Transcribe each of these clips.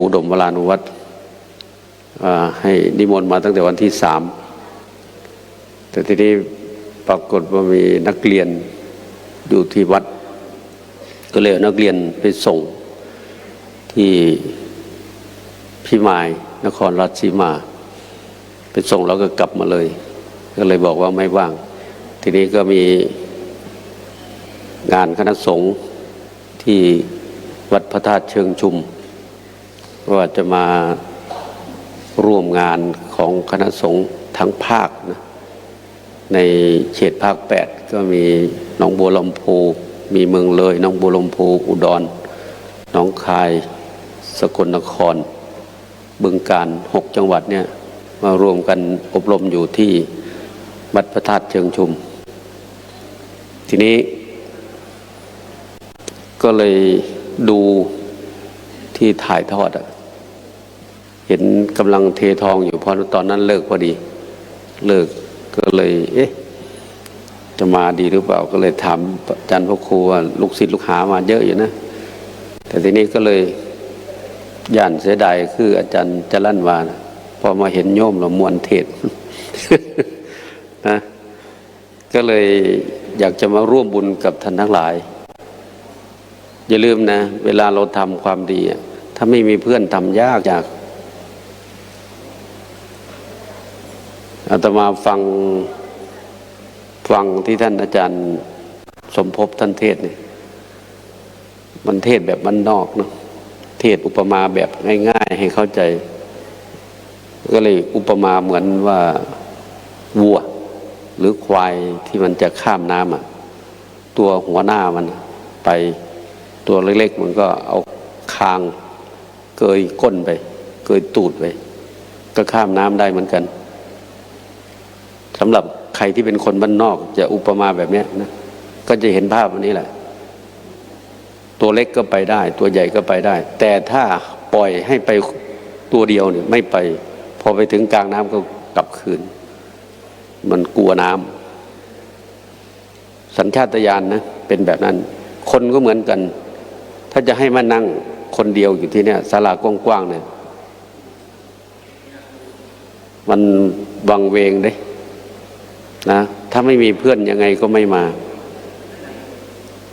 อุดมวรานุวัตรให้นิมนต์มาตั้งแต่วันที่3แต่ทีนี้ปรากฏว่ามีนักเรียนอยู่ที่วัดก็เลยเอานักเรียนไปส่งที่พิมายนครราชสีมาไปส่งแล้วก็กลับมาเลยก็เลยบอกว่าไม่ว่างทีนี้ก็มีงานคณะสงฆ์ที่วัดพระธาตุเชิงชุมว่าจะมาร่วมงานของคณะสงฆ์ทั้งภาคนะในเขตภาค8ก็มีหนองบัวลำพูมีเมืองเลยหนองบัวลำพูอุดรหนองคายสกลนครบึงกาฬ6จังหวัดเนี่ยมารวมกันอบรมอยู่ที่วัดพระธาตุเชิงชุมทีนี้ก็เลยดูที่ถ่ายทอดเห็นกำลังเททองอยู่พอตอนนั้นเลิกพอดีเลิกก็เลยจะมาดีหรือเปล่าก็เลยถามอาจารย์พระครูว่าลูกศิษย์ลูกหามาเยอะอยู่นะแต่ทีนี้ก็เลยย่านเสียดายคืออาจารย์จรัญวานะพอมาเห็นโยมเรามวนเทศ นะก็เลยอยากจะมาร่วมบุญกับท่านทั้งหลายอย่าลืมนะเวลาเราทำความดีถ้าไม่มีเพื่อนทำยากอาตมาฟังที่ท่านอาจารย์สมภพท่านเทศเนี่ยมันเทศแบบบ้านนอกเนาะเทศอุปมาแบบง่ายๆให้เข้าใจก็เลยอุปมาเหมือนว่าวัวหรือควายที่มันจะข้ามน้ำตัวหัวหน้ามันไปตัวเล็กๆมันก็เอาคางเกยก้นไปเกยตูดไปก็ข้ามน้ำได้เหมือนกันสำหรับใครที่เป็นคนบ้านนอกจะอุปมาแบบนี้นะก็จะเห็นภาพวันนี้แหละตัวเล็กก็ไปได้ตัวใหญ่ก็ไปได้แต่ถ้าปล่อยให้ไปตัวเดียวเนี่ยไม่ไปพอไปถึงกลางน้ำก็กลับคืนมันกลัวน้ำสัญชาตญาณนะเป็นแบบนั้นคนก็เหมือนกันถ้าจะให้มานั่งคนเดียวอยู่ที่เนี่ยศาลากว้างๆเนี่ยมันวังเวงเด้นะถ้าไม่มีเพื่อนยังไงก็ไม่มา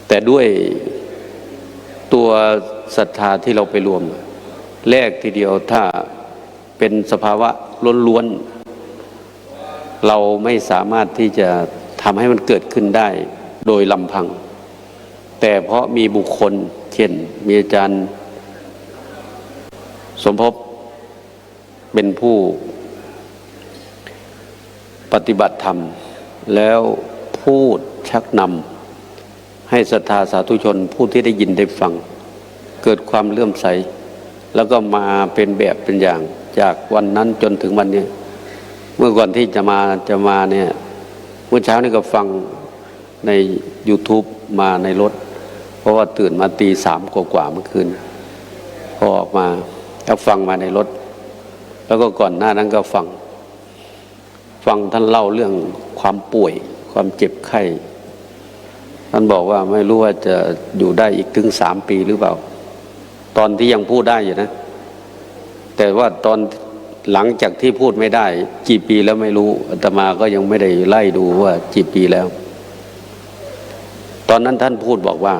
แต่ด้วยตัวศรัทธาที่เราไปรวมแรกทีเดียวถ้าเป็นสภาวะล้วนๆเราไม่สามารถที่จะทำให้มันเกิดขึ้นได้โดยลำพังแต่เพราะมีบุคคลเช่นมีอาจารย์สมภพเป็นผู้ปฏิบัติธรรมแล้วพูดชักนำให้ศรัทธาสาธุชนผู้ที่ได้ยินได้ฟังเกิดความเลื่อมใสแล้วก็มาเป็นแบบเป็นอย่างจากวันนั้นจนถึงวันนี้เมื่อก่อนที่จะมาเนี่ยเมื่อเช้านี่ก็ฟังใน YouTube มาในรถเพราะว่าตื่นมาตี 3กว่าเมื่อคืนพอออกมาแล้วฟังมาในรถแล้วก็ก่อนหน้านั้นก็ฟังท่านเล่าเรื่องความป่วยความเจ็บไข้ท่านบอกว่าไม่รู้ว่าจะอยู่ได้อีกถึง3 ปีหรือเปล่าตอนที่ยังพูดได้อยู่นะแต่ว่าตอนหลังจากที่พูดไม่ได้กี่ปีแล้วไม่รู้อาตมาก็ยังไม่ได้ไล่ดูว่ากี่ปีแล้วตอนนั้นท่านพูดบอกว่า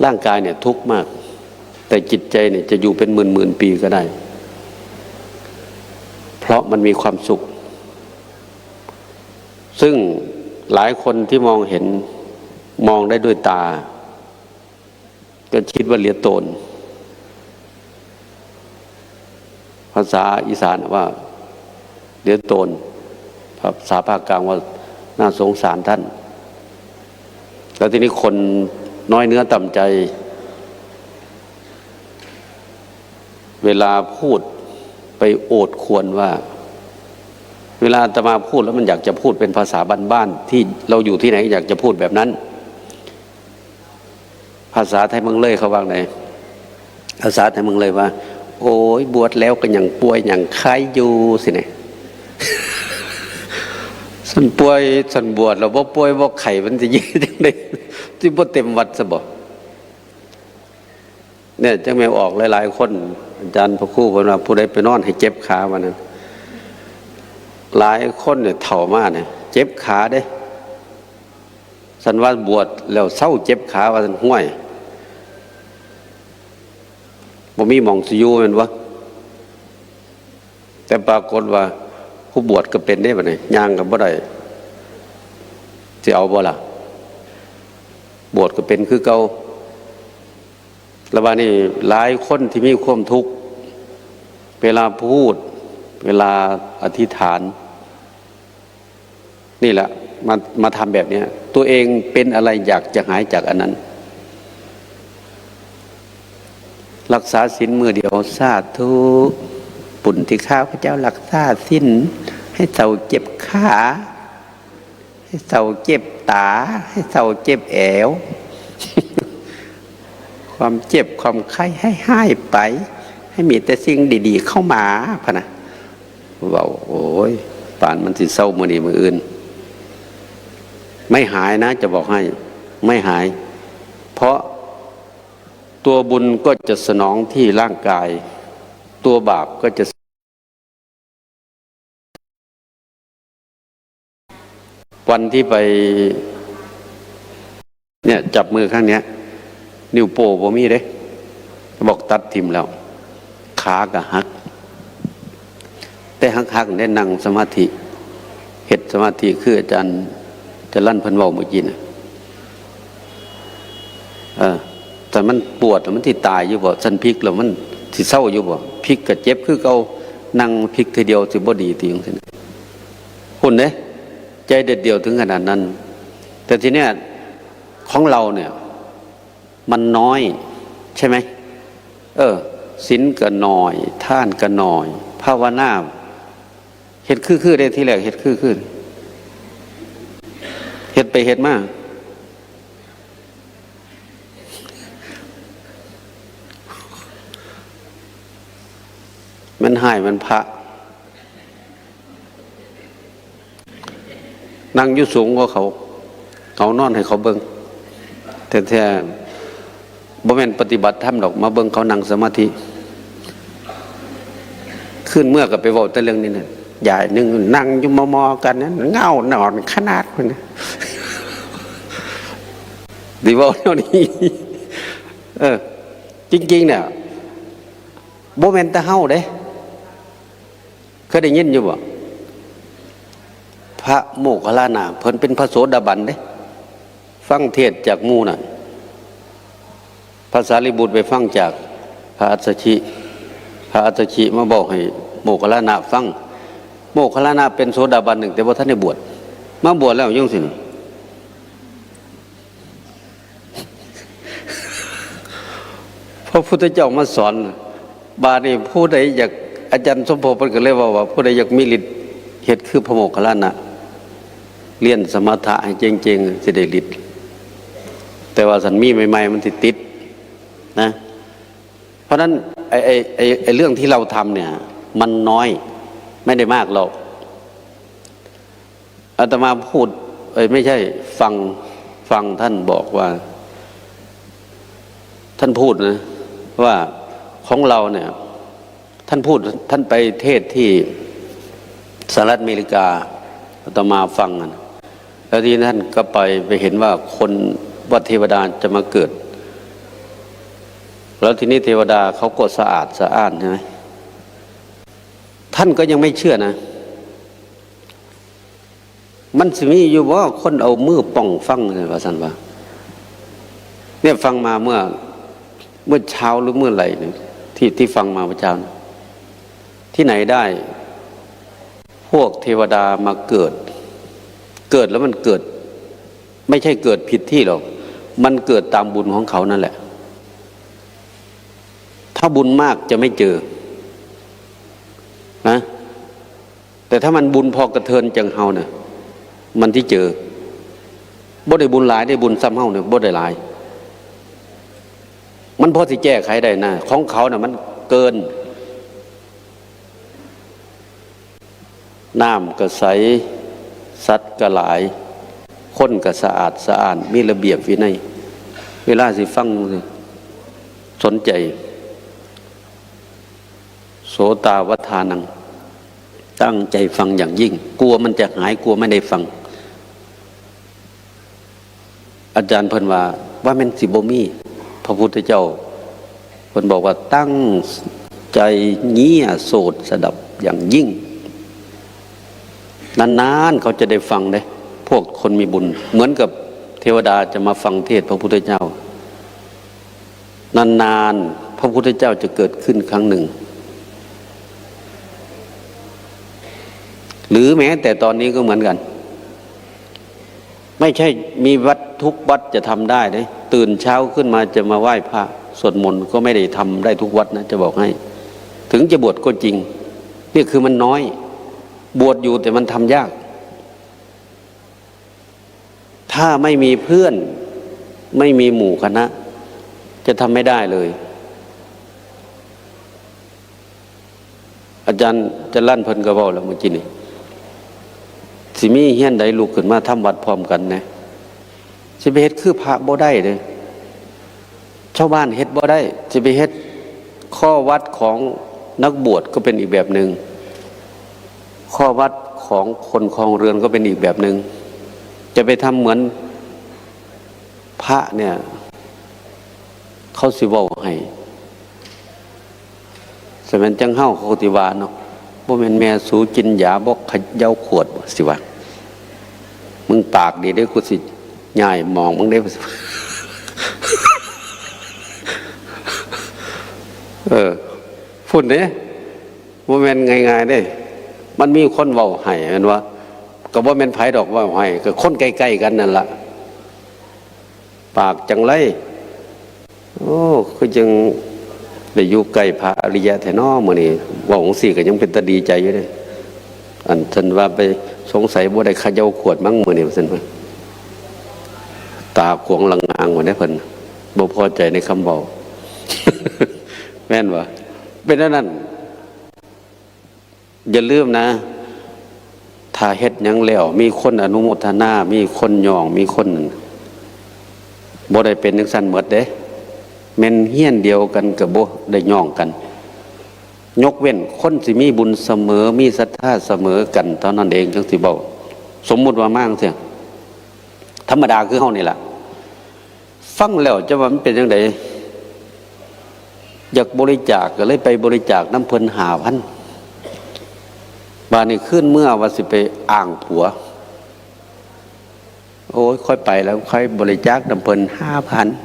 ร่างกายเนี่ยทุกข์มากแต่จิตใจเนี่ยจะอยู่เป็นหมื่นปีก็ได้เพราะมันมีความสุขซึ่งหลายคนที่มองเห็นมองได้ด้วยตาก็คิดว่าเหลียโตนภาษาอีสานว่าเหลียโตนภาษาภาคกลางว่าน่าสงสารท่านแล้วทีนี้คนน้อยเนื้อต่ำใจเวลาพูดไปโอดควรว่าเวลาอาตมาพูดแล้วมันอยากจะพูดเป็นภาษาบ้านๆที่เราอยู่ที่ไหนอยากจะพูดแบบนั้นภาษาไทยเมืองเลยเขาว่าไงภาษาไทยเมืองเลยว่าโอ้ยบวชแล้วก็ยังป่วยยังไข้อยู่สิเนี่ย สันป่วยสันบวชเราบ่ป่วยบ่ไข้มันจะยิ่งจังได๋ที่บ่เต็มวัดซะบ่ เนี่ยจังแม่ออกหลายๆคนอาจารย์พระครูบอกว่าผู้ใดไปนอนให้เจ็บขาวันนั้นหลายคนเนี่ยเถ่ามากเนี่ยเจ็บขาเด้สันว่าบวชแล้วเศร้าเจ็บขาว่าสันห้วยบ่มีหม่องสิอยู่แม่นวะแต่ปรากฏว่าผู้บวชก็เป็นได้บ่เนี่ยย่างก็บ่ได้สิเอาบ่ล่ะบวชก็เป็นคือเก่าแล้วว่านี่หลายคนที่มีความทุกข์เวลาพูดเวลาอธิษฐานนี่แหละมาทำแบบนี้ตัวเองเป็นอะไรอยากจะหายจากอันนั้นรักษาศีลมือเดียวสาธุปุ่นที่ข้าพระเจ้ารักษาศีลให้เศร้าเจ็บขาให้เศร้าเจ็บตาให้เศร้าเจ็บแอว ความเจ็บความไข้ให้หายไปให้มีแต่สิ่งดีๆเข้ามาพะนะว่าโอ้ยป่านมันสิเศร้ามื้อนี้มื้ออื่นไม่หายนะจะบอกให้ไม่หายเพราะตัวบุญก็จะสนองที่ร่างกายตัวบาปก็จะวันที่ไปเนี่ยจับมือข้างเนี้ยนิ้วโป้บ่มีเด้บอกตัดทิ่มแล้วขาก็หักแต่หักได้นั่งสมาธิเฮ็ดสมาธิคืออาจารย์จะลั่นเพิ่นเว้าเมื่อกี้น่ะแต่มันปวดมันที่ตายอยู่บ่สันพลิกแล้วมันสิเศร้าอยู่บ่พลิกก็เจ็บคือเก่านั่งพลิกทีเดียวสิบ่ดีติจังซี่นะหุ่นเด้ใจเด็ดเดี่ยวถึงขนาดนั้นแต่ทีเนี้ยของเราเนี่ยมันน้อยใช่ไหมศีลก็น้อยท่านก็น้อยภาวนาเฮ็ดคือได้ทีแรกเฮ็ดคือเฮ็ดไปเฮ็ดมามันหายมันพระนั่งอยู่สูงกว่าเขานอนให้เขาเบิ่งแท้ๆบ่แม่นปฏิบัติธรรมดอกมาเบิ่งเขานั่งสมาธิขึ้นเมื่อก็ไปเว้าแต่เรื่องนี้น่ะใหญ่นึงนั่งอยู่มอๆกันนั้นเงานอนขนาดพุ่นน่ะดีเว้าเท่านี้จริงๆเนี่ยบ่แม่นแต่เฮาเด้เคยได้ยินอยู่บ่พระโมคคัลลานะเพิ่นเป็นพระโสดาบันเด้ฟังเทศจากหมู่น่ะพระสารีบุตรไปฟังจากพระอัสสชิมาบอกให้โมคคัลลานะฟังโมคคัลลานะเป็นโสดาบันหนึ่งแต่ว่าท่านได้บวชมาบวชแล้วยังสิพระพุทธเจ้ามาสอนบาดนี้ผู้ใดอยากอาจารย์สมภพเพิ่นก็เลยว่าผู้ใดอยากมีฤทธิ์เฮ็ดคือพระโมคคัลลานะเรียนสมถะให้เจ๋งๆสิได้ฤทธิ์แต่ว่าสันมีใหม่ๆมันสิติดนะเพราะนั้นไอ้เรื่องที่เราทำเนี่ยมันน้อยไม่ได้มากหรอกอาตมาพูดไม่ใช่ฟังท่านบอกว่าท่านพูดนะว่าของเราเนี่ยท่านพูดท่านไปเทศที่สหรัฐอเมริกาอาตมาฟังกันแล้วที่นั่นก็ไปเห็นว่าคนว่าเทวดาจะมาเกิดแล้วทีนี้เทวดาเขาก็สะอาดสะอ้านใช่ไหมท่านก็ยังไม่เชื่อนะมันสิมีอยู่ว่าคนเอามือป่องฟังเลยว่าสันว่าเนี่ยฟังมาเมื่อเช้าหรือเมื่อไหร่เนี่ยที่ฟังมาเมื่อเช้าที่ไหนได้พวกเทวดามาเกิดแล้วมันเกิดไม่ใช่เกิดผิดที่หรอกมันเกิดตามบุญของเขานั่นแหละถ้าบุญมากจะไม่เจอนะแต่ถ้ามันบุญพอกระเทินจังเฮาเนี่ยมันที่เจอบ่ได้บุญหลายได้บุญซ้ำเฮาเนี่ยบ่ได้หลายมันพอสิแก้ไขได้นะของเขาเนี่ยมันเกินน้ำก็ใสสัตว์ก็หลายคนก็สะอาดสะอ้านมีระเบียบวินัยเวลาสิฟัง สนใจโสตาวัฏฐานังตั้งใจฟังอย่างยิ่งกลัวมันจะหายกลัวไม่ได้ฟังอาจารย์เพิ่นว่าแม่นสิบ่มีพระพุทธเจ้าเพิ่นบอกว่าตั้งใจเงี่ยโสดสดับอย่างยิ่งนานๆเขาจะได้ฟังได้พวกคนมีบุญเหมือนกับเทวดาจะมาฟังเทศพระพุทธเจ้านานๆพระพุทธเจ้าจะเกิดขึ้นครั้งหนึ่งหรือแม้แต่ตอนนี้ก็เหมือนกันไม่ใช่มีวัดทุกวัดจะทำได้เลยตื่นเช้าขึ้นมาจะมาไหว้พระสวดมนต์ก็ไม่ได้ทำได้ทุกวัดนะจะบอกให้ถึงจะบวชก็จริงนี่คือมันน้อยบวชอยู่แต่มันทำยากถ้าไม่มีเพื่อนไม่มีหมู่คณะจะทำไม่ได้เลยอาจารย์จะลั่นเพิ่นก็บอกแล้วเมื่อกี้นี่สิมีเฮียนใดลุกขึ้นมาทำวัดพร้อมกันนะสิไปเฮ็ดคือพระบ่ได้เลยชาวบ้านเฮ็ดบ่ได้สิไปเฮ็ดข้อวัดของนักบวชก็เป็นอีกแบบหนึ่งข้อวัดของคนครองเรือนก็เป็นอีกแบบหนึ่งจะไปทำเหมือนพระเนี่ยเขาสิเว้าให้สมัยจังเฮาเขาติว่าเนาะบ่แม่นแม่สูกินยาบ่เขย่าขวดสิว่ามึงปากดีเด้อกูสิย้ายมองมึงได้พูดเด้บ่แม่นง่ายๆเด้มันมีคนเว้าให้แม่นว่าก็บ่แม่นไผดอกเว้าให้ก็คนใกล้ๆกันนั่นล่ะปากจังไรโอ้คือจังได้อยู่ใกล้พระอริยะแท้น้อมื้อนี้เว้าจังซี่ก็ยังเป็นตาดีใจอยู่เด้อันฉันว่าไปสงสัยบ่ได้เขย่าขวดมั้งมื้อนี้ว่าซั่นว่าตาขวงลังงางว่าได้เพิ่นบ่พอใจในคำเว้า แม่นบ่เป็นนั้นอย่าลืมนะถ้าเฮ็ดหยังแล้วมีคนอนุโมทนามีคนย่องมีคนบ่ได้เป็นจังซั่นหมดเด้แม่นเฮียนเดียวกันก็บ่ได้ย่องกันยกเว้นคนสิมีบุญเสมอมีศรัทธาเสมอกันเท่านั้นเองจังสิเว้าสมมุติว่ามาจังซี่ธรรมดาคือเฮานี่ล่ะฟังแล้วจะว่ามันเป็นจังได๋อยากบริจาคก็เลยไปบริจาคน้ำเพิ่น5,000บาดนี้ขึ้นเมื่อว่าสิไปอ้างผัวโอ้ยค่อยไปแล้วค่อยบริจาคน้ำเพิ่น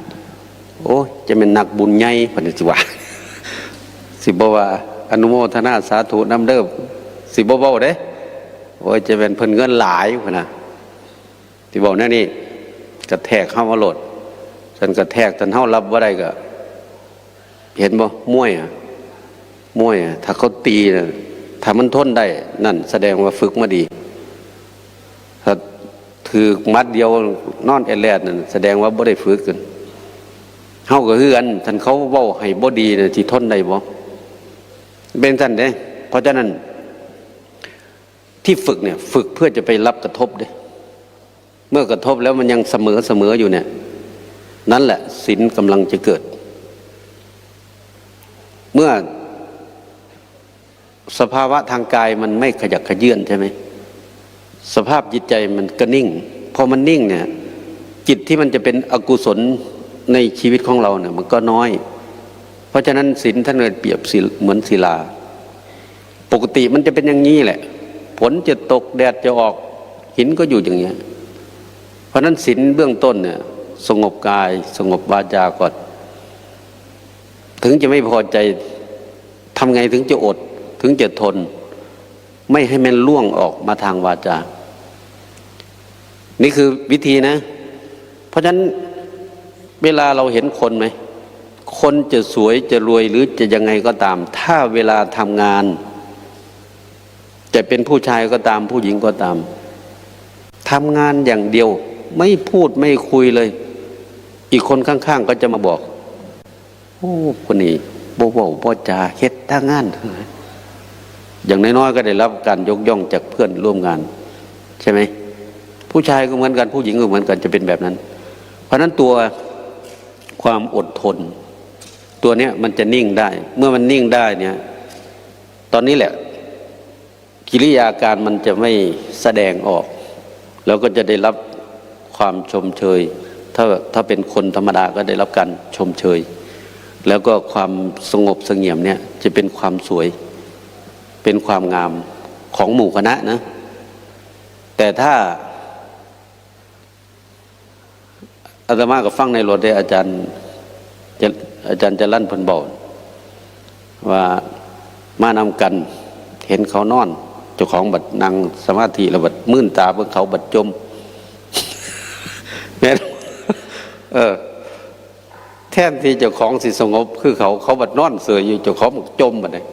5,000โอ้ยจะเป็นนักบุญใหญ่เพิ่นสิว่าสิบ่ว่าอนุโมทนาสาธุนำเด้อสิบ่เว้าเด้โอ้ยจะเป็นเพิ่นเงินหลายพุ่นน่ะสิบอกแน่นี่กระแทกเฮามาโลดฉันกระแทกท่านเฮารับบ่ได้ก็เห็นบ่มวยถ้าเขาตีน่ะถ้ามันทนได้นั่นแสดงว่าฝึกมาดีถ้าถือมัดเดียวนอนแอดแลดนั่นแสดงว่าบ่ได้ฝึกกันเฮาก็คือกันท่านเขาเว้าให้บ่ดีน่ะสิทนได้บ่เป็นซั่นเด้เพราะฉะนั้นที่ฝึกเนี่ยฝึกเพื่อจะไปรับกระทบเด้เมื่อกระทบแล้วมันยังเสมออยู่เนี่ยนั่นแหละศีลกำลังจะเกิดเมื่อสภาวะทางกายมันไม่ขยักขยื่นใช่ไหมสภาพจิตใจมันก็นิ่งพอมันนิ่งเนี่ยจิตที่มันจะเป็นอกุศลในชีวิตของเราเนี่ยมันก็น้อยเพราะฉะนั้นศีลท่านเปรียบเหมือนศิลาปกติมันจะเป็นอย่างนี้แหละฝนจะตกแดดจะออกหินก็อยู่อย่างเงี้ยเพราะนั้นศีลเบื้องต้นเนี่ยสงบกายสงบวาจาก่อนถึงจะไม่พอใจทำไงถึงจะอดถึงจะทนไม่ให้มันล่วงออกมาทางวาจานี่คือวิธีนะเพราะฉะนั้นเวลาเราเห็นคนไหมคนจะสวยจะรวยหรือจะยังไงก็ตามถ้าเวลาทำงานจะเป็นผู้ชายก็ตามผู้หญิงก็ตามทำงานอย่างเดียวไม่พูดไม่คุยเลยอีกคนข้างๆก็จะมาบอกโอ้คนนี้บ่จาเฮ็ดท่างานอย่างน้อยๆก็ได้รับการยกย่องจากเพื่อนร่วมงานใช่ไหมผู้ชายก็เหมือนกันผู้หญิงก็เหมือนกันจะเป็นแบบนั้นเพราะนั้นตัวความอดทน ตัวเนี้ยมันจะนิ่งได้เมื่อมันนิ่งได้เนี่ยตอนนี้แหละกิริยาการมันจะไม่แสดงออกแล้วก็จะได้รับความชมเชยถ้าเป็นคนธรรมดาก็ได้รับการชมเชยแล้วก็ความสงบเสงี่ยมเนี่ยจะเป็นความสวยเป็นความงามของหมู่คณะนะแต่ถ้าอาตมาก็ฟังในรถได้อาจารย์จะลั่นเพิ่นบอกว่ามานำกันเห็นเขานอนเจ้าของบัดนั่งสมาธิแล้วบัดมื่นตาเบิ่งเขาบัดจมเนี่ยแทนที่เจ้าของสิสงบคือเขาบัดนอนเสืออยู่เจ้าของจมบัดเลย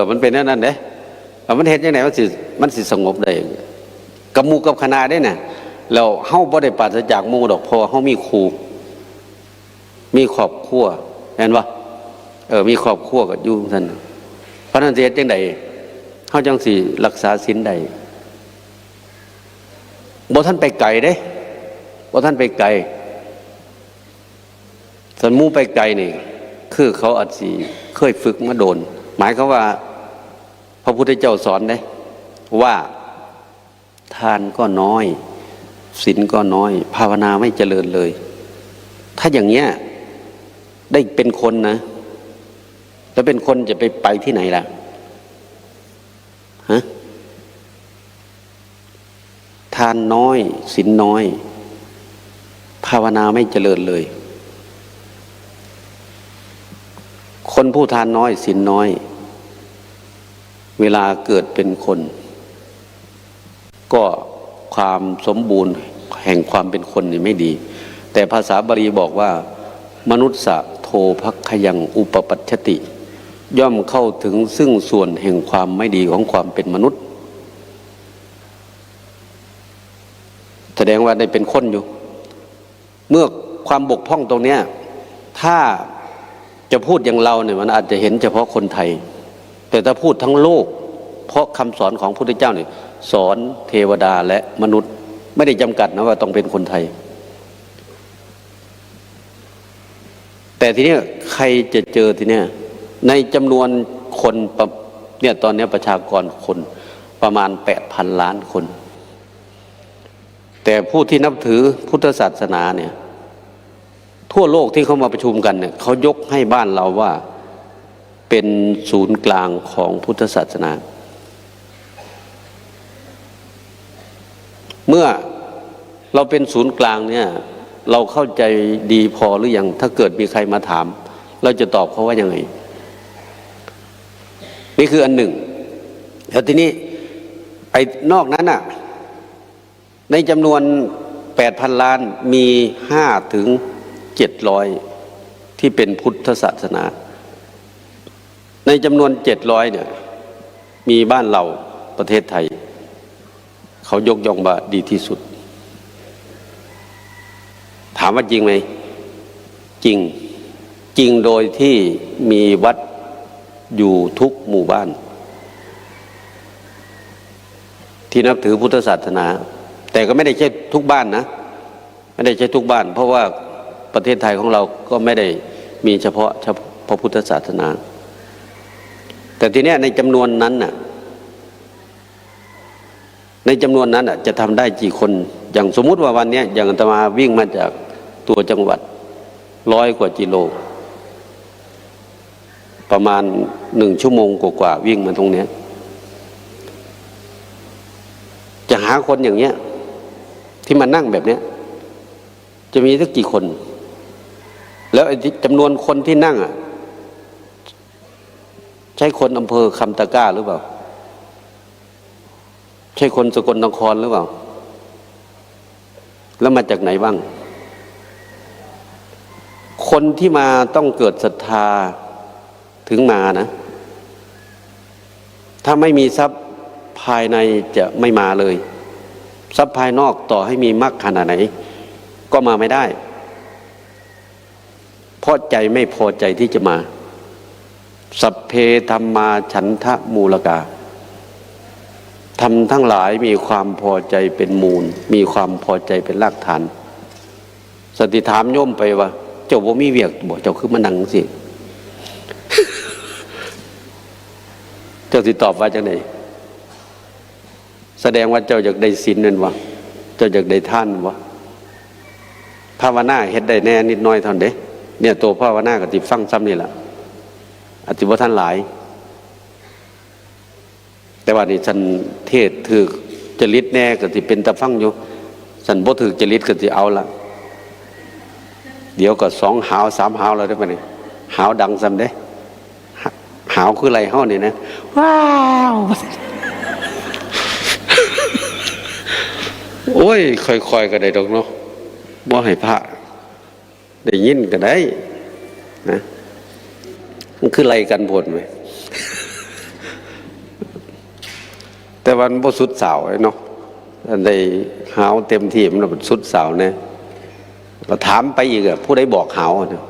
มันเป็นนั่นเด้มันเห็นยังไงมันสิสงบได้กับหมู่กับคณะได้น่ะแล้วเฮาบ่ได้ปราศจากหมู่ดอกเพราะเฮามีครูมีครอบครัวเห็นบ่มีครอบครัวก็อยู่ซั่นเพราะนั้นสิเฮ็ดจังได๋เฮาจังสิรักษาศีลได้บ่ทันไปไกลเด้บ่ทันไปไกลสันหมู่ไปไกลนี่คือเขาอาจสิเคยฝึกมาโดนหมายความว่าพระพุทธเจ้าสอนเด้ว่าทานก็น้อยศีลก็น้อยภาวนาไม่เจริญเลยถ้าอย่างเงี้ยได้เป็นคนนะแล้วเป็นคนจะไปที่ไหนล่ะฮะทานน้อยศีลน้อยภาวนาไม่เจริญเลยคนผู้ทานน้อยศีลน้อยเวลาเกิดเป็นคนก็ความสมบูรณ์แห่งความเป็นคนนี่ไม่ดีแต่ภาษาบาลีบอกว่ามนุษสะโทภัคขยังอุปปัชชติย่อมเข้าถึงซึ่งส่วนแห่งความไม่ดีของความเป็นมนุษย์แสดงว่าได้เป็นคนอยู่เมื่อความบกพร่องตรงเนี้ยถ้าจะพูดอย่างเราเนี่ยมันอาจจะเห็นเฉพาะคนไทยแต่ถ้าพูดทั้งโลกเพราะคำสอนของพระพุทธเจ้าเนี่ยสอนเทวดาและมนุษย์ไม่ได้จำกัดนะว่าต้องเป็นคนไทยแต่ทีนี้ใครจะเจอทีเนี้ยในจำนวนคนเนี่ยตอนนี้ประชากรคนประมาณ 8,000 ล้านคนแต่ผู้ที่นับถือพุทธศาสนาเนี่ยทั่วโลกที่เขามาประชุมกันเนี่ยเขายกให้บ้านเราว่าเป็นศูนย์กลางของพุทธศาสนาเมื่อเราเป็นศูนย์กลางเนี่ยเราเข้าใจดีพอหรือยังถ้าเกิดมีใครมาถามเราจะตอบเขาว่ายังไงนี่คืออันหนึ่งแล้วทีนี้ไอ้นอกนั้นน่ะในจำนวน 8,000 ล้านมี5 ถึง 700ที่เป็นพุทธศาสนาในจำนวน700เนี่ยมีบ้านเราประเทศไทยเขายกย่องว่าดีที่สุดถามว่าจริงไหมจริงจริงโดยที่มีวัดอยู่ทุกหมู่บ้านที่นับถือพุทธศาสนาแต่ก็ไม่ได้ใช่ทุกบ้านนะไม่ได้ใช่ทุกบ้านเพราะว่าประเทศไทยของเราก็ไม่ได้มีเฉพาะพระพุทธศาสนาแต่ทีนี้ในจำนวนนั้นน่ะจะทำได้กี่คนอย่างสมมุติว่าวันนี้อย่างอาตมาวิ่งมาจากตัวจังหวัด100 กว่ากิโลประมาณ1 ชั่วโมงกว่าวิ่งมาตรงนี้จะหาคนอย่างเนี้ยที่มานั่งแบบเนี้ยจะมีสักกี่คนแล้วจำนวนคนที่นั่งอ่ะใช่คนอำเภอคำตะกร้าหรือเปล่าใช่คนสกลนครหรือเปล่าแล้วมาจากไหนบ้างคนที่มาต้องเกิดศรัทธาถึงมานะถ้าไม่มีทรัพย์ภายในจะไม่มาเลยทรัพย์ภายนอกต่อให้มีมากขนาดไหนก็มาไม่ได้เพราะใจไม่พอใจที่จะมาสัพเพธัมมาฉันทะมูลกาธรรมทั้งหลายมีความพอใจเป็นมูลมีความพอใจเป็นรากฐานสติถามโยมไปว่า จ้าบ่มีเวียกบ่เจ้าคือมานั่งสิเจ้าสิตอบว่าจังได๋แสดงว่าเจ้าอยากได้ศีลนั่นวะเจ้าอยากได้ทานวะภาวนาเฮ็ดได้แน่นิดหน่อยเท่านั้นเด้เนี่ยตัวภาวนาก็สิฟังซ้ำนี่ล่ะอาจสิบ่ทันหลายแต่ว่านี่ฉันเทศถือจริตแน่ก็สิเป็นตะฟังอยู่ฉันบ่ถือจริตก็สิเอาละเดี๋ยวก็2หาว3หาวแล้วได้ปะนี่หาวดังซ้ำเด้หาวคืออะไรเฮานี่นะว้าวโอ้ยค่อยๆก็ได้ดอกเนาะบ่ให้พระได้ยินก็ได้นะมันคืออะไรกันผลไหมแต่วันบ่สุดสาวเนาะอันใดหาวเต็มที่มันสุดสาวแน่ก็ถามไปอีกผู้ใดบอกหาวนะ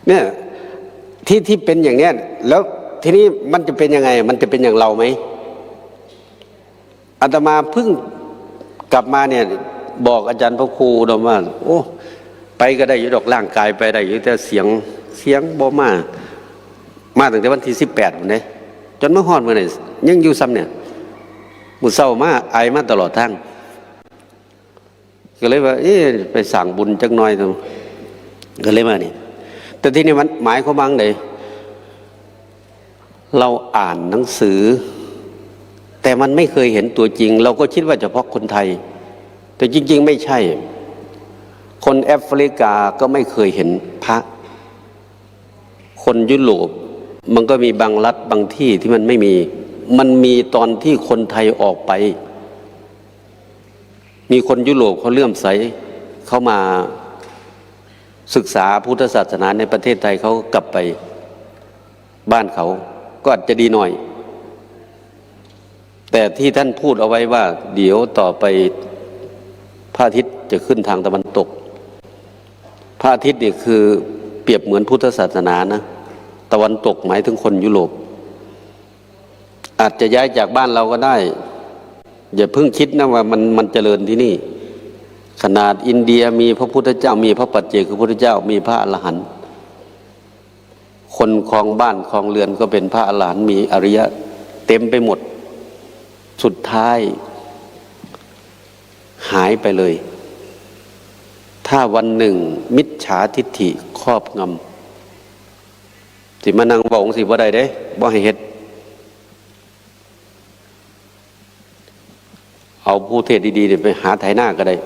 เนี่ยที่เป็นอย่างเนี้ยแล้วทีนี้มันจะเป็นยังไงมันจะเป็นอย่างเราไหมอาตมาเพิ่งกลับมาเนี่ยบอกอาจารย์พระครูดว่าโอ้ไปก็ได้อยู่ดอกร่างกายไปได้อยู่แต่เสียงบ่มาตั้งแต่วันที่18พุ่นเด้จนเมื่อฮอดมื้อนี้ยังอยู่ซ้ำเนี่ยมื้อเช้ามาไอมาตลอดทางก็เลยว่าไปสั่งบุญจักหน่อยซั่นก็เลยมานี่แต่ที่นี่มันหมายความว่าไงเราอ่านหนังสือแต่มันไม่เคยเห็นตัวจริงเราก็คิดว่าเฉพาะคนไทยแต่จริงๆไม่ใช่คนแอฟริกาก็ไม่เคยเห็นพระคนยุโรปมันก็มีบางรัฐบางที่ที่มันไม่มีมันมีตอนที่คนไทยออกไปมีคนยุโรปเขาเลื่อมใสเขามาศึกษาพุทธศาสนาในประเทศไทยเขากลับไปบ้านเขาก็อาจจะดีหน่อยแต่ที่ท่านพูดเอาไว้ว่าเดี๋ยวต่อไปพระอาทิตย์จะขึ้นทางตะวันตกพระอาทิตย์นี่คือเปรียบเหมือนพุทธศาสนานะตะวันตกหมายถึงคนยุโรปอาจจะย้ายจากบ้านเราก็ได้อย่าเพิ่งคิดนะว่ามันเจริญที่นี่ขนาดอินเดียมีพระพุทธเจ้ามีพระปัจเจกพุทธเจ้ามีพระอรหันต์คนครองบ้านครองเรือนก็เป็นพระอรหันต์มีอริยะเต็มไปหมดสุดท้ายหายไปเลยถ้าวันหนึ่งมิจฉาทิฏฐิครอบงำสิมานั่งบอกสิบ่ได้เด้บ่ให้เฮ็ดเอาผู้เทศดีๆไปหาไถหน้าก็ได้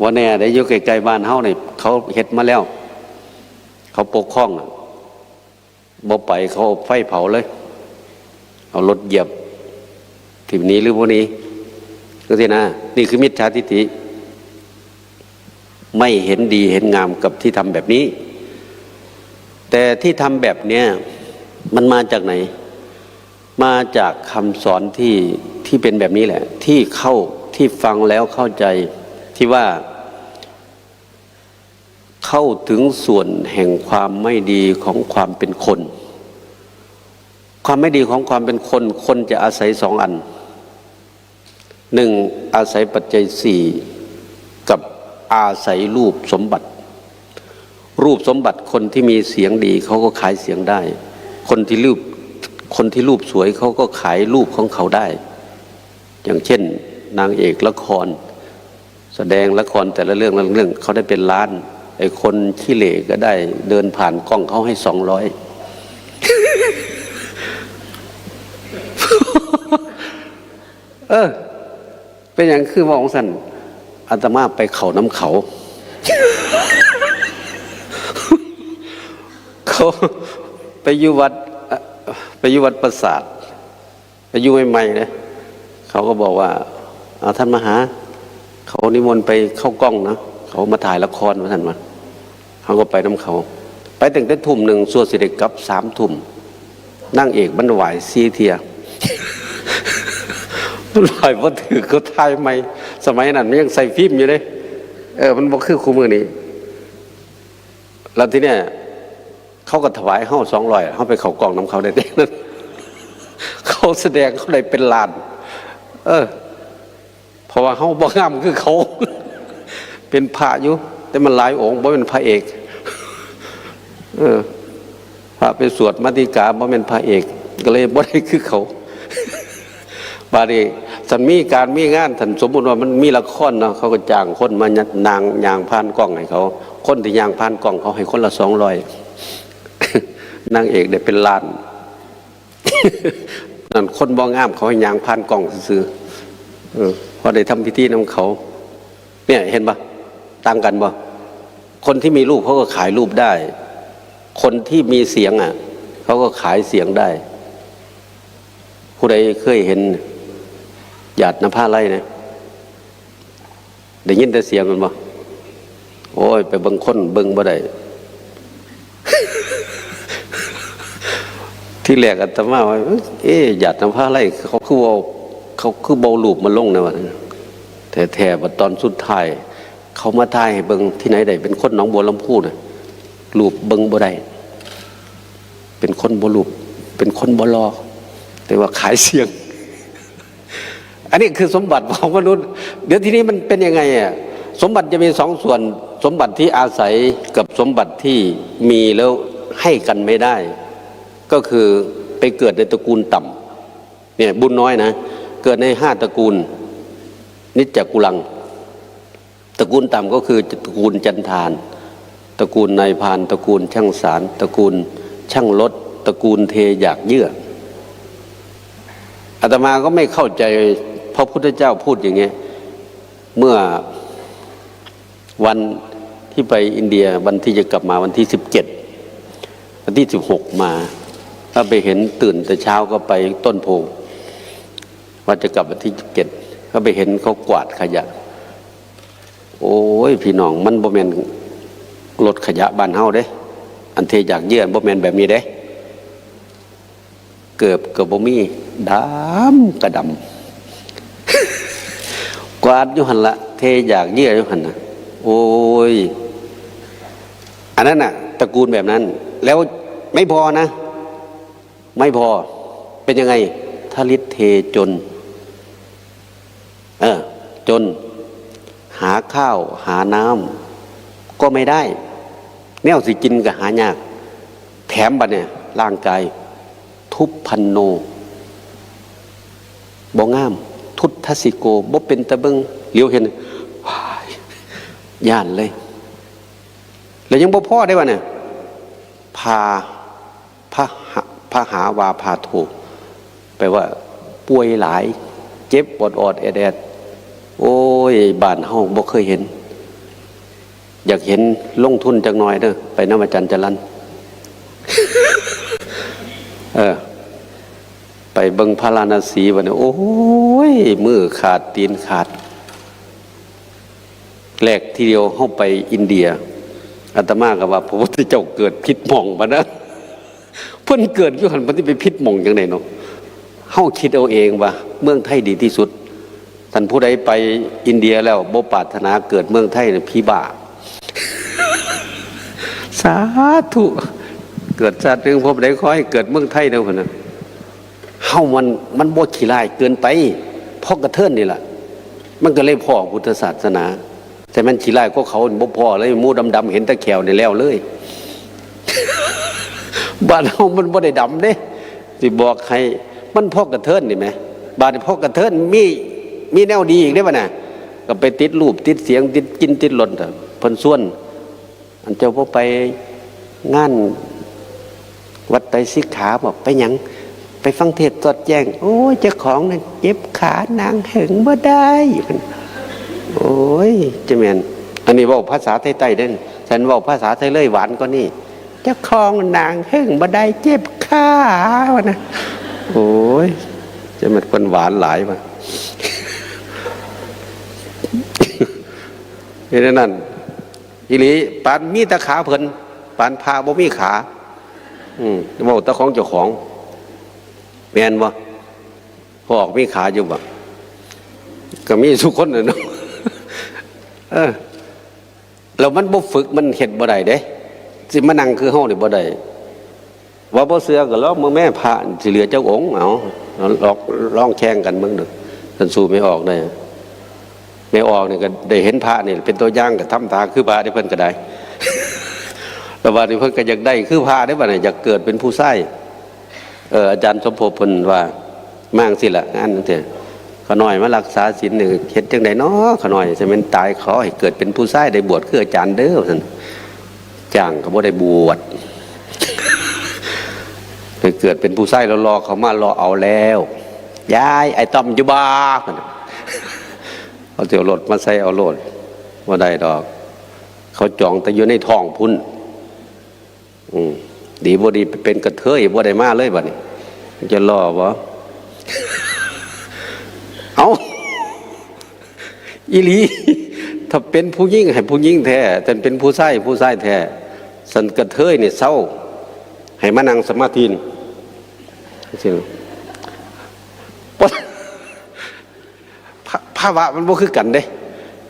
วันนี้ได้อยู่ใกล้ๆบ้านเฮาเนี่ยเขาเฮ็ดมาแล้วเขาปกครองบ่ไปเขาไฟเผาเลยเอารถเหยียบทีนี้หรือพวกนี้ก็สินะนี่คือมิจฉาทิฏฐิไม่เห็นดีเห็นงามกับที่ทำแบบนี้แต่ที่ทำแบบเนี้ยมันมาจากไหนมาจากคำสอนที่เป็นแบบนี้แหละที่ฟังแล้วเข้าใจที่ว่าเข้าถึงส่วนแห่งความไม่ดีของความเป็นคนความไม่ดีของความเป็นคนจะอาศัย2 อัน 1อาศัยปัจจัย4กับอาศัยรูปสมบัติคนที่มีเสียงดีเขาก็ขายเสียงได้คนที่รูปสวยเขาก็ขายรูปของเขาได้อย่างเช่นนางเอกละครแสดงละครแต่ละเรื่องเขาได้เป็นล้านไอ้คนขี้เหร่ก็ได้เดินผ่านกล้องเขาให้200เป็นอย่างคือว่าของสันอาตมาไปเขาน้ำเขาเขาไปอยู่วัดปราสาทไปอยู่ใหม่ๆนะเขาก็บอกว่าเอาท่านมาหาเขานิมนต์ไปเข้ากล้องนะเขามาถ่ายละครมาท่านมาเขาก็ไปน้ำเขาไปตั้งแต่ทุ่มหนึ่งส่วนสิเด็กกับ3 ทุ่มนั่งเอกบรรไหว4 เทียมันลอยพอถือเขาถ่ายใหม่สมัยนั้นมันยังใส่ฟิล์มอยู่เลยมันบอกคือคู่มือนี้แล้วทีเนี้ยเขาก็ถวายเฮ้า200เขาไปเขากล่องน้ำเขาได้เด็กนั้นเขาแสดงเขาได้เป็นล้าน เออเพราะว่าเฮาบ่งามคือเขา เป็นพระอยู่แต่มันหลายองค์บ่เป็นพระเอกพระไปสวดมัตติกาบ่เป็นพระเอกก็เลยบ่ได้คือเขาบาดนี้สันมีการมีงานท่านสมมุติว่ามันมีละครเนาะเขาก็จ้างคนมานางย่างผ่านกล้องให้เขาคนที่ย่างผ่านกล้องเขาให้คนละ200นางเอกได้เป็นล้านนั่นคนบ่งามเขาให้ย่างผ่านกล้องซื่อพอได้ทำพิธีนำเขาเนี่ยเห็นปะต่างกันปะคนที่มีรูปเขาก็ขายรูปได้คนที่มีเสียงอ่ะเขาก็ขายเสียงได้ผู้ใดเคยเห็นหยาดน้ำผ้าไร่เนี่ยได้ยินแต่เสียงมันปะโอ้ยไปเบิ่งคนเบิ่งบ่ได้ ที่แรกอาตมาว่าหยาดน้ำผ้าไร่เขาคือเบารูปมันลงนะวะแท้ๆตอนสุดท้ายเขามาทายให้เบิ่งที่ไหนได้เป็นคนหนองบัวลำพูน่ะรูปเบิ่งบ่ได้เป็นคนบ่รูปเป็นคนบ่รอแต่ว่าขายเสียง อันนี้คือสมบัติของมนุษย์เดี๋ยวทีนี้มันเป็นยังไงอ่ะสมบัติจะมี2 ส่วนสมบัติที่อาศัยกับสมบัติที่มีแล้วให้กันไม่ได้ก็คือไปเกิดในตระกูลต่ำเนี่ยบุญน้อยนะเกิดใน5 ตระกูลนิจจกุลังตระกูลต่ำก็คือตระกูลจันทานตระกูลนายพรานตระกูลช่างสารตระกูลช่างรถตระกูลเทอยากเยื่ออาตมาก็ไม่เข้าใจพระพุทธเจ้าพูดอย่างเงี้ยเมื่อวันที่ไปอินเดียวันที่จะกลับมาวันที่17วันที่16มาถ้าไปเห็นตื่นแต่เช้าก็ไปต้นโพว่าจะกลับวันที่17ก็ไปเห็นเขากวาดขยะโอ้ยพี่น้องมันบ่แม่นรถขยะบ้านเฮาเด้อันเทอยากเยื่อบ่แม่นแบบนี้เด้เกือบบ่มีดำกระดำ กวาดอยู่หั่นละเทอยากเยื่ออยู่หั่นน่ะโอ้ยอันนั้นน่ะตระกูลแบบนั้นแล้วไม่พอนะไม่พอเป็นยังไงทลิตเทจนจนหาข้าวหาน้ำก็ไม่ได้แนวสิกินก็หายากแถมบัดเนี่ยร่างกายทุพพันโนบ่งามทุตทสิโกบ่เป็นตะเบิงเหลียวเห็นย่านเลยแล้วยังบ่พอได้วะเนี่ยพาหาวาพาโทแปลว่าป่วยหลายเจ็บปวดแอดโอ้ยบ้านเฮาบ่เคยเห็นอยากเห็นลงทุนจักหน่อยเด้อไปน้ำอาจารย์จรัญ ไปเบิ่งพาราณสีวันนี้โอ้ยมือขาดตีนขาดแรกทีเดียวเข้าไปอินเดียอาตมาก็ว่าพระพุทธเจ้าเกิดผิดหม่องมานะเพิ่นเกิดอยู่หันมันที่ไปผิดหม่องจังได๋เนาะเฮาคิดเอาเองว่าเมืองไทยดีที่สุดท่านผู้ใดไปอินเดียแล้วบ่ปรารถนาเกิดเมืองไทยน่ะพี่บ้า สาธุเกิดชาติหนึ่งพบได้ขอให้เกิดเมืองไทยเด้อพุ่นน่ะเฮามันบ่ขี้ร้ายเกินไปเพราะกระเทินนี่ล่ะมันก็เลยพ่อพุทธศาสนาแต่มันขี้ร้ายก็เขาบ่พอเลยหมู่ดำๆเห็นตะแขวนี่แล้วเลย บ้านเฮามันบ่ได้ดำเด้สิบอกให้มันพ่อกระเทินนี่แหมบ้านพ่อกระเทินมีแนวดีอีกได้ป่ะน่ะก็ไปติดรูปติดเสียงติดกินติดรสเพิ่นส่วนอันเจ้าบ่ไปงานวัดไตรสิกขาบอกไปหยังไปฟังเทศน์สดแจ้งโอ้ยเจ้าของน่ะเจ็บขานางหึงบ่ได้โอ้ยจะแม่นอันนี้เว้าภาษาไทยๆเด้อฉันเว้าภาษาไทยเลยหวานกว่านี้เจ้าของนางหึงบ่ได้เจ็บขาว่านะโอ้ยจะมันคนหวานหลายมาเห็นนั่นอีหลีปานมีตะขาเพิ่นปานพาบ่มีขาเว้าตะของเจ้าของแม่นบ่พอกมีขาอยู่บ่ก็มีทุกคนน่ะเนาะแล้วมันบ่ฝึกมันเฮ็ดบ่ได้เด้สิมานั่งคือเฮานี่บ่ได้ว่าบ่เชื่อก็ลองมือแม่พระสิเหลือเจ้าองค์เอาลองแข่งกันเบิ่งเด้อ ท่านสู้ไม่ออกได้ไม่ออกเนี่ยก็ได้เห็นพระเนี่ยเป็นตัวอย่างกับทำตาคือพระได้เพิ่นก็ได้ แต่ว่าที่เพิ่นก็อยากได้คือพระได้บ่เนี่ยอยากเกิดเป็นผู้ไส้อาจารย์สมภพเพิ่นว่ามั่งสิละงานนั่นเถอะขน้อยมารักษาศีลนี่เฮ็ดจังได๋เนาะขน้อยสิแม่นตายขอให้เกิดเป็นผู้ไส้ได้บวชคืออาจารย์เด้อซั่นจ้างก็บ่ได้บวช ไปเกิดเป็นผู้ไส้แล้วรอเขามารอเอาแล้วยายไอ้ต้อมอยู่บ้าเอาเที่ยวรถมาใส่เอาโลดว่าได้ดอกเขาจองแต่อยู่ในท้องพุ่นดีบ่ดีเป็นกระเทยบ่ได้มาเลยบัดนี้จะรอบ่เอาอีหลีถ้าเป็นผู้หญิงให้ผู้หญิงแท้แต่เป็นผู้ชายแท้สันกระเทยเนี่ยเศร้าให้มานั่งสมาธิจริงภาวะมันบ่คือกันเด้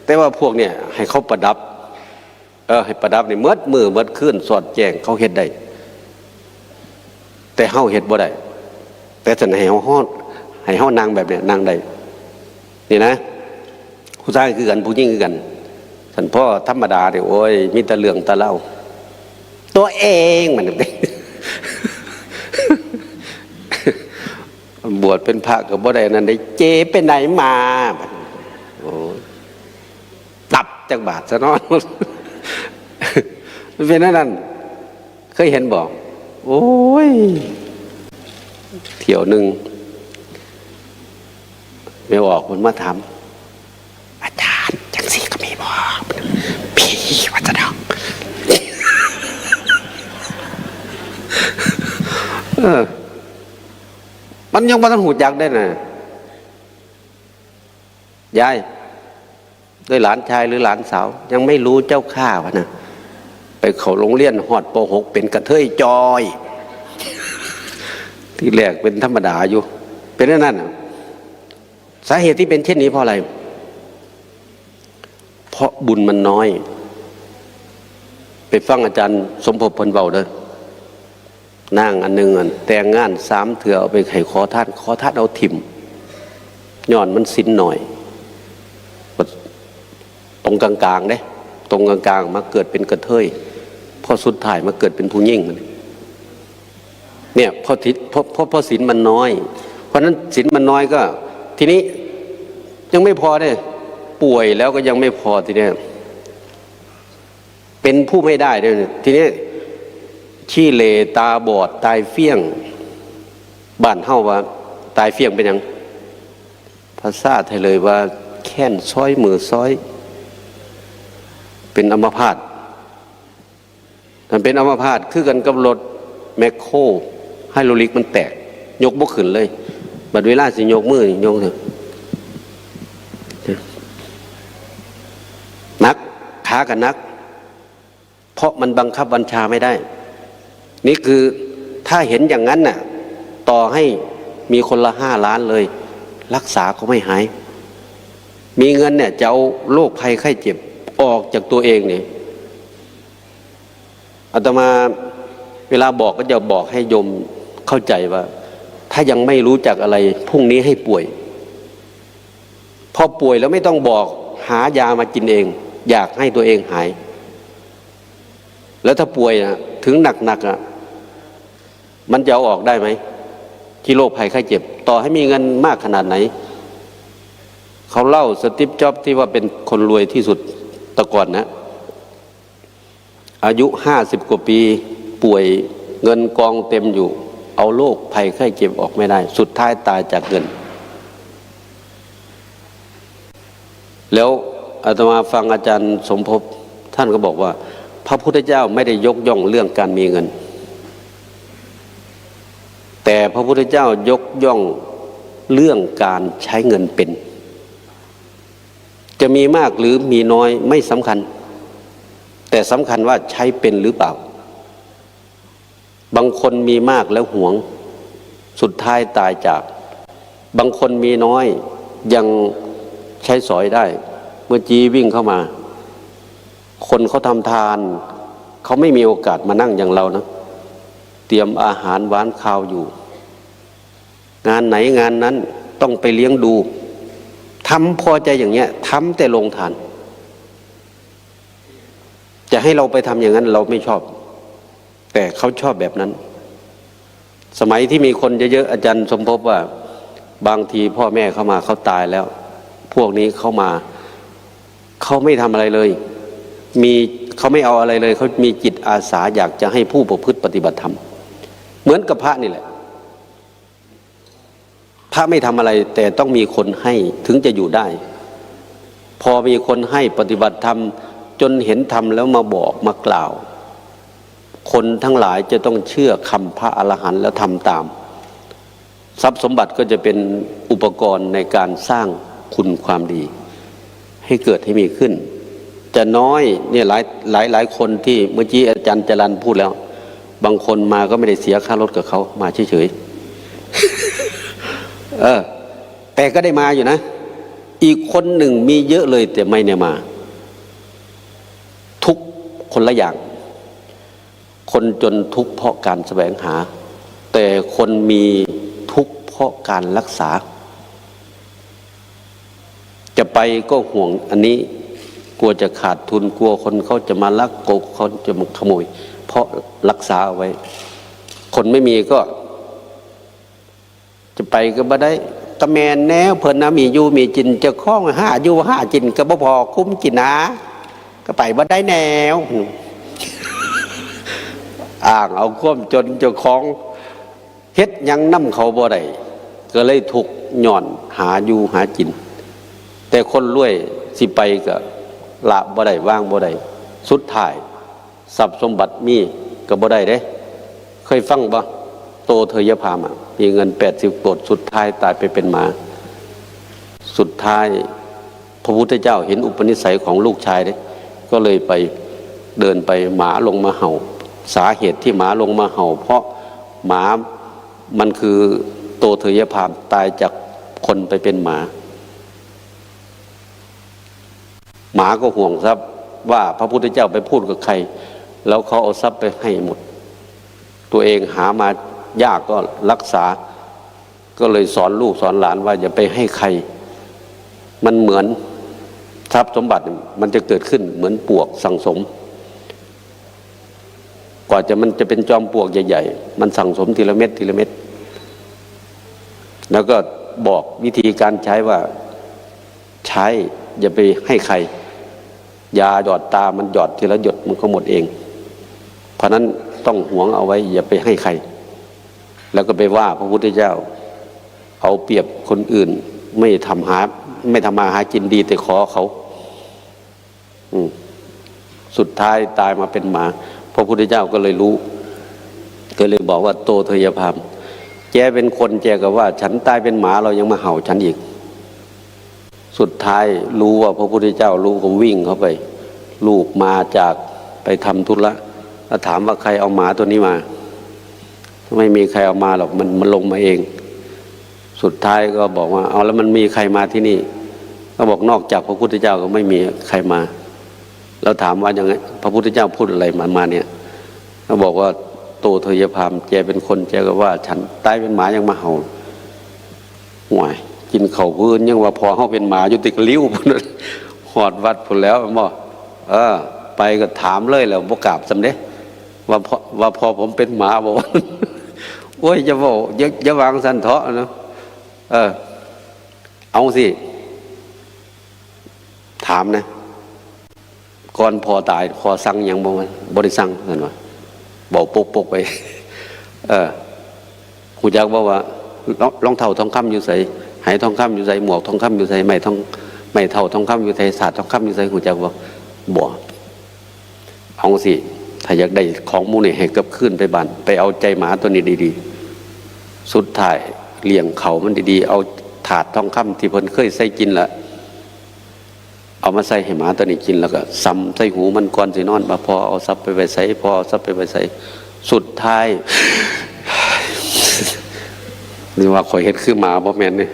แต่ว่าพวกเนี่ยให้เขาประดับให้ประดับนี่เมื่อมือเมื่อคืนสอดแจ้งเขาเฮ็ดได้แต่เฮาเฮ็ดบ่ได้แต่ฉันให้เฮานางแบบเนี้ยนางได้นี่นะผู้ชายคือกันผู้หญิงคือกันฉันพ่อธรรมดาเด้โอ้ยมีแต่เรื่องตะเล่าตัวเองมันบวชเป็นพระก็บ่ได้นั่นได้เจไปไหนมาโอ้ตับจากบาทซะเนาะมันเป็นนั่นเคยเห็นบอกโอ้ยเที่ยวหนึ่งไม่ออกมันมาถามอาจารย์จังสีก็มีบอกพี่วัฒนธรรมมันยังมาต้องหูจักได้น่ะยายด้วยหลานชายหรือหลานสาวยังไม่รู้เจ้าข้าวะนะไปเขาโรงเรียนฮอดป.6เป็นกระเทยจอยที่แรกเป็นธรรมดาอยู่เป็นนั่นสาเหตุที่เป็นเช่นนี้เพราะอะไรเพราะบุญมันน้อยไปฟังอาจารย์สมภพเพิ่นเว้าเด้อนั่งอันหนึ่งแต่งงาน3 เถื่อเอาไปไขขอทานเอาถิ่มย้อนมันสินหน่อยตรงกลางๆเด้ตรงกลางๆมาเกิดเป็นกระเทยพอสุดท้ายมาเกิดเป็นผู้หญิงมันเนี่ยพอศีลมันน้อยเพราะนั้นศีลมันน้อยก็ทีนี้ยังไม่พอเด้ป่วยแล้วก็ยังไม่พอทีนี้เป็นผู้ไม่ได้เด้ทีนี้ขี้เลตาบอดตายเฟี้ยงบ้านเฮาว่าตายเฟี้ยงเป็นหยังภาษาไทยเลยว่าแค้นซ้อยมือซ้อยเป็นอัมพาตมันเป็นอัมพาตคือกันกับรถแมคโครไฮดรอลิกมันแตกยกบ่ขึ้นเลยบัดเวลาสิยกมือยกเถอะนักขากับนักเพราะมันบังคับบัญชาไม่ได้นี่คือถ้าเห็นอย่างนั้นน่ะต่อให้มีคนละ5 ล้านเลยรักษาก็ไม่หายมีเงินเนี่ยจะเอาโรคภัยไข้เจ็บออกจากตัวเองเนี่ยอาตมาเวลาบอกก็จะบอกให้โยมเข้าใจว่าถ้ายังไม่รู้จักอะไรพรุ่งนี้ให้ป่วยพอป่วยแล้วไม่ต้องบอกหายามากินเองอยากให้ตัวเองหายแล้วถ้าป่วยนะถึงหนักมันจะเอาออกได้ไหมที่โรคภัยไข้เจ็บต่อให้มีเงินมากขนาดไหนเขาเล่าสตีฟจ็อบส์ที่ว่าเป็นคนรวยที่สุดแต่ก่อนนะอายุ50 กว่าปีป่วยเงินกองเต็มอยู่เอาโรคภัยไข้เจ็บออกไม่ได้สุดท้ายตายจากเงินแล้วอาตมาฟังอาจารย์สมภพท่านก็บอกว่าพระพุทธเจ้าไม่ได้ยกย่องเรื่องการมีเงินแต่พระพุทธเจ้ายกย่องเรื่องการใช้เงินเป็นจะมีมากหรือมีน้อยไม่สำคัญแต่สำคัญว่าใช้เป็นหรือเปล่าบางคนมีมากแล้วหวงสุดท้ายตายจากบางคนมีน้อยยังใช้สอยได้เมื่อจีวิ่งเข้ามาคนเขาทำทานเขาไม่มีโอกาสมานั่งอย่างเรานะเตรียมอาหารหวานข้าวอยู่งานไหนงานนั้นต้องไปเลี้ยงดู ทำพอใจอย่างเงี้ยทำแต่ลงทานจะให้เราไปทำอย่างนั้นเราไม่ชอบแต่เขาชอบแบบนั้นสมัยที่มีคนเยอะๆอาจารย์สมภพว่าบางทีพ่อแม่เข้ามาเขาตายแล้วพวกนี้เข้ามาเขาไม่ทำอะไรเลยเขาไม่เอาอะไรเลยเขามีจิตอาสาอยากจะให้ผู้ประพฤติปฏิบัติธรรมเหมือนกับพระนี่แหละพระไม่ทำอะไรแต่ต้องมีคนให้ถึงจะอยู่ได้พอมีคนให้ปฏิบัติธรรมจนเห็นธรรมแล้วมาบอกมากล่าวคนทั้งหลายจะต้องเชื่อคำพระอรหันต์แล้วทำตามทรัพย์สมบัติก็จะเป็นอุปกรณ์ในการสร้างคุณความดีให้เกิดให้มีขึ้นจะน้อยเนี่ยหลายคนที่เมื่อกี้อาจารย์จรัญพูดแล้วบางคนมาก็ไม่ได้เสียค่ารถกับเขามาเฉยๆแต่ก็ได้มาอยู่นะอีกคนหนึ่งมีเยอะเลยแต่ไม่เนี่ยมาทุกคนละอย่างคนจนทุกข์เพราะการแสวงหาแต่คนมีทุกข์เพราะการรักษาจะไปก็ห่วงอันนี้กลัวจะขาดทุนกลัวคนเขาจะมาลักโกงเขาจะมาขโมยเพราะรักษาเอาไว้คนไม่มีก็จะไปก็บ่ได้ตะแมนแนวเพิ่นนะมีอยู่มีจินจะคล้องห้าอยู่ห้าจินก็บ่พอคุ้มจินนะก็ไปบ่ได้แนวอ้างเอาความจนเจ้าของเฮ็ดยังนำเขาบ่ได้ก็เลยถูกหย่อนหาอยู่หากินแต่คนรวยสิไปก็ละบ่ได้ว่างบ่ได้สุดท้ายทรัพย์สมบัติมีก็บ่ได้เด้เคยฟังบ่โตเทยพามมีเงิน80 โกฏสุดท้ายตายไปเป็นหมาสุดท้ายพระพุทธเจ้าเห็นอุปนิสัยของลูกชายเด้ก็เลยไปเดินไปหมาลงมาเห่าสาเหตุที่หมาลงมาเห่าเพราะหมามันคือโตเทยพามตายจากคนไปเป็นหมาหมาก็ห่วงทรัพย์ว่าพระพุทธเจ้าไปพูดกับใครแล้วเขาเอาทรัพย์ไปให้หมดตัวเองหามายากก็รักษาก็เลยสอนลูกสอนหลานว่าอย่าไปให้ใครมันเหมือนทรัพย์สมบัติมันจะเกิดขึ้นเหมือนปลวกสั่งสมกว่ามันจะเป็นจอมปลวกใหญ่ๆมันสั่งสมทีละเม็ดทีละเม็ดแล้วก็บอกวิธีการใช้ว่าใช้อย่าไปให้ใครยาหยอดตามันหยอดทีละหยดมันก็หมดเองเพราะนั้นต้องหวงเอาไว้อย่าไปให้ใครแล้วก็ไปว่าพระพุทธเจ้าเอาเปรียบคนอื่นไม่ทำมาหากินดีแต่ขอเขาสุดท้ายตายมาเป็นหมาพระพุทธเจ้าก็เลยรู้ก็เลยบอกว่าโตเทยพามแกเป็นคนแกก็ว่าฉันตายเป็นหมาเรายังมาเห่าฉันอีกสุดท้ายรู้ว่าพระพุทธเจ้ารู้ก็วิ่งเข้าไปลูกมาจากไปทำธุระแล้วถามว่าใครเอาหมาตัวนี้มาไม่มีใครเอามาหรอกมันลงมาเองสุดท้ายก็บอกว่าเอาแล้วมันมีใครมาที่นี่ก็บอกนอกจากพระพุทธเจ้าก็ไม่มีใครมาแล้วถามว่าอย่างไงพระพุทธเจ้าพูดอะไรมาเนี่ยเขาบอกว่าโตเทยพามแกเป็นคนแกก็ว่าฉันตายเป็นหมายังมาเห่าห่วยกินเข่าพื้นยังว่าพอเขาเป็นหมาอยู่ติดลิ้วพุ่นหอดวัดพุ่นแล้วบอกไปก็ถามเลยแล้วบ่กราบสำเร็จว่าพอผมเป็นหมาบอกว่าโอ้ยจะบอกอย่าวางสันเถาะนะเอาสิถามนะก่อนพอตายพอสั่งยังบ่ได้สั่งนั่นวะบอกปกไปหูจักว่า รองเท้าทองคำอยู่ใส่ไหทองคำอยู่ใส่หมวกทองคำอยู่ใส่ไม่เท่าทองคำอยู่ใส่ศาสตร์ทองคำอยู่ใส่หูจักบ่เอาสิถ้าอยากได้ของมูนี่ให้กับขึ้นไปบ้านไปเอาใจหมาตัวนี้ดีๆสุดท้ายเลี้ยงเขามันดีๆเอาถาดทองคำที่เพิ่นเคยใส่กินละเอามาใส่ให้หมาตัวนี้กินแล้วก็ซ้ำใส่หูมันก่อนสินอนพอเอาซับไปไว้ใส่พอเอาซับไปไว้ใส่สุดท้ายนี่ว่าข่อยเฮ็ดคือหมาบ่แม่นนี่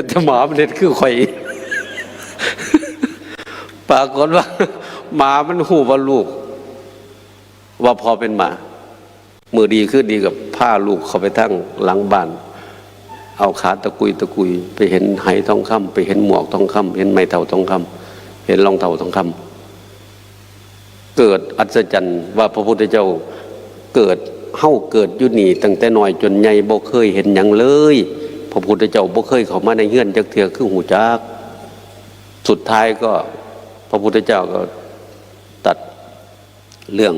แต่หมามันเฮ็ดคือข่อยปรากฏว่าหมามันหูว่าลูกว่าพอเป็นหมามือดีขึ้นดีกับผ้าลูกเขาไปทั้งหลังบ้าน เอาขาตะกุยไปเห็นไหทองคำไปเห็นหมวกทองคำเห็นไม้เท่าทองคำเห็นรองเท่าทองคำเกิดอัศจรรย์ว่าพระพุทธเจ้าเกิดอยู่นี่ตั้งแต่น้อยจนใหญ่บ่เคยเห็นหยังเลยพระพุทธเจ้าบ่เคยเข้ามาในเฮือนจักเทื่อคือหูจักสุดท้ายก็พระพุทธเจ้าก็ตัดเรื่อง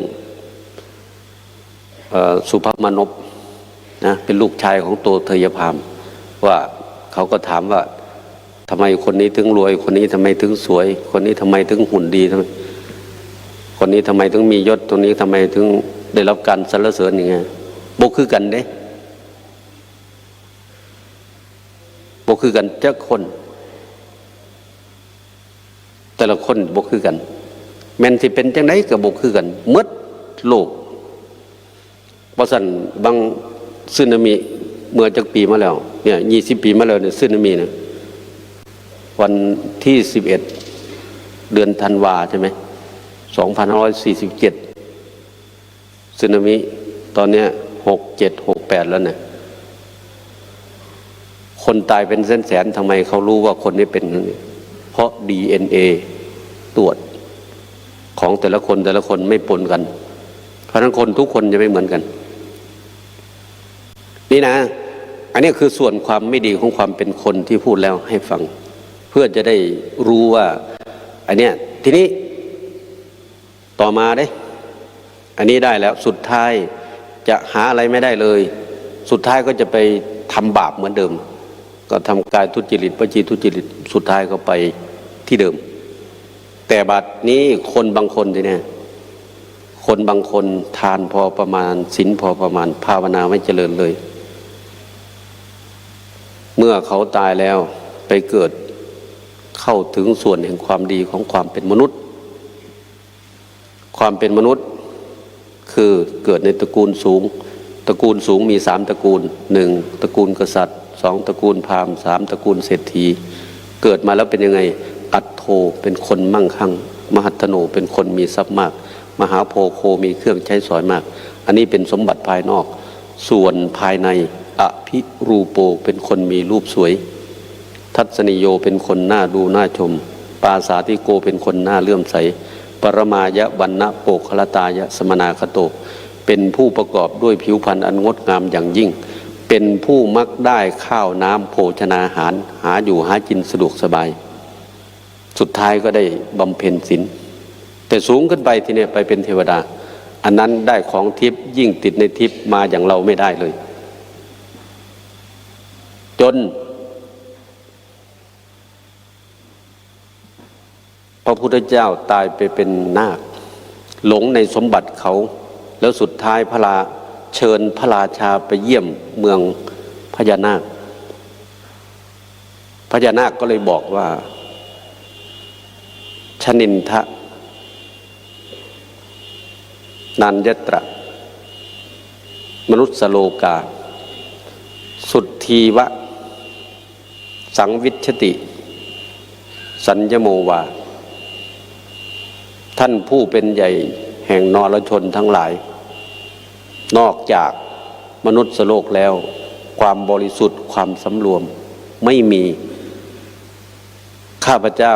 สุภมนพนะเป็นลูกชายของโตเทยพามว่าเขาก็ถามว่าทำไมคนนี้ถึงรวยคนนี้ทำไมถึงสวยคนนี้ทำไมถึงหุ่นดีทำไมคนนี้ทำไมถึงมียศตรงนี้ทำไมถึงได้รับการสรรเสริญอย่างเงี้ยบ่คือกันเด้บ่คือกันจักคนแต่ละคนบ่คือกันแม่นสิเป็นจังได๋ก็บ่คือกันหมดโลกบ่ซั่นบางสึนามิเมื่อจักปีมาแล้วเนี่ย20 ปีมาแล้วเนี่ยสึนามิเนี่ยวันที่11เดือนธันวาใช่ไหม2547สึนามิตอนเนี้ย67 68แล้วเนี่ยคนตายเป็นแสนๆทำไมเขารู้ว่าคนนี้เป็นเพราะ DNA ตรวจของแต่ละคนไม่ปนกันเพราะฉะนั้นคนทุกคนจะไม่เหมือนกันนี่นะอันนี้คือส่วนความไม่ดีของความเป็นคนที่พูดแล้วให้ฟังเพื่อจะได้รู้ว่าอันเนี้ยทีนี้ต่อมาเด้อันนี้ได้แล้วสุดท้ายจะหาอะไรไม่ได้เลยสุดท้ายก็จะไปทำบาปเหมือนเดิมก็ทำกายทุจริตวจีทุจริตสุดท้ายก็ไปที่เดิมแต่บัดนี้คนบางคนทีเนี่ยคนบางคนทานพอประมาณศีลพอประมาณภาวนาไม่เจริญเลยเมื่อเขาตายแล้วไปเกิดเข้าถึงส่วนแห่งความดีของความเป็นมนุษย์ความเป็นมนุษย์คือเกิดในตระกูลสูงมี3ตระกูล1ตระกูลกษัตริย์2ตระกูลพราหมณ์3ตระกูลเศรษฐีเกิดมาแล้วเป็นยังไงอัตโธเป็นคนมั่งคั่งมหัตโนเป็นคนมีทรัพย์มากมหาโพโคมีเครื่องใช้สอยมากอันนี้เป็นสมบัติภายนอกส่วนภายในอภิรูโปเป็นคนมีรูปสวยทัศนิโยเป็นคนน่าดูน่าชมปาสาธิโกเป็นคนน่าเลื่อมใสปรมายะวรรณะโปคลตายะสมนาคโตเป็นผู้ประกอบด้วยผิวพรรณอันงดงามอย่างยิ่งเป็นผู้มักได้ข้าวน้ำโภชนาหารหาอยู่หากินสะดวกสบายสุดท้ายก็ได้บำเพ็ญศีลแต่สูงขึ้นไปทีนี้ไปเป็นเทวดาอันนั้นได้ของทิพย์ยิ่งติดในทิพย์มาอย่างเราไม่ได้เลยจนพระพุทธเจ้าตายไปเป็นนาคหลงในสมบัติเขาแล้วสุดท้ายเชิญพระราชาไปเยี่ยมเมืองพญานาคก็เลยบอกว่าชนินทะนันยตระมนุษย์โลกาสุทธีวะสังวิชติสัญญโมวาท่านผู้เป็นใหญ่แห่งนรชนทั้งหลายนอกจากมนุษย์โลกแล้วความบริสุทธิ์ความสำรวมไม่มีข้าพเจ้า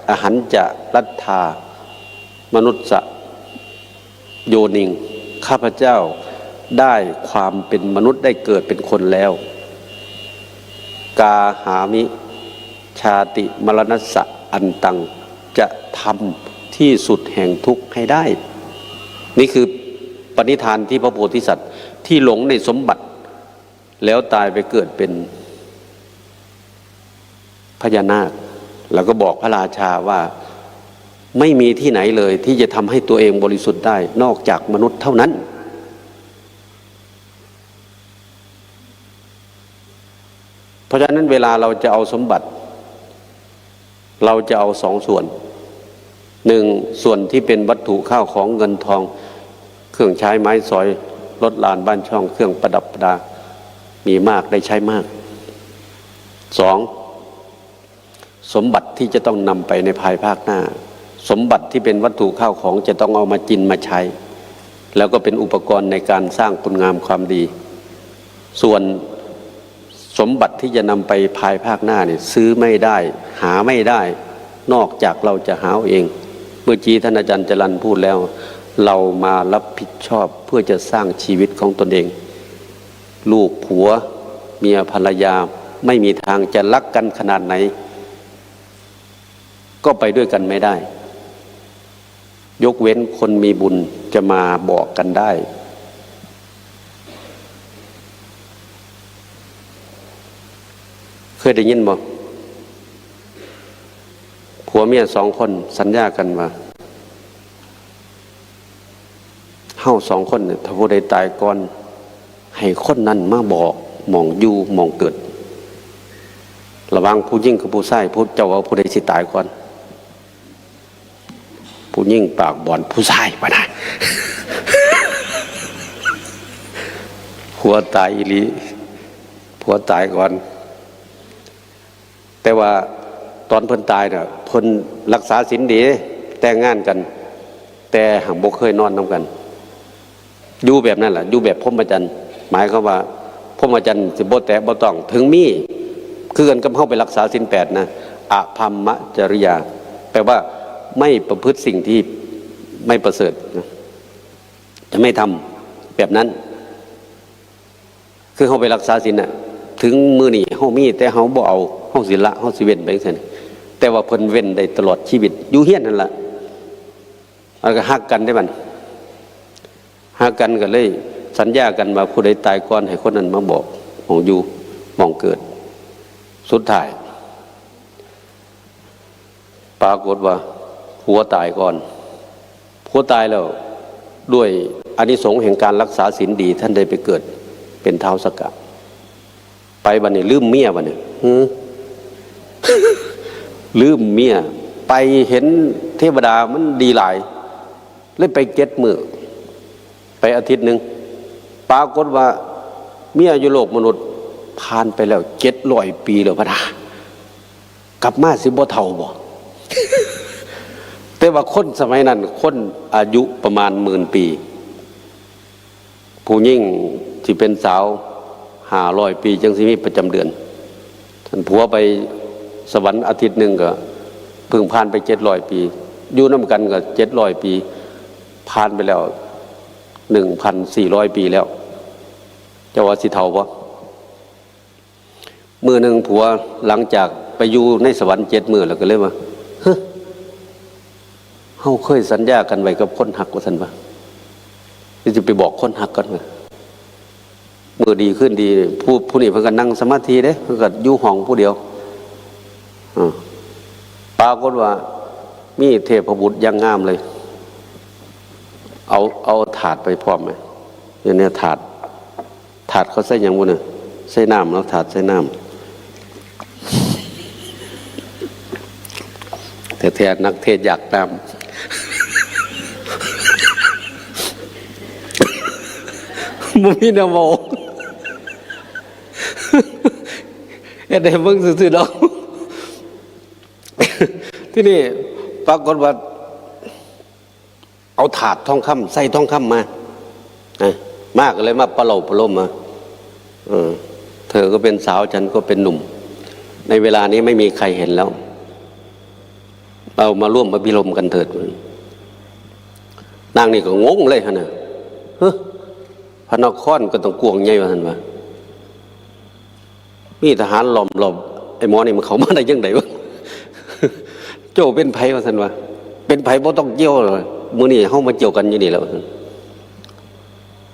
อหันจะรัตถามนุษย์โยนิงข้าพเจ้าได้ความเป็นมนุษย์ได้เกิดเป็นคนแล้วกาหามิชาติมรณสะอันตังจะทำที่สุดแห่งทุกข์ให้ได้นี่คือปณิธานที่พระโพธิสัตว์ที่หลงในสมบัติแล้วตายไปเกิดเป็นพญานาคแล้วก็บอกพระราชาว่าไม่มีที่ไหนเลยที่จะทำให้ตัวเองบริสุทธิ์ได้นอกจากมนุษย์เท่านั้นเพราะฉะนั้นเวลาเราจะเอาสมบัติเราจะเอา2 ส่วน1ส่วนที่เป็นวัตถุข้าวของเงินทองเครื่องใช้ไม้สอยรถลานบ้านช่องเครื่องประดับประดามีมากได้ใช้มาก2สมบัติที่จะต้องนำไปในภายภาคหน้าสมบัติที่เป็นวัตถุข้าวของจะต้องเอามากินมาใช้แล้วก็เป็นอุปกรณ์ในการสร้างคุณงามความดีส่วน สมบัติที่จะนำไปภายภาคหน้าเนี่ยซื้อไม่ได้หาไม่ได้นอกจากเราจะหาเองเมื่อกี้ท่านอาจารย์จรัญพูดแล้วเรามารับผิดชอบเพื่อจะสร้างชีวิตของตนเองลูกผัวเมียภรรยาไม่มีทางจะรักกันขนาดไหนก็ไปด้วยกันไม่ได้ยกเว้นคนมีบุญจะมาบอกกันได้เคยได้ยินบ่ผัวเมีย2 คนสัญญากันว่าเฮา2 คนเนี่ยถ้าผู้ใดตายก่อนให้คนนั้นมาบอกหม่องอยู่หม่องเกิดระหว่างผู้หญิงกับผู้ชายผู้เจ้าว่าผู้ใดสิตายก่อนผู้หญิงปากบ่อนผู้ชายบ่ได้ ผัวตายอีหลีผัวตายก่อนแต่ว่าตอนเพิ่นตายน่ะเพิ่นรักษาศีลดีแต่งงานกันแต่หังบ่เคยนอนนำกันอยู่แบบนั้นล่ะอยู่แบบพรหมจรรย์หมายความว่าพรหมจรรย์สิบ่แตะบ่ต้องถึงมีคือกันกับเฮาไปรักษาศีล8นะอภัมมจริยาแปลว่าไม่ประพฤติสิ่งที่ไม่ประเสริฐนะจะไม่ทำแบบนั้นคือเฮาไปรักษาศีลน่ะถึงมื้อนี้เฮามีแต่เฮาบ่เอาเฮาสิละเฮาสิเว้นไปจังซั่นแต่ว่าเพิ่นเว้นได้ตลอดชีวิตอยู่เฮียนนั่นล่ะแล้วก็ฮักกันได้บัดฮักกันก็เลยสัญญากันว่าผู้ใดตายก่อนให้คนนั้นมาบอกหม่องอยู่หม่องเกิดสุดท้ายปรากฏว่าผัวตายก่อนผัวตายแล้วด้วยอานิสงส์แห่งการรักษาศีลดีท่านได้ไปเกิดเป็นท้าวสักกะไปบัดนี้ลืมเมียบัดนี้ลืมเมียไปเห็นเทวดามันดีหลายเลยไป7 มื้อไปอาทิตย์หนึ่งปรากฏว่าเมียอยู่โลกมนุษย์ผ่านไปแล้ว700 ปีแล้วพะนะกลับมาสิบ่เฒ่าบ่ แต่ว่าคนสมัยนั้นคนอายุประมาณ10,000 ปีผู้หญิงที่เป็นสาว500 ปีจังสิมีประจำเดือนท่านผัวไปสวรรค์อาทิตย์หนึ่งก็เพิ่งผ่านไป700 ปีอยู่นำกันก็700 ปีผ่านไปแล้ว1,400 ปีแล้วเจ้าว่าสิเฒ่าบ่มื้อนึงผัวหลังจากไปอยู่ในสวรรค์7 มื้อแล้วก็เลยว่าเฮ้อเฮาเคยสัญญากันไว้กับคนหักว่าซั่นว่าสิไปบอกคนหักกันว่ามื้อดีขึ้นดีผู้นี้เพิ่นก็นั่งสมาธิเด้เพิ่นก็อยู่ห้องผู้เดียวปรากฏว่ามีเทพบุตรยังงามเลยเอาถาดไปพร้อมไหมอย่างนี้ถาดเขาใส่ยังบุญเนี่ยใส่น้ำแล้วถาดใส่น้ำแต่แท้นักเทศอยากน้ำมุมีน้ำโมอย่าได้เบิ่งซื่อๆดอกที่นี่ปรากฏว่าเอาถาดทองคำใส่ทองคำมามากเลยมาประโลมมาเธอก็เป็นสาวฉันก็เป็นหนุ่มในเวลานี้ไม่มีใครเห็นแล้วเรามาร่วมอภิรมย์กันเถิดนางนี่ก็งงเลยฮะเนี่ยพระนครก็ต้องกวงใหญ่ว่าท่านว่ามีทหารล้อมไอ้หมอนี่มันเขามาได้ยังไงวะโจ้เป็นไผว่าท่านว่าเป็นไผบ่ต้องเกี่ยวเลยมื้อนี้เฮามาเกี่ยวกันอยู่นี่แล้ว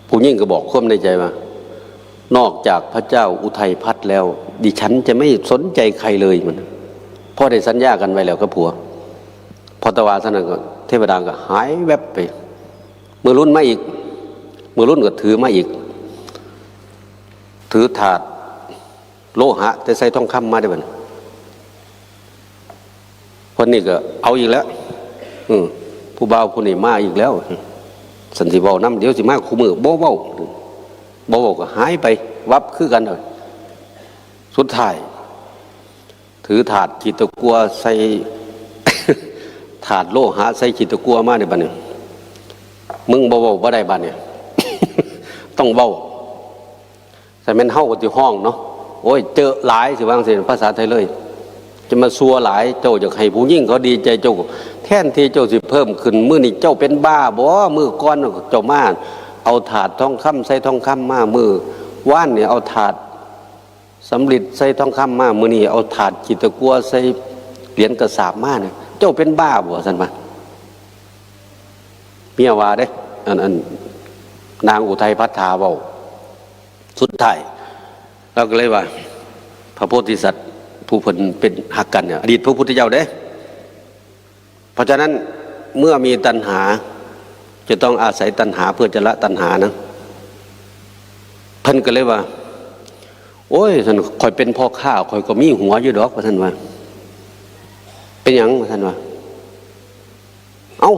ผู้หญิงก็บอกความในใจว่านอกจากพระเจ้าอุทัยพัฒน์แล้วดิฉันจะไม่สนใจใครเลยมันเพราะได้สัญญากันไว้แล้วกับผัวพอตะวาท่านก็เทวดาก็หายแวบไปมือรุ่นมาอีกมือรุ่นก็ถือมาอีกถือถาดโลหะแต่ใส่ทองคำมาได้บ่คนนี้ก็เอาอีกแล้วผู้บ่าวผู้นี้มาอีกแล้วสันสิเว้านำเดี๋ยวสิมาคู่มือบ่เว้าก็หายไปวับคือกันเลยสุดท้ายถือถาดขีดตะกัวใส่ ถาดโลหะใส่ขีดตะกัวมาในบัดนี้มึงบ่เว้าบ่ได้บัดนี้ ต้องเว้าใส่แม่นเฮาก็สิห้องเนาะ โอ้ยเจอหลายสิวางเสียภาษาไทยเลยจะมาซัวหลายเจ้าอยากให้ผู้ยิ่งเขาดีใจเจ้าแทนที่เจ้าสิเพิ่มขึ้นมื้อนี้เจ้าเป็นบ้าบ่มื้อก่อนเจ้ามาเอาถาดทองคำใส่ทองคำมามื้อว่านเนี่ยเอาถาดสำริดใส่ทองคำมามื้อนี้เอาถาดขีตะกัวใส่เหรียญกระสาบมาเนี่ยเจ้าเป็นบ้าบ่ซั่นว่าเมียว่าเด้อันนางอุทัยพัฒนาเว้าสุดท้ายเราก็เลยว่าพระโพธิสัตว์ผู้เพิ่นเป็นหักกันเนี่ยอดีตพระพุทธเจ้าเด้เพราะฉะนั้นเมื่อมีตัณหาจะต้องอาศัยตัณหาเพื่อจะละตัณหานะเพิ่นก็เลยว่าโอ้ยท่านคอยเป็นพ่อข้าคอยก็มีหัวอยู่ดอกว่าท่านว่าเป็นหยังว่าท่านว่าเอ้า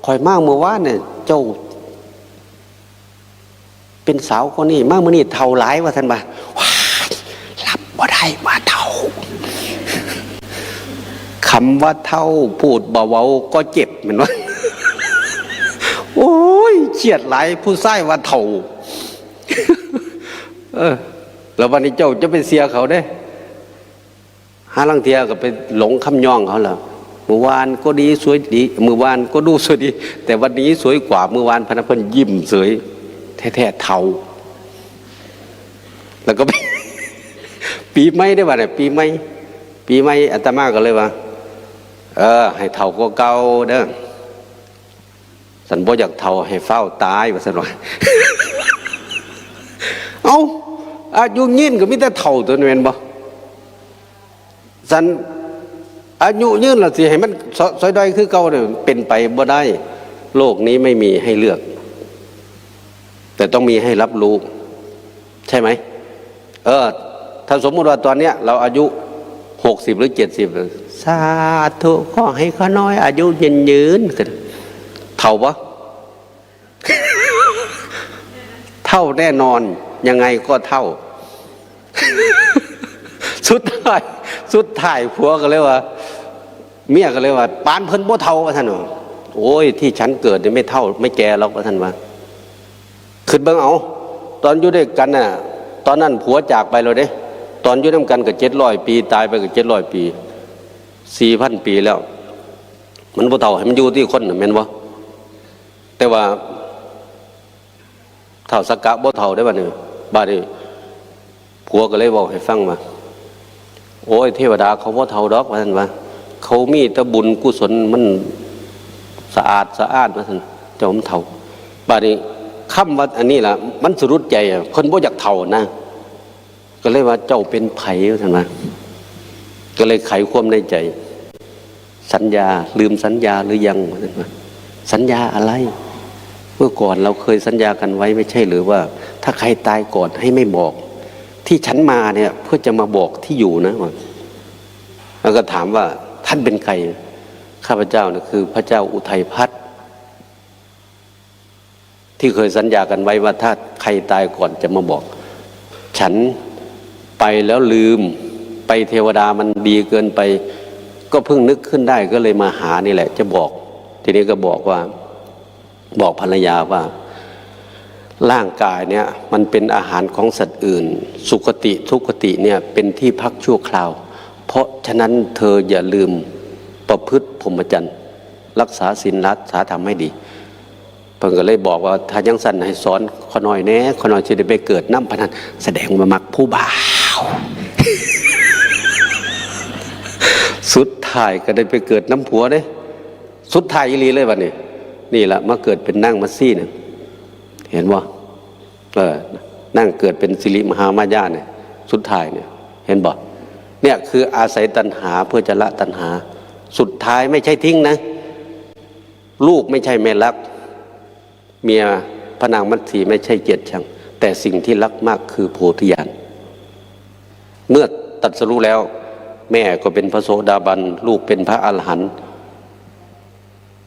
คอยมากเมื่อวานเนี่ยเจ้าเป็นสาวคนนี้มากเมื่อนี้เท่าหลายว่าท่านว่ารับบ่ได้ว่าเท่าคำว่าเท่าพูดเบาๆก็เจ็บเหมือนว่าโอ้ยเฉียดหลายผู้ใส่ว่าเท่าแล้ววันนี้เจ้าจะไปเสียเขาได้หาลังเทียก็ไปหลงคำย่องเขาแล้วเมื่อวานก็ดีสวยดีเมื่อวานก็ดูสวยดีแต่วันนี้สวยกว่าเมื่อวานพนักเพิ่นยิ้มสวยแท้ๆเท่าแล้วก็ปีใหม่ได้ว่าเนี่ยปีใหม่อาตมาก็เลยว่าให้เท่าก็เก่าเด้อสันบ่อยากเท่าให้เฝ้าตายว่าซั่นว่าเอ้าอายุยืนก็มีแต่เท่าตัวนี้แม่นบ่สันอายุยืนล่ะสิให้มันซอยด้อยคือเก่าเนี่ยเป็นไปบ่ได้โลกนี้ไม่มีให้เลือกแต่ต้องมีให้รับรู้ใช่ไหมถ้าสมมติว่าตอนเนี้ยเราอายุ60หรือ70สาธุขอให้ข้าน้อยอายุยืนเท่าปะ เท่าแน่นอนยังไงก็เท่า สุดท้ายผัวก็เลยว่าเมียก็เลยว่าปานเพิ่นบ่เท่าว่าท่านโอ้ยที่ฉันเกิดเนี่ยไม่เท่าไม่แก่หรอกว่าท่านว่าขึ้นเบิ่งเอาตอนอยู่ด้วยกันน่ะตอนนั้นผัวจากไปเลยเด้ตอนอยู่ด้วยกันก็700ปีตายไปก็700ปี 4,000 ปีแล้วมันบ่เท่าให้มันอยู่ที่คนน่ะแม่นบ่แต่ว่าเท่าสักกะบ่เท่าได้บัดนี้ผัวก็เลยบอกให้ฟังว่าโอ้ยเทวดาเขาบ่เท่าดอกว่าซั่นว่าเขามีแต่บุญกุศลมันสะอาดว่าซั่นเจ้ามันเท่าบัดนี้คำว่าอันนี้ล่ะมันสรุปใจเพิ่นบ่อยากเท่านะก็เลยว่าเจ้าเป็นไผว่าซั่นว่าก็เลยไขความในใจสัญญาลืมสัญญาหรือยังว่าซั่นว่าสัญญาอะไรเมื่อก่อนเราเคยสัญญากันไว้ไม่ใช่หรือว่าถ้าใครตายก่อนให้ไม่บอกที่ฉันมาเนี่ยเพื่อจะมาบอกที่อยู่นะแล้วก็ถามว่าท่านเป็นใครข้าพเจ้าเนี่ยคือพระเจ้าอุทัยพัฒน์ที่เคยสัญญากันไว้ว่าถ้าใครตายก่อนจะมาบอกฉันไปแล้วลืมไปเทวดามันดีเกินไปก็เพิ่งนึกขึ้นได้ก็เลยมาหานี่แหละจะบอกทีนี้ก็บอกภรรยาว่าร่างกายเนี่ยมันเป็นอาหารของสัตว์อื่นสุคติทุกขติเนี่ยเป็นที่พักชั่วคราวเพราะฉะนั้นเธออย่าลืมประพฤติพรหมจรรย์รักษาศีลรักษาธรรมให้ดีเพิ่นก็เลยบอกว่าถ้ายังสั่นให้สอนขอหน่อยแน่ขอหน่อยจะได้ไปเกิดน้ำพนันแสดงว่ามักผู้บ่าว สุดท้ายก็ได้ไปเกิดน้ำผัวเด้สุดท้ายอีหลีเลยวันนี้นี่แหละมาเกิดเป็นนั่งมัสซี่เนี่ยเห็นว่านั่งเกิดเป็นสิริมหามายาเนี่ยสุดท้ายเนี่ยเห็นบ่เนี่ยคืออาศัยตัณหาเพื่อจะละตัณหาสุดท้ายไม่ใช่ทิ้งนะลูกไม่ใช่แม่รักเมียพระนางมัตสีไม่ใช่เกียรติชังแต่สิ่งที่รักมากคือโพธิญาณเมื่อตรัสรู้แล้วแม่ก็เป็นพระโสดาบันลูกเป็นพระอรหันต์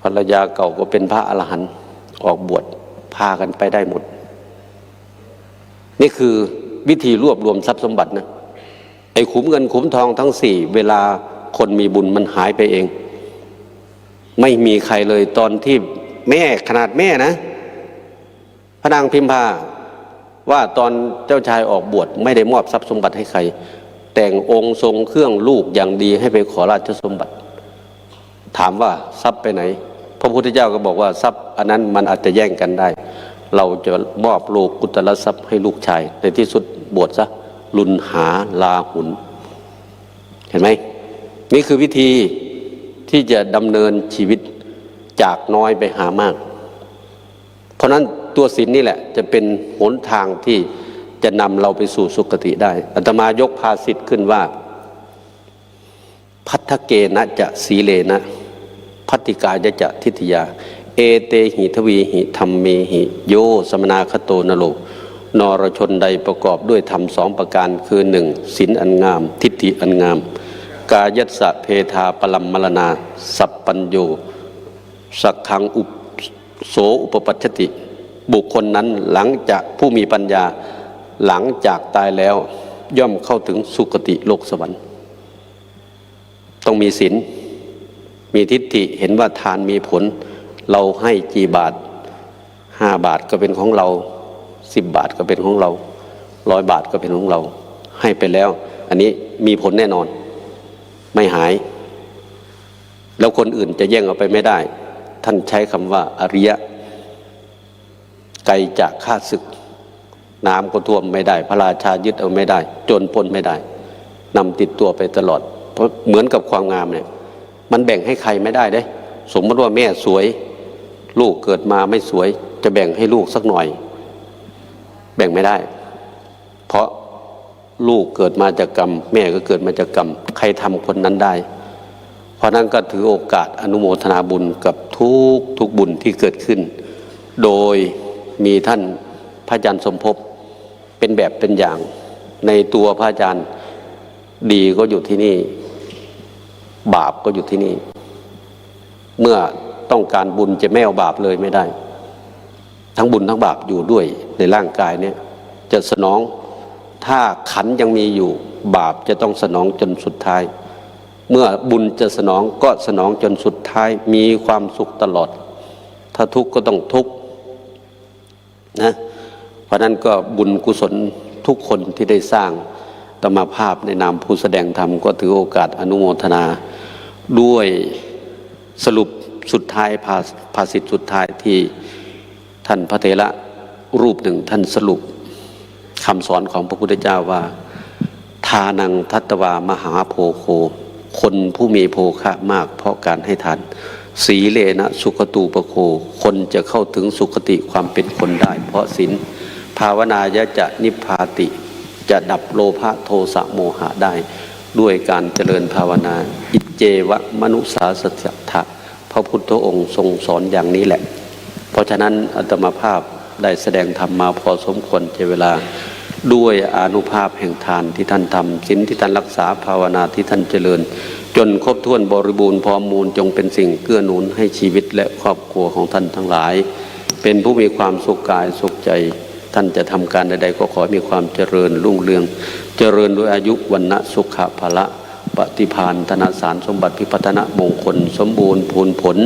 ภรรยาเก่าก็เป็นพระอรหันต์ออกบวชพากันไปได้หมดนี่คือวิธีรวบรวมทรัพย์สมบัตินะไอ้ขุมเงินขุมทองทั้งสี่เวลาคนมีบุญมันหายไปเองไม่มีใครเลยตอนที่แม่ขนาดแม่นะพระนางพิมพา ว่าตอนเจ้าชายออกบวชไม่ได้มอบทรัพย์สมบัติให้ใครแต่งองค์ทรงเครื่องลูกอย่างดีให้ไปขอราชสมบัติถามว่าทรัพย์ไปไหนพระพุทธเจ้าก็บอกว่าทรัพย์อันนั้นมันอาจจะแย่งกันได้เราจะมอบโลกุตตรทรัพย์ให้ลูกชายในที่สุดบวชซะลุนหาลาหุนเห็นไหมนี่คือวิธีที่จะดำเนินชีวิตจากน้อยไปหามากเพราะนั้นตัวศีลนี่แหละจะเป็นหนทางที่จะนำเราไปสู่สุคติได้อาตมายกภาษิตขึ้นว่าพัทธเกนะจะสีเลนะพัทธิกายจะทิฏฐิยาเอเตหิทวีหิธรรมเมหิโยสมนาคโตนโลนรชนใดประกอบด้วยธรรมสองประการคือหนึ่งศีลอันงามทิฏฐิอันงามกายัสสะเพทาปลัมมรณาสัพปัญโยสักขังอุปโสอุปปัชชติบุคคลนั้นหลังจากผู้มีปัญญาหลังจากตายแล้วย่อมเข้าถึงสุคติโลกสวรรค์ต้องมีศีลมีทิฏฐิเห็นว่าทานมีผลเราให้กี่บาท5 บาทก็เป็นของเรา10 บาทก็เป็นของเรา100 บาทก็เป็นของเราให้ไปแล้วอันนี้มีผลแน่นอนไม่หายแล้วคนอื่นจะแย่งเอาไปไม่ได้ท่านใช้คำว่าอริยะไกลจากข้าศึกน้ำก็ท่วมไม่ได้พระราชายึดเอาไม่ได้โจรปล้นไม่ได้นำติดตัวไปตลอดเพราะเหมือนกับความงามเนี่ยมันแบ่งให้ใครไม่ได้เด้สมมติว่าแม่สวยลูกเกิดมาไม่สวยจะแบ่งให้ลูกสักหน่อยแบ่งไม่ได้เพราะลูกเกิดมาจากกรรมแม่ก็เกิดมาจากกรรมใครทำคนนั้นได้เพราะนั้นก็ถือโอกาสอนุโมทนาบุญกับทุกบุญที่เกิดขึ้นโดยมีท่านพระอาจารย์สมภพเป็นแบบเป็นอย่างในตัวพระอาจารย์ดีก็อยู่ที่นี่บาปก็อยู่ที่นี่เมื่อต้องการบุญจะไม่เอาบาปเลยไม่ได้ทั้งบุญทั้งบาปอยู่ด้วยในร่างกายเนี่ยจะสนองถ้าขันยังมีอยู่บาปจะต้องสนองจนสุดท้ายเมื่อบุญจะสนองก็สนองจนสุดท้ายมีความสุขตลอดถ้าทุกข์ก็ต้องทุกข์นะเพราะนั้นก็บุญกุศลทุกคนที่ได้สร้างธรรมภาพในนามผู้แสดงธรรมก็ถือโอกาสอนุโมทนาด้วยสรุปสุดท้ายภาษิตสุดท้ายที่ท่านพระเถระรูปหนึ่งท่านสรุปคำสอนของพระพุทธเจ้าว่าทานังทัตตวามหาโพโคคนผู้มีโภคะมากเพราะการให้ทานสีเลนะสุขตูปโคคนจะเข้าถึงสุคติความเป็นคนได้เพราะศีลภาวนายะจะนิพพาติจะดับโลภะโทสะโมหะได้ด้วยการเจริญภาวนาอิจเจวะมนุสาสสถะพระพุทธองค์ทรงสอนอย่างนี้แหละเพราะฉะนั้นอาตมาภาพได้แสดงธรรมมาพอสมควรเจเวลาด้วยอานุภาพแห่งทานที่ท่านทำศีลที่ท่านรักษาภาวนาที่ท่านเจริญจนครบถ้วนบริบูรณ์พร้อมมูลจงเป็นสิ่งเกื้อหนุนให้ชีวิตและครอบครัวของท่านทั้งหลายเป็นผู้มีความสุขกายสุขใจท่านจะทำการใดๆก็ขอมีความเจริญรุ่งเรืองเจริญด้วยอายุวรรณะสุขภละปฏิภาณธนสารสมบัติพิพัฒนมงคลสมบูรณ์พูนผล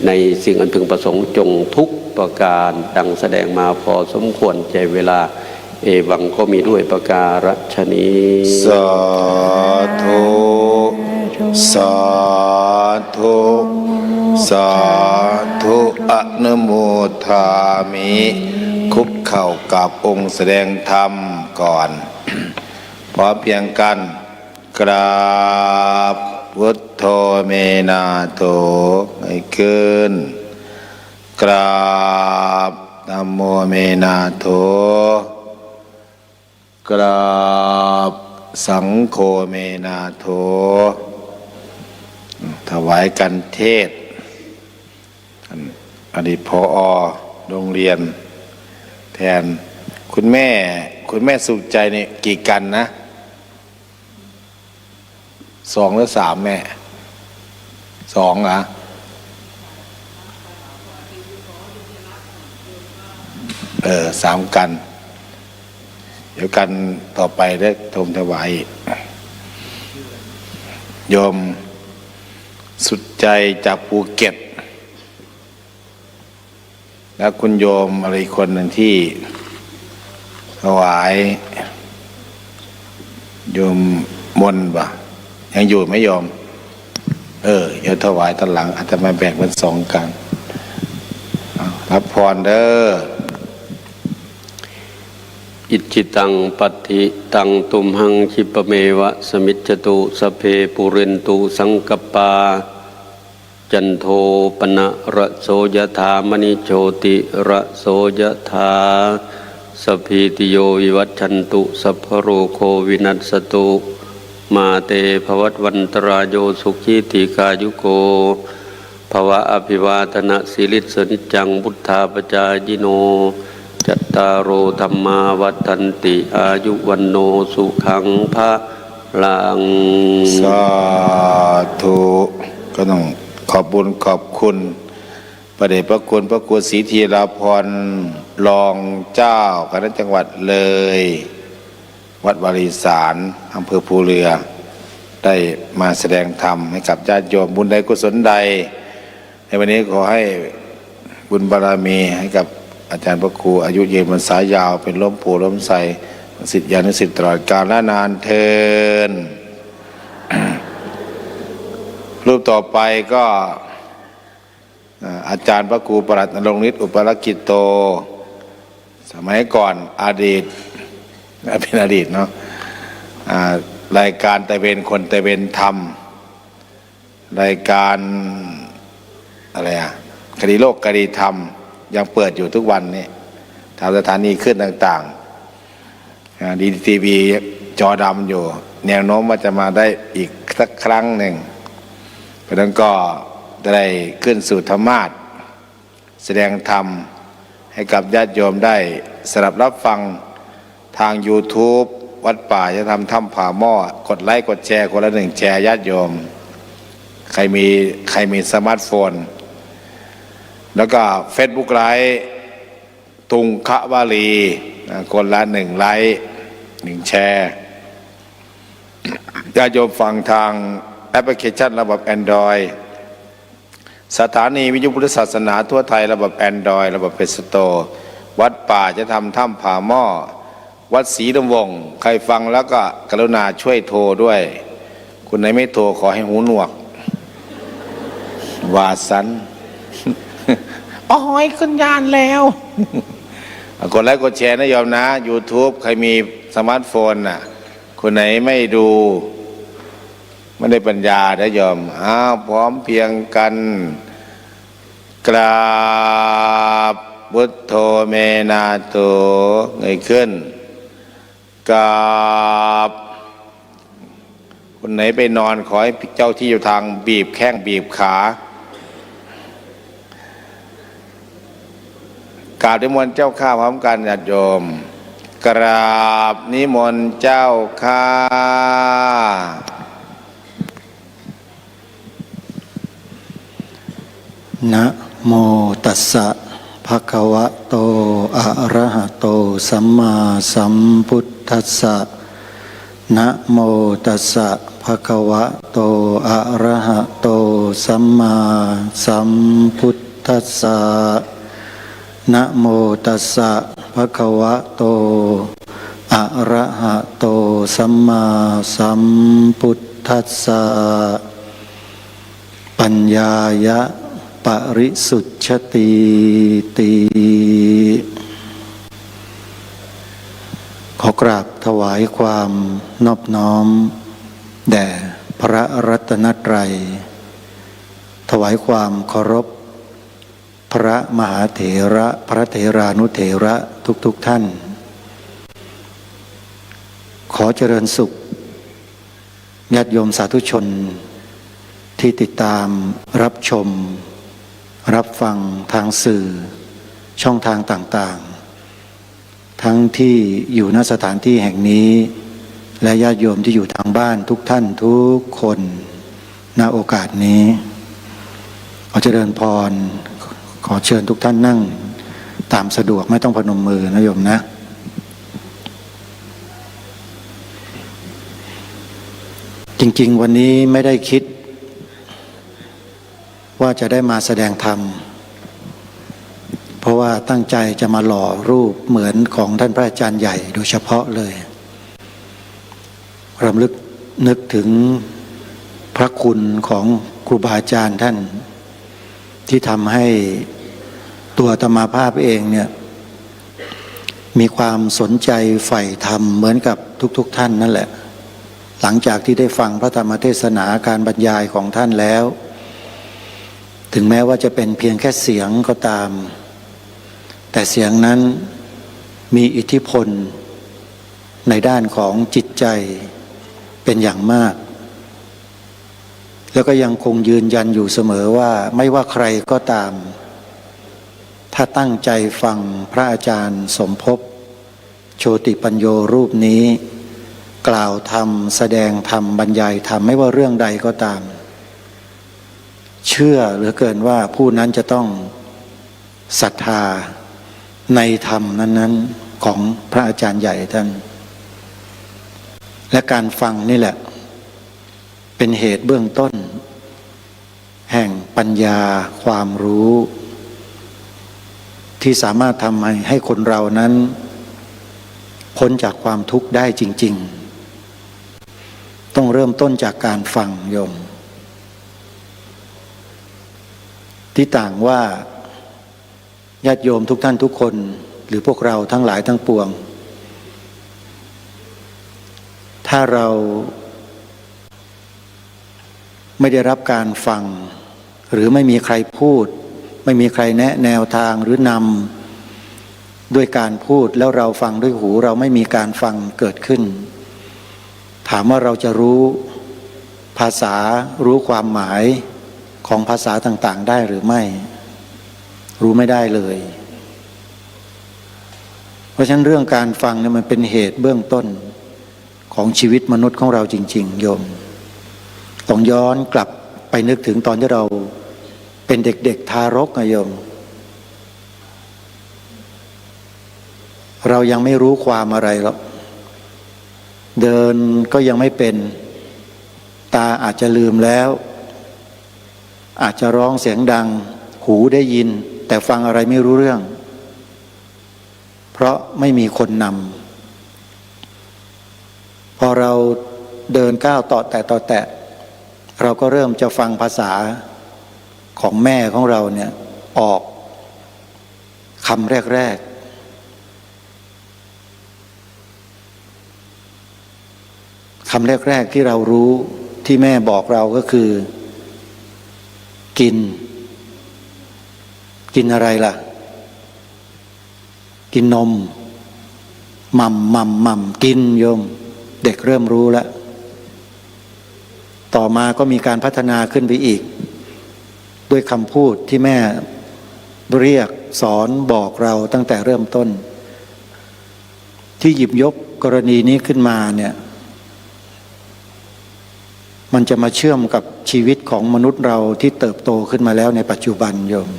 ในสิ่งอันพึงประสงค์จงทุกประการดังแสดงมาพอสมควรใจเวลาเอวังก็มีด้วยประการฉนี้สาธุสาธุสาธุอนุโมทามิคุกเข่ากับองค์แสดงธรรมก่อนพร้อมเพียงกันกราบพุทโธเมนาโถให้ขึ้นกราบธัมโมเมนาโถกราบสังโฆเมนาโถถวายกันเทศอดีตผอ.โรงเรียนแทนคุณแม่สุขใจนี่กี่กันนะ2 หรือ 3แม่2เหรอ3 กันเดี๋ยวกันต่อไปได้ทมถวายโยมสุดใจจากภูเก็ตแล้วคุณโยมอะไรคนหนึ่งที่ ถวายโยมมนต์ป่ะยังอยู่ไหม่ยอมเดี๋ยวถวายตอนหลังอาจจะมาแบ่งเป็นสองกันรับพรเด้ออิจิตังปัฏฐิตังตุมหังคิปะเมวะสมิจจตุสัพเพปุเรนตุสังกปปาจันโทปนะระโสยถามณิโชติระโสยถาสัพพิติโยวิวัชชันตุสัพพโรโควินัสสตุมาเตภวัตวันตรายโยสุขีติกายุโกภวะอภิวาทนะสิริสนิจังพุทธาปจายโนจัตตารโอธัมมาวัฏันติอายุวันโนสุขังภะลังสาธุก็ต้องขอบบุญขอบคุณพระเดชพระคุณพระครูศรีธีราพรรองเจ้าคณะจังหวัดเลยวัดวารีสารอำเภอภูเรือได้มาแสดงธรรมให้กับญาติโยมบุญใดกุศลใดในวันนี้ขอให้บุญบารมีให้กับอาจารย์พระครูอายุยืนพรรษายาวเป็นล้มโพล้มใสศิษยานุศิษย์ตลอดกาลและนานเทิน รูปต่อไปก็อาจารย์พระครูประหลัดณรงค์ฤทธิ์อุปรกิจโตสมัยก่อนอดีตเป็นอดีตเนาะรายการตะเวนคนตะเวนธรรมรายการอะไรคดีโลกคดีธรรมยังเปิดอยู่ทุกวันนี้ทางสถานีขึ้นต่างๆดีทีวีจอดำอยู่แนวโน้มว่าจะมาได้อีกสักครั้งหนึ่งเพราะนั้นก็ได้ขึ้นสู่ธรรมาสน์แสดงธรรมให้กับญาติโยมได้สดับรับฟังทาง YouTube วัดป่าจะทำถ้ำผาหม้อกดไลค์กดแชร์คนละ1แชร์ญาติโยมใครมีสมาร์ทโฟนแล้วก็ Facebook ไลค์ตุงคะวาลีคนละ1ไลค์1แชร์ญาติโยมฟังทางแอปพลิเคชันระบบ Android สถานีวิทยุพุทธศาสนาทั่วไทยระบบ Android ระบบ Play Store วัดป่าจะทำถ้ำผาหม้อวัดศรีดำวงใครฟังแล้วก็กรุณาช่วยโทรด้วยคุณไหนไม่โทรขอให้หูหนวกวาสันอ๋อยขึ้นยานแล้วกดไลค์กดแชร์นะโยมนะ YouTube ใครมีสมาร์ทโฟนน่ะคนไหนไม่ดูไม่ได้ปัญญานะโยมพร้อมเพียงกันกราบพุทโธเมนาโตเงยขึ้นกราบคนไหนไปนอนขอให้เจ้าที่อยู่ทางบีบแข้งบีบขากราบนิมนต์เจ้าข้าพร้อมกันญาติโยมกราบนิมนต์เจ้าข้านะโมตัสสะภะคะวะโตอะระหะโตสัมมาสัมพุทธัสสะนะโมตัสสะภะคะวะโตอะระหะโตสัมมาสัมพุทธัสสะนะโมตัสสะภะคะวะโตอะระหะโตสัมมาสัมพุทธัสสะปัญญายะปริสุทธติติขอกราบถวายความนอบน้อมแด่พระรัตนตรัยถวายความเคารพพระมหาเถระพระเถรานุเถระทุกท่านขอเจริญสุขญาติโยมสาธุชนที่ติดตามรับชมรับฟังทางสื่อช่องทางต่างๆทั้งที่อยู่ณสถานที่แห่งนี้และญาติโยมที่อยู่ทางบ้านทุกท่านทุกคนณโอกาสนี้ขอเจริญพรขอเชิญทุกท่านนั่งตามสะดวกไม่ต้องพนมมือนะโยมนะจริงๆวันนี้ไม่ได้คิดว่าจะได้มาแสดงธรรม เพราะว่าตั้งใจจะมาหล่อรูปเหมือนของท่านพระอาจารย์ใหญ่โดยเฉพาะเลยรำลึกนึกถึงพระคุณของครูบาอาจารย์ท่านที่ทำให้ตัวอาตมาภาพเองเนี่ยมีความสนใจใฝ่ธรรมเหมือนกับทุกท่านนั่นแหละหลังจากที่ได้ฟังพระธรรมเทศนาการบรรยายของท่านแล้วถึงแม้ว่าจะเป็นเพียงแค่เสียงก็ตามแต่เสียงนั้นมีอิทธิพลในด้านของจิตใจเป็นอย่างมากแล้วก็ยังคงยืนยันอยู่เสมอว่าไม่ว่าใครก็ตามถ้าตั้งใจฟังพระอาจารย์สมภพโชติปัญโยรูปนี้กล่าวธรรมแสดงธรรมบรรยายธรรมไม่ว่าเรื่องใดก็ตามเชื่อเหลือเกินว่าผู้นั้นจะต้องศรัทธาในธรรมนั้นๆของพระอาจารย์ใหญ่ท่านและการฟังนี่แหละเป็นเหตุเบื้องต้นแห่งปัญญาความรู้ที่สามารถทำให้คนเรานั้นพ้นจากความทุกข์ได้จริงๆต้องเริ่มต้นจากการฟังโยมที่ต่างว่าญาติโยมทุกท่านทุกคนหรือพวกเราทั้งหลายทั้งปวงถ้าเราไม่ได้รับการฟังหรือไม่มีใครพูดไม่มีใครแนะแนวทางหรือนำด้วยการพูดแล้วเราฟังด้วยหูเราไม่มีการฟังเกิดขึ้นถามว่าเราจะรู้ภาษารู้ความหมายของภาษาต่างๆได้หรือไม่รู้ไม่ได้เลยเพราะฉะนั้นเรื่องการฟังเนี่ยมันเป็นเหตุเบื้องต้นของชีวิตมนุษย์ของเราจริงๆโยมต้องย้อนกลับไปนึกถึงตอนที่เราเป็นเด็กๆทารกนะโยมเรายังไม่รู้ความอะไรหรอกเดินก็ยังไม่เป็นตาอาจจะลืมแล้วอาจจะร้องเสียงดังหูได้ยินแต่ฟังอะไรไม่รู้เรื่องเพราะไม่มีคนนำพอเราเดินก้าวต่อแตะเราก็เริ่มจะฟังภาษาของแม่ของเราเนี่ยออกคำแรกๆคำแรกๆที่เรารู้ที่แม่บอกเราก็คือกินอะไรล่ะกินนมมัมกินโยมเด็กเริ่มรู้แล้วต่อมาก็มีการพัฒนาขึ้นไปอีกด้วยคำพูดที่แม่เรียกสอนบอกเราตั้งแต่เริ่มต้นที่หยิบยกกรณีนี้ขึ้นมาเนี่ยมันจะมาเชื่อมกับชีวิตของมนุษย์เราที่เติบโตขึ้นมาแล้วในปัจจุบันโยม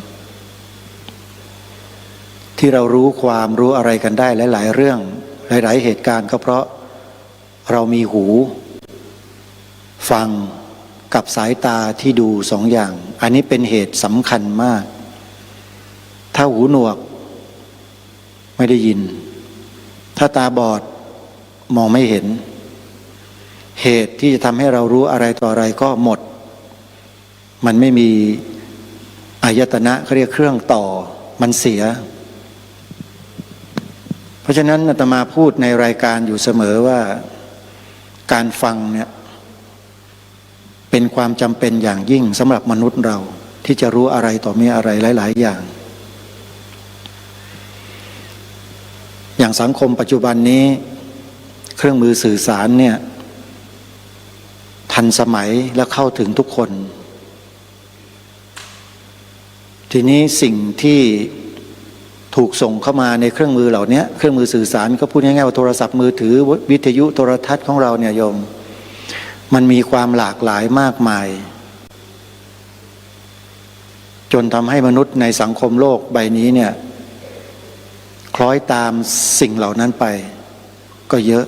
ที่เรารู้ความรู้อะไรกันได้หลายๆเรื่องหลายๆเหตุการณ์ก็เพราะเรามีหูฟังกับสายตาที่ดูสองอย่างอันนี้เป็นเหตุสำคัญมากถ้าหูหนวกไม่ได้ยินถ้าตาบอดมองไม่เห็นเหตุที่จะทำให้เรารู้อะไรต่ออะไรก็หมดมันไม่มีอายตนะเขาเรียกเครื่องต่อมันเสียเพราะฉะนั้นอาตมาพูดในรายการอยู่เสมอว่าการฟังเนี่ยเป็นความจำเป็นอย่างยิ่งสำหรับมนุษย์เราที่จะรู้อะไรต่อมีอะไรหลายๆอย่างสังคมปัจจุบันนี้เครื่องมือสื่อสารเนี่ยทันสมัยและเข้าถึงทุกคนทีนี้สิ่งที่ถูกส่งเข้ามาในเครื่องมือเหล่านี้เครื่องมือสื่อสารก็พูดง่ายๆว่าโทรศัพท์มือถือวิทยุโทรทัศน์ของเราเนี่ยโยมมันมีความหลากหลายมากมายจนทำให้มนุษย์ในสังคมโลกใบนี้เนี่ยคล้อยตามสิ่งเหล่านั้นไปก็เยอะ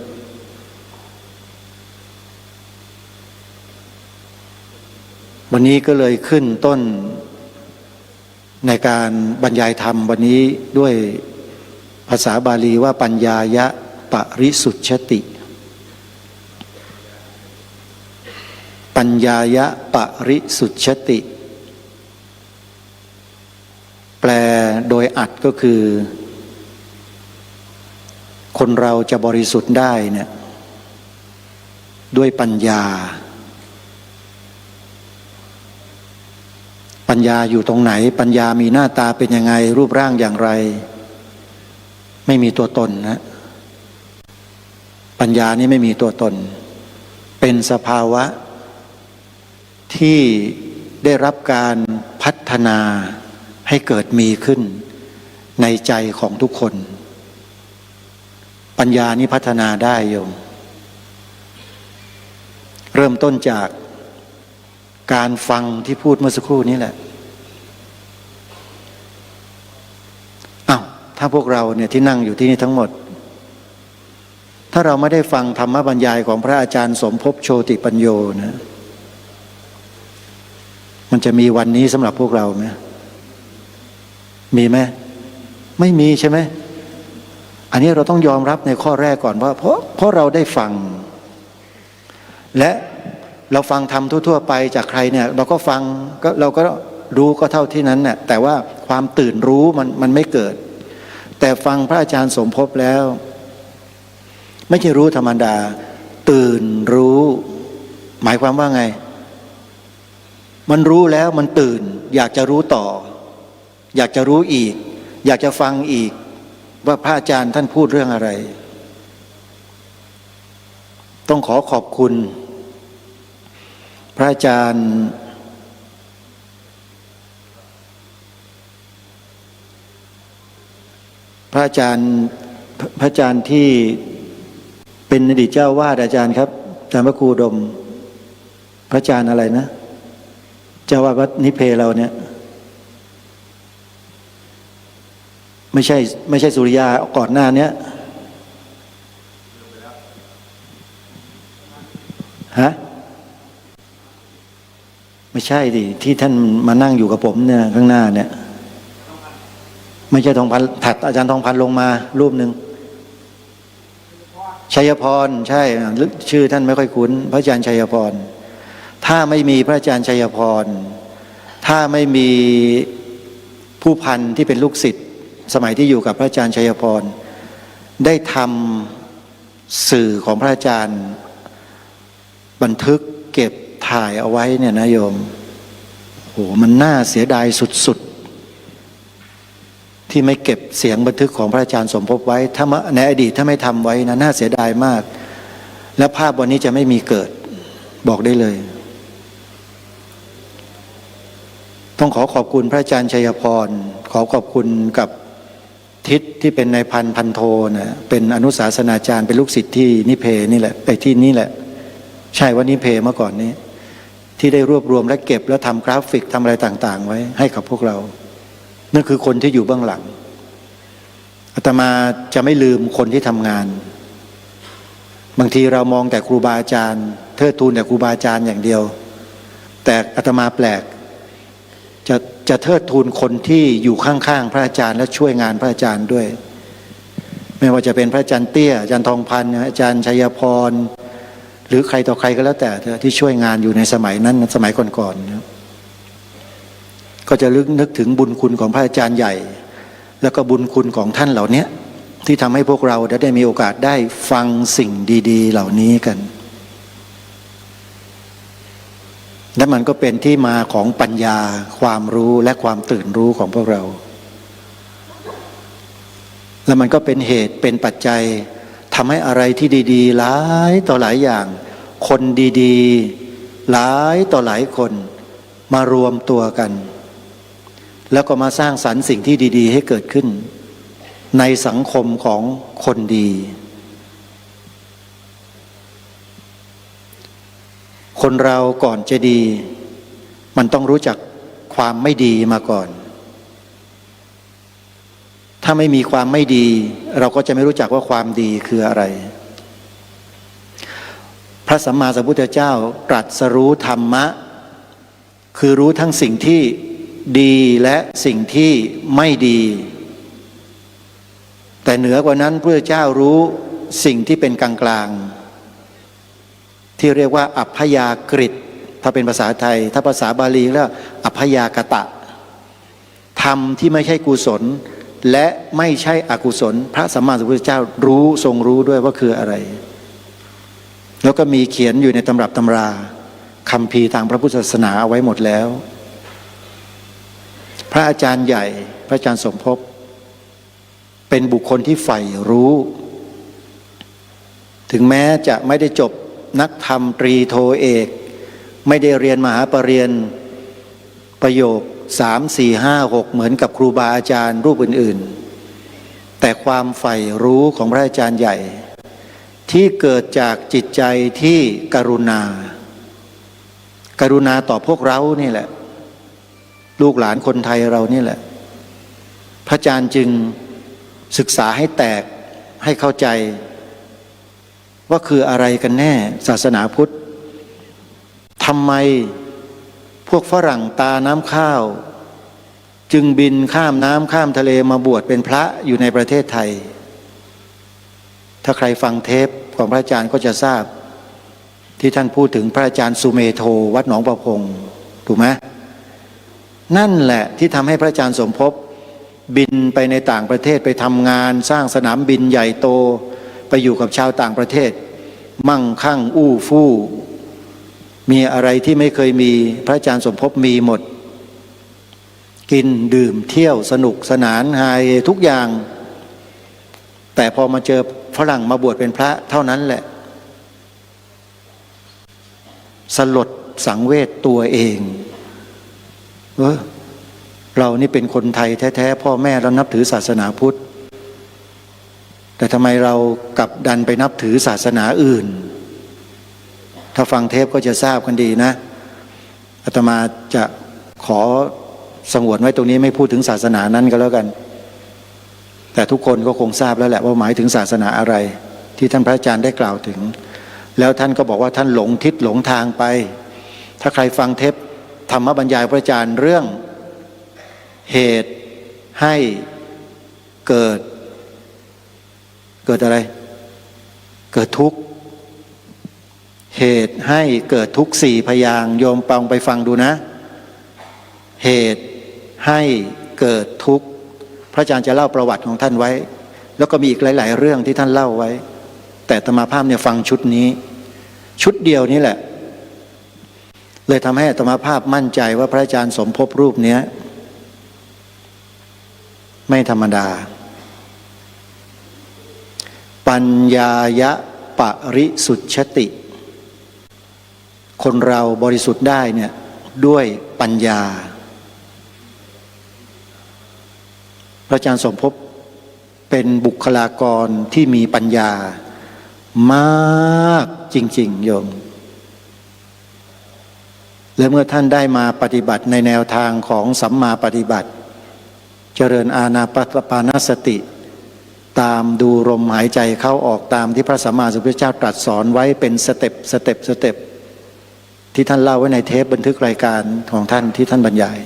วันนี้ก็เลยขึ้นต้น ในการบรรยายธรรมวันนี้ด้วยภาษาบาลีว่าปัญญายะปริสุทธติ ปัญญายะปริสุทธติ แปลโดยอัดก็คือคนเราจะบริสุทธิ์ได้เนี่ยด้วยปัญญา ปัญญาอยู่ตรงไหนปัญญามีหน้าตาเป็นยังไงรูปร่างอย่างไรไม่มีตัวตนนะปัญญานี่ไม่มีตัวตนเป็นสภาวะที่ได้รับการพัฒนาให้เกิดมีขึ้นในใจของทุกคนปัญญานี้พัฒนาได้โยมเริ่มต้นจากการฟังที่พูดเมื่อสักครู่นี้แหละอ้าวถ้าพวกเราเนี่ยที่นั่งอยู่ที่นี่ทั้งหมดถ้าเราไม่ได้ฟังธรรมบรรยายของพระอาจารย์สมภพโชติปัญโยนะมันจะมีวันนี้สำหรับพวกเราไหมมีไหมไม่มีใช่ไหมอันนี้เราต้องยอมรับในข้อแรกก่อนว่าเพราะเราได้ฟังและเราฟังธรรมทั่วๆไปจากใครเนี่ยเราก็ฟังก็เราก็รู้ก็เท่าที่นั้นน่ะแต่ว่าความตื่นรู้มันไม่เกิดแต่ฟังพระอาจารย์สมภพแล้วไม่ใช่รู้ธรรมดาตื่นรู้หมายความว่าไงมันรู้แล้วมันตื่นอยากจะรู้ต่ออยากจะรู้อีกอยากจะฟังอีกว่าพระอาจารย์ท่านพูดเรื่องอะไรต้องขอขอบคุณพระอาจารย์พระอาจารย์ที่เป็นอดีตเจ้าวาดอาจารย์ครับอาจารย์พระครูดมพระอาจารย์อะไรนะเจ้าวาดวัดนิเพเราเนี่ยไม่ใช่สุริยาก่อนหน้านี้ฮะไม่ใช่ดิที่ท่านมานั่งอยู่กับผมเนี่ยข้างหน้าเนี่ยไม่ใช่ทองพันถัดอาจารย์ทองพันลงมารูปหนึ่งชัยพรใช่ชื่อท่านไม่ค่อยคุ้นพระอาจารย์ชัยพรถ้าไม่มีพระอาจารย์ชัยพรถ้าไม่มีผู้พันที่เป็นลูกศิษย์สมัยที่อยู่กับพระอาจารย์ชัยพรได้ทำสื่อของพระอาจารย์บันทึกเก็บถ่ายเอาไว้เนี่ยนะโยมโหมันน่าเสียดายสุดๆที่ไม่เก็บเสียงบันทึกของพระอาจารย์สมภพไว้ถ้าในอดีตถ้าไม่ทำไว้นะน่าเสียดายมากและภาพวันนี้จะไม่มีเกิดบอกได้เลยต้องขอบคุณพระอาจารย์ชัยพรขอบคุณกับทิศที่เป็นนายพันโทนะเป็นอนุศาสนาจารย์เป็นลูกศิษย์ที่นิเพนี่แหละไปที่นี่แหละใช่ว่านิเพเมื่อก่อนนี้ที่ได้รวบรวมและเก็บแล้วทำกราฟิกทำอะไรต่างๆไว้ให้กับพวกเรานั่นคือคนที่อยู่เบื้องหลังอาตมาจะไม่ลืมคนที่ทำงานบางทีเรามองแต่ครูบาอาจารย์เทิดทูนแต่ครูบาอาจารย์อย่างเดียวแต่อาตมาแปลกจะเทิดทูนคนที่อยู่ข้างๆพระอาจารย์และช่วยงานพระอาจารย์ด้วยไม่ว่าจะเป็นพระอาจารย์เตี้ยอาจารย์ทองพันธ์อาจารย์ชัยพรหรือใครต่อใครก็แล้วแต่ที่ช่วยงานอยู่ในสมัยนั้นสมัยก่อนๆก็จะนึกถึงบุญคุณของพระอาจารย์ใหญ่แล้วก็บุญคุณของท่านเหล่านี้ที่ทำให้พวกเราได้มีโอกาสได้ฟังสิ่งดีๆเหล่านี้กันและมันก็เป็นที่มาของปัญญาความรู้และความตื่นรู้ของพวกเราและมันก็เป็นเหตุเป็นปัจจัยทำให้อะไรที่ดีๆหลายต่อหลายอย่างคนดีๆหลายต่อหลายคนมารวมตัวกันแล้วก็มาสร้างสรรค์สิ่งที่ดีๆให้เกิดขึ้นในสังคมของคนดีคนเราก่อนจะดีมันต้องรู้จักความไม่ดีมาก่อนถ้าไม่มีความไม่ดีเราก็จะไม่รู้จักว่าความดีคืออะไรพระสัมมาสัมพุทธเจ้าตรัสรู้ธรรมะคือรู้ทั้งสิ่งที่ ดีและสิ่งที่ไม่ดี แต่เหนือกว่านั้นพระเจ้ารู้สิ่งที่เป็นกลางๆที่เรียกว่าอัพยากฤิตถ้าเป็นภาษาไทยถ้าภาษาบาลีแล้วอัพยากตะธรรมที่ไม่ใช่กุศลและไม่ใช่อกุศลพระสัมมาสัมพุทธเจ้ารู้ทรงรู้ด้วยว่าคืออะไรแล้วก็มีเขียนอยู่ในตำรับตำราคัมภีร์ทางพระพุทธศาสนาเอาไว้หมดแล้วพระอาจารย์ใหญ่พระอาจารย์สมภพเป็นบุคคลที่ใฝ่รู้ถึงแม้จะไม่ได้จบนักธรรมตรีโทเอกไม่ได้เรียนมหาปรริญญาประโยค3 4 5 6เหมือนกับครูบาอาจารย์รูปอื่นๆแต่ความใฝ่รู้ของพระอาจารย์ใหญ่ที่เกิดจากจิตใจที่กรุณาต่อพวกเรานี่แหละลูกหลานคนไทยเรานี่แหละพระอาจารย์จึงศึกษาให้แตกให้เข้าใจว่าคืออะไรกันแน่ศาสนาพุทธทำไมพวกฝรั่งตาน้ำข้าวจึงบินข้ามน้ำข้ามทะเลมาบวชเป็นพระอยู่ในประเทศไทยถ้าใครฟังเทปของพระอาจารย์ก็จะทราบที่ท่านพูดถึงพระอาจารย์สุเมโธวัดหนองประพงถูกไหมนั่นแหละที่ทำให้พระอาจารย์สมภพบินไปในต่างประเทศไปทำงานสร้างสนามบินใหญ่โตไปอยู่กับชาวต่างประเทศมั่งคั่งอู้ฟู่มีอะไรที่ไม่เคยมีพระอาจารย์สมภพมีหมดกินดื่มเที่ยวสนุกสนานฮาเฮทุกอย่างแต่พอมาเจอฝรั่งมาบวชเป็นพระเท่านั้นแหละสลดสังเวชตัวเองเรานี่เป็นคนไทยแท้ๆพ่อแม่เรานับถือศาสนาพุทธแต่ทำไมเรากลับดันไปนับถือศาสนาอื่นถ้าฟังเทปก็จะทราบกันดีนะอาตมาจะขอสงวนไว้ตรงนี้ไม่พูดถึงศาสนานั้นก็แล้วกันแต่ทุกคนก็คงทราบแล้วแหละว่าหมายถึงศาสนาอะไรที่ท่านพระอาจารย์ได้กล่าวถึงแล้วท่านก็บอกว่าท่านหลงทิศหลงทางไปถ้าใครฟังเทปธรรมบรรยายพระอาจารย์เรื่องเหตุให้เกิดอะไรเกิดทุกข์เหตุให้เกิดทุกข์4 พยางค์โยมปองไปฟังดูนะเหตุให้เกิดทุกข์พระอาจารย์จะเล่าประวัติของท่านไว้แล้วก็มีอีกหลายๆเรื่องที่ท่านเล่าไว้แต่อาตมาภาพเนี่ยฟังชุดนี้ชุดเดียวนี้แหละเลยทำให้อาตมาภาพมั่นใจว่าพระอาจารย์สมภพรูปเนี้ยไม่ธรรมดาปัญญายะปริสุทธติคนเราบริสุทธิ์ได้เนี่ยด้วยปัญญาพระอาจารย์สมภพเป็นบุคลากรที่มีปัญญามากจริงๆโยมและเมื่อท่านได้มาปฏิบัติในแนวทางของสัมมาปฏิบัติเจริญอานาปานสติตามดูลมหายใจเข้าออกตามที่พระสัมมาสัมพุทธเจ้าตรัสสอนไว้เป็นสเต็ปที่ท่านเล่าไว้ในเทปบันทึกรายการของท่านที่ท่านบรรยาย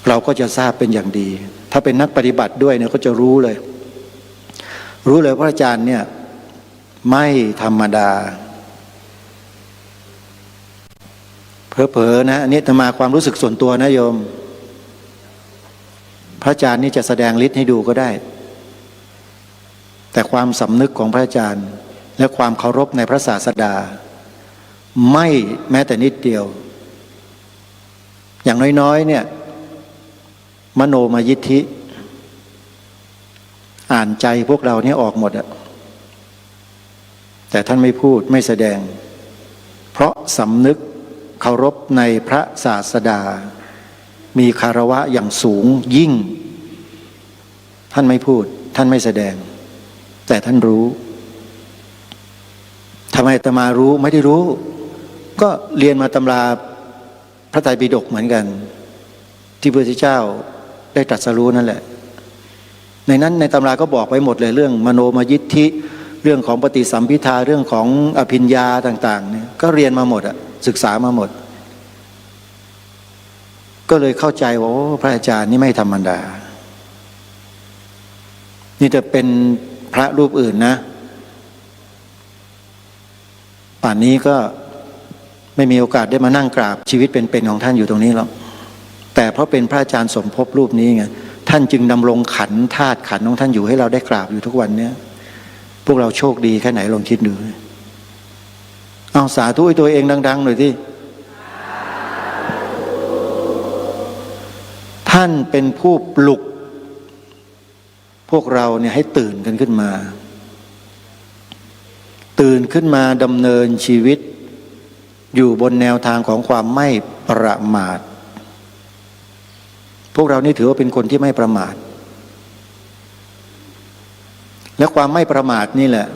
เราก็จะทราบเป็นอย่างดีถ้าเป็นนักปฏิบัติด้วยเนี่ยก็จะรู้เลยพระอาจารย์เนี่ยไม่ธรรมดาเผลอๆนะอันนี้จะมาความรู้สึกส่วนตัวนะโยมพระอาจารย์นี่จะแสดงฤทธิ์ให้ดูก็ได้แต่ความสำนึกของพระอาจารย์และความเคารพในพระศาสดาไม่แม้แต่นิดเดียวอย่างน้อยๆเนี่ยมโนมยิทธิอ่านใจพวกเราเนี่ยออกหมดอะแต่ท่านไม่พูดไม่แสดงเพราะสำนึกเคารพในพระศาสดามีคารวะอย่างสูงยิ่งท่านไม่พูดท่านไม่แสดงแต่ท่านรู้ทำไมอาตมารู้ไม่ได้รู้ก็เรียนมาตำราพระไตรปิฎกเหมือนกันที่พระพุทธเจ้าได้ตรัสรู้นั่นแหละในนั้นในตำราก็บอกไว้หมดเลยเรื่องมโนมยิทธิเรื่องของปฏิสัมภิทาเรื่องของอภิญญาต่างๆเนี่ยก็เรียนมาหมดอะศึกษามาหมด ก็เลยเข้าใจว่าโอ้พระอาจารย์นี่ไม่ธรรมดานี่จะเป็นพระรูปอื่นนะป่านนี้ก็ไม่มีโอกาสได้มานั่งกราบชีวิตเป็นๆของท่านอยู่ตรงนี้หรอกแต่เพราะเป็นพระอาจารย์สมภพรูปนี้ไงท่านจึงดำรงขันธ์ธาตุขันธ์ของท่านอยู่ให้เราได้กราบอยู่ทุกวันเนี้ยพวกเราโชคดีแค่ไหนลองคิดดูเอาสาธุให้ตัวเองดังๆหน่อยที่ท่านเป็นผู้ปลุกพวกเราเนี่ยให้ตื่นกันขึ้นมาดำเนินชีวิตอยู่บนแนวทางของความไม่ประมาทพวกเรานี่ถือว่าเป็นคนที่ไม่ประมาทและความไม่ประมาทนี่แหละ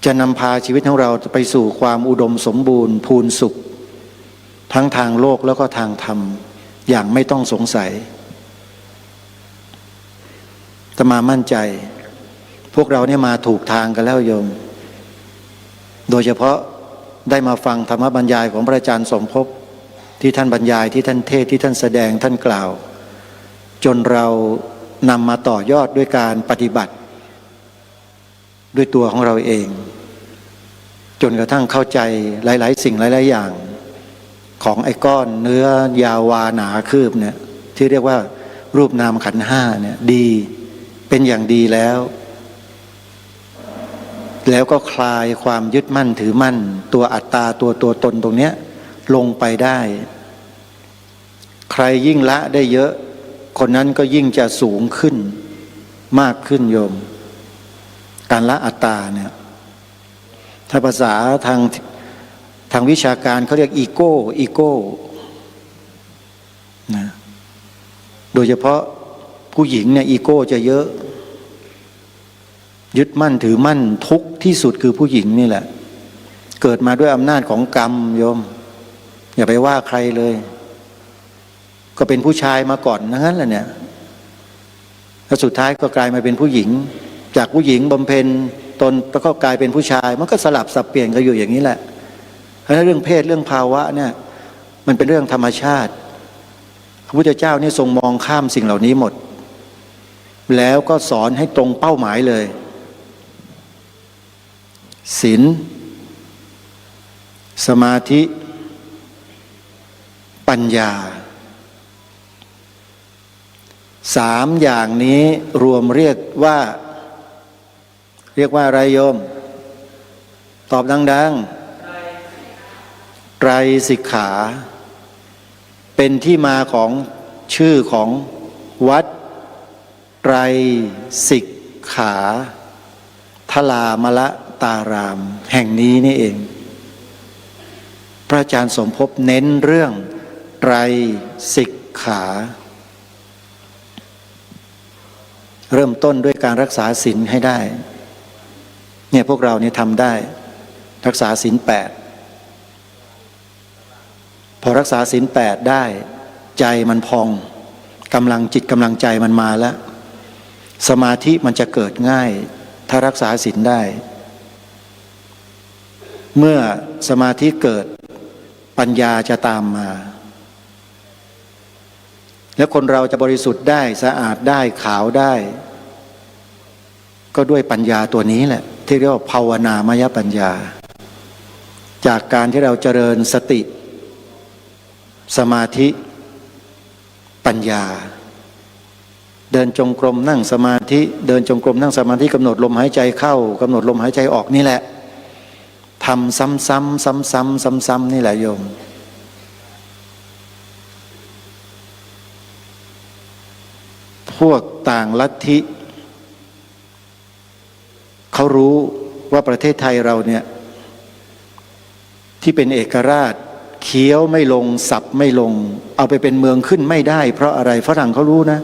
จะนำพาชีวิตของเราไปสู่ความอุดมสมบูรณ์พูนสุขทั้งทางโลกแล้วก็ทางธรรมอย่างไม่ต้องสงสัยอาตมามั่นใจพวกเราเนี่ยมาถูกทางกันแล้วโยมโดยเฉพาะได้มาฟังธรรมบรรยายของพระอาจารย์สมภพที่ท่านบรรยายที่ท่านเทศที่ท่านแสดงท่านกล่าวจนเรานำมาต่อยอดด้วยการปฏิบัติด้วยตัวของเราเองจนกระทั่งเข้าใจหลายๆสิ่งหลายๆอย่างของไอ้ก้อนเนื้อยาววาหนาคืบเนี่ยที่เรียกว่ารูปนามขันธ์ห้าเนี่ยดีเป็นอย่างดีแล้วก็คลายความยึดมั่นถือมั่นตัวอัตตาตัวตนตรงเนี้ยลงไปได้ใครยิ่งละได้เยอะคนนั้นก็ยิ่งจะสูงขึ้นมากขึ้นโยมการละอัตตาเนี่ยถ้าภาษาทางวิชาการเขาเรียกอีโก้นะโดยเฉพาะผู้หญิงเนี่ยอีโก้จะเยอะยึดมั่นถือมั่นทุกข์ที่สุดคือผู้หญิงนี่แหละเกิดมาด้วยอำนาจของกรรมโยมอย่าไปว่าใครเลยก็เป็นผู้ชายมาก่อนงั้นแหละเนี่ยแล้วสุดท้ายก็กลายมาเป็นผู้หญิงจากผู้หญิงบำเพ็ญตนแล้วก็กลายเป็นผู้ชายมันก็สลับสับเปลี่ยนกันอยู่อย่างนี้แหละเพราะฉะนั้นเรื่องเพศเรื่องภาวะเนี่ยมันเป็นเรื่องธรรมชาติพระพุทธเจ้านี่ทรงมองข้ามสิ่งเหล่านี้หมดแล้วก็สอนให้ตรงเป้าหมายเลยศีลสมาธิปัญญาสามอย่างนี้รวมเรียกว่าอะไรโยมตอบดังๆไตรสิกขาเป็นที่มาของชื่อของวัดไตรสิกขาทลามละตารามแห่งนี้นี่เองพระอาจารย์สมภพเน้นเรื่องไตรสิกขาเริ่มต้นด้วยการรักษาศีลให้ได้เนี่ยพวกเราเนี่ยทำได้รักษาศีล 8พอรักษาศีล 8ได้ใจมันพองกำลังจิตกำลังใจมันมาแล้วสมาธิมันจะเกิดง่ายถ้ารักษาศีลได้เมื่อสมาธิเกิดปัญญาจะตามมาแล้วคนเราจะบริสุทธิ์ได้สะอาดได้ขาวได้ก็ด้วยปัญญาตัวนี้แหละที่เรียกว่าภาวนามยปัญญาจากการที่เราเจริญสติสมาธิปัญญาเดินจงกรมนั่งสมาธิเดินจงกรมนั่งสมาธิกำหนดลมหายใจเข้ากำหนดลมหายใจออกนี่แหละทำซ้ำๆนี่แหละโยมพวกต่างลัทธิเขารู้ว่าประเทศไทยเราเนี่ยที่เป็นเอกราชเคี้ยวไม่ลงสับไม่ลงเอาไปเป็นเมืองขึ้นไม่ได้เพราะอะไรฝรั่งเขารู้นะ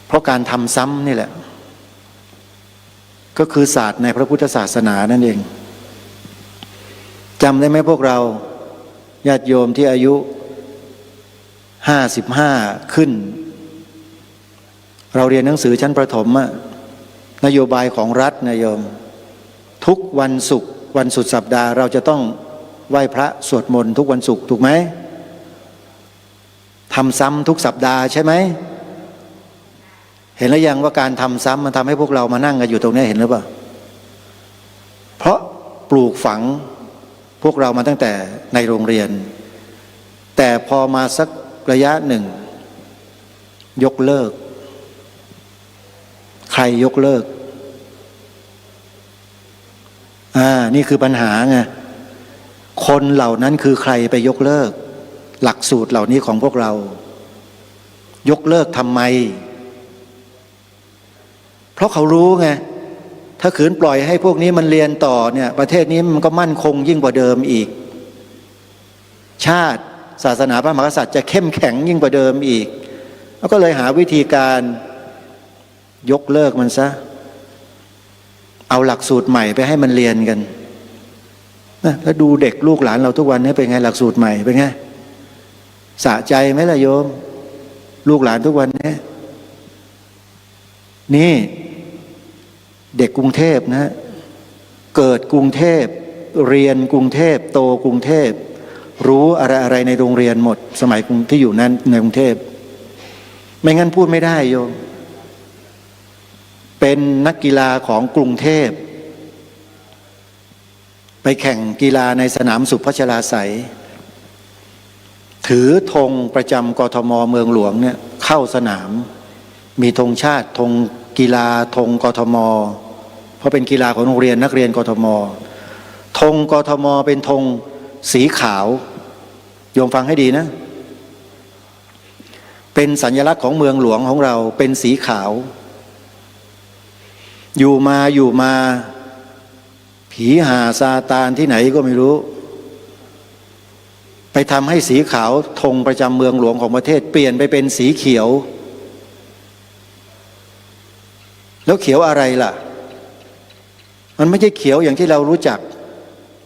เพราะการทำซ้ำนี่แหละก็คือศาสตร์ในพระพุทธศาสนานั่นเองจำได้ไหมพวกเราญาติโยมที่อายุ55ขึ้นเราเรียนหนังสือชั้นประถมนโยบายของรัฐนะโยมทุกวันศุกร์วันสุดสัปดาห์เราจะต้อง ไหว้พระสวดมนต์ทุกวันศุกร์ถูกไหมทำซ้ำทุกสัปดาห์ใช่ไหมเห็นแล้วยังว่าการทำซ้ำมันทำให้พวกเรามานั่งกันอยู่ตรงนี้เห็นหรือเปล่าเพราะปลูกฝังพวกเรามาตั้งแต่ในโรงเรียนแต่พอมาสักระยะหนึ่งยกเลิกใครยกเลิกนี่คือปัญหาไงคนเหล่านั้นคือใครไปยกเลิกหลักสูตรเหล่านี้ของพวกเรายกเลิกทำไมเพราะเขารู้ไงถ้าขืนปล่อยให้พวกนี้มันเรียนต่อเนี่ยประเทศนี้มันก็มั่นคงยิ่งกว่าเดิมอีกชาติศาสนาพระมหากษัตริย์จะเข้มแข็งยิ่งกว่าเดิมอีกแล้วก็เลยหาวิธีการยกเลิกมันซะเอาหลักสูตรใหม่ไปให้มันเรียนกันนะแล้วดูเด็กลูกหลานเราทุกวันนี้เป็นไงหลักสูตรใหม่เป็นไงสะใจไหมล่ะโยมลูกหลานทุกวันนี้นี่เด็กกรุงเทพนะเกิดกรุงเทพเรียนกรุงเทพโตกรุงเทพรู้อะไรในโรงเรียนหมดสมัยที่อยู่นั้นในกรุงเทพไม่งั้นพูดไม่ได้โยมเป็นนักกีฬาของกรุงเทพไปแข่งกีฬาในสนามสุพัชราไสยถือธงประจำกทมเมืองหลวงเนี่ยเข้าสนามมีธงชาติธงกีฬาธงกทมเพราะเป็นกีฬาของโรงเรียนนักเรียนกทมธงกทมเป็นธงสีขาวโยมฟังให้ดีนะเป็นสัญลักษณ์ของเมืองหลวงของเราเป็นสีขาวอยู่มาผีหาซาตานที่ไหนก็ไม่รู้ไปทำให้สีขาวธงประจำเมืองหลวงของประเทศเปลี่ยนไปเป็นสีเขียวแล้วเขียวอะไรล่ะมันไม่ใช่เขียวอย่างที่เรารู้จัก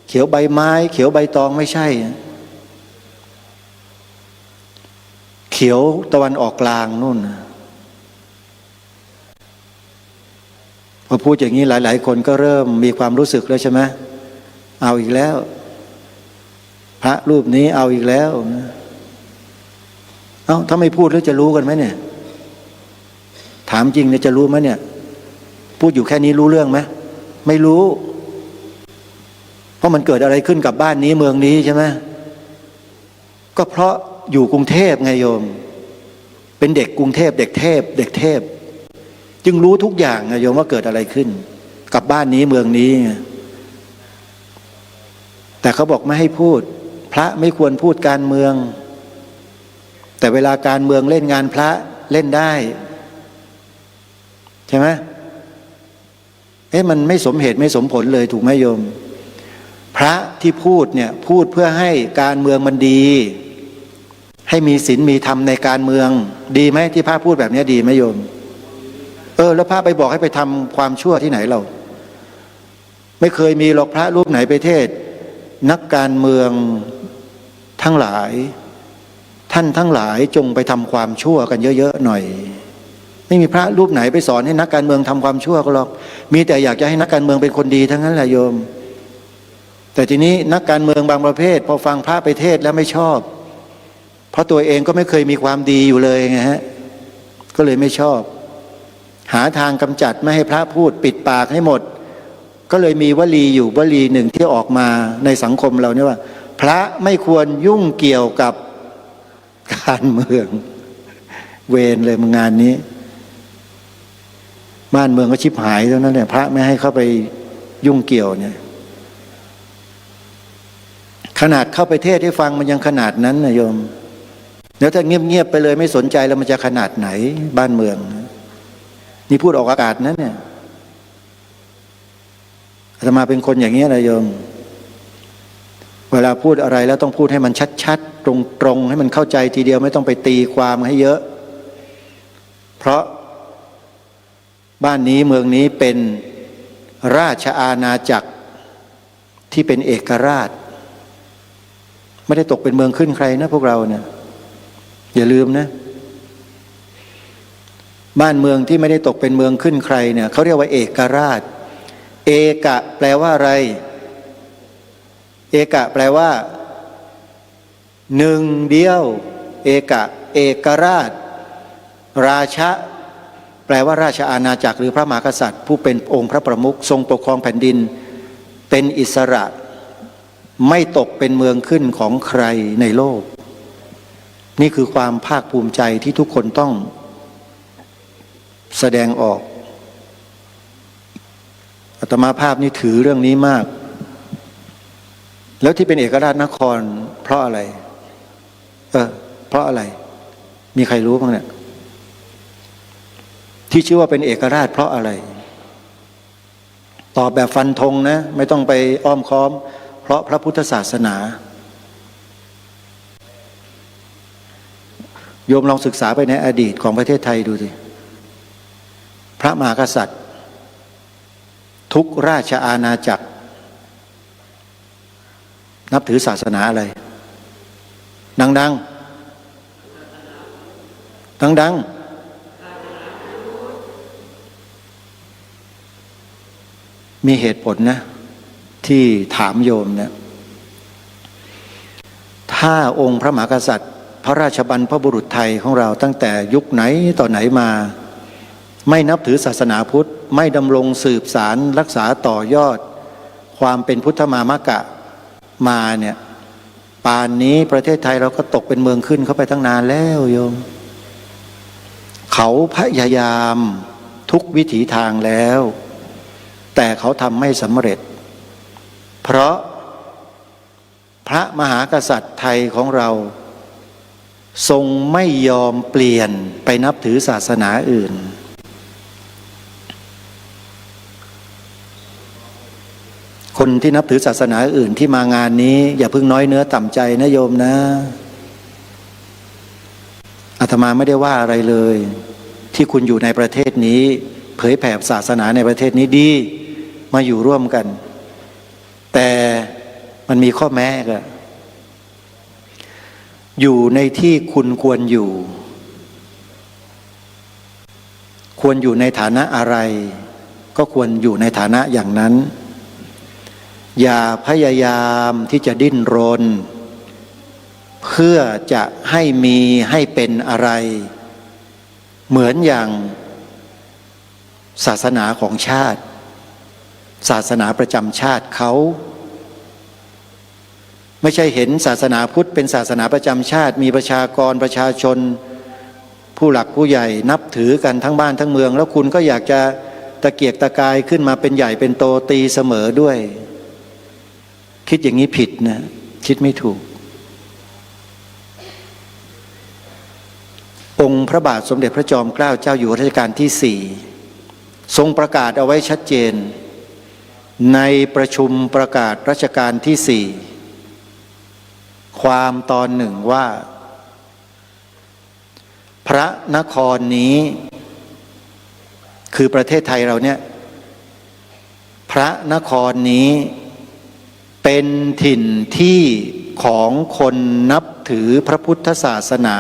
เขียวใบไม้เขียวใบตองไม่ใช่เขียวตะวันออกกลางนู่นพอพูดอย่างนี้หลายๆคนก็เริ่มมีความรู้สึกแล้วใช่ไหมเอาอีกแล้วพระรูปนี้เอาอีกแล้วนะถ้าไม่พูดแล้วจะรู้กันไหมเนี่ยถามจริงเนี่ยจะรู้ไหมเนี่ยพูดอยู่แค่นี้รู้เรื่องไหมไม่รู้เพราะมันเกิดอะไรขึ้นกับบ้านนี้เมืองนี้ใช่ไหมก็เพราะอยู่กรุงเทพไงโยมเป็นเด็กกรุงเทพเด็กเทพจึงรู้ทุกอย่างไงโยมว่าเกิดอะไรขึ้นกับบ้านนี้เมืองนี้แต่เขาบอกไม่ให้พูดพระไม่ควรพูดการเมืองแต่เวลาการเมืองเล่นงานพระเล่นได้ใช่ไหมมันไม่สมเหตุไม่สมผลเลยถูกไหมโยมพระที่พูดเนี่ยพูดเพื่อให้การเมืองมันดีให้มีศีลมีธรรมในการเมืองดีไหมที่พระพูดแบบนี้ดีไหมโยมแล้วพระไปบอกให้ไปทำความชั่วที่ไหนเราไม่เคยมีหรอกพระรูปไหนไปเทศนักการเมืองทั้งหลายท่านทั้งหลายจงไปทำความชั่วกันเยอะๆหน่อยไม่มีพระรูปไหนไปสอนให้นักการเมืองทำความชั่วก็หรอกมีแต่อยากจะให้นักการเมืองเป็นคนดีทั้งนั้นแหละโยมแต่ทีนี้นักการเมืองบางประเภทพอฟังพระไปเทศแล้วไม่ชอบเพราะตัวเองก็ไม่เคยมีความดีอยู่เลยไงฮะก็เลยไม่ชอบหาทางกำจัดไม่ให้พระพูดปิดปากให้หมดก็เลยมีวลีอยู่วลีหนึ่งที่ออกมาในสังคมเราเนี่ยว่าพระไม่ควรยุ่งเกี่ยวกับการเมืองเวรเลยงานนี้บ้านเมืองก็ชิบหายแล้วนั่นแหละพระไม่ให้เข้าไปยุ่งเกี่ยวเนี่ยขนาดเข้าไปเทศให้ฟังมันยังขนาดนั้นนะโยมเดี๋ยวถ้าเงียบๆไปเลยไม่สนใจแล้วมันจะขนาดไหนบ้านเมืองนี่พูดออกอากาศนั้นเนี่ยอาตมาเป็นคนอย่างนี้นะโยมเวลาพูดอะไรแล้วต้องพูดให้มันชัดๆตรงๆให้มันเข้าใจทีเดียวไม่ต้องไปตีความให้เยอะเพราะบ้านนี้เมืองนี้เป็นราชอาณาจักรที่เป็นเอกราชไม่ได้ตกเป็นเมืองขึ้นใครนะพวกเราเนี่ยอย่าลืมนะบ้านเมืองที่ไม่ได้ตกเป็นเมืองขึ้นใครเนี่ยเขาเรียกว่าเอกราชเอกะแปลว่าอะไร เอกะแปลว่าหนึ่งเดียวเอกะเอกราชราชะแปลว่าราชอาณาจักรหรือพระมหากษัตริย์ผู้เป็นองค์พระประมุขทรงปกครองแผ่นดินเป็นอิสระไม่ตกเป็นเมืองขึ้นของใครในโลกนี่คือความภาคภูมิใจที่ทุกคนต้องแสดงออกอาตมาภาพนี่ถือเรื่องนี้มากแล้วที่เป็นเอกราชนครเพราะอะไรเพราะอะไรมีใครรู้บ้างเนี่ยที่ชื่อว่าเป็นเอกราชเพราะอะไรตอบแบบฟันธงนะไม่ต้องไปอ้อมค้อมเพราะพระพุทธศาสนาโยมลองศึกษาไปในอดีตของประเทศไทยดูสิพระมหากษัตริย์ทุกราชอาณาจักรนับถือศาสนาอะไรดังๆดังๆมีเหตุผลนะที่ถามโยมเนี่ยถ้าองค์พระมหากษัตริย์พระราชบรรพบุรุษไทยของเราตั้งแต่ยุคไหนต่อไหนมาไม่นับถือศาสนาพุทธไม่ดำรงสืบสารรักษาต่อยอดความเป็นพุทธมามกะมาเนี่ยป่านนี้ประเทศไทยเราก็ตกเป็นเมืองขึ้นเข้าไปตั้งนานแล้วโยมเขาพยายามทุกวิถีทางแล้วแต่เขาทำไม่สำเร็จเพราะพระมหากษัตริย์ไทยของเราทรงไม่ยอมเปลี่ยนไปนับถือศาสนาอื่นคนที่นับถือศาสนาอื่นที่มางานนี้อย่าเพิ่งน้อยเนื้อต่ำใจนะโยมนะอาตมาไม่ได้ว่าอะไรเลยที่คุณอยู่ในประเทศนี้เผยแผ่ศาสนาในประเทศนี้ดีมาอยู่ร่วมกันแต่มันมีข้อแม้ก็อยู่ในที่คุณควรอยู่ควรอยู่ในฐานะอะไรก็ควรอยู่ในฐานะอย่างนั้นอย่าพยายามที่จะดิ้นรนเพื่อจะให้มีให้เป็นอะไรเหมือนอย่างศาสนาของชาติศาสนาประจำชาติเขาไม่ใช่เห็นศาสนาพุทธเป็นศาสนาประจำชาติมีประชากรประชาชนผู้หลักผู้ใหญ่นับถือกันทั้งบ้านทั้งเมืองแล้วคุณก็อยากจะตะเกียกตะกายขึ้นมาเป็นใหญ่เป็นโตตีเสมอด้วยคิดอย่างนี้ผิดนะคิดไม่ถูกองค์พระบาทสมเด็จพระจอมเกล้าเจ้าอยู่หัวรัชกาลที่4ทรงประกาศเอาไว้ชัดเจนในประชุมประกาศรัชกาลที่4ความตอนหนึ่งว่าพระนครนี้คือประเทศไทยเราเนี่ยพระนครนี้เป็นถิ่นที่ของคนนับถือพระพุทธศาสนา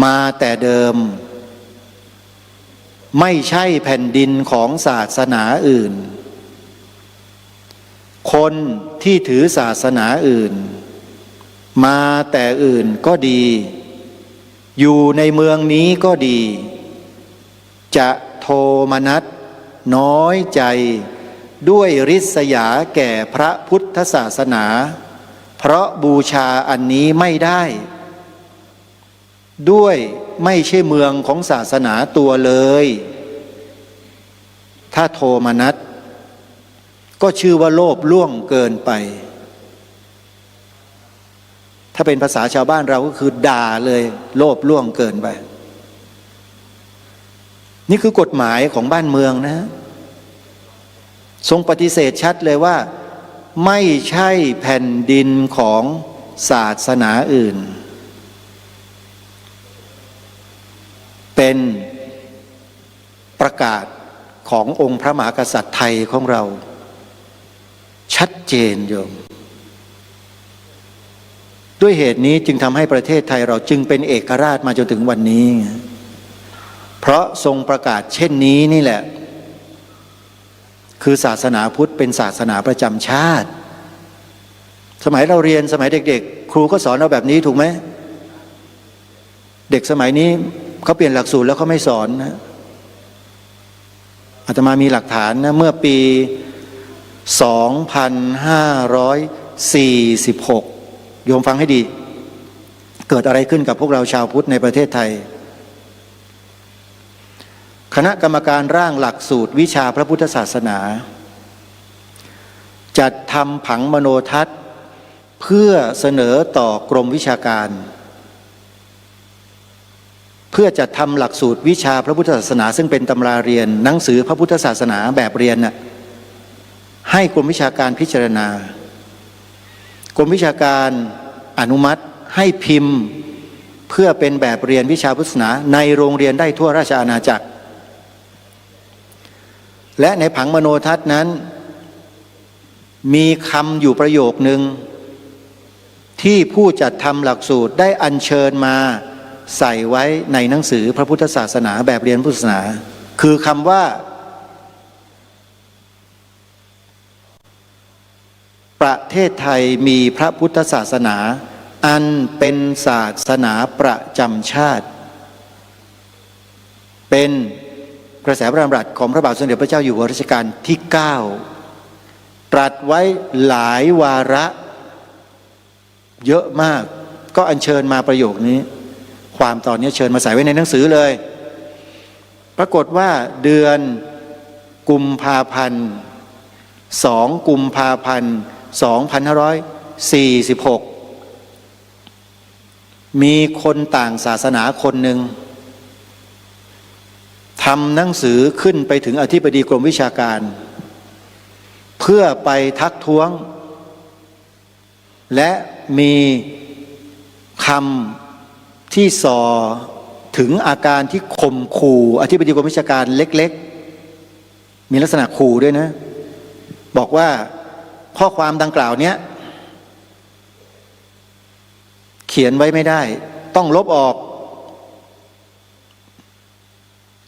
มาแต่เดิมไม่ใช่แผ่นดินของศาสนาอื่นคนที่ถือศาสนาอื่นมาแต่อื่นก็ดีอยู่ในเมืองนี้ก็ดีจะโทมนัสน้อยใจด้วยริษยาแก่พระพุทธศาสนาเพราะบูชาอันนี้ไม่ได้ด้วยไม่ใช่เมืองของศาสนาตัวเลยถ้าโทมนัสก็ชื่อว่าโลภล่วงเกินไปถ้าเป็นภาษาชาวบ้านเราก็คือด่าเลยโลภล่วงเกินไปนี่คือกฎหมายของบ้านเมืองนะทรงปฏิเสธชัดเลยว่าไม่ใช่แผ่นดินของศาสนาอื่นเป็นประกาศขององค์พระมหากษัตริย์ไทยของเราชัดเจนโยมด้วยเหตุนี้จึงทำให้ประเทศไทยเราจึงเป็นเอกราชมาจนถึงวันนี้เพราะทรงประกาศเช่นนี้นี่แหละคือศาสนาพุทธเป็นศาสนาประจำชาติ สมัยเราเรียนสมัยเด็กๆครูก็สอนเราแบบนี้ถูกไหมเด็กสมัยนี้เขาเปลี่ยนหลักสูตรแล้วเขาไม่สอนนะอาตมามีหลักฐานนะเมื่อปี 2546 โยมฟังให้ดีเกิดอะไรขึ้นกับพวกเราชาวพุทธในประเทศไทยคณะกรรมการร่างหลักสูตรวิชาพระพุทธศาสนาจัดทำผังมโนทัศน์เพื่อเสนอต่อกรมวิชาการเพื่อจัดทำหลักสูตรวิชาพระพุทธศาสนาซึ่งเป็นตำราเรียนหนังสือพระพุทธศาสนาแบบเรียนน่ะให้กรมวิชาการพิจารณากรมวิชาการอนุมัติให้พิมพ์เพื่อเป็นแบบเรียนวิชาพุทธศาสนาในโรงเรียนได้ทั่วราชอาณาจักรและในผังมโนทัศน์นั้นมีคำอยู่ประโยคนึงที่ผู้จัดทำหลักสูตรได้อัญเชิญมาใส่ไว้ในหนังสือพระพุทธศาสนาแบบเรียนพุทธศาสนาคือคำว่าประเทศไทยมีพระพุทธศาสนาอันเป็นศาสนาประจำชาติเป็นกระแสพระดำรัสของพระบาทสมเด็จพระเจ้าอยู่หัวรัชกาลที่ 9ตรัสไว้หลายวาระเยอะมากก็อัญเชิญมาประโยคนี้ความตอนนี้เชิญมาใส่ไว้ในหนังสือเลยปรากฏว่าเดือนกุมภาพันธ์2 กุมภาพันธ์ 2546มีคนต่างศาสนาคนหนึ่งทำหนังสือขึ้นไปถึงอธิบดีกรมวิชาการเพื่อไปทักท้วงและมีคำที่ส่อถึงอาการที่ข่มขู่อธิบดีกรมวิชาการเล็กๆมีลักษณะขู่ด้วยนะบอกว่าข้อความดังกล่าวนี้เขียนไว้ไม่ได้ต้องลบออก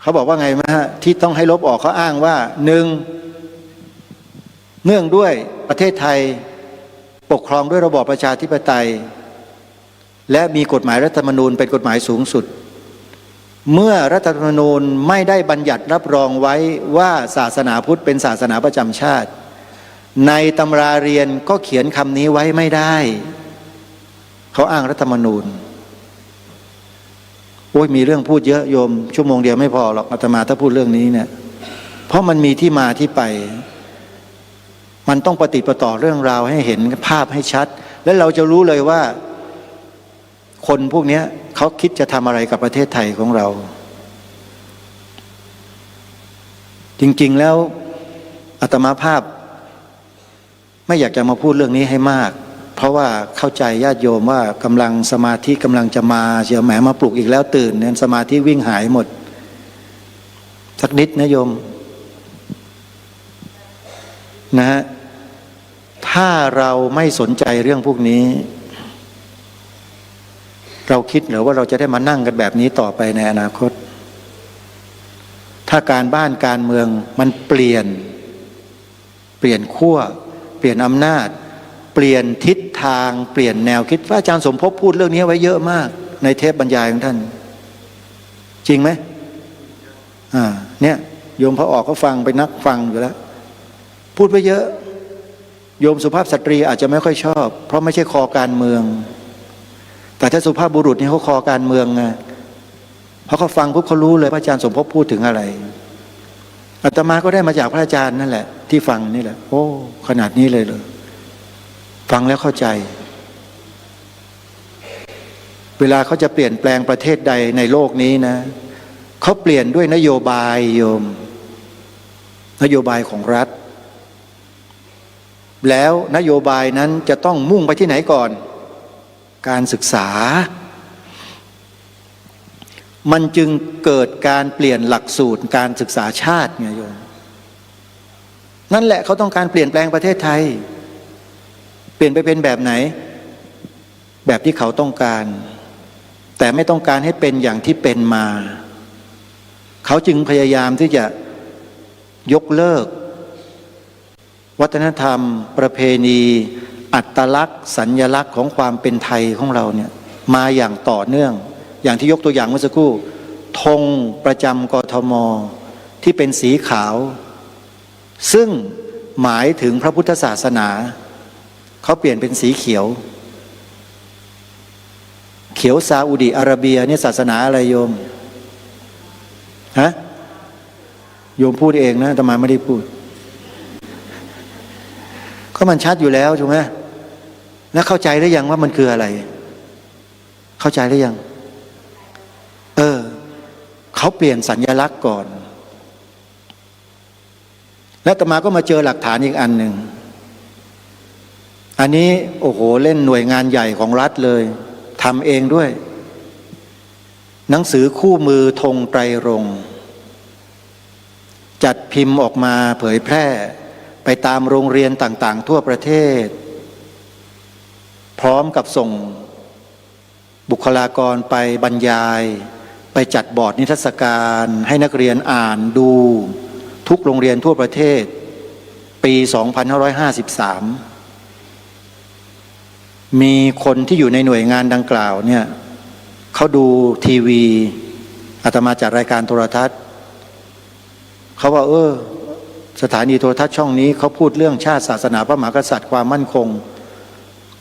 เขาบอกว่าไงมาที่ต้องให้ลบออกเขาอ้างว่าหนึ่งเนื่องด้วยประเทศไทยปกครองด้วยระบอบประชาธิปไตยและมีกฎหมายรัฐธรรมนูญเป็นกฎหมายสูงสุดเมื่อรัฐธรรมนูญไม่ได้บัญญัติรับรองไว้ว่าศาสนาพุทธเป็นศาสนาประจำชาติในตำราเรียนก็เขียนคำนี้ไว้ไม่ได้เขาอ้างรัฐธรรมนูญโอ้ยมีเรื่องพูดเยอะโยมชั่วโมงเดียวไม่พอหรอกอาตมาถ้าพูดเรื่องนี้เนี่ยเพราะมันมีที่มาที่ไปมันต้องปฏิปต่อเรื่องราวให้เห็นภาพให้ชัดและเราจะรู้เลยว่าคนพวกนี้เขาคิดจะทำอะไรกับประเทศไทยของเราจริงๆแล้วอาตมาภาพไม่อยากจะมาพูดเรื่องนี้ให้มากเพราะว่าเข้าใจญาติโยมว่ากำลังสมาธิกำลังจะมาเชียวแหมมาปลุกอีกแล้วตื่นเนี่ยสมาธิวิ่งหายหมดสักนิดนะโยมนะฮะถ้าเราไม่สนใจเรื่องพวกนี้เราคิดหรือว่าเราจะได้มานั่งกันแบบนี้ต่อไปในอนาคตถ้าการบ้านการเมืองมันเปลี่ยนขั้วเปลี่ยนอำนาจเปลี่ยนทิศทางเปลี่ยนแนวคิดพระอาจารย์สมภพพูดเรื่องนี้ไว้เยอะมากในเทปบรรยายของท่านจริงไหมเนี่ยโยมพอออกก็ฟังไปนักฟังอยู่แล้วพูดไปเยอะโยมสุภาพสตรีอาจจะไม่ค่อยชอบเพราะไม่ใช่คอการเมืองแต่ถ้าสุภาพบุรุษนี่เขาคอการเมืองไงเพราะเขาฟังปุ๊บเขารู้เลยพระอาจารย์สมภพพูดถึงอะไรอาตมาก็ได้มาจากพระอาจารย์นั่นแหละที่ฟังนี่แหละโอ้ขนาดนี้เลยเหรอฟังแล้วเข้าใจเวลาเขาจะเปลี่ยนแปลงประเทศใดในโลกนี้นะเขาเปลี่ยนด้วยนโยบายโยมนโยบายของรัฐแล้วนโยบายนั้นจะต้องมุ่งไปที่ไหนก่อนการศึกษามันจึงเกิดการเปลี่ยนหลักสูตรการศึกษาชาติไงโยมนั่นแหละเขาต้องการเปลี่ยนแปลงประเทศไทยเปลี่ยนไปเป็นแบบไหนแบบที่เขาต้องการแต่ไม่ต้องการให้เป็นอย่างที่เป็นมาเขาจึงพยายามที่จะยกเลิกวัฒนธรรมประเพณี อัตลักษณ์สัญลักษณ์ของความเป็นไทยของเราเนี่ยมาอย่างต่อเนื่องอย่างที่ยกตัวอย่างเมื่อสักครู่ธงประจำกทมที่เป็นสีขาวซึ่งหมายถึงพระพุทธศาสนาเขาเปลี่ยนเป็นสีเขียวเขียวซาอุดิอาระเบียเนี่ยศาสนาอะไรโยมฮะโยมพูดเองนะอาตมาไม่ได้พูดก็มันชัดอยู่แล้วถูกไหมแล้วเข้าใจหรือยังว่ามันคืออะไรเข้าใจหรือยังเขาเปลี่ยนสัญลักษณ์ก่อนแล้วอาตมาก็มาเจอหลักฐานอีกอันหนึ่งอันนี้โอ้โหเล่นหน่วยงานใหญ่ของรัฐเลยทำเองด้วยหนังสือคู่มือธงไตรรงค์จัดพิมพ์ออกมาเผยแพร่ไปตามโรงเรียนต่างๆทั่วประเทศพร้อมกับส่งบุคลากรไปบรรยายไปจัดบอร์ดนิทรรศการให้นักเรียนอ่านดูทุกโรงเรียนทั่วประเทศปี 2553 มีคนที่อยู่ในหน่วยงานดังกล่าวเนี่ยเขาดูทีวีอาตมาจัดรายการโทรทัศน์เขาว่าสถานีโทรทัศน์ช่องนี้เขาพูดเรื่องชาติศาสนาพระมหากษัตริย์ความมั่นคง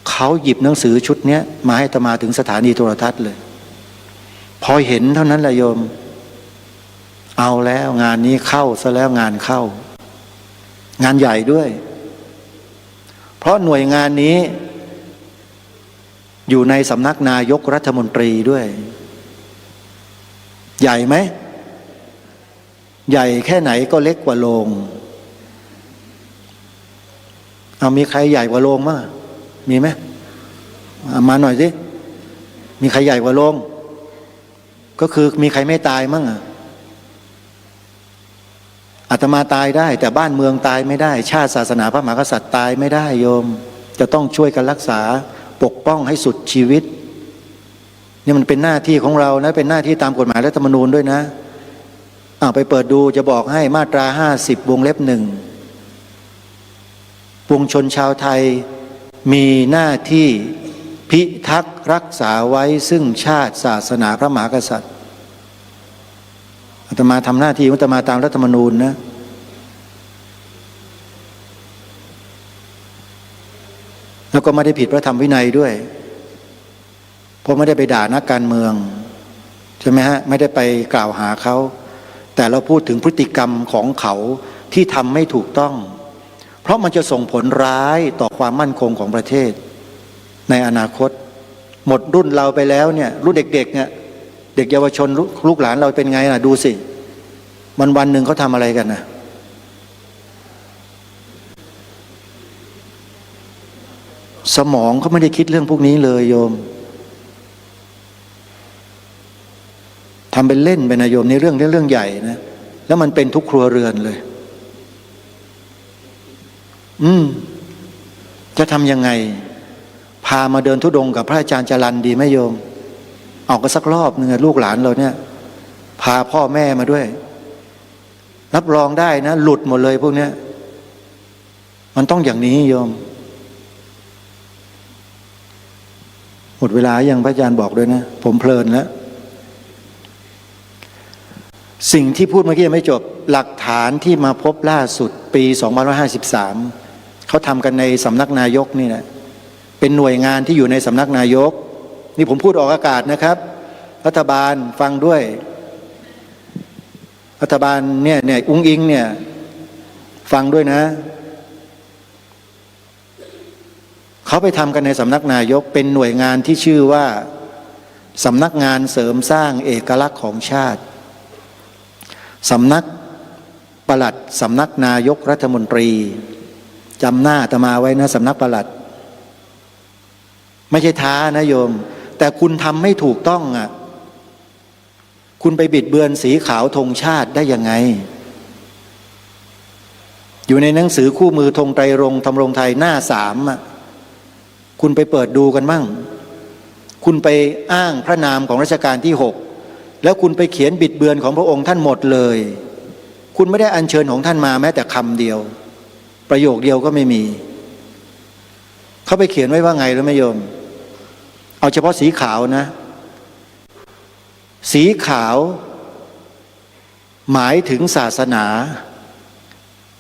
เขาหยิบหนังสือชุดนี้มาให้อาตมาถึงสถานีโทรทัศน์เลยพอเห็นเท่านั้นแหละโยมเอาแล้วงานนี้เข้าซะแล้วงานเข้างานใหญ่ด้วยเพราะหน่วยงานนี้อยู่ในสำนักนายกรัฐมนตรีด้วยใหญ่ไหมใหญ่แค่ไหนก็เล็กกว่าโรงเอามีใครใหญ่กว่าโรงมั้งมีไหมมาหน่อยสิมีใครใหญ่กว่าโรงก็คือมีใครไม่ตายมั้งอาตมาตายได้แต่บ้านเมืองตายไม่ได้ชาติศาสนาพระมหากษัตริย์ตายไม่ได้โยมจะต้องช่วยกันรักษาปกป้องให้สุดชีวิตนี่มันเป็นหน้าที่ของเรานะเป็นหน้าที่ตามกฎหมายรัฐธรรมนูญด้วยนะไปเปิดดูจะบอกให้มาตรา50วงเล็บ1ปวงชนชาวไทยมีหน้าที่พิทักษ์รักษาไว้ซึ่งชาติศาสนาพระมหากษัตริย์อาตมาทำหน้าที่อาตมาตามรัฐธรรมนูญนะแล้วก็ไม่ได้ผิดพระธรรมวินัยด้วยเพราะไม่ได้ไปด่านักการเมืองใช่ไหมฮะไม่ได้ไปกล่าวหาเขาแต่เราพูดถึงพฤติกรรมของเขาที่ทำไม่ถูกต้องเพราะมันจะส่งผลร้ายต่อความมั่นคงของประเทศในอนาคตหมดรุ่นเราไปแล้วเนี่ยรุ่นเด็กๆเนี่ยเด็กเยาวชนลูกหลานเราเป็นไงล่ะดูสิวันหนึ่งเขาทำอะไรกันนะสมองเขาไม่ได้คิดเรื่องพวกนี้เลยโยมทำเป็นเล่นไปนะโยมในเรื่องใหญ่นะแล้วมันเป็นทุกครัวเรือนเลยจะทำยังไงพามาเดินธุดงค์กับพระอาจารย์จรัญดีไหมโยมออกก็สักรอบหนึ่งลูกหลานเราเนี่ยพาพ่อแม่มาด้วยรับรองได้นะหลุดหมดเลยพวกเนี้ยมันต้องอย่างนี้โยมหมดเวลายังพระอาจารย์บอกด้วยนะผมเพลินแล้วสิ่งที่พูดเมื่อกี้ยังไม่จบหลักฐานที่มาพบล่าสุดปี2553เขาทำกันในสำนักนายกนี่นะเป็นหน่วยงานที่อยู่ในสำนักนายกนี่ผมพูดออกอากาศนะครับรัฐบาลฟังด้วยรัฐบาลเนี่ยอุ้งอิงเนี่ยฟังด้วยนะเขาไปทำกันในสำนักนายกเป็นหน่วยงานที่ชื่อว่าสำนักงานเสริมสร้างเอกลักษณ์ของชาติสำนักปลัดสำนักนายกรัฐมนตรีจำหน้าอาตมาไว้นะสำนักปลัดไม่ใช่ท้านะโยมแต่คุณทำไม่ถูกต้องอ่ะคุณไปบิดเบือนสีขาวธงชาติได้ยังไงอยู่ในหนังสือคู่มือธงไตรรงค์ธรรมรงไทยหน้า3อ่ะคุณไปเปิดดูกันมั่งคุณไปอ้างพระนามของรัชกาลที่6แล้วคุณไปเขียนบิดเบือนของพระองค์ท่านหมดเลยคุณไม่ได้อัญเชิญของท่านมาแม้แต่คำเดียวประโยคเดียวก็ไม่มี เขาไปเขียนไว้ว่าไงรู้ไหมโยมเอาเฉพาะสีขาวนะสีขาวหมายถึงศาสนา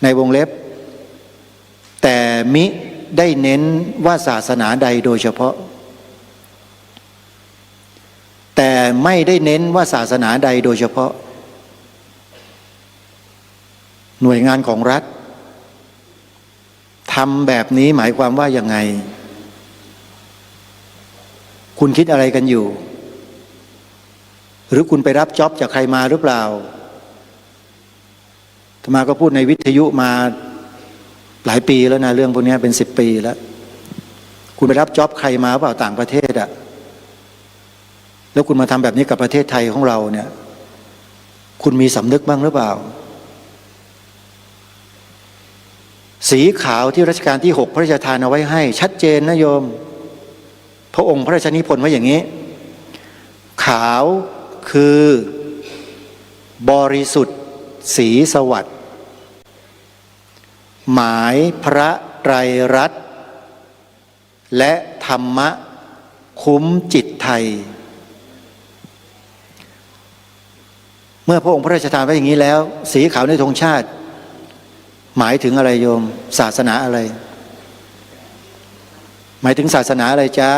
ในวงเล็บแต่มิได้เน้นว่าศาสนาใดโดยเฉพาะแต่ไม่ได้เน้นว่าศาสนาใดโดยเฉพาะหน่วยงานของรัฐทำแบบนี้หมายความว่ายังไงคุณคิดอะไรกันอยู่หรือคุณไปรับจ็อบจากใครมาหรือเปล่าอาตมาก็พูดในวิทยุมาหลายปีแล้วนะเรื่องพวกนี้เป็น10 ปีแล้วคุณไปรับจ็อบใครมาเปล่าต่างประเทศอะแล้วคุณมาทำแบบนี้กับประเทศไทยของเราเนี่ยคุณมีสำนึกบ้างหรือเปล่าสีขาวที่รัชกาลที่6พระราชทานเอาไว้ให้ชัดเจนนะโยมพระองค์พระราชนิพนธ์ไว้อย่างนี้ขาวคือบริสุทธิ์ศรีสวัสดิ์หมายพระไตรรัตน์และธรรมะคุ้มจิตไทยเมื่อพระองค์พระราชทานไว้อย่างนี้แล้วสีขาวในธงชาติหมายถึงอะไรโยมศาสนาอะไรหมายถึงศาสนาอะไรจ๊ะ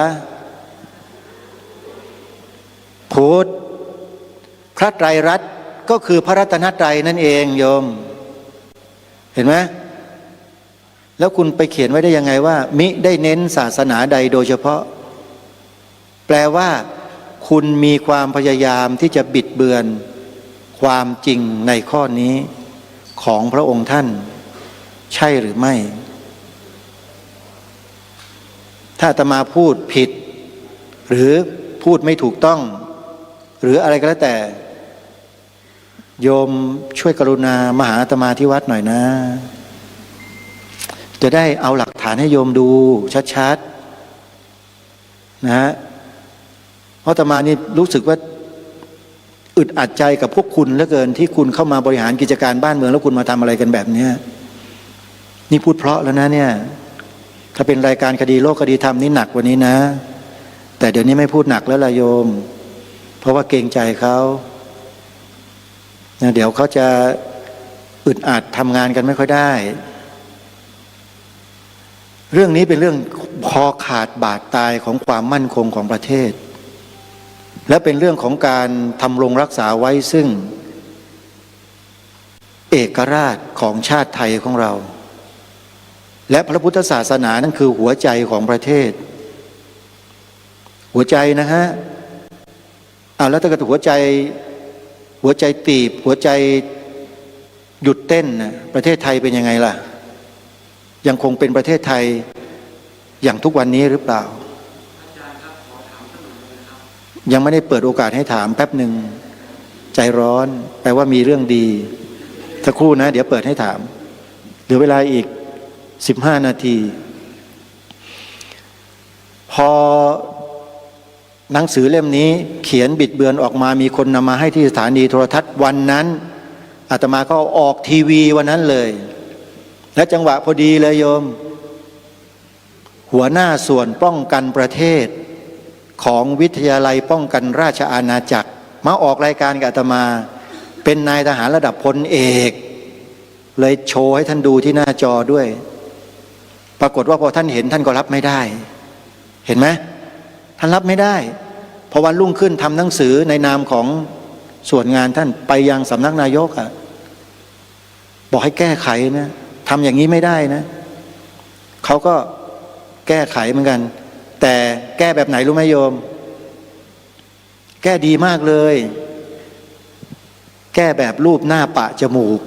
พุทธพระไตรรัตน์ก็คือพระรัตนตรัยนั่นเองโยมเห็นไหมแล้วคุณไปเขียนไว้ได้ยังไงว่ามิได้เน้นศาสนาใดโดยเฉพาะแปลว่าคุณมีความพยายามที่จะบิดเบือนความจริงในข้อนี้ของพระองค์ท่านใช่หรือไม่ถ้าอาตมาพูดผิดหรือพูดไม่ถูกต้องหรืออะไรก็แล้วแต่โยมช่วยกรุณามาหาอาตมาที่วัดหน่อยนะจะได้เอาหลักฐานให้โยมดูชัดๆนะฮะเพราะอาตมานี่รู้สึกว่าอึดอัดใจกับพวกคุณเหลือเกินที่คุณเข้ามาบริหารกิจการบ้านเมืองแล้วคุณมาทำอะไรกันแบบนี้นี่พูดเพราะแล้วนะเนี่ยถ้าเป็นรายการคดีโลกคดีธรรมนี่หนักกว่านี้นะแต่เดี๋ยวนี้ไม่พูดหนักแล้วล่ะโยมเพราะว่าเกรงใจเขาเดี๋ยวเขาจะอึดอัดทำงานกันไม่ค่อยได้เรื่องนี้เป็นเรื่องคอขาดบาดตายของความมั่นคงของประเทศและเป็นเรื่องของการทำรงรักษาไว้ซึ่งเอกราชของชาติไทยของเราและพระพุทธศาสนานั่นคือหัวใจของประเทศหัวใจนะฮะแล้วถ้าเกิดหัวใจตีบหัวใจหยุดเต้นนะประเทศไทยเป็นยังไงล่ะยังคงเป็นประเทศไทยอย่างทุกวันนี้หรือเปล่ายังไม่ได้เปิดโอกาสให้ถามแป๊บหนึ่งใจร้อนแปลว่ามีเรื่องดีสักครู่นะเดี๋ยวเปิดให้ถามเหลือเวลาอีก15 นาทีพอหนังสือเล่มนี้เขียนบิดเบือนออกมามีคนนำมาให้ที่สถานีโทรทัศน์วันนั้นอาตมาก็ออกทีวีวันนั้นเลยและจังหวะพอดีเลยโยมหัวหน้าส่วนป้องกันประเทศของวิทยาลัยป้องกันราชอาณาจักรมาออกรายการกับอาตมาเป็นนายทหารระดับพลเอกเลยโชว์ให้ท่านดูที่หน้าจอด้วยปรากฏว่าพอท่านเห็นท่านก็รับไม่ได้เห็นไหมท่านรับไม่ได้พอวันรุ่งขึ้นทำหนังสือในนามของส่วนงานท่านไปยังสำนักนายกบอกให้แก้ไขนะทำอย่างนี้ไม่ได้นะเขาก็แก้ไขเหมือนกันแต่แก้แบบไหนรู้ไหมโยมแก้ดีมากเลยแก้แบบรูปหน้าปะจมูก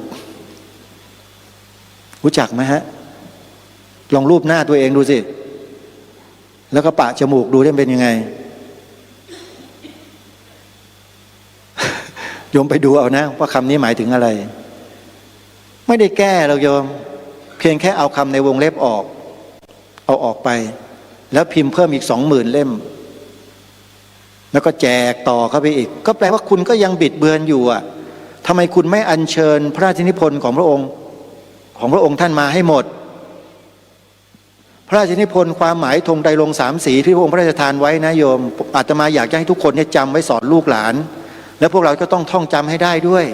รู้จักไหมฮะลองรูปหน้าตัวเองดูสิแล้วก็ปะจมูกดูได้เป็นยังไงโยมไปดูเอานะว่าคำนี้หมายถึงอะไรไม่ได้แก้เราโยมเพียงแค่เอาคำในวงเล็บเอาออกไปแล้วพิมพ์เพิ่มอีก 20,000 เล่มแล้วก็แจกต่อเข้าไปอีกก็แปลว่าคุณก็ยังบิดเบือนอยู่ทำไมคุณไม่อัญเชิญพระราชนิพนธ์ของพระองค์ท่านมาให้หมดพ พระราชนิพนธ์ความหมายธงไตรรงค์สามสีที่พระองค์พระราชทานไว้นะโยมอาตมาอยากจะให้ทุกคนเนี่ยจำไว้สอนลูกหลานและพวกเราก็ต้องท่องจำให้ได้ด้วย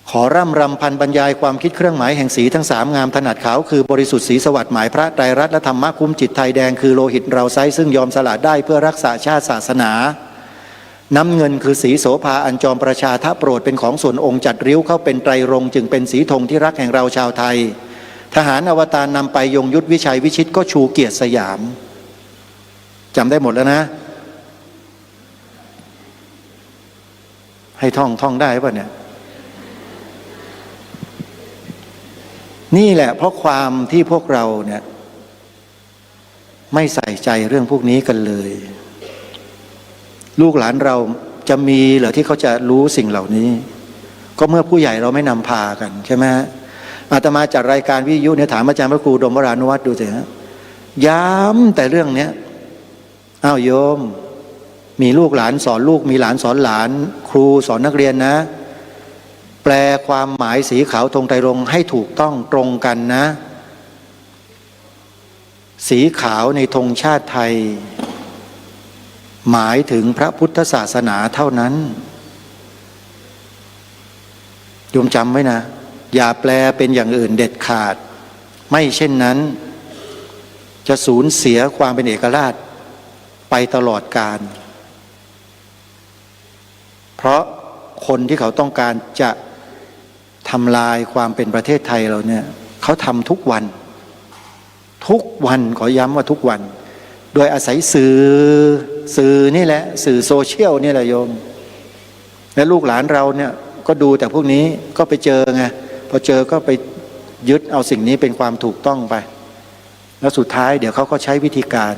ขอร่ำรำพันบรรยายความคิดเครื่องหมายแห่งสีทั้งสามงามถนัดขาวคือบริสุทธิ์สีสวัสดิ์หมายพระไตรรัตน์และธรรมะคุ้มจิตไทยแดงคือโลหิตเราไซซึ่งยอมสละได้เพื่อรักษาชาติศาสนาน้ำเงินคือสีโสภาอันจอมประชาถ้าโปรดเป็นของส่วนองค์จัดริ้วเข้าเป็นไตรรงค์จึงเป็นสีธงที่รักแห่งเราชาวไทยทหารอวตารนำไปยงยุทธวิชัยวิชิตก็ชูเกียรติสยามจำได้หมดแล้วนะให้ท่องได้ป่ะเนี่ยนี่แหละเพราะความที่พวกเราเนี่ยไม่ใส่ใจเรื่องพวกนี้กันเลยลูกหลานเราจะมีเหรอที่เขาจะรู้สิ่งเหล่านี้ก็เมื่อผู้ใหญ่เราไม่นำพากันใช่ไหมอาตมาจัดรายการวิทยุเนี่ยถามอาจารย์พระครูดมวรานุวัฒน์ดูสิฮะย้ำแต่เรื่องเนี้ยอ้าวโยมมีลูกหลานสอนลูกมีหลานสอนหลานครูสอนนักเรียนนะแปลความหมายสีขาวธงไตรรงค์ให้ถูกต้องตรงกันนะสีขาวในธงชาติไทยหมายถึงพระพุทธศาสนาเท่านั้นโยมจำไว้นะอย่าแปลเป็นอย่างอื่นเด็ดขาดไม่เช่นนั้นจะสูญเสียความเป็นเอกราชไปตลอดกาลเพราะคนที่เขาต้องการจะทำลายความเป็นประเทศไทยเราเนี่ยเขาทำทุกวันขอย้ำว่าทุกวันโดยอาศัยสื่อนี่แหละสื่อโซเชียลนี่แหละโยมและลูกหลานเราเนี่ยก็ดูแต่พวกนี้ก็ไปเจอไงพอเจอก็ไปยึดเอาสิ่งนี้เป็นความถูกต้องไปแล้วสุดท้ายเดี๋ยวเขาก็ใช้วิธีการ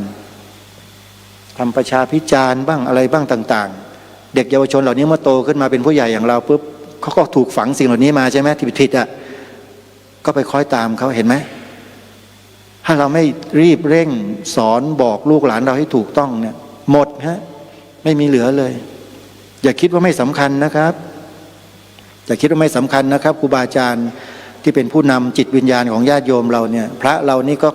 ทำประชาพิจารณ์บ้างอะไรบ้างต่างๆเด็กเยาวชนเหล่านี้เมื่อโตขึ้นมาเป็นผู้ใหญ่อย่างเราปุ๊บเขาก็ถูกฝังสิ่งเหล่านี้มาใช่ไหมที่ผิดอ่ะก็ไปคล้อยตามเขาเห็นไหมถ้าเราไม่รีบเร่งสอนบอกลูกหลานเราให้ถูกต้องเนี่ยหมดฮะไม่มีเหลือเลยอย่าคิดว่าไม่สำคัญนะครับอย่าคิดว่าไม่สำคัญนะครับครูบาอาจารย์ที่เป็นผู้นำจิตวิญญาณของญาติโยมเราเนี่ยพระเรานี่ก็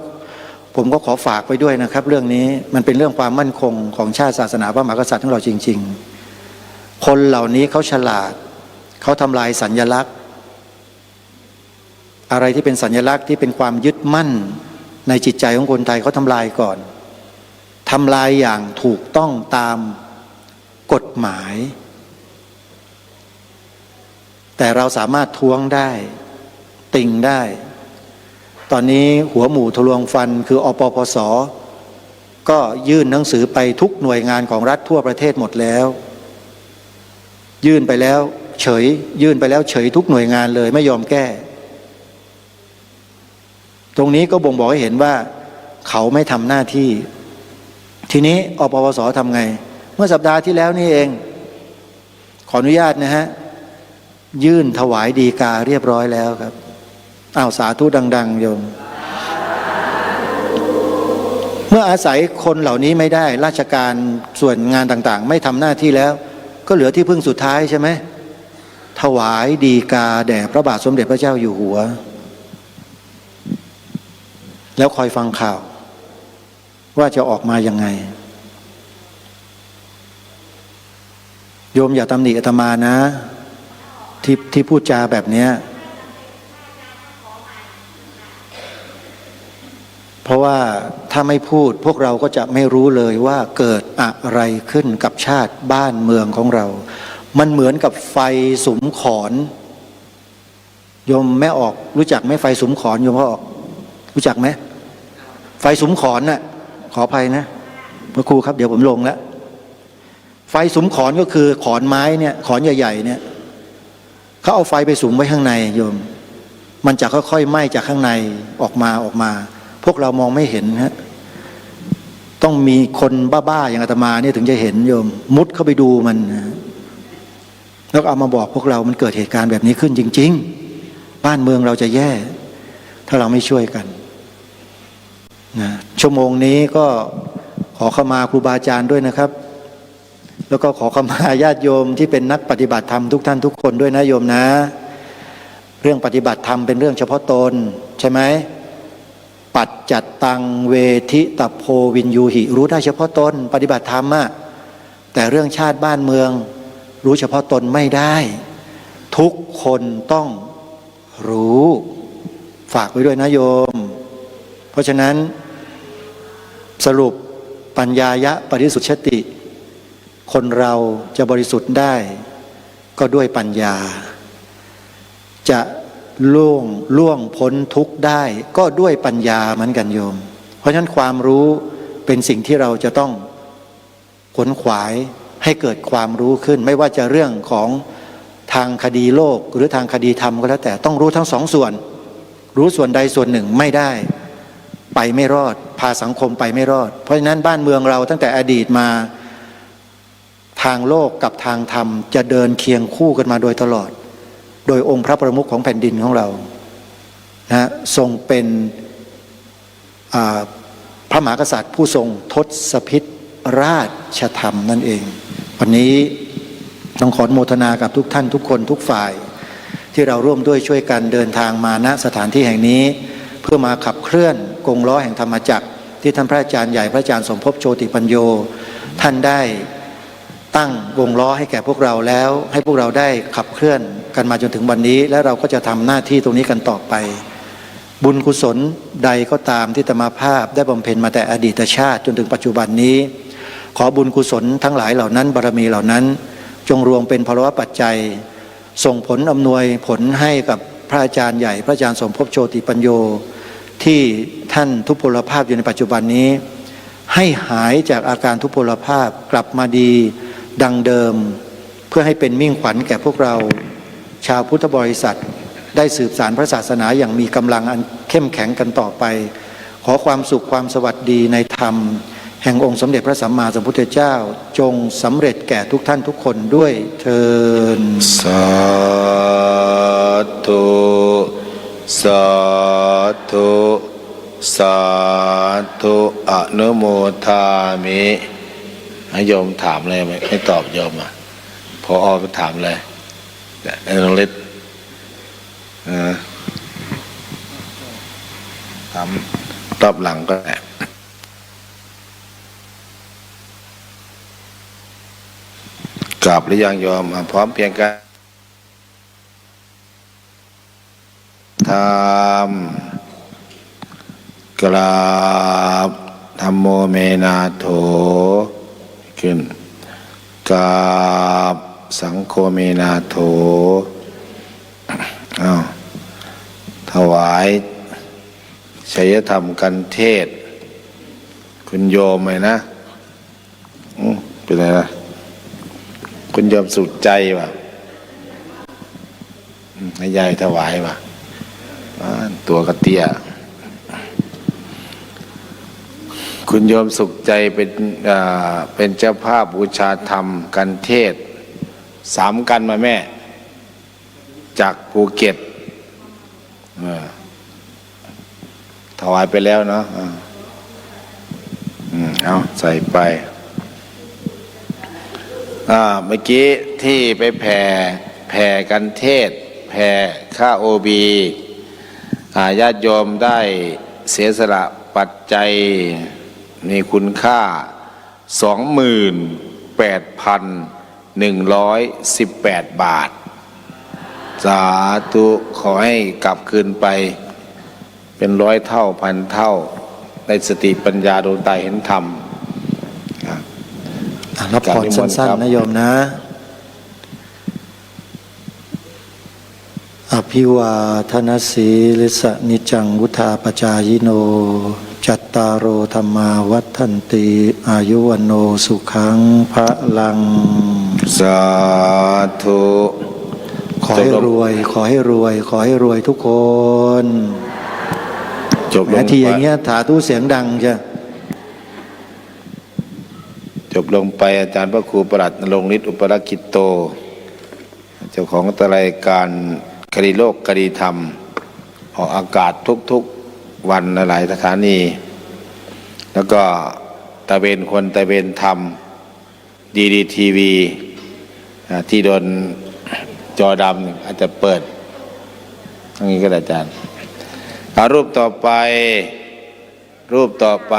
ผมก็ขอฝากไว้ด้วยนะครับเรื่องนี้มันเป็นเรื่องความมั่นคงของชาติศาสนาพระมหากษัตริย์ของเราจริงๆคนเหล่านี้เขาฉลาดเขาทำลายสัญลักษณ์อะไรที่เป็นสัญลักษณ์ที่เป็นความยึดมั่นในจิตใจของคนไทยเขาทำลายก่อนทำลายอย่างถูกต้องตามกฎหมายแต่เราสามารถท้วงได้ติ่งได้ตอนนี้หัวหมูทะลวงฟันคืออปปส.ก็ยื่นหนังสือไปทุกหน่วยงานของรัฐทั่วประเทศหมดแล้วยื่นไปแล้วเฉยทุกหน่วยงานเลยไม่ยอมแก้ตรงนี้ก็บ่งบอกให้เห็นว่าเขาไม่ทำหน้าที่ทีนี้อปปส.ทำไงเมื่อสัปดาห์ที่แล้วนี่เองขออนุญาตนะฮะยื่นถวายฎีกาเรียบร้อยแล้วครับอ้าวสาธุดังๆโยมเมื่ออาศัยคนเหล่านี้ไม่ได้ราชการส่วนงานต่างๆไม่ทำหน้าที่แล้วก็เหลือที่พึ่งสุดท้ายใช่ไหมถวายฎีกาแด่พระบาทสมเด็จพระเจ้าอยู่หัวแล้วคอยฟังข่าวว่าจะออกมายังไงโยมอย่าตำหนิอาตมานะที่พูดจาแบบนี้เพราะว่าถ้าไม่พูดพวกเราก็จะไม่รู้เลยว่าเกิดอะไรขึ้นกับชาติบ้านเมืองของเรามันเหมือนกับไฟสุมขอนโยมแม่ออกรู้จักไหมไฟสุมขอนโยมพ่อออกรู้จักไหมไฟสุมขอนน่ะขออภัยนะพระครูครับเดี๋ยวผมลงแล้วไฟสุมขอนก็คือขอนไม้เนี่ยขอนใหญ่ๆเนี่ยเขาเอาไฟไปสุมไว้ข้างในโยมมันจะค่อยๆไหม้จากข้างในออกมาพวกเรามองไม่เห็นฮะต้องมีคนบ้าๆอย่างอาตมาเนี่ยถึงจะเห็นโยมมุดเข้าไปดูมันแล้วเอามาบอกพวกเรามันเกิดเหตุการณ์แบบนี้ขึ้นจริงๆบ้านเมืองเราจะแย่ถ้าเราไม่ช่วยกันนะชั่วโมงนี้ก็ขอเข้ามาครูบาอาจารย์ด้วยนะครับแล้วก็ขอเข้ามาญาติโยมที่เป็นนักปฏิบัติธรรมทุกท่านทุกคนด้วยนะโยมนะเรื่องปฏิบัติธรรมเป็นเรื่องเฉพาะตนใช่ไหม ปัจจัตตังเวทิตโพวินยูหิรู้ได้เฉพาะตนปฏิบัติธรรมอะแต่เรื่องชาติบ้านเมืองรู้เฉพาะตนไม่ได้ทุกคนต้องรู้ฝากไว้ด้วยนะโยมเพราะฉะนั้นสรุปปัญญายะปริสุทธิชติคนเราจะบริสุทธิ์ได้ก็ด้วยปัญญาจะล่วงพ้นทุกข์ได้ก็ด้วยปัญญาเหมือนกันโยมเพราะฉะนั้นความรู้เป็นสิ่งที่เราจะต้องขวนขวายให้เกิดความรู้ขึ้นไม่ว่าจะเรื่องของทางคดีโลกหรือทางคดีธรรมก็แล้วแต่ต้องรู้ทั้งสองส่วนรู้ส่วนใดส่วนหนึ่งไม่ได้ไปไม่รอดพาสังคมไปไม่รอดเพราะฉะนั้นบ้านเมืองเราตั้งแต่อดีตมาทางโลกกับทางธรรมจะเดินเคียงคู่กันมาโดยตลอดโดยองค์พระประมุขของแผ่นดินของเรานะทรงเป็นพระมหากษัตริย์ผู้ทรงทศพิธราชธรรมนั่นเองวันนี้ต้องขออนุโมทนากับทุกท่านทุกคนทุกฝ่ายที่เราร่วมด้วยช่วยกันเดินทางมาณสถานที่แห่งนี้เพื่อมาขับเคลื่อนกงล้อแห่งธรรมจักรที่ท่านพระอาจารย์ใหญ่พระอาจารย์สมภพโชติปัญโยท่านได้ตั้งวงล้อให้แก่พวกเราแล้วให้พวกเราได้ขับเคลื่อนกันมาจนถึงวันนี้และเราก็จะทำหน้าที่ตรงนี้กันต่อไปบุญกุศลใดก็ตามที่อาตมาภาพได้บำเพ็ญมาแต่อดีตชาติจนถึงปัจจุบันนี้ขอบุญกุศลทั้งหลายเหล่านั้นบารมีเหล่านั้นจงรวมเป็นพลวปัจจัยส่งผลอำนวยผลให้กับพระอาจารย์ใหญ่พระอาจารย์สมภพโชติปัญโยที่ท่านทุพพลภาพอยู่ในปัจจุบันนี้ให้หายจากอาการทุพพลภาพกลับมาดีดังเดิมเพื่อให้เป็นมิ่งขวัญแก่พวกเราชาวพุทธบริษัทได้สืบสานพระศาสนาอย่างมีกำลังอันเข้มแข็งกันต่อไปขอความสุขความสวัสดีในธรรมแห่งองค์สมเด็จพระสัมมาสัมพุทธเจ้าจงสำเร็จแก่ทุกท่านทุกคนด้วยเทอญสาธุสาธุสาธุอนุโมทามิโยมถามอะไรไม่ตอบโยมอ่ะพอไปถามเลยน้องเล็กถามตอบหลังก็ได้กราบหรือยังโยมพร้อมเพียงกันธรรมกราบธัมโมเมนาโถขึ้นกราบสังโฆเมนาโถถวายชัยธรรมกันเทศคุณโยมไหมนะเป็นไงนะคุณโยมสุดใจว่ะให้ยายถวายว่ะตัวกระเตี้ยคุณโยมสุขใจเป็นเจ้าภาพบูชาธรรมกันเทศ3 กันมาแม่จากภูเก็ตถวายไปแล้วเนาะเอาใส่ไปเมื่อกี้ที่ไปแผ่กันเทศแผ่ค่าโอบีญาติโยมได้เสียสละปัจจัยมีคุณค่า 28,118 บาทสาธุขอให้กลับคืนไปเป็น100 เท่าพันเท่าในสติปัญญาดวงตาเห็นธรรมรับพรสั้นๆนะโยมนะอภิวาทนาสีลิสนิจังวุธาปจายโนจัตตารโอธรรมาวัฏันติอายุวันโนสุขังพระลังสาธุขอให้รวยขอให้รวยขอให้รวยทุกคนจบลงทีอย่างเงี้ยถาตู้เสียงดังจ้ะจบลงไปอาจารย์พระครูประหลัดณรงค์ฤทธิ์อุปราคิตโตเจ้าของรายการคดีโลกคดีธรรมออกอากาศทุกๆวันหลายสถานีแล้วก็ตะเวนคนตะเวนธรรมดีทีวีที่โดนจอดำอาจจะเปิดทั้งนี้ก็ได้อาจารย์รูปต่อไป รูปต่อไป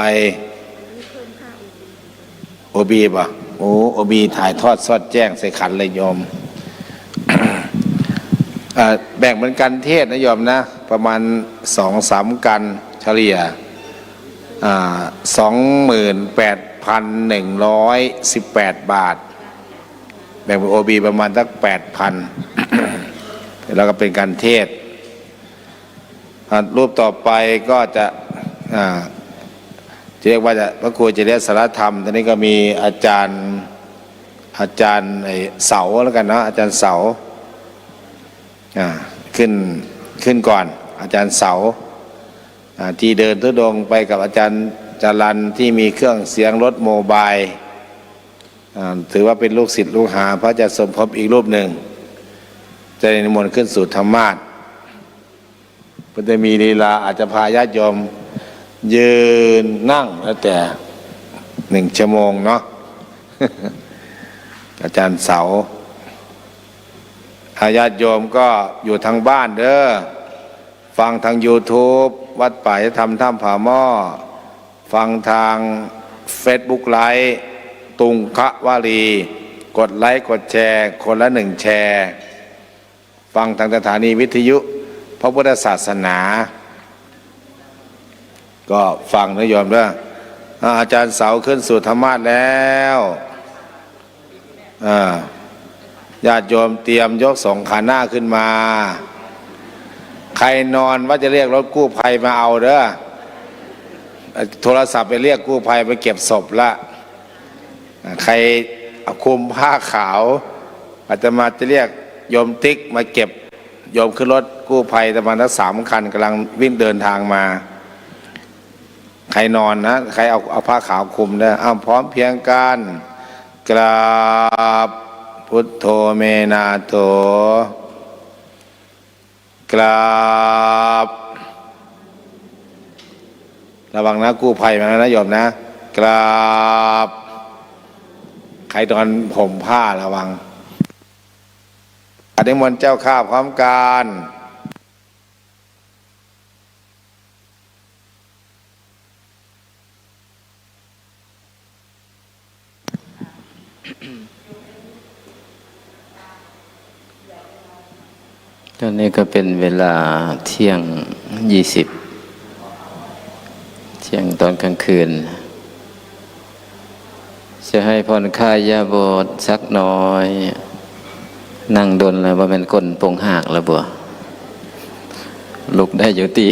โอบีป่ะโอบีถ่ายทอดสอดแจ้งใส่ขันเลยโยม แบ่งเป็นกันเทศนะโยมนะประมาณ2-3กันเฉลี่ย28,118 บาทแบ่งเป็นโอบีประมาณสัก 8,000 แล้วก็เป็นการเทศรูปต่อไปก็จะเรียกว่าจะพระครูจริยสารธรรมตอนนี้ก็มีอาจารย์เสาแล้วกันเนาะอาจารย์เสาขึ้นก่อนอาจารย์เสาที่เดินทุดงไปกับอาจารย์จรัญที่มีเครื่องเสียงรถโมบายถือว่าเป็นลูกศิษย์ลูกหาพระอาจารย์สมภพอีกรูปหนึ่งจะนิมนต์ขึ้นสู่ธรรมาสน์ก็จะมีลีลาอาจจะพาญาติโยมยืนนั่งแล้วแต่1 ชั่วโมงเนาะ อาจารย์เสาญาติโยมก็อยู่ทางบ้านเด้อฟังทาง YouTube วัดป่าธรรมถ้ำผาหม้อฟังทาง Facebook ไลฟ์ตุงคะวารีกดไลค์กดแชร์คนละ1 แชร์ฟังทางสถานีวิทยุพระพุทธศาสนาก็ฟังนะโยมเด้ออาจารย์เสาขึ้นสู่ธรรมาสน์แล้วญาติโยมเตรียมยก2 ขาหน้าขึ้นมาใครนอนว่าจะเรียกรถกู้ภัยมาเอาเด้อโทรศัพท์ไปเรียกกู้ภัยไปเก็บศพละใครคลุมผ้าขาวอาตมาจะเรียกโยมติ๊กมาเก็บโยมขึ้นรถกู้ภัยประมาณทั้ง3 คันกำลังวิ่งเดินทางมาใครนอนนะใครเอาผ้าขาวคลุมได้พร้อมเพียงกันกราบพุทโธเมนาโถกราบระวังนะกู้ภัยมาแล้วนะโยมนะกราบใครตอนผมผ้าระวังนิมนต์เจ้าข้าพร้อมกันตอนนี้ก็เป็นเวลาเที่ยง20เที่ยงตอนกลางคืนจะให้ผ่อนคลายยาบทสักหน่อยนั่งดนแล้วว่าเป็นก้นโป่งหากแล้วบัวลุกได้อยู่ตี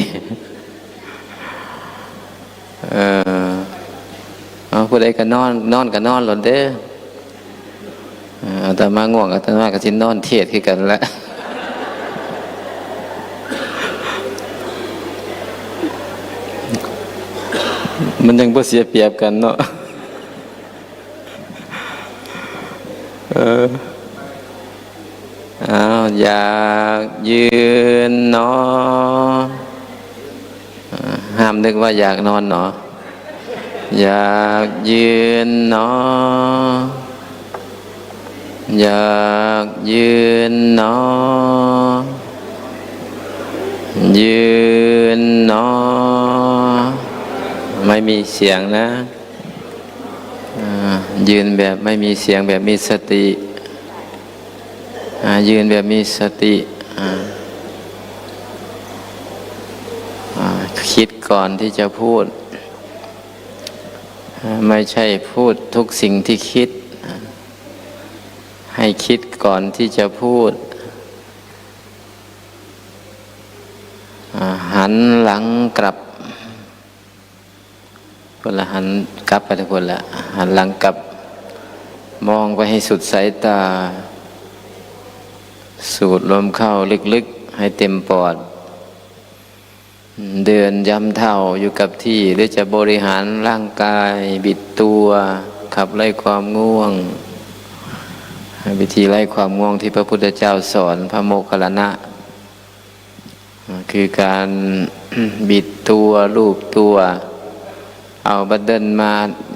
เอาผู้ใดก็นอนก็นอนหล่นเด้อแต่มาง่วงแต่มาก็สินอนเทศขึ้นกันแล้วมันยังบ่เสียเปรียบกันเนาะอยากยืนเนาะห้ามนึกว่าอยากนอนเนาะอยากยืนเนาะอยากยืนเนาะยืนเนาะไม่มีเสียงนะยืนแบบไม่มีเสียงแบบมีสติยืนแบบมีสติคิดก่อนที่จะพูดไม่ใช่พูดทุกสิ่งที่คิดให้คิดก่อนที่จะพูดหันหลังกลับคนละหันกลับไปทุกคนละหันหลังกลับมองไปให้สุดสายตาสูดลมเข้าลึกๆให้เต็มปอดเดินย้ำเท้าอยู่กับที่หรือจะบริหารร่างกายบิดตัวขับไล่ความง่วงวิธีไล่ความง่วงที่พระพุทธเจ้าสอนพระโมคคัลลานะคือการบิดตัวลูบตัวเอาบัดเดิลมา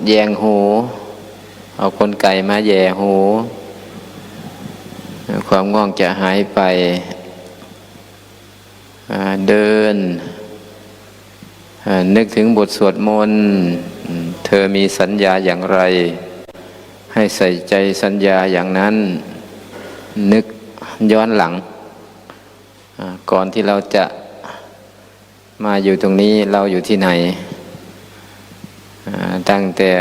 แยงหูเอากลไกมาแย่หูความง่วงจะหายไปเดิน นึกถึงบทสวดมนต์เธอมีสัญญาอย่างไรให้ใส่ใจสัญญาอย่างนั้นนึกย้อนหลังก่อนที่เราจะมาอยู่ตรงนี้เราอยู่ที่ไหนตั้งแต่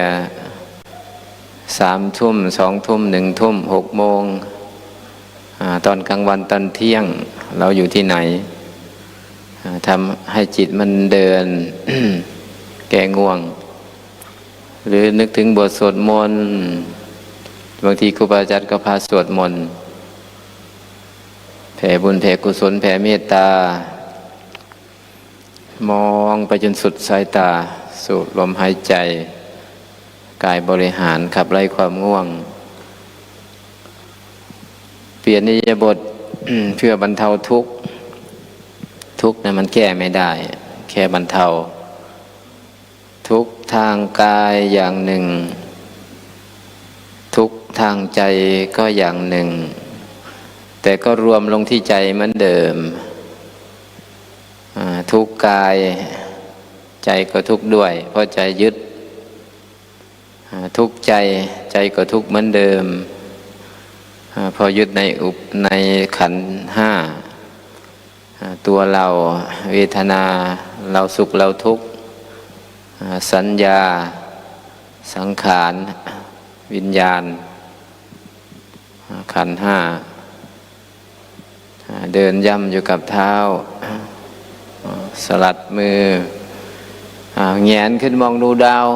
3 ทุ่ม2 ทุ่ม1 ทุ่ม6 โมงตอนกลางวันตอนเที่ยงเราอยู่ที่ไหนทำให้จิตมันเดิน แก้ง่วงหรือนึกถึงบทสวดมนต์บางทีครูบาอาจารย์ก็พาสวดมนต์แผ่บุญแผ่กุศลแผ่เมตตามองไปจนสุดสายตาสูดลมหายใจกายบริหารขับไล่ความง่วงเปลี่ยนอิริยาบถ เพื่อบรรเทาทุกข์นะมันแก้ไม่ได้แค่บรรเทาทุกข์ทางกายอย่างหนึ่งทุกข์ทางใจก็อย่างหนึ่งแต่ก็รวมลงที่ใจเหมือนเดิมทุกข์กายใจก็ทุกข์ด้วยเพราะใจยึดทุกข์ใจก็ทุกข์เหมือนเดิมพอยึดในขันธ์ห้าตัวเราเวทนาเราสุขเราทุกข์สัญญาสังขารวิญญาณขันธ์ห้าเดินย่ำอยู่กับเท้าสลัดมือแงนขึ้นมองดูดาว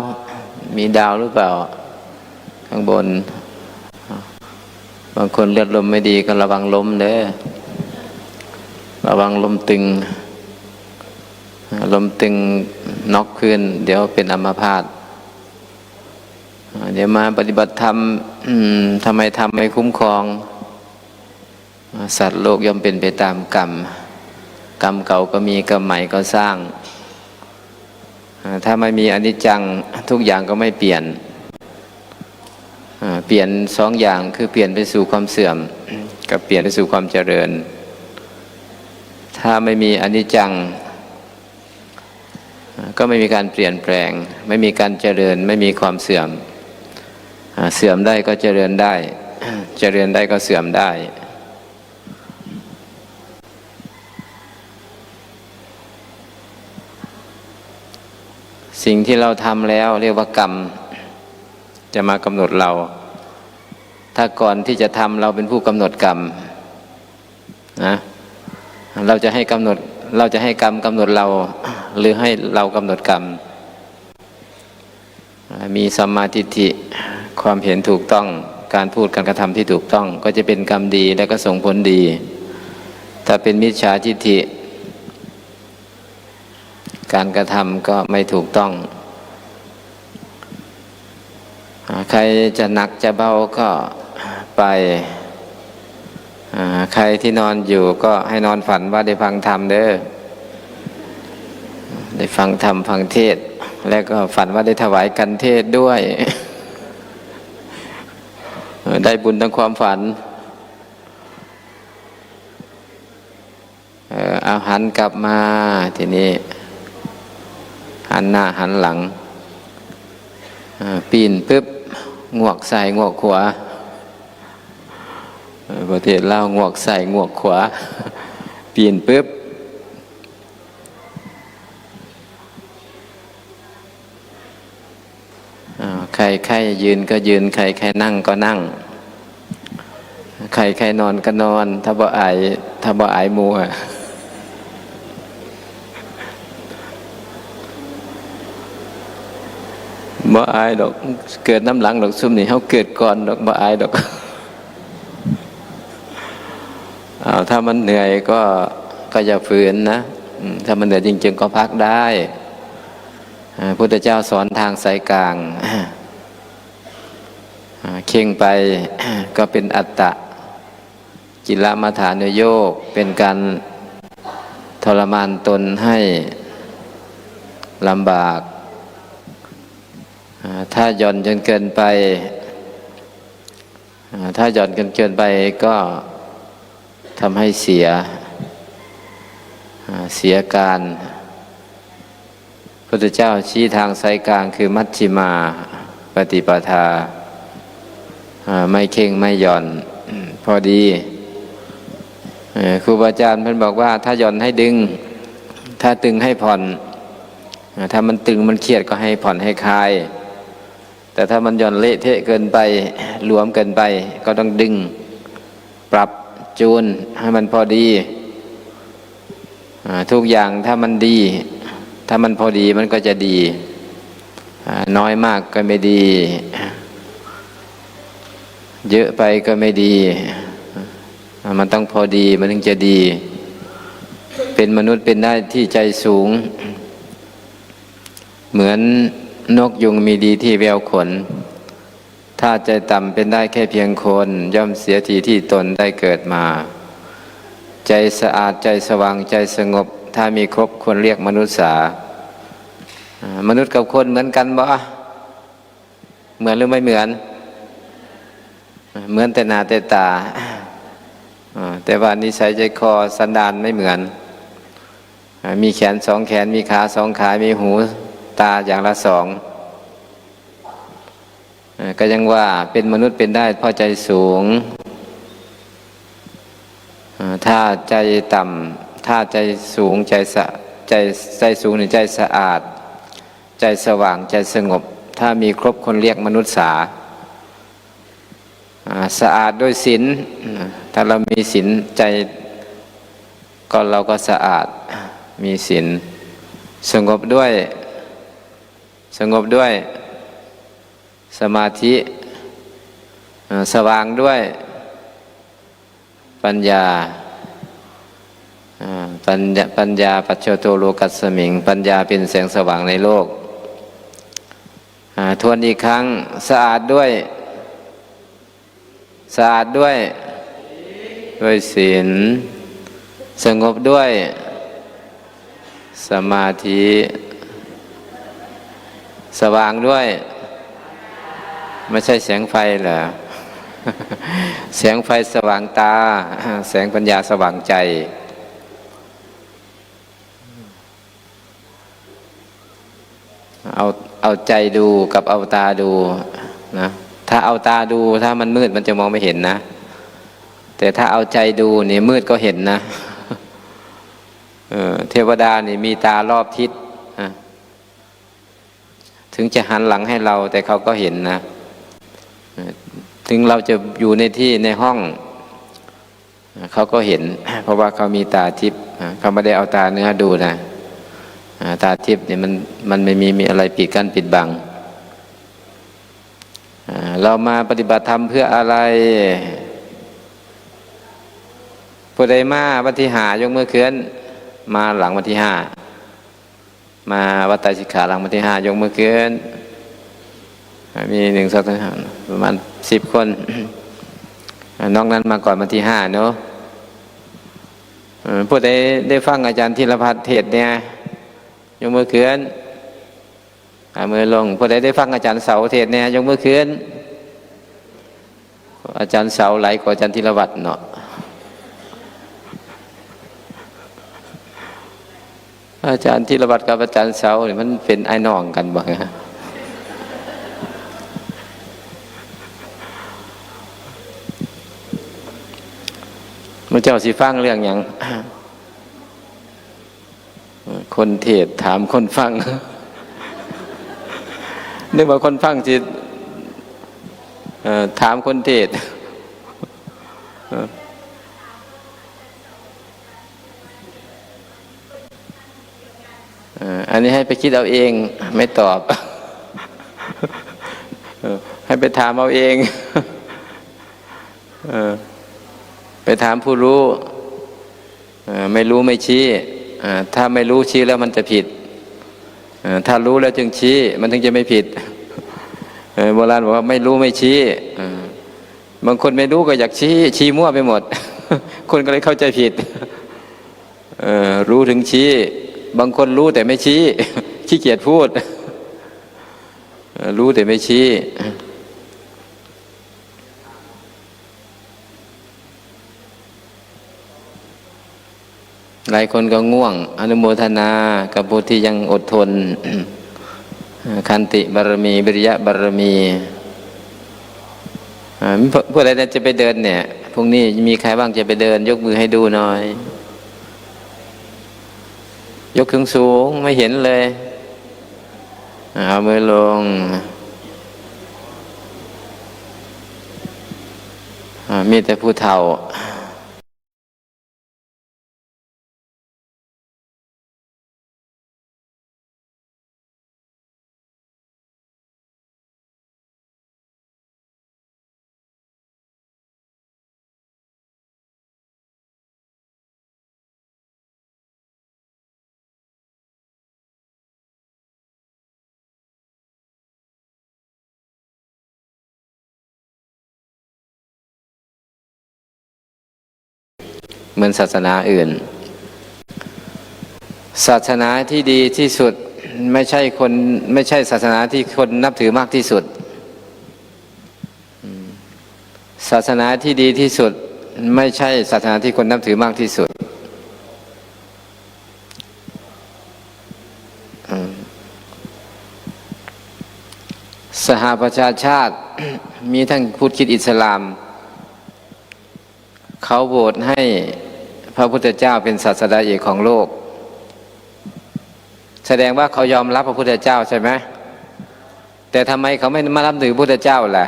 มีดาวหรือเปล่าข้างบนบางคนเลือดลมไม่ดีก็ระวังลมเด้อระวังลมตึงน็อกขึ้นเดี๋ยวเป็นอัมพาตเดี๋ยวมาปฏิบัติธรรมทำไมทำไม่คุ้มครองสัตว์โลกย่อมเป็นไปตามกรรมเก่าก็มีกรรมใหม่ก็สร้างถ้าไม่มีอนิจจังทุกอย่างก็ไม่เปลี่ยนเปลี่ยน2 อย่างคือเปลี่ยนไปสู่ความเสื่อมกับเปลี่ยนไปสู่ความเจริญถ้าไม่มีอนิจจังก็ไม่มีการเปลี่ยนแปลงไม่มีการเจริญไม่มีความเสื่อมเสื่อมได้ก็เจริญได้เจริญได้ก็เสื่อมได้สิ่งที่เราทำแล้วเรียกว่ากรรมจะมากำหนดเราถ้าก่อนที่จะทำเราเป็นผู้กำหนดกรรมนะเราจะให้กรรมกำหนดเราหรือให้เรากำหนดกรรมมีสัมมาทิฏฐิความเห็นถูกต้องการพูดการกระทำที่ถูกต้องก็จะเป็นกรรมดีและก็ส่งผลดีถ้าเป็นมิจฉาทิฏฐิการกระทำก็ไม่ถูกต้องใครจะหนักจะเบาก็ไปใครที่นอนอยู่ก็ให้นอนฝันว่าได้ฟังธรรมเด้อได้ฟังธรรมฟังเทศน์แล้วก็ฝันว่าได้ถวายกันเทศน์ด้วยได้บุญทั้งความฝันเอาหันกลับมาทีนี้หันหน้าหันหลังปีนปึ๊บงวกซ้ายงวกขวาประเทศลาวงวกซ้ายงวกขวาปีนปึ๊บใครยืนก็ยืนใครนั่งก็นั่งใครนอนก็นอนถ้าบ่อายหมู่บ่อายดอกเกิดน้ำหลังดอกซุ่มนี่เขาเกิดก่อนดอกบ่อายดอกถ้ามันเหนื่อยก็อย่าฝืนนะถ้ามันเหนื่อยจริงๆก็พักได้พุทธเจ้าสอนทางสายกลางเข่งไปก็เป็นอัตตะกิลมัฏฐานโยกเป็นการทรมานตนให้ลำบากถ้าหย่อนจนเกินไปก็ทำให้เสียการ พุทธเจ้าชี้ทางสายกลางคือมัชฌิมาปฏิปทาไม่เข่งไม่หย่อนพอดีครูบาอาจารย์เพิ่นบอกว่าถ้าหย่อนให้ดึงถ้าตึงให้ผ่อนถ้ามันตึงมันเครียดก็ให้ผ่อนให้คลายแต่ถ้ามันหย่อนเละเทะเกินไปหลวมเกินไปก็ต้องดึงปรับจูนให้มันพอดีทุกอย่างถ้ามันดีถ้ามันพอดีมันก็จะดีน้อยมากก็ไม่ดีเยอะไปก็ไม่ดีมันต้องพอดีมันถึงจะดีเป็นมนุษย์เป็นได้ที่ใจสูงเหมือนนกยุงมีดีที่แววขนถ้าใจต่ำเป็นได้แค่เพียงคนย่อมเสียทีที่ตนได้เกิดมาใจสะอาดใจสว่างใจสงบถ้ามีครบควรเรียกมนุษย์สามนุษย์กับคนเหมือนกันบ่เหมือนหรือไม่เหมือนเหมือนแต่หน้าแต่ตาแต่ว่านิสัยใจคอสันดานไม่เหมือนมีแขนสองแขนมีขาสองขามีหูตาอย่างละสองก็ยังว่าเป็นมนุษย์เป็นได้เพราะใจสูงถ้าใจต่ำถ้าใจสูงใจสูงในใจสะอาดใจสว่างใจสงบถ้ามีครบคนเรียกมนุษย์สาสะอาดด้วยศีลถ้าเรามีศีลใจก็เราก็สะอาดมีศีลสงบด้วยสมาธิสว่างด้วยปัญญาปัจโชโตโลกัสสมิงปัญญาเป็นแสงสว่างในโลกทวนอีกครั้งสะอาดด้วยศีลสงบด้วยสมาธิสว่างด้วยไม่ใช่แสงไฟเหรอ แสงไฟสว่างตาแสงปัญญาสว่างใจเอาใจดูกับเอาตาดูนะถ้าเอาตาดูถ้ามันมืดมันจะมองไม่เห็นนะแต่ถ้าเอาใจดูนี่มืดก็เห็นนะเทวดานี่มีตารอบทิศถึงจะหันหลังให้เราแต่เขาก็เห็นนะถึงเราจะอยู่ในที่ในห้องเขาก็เห็นเพราะว่าเขามีตาทิพย์เขาไม่ได้เอาตาเนื้อดูนะตาทิพย์เนี่ยมันไม่มีอะไรปิดกั้นปิดบังเรามาปฏิบัติธรรมเพื่ออะไรผู้ใดมาวันที่5ยกมือขึ้นมาหลังวันที่5มาวัดไตรสิกขาหลังวันที่5ยกมือขึ้นมี1 2 3ประมาณ10 คนนอกนั้นมาก่อนวันที่5เนาะผู้ใดได้ฟังอาจารย์ธีรพัฒน์เทศเนี่ยยกมือขึ้นมือลงผู้ใดได้ฟังอาจารย์เสาเทศเนี่ยยกมือขึ้นอาจารย์เสาไหลกว่าอาจารย์ธีรวัฒน์เนาะอาจารย์ธีรวัฒน์กับอาจารย์เสาเนี่ยมันเป็นไอ้น้องกันบ้างฮะมันเจ้าสิฟังเรื่องอย่างคนเทศถามคนฟังนึกว่าคนฟังสิถามคนเทศอันนี้ให้ไปคิดเอาเองไม่ตอบให้ไปถามเอาเองไปถามผู้รู้ไม่รู้ไม่ชี้ถ้าไม่รู้ชี้แล้วมันจะผิดถ้ารู้แล้วจึงชี้มันถึงจะไม่ผิดโบราณบอกว่าไม่รู้ไม่ชี้บางคนไม่รู้ก็อยากชี้มั่วไปหมดคนก็เลยเข้าใจผิดรู้ถึงชี้บางคนรู้แต่ไม่ชี้ขี้เกียจพูดรู้แต่ไม่ชี้ หลายคนก็ง่วงอนุโมทนากับผู้ที่ยังอดทน ขันติบารมีวิริยะบารมีผู้ใดจะไปเดินเนี่ยพรุ่งนี้มีใครบ้างจะไปเดินยกมือให้ดูหน่อยยกขึ้นสูงไม่เห็นเลยเอามือลงมีแต่ผู้เฒ่าเหมือนศาสนาอื่นศาสนาที่ดีที่สุดไม่ใช่ศาสนาที่คนนับถือมากที่สุดศาสนาที่ดีที่สุดไม่ใช่ศาสนาที่คนนับถือมากที่สุดสหประชาชาติ มีทั้งพุทธคริสต์อิสลามเขาโหวตให้พระพุทธเจ้าเป็นศาสดาเอกของโลกแสดงว่าเขายอมรับพระพุทธเจ้าใช่ไหมแต่ทำไมเขาไม่มารับถือพระพุทธเจ้าล่ะ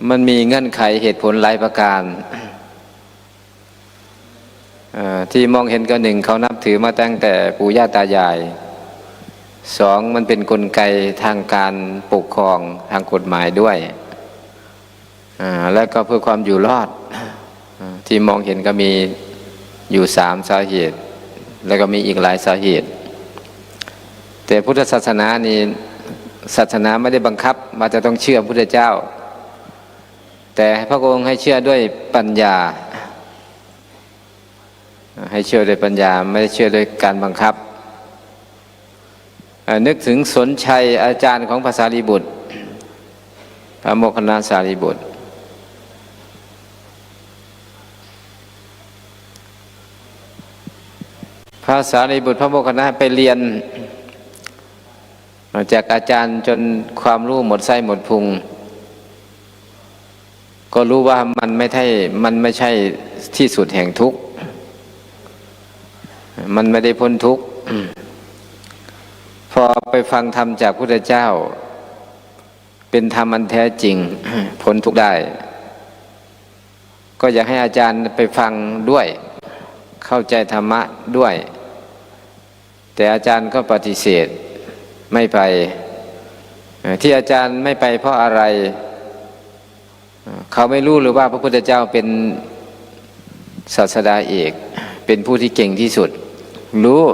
มันมีเงื่อนไขเหตุผลหลายประการที่มองเห็นก็หนึ่งเขานับถือมาตั้งแต่ปู่ย่าตายายสองมันเป็นกลไกทางการปกครองทางกฎหมายด้วยและก็เพื่อความอยู่รอดที่มองเห็นก็มีอยู่3 สาเหตุแล้วก็มีอีกหลายสาเหตุแต่พุทธศาสนานี่ศาสนาไม่ได้บังคับว่าจะต้องเชื่อพระพุทธเจ้าแต่พระองค์ให้เชื่อด้วยปัญญาให้เชื่อด้วยปัญญาไม่ได้เชื่อด้วยการบังคับนึกถึงสนชัยอาจารย์ของพระสารีบุตรพระโมคคัลลาสารีบุตรพระสารีบุตรพระโมคคัลลาไปเรียนจากอาจารย์จนความรู้หมดไส้หมดพุงก็รู้ว่ามันไม่ใช่ที่สุดแห่งทุกข์มันไม่ได้พ้นทุกข์พอไปฟังธรรมจากพระพุทธเจ้าเป็นธรรมอันแท้จริง พ้นทุกข์ได้ก็อยากให้อาจารย์ไปฟังด้วยเข้าใจธรรมะด้วยแต่อาจารย์ก็ปฏิเสธไม่ไปที่อาจารย์ไม่ไปเพราะอะไรเขาไม่รู้หรือว่าพระพุทธเจ้าเป็นศาสดาเอกเป็นผู้ที่เก่งที่สุดรู้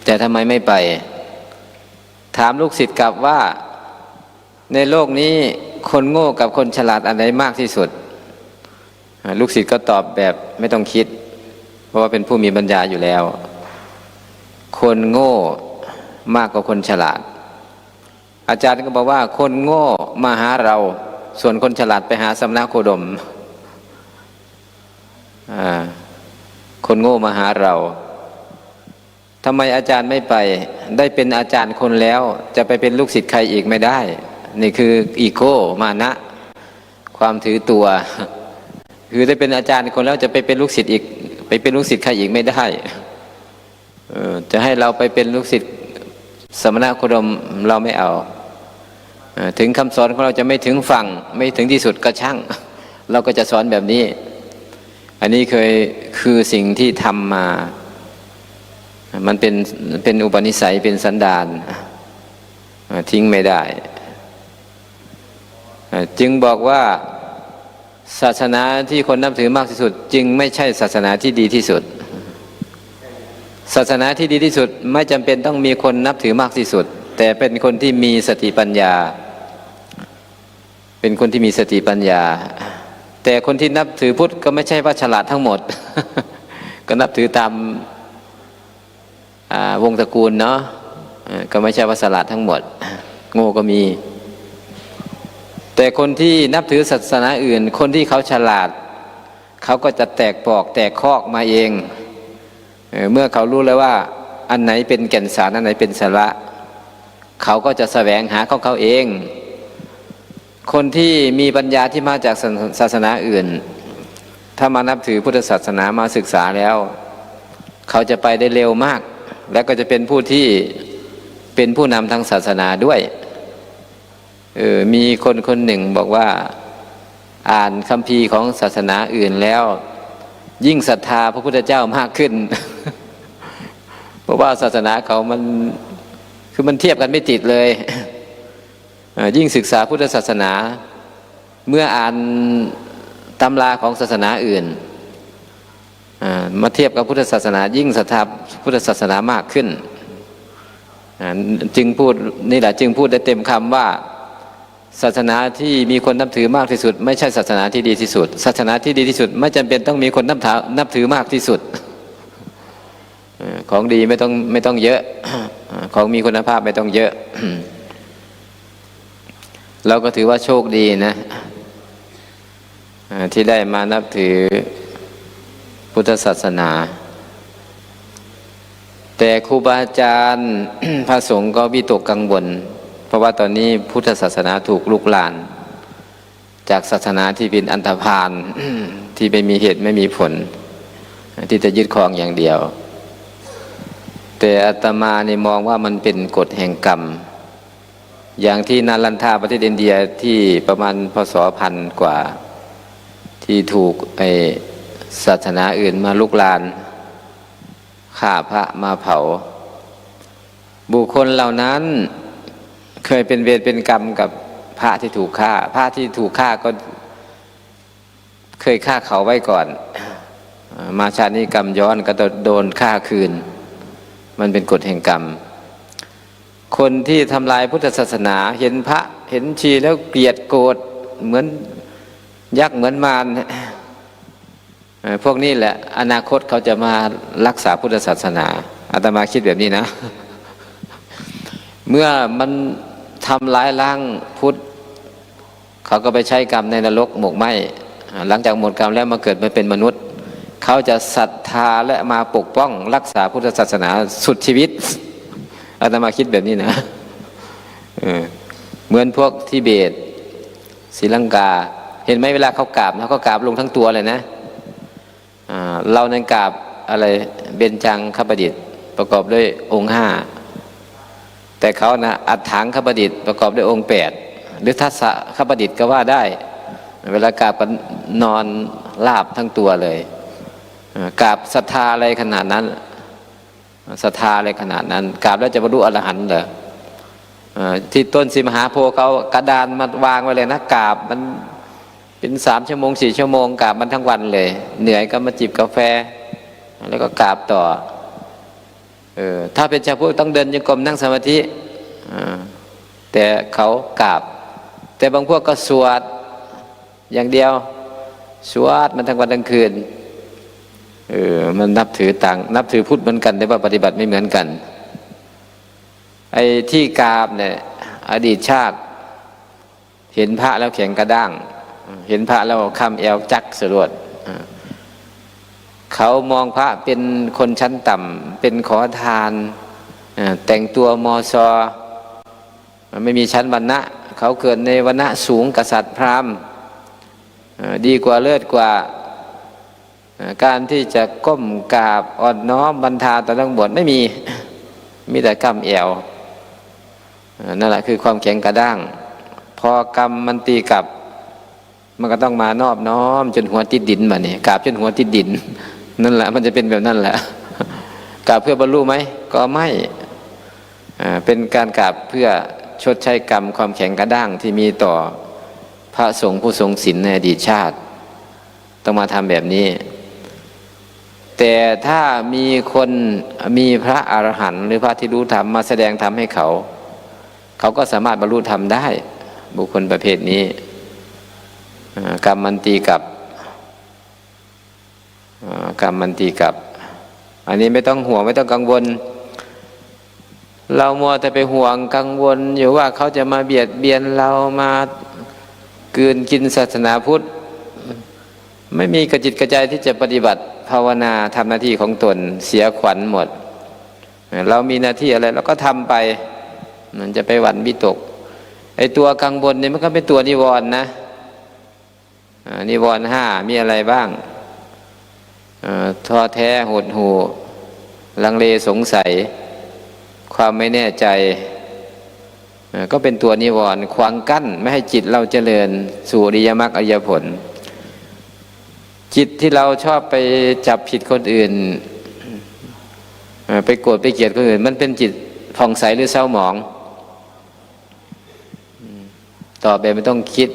แต่ทำไมไม่ไปถามลูกศิษย์กลับว่าในโลกนี้คนโง่กับคนฉลาดอันไหนมากที่สุดลูกศิษย์ก็ตอบแบบไม่ต้องคิดเพราะว่าเป็นผู้มีปัญญาอยู่แล้วคนโง่มากกว่าคนฉลาดอาจารย์ก็บอกว่าคนโง่มาหาเราส่วนคนฉลาดไปหาสำนักโคดมคนโง่มาหาเราทำไมอาจารย์ไม่ไปได้เป็นอาจารย์คนแล้วจะไปเป็นลูกศิษย์ใครอีกไม่ได้นี่คืออีโก้มานะความถือตัวคือได้เป็นอาจารย์คนแล้วจะไปเป็นลูกศิษย์อีกไปเป็นลูกศิษย์ใครอีกไม่ได้จะให้เราไปเป็นลูกศิษย์สมณโคดมเราไม่เอาถึงคำสอนของเราจะไม่ถึงฝั่งไม่ถึงที่สุดก็ช่างเราก็จะสอนแบบนี้อันนี้คือสิ่งที่ทำมามันเป็นอุปนิสัยเป็นสันดานทิ้งไม่ได้จึงบอกว่าศาสนาที่คนนับถือมากที่สุดจึงไม่ใช่ศาสนาที่ดีที่สุดศาสนาที่ดีที่สุดไม่จำเป็นต้องมีคนนับถือมากที่สุดแต่เป็นคนที่มีสติปัญญาเป็นคนที่มีสติปัญญาแต่คนที่นับถือพุทธก็ไม่ใช่ว่าฉลาดทั้งหมด ก็นับถือตามวงตระกูลเนาะก็ไม่ใช่ว่าฉลาดทั้งหมดโง่ก็มีแต่คนที่นับถือศาสนาอื่นคนที่เขาฉลาด เขาก็จะแตกปอกแตกคอกมาเองเมื่อเขารู้แล้วว่าอันไหนเป็นแก่นสารอันไหนเป็นสาระเขาก็จะแสวงหาของเขาเองคนที่มีปัญญาที่มาจากศาสนาอื่นถ้ามานับถือพุทธศาสนามาศึกษาแล้วเขาจะไปได้เร็วมากและก็จะเป็นผู้ที่เป็นผู้นำทางศาสนาด้วยมีคนหนึ่งบอกว่าอ่านคัมภีร์ของศาสนาอื่นแล้วยิ่งศรัทธาพระพุทธเจ้ามากขึ้น เพราะว่าศาสนาเขามันเทียบกันไม่ติดเลย ยิ่งศึกษาพุทธศาสนาเมื่ออ่านตำราของศาสนาอื่นมาเทียบกับพุทธศาสนายิ่งศรัทธาพุทธศาสนามากขึ้นจึงพูดนี่แหละจึงพูดได้เต็มคำว่าศาสนาที่มีคนนับถือมากที่สุดไม่ใช่ศาสนาที่ดีที่สุดศาสนาที่ดีที่สุดไม่จำเป็นต้องมีคนนับถือมากที่สุดของดีไม่ต้องเยอะของมีคุณภาพไม่ต้องเยอะ เราก็ถือว่าโชคดีนะที่ได้มานับถือพุทธศาสนาแต่ครูบาอาจารย์ พระสงฆ์ก็วิตกกังวลเพราะว่าตอนนี้พุทธศาสนาถูกลุกลานจากศาสนาที่เป็นอันธพาล ที่ไม่มีเหตุไม่มีผลที่จะยึดครองอย่างเดียวแต่อาตมาเนี่ยมองว่ามันเป็นกฎแห่งกรรมอย่างที่นาลันทาประเทศอินเดียที่ประมาณพ.ศ. 1000 กว่าที่ถูกศาสนาอื่นมาลุกลานฆ่าพระมาเผาบุคคลเหล่านั้นเคยเป็นเวรเป็นกรรมกับพระที่ถูกฆ่าพระที่ถูกฆ่าก็เคยฆ่าเขาไว้ก่อนมาชาตินี้กรรมย้อนก็โดนฆ่าคืนมันเป็นกฎแห่งกรรมคนที่ทำลายพุทธศาสนาเห็นพระเห็นชีแล้วเกลียดโกรธเหมือนยักษ์เหมือนมารพวกนี้แหละอนาคตเขาจะมารักษาพุทธศาสนาอาตมาคิดแบบนี้นะ เมื่อมันทำร้ายล้างพุทธเขาก็ไปใช้กรรมในนรกหมกไหมหลังจากหมดกรรมแล้วมาเกิดมาเป็นมนุษย์เขาจะศรัทธาและมาปกป้องรักษาพุทธศาสนาสุดชีวิตอาตมาคิดแบบนี้นะเหมือนพวกทิเบตศรีลังกาเห็นไหมเวลาเขากราบนะเขากราบลงทั้งตัวเลยนะเราในกราบอะไรเบญจังคประดิษฐ์ประกอบด้วยองค์ 5แต่เขานะอัฏฐังคประดิษฐ์ประกอบด้วยองค์ 8หรือทัสสะคประดิษฐ์ก็ว่าได้เวลากราบกันนอนราบทั้งตัวเลยกราบศรัทธาอะไรขนาดนั้นศรัทธาอะไรขนาดนั้นกราบแล้วจะบรรลุอรหันต์เหรอที่ต้นสีมหาโพธิ์เขากระดานมาวางไว้เลยนะกราบมันเป็น3 ชั่วโมง 4 ชั่วโมงกราบมันทั้งวันเลยเหนื่อยก็มาจิบกาแฟแล้วก็กราบต่อถ้าเป็นชาวพุทธต้องเดินจงกรมนั่งสมาธิแต่เขากราบแต่บางพวกก็สวดอย่างเดียวสวดมันทั้งวันทั้งคืนมันนับถือพุทธเหมือนกันแต่ว่าปฏิบัติไม่เหมือนกันไอ้ที่กราบเนี่ยอดีตชาติเห็นพระแล้วแข็งกระด้างเห็นพระแล้วคำแอวจักสรวดเขามองพระเป็นคนชั้นต่ำเป็นขอทานแต่งตัวมอซอไม่มีชั้นวรรณะเขาเกิดในวรรณะสูงกษัตริย์พราหมณ์ดีกว่าเลิศกว่าการที่จะก้มกราบอ่อนน้อมบรรทาต่อนักบวชไม่มีแต่กรรมแอวนั่นแหละคือความแข็งกระด้างพอกรรมมันตีกลับมันก็ต้องมานอบน้อมจนหัวติดดินมาเนี่ยกราบจนหัวติดดินนั่นแหละมันจะเป็นแบบนั้นแหละกราบเพื่อบรรลุไหมก็ไม่เป็นการกราบเพื่อชดใช้กรรมความแข็งกระด้างที่มีต่อพระสงฆ์ผู้ทรงศีลในอดีตชาติต้องมาทำแบบนี้แต่ถ้ามีคนมีพระอรหันต์หรือพระที่รู้ธรรมมาแสดงธรรมให้เขาก็สามารถบรรลุธรรมได้บุคคลประเภทนี้กรรมมันตีกับอันนี้ไม่ต้องห่วงไม่ต้องกังวลเรามัวแต่ไปห่วงกังวลอยู่ว่าเขาจะมาเบียดเบียนเรามากลืนกินศาสนาพุทธ ไม่มีกระจิตกระใจที่จะปฏิบัติภาวนาทำหน้าที่ของตนเสียขวัญหมดเรามีหน้าที่อะไรเราก็ทำไปมันจะไปหวั่นวิตกไอ้ตัวกังวลเนี่ยมันก็เป็นตัวนิวรณ์นะนิวรณ์ห้ามีอะไรบ้างท้อแท้หดหู่ลังเลสงสัยความไม่แน่ใจก็เป็นตัวนิวรณ์ขวางกั้นไม่ให้จิตเราเจริญสู่อริยมรรคอริยผลจิตที่เราชอบไปจับผิดคนอื่นไปโกรธไปเกลียดคนอื่นมันเป็นจิตผ่องใสหรือเศร้าหมองต่อไปไม่ต้องคิด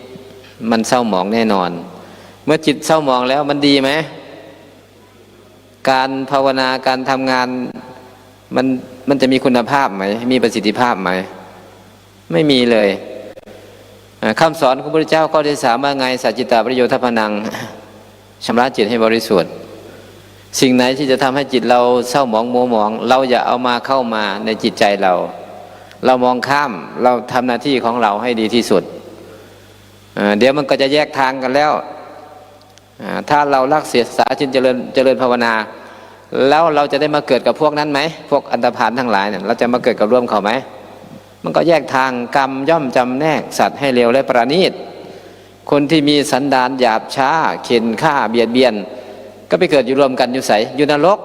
มันเศร้าหมองแน่นอนเมื่อจิตเศร้าหมองแล้วมันดีไหมการภาวนาการทำงานมันจะมีคุณภาพไหมมีประสิทธิภาพไหมไม่มีเลยคำสอนของพระพุทธเจ้าข้อที่ 3ว่าไงสัจจิตาปริโยทปนังชำระจิตให้บริสุทธิ์สิ่งไหนที่จะทำให้จิตเราเศร้าหมองมัวหมองเราอย่าเอามาเข้ามาในจิตใจเรามองข้ามเราทำหน้าที่ของเราให้ดีที่สุดเดี๋ยวมันก็จะแยกทางกันแล้วถ้าเรารักษาจิตเจริญภาวนาแล้วเราจะได้มาเกิดกับพวกนั้นไหมพวกอันธพาลทั้งหลายเนี่ยเราจะมาเกิดกับร่วมเขาไหมมันก็แยกทางกรรมย่อมจำแนกสัตว์ให้เลวและประณีตคนที่มีสันดานหยาบช้าเข็นฆ่าเบียดเบียนก็ไปเกิดอยู่รวมกันอยู่ไสอยู่นรก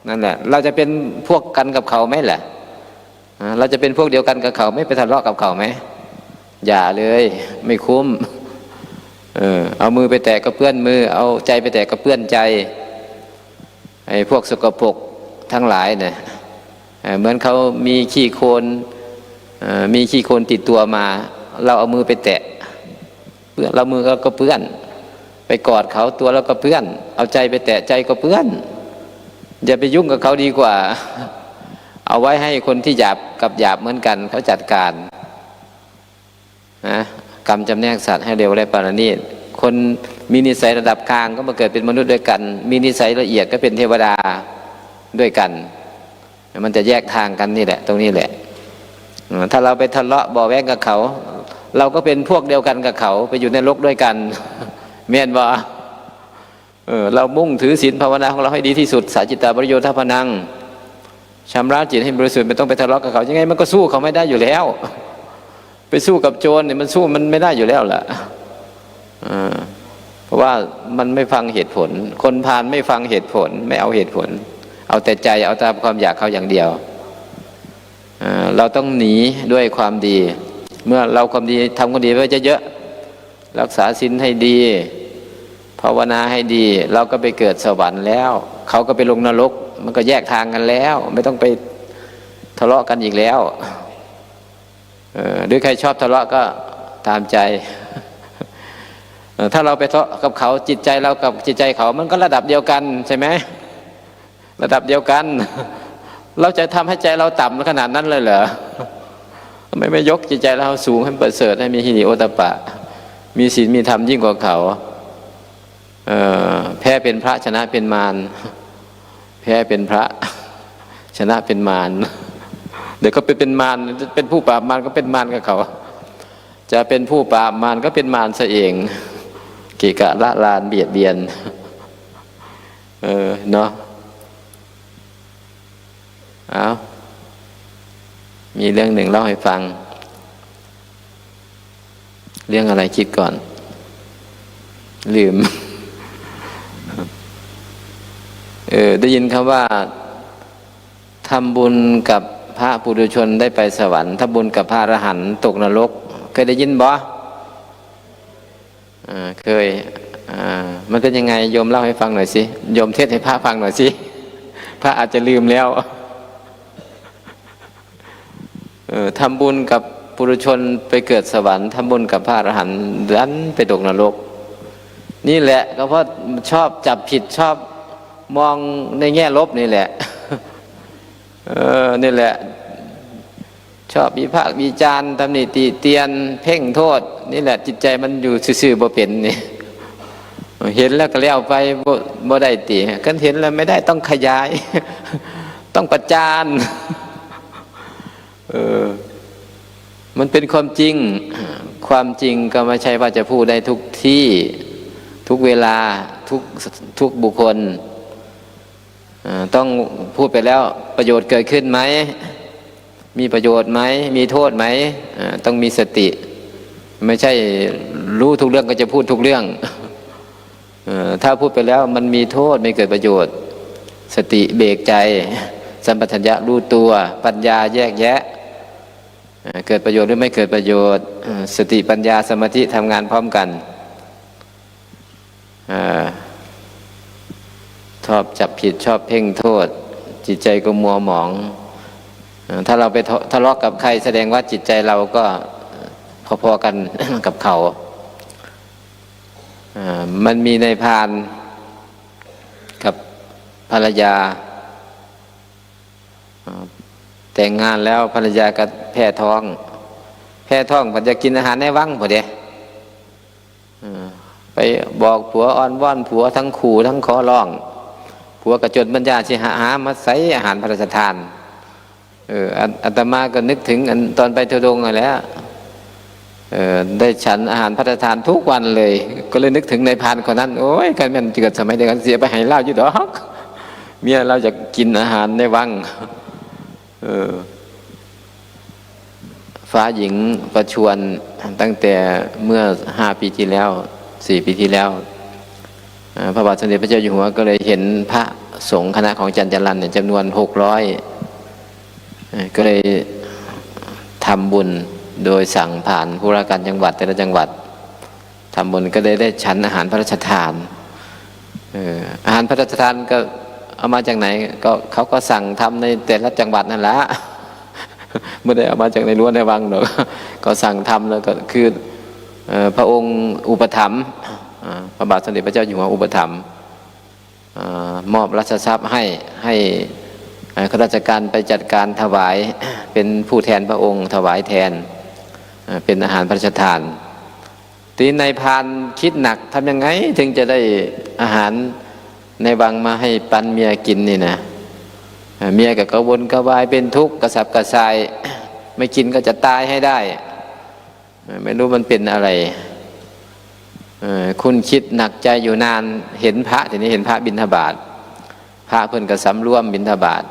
นั่นแหละเราจะเป็นพวกกันกับเขาไหมล่ะเราจะเป็นพวกเดียวกันกับเขาไม่ไปทะเลาะกับเขาไหมอย่าเลยไม่คุ้มเอามือไปแตะกับเพื่อนมือเอาใจไปแตะกับเพื่อนใจไอ้พวกสกปรกทั้งหลายเนี่ยเหมือนเขามีขี้โคลนติดตัวมาเราเอามือไปแตะเปื้อนเรามือก็เปื้อนไปกอดเขาตัวเราก็เปื้อนเอาใจไปแตะใจก็เปื้อนอย่าไปยุ่งกับเขาดีกว่าเอาไว้ให้คนที่หยาบกับหยาบเหมือนกันเขาจัดการนะกรรมจำแนกสัตว์ให้เร็วและปราณีตคนมีนิสัยระดับกลางก็มาเกิดเป็นมนุษย์ด้วยกันมีนิสัยละเอียดก็เป็นเทวดาด้วยกันมันจะแยกทางกันนี่แหละตรงนี้แหละถ้าเราไปทะเลาะบ่อแว้งกับเขาเราก็เป็นพวกเดียวกันกับเขาไปอยู่ในนรกด้วยกันเมียนบ่เรามุ่งถือศีลภาวนาของเราให้ดีที่สุดสัจจิตาปริโยทปนังชำระจิตให้บริสุทธิ์ไม่ต้องไปทะเลาะกับเขายังไงมันก็สู้เขาไม่ได้อยู่แล้วไปสู้กับโจรเนี่ยมันสู้มันไม่ได้อยู่แล้วล่ะเพราะว่ามันไม่ฟังเหตุผลคนพาลไม่ฟังเหตุผลไม่เอาเหตุผลเอาแต่ใจเอาตามความอยากเขาอย่างเดียวเราต้องหนีด้วยความดีเมื่อเราความดีทำความดีไว้เยอะๆรักษาศีลให้ดีภาวนาให้ดีเราก็ไปเกิดสวรรค์แล้วเขาก็ไปลงนรกมันก็แยกทางกันแล้วไม่ต้องไปทะเลาะกันอีกแล้วหรือใครชอบทะเลาะก็ตามใจถ้าเราไปทะเลาะกับเขาจิตใจเรากับจิตใจเขามันก็ระดับเดียวกันใช่ไหมระดับเดียวกันเราจะทำให้ใจเราต่ำขนาดนั้นเลยเหรอไม่ยกจิตใจเราสูงให้ประเสริฐให้มีหิริโอตตัปปะมีศีลมีธรรมยิ่งกว่าเขาแพ้เป็นพระชนะเป็นมารแพ้เป็นพระชนะเป็นมารเดี๋ยวก็เป็นมารเป็นผู้ปราบมารก็เป็นมารกับเขาจะเป็นผู้ปราบมารก็เป็นมารซะเองกิกะละลานเบียดเบียนเนาะเอามีเรื่องหนึ่งเล่าให้ฟังเรื่องอะไรคิดก่อนลืมได้ยินคำว่าทำบุญกับพระปุถุชนได้ไปสวรรค์ทำบุญกับพระอรหันต์ตกนรกเคยได้ยินบ่เคยมันเป็นยังไงโยมเล่าให้ฟังหน่อยสิโยมเทศให้พระฟังหน่อยสิพระอาจจะลืมแล้วทำบุญกับปุถุชนไปเกิดสวรรค์ทำบุญกับพระอรหันต์ดันไปตกนรกนี่แหละก็เพราะชอบจับผิดชอบมองในแง่ลบนี่แหละนี่แหละชอบวิพากษ์วิจารณ์ตำหนิติเตียนเพ่งโทษนี่แหละจิตใจมันอยู่ซื่อๆบ่เป็นนี่เห็นแล้วก็แล้วไปบ่ได้ติกันเห็นแล้วไม่ได้ต้องขยายต้องประจานมันเป็นความจริงความจริงก็ไม่ใช่ว่าจะพูดได้ทุกที่ ทุกเวลาทุกบุคคลต้องพูดไปแล้วประโยชน์เกิดขึ้นไหมมีประโยชน์ไหมมีโทษไหมต้องมีสติไม่ใช่รู้ทุกเรื่องก็จะพูดทุกเรื่องถ้าพูดไปแล้วมันมีโทษไม่เกิดประโยชน์สติเบรกใจสัมปชัญญะรู้ตัวปัญญาแยกแยะเกิดประโยชน์หรือไม่เกิดประโยชน์สติปัญญาสมาธิทำงานพร้อมกันชอบจับผิดชอบเพ่งโทษจิตใจก็มัวหมองถ้าเราไปทะเลาะกับใครแสดงว่าจิตใจเราก็พอๆกัน กับเขามันมีในพานกับภรรยาแต่งงานแล้วภรรยาก็แพ้ท้องมันจะกินอาหารในวังพอดีไปบอกผัวอ้อนว่อนผัวทั้งขู่ทั้งขอร้องผัวกระจดบัญญาสิหามาใส่อาหารพระราชทานอาตมาก็นึกถึงตอนไปทุดงค์แล้วได้ฉันอาหารพระราชทานทุกวันเลยก็เลยนึกถึงในพานคนนั้นโอ้ยกันมันเกิดสมัยเดียวกันเสียไปให้เล่าอยู่ดอกเมียเราจะกินอาหารในวังฟ้าหญิงประชวรตั้งแต่เมื่อ5 ปีที่แล้ว4 ปีที่แล้วพระบาทสมเด็จพระเจ้าอยู่หัวก็เลยเห็นพระสงฆ์คณะของจันทรันเนี่ยจำนวน600ก็เลยทำบุญโดยสั่งผ่านผู้ว่าการจังหวัดแต่ละจังหวัดทำบุญก็ได้ฉันอาหารพระราชทานอาหารพระราชทานก็เอามาจากไหนก็เขาก็สั่งทำในแต่ละจังหวัดนั่นแหละไม่ได้เอามาจากในรั้วในวังหรอกก็สั่งทำแล้วก็คือพระองค์อุปถัมภ์พระบาทสมเด็จพระเจ้าอยู่หัวอุปถัมภ์มอบรัชทรัพย์ให้ข้าราชการไปจัดการถวายเป็นผู้แทนพระองค์ถวายแทนเป็นอาหารพระราชทานทีในพานคิดหนักทำยังไงถึงจะได้อาหารในวังมาให้ปันเมียกินนี่นะเมียก็กระวนกระวายเป็นทุกข์กระสับกระส่ายไม่กินก็จะตายให้ได้ไม่รู้มันเป็นอะไรคุณคิดหนักใจอยู่นานเห็นพระทีนี้เห็นพระบิณฑบาตพระเพิ่นก็สำรวมบิณฑบาต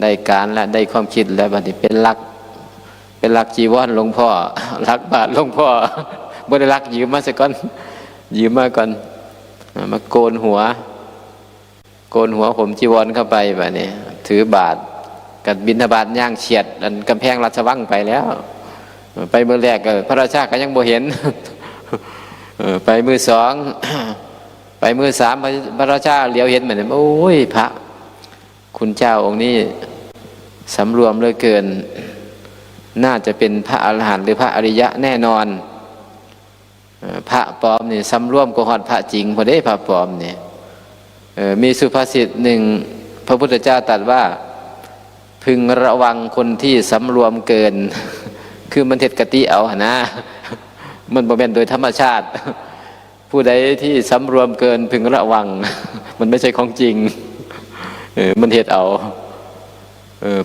ได้การและได้ความคิดแล้วบัดนี้เป็นลักจีวรหลวงพ่อลักบาทหลวงพ่อบ่ได้ลักยืมมาซะก่อนยืมมาก่อนมาโกนหัวผมจีวรเข้าไปแบบนี้ถือบาทกับบิณฑบาตย่างเฉียดกำแพงราชวังไปแล้วไปเมื่อแรกก็พระราชาก็ยังบ่เห็นไปมือ2ไปมือ3พระราชาเหลียวเห็นเหมือนโอ้ยพระคุณเจ้าองค์นี้สำรวมเหลือเกินน่าจะเป็นพระอรหันต์หรือพระอริยะแน่นอนพระปลอมนี่สำรวมกว่าพระจริงพอได้พระปลอมเนี่ยมีสุภาษิตหนึ่งพระพุทธเจ้าตรัสว่าพึงระวังคนที่สำรวมเกินคือมันเท็จกติเอาหนะมันบ่แม่นโดยธรรมชาติผู้ใดที่สำรวมเกินพึงระวังมันไม่ใช่ของจริงมันเท็จเอา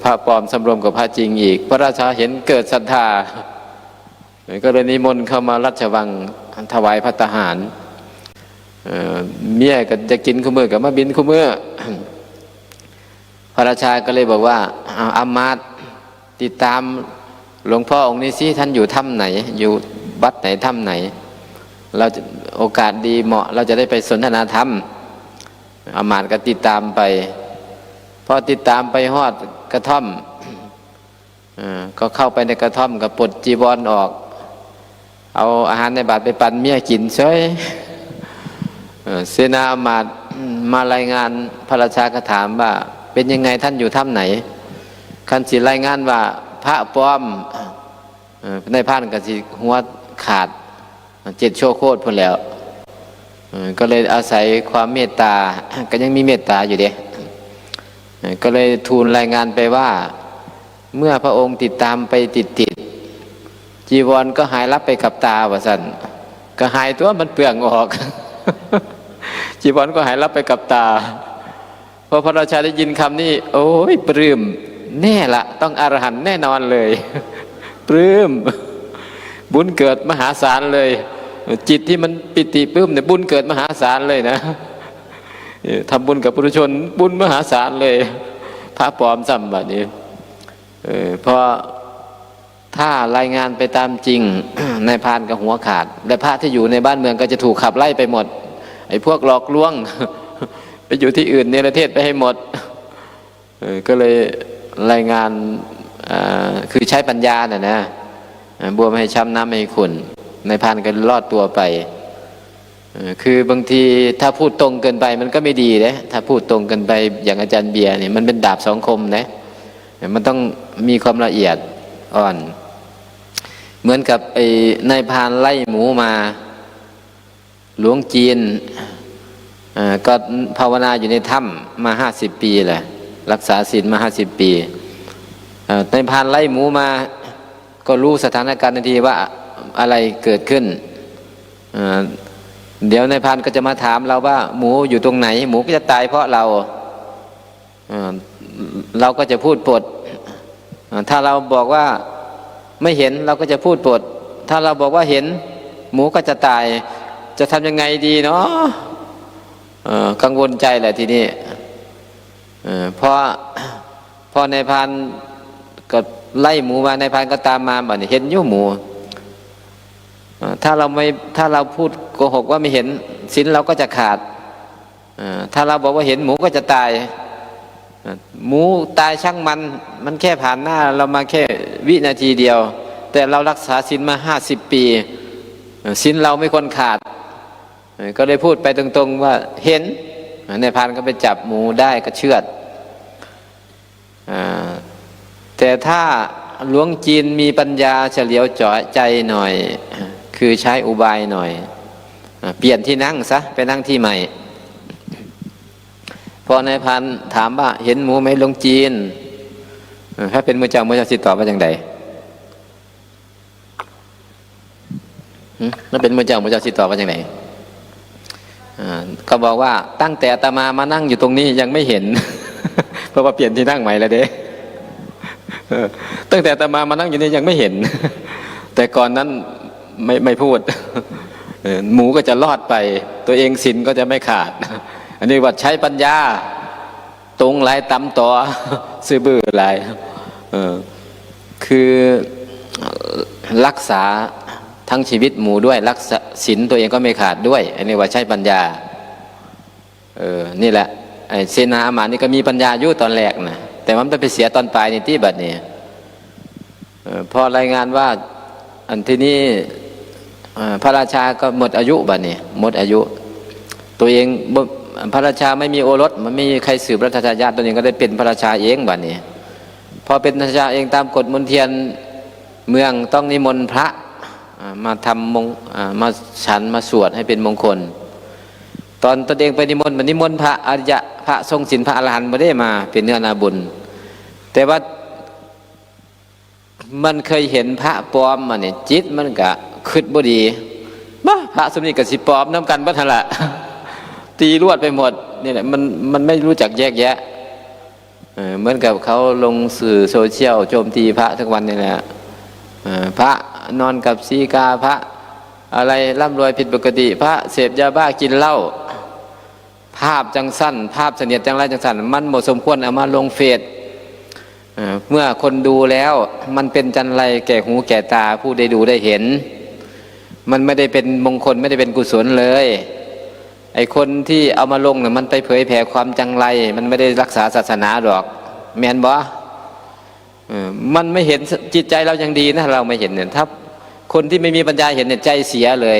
พระปลอมสำรวมกับพระจริงอีกพระราชาเห็นเกิดศรัทธาก็เลยนิมนต์เข้ามาราชวังถวายภัตตาหารเมียก็จะกินคู่มือกับมาบินคู่มือพระราชาก็เลยบอกว่าอามาตย์ติดตามหลวงพ่อองค์นี้สิท่านอยู่ถ้ำไหนอยู่วัดไหนถ้ำไหนเราโอกาสดีเหมาะเราจะได้ไปสนทนาธรรมอามาตย์ก็ติดตามไปพอติดตามไปฮอดกระท่อมก็เข้าไปในกระท่อมก็ปลดจีวรออกเอาอาหารในบาตรไปปันเมียกินเฉยเสนาอามาตย์มารายงานพระราชาก็ถามว่าเป็นยังไงท่านอยู่ถ้ำไหนคันสิรายงานว่าพระปลอมในพานก็สิหัวขาด7 ชั่วโคตรพุ่นแล้วก็เลยอาศัยความเมตตาก็ยังมีเมตตาอยู่เด้ก็เลยทูลรายงานไปว่าเมื่อพระองค์ติดตามไปติดจีวรก็หายลับไปกับตาว่าซั่นก็หายตัวมันเปลืองออก จีวรก็หายลับไปกับตาพอพระราชาได้ยินคำนี้โอ้ยปลื้มแน่ละต้องอรหันต์แน่นอนเลย ปลื้มบุญเกิดมหาศาลเลย จิตที่มันปิติปลื้มเนี่ยบุญเกิดมหาศาลเลยนะทำบุญกับปุถุชนบุญมหาศาลเลยพระปลอมซ้ำแบบนี้เพราะถ้ารายงานไปตามจริง นายพรานกับหัวขาดและพระที่อยู่ในบ้านเมืองก็จะถูกขับไล่ไปหมดไอ้พวกหลอกลวง ไปอยู่ที่อื่นเนรเทศไปให้หมดก็เลยรายงานคือใช้ปัญญาน่ะนะบัวไม่ให้ช้ำน้ำไม่ให้ขุ่นนายพรานก็รอดตัวไปคือบางทีถ้าพูดตรงเกินไปมันก็ไม่ดีนะถ้าพูดตรงเกินไปอย่างอาจารย์เบียร์เนี่ยมันเป็นดาบสองคมนะมันต้องมีความละเอียดอ่อนเหมือนกับไอ้นายพรานไล่หมูมาหลวงจีนก็ภาวนาอยู่ในถ้ำมา50 ปีแหละรักษาศีลมา50 ปีนายพรานไล่หมูมาก็รู้สถานการณ์ทันทีว่าอะไรเกิดขึ้นเดี๋ยวนายพรานก็จะมาถามเราว่าหมูอยู่ตรงไหนหมูก็จะตายเพราะเราก็จะพูดปดถ้าเราบอกว่าไม่เห็นเราก็จะพูดปดถ้าเราบอกว่าเห็นหมูก็จะตายจะทำยังไงดีเนาะกังวลใจแหละทีนี้เพราะนายพรานก็ไล่หมูมานายพรานก็ตามมาเห็นอยู่หมูถ้าเราพูดโกหกว่าไม่เห็นศีลเราก็จะขาดถ้าเราบอกว่าเห็นหมูก็จะตายหมูตายช่างมันแค่ผ่านหน้าเรามาแค่วินาทีเดียวแต่เรารักษาศีลมา50 ปีศีลเราไม่ควรขาดก็เลยพูดไปตรงๆว่าเห็นนายพรานก็ไปจับหมูได้ก็เชือดแต่ถ้าหลวงจีนมีปัญญาเฉลียวเจาะใจหน่อยคือใช้อุบายหน่อยเปลี่ยนที่นั่งซะไปนั่งที่ใหม่พอนายพรานถามว่าเห็นหมูไหมหลวงจีนถ้าเป็นมือเจ้าสิตอบว่าอย่างไรถ้าเป็นมือเจ้าสิตอบว่าอย่างไรก็บอกว่าตั้งแต่อาตมานั่งอยู่ตรงนี้ยังไม่เห็น เพราะว่าเปลี่ยนที่นั่งใหม่แล้วเด้ตั้งแต่อาตมานั่งอยู่นี่ยังไม่เห็น แต่ก่อนนั้นไม่พูด หมูก็จะรอดไปตัวเองศีลก็จะไม่ขาด อันนี้ว่าใช้ปัญญาตรงหลายตำต่อ ซื่อบื้อหลายคือรักษาทั้งชีวิตหมูด้วยรักษาศีลตัวเองก็ไม่ขาดด้วยอันนี้ว่าใช้ปัญญานี่แหละไอ้เสนาอามาตย์นี่ก็มีปัญญาอยู่ตอนแรกนะแต่มันไปเสียตอนปลายในที่บัดนี้พอรายงานว่าอันที่นี้พระราชาก็หมดอายุบัดนี้หมดอายุตัวเองพระราชาไม่มีโอรสมันไม่มีใครสืบราชทายาทตัวเองก็ได้เป็นพระราชาเองบัดนี้พอเป็นพระราชาเองตามกฎมนเทียนเมืองต้องนิมนต์พระมาทำมาฉันมาสวดให้เป็นมงคลตอนตัวเองไปนิมนต์พระอริยะพระทรงศีลพระอรหันต์ไม่ได้มาเป็นเนื้อนาบุญแต่ว่ามันเคยเห็นพระปลอมมาเนี่ยจิตมันก็ขึ้นบ่ดีพระสมณีกับสิปลอมน้ำกันบัทละ ตีรวดไปหมดนี่แหละมันไม่รู้จักแยกแยะเหมือนกับเขาลงสื่อโซเชียลโจมตีพระทุกวันนี่แหละพระนอนกับสีกาพระอะไรร่ำรวยผิดปกติพระเสพยาบ้ากินเหล้าภาพจังสั้นภาพเสนียดจังไรจังสั้นมันหมดสมควรเอามาลงเฟซเมื่อคนดูแล้วมันเป็นจันไรแก่หูแก่ตาผู้ได้ดูได้เห็นมันไม่ได้เป็นมงคลไม่ได้เป็นกุศลเลยไอ้คนที่เอามาลงเนี่ยมันไปเผยแผ่ความจังไรมันไม่ได้รักษาศาสนาหรอกแม่นบ่มันไม่เห็นจิตใจเรายังดีนะเราไม่เห็นเนี่ยถ้าคนที่ไม่มีปัญญาเห็นเนี่ยใจเสียเลย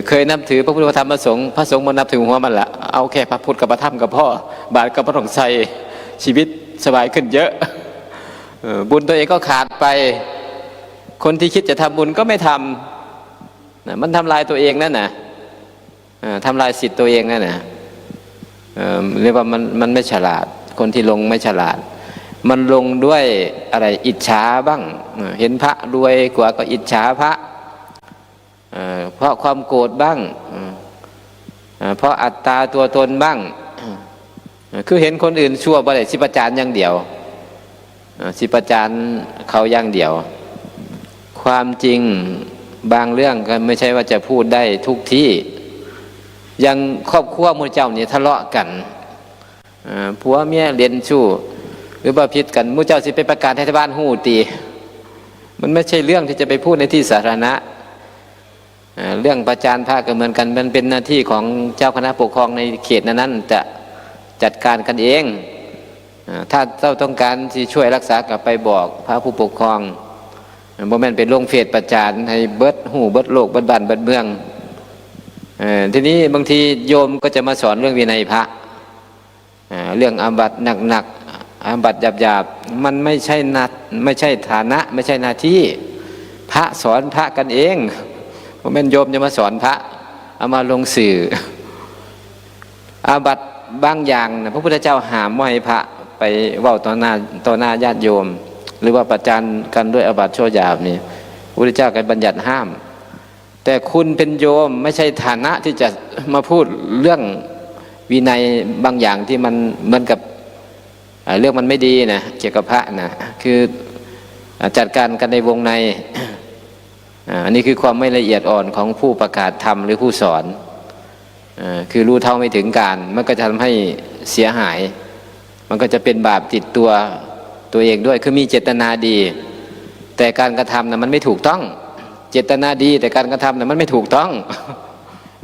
เคยนับถือพระพุทธธรรมพระสงฆ์มันนับถือหัวมันละเอาแค่พระพุทธกับพระธรรมกับพ่อบาทกับพระสงฆ์ใส่ชีวิตสบายขึ้นเยอะบุญตัวเองก็ขาดไปคนที่คิดจะทำบุญก็ไม่ทำมันทำลายตัวเองนั่นนะทำลายสิทธิ์ตัวเองนั่นนะเรียกว่ามันไม่ฉลาดคนที่ลงไม่ฉลาดมันลงด้วยอะไรอิจฉาบ้างเห็นพระรวยกว่าก็อิจฉาพระเพราะความโกรธบ้างเพราะอัตตาตัวตนบ้างคือเห็นคนอื่นชั่วบ่ได้สิประจานอย่างเดียวสิประจานเขาอย่างเดียวความจริง บางเรื่องก็ไม่ใช่ว่าจะพูดได้ทุกที่ยังครอบครัวหมู่เจ้านี่ทะเลาะกันผัวเมียเรียนชู้หรือว่าผิดกันหมู่เจ้าสิไปประกาศให้ชาวบ้านฮู้ตีมันไม่ใช่เรื่องที่จะไปพูดในที่สาธารณะเรื่องประจานพระก็เหมือนกันมันเป็นหน้าที่ของเจ้าคณะปกครองในเขตนั้นจะจัดการกันเองถ้าเจ้าต้องการที่ช่วยรักษากลับไปบอกพระผู้ปกครองบ่แม่นเป็นลงเฟซประจานให้เบิดหูเบิดโลกเบิดบ้านเบิดเมืองทีนี้บางทีโยมก็จะมาสอนเรื่องวินัยพระเรื่องอาบัติหนักๆอาบัติหยาบๆมันไม่ใช่ฐานะไม่ใช่หน้าที่พระสอนพระกันเองบ่แม่นโยมจะมาสอนพระเอามาลงสื่ออาบัติบางอย่างนะพระพุทธเจ้าห้ามว่าให้พระไปเว้าต่อหน้าญาติโยมหรือว่าประจานกันด้วยอาบัติชั่วหยาบนี่พระพุทธเจ้าก็บัญญัติห้ามแต่คุณเป็นโยมไม่ใช่ฐานะที่จะมาพูดเรื่องวินัยบางอย่างที่มันเหมือนกับเรื่องมันไม่ดีนะเกี่ยวกับพระนะคือจัดการกันในวงในอันนี้คือความไม่ละเอียดอ่อนของผู้ประกาศธรรมหรือผู้สอนคือรู้เท่าไม่ถึงการมันก็จะทำให้เสียหายมันก็จะเป็นบาปติดตัวเองด้วยคือมีเจตนาดีแต่การกระทำนะมันไม่ถูกต้องเจตนาดีแต่การกระทำนะมันไม่ถูกต้อง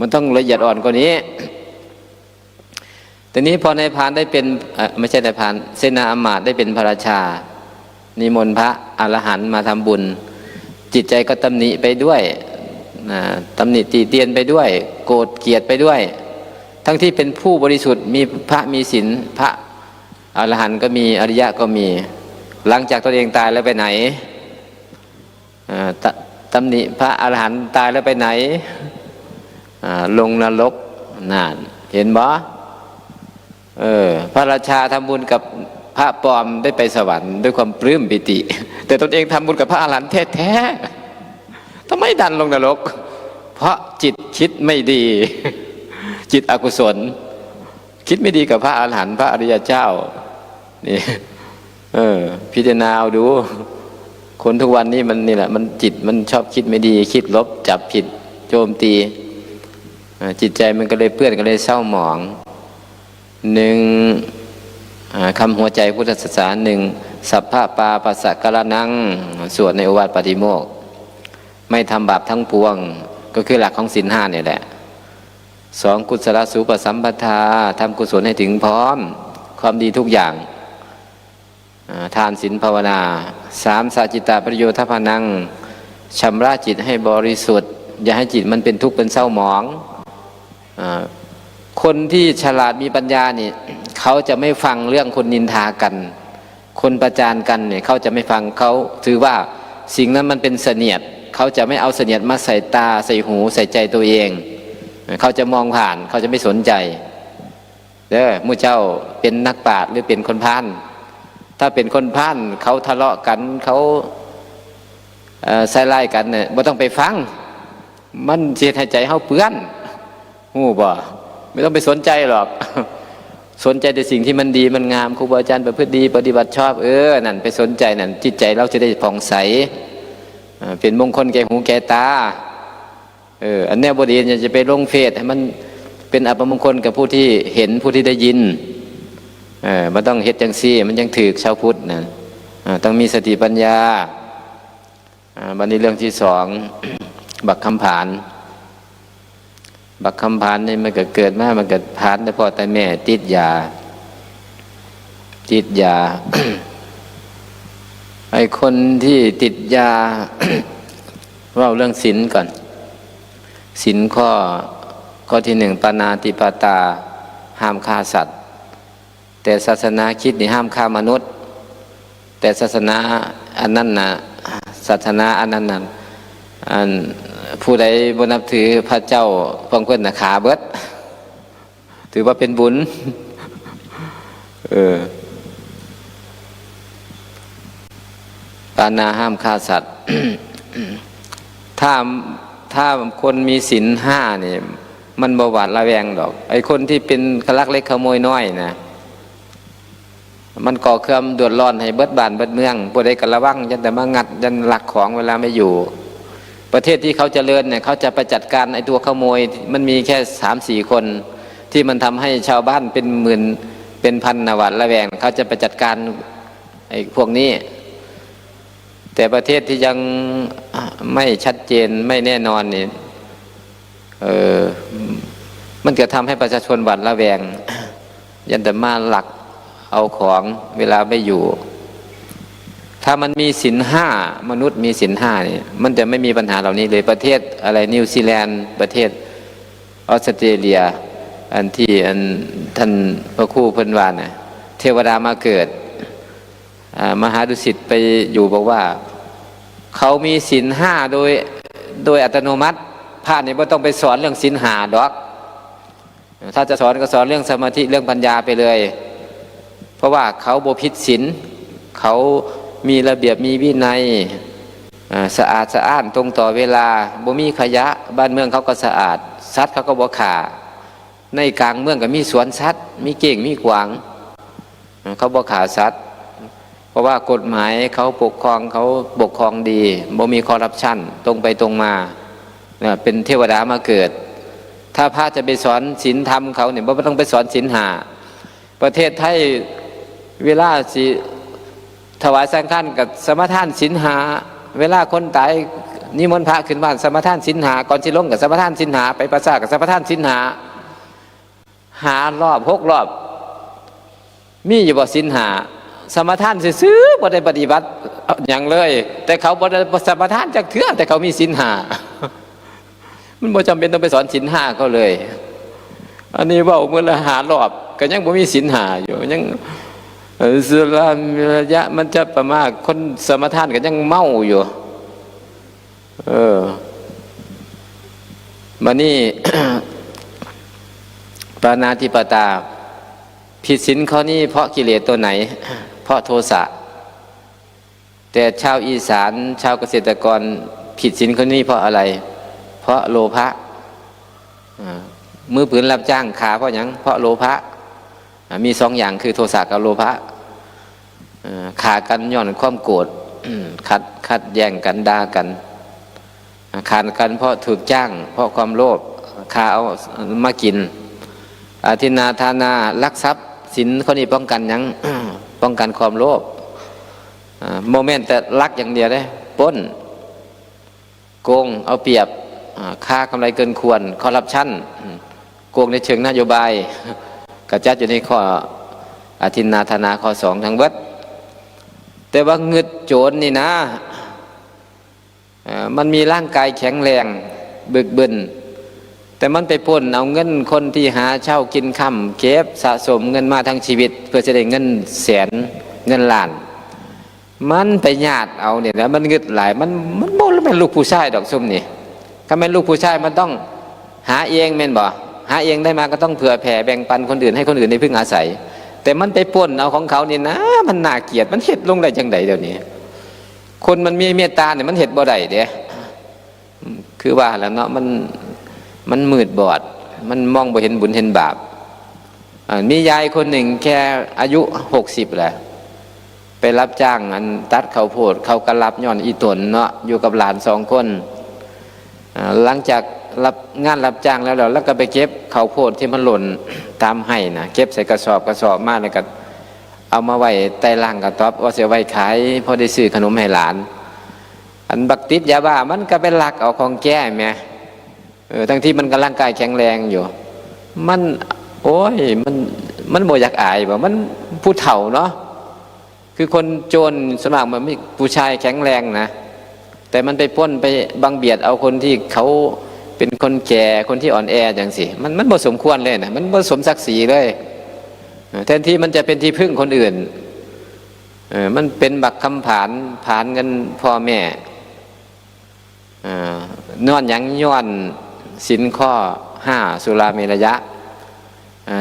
มันต้องละเอียดอ่อนกว่านี้แต่นี้พอนายพรานได้เป็นไม่ใช่นายพรานเสนาอมาตย์ได้เป็นพระราชานิมนต์พระอรหันต์มาทำบุญจิตใจก็ตำหนิไปด้วยตำหนิติเตียนไปด้วยโกรธเกลียดไปด้วยทั้งที่เป็นผู้บริสุทธิ์มีพระมีศีลพระอรหันต์ก็มีอริยะก็มีหลังจากตัวเองตายแล้วไปไหนตำหนิพระอรหันต์ตายแล้วไปไหนลงนรกนานเห็นบ่พระราชาทำบุญกับพระปลอมได้ไปสวรรค์ด้วยความปลื้มปิติแต่ตนเองทำบุญกับพระอรหันต์แท้ๆทำไมดันลงนรกเพราะจิตคิดไม่ดีจิตอกุศลคิดไม่ดีกับพระอรหันต์พระอริยเจ้านี่พิจารณาเอาดูคนทุกวันนี้มันนี่แหละมันจิตมันชอบคิดไม่ดีคิดลบจับผิดโจมตีจิตใจมันก็เลยเปื้อนก็เลยเศร้าหมองหนึ่งคำหัวใจพุทธศาสนาหนึ่งสัพพะปาปัสสะกะระนังสวดในโอวาทปาฏิโมกข์ไม่ทำบาปทั้งปวงก็คือหลักของศีลห้าเนี่ยแหละสองกุศลสูปสัมปทาทำกุศลให้ถึงพร้อมความดีทุกอย่างทานศีลภาวนาสามสัจจิตาประโยชน์พานังชำระจิตให้บริสุทธิ์อย่าให้จิตมันเป็นทุกข์เป็นเศร้าหมองคนที่ฉลาดมีปัญญานี่เขาจะไม่ฟังเรื่องคนนินทากันคนประจานกันเนี่ยเขาจะไม่ฟังเขาถือว่าสิ่งนั้นมันเป็นเสนียดเขาจะไม่เอาเสนียดมาใส่ตาใส่หูใส่ใจตัวเองเขาจะมองผ่านเขาจะไม่สนใจมู่เจ้าเป็นนักปราชญ์หรือเป็นคนพาลถ้าเป็นคนพาลเขาทะเลาะกันเขาใส่ไล่กันเนี่ยไม่ต้องไปฟังมันเสียใจเฮาเปื้อนหูบ่ไม่ต้องไปสนใจหรอกสนใจแต่สิ่งที่มันดีมันงามครูบาอาจารย์ประพฤติดีปฏิบัติชอบนั่นไปสนใจนั่นจิตใจเราจะได้ผ่องใสเป็นมงคลแก่หูแก่ตาอันแนวบดีจะไปลงเฟซให้มันเป็นอัปมงคลกับผู้ที่เห็นผู้ที่ได้ยินมันต้องเฮ็ดจังซี่มันยังถือชาวพุทธนะต้องมีสติปัญญาวันนี้เรื่องที่สอง บักคำผานนี่มันเกิดมามันเกิดผานแต่พ่อแต่แม่ติดยา ไอ้คนที่ติดยา ว่าเรื่องศีลก่อนศีลข้อที่หนึ่งปาณาติปาตาห้ามฆ่าสัตว์แต่ศาสนาคิดนี่ห้ามฆ่ามนุษย์แต่ศาสนาอันนั้นนะศาสนาอันนั้นนะผู้ใดบ่นับถือพระเจ้าพองเพิ่นน่ะขาเบิดถือว่าเป็นบุญปาณาห้ามฆ่าสัตว์ ถ้าคนมีศีลห้าเนี่ยมันบ่หวาดระแวงดอกไอ้คนที่เป็นขลักเล็กขโมยน้อยนะมันก่อความเดือดร้อนให้เบิดบ้านเบิดเมืองผู้ใดก็ระวังยันแต่มางัดยันลักของเวลาไม่อยู่ ประเทศที่เขาเจริญเนี่ยเขาจะไปจัดการไอ้ตัวขโมยมันมีแค่3-4 คนที่มันทำให้ชาวบ้านเป็นหมื่นเป็นพันหวาดระแวงเขาจะไปจัดการไอ้พวกนี้แต่ประเทศที่ยังไม่ชัดเจนไม่แน่นอนนี่มันจะทำให้ประชาชนหวาดระแวงยันแต่มาหลักเอาของเวลาไม่อยู่ถ้ามันมีศีล 5มนุษย์มีศีล 5นี่มันจะไม่มีปัญหาเหล่านี้เลยประเทศอะไรนิวซีแลนด์ประเทศออสเตรเลียอันที่ท่านพระครูเพิ่นว่าน่ะเทวดามาเกิดมหาดุสิตไปอยู่บอกว่าเขามีศีล 5โดยอัตโนมัติพระนี่ไม่ต้องไปสอนเรื่องศีล 5ดอกถ้าจะสอนก็สอนเรื่องสมาธิเรื่องปัญญาไปเลยเพราะว่าเขาบ่ผิดศีลเขามีระเบียบมีวินัยสะอาดสะอ้านตรงต่อเวลาบ่มีขยะบ้านเมืองเขาก็สะอาดสัตว์เขาก็บ่ฆ่าในกลางเมืองก็มีสวนสัตว์มีเก่งมีกวางเขาบ่ฆ่าสัตว์เพราะว่ากฎหมายเขาปกครองดีบ่มีคอร์รัปชันตรงไปตรงมาเป็นเทวดามาเกิดถ้าพระจะไปสอนศีลธรรมเขาเนี่ยบ่ต้องไปสอนศีล 5ประเทศไทยเวลาสิถวายสังฆทานกับสมทานศีล 5เวลาคนตายนิมนต์พระขึ้นบ้านสมทานศีล 5ก่อนสิลงกับสมทานศีล 5ไปประสาทกับสมทานศีล 5รอบ6 รอบมีอยู่บ่ศีล 5สมทานซื้อบ่ได้ปฏิบัติอย่างเลยแต่เขาบ่ได้สมทานจักเทื่อแต่เขามีศีล 5มันบ่จำเป็นต้องไปสอนศีล 5เขาเลยอันนี้เว้ามื้อละ5 รอบก็ยังบ่มีศีล 5อยู่ยังสุราระยะมันจะประมาทคนสมทานก็ยังเมาอยู่มานี่ ปาณาติปตาผิดศีลข้อนี้เพราะกิเลสตัวไหนเพราะโทสะแต่ชาวอีสานชาวเกษตรกรผิดศีลข้อนี้เพราะอะไรเพราะโลภะมือปืนรับจ้างขาเพราะหยังเพราะโลภะมี2 อย่างคือโทสะกับโลภะขากันย้อนความโกรธขัดแย่งกันด่ากันขาดกันเพราะถูกจ้างเพราะความโลภขาเอามากินอาทินาทานาลักทรัพย์ศีลข้อนี้ป้องกันหยัง ป้องกันความโลภโมเมนต์แต่ลักอย่างเดียวได้ปล้นโกงเอาเปรียบค่ากำไรเกินควรคอร์รัปชันโกงในเชิงนโยบายกระจัดอยู่ในข้ออาทินนาธนาข้อ 2ทั้งเบิดแต่ว่าเงึดโจรนี่นะมันมีร่างกายแข็งแรงบึกบึนแต่มันไปปล้นเอาเงินคนที่หาเช่ากินค่ำเก็บสะสมเงินมาทั้งชีวิตเพื่อจะได้เงินแสนเงินล้านมันไปญาติเอาเนี่ยนะมันเงึดหลายมันบ่เป็นลูกผู้ชายดอกซุ่มนี่ถ้าเป็นลูกผู้ชายมันต้องหาเองแม่นบ่หาเองได้มาก็ต้องเผื่อแผ่แบ่งปันคนอื่นให้คนอื่นได้พึ่งอาศัยแต่มันไปปล้นเอาของเขานี่นะมันน่าเกลียดมันเฮ็ดลงได้จังไดเดี๋ยวนี้คนมันมีเมตตาเนี่ยมันเฮ็ดบ่ได้เด้คือว่าแล้วเนาะมันมืดบอดมันมองบ่เห็นบุญเห็นบาปมียายคนหนึ่งแค่อายุ60แหละไปรับจ้างตัดข้าวโพดเขาก็รับย้อนอีตนเนาะอยู่กับหลาน2 คนหลังจากรับงานรับจ้างแล้วก็ไปเก็บข้าวโพดที่มันหล่นตามให้นะเก็บใส่กระสอบมาแล้วก็เอามาไว้ใต้ล่างกระต๊อบว่าเสียไว้ขายพอได้ซื้อขนมให้หลานบักติดยาบ้ามันก็เป็นหลักเอาของแก้แม่ทั้งที่มันก็ร่างกายแข็งแรงอยู่มันโอ้ยมันบ่อยากอายบ่มันผู้เฒ่าเนาะคือคนโจรสมัครมันไม่ผู้ชายแข็งแรงนะแต่มันไปปล้นไปบังเบียดเอาคนที่เขาเป็นคนแก่คนที่อ่อนแออย่างสิมันบ่สมควรเลยนะมันบ่สมศักดิ์ศรีเลยแทนที่มันจะเป็นที่พึ่งคนอื่นมันเป็นบักคำผานเงินพ่อแม่นอนหยังย้อนศีลข้อ 5สุราเมรยะ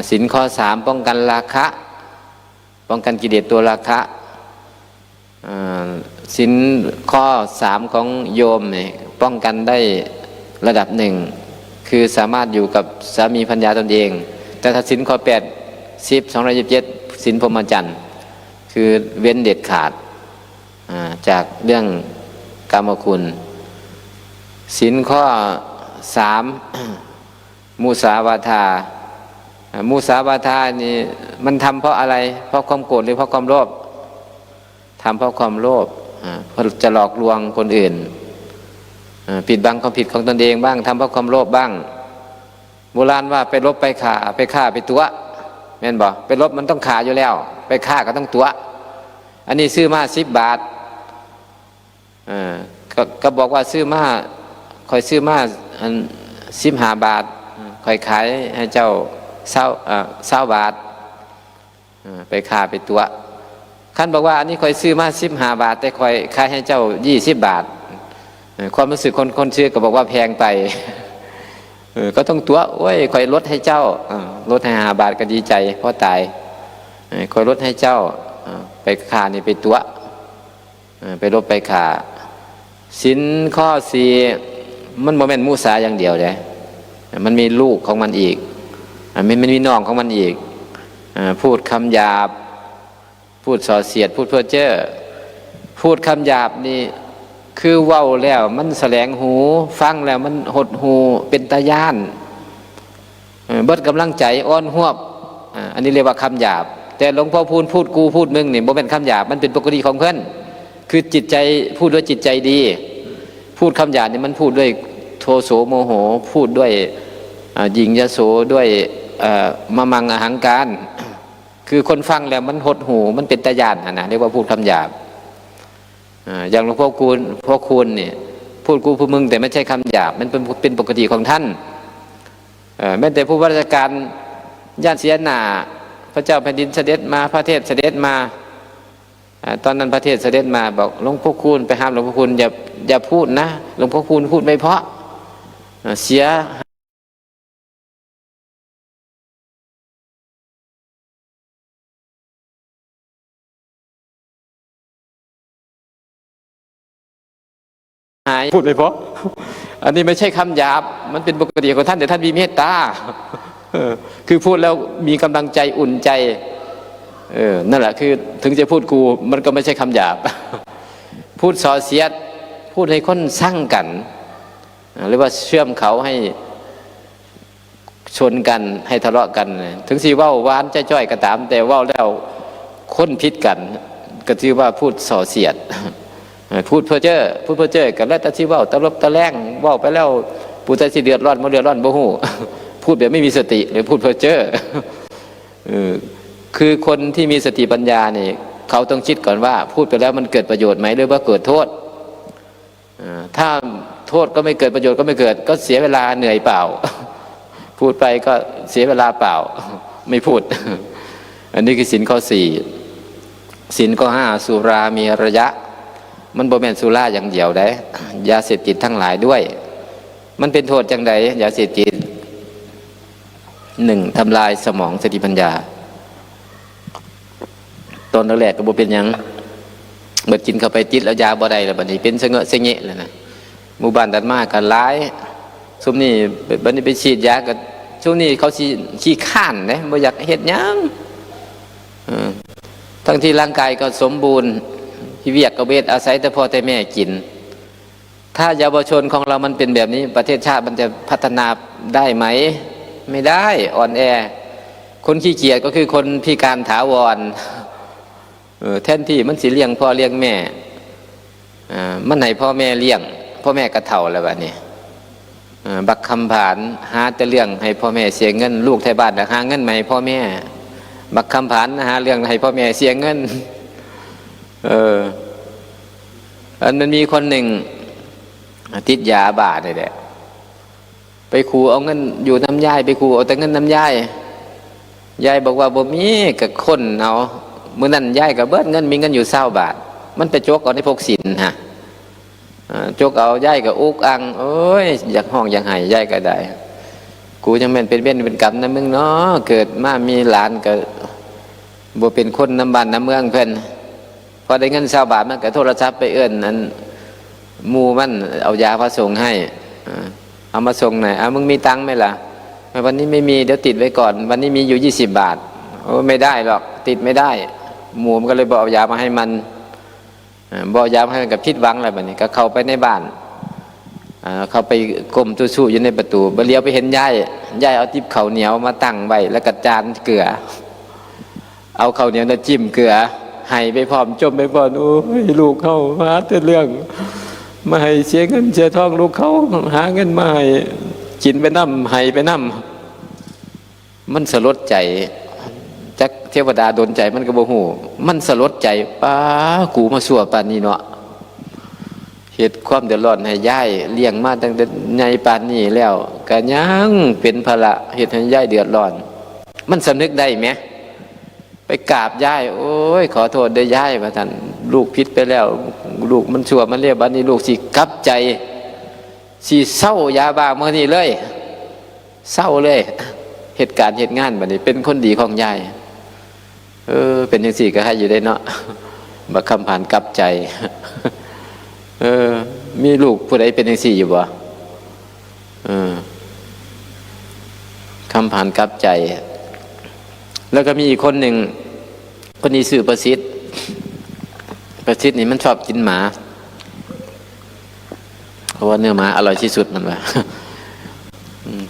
ศีลข้อ 3ป้องกันราคะป้องกันกิเลสตัวราคะศีลข้อ 3ของโยมเนี่ยป้องกันได้ระดับ 1คือสามารถอยู่กับสามีภรรยาตนเองแต่ถ้าศีลข้อ 8 10 227ศีลพรหมจรรย์คือเว้นเด็ดขาดจากเรื่องกามคุณ ศีลข้อ3 มุสาวาทามุสาวาทานี่มันทำเพราะอะไรเพราะความโกรธหรือเพราะความโลภทำเพราะความโลภเพราะจะหลอกลวงคนอื่นปิดบังความผิดของตนเองบ้างทำเพราะความโลภบ้างโบราณว่าไปลบไปฆ่าไปตัวแม่นบอกไปลบมันต้องฆ่าอยู่แล้วไปฆ่าก็ต้องตัวอันนี้ซื้อมา10 บาทก็บอกว่าซื้อมาคอยซื้อมา15 บาทคอยขายให้เจ้า20 บาทไปฆ่าไปตัวขั้นบอกว่าอันนี้คอยซื้อมา15 บาทแต่คอยขายให้เจ้า20 บาทความรู้สึกคนซื้อก็บอกว่าแพงไปก็ต้องตัวโอ้ยคอยลดให้เจ้าลดให้5 บาทก็ดีใจเพราะตายคอยลดให้เจ้าไปฆ่านี่ไปตัวไปลบไปฆ่าศีลข้อ4มันบ่แม่นมุสาอย่างเดียวเลยมันมีลูกของมันอีกมันมีน้องของมันอีกพูดคำหยาบพูดส่อเสียดพูดเพ้อเจ้อพูดคำหยาบนี่คือเว้าแล้วมันแสลงหูฟังแล้วมันหดหูเป็นตาย่านเบิดกำลังใจอ่อนหวบอันนี้เรียกว่าคำหยาบแต่หลวงพ่อพูดกูพูดมึงนี่บ่เป็นคำหยาบมันเป็นปกติของเพื่อนคือจิตใจพูดด้วยจิตใจดีพูดคำหยาบนี่มันพูดด้วยโทโสโมโหพูดด้วยหยิ่งยโสด้วยมะมังอหังการคือคนฟังแล้วมันหดหูมันเป็นตาย่านนะเรียกว่าพูดคำหยาบอย่างหลวงพ่อคูณเนี่ยพูดกูพูดมึงแต่ไม่ใช่คำหยาบมันเป็นปกติของท่านแม้แต่ผู้ว่าราชการย่านเสียหน้าพระเจ้าแผ่นดินเสด็จมาพระเทพเสด็จมาตอนนั้นพระเทพเสด็จมาบอกหลวงพ่อคูณไปห้ามหลวงพ่อคูณอย่าพูดนะหลวงพ่อคูณพูดไม่เพราะเสียพูดไม่เพราะอันนี้ไม่ใช่คำหยาบมันเป็นปกติของท่านแต่ท่านมีเมตตาคือพูดแล้วมีกำลังใจอุ่นใจนั่นแหละคือถึงจะพูดกูมันก็ไม่ใช่คำหยาบพูดส่อเสียดพูดให้คนสร้างกันหรือว่าเชื่อมเขาให้ชนกันให้ทะเลาะกันถึงสิว่าหวานจ้อยก็ตามแต่ว่าแล้วคนพิษกันก็ถือว่าพูดส่อเสียดพูดเพ้อเจ้อกันแล้วแต่ที่ว่าตะลบตะแรงว่าไปแล้วผู้ใจสิเดือดร้อนบ่เดือดร้อนบ่ฮู้พูดแบบไม่มีสติหรือพูดเพ้อเจ้อคือคนที่มีสติปัญญาเนี่ยเขาต้องคิดก่อนว่าพูดไปแล้วมันเกิดประโยชน์ไหมหรือว่าเกิดโทษถ้าโทษก็ไม่เกิดประโยชน์ก็ไม่เกิดก็เสียเวลาเหนื่อยเปล่าพูดไปก็เสียเวลาเปล่าไม่พูดอันนี้คือศีลข้อ4ศีลข้อ5สุรามีระยะมันบ่แม่นสุราอย่างเดียวได้ยาเสพติดทั้งหลายด้วยมันเป็นโทษจังใดยาเสพติด1ทำลายสมองสติปัญญาตอนแรกก็บ่เป็นหยังเบิดกินเข้าไปติดแล้วยาบ่ได้แล้วบัดนี้เป็นเสงะเสงะแล้วนะหมู่บ้านตัดมากันหลายซุมนี้บัดนี้ไปฉีดยาก็ช่วงนี้เขาขี้ข้านนะบ่อยากเฮ็ดหยังทั้งที่ร่างกายก็สมบูรณ์ที่เวียกกระเวทอาศัยแต่พ่อแต่แม่กินถ้าเยาวชนของเรามันเป็นแบบนี้ประเทศชาติมันจะพัฒนาได้ไหมไม่ได้อ่อนแอคนขี้เกียจก็คือคนพิการถาวรแทนที่มันสิเลี้ยงพ่อเลี้ยงแม่มันไหนพ่อแม่เลี้ยงพ่อแม่กระเฒ่าแล้วบัดนี้บักคำผานหาแต่เรื่องให้พ่อแม่เสียเงินลูกไทยบ้านหาเงินใหม่พ่อแม่บักคำผานหาเรื่องให้พ่อแม่เสียเงินอันมันมีคนหนึ่งติดยาบ้าเลยแหละไปขู่เอาเงินอยู่น้ำย่ายไปขู่เอาแต่เงินน้ำย่ายยายบอกว่าบ่มีกับคนเอาเมื่อนั้นยายกับเบิดเงินมีเงินอยู่20 บาทมันไปจกเอาในพกสินฮะจกเอายายกับอุกอังโอ้ยอยากห้องอยากหายยายก็ได้กูยังเป็นเว้นเป็นกรรมนะมึงเนาะเกิดมามีหลานก็บ่เป็นคนน้ำบ้านน้ำเมืองเพิ่นพอได้เงิน20 บาทมันก็โทรศัพท์ไปเอื้อนนั้นหมู่มันเอายามาส่งให้เอามาส่งหน่อยมึงมีตังค์ไหมล่ะวันนี้ไม่มีเดี๋ยวติดไว้ก่อนวันนี้มีอยู่20 บาทโอ้ไม่ได้หรอกติดไม่ได้หมู่มันก็เลยบอกเอายามาให้มันบอกยามาให้มันกับพิษหวังอะไรแบบนี้ก็เข้าไปในบ้าน เขาไปก้มตู้สู้อยู่ในประตูบ่เลี้ยวไปเห็นยายเอาติ๊บข้าวเหนียวมาตั้งไว้แล้วก็จานเกลือเอาข้าวเหนียวน่ะจิ้มเกลือให้ไปพร้อมจมไปพร้อมโอ้ยลูกเขาหาแต่เรื่องมาให้เสียเงินเสียทองลูกเขาหาเงินมาให้กินไปน้ำให้ไปน้ำมันสลดใจจักเทวดาโดนใจมันก็บ่ฮู้มันสลดใจป้ากูมาสั่วปานนี้เนาะเหตุความเดือดร้อนให้ยายเลี้ยงมาตั้งแต่ใหญ่ปานนี้แล้วก็ยังเป็นภาระเหตุให้ยายเดือดร้อนมันสำนึกได้ไหมไปกราบยายโอ้ยขอโทษเด้อยายว่าท่านลูกผิดไปแล้วลูกมันชั่วมันเรียบบัดนี้ลูกสิกลับใจสิเศร้ายาบ้าเมื่อนี้เลยเศร้าเลยเหตุการณ์เหตุงานบัดนี้เป็นคนดีของยายเป็นจังซี่ก็ให้อยู่ได้เนาะบักคำผ่านกลับใจมีลูกผู้ใดเป็นจังซี่อยู่บ่คำผ่านกลับใจแล้วก็มีอีกคนหนึ่งคนนี้ชื่อประสิทธิ์นี่มันชอบกินหมาเพราะว่าเนื้อหมาอร่อยที่สุดมันว่า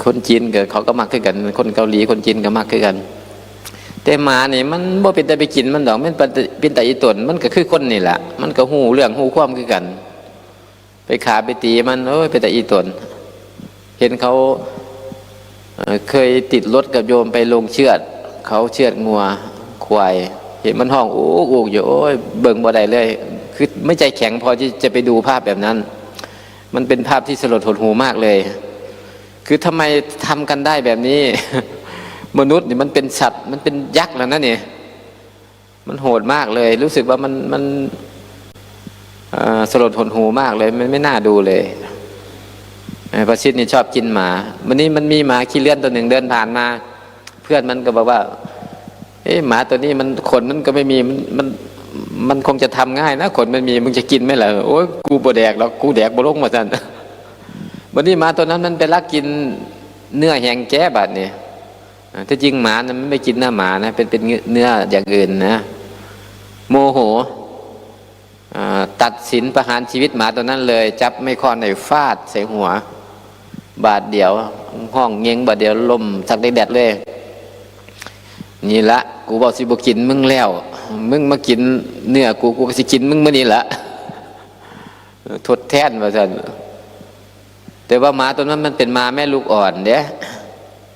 คนจีนกับเขาก็มักคือกันคนเกาหลีคนจีนก็มักคือกันแต่หมานี่มันบ่เป็นแต่ไปกินมันดอกมันเป็นแต่อีตนมันก็คือคนนี่แหละมันก็หูเรื่องหูความคือกันไปขาไปตีมันเป็นแต่อีตนเห็นเขาเคยติดรถกับโยมไปลงเชือดเขาเชือดงัวควายเห็นมันห้องโอ้อยู่โอ้ยเบิ่งบ่ได้เลยคือไม่ใจแข็งพอที่จะไปดูภาพแบบนั้นมันเป็นภาพที่สลดหดหูมากเลยคือทำไมทำกันได้แบบนี้ มนุษย์นี่มันเป็นสัตว์มันเป็นยักษ์แล้วนะเนี่ยมันโหดมากเลยรู้สึกว่ามันสลดหดหูมากเลยมันไม่น่าดูเลยประสิทธิ์นี่ชอบกินหมาวันนี้มันมีหมาขี้เลื่อนตัวหนึ่งเดินผ่านมาเพื่อนมันก็บอกว่าหมาตัวนี้มันขนมันก็ไม่มีมันคงจะทำง่ายนะขนมันมีมึงจะกินไหมล่ะโอ้ยกูบ่แดกหรอกกูแดกบ่ลงมาสั่นวันนี้หมาตัวนั้นมันไปลักกินเนื้อแห้งแก้บาดเนี่ยถ้าจริงหมานะมันไม่กินเนื้อหมานะเป็นเนื้ออย่างอื่นนะโมโหตัดสินประหารชีวิตหมาตัวนั้นเลยจับไม่ค้อนในฟาดใส่หัวบาดเดียวห้องเงี้ยงบาดเดียวลมสักได้แดดเลยนี่ละกูบอกสิบกินมึงแล้วมึงมากินเนื้อกูก็สิกินมึงเมื่อนี้ละทดแทนว่าสันแต่ว่าหมาตัวนั้นมันเป็นหมาแม่ลูกอ่อนเด้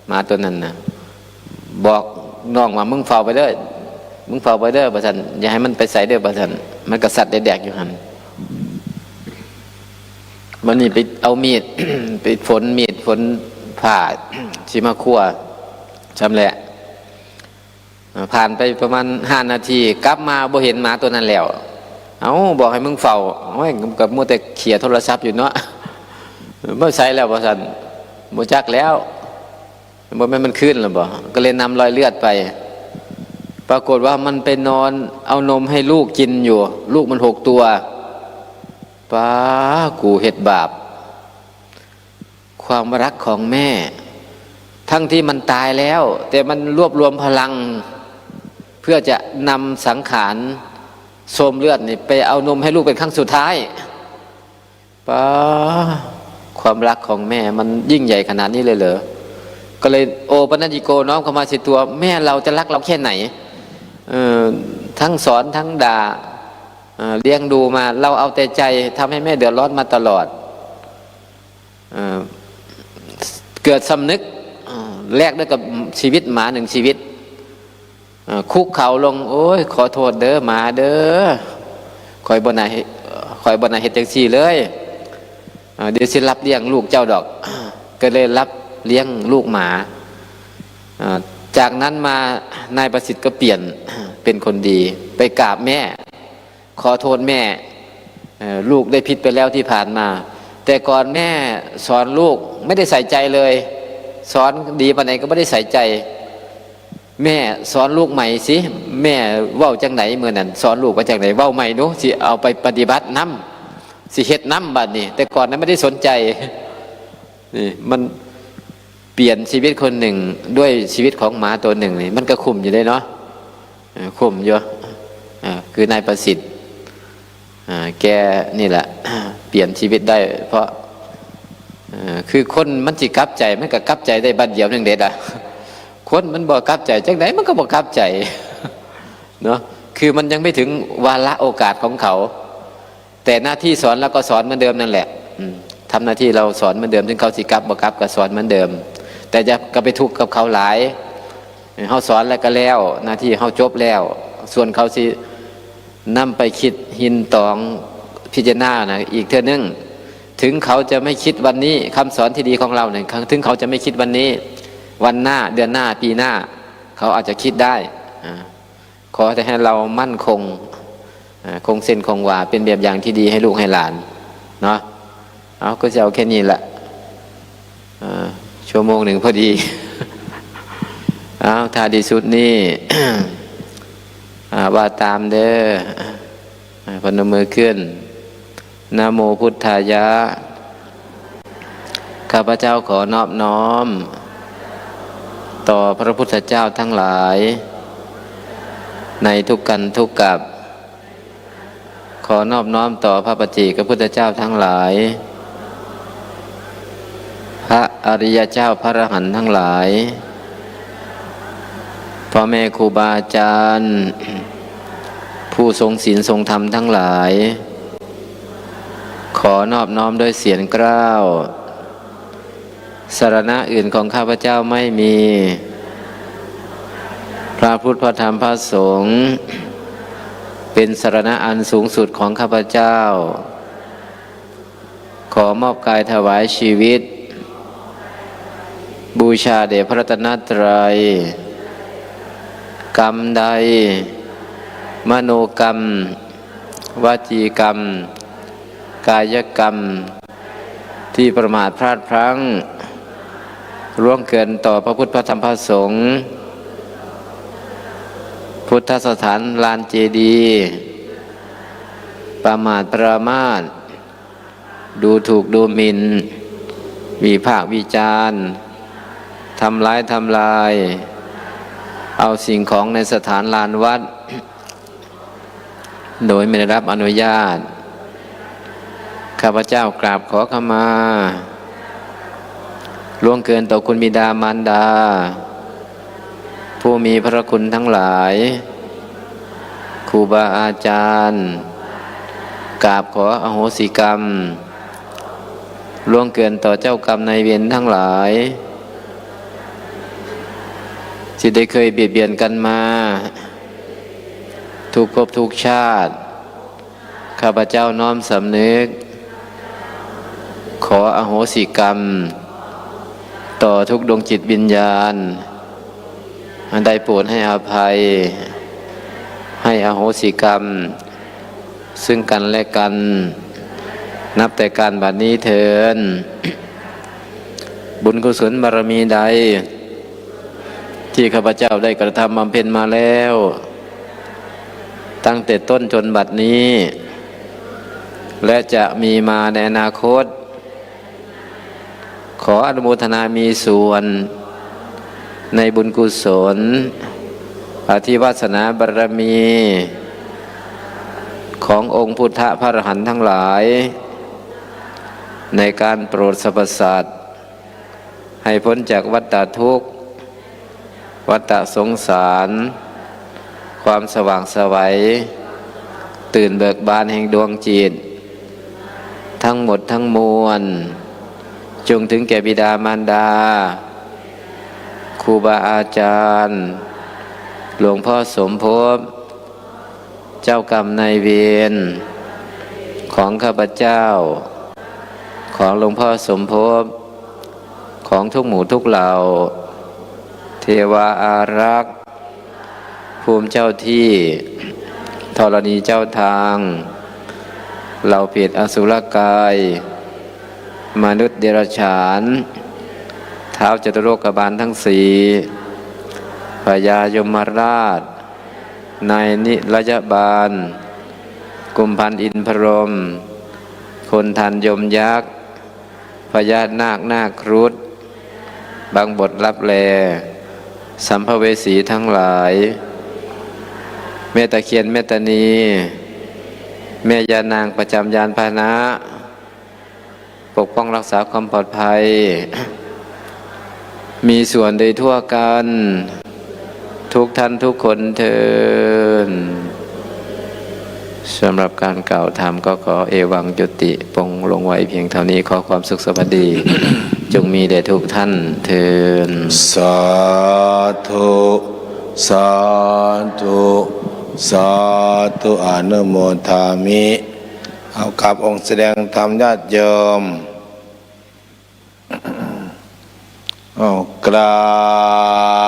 หมาตัวนั้นนะบอกน้องว่ามึงเฝ้าไปเด้อว่าสันอย่าให้มันไปใส่เด้อว่าสันมันกระสัดได้แดกอยู่หันมันนี่ไปเอามีด ไปฝนมีดฝนผ่าชิมาคั่วชำแหละผ่านไปประมาณ5 นาทีกลับมาบ่เห็นหมาตัวนั้นแล้วบอกให้มึงเฝ้ากับมัวแต่เขี่ยโทรศัพท์อยู่เนาะเมื่อใส่แล้วบ่สันบ่จักแล้วบ่แม่นมันขึ้นหรือบ่ก็เลยนำรอยเลือดไปปรากฏว่ามันไปนอนเอานมให้ลูกกินอยู่ลูกมัน6 ตัวป้ากูเฮ็ดบาปความรักของแม่ทั้งที่มันตายแล้วแต่มันรวบรวมพลังเพื่อจะนำสังขารโสมเลือดนี่ไปเอานมให้ลูกเป็นครั้งสุดท้ายป้าความรักของแม่มันยิ่งใหญ่ขนาดนี้เลยเหรอก็เลยโอปัญญิโกน้อมเข้ามาสิตัวแม่เราจะรักเราแค่ไหนทั้งสอนทั้งด่าเลี้ยงดูมาเราเอาแต่ใจทำให้แม่เดือดร้อนมาตลอดเกิดสำนึกแลกด้วยกับชีวิตหมา1 ชีวิตคุกเข่าลงโอ้ยขอโทษเด้อหมาเด้อคอยบ่น่าเฮ็ดจังซี่เลยเดี๋ยวสิรับเลี้ยงลูกเจ้าดอกก็เลยรับเลี้ยงลูกหมาจากนั้นมานายประสิทธิ์ก็เปลี่ยนเป็นคนดีไปกราบแม่ขอโทษแม่ลูกได้ผิดไปแล้วที่ผ่านมาแต่ก่อนแม่สอนลูกไม่ได้ใส่ใจเลยสอนดีปานไหนก็ไม่ได้ใส่ใจแม่สอนลูกใหม่สิแม่เว้าจังไหนเมื่อนั้นสอนลูกว่าจังไหนเว้าใหม่นู้สิเอาไปปฏิบัติน้ำสิเฮ็ดน้ำบัดนี้แต่ก่อนนั้นไม่ได้สนใจนี่มันเปลี่ยนชีวิตคนหนึ่งด้วยชีวิตของหมาตัวหนึ่งนี่มันก็คุ้มอยู่เลยเนาะคุ้มอยู่คือนายประสิทธิ์แกนี่แหละเปลี่ยนชีวิตได้เพราะ คือคนมันสิกลับใจมันก็กลับใจได้บัดเดียวนึงเด็ดอ่ะคนมันบ่กลับใจจังไดมันก็บ่กลับใจเนาะคือมันยังไม่ถึงวาระโอกาสของเขาแต่หน้าที่สอนแล้วก็สอนเหมือนเดิมนั่นแหละทำหน้าที่เราสอนเหมือนเดิมถึงเขาสิกลับบ่กลับก็สอนเหมือนเดิมแต่จะก็ไปทุกข์กับเขาหลายเขาสอนแล้วก็แล้วหน้าที่เขาจบแล้วส่วนเขาสินำไปคิดหินตองพิจารณานะอีกเท่านึงถึงเขาจะไม่คิดวันนี้คำสอนที่ดีของเราเนี่ยถึงเขาจะไม่คิดวันนี้วันหน้าเดือนหน้าปีหน้าเขาอาจจะคิดได้ขอให้เรามั่นคงคงเส้นคงวาเป็นแบบอย่างที่ดีให้ลูกให้หลานเนาะเอาก็จะเอาแค่นี้แหละชั่วโมงหนึ่งพอดีเอาทาดีสุดนี่ ว่าตามเด้อพนมมือขึ้นนะโมพุทธายะข้าพเจ้าขอนอบน้อมต่อพระพุทธเจ้าทั้งหลายในทุกกันทุกกับขอนอบน้อมต่อพระปัจเจกพุทธเจ้าทั้งหลายพระอริยเจ้าพระอรหันต์ทั้งหลายพ่อแม่ครูบาอาจารย์ผู้ทรงศีลทรงธรรมทั้งหลายขอนอบน้อมด้วยเสียงกล้าวสรณะอื่นของข้าพเจ้าไม่มีพระพุทธพระธรรมพระสงฆ์เป็นสรณะอันสูงสุดของข้าพเจ้าขอมอบกายถวายชีวิตบูชาแด่พระรัตนตรัยกรรมใดมโนกรรมวจีกรรมกายกรรมที่ประมาทพลาดพลั้งล่วงเกินต่อพระพุทธพระธรรมพระสงฆ์พุทธสถานลานเจดีย์ประมาทประมาทดูถูกดูหมิ่นวิพากษ์วิจารณ์ทำร้ายทำลายเอาสิ่งของในสถานลานวัดโดยไม่ได้รับอนุญาตข้าพเจ้ากราบขอขมาล่วงเกินต่อคุณบิดามารดาผู้มีพระคุณทั้งหลายครูบาอาจารย์กราบขออโหสิกรรมล่วงเกินต่อเจ้ากรรมนายเวรทั้งหลายที่ได้เคยเบียดเบียนกันมาทุกภพทุกชาติข้าพเจ้าน้อมสำนึกขออโหสิกรรมต่อทุกดวงจิตวิญญาณได้โปรดให้อภัยให้อโหสิกรรมซึ่งกันและกันนับแต่การบัดนี้เถิดบุญกุศลบารมีใดที่ข้าพเจ้าได้กระทำบำเพ็ญมาแล้วตั้งแต่ต้นจนบัดนี้และจะมีมาในอนาคตขออนุโมทนามีส่วนในบุญกุศลอธิวาสนาบารมีขององค์พุทธพระอรหันต์ทั้งหลายในการโปรดสรรพสัตว์ให้พ้นจากวัฏฏทุกข์วัฏฏสงสารความสว่างไสวตื่นเบิกบานแห่งดวงจิตทั้งหมดทั้งมวลจงถึงแก่บิดามารดาครูบาอาจารย์หลวงพ่อสมภพเจ้ากรรมนายเวรของข้าพเจ้าของหลวงพ่อสมภพของทุกหมู่ทุกเหล่าเทวาอารักษ์ภูมิเจ้าที่ธรณีเจ้าทางเหล่าเปรตอสุรกายมนุษย์เดรัจฉานท้าวจตุโลกบาลทั้งสี่พญายมราชนายนิรยบาลกุมพันธ์อินทร์พรหมคนทันยมยักษ์พญานาคนาคครุฑบางบทรับแลสัมภเวสีทั้งหลายแม่ตะเคียนแม่ตานีแม่ยานางประจำยานพาหนะ ปกป้องรักษาความปลอดภัย มีส่วนโดยทั่วกันทุกท่านทุกคนเถิดสำหรับการกล่าวธรรมก็ขอเอวังจุติปงลงไว้เพียงเท่านี้ขอความสุขสวัสดี จงมีแด่ทุกท่านเถิด สาธุสาธุสาธุอนุโมทามิเอากับองค์แสดงธรรมญาติโยมเอากรา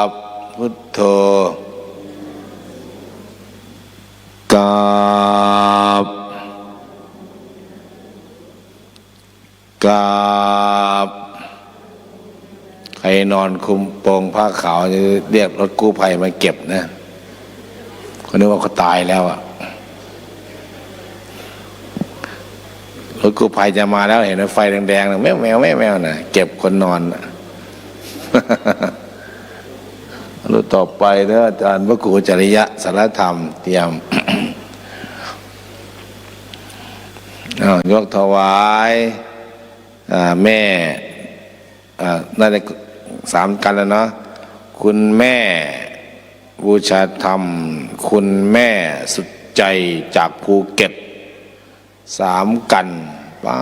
บพุทโธกราบกราบใครนอนคุมโปงผ้าขาวจะเรียกรถกู้ภัยมาเก็บนะเขานึกว่าเขาตายแล้วอะรถกู้ภัยจะมาแล้วเห็นไฟแดงๆแมวแมวแมวแมวนะเก็บคนนอนนะ รุ่นต่อไปเด้ออาจารย์พระครูจริยะสารธรรมเตรียม ยกถวายแม่น่าจะ3 กันแล้วเนาะคุณแม่บูชาธรรมคุณแม่สุดใจจากภูเก็ต3 กันปา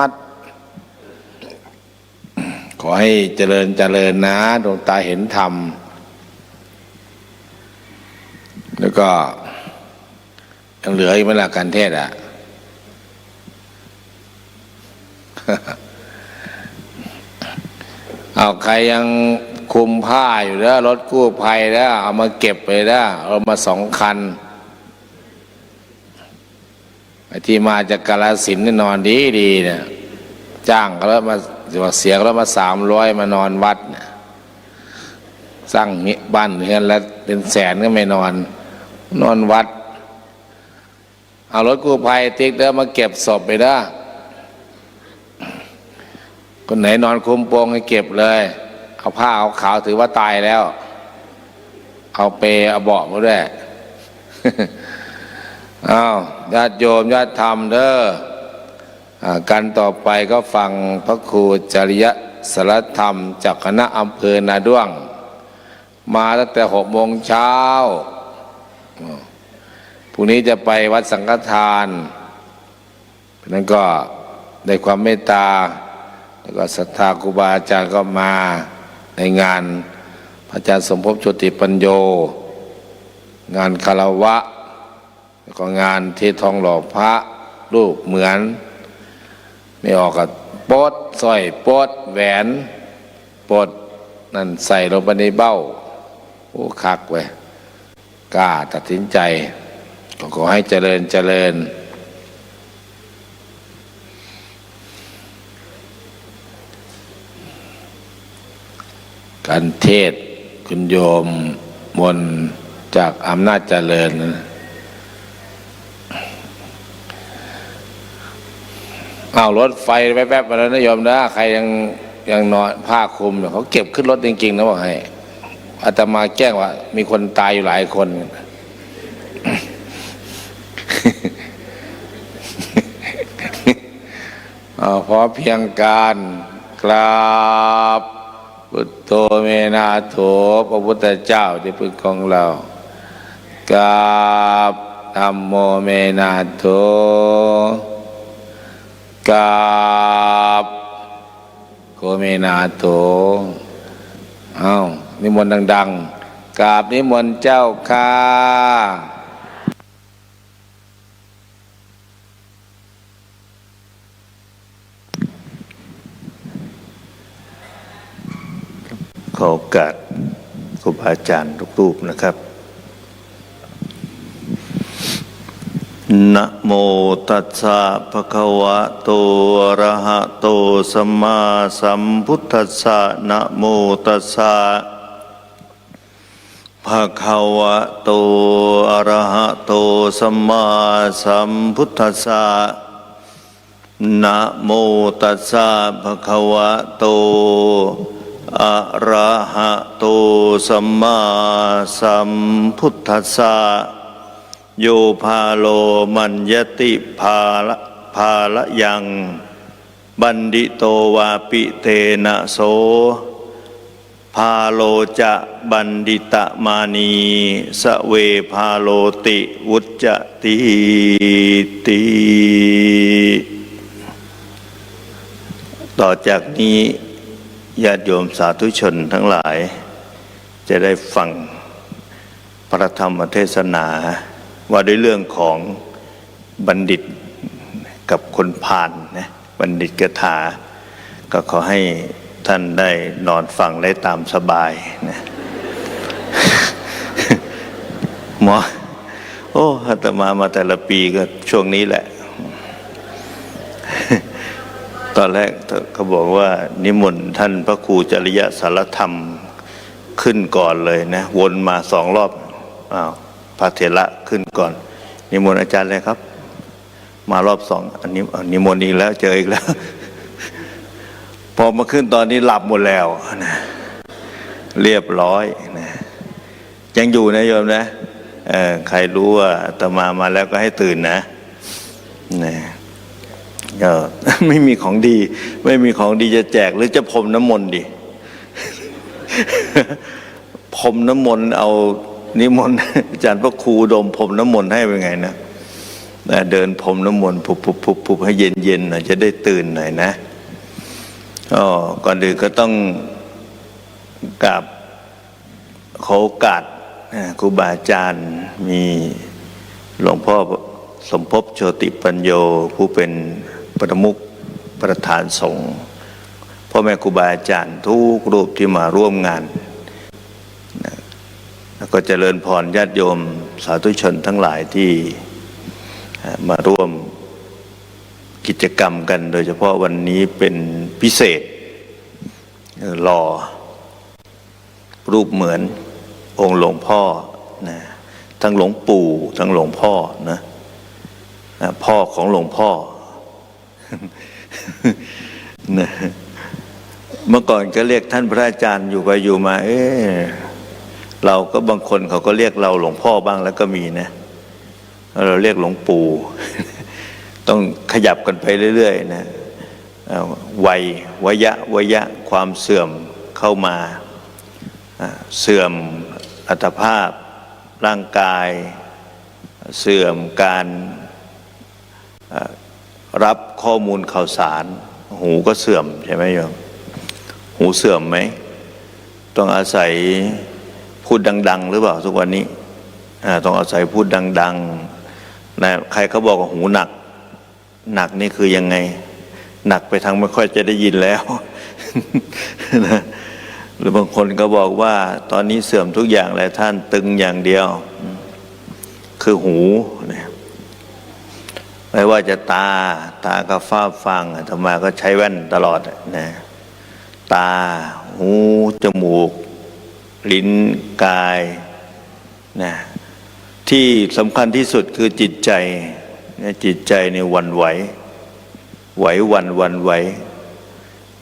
ดขอให้เจริญเจริญนะดวงตาเห็นธรรมแล้วก็ยังเหลืออีกไหมล่ะการเทศน์เอาใครยังคุมผ้าอยู่แล้วรถกู้ภัยแล้วเอามาเก็บไปแล้วเอามา2 คันไอ้ที่มาจากกาฬสินธุ์นี่นอนดีเนี่ยจ้างเขาแล้วมาเสียแล้วมา300มานอนวัดสร้างบ้านเรือนแล้วเป็นแสนก็ไม่นอนวัดเอารถกู้ภัยติ๊กเด้อมาเก็บศพไปเด้อคนไหนนอนคุมโปงให้เก็บเลยเอาผ้าเอาขาวถือว่าตายแล้วเอาเปเอาเบาะมาด้วย อ้าวญาติโยมญาติธรรมเด้อกันต่อไปก็ฟังพระครูจริยะสารธรรมจากคณะอำเภอนาด้วงมาตั้งแต่6 โมงเช้าพรุ่งนี้จะไปวัดสังฆทานเพราะนั้นก็ได้ความเมตตาแล้วก็ศรัทธาครูบาอาจารย์ก็มาในงานพระอาจารย์สมภพโชติปัญโยงานคารวะแล้วก็งานเททองหล่อพระรูปเหมือนไม่ออกกับโป๊ดสร้อยโป๊ดแหวนโป๊ดนั่นใส่ลงไปในเบ้าโอ้คักเว้ยกล้าตัดสินใจก็ขอให้เจริญเจริญการเทศคุณโยมมนจากอำนาจเจริญนะเอารถไฟแป๊บๆมาแล้วนะโยมนะใครยังนอนผ้าคลุมเขาเก็บขึ้นรถจริงๆนะบอกให้อาตมาแจ้งว่ามีคนตายอยู่หลายคนพอเพียงการกราบพุทโธเมนาโถพระพุทธเจ้าที่พึ่งของเรากราบธัมโมเมนาโถกราบโกเมนาโถนิมนต์ดังๆกราบนิมนต์เจ้าค่ะขอโอกาสครูบาอาจารย์ทุกรูปนะครับ นะโมตัสสะภะคะวะโตอะระหะโตสัมมาสัมพุทธัสสะนะโมตัสสะภะคะวะโตอะระหะโตสัมมาสัมพุทธัสสะนะโมตัสสะภะคะวะโตอะระหะโตสัมมาสัมพุทธัสสะโยภาโลมัญญติภาละยัง บัณฑิโตวาปิเตนะโสพาโลจะบัณฑิตมานีสเวพาโลติวุจจติติต่อจากนี้ญาติโยมสาธุชนทั้งหลายจะได้ฟังพระธรรมเทศนาว่าด้วยเรื่องของบัณฑิตกับคนพาลนะบัณฑิตกถาก็ขอให้ท่านได้นอนฟังได้ตามสบายนะหมอโอ้อาตมาแต่ละปีก็ช่วงนี้แหละตอนแรกเขาบอกว่านิมนต์ท่านพระครูจริยสารธรรมขึ้นก่อนเลยนะวนมา2 รอบพระเถระขึ้นก่อนนิมนต์อาจารย์เลยครับมารอบ2อันนี้นิมนต์อีกแล้วเจออีกแล้วพอมาขึ้นตอนนี้หลับหมดแล้วนะเรียบร้อยนะยังอยู่นะโยมนะใครรู้ว่าอาตมาแล้วก็ให้ตื่นนะก็ไม่มีของดีไม่มีของดีจะแจกหรือจะพรมน้ำมนต์ดิพรมน้ำมนต์เอานิมนต์อาจารย์พระครูดมพรมน้ำมนต์ให้เป็นไงนะเดินพรมน้ำมนต์พุบให้เย็นๆหน่อยจะได้ตื่นหน่อยนะก่อนอื่นก็ต้องกราบขอโอกาสครูบาอาจารย์มีหลวงพ่อสมภพโชติปัญโยผู้เป็นประมุขประธานสงฆ์พ่อแม่ครูบาอาจารย์ทุกรูปที่มาร่วมงานแล้วก็เจริญพรญาติโยมสาธุชนทั้งหลายที่มาร่วมกิจกรรมกันโดยเฉพาะวันนี้เป็นพิเศษหล่อรูปเหมือนองค์หลวงพ่อนะทั้งหลวงปู่ทั้งหลวงพ่อนะพ่อของหลวงพ่อนะเมื่อก่อนก็เรียกท่านพระอาจารย์อยู่ไปอยู่มาเราก็บางคนเขาก็เรียกเราหลวงพ่อบ้างแล้วก็มีนะเราเรียกหลวงปู่ต้องขยับกันไปเรื่อยๆนะวยะความเสื่อมเข้ามาเสื่อมอัตภาพร่างกายเสื่อมการรับข้อมูลข่าวสารหูก็เสื่อมใช่ไหมโยมหูเสื่อมไหมต้องอาศัยพูดดังๆหรือเปล่าทุกวันนี้ต้องอาศัยพูดดังๆนะใครเขาบอกว่าหูหนักนี่คือยังไงหนักไปทางไม่ค่อยจะได้ยินแล้วนะหรือบางคนก็บอกว่าตอนนี้เสื่อมทุกอย่างเลยท่านตึงอย่างเดียวคือหูนะไม่ว่าจะตาก็ฟ้าฟังอาตมาก็ใช้แว่นตลอดนะตาหูจมูกลิ้นกายนะที่สำคัญที่สุดคือจิตใจจิตใจในวันไหว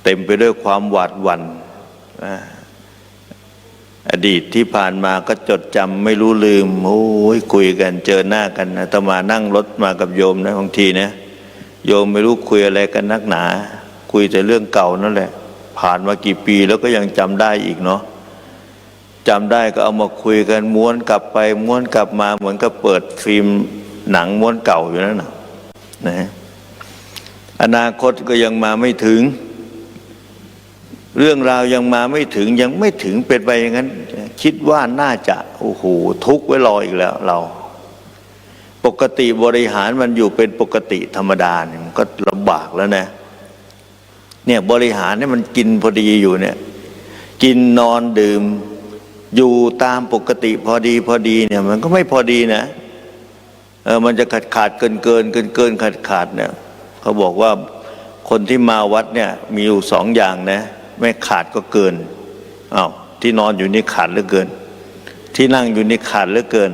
เต็มไปด้วยความหวาดหวั่นอดีตที่ผ่านมาก็จดจำไม่รู้ลืมโอ้ยคุยกันเจอหน้ากันอาตมานั่งรถมากับโยมนะบางทีนะโยมไม่รู้คุยอะไรกันนักหนาคุยแต่เรื่องเก่านั่นแหละผ่านมากี่ปีแล้วก็ยังจำได้อีกเนาะจำได้ก็เอามาคุยกันม้วนกลับไปม้วนกลับมาเหมือนกับเปิดฟิล์มหนังม้วนเก่าอยู่นั่นนะอนาคตก็ยังมาไม่ถึงเรื่องราวยังมาไม่ถึงเป็นไปอย่างนั้นคิดว่าน่าจะโอ้โหทุกข์ไว้รออีกแล้วเราปกติบริหารมันอยู่เป็นปกติธรรมดาเนี่ยมันก็ลำบากแล้วนะเนี่ยบริหารเนี่ยมันกินพอดีอยู่เนี่ยกินนอนดื่มอยู่ตามปกติพอดีเนี่ยมันก็ไม่พอดีนะมันจะขาดเกินขาดเนี่ยเขาบอกว่าคนที่มาวัดเนี่ยมีอยู่2 อย่างนะไม่ขาดก็เกินที่นอนอยู่นี่ขาดเหลือเกินที่นั่งอยู่นี่ขาดเหลือเกิน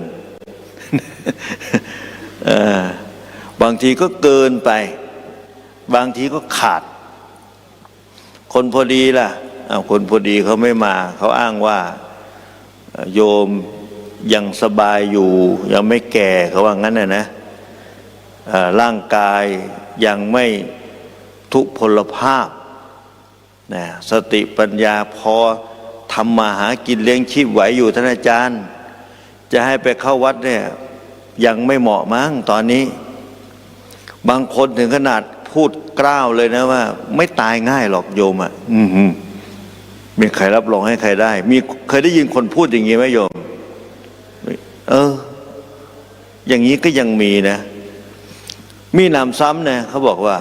บางทีก็เกินไปบางทีก็ขาดคนพอดีล่ะคนพอดีเขาไม่มาเขาอ้างว่าโยมยังสบายอยู่ยังไม่แก่เขาว่างั้นนะร่างกายยังไม่ ทุพพลภาพนะสติปัญญาพอทำมาหากินเลี้ยงชีพไหวอยู่ท่านอาจารย์จะให้ไปเข้าวัดเนี่ยยังไม่เหมาะมั้งตอนนี้บางคนถึงขนาดพูดกล้าวเลยนะว่าไม่ตายง่ายหรอกโยมอ่ะมีใครรับรองให้ใครได้มีเคยได้ยินคนพูดอย่างนี้ไหมโยมอย่างนี้ก็ยังมีนะมีนำซ้ำนะเขาบอกว่า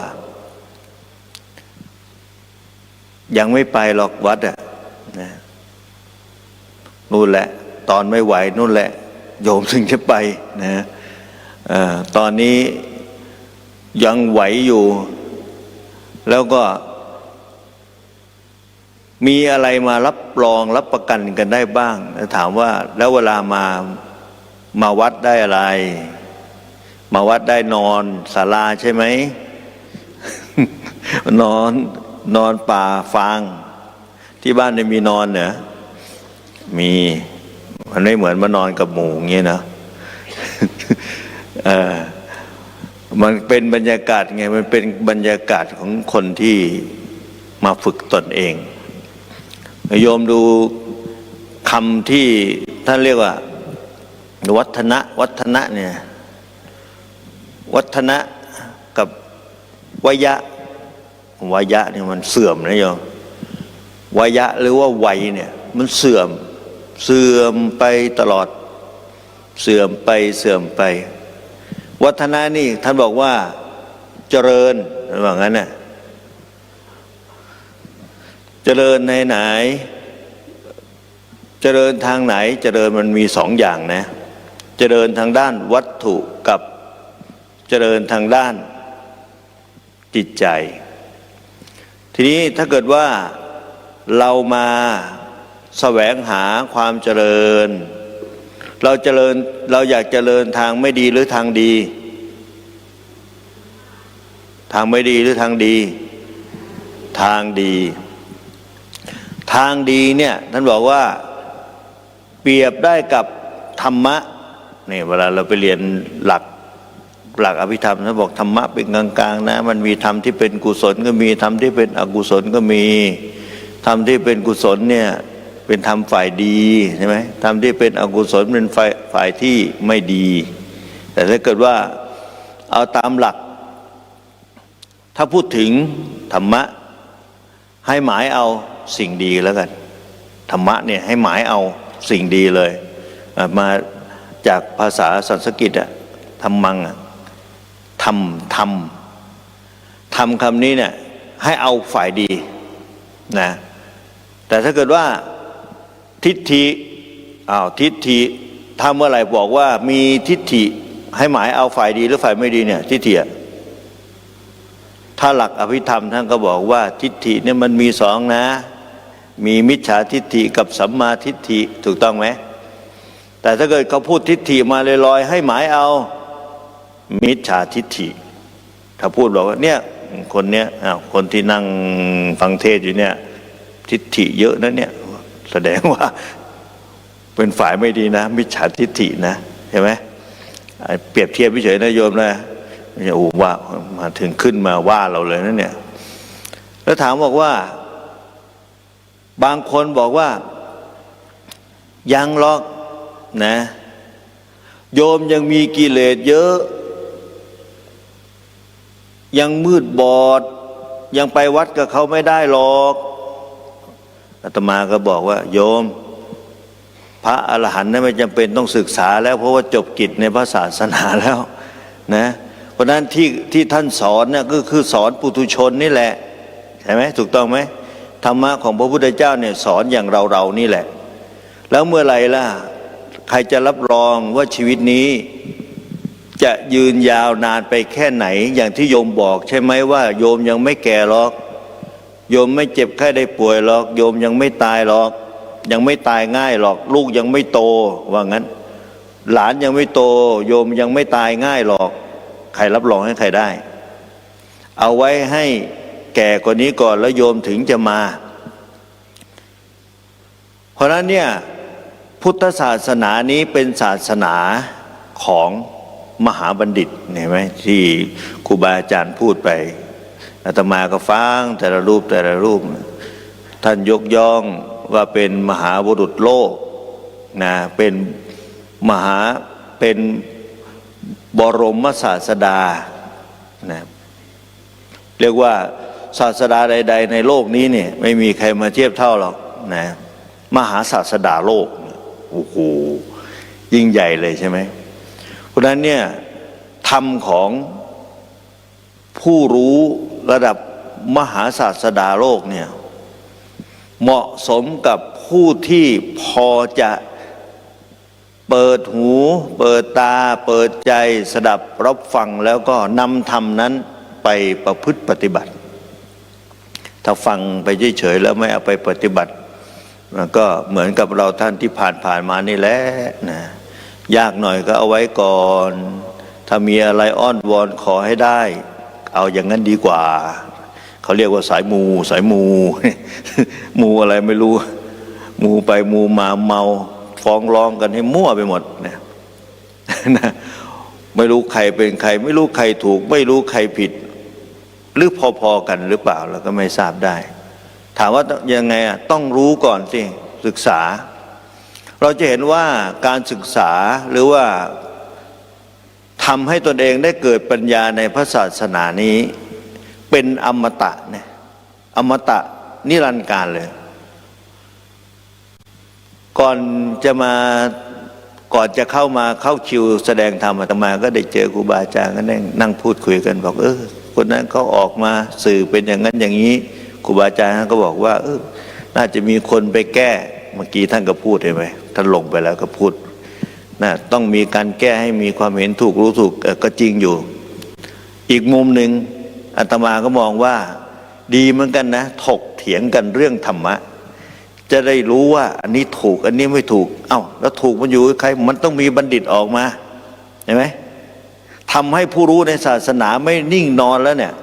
ยังไม่ไปหรอกวัดอ่ะนะนู่นแหละตอนไม่ไหวนู่นแหละโยมถึงจะไปนะตอนนี้ยังไหวอยู่แล้วก็มีอะไรมารับรองรับประกันกันได้บ้างถามว่าแล้วเวลามาวัดได้อะไรมาวัดได้นอนศาลาใช่ไหม นอนป่าฟางที่บ้านได้มีนอนเหรอมีมันไม่เหมือนมานอนกับหมู่อย่างเงี้ยนะ มันเป็นบรรยากาศไงมันเป็นบรรยากาศของคนที่มาฝึกตนเองโยมดูคำที่ท่านเรียกว่าวัฒนะเนี่ยวัฒนะกับวยะเนี่ยมันเสื่อมนะโยมวยะหรือว่าวัยเนี่ยมันเสื่อมไปตลอดเสื่อมไปวัฒนะนี่ท่านบอกว่าเจริญว่างั้นน่ะเจริญในไหนเจริญทางไหนเจริญมันมีสองอย่างนะเจริญทางด้านวัตถุกับเจริญทางด้านจิตใจทีนี้ถ้าเกิดว่าเรามาแสวงหาความเจริญเราอยากเจริญทางไม่ดีหรือทางดีทางไม่ดีหรือทางดีทางดีเนี่ยท่านบอกว่าเปรียบได้กับธรรมะนี่เวลาเราไปเรียนหลักอภิธรรมท่านบอกธรรมะเป็นกลางๆนะมันมีธรรมที่เป็นกุศลก็มีธรรมที่เป็นอกุศลก็มีธรรมที่เป็นกุศลเนี่ยเป็นธรรมฝ่ายดีใช่ไหมธรรมที่เป็นอกุศลเป็นฝ่ายที่ไม่ดีแต่ถ้าเกิดว่าเอาตามหลักถ้าพูดถึงธรรมะให้หมายเอาสิ่งดีแล้วกันธรรมะเนี่ยให้หมายเอาสิ่งดีเลยมาจากภาษาสันสกฤตอะธรรมังอะธรรมคำนี้เนี่ยให้เอาฝ่ายดีนะแต่ถ้าเกิดว่าทิฏฐิถ้าเมื่อไหร่บอกว่ามีทิฏฐิให้หมายเอาฝ่ายดีหรือฝ่ายไม่ดีเนี่ยทิฏฐิถ้าหลักอภิธรรมท่านก็บอกว่าทิฏฐิเนี่ยมันมีสองนะมีมิจฉาทิฏฐิกับสัมมาทิฏฐิถูกต้องไหมแต่ถ้าเกิดเขาพูดทิฏฐิมาลอยๆให้หมายเอามิจฉาทิฏฐิถ้าพูดบอกว่าเนี่ยคนเนี้ยคนที่นั่งฟังเทศอยู่เนี่ยทิฏฐิเยอะนะเนี่ยแสดงว่าเป็นฝ่ายไม่ดีนะมิจฉาทิฏฐินะใช่ไหมเปรียบเทียบเฉยๆนะโยมนะโอ้ว่ามาถึงขึ้นมาว่าเราเลยนะเนี่ยแล้วถามบอกว่าบางคนบอกว่ายังหรอกนะโยมยังมีกิเลสเยอะยังมืดบอดยังไปวัดกับเขาไม่ได้หรอกอาตมาก็บอกว่าโยมพระอรหันต์นั้นไม่จำเป็นต้องศึกษาแล้วเพราะว่าจบกิจในพระศาสนาแล้วนะเพราะนั้นที่ท่านสอนเนี่ยก็คือสอนปุถุชนนี่แหละใช่ไหมถูกต้องไหมธรรมะของพระพุทธเจ้าเนี่ยสอนอย่างเรานี่แหละแล้วเมื่อไหร่ล่ะใครจะรับรองว่าชีวิตนี้จะยืนยาวนานไปแค่ไหนอย่างที่โยมบอกใช่ไหมว่าโยมยังไม่แก่หรอกโยมไม่เจ็บแค่ได้ป่วยหรอกโยมยังไม่ตายหรอกยังไม่ตายง่ายหรอกลูกยังไม่โตว่างั้นหลานยังไม่โตโยมยังไม่ตายง่ายหรอกใครรับรองให้ใครได้เอาไว้ให้แก่กว่านี้ก่อนแล้วโยมถึงจะมาเพราะนั้นเนี่ยพุทธศาสนานี้เป็นศาสนาของมหาบัณฑิตเห็นไหมที่ครูบาอาจารย์พูดไป อาตมาก็ฟังแต่ละรูปท่านยกย่องว่าเป็นมหาบุรุษโลกนะเป็นบรมศาสดานะเรียกว่าศาสดาใดๆในโลกนี้เนี่ยไม่มีใครมาเทียบเท่าหรอกนะมหาศาสดาโลกโอ้โหยิ่งใหญ่เลยใช่ไหมเพราะนั้นเนี่ยธรรมของผู้รู้ระดับมหาศาสดาโลกเนี่ยเหมาะสมกับผู้ที่พอจะเปิดหูเปิดตาเปิดใจสดับรับฟังแล้วก็นำธรรมนั้นไปประพฤติปฏิบัติถ้าฟังไปเฉยๆแล้วไม่เอาไปปฏิบัติก็เหมือนกับเราท่านที่ผ่านมานี่แหละนะยากหน่อยก็เอาไว้ก่อนถ้ามีอะไรอ้อนวอนขอให้ได้เอาอย่างนั้นดีกว่าเขาเรียกว่าสายมูมูอะไรไม่รู้มูไปมูมาเมาฟ้องร้องกันให้มั่วไปหมดนะไม่รู้ใครเป็นใครไม่รู้ใครถูกไม่รู้ใครผิดหรือพอๆกันหรือเปล่าเราก็ไม่ทราบได้ถามว่ายังไงอ่ะต้องรู้ก่อนสิศึกษาเราจะเห็นว่าการศึกษาหรือว่าทำให้ตนเองได้เกิดปัญญาในพระศาสนานี้เป็นอมตะเนี่ยอมตะนิรันดร์การเลยก่อนจะเข้าคิวแสดงธรรมอาตมาก็ได้เจอครูบาอาจารย์ก็นั่งพูดคุยกันบอกคนนั้นเขาออกมาสื่อเป็นอย่างนั้นอย่างนี้ครูบาอาจารย์ก็บอกว่าน่าจะมีคนไปแก้เมื่อกี้ท่านก็พูดเห็นไหมท่านลงไปแล้วก็พูดนะต้องมีการแก้ให้มีความเห็นถูกรู้ถูกก็จริงอยู่อีกมุมหนึ่งอาตมาก็มองว่าดีเหมือนกันนะถกเถียงกันเรื่องธรรมะจะได้รู้ว่าอันนี้ถูกอันนี้ไม่ถูกแล้วถูกมันอยู่ใครมันต้องมีบัณฑิตออกมาเห็นไหมทำให้ผู้รู้ในศาสนาไม่นิ่งนอนแล้วเนี่ย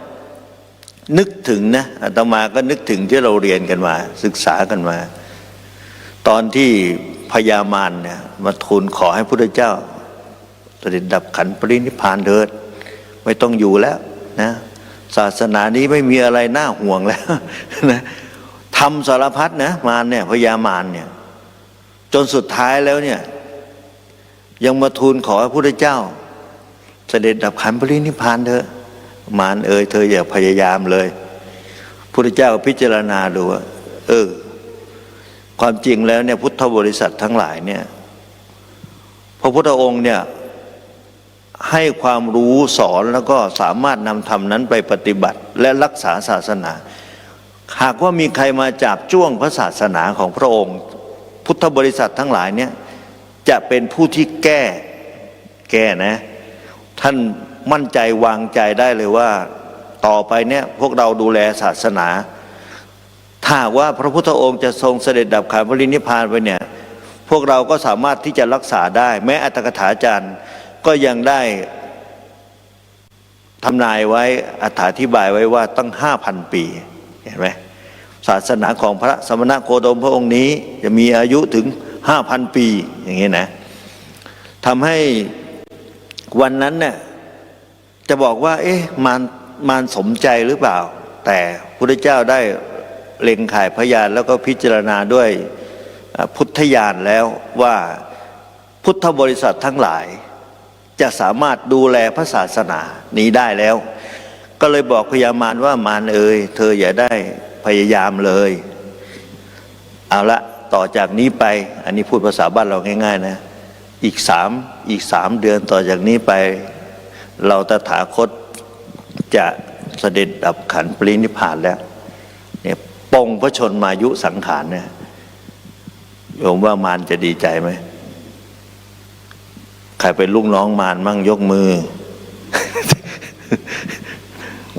นึกถึงนะอาตมาก็นึกถึงที่เราเรียนกันมาศึกษากันมาตอนที่พญามารเนี่ยมาทูลขอให้พระพุทธเจ้าเสด็จดับขันธ์ปรินิพพานเถิดไม่ต้องอยู่แล้วนะศาสนานี้ไม่มีอะไรน่าห่วงแล้วนะทำสารพัดนะมารเนี่ยพญามารเนี่ยจนสุดท้ายแล้วเนี่ยยังมาทูลขอให้พระพุทธเจ้าเสด็จดับขันธ์ปรินิพพานเถอะมารเธออย่าพยายามเลยพระพุทธเจ้าพิจารณาดูว่าความจริงแล้วเนี่ยพุทธบริษัททั้งหลายเนี่ยพระพุทธองค์เนี่ยให้ความรู้สอนแล้วก็สามารถนำธรรมนั้นไปปฏิบัติและรักษาศาสนาหากว่ามีใครมาจับจ้วงพระศาสนาของพระองค์พุทธบริษัททั้งหลายเนี่ยจะเป็นผู้ที่แก้นะท่านมั่นใจวางใจได้เลยว่าต่อไปเนี่ยพวกเราดูแลศาสนาถ้าว่าพระพุทธองค์จะทรงเสด็จดับขันธ์ปรินิพพานไปเนี่ยพวกเราก็สามารถที่จะรักษาได้แม้อัตถกถาจารย์ก็ยังได้ทำนายไว้อธิบายไว้ว่าตั้ง 5,000 ปีเห็นไหมศาสนาของพระสมณโคดมพระองค์นี้จะมีอายุถึง 5,000 ปีอย่างนี้นะทำให้วันนั้นเนี่ยจะบอกว่ามารสมใจหรือเปล่าแต่พระพุทธเจ้าได้เล็งข่ายพยานแล้วก็พิจารณาด้วยพุทธญาณแล้วว่าพุทธบริษัททั้งหลายจะสามารถดูแลพระศาสนานี้ได้แล้วก็เลยบอกพญามารว่ามารเธออย่าได้พยายามเลยเอาละต่อจากนี้ไปอันนี้พูดภาษาบ้านเราง่ายๆนะอีก3 เดือนต่อจากนี้ไปเราตถาคตจะเสด็จดับขันธ์ปรินิพพานแล้วเนี่ยปงพระชนมายุสังขารเนี่ยโยมว่ามารจะดีใจไหมใครเป็นลูกน้องมารมั่งยกมือ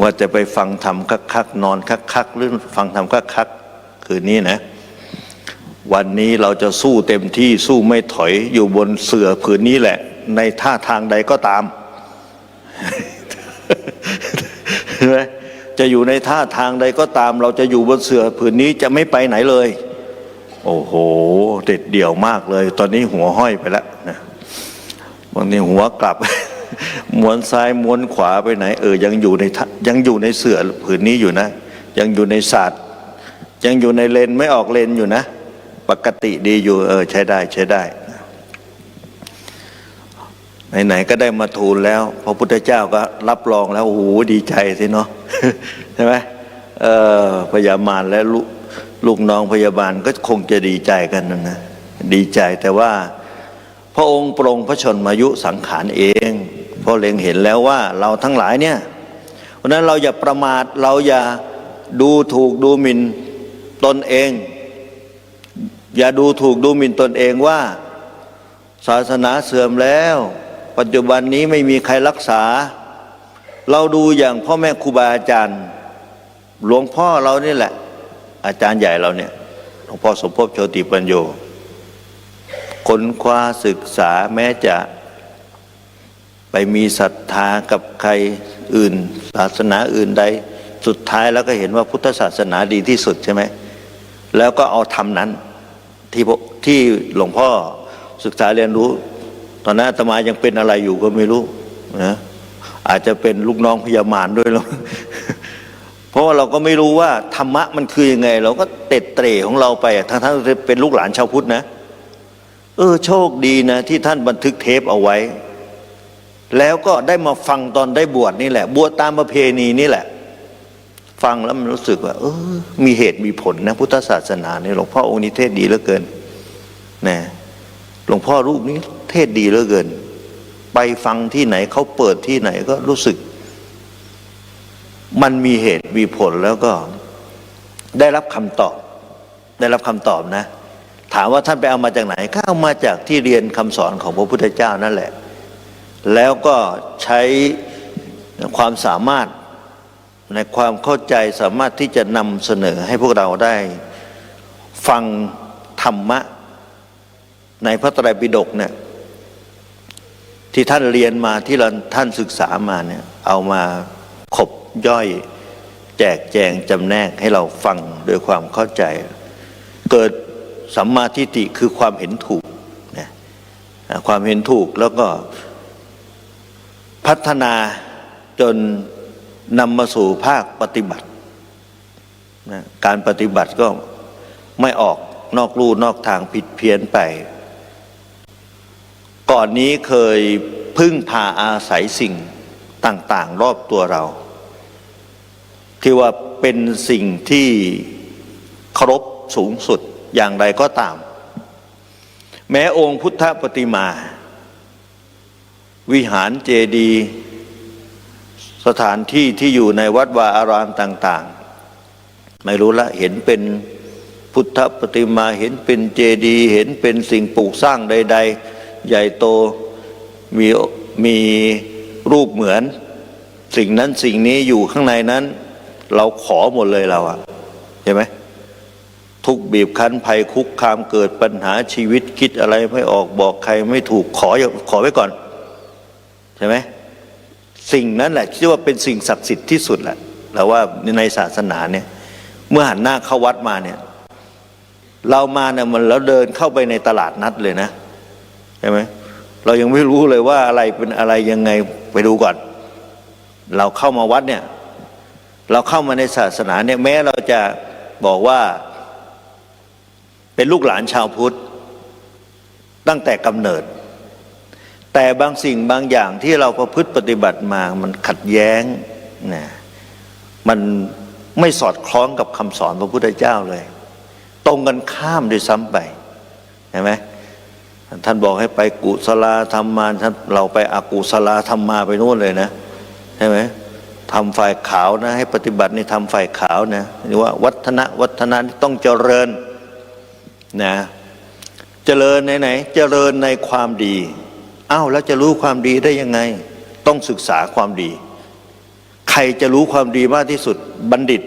ว่าจะไปฟังธรรมคักๆนอนคักๆหรือฟังธรรมคักๆคืนนี้นะวันนี้เราจะสู้เต็มที่สู้ไม่ถอยอยู่บนเสื่อผืนนี้แหละในท่าทางใดก็ตาม จะอยู่ในท่าทางใดก็ตามเราจะอยู่บนเสื่อผืนนี้จะไม่ไปไหนเลยโอ้โหเด็ดเดี่ยวมากเลยตอนนี้หัวห้อยไปแล้วนะบางทีหัวกลับ ม้วนซ้ายม้วนขวาไปไหนยังอยู่ในเสื่อผืนนี้อยู่นะยังอยู่ในศาสตร์ยังอยู่ในเลนไม่ออกเลนอยู่นะปกติดีอยู่ใช้ได้ไหนๆก็ได้มาทูลแล้วพระพุทธเจ้าก็รับรองแล้วโอ้โหดีใจสิเนาะ ใช่ไหมพยามารและลูกน้องพยาบาลก็คงจะดีใจกันนะดีใจแต่ว่าพระองค์ปรงพระชนมายุสังขารเองเพราะเล็งเห็นแล้วว่าเราทั้งหลายเนี่ยเพราะนั้นเราอย่าประมาทเราอย่าดูถูกดูหมิ่นตนเองอย่าดูถูกดูหมิ่นตนเองว่าศาสนาเสื่อมแล้วปัจจุบันนี้ไม่มีใครรักษาเราดูอย่างพ่อแม่ครูบาอาจารย์หลวงพ่อเรานี่แหละอาจารย์ใหญ่เราเนี่ยหลวงพ่อสมภพโชติปัญโยค้นคว้าศึกษาแม้จะไปมีศรัทธากับใครอื่นศาสนาอื่นใดสุดท้ายแล้วก็เห็นว่าพุทธศาสนาดีที่สุดใช่ไหมแล้วก็เอาธรรมนั้นที่หลวงพ่อศึกษาเรียนรู้ตอนนั้นอาตมายังเป็นอะไรอยู่ก็ไม่รู้นะอาจจะเป็นลูกน้องพยามารด้วยหรอกเพราะว่าเราก็ไม่รู้ว่าธรรมะมันคือยังไงเราก็เตะเตะของเราไปทั้งเป็นลูกหลานชาวพุทธนะโชคดีนะที่ท่านบันทึกเทปเอาไว้แล้วก็ได้มาฟังตอนได้บวชนี่แหละบวชตามประเพณีนี่แหละฟังแล้วมันรู้สึกว่ามีเหตุมีผลนะพุทธศาสนาเนี่ยหลวงพ่อองค์นี้เทศดีเหลือเกินนะหลวงพ่อรูปนี้เทศดีเหลือเกินไปฟังที่ไหนเขาเปิดที่ไหนก็รู้สึกมันมีเหตุมีผลแล้วก็ได้รับคำตอบนะถามว่าท่านไปเอามาจากไหนก็เอามาจากที่เรียนคำสอนของพระพุทธเจ้านั่นแหละแล้วก็ใช้ความสามารถในความเข้าใจสามารถที่จะนำเสนอให้พวกเราได้ฟังธรรมะในพระไตรปิฎกเนี่ยที่ท่านเรียนมาที่ท่านศึกษามาเนี่ยเอามาขบย่อยแจกแจงจำแนกให้เราฟังโดยความเข้าใจเกิดสัมมาทิฏฐิคือความเห็นถูกนะความเห็นถูกแล้วก็พัฒนาจนนำมาสู่ภาคปฏิบัตินะการปฏิบัติก็ไม่ออกนอกลู่นอกทางผิดเพี้ยนไปก่อนนี้เคยพึ่งพาอาศัยสิ่งต่างๆรอบตัวเราที่ว่าเป็นสิ่งที่เคารพสูงสุดอย่างไรก็ตามแม้องค์พุทธปฏิมาวิหารเจดีย์สถานที่ที่อยู่ในวัดวาอารามต่างๆไม่รู้ละเห็นเป็นพุทธปฏิมาเห็นเป็นเจดีย์เห็นเป็นสิ่งปลูกสร้างใดๆใหญ่โตมีรูปเหมือนสิ่งนั้นสิ่งนี้อยู่ข้างในนั้นเราขอหมดเลยเราเห็นไหมทุกบีบคั้นภัยคุกคามเกิดปัญหาชีวิตคิดอะไรไม่ออกบอกใครไม่ถูกขอไว้ก่อนใช่ไหมสิ่งนั้นแหละที่ว่าเป็นสิ่งศักดิ์สิทธิ์ที่สุดแหละเราว่าในศาสนาเนี่ยเมื่อหันหน้าเข้าวัดมาเนี่ยเรามาเนี่ยมันแล้วเดินเข้าไปในตลาดนัดเลยนะใช่ไหมเรายังไม่รู้เลยว่าอะไรเป็นอะไรยังไงไปดูก่อนเราเข้ามาวัดเนี่ยเราเข้ามาในศาสนาเนี่ยแม้เราจะบอกว่าเป็นลูกหลานชาวพุทธตั้งแต่กำเนิดแต่บางสิ่งบางอย่างที่เราประพฤติปฏิบัติมามันขัดแย้งนะมันไม่สอดคล้องกับคำสอนพระพุทธเจ้าเลยตรงกันข้ามด้วยซ้ำไปเห็นไหมท่านบอกให้ไปกุศลธรรมมาเราไปอกุศลธรรมมาไปนู่นเลยนะใช่ไหมทำฝ่ายขาวนะให้ปฏิบัติในทำฝ่ายขาวนะนี่ว่าวัฒนะต้องเจริญนะเจริญไหนเจริญในความดีแล้วจะรู้ความดีได้ยังไงต้องศึกษาความดีใครจะรู้ความดีมากที่สุดบัณฑิต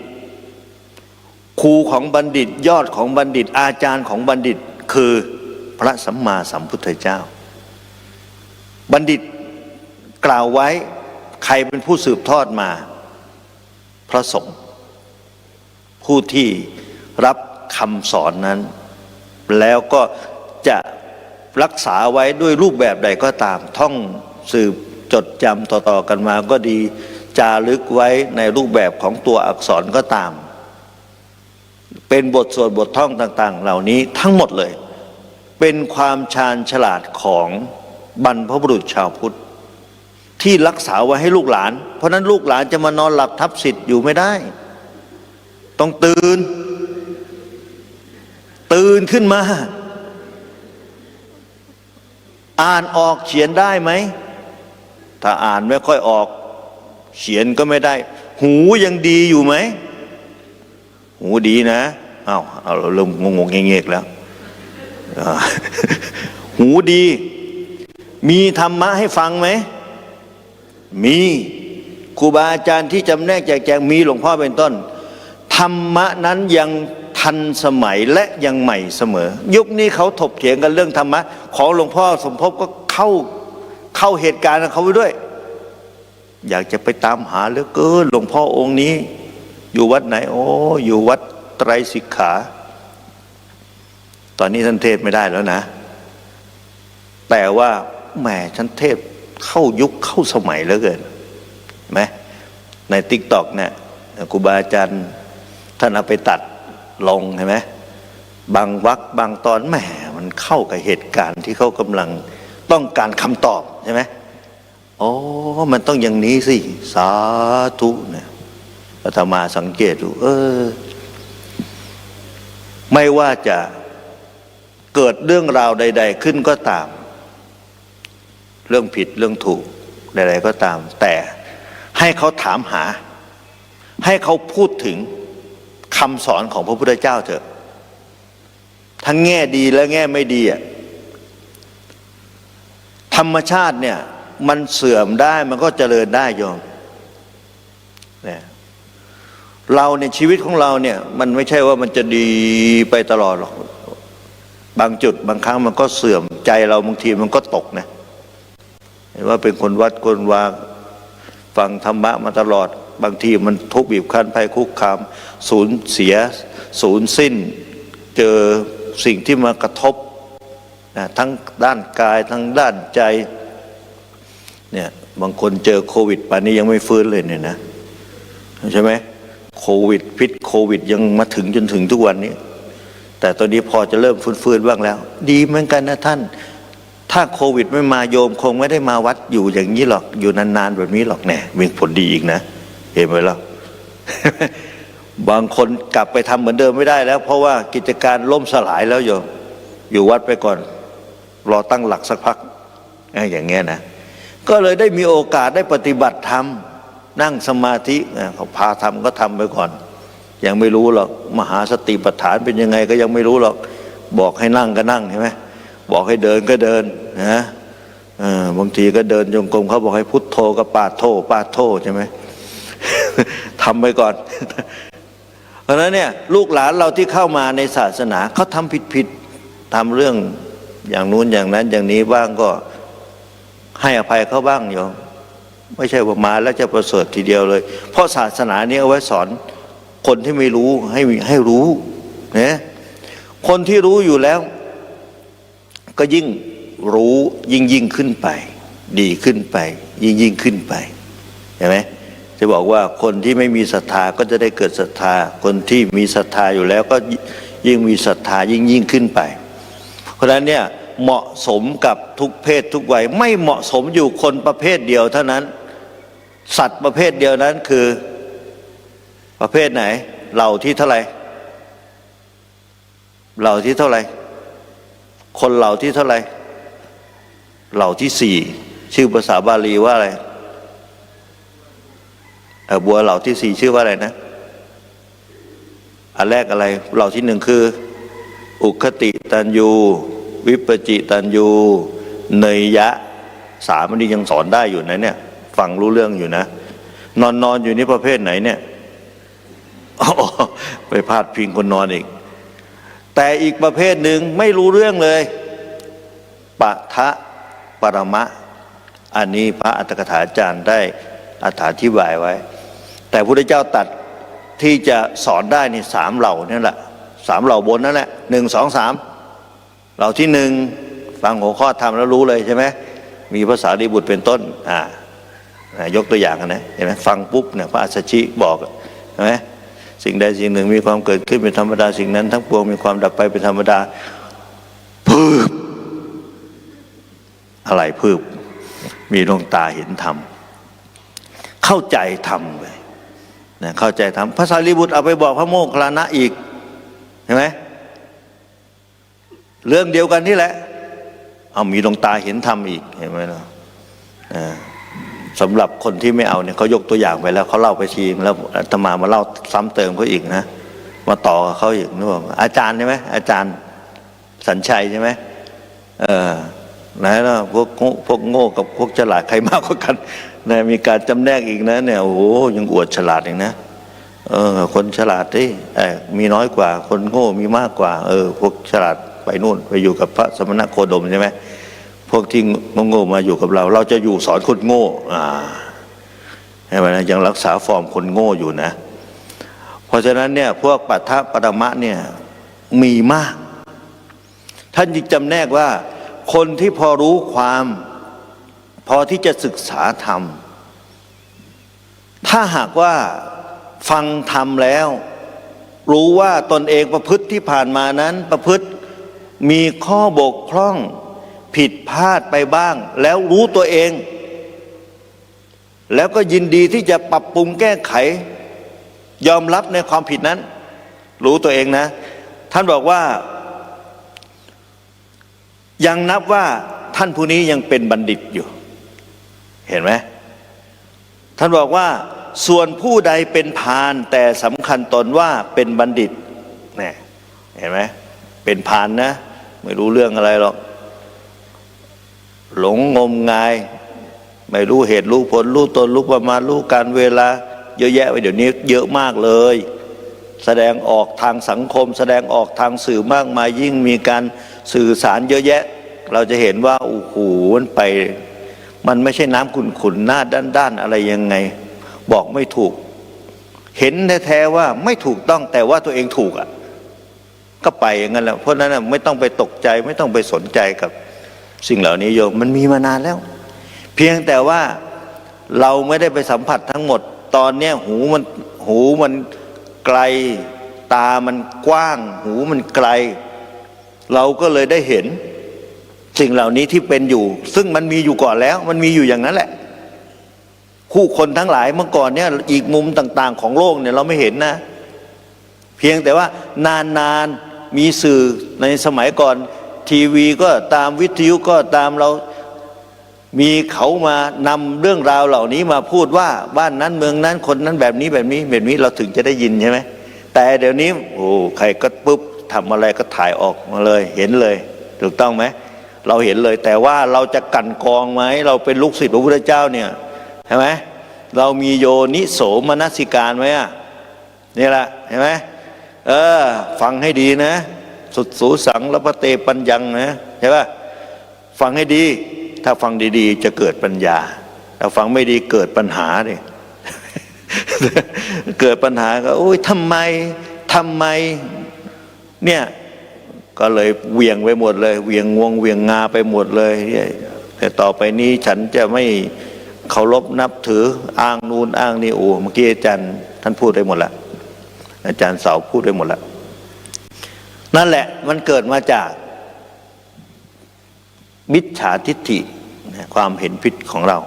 ครูของบัณฑิตยอดของบัณฑิตอาจารย์ของบัณฑิตคือพระสัมมาสัมพุทธเจ้าบัณฑิตกล่าวไว้ใครเป็นผู้สืบทอดมาพระสงฆ์ผู้ที่รับคำสอนนั้นแล้วก็จะรักษาไว้ด้วยรูปแบบใดก็ตามท่องสืบ จดจำต่อๆกันมาก็ดีจารึกไว้ในรูปแบบของตัวอักษรก็ตาม เป็นบทสวดบทท่องต่างๆเหล่านี้ทั้งหมดเลยเป็นความชาญฉลาดของบรรพบุรุษชาวพุทธที่รักษาไว้ให้ลูกหลานเพราะนั้นลูกหลานจะมานอนหลับทับสิทธิ์อยู่ไม่ได้ต้องตื่นขึ้นมาอ่านออกเขียนได้ไหมถ้าอ่านไม่ค่อยออกเขียนก็ไม่ได้หูยังดีอยู่ไหมหูดีนะเอาเริ่มงงๆเงี้ยๆแล้วหูดีมีธรรมะให้ฟังไหมมีครูบาอาจารย์ที่จำแนกแจกแจงมีหลวงพ่อเป็นต้นธรรมะนั้นยังทันสมัยและยังใหม่เสมอยุคนี้เขาถกเถียงกันเรื่องธรรมะของหลวงพ่อสมภพก็เข้าเหตุการณ์เขาไปด้วยอยากจะไปตามหาเหลือเกินหลวงพ่อองค์นี้อยู่วัดไหนโอ้อยู่วัดไตรสิกขาตอนนี้ท่านเทศไม่ได้แล้วนะแต่ว่าแหมท่านเทศเข้ายุคเข้าสมัยเหลือเกินไหมในTikTokเนี่ยครูบาอาจารย์ท่านเอาไปตัดลงเห็นไหมบางวรรคบางตอนแหมมันเข้ากับเหตุการณ์ที่เขากำลังต้องการคำตอบใช่ไหมอ๋อมันต้องอย่างนี้สิสาธุเนี่ยอาตมาสังเกตดูไม่ว่าจะเกิดเรื่องราวใดๆขึ้นก็ตามเรื่องผิดเรื่องถูกใดๆก็ตามแต่ให้เขาถามหาให้เขาพูดถึงคำสอนของพระพุทธเจ้าเถอะทั้งแง่ดีและแง่ไม่ดีธรรมชาติเนี่ยมันเสื่อมได้มันก็เจริญได้โยมเนี่ยเราในชีวิตของเราเนี่ยมันไม่ใช่ว่ามันจะดีไปตลอดหรอกบางจุดบางครั้งมันก็เสื่อมใจเราบางทีมันก็ตกนะเห็นว่าเป็นคนวัดคนวาฟังธรรมะมาตลอดบางทีมันทุกข์บีบคั้นภัยคุกคามสูญเสียสูญสิ้นเจอสิ่งที่มากระทบนะทั้งด้านกายทั้งด้านใจเนี่ยบางคนเจอโควิดป่านนี้ยังไม่ฟื้นเลยเนี่ยนะใช่ไหมโควิดพิษโควิดยังมาถึงจนถึงทุกวันนี้แต่ตอนนี้พอจะเริ่มฟื้นบ้างแล้วดีเหมือนกันนะท่านถ้าโควิดไม่มาโยมคงไม่ได้มาวัดอยู่อย่างนี้หรอกอยู่นานๆแบบนี้หรอกแน่มีผลดีอีกนะเห็นไหมล่ะ บางคนกลับไปทำเหมือนเดิมไม่ได้แล้วเพราะว่ากิจการล่มสลายแล้วโยมอยู่วัดไปก่อนรอตั้งหลักสักพักอย่างเงี้ยนะก็เลยได้มีโอกาสได้ปฏิบัติธรรมนั่งสมาธิเขาพาทำก็ทำไปก่อนยังไม่รู้หรอกมหาสติปัฏฐานเป็นยังไงก็ยังไม่รู้หรอกบอกให้นั่งก็นั่งใช่ไหมบอกให้เดินก็เดินนะบางทีก็เดินจงกรมเขาบอกให้พุทโธก็ปาโธใช่ไหม ทำไปก่อน เพราะฉะนั้นเนี่ยลูกหลานเราที่เข้ามาในศาสนาเขาทำผิดทำเรื่องอย่างนู้นอย่างนั้นอย่างนี้บ้างก็ให้อภัยเขาบ้างโยมไม่ใช่ว่ามาแล้วจะประเสริฐทีเดียวเลยเพราะศาสนานี้เอาไว้สอนคนที่ไม่รู้ให้รู้นะคนที่รู้อยู่แล้วก็ยิ่งรู้ยิ่งขึ้นไปดีขึ้นไปยิ่งขึ้นไปเห็นไหมจะบอกว่าคนที่ไม่มีศรัทธาก็จะได้เกิดศรัทธาคนที่มีศรัทธาอยู่แล้วก็ยิ่งมีศรัทธายิ่งขึ้นไปเพราะฉะนั้นเนี่ยเหมาะสมกับทุกเพศทุกวัยไม่เหมาะสมอยู่คนประเภทเดียวเท่านั้นสัตว์ประเภทเดียวนั้นคือประเภทไหนเหล่าที่เท่าไหร่เหล่าที่เท่าไหร่คนเหล่าที่เท่าไหร่เหล่าที่สี่ชื่อภาษาบาลีว่าอะไรบัวเหล่าที่สี่ชื่อว่าอะไรนะอันแรกอะไรเหล่าที่หนึ่งคืออุคติตันยูวิปจิตันยูเนยยะสามอันนี้ยังสอนได้อยู่นะเนี่ยฟังรู้เรื่องอยู่นะนอนอยู่นี่ประเภทไหนเนี่ยไปพาดพิงคนนอนอีกแต่อีกประเภทหนึ่งไม่รู้เรื่องเลยปะทะปรมะอันนี้พระอัตถกถาจารย์ได้อธิบายไว้แต่พระพุทธเจ้าตรัสที่จะสอนได้นี่สามเหล่านั่นแหละสามเหล่าบนนั่นแหละ1 2 3เหล่าที่หนึ่งฟังหัวข้อธรรมแล้วรู้เลยใช่ไหมมีภาษาดิบุตรเป็นต้น ยกตัวอย่างนะเห็นไหมฟังปุ๊บเนี่ยพระอัสสชิบอกเห็นไหมสิ่งใดสิ่งหนึ่งมีความเกิดขึ้นเป็นธรรมดาสิ่งนั้นทั้งปวงมีความดับไปเป็นธรรมดาพึบอะไรพึบมีดวงตาเห็นธรรมเข้าใจธรรมเลยนะเข้าใจธรรมพระสารีบุตรเอาไปบอกพระโมคคัลลานะอีกเห็นไหมเรื่องเดียวกันนี่แหละเอามีดวงตาเห็นธรรมอีกเห็นไหมล่ะสำหรับคนที่ไม่เอาเนี่ยเขายกตัวอย่างไปแล้วเขาเล่าไปทีแล้วอาตมาเล่าซ้ำเติมเขาอีกนะมาต่อเขาอีกนึกว่าอาจารย์ใช่ไหมอาจารย์สัญชัยใช่ไหมไหนล่ะพวกโง่กับพวกฉลาดใครมากกว่ากันนะมีการจำแนกอีกนะเนี่ยโอ้โหยังอวดฉลาดอีกนะคนฉลาดที่มีน้อยกว่าคนโง่มีมากกว่าพวกฉลาดไปนู่นไปอยู่กับพระสมณโคดมใช่ไหมพวกที่โง่มาอยู่กับเราจะอยู่สอนคนโง่ใช่ไหมนะยังรักษาฟอร์มคนโง่อยู่นะเพราะฉะนั้นเนี่ยพวกปัฏฐปรมะเนี่ยมีมากท่านจึงจำแนกว่าคนที่พอรู้ความพอที่จะศึกษาธรรมถ้าหากว่าฟังธรรมแล้วรู้ว่าตนเองประพฤติที่ผ่านมานั้นประพฤติมีข้อบกพร่องผิดพลาดไปบ้างแล้วรู้ตัวเองแล้วก็ยินดีที่จะปรับปรุงแก้ไขยอมรับในความผิดนั้นรู้ตัวเองนะท่านบอกว่ายังนับว่าท่านผู้นี้ยังเป็นบัณฑิตอยู่เห็นไหมท่านบอกว่าส่วนผู้ใดเป็นพาลแต่สำคัญตนว่าเป็นบัณฑิตเนี่ยเห็นไหมเป็นพาลนะไม่รู้เรื่องอะไรหรอกหลงงมงายไม่รู้เหตุรู้ผลรู้ตนรู้ประมาณรู้การเวลาเยอะแยะไปเดี๋ยวนี้เยอะมากเลยแสดงออกทางสังคมแสดงออกทางสื่อมากมายยิ่งมีการสื่อสารเยอะแยะเราจะเห็นว่าโอ้โหมันไม่ใช่น้ำขุ่นๆหน้าด้านๆอะไรยังไงบอกไม่ถูกเห็นแท้ๆว่าไม่ถูกต้องแต่ว่าตัวเองถูกก็ไปอย่างนั้นแหละเพราะนั้นไม่ต้องไปตกใจไม่ต้องไปสนใจกับสิ่งเหล่านี้โยมมันมีมานานแล้วเพียงแต่ว่าเราไม่ได้ไปสัมผัสทั้งหมดตอนเนี้ยหูมันไกลตามันกว้างหูมันไกลเราก็เลยได้เห็นสิ่งเหล่านี้ที่เป็นอยู่ซึ่งมันมีอยู่ก่อนแล้วมันมีอยู่อย่างนั้นแหละผู้คนทั้งหลายเมื่อก่อนเนี่ยอีกมุมต่างๆของโลกเนี่ยเราไม่เห็นนะเพียงแต่ว่านานๆมีสื่อในสมัยก่อนทีวีก็ตามวิทยุก็ตามเรามีเขามานำเรื่องราวเหล่านี้มาพูดว่าบ้านนั้นเมืองนั้นคนนั้นแบบนี้เราถึงจะได้ยินใช่ไหมแต่เดี๋ยวนี้โอ้ใครก็ปุ๊บทำอะไรก็ถ่ายออกมาเลยเห็นเลยถูกต้องไหมเราเห็นเลยแต่ว่าเราจะกั่นกรองไหมเราเป็นลูกศิษย์พระพุทธเจ้าเนี่ยใช่ไหมเรามีโยนิโสมนสิการไหมนี่แหละเห็นไหมฟังให้ดีนะสุดสูสังละพะเตปัญญังนะใช่ป่ะฟังให้ดีถ้าฟังดีๆจะเกิดปัญญาถ้าฟังไม่ดีเกิดปัญหาดิ เกิดปัญหาก็โอ้ยทำไมเนี่ยก็เลยเวียงไปหมดเลยเวียงงวงเวียงงาไปหมดเลยแต่ต่อไปนี้ฉันจะไม่เคารพนับถืออ้างนู่นอ้างนี่โอ้เมื่อกี้อาจารย์ท่านพูดได้หมดแล้วอาจารย์เสาพูดได้หมดแล้วนั่นแหละมันเกิดมาจากมิจฉาทิฏฐิความเห็นผิดของเรา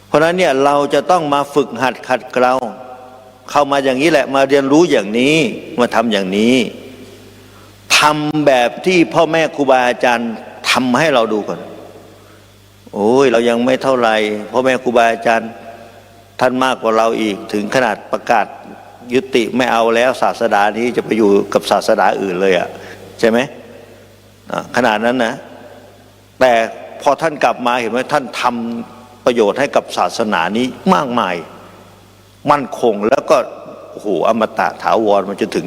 เพราะฉะนั้นเนี่ยเราจะต้องมาฝึกหัดขัดเกลาเข้ามาอย่างนี้แหละมาเรียนรู้อย่างนี้มาทำอย่างนี้ทำแบบที่พ่อแม่ครูบาอาจารย์ทำให้เราดูก่อนโอ้ยเรายังไม่เท่าไหร่พ่อแม่ครูบาอาจารย์ท่านมากกว่าเราอีกถึงขนาดประกาศยุติไม่เอาแล้วศาสนานี้จะไปอยู่กับศาสนาอื่นเลยใช่ไหมขนาดนั้นนะแต่พอท่านกลับมาเห็นไหมท่านทำประโยชน์ให้กับศาสนานี้มากมายมั่นคงแล้วก็โอ้โหอมตะถาวรมันจะถึง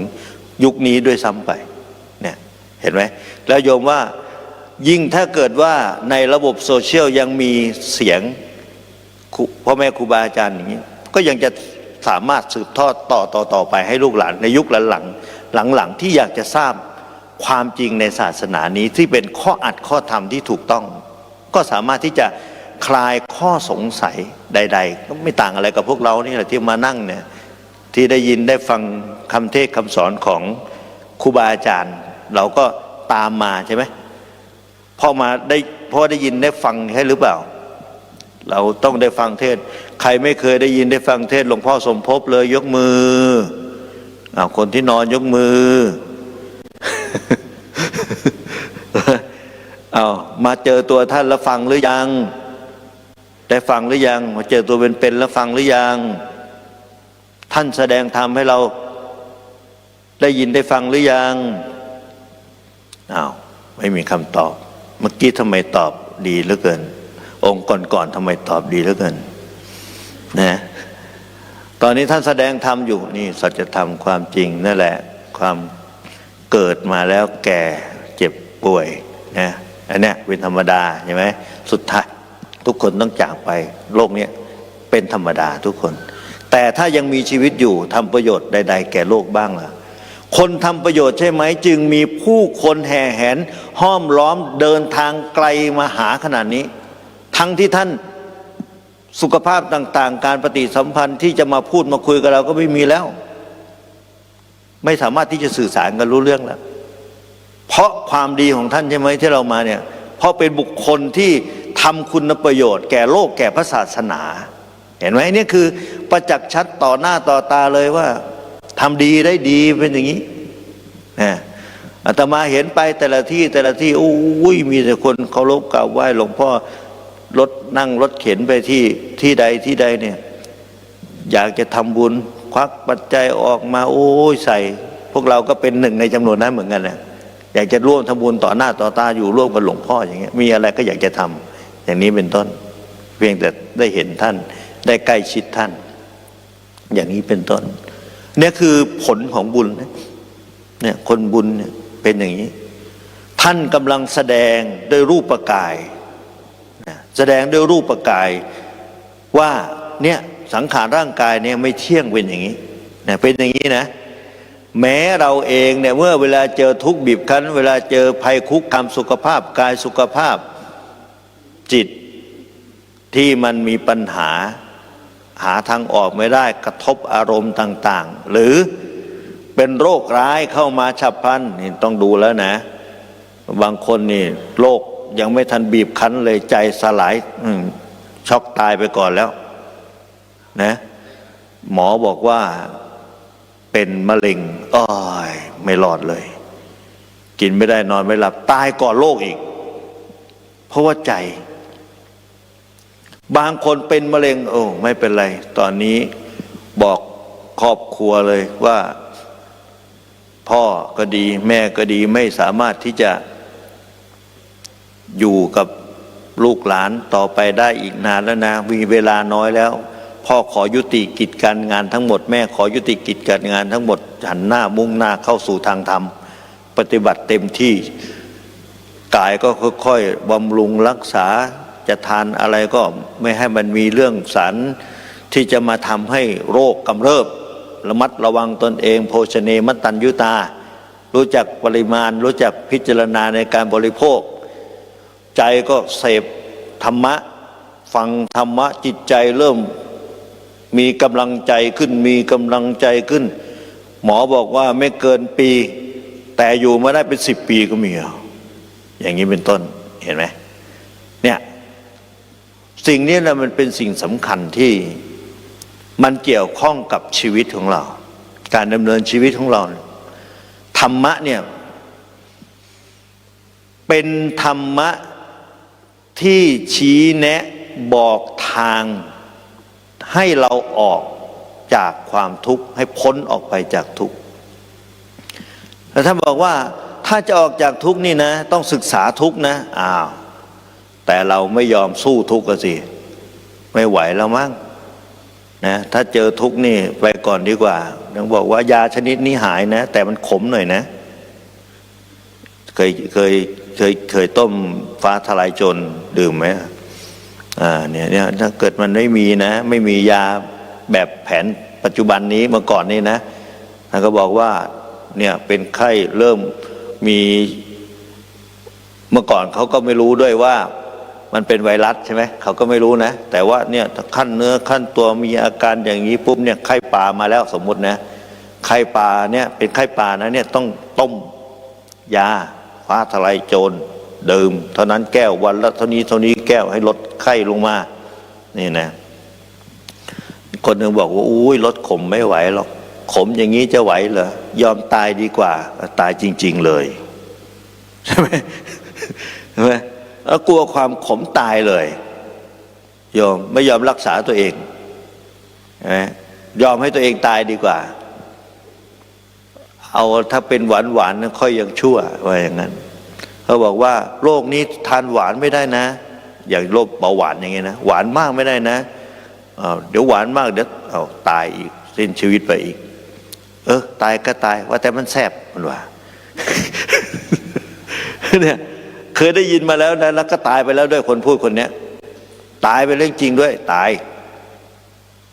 ยุคนี้ด้วยซ้ำไปเนี่ยเห็นไหมแล้วโยมว่ายิ่งถ้าเกิดว่าในระบบโซเชียลยังมีเสียงพ่อแม่ครูบาอาจารย์อย่างนี้ก็ยังจะสามารถสืบทอดต่อไปให้ลูกหลานในยุคหลังที่อยากจะทราบความจริงในศาสนานี้ที่เป็นข้ออัดข้อธรรมที่ถูกต้องก็สามารถที่จะ คลายข้อสงสัยใดๆก็ไม่ต่างอะไรกับพวกเรานี่แหละที่มานั่งเนี่ยที่ได้ยินได้ฟังคำเทศน์คำสอนของครูบาอาจารย์เราก็ตามมาใช่ไหมพอได้ยินได้ฟังใช่หรือเปล่าเราต้องได้ฟังเทศน์ใครไม่เคยได้ยินได้ฟังเทศน์หลวงพ่อสมภพเลยยกมือคนที่นอนยกมือ มาเจอตัวท่านแล้วฟังหรือยังได้ฟังหรือยังมาเจอตัวเป็นๆแล้วฟังหรือยังท่านแสดงธรรมให้เราได้ยินได้ฟังหรือยังไม่มีคำตอบเมื่อกี้ทำไมตอบดีเหลือเกินองค์ก่อนๆทำไมตอบดีเหลือเกินนะตอนนี้ท่านแสดงธรรมอยู่นี่สัจธรรมความจริงนั่นแหละความเกิดมาแล้วแก่เจ็บป่วยนะอันนี้เป็นธรรมดาใช่ไหมสุดท้ายทุกคนต้องจากไปโลกนี้เป็นธรรมดาทุกคนแต่ถ้ายังมีชีวิตอยู่ทำประโยชน์ใดๆแก่โลกบ้างล่ะคนทำประโยชน์ใช่ไหมจึงมีผู้คนแห่แหนห้อมล้อมเดินทางไกลมาหาขนาดนี้ทั้งที่ท่านสุขภาพต่างๆการปฏิสัมพันธ์ที่จะมาพูดมาคุยกับเราก็ไม่มีแล้วไม่สามารถที่จะสื่อสารกันรู้เรื่องแล้วเพราะความดีของท่านใช่ไหมที่เรามาเนี่ยเพราะเป็นบุคคลที่ทำคุณประโยชน์แก่โลกแก่พระศาสนาเห็นไหมนี่คือประจักษ์ชัดต่อหน้าต่อตาเลยว่าทำดีได้ดีเป็นอย่างนี้อาตมาเห็นไปแต่ละที่อุ้ยมีแต่คนเคารพกราบไหว้หลวงพ่อนั่งรถเข็นไปที่ใดเนี่ยอยากจะทำบุญควักปัจจัยออกมาโอ้ยใส่พวกเราก็เป็นหนึ่งในจำนวนนั้นเหมือนกันนะอยากจะร่วมทำบุญต่อหน้าต่อตาอยู่ร่วมกับหลวงพ่ออย่างเงี้ยมีอะไรก็อยากจะทำอย่างนี้เป็นต้นเพียงแต่ได้เห็นท่านได้ใกล้ชิดท่านอย่างนี้เป็นต้นเนี่ยคือผลของบุญเนี่ยคนบุญเนี่ยเป็นอย่างนี้ท่านกำลังแสดงด้วยรูปกายแสดงด้วยรูปกายว่าเนี่ยสังขารร่างกายเนี่ยไม่เที่ยงเป็นอย่างนี้นะเป็นอย่างนี้นะแม้เราเองเนี่ยเมื่อเวลาเจอทุกข์บีบคั้นเวลาเจอภัยคุกคามสุขภาพกายสุขภาพจิตที่มันมีปัญหาหาทางออกไม่ได้กระทบอารมณ์ต่างๆหรือเป็นโรคร้ายเข้ามาฉับพลันนี่ต้องดูแล้วนะบางคนนี่โรคยังไม่ทันบีบคั้นเลยใจสลายช็อกตายไปก่อนแล้วนะหมอบอกว่าเป็นมะเร็งไม่รอดเลยกินไม่ได้นอนไม่หลับตายก่อนโรคอีกเพราะว่าใจบางคนเป็นมะเร็งไม่เป็นไรตอนนี้บอกครอบครัวเลยว่าพ่อก็ดีแม่ก็ดีไม่สามารถที่จะอยู่กับลูกหลานต่อไปได้อีกนานแล้วนะมีเวลาน้อยแล้วพ่อขอยุติกิจการงานทั้งหมดแม่ขอยุติกิจการงานทั้งหมดหันหน้ามุ่งหน้าเข้าสู่ทางธรรมปฏิบัติเต็มที่กายก็ค่อยๆบำรุงรักษาจะทานอะไรก็ไม่ให้มันมีเรื่องสารที่จะมาทำให้โรคกำเริบระมัดระวังตนเองโภชเนมัตตัญญุตารู้จักปริมาณรู้จักพิจารณาในการบริโภคใจก็เสพธรรมะฟังธรรมะจิตใจเริ่มมีกำลังใจขึ้นมีกำลังใจขึ้นหมอบอกว่าไม่เกินปีแต่อยู่มาได้เป็น10 ปีก็มีอย่างนี้เป็นต้นเห็นไหมเนี่ยสิ่งนี้แหละมันเป็นสิ่งสำคัญที่มันเกี่ยวข้องกับชีวิตของเราการดำเนินชีวิตของเราธรรมะเนี่ยเป็นธรรมะที่ชี้แนะบอกทางให้เราออกจากความทุกข์ให้พ้นออกไปจากทุกข์แล้วท่านบอกว่าถ้าจะออกจากทุกข์นี่นะต้องศึกษาทุกข์นะแต่เราไม่ยอมสู้ทุกข์ก็สิไม่ไหวแล้วมั้งนะถ้าเจอทุกข์นี่ไปก่อนดีกว่าต้องบอกว่ายาชนิดนี้หายนะแต่มันขมหน่อยนะเคยต้มฟ้าทลายโจรดื่มไหมเนี่ยถ้าเกิดมันไม่มีนะไม่มียาแบบแผนปัจจุบันนี้เมื่อก่อนนี้นะท่านก็บอกว่าเนี่ยเป็นไข้เริ่มมีเมื่อก่อนเขาก็ไม่รู้ด้วยว่า มันเป็นไวรัสใช่ไหมเขาก็ไม่รู้นะแต่ว่าเนี่ยขั้นเนื้อขั้นตัวมีอาการอย่างนี้ปุ๊บเนี่ยไข้ป่ามาแล้วสมมุตินะไข้ป่าเนี่ยเป็นไข้ป่านะเนี่ยต้องต้มยาฟ้าทลายโจรดื่มเท่านั้นแก้ววันละเท่านี้แก้วให้ลดไข้ลงมานี่นะคนหนึ่งบอกว่าอุ้ยลดขมไม่ไหวหรอกขมอย่างนี้จะไหวเหรอยอมตายดีกว่าตายจริงๆเลยใช่ไหมใช่ไหมแล้วกลัวความขมตายเลยยอมไม่ยอมรักษาตัวเองยอมให้ตัวเองตายดีกว่าเอาถ้าเป็นหวานๆค่อยยังชั่วว่าอย่างนั้นเขาบอกว่าโรคนี้ทานหวานไม่ได้นะอย่างโรคเบาหวานอย่างเงี้ยนะหวานมากไม่ได้นะเดี๋ยวหวานมากเดี๋ยวตายอีกสิ้นชีวิตไปอีกตายก็ตายว่าแต่มันแสบมันว่า เนี่ยเคยได้ยินมาแล้วนะแล้วก็ตายไปแล้วด้วยคนพูดคนเนี้ยตายไปเรื่องจริงด้วยตาย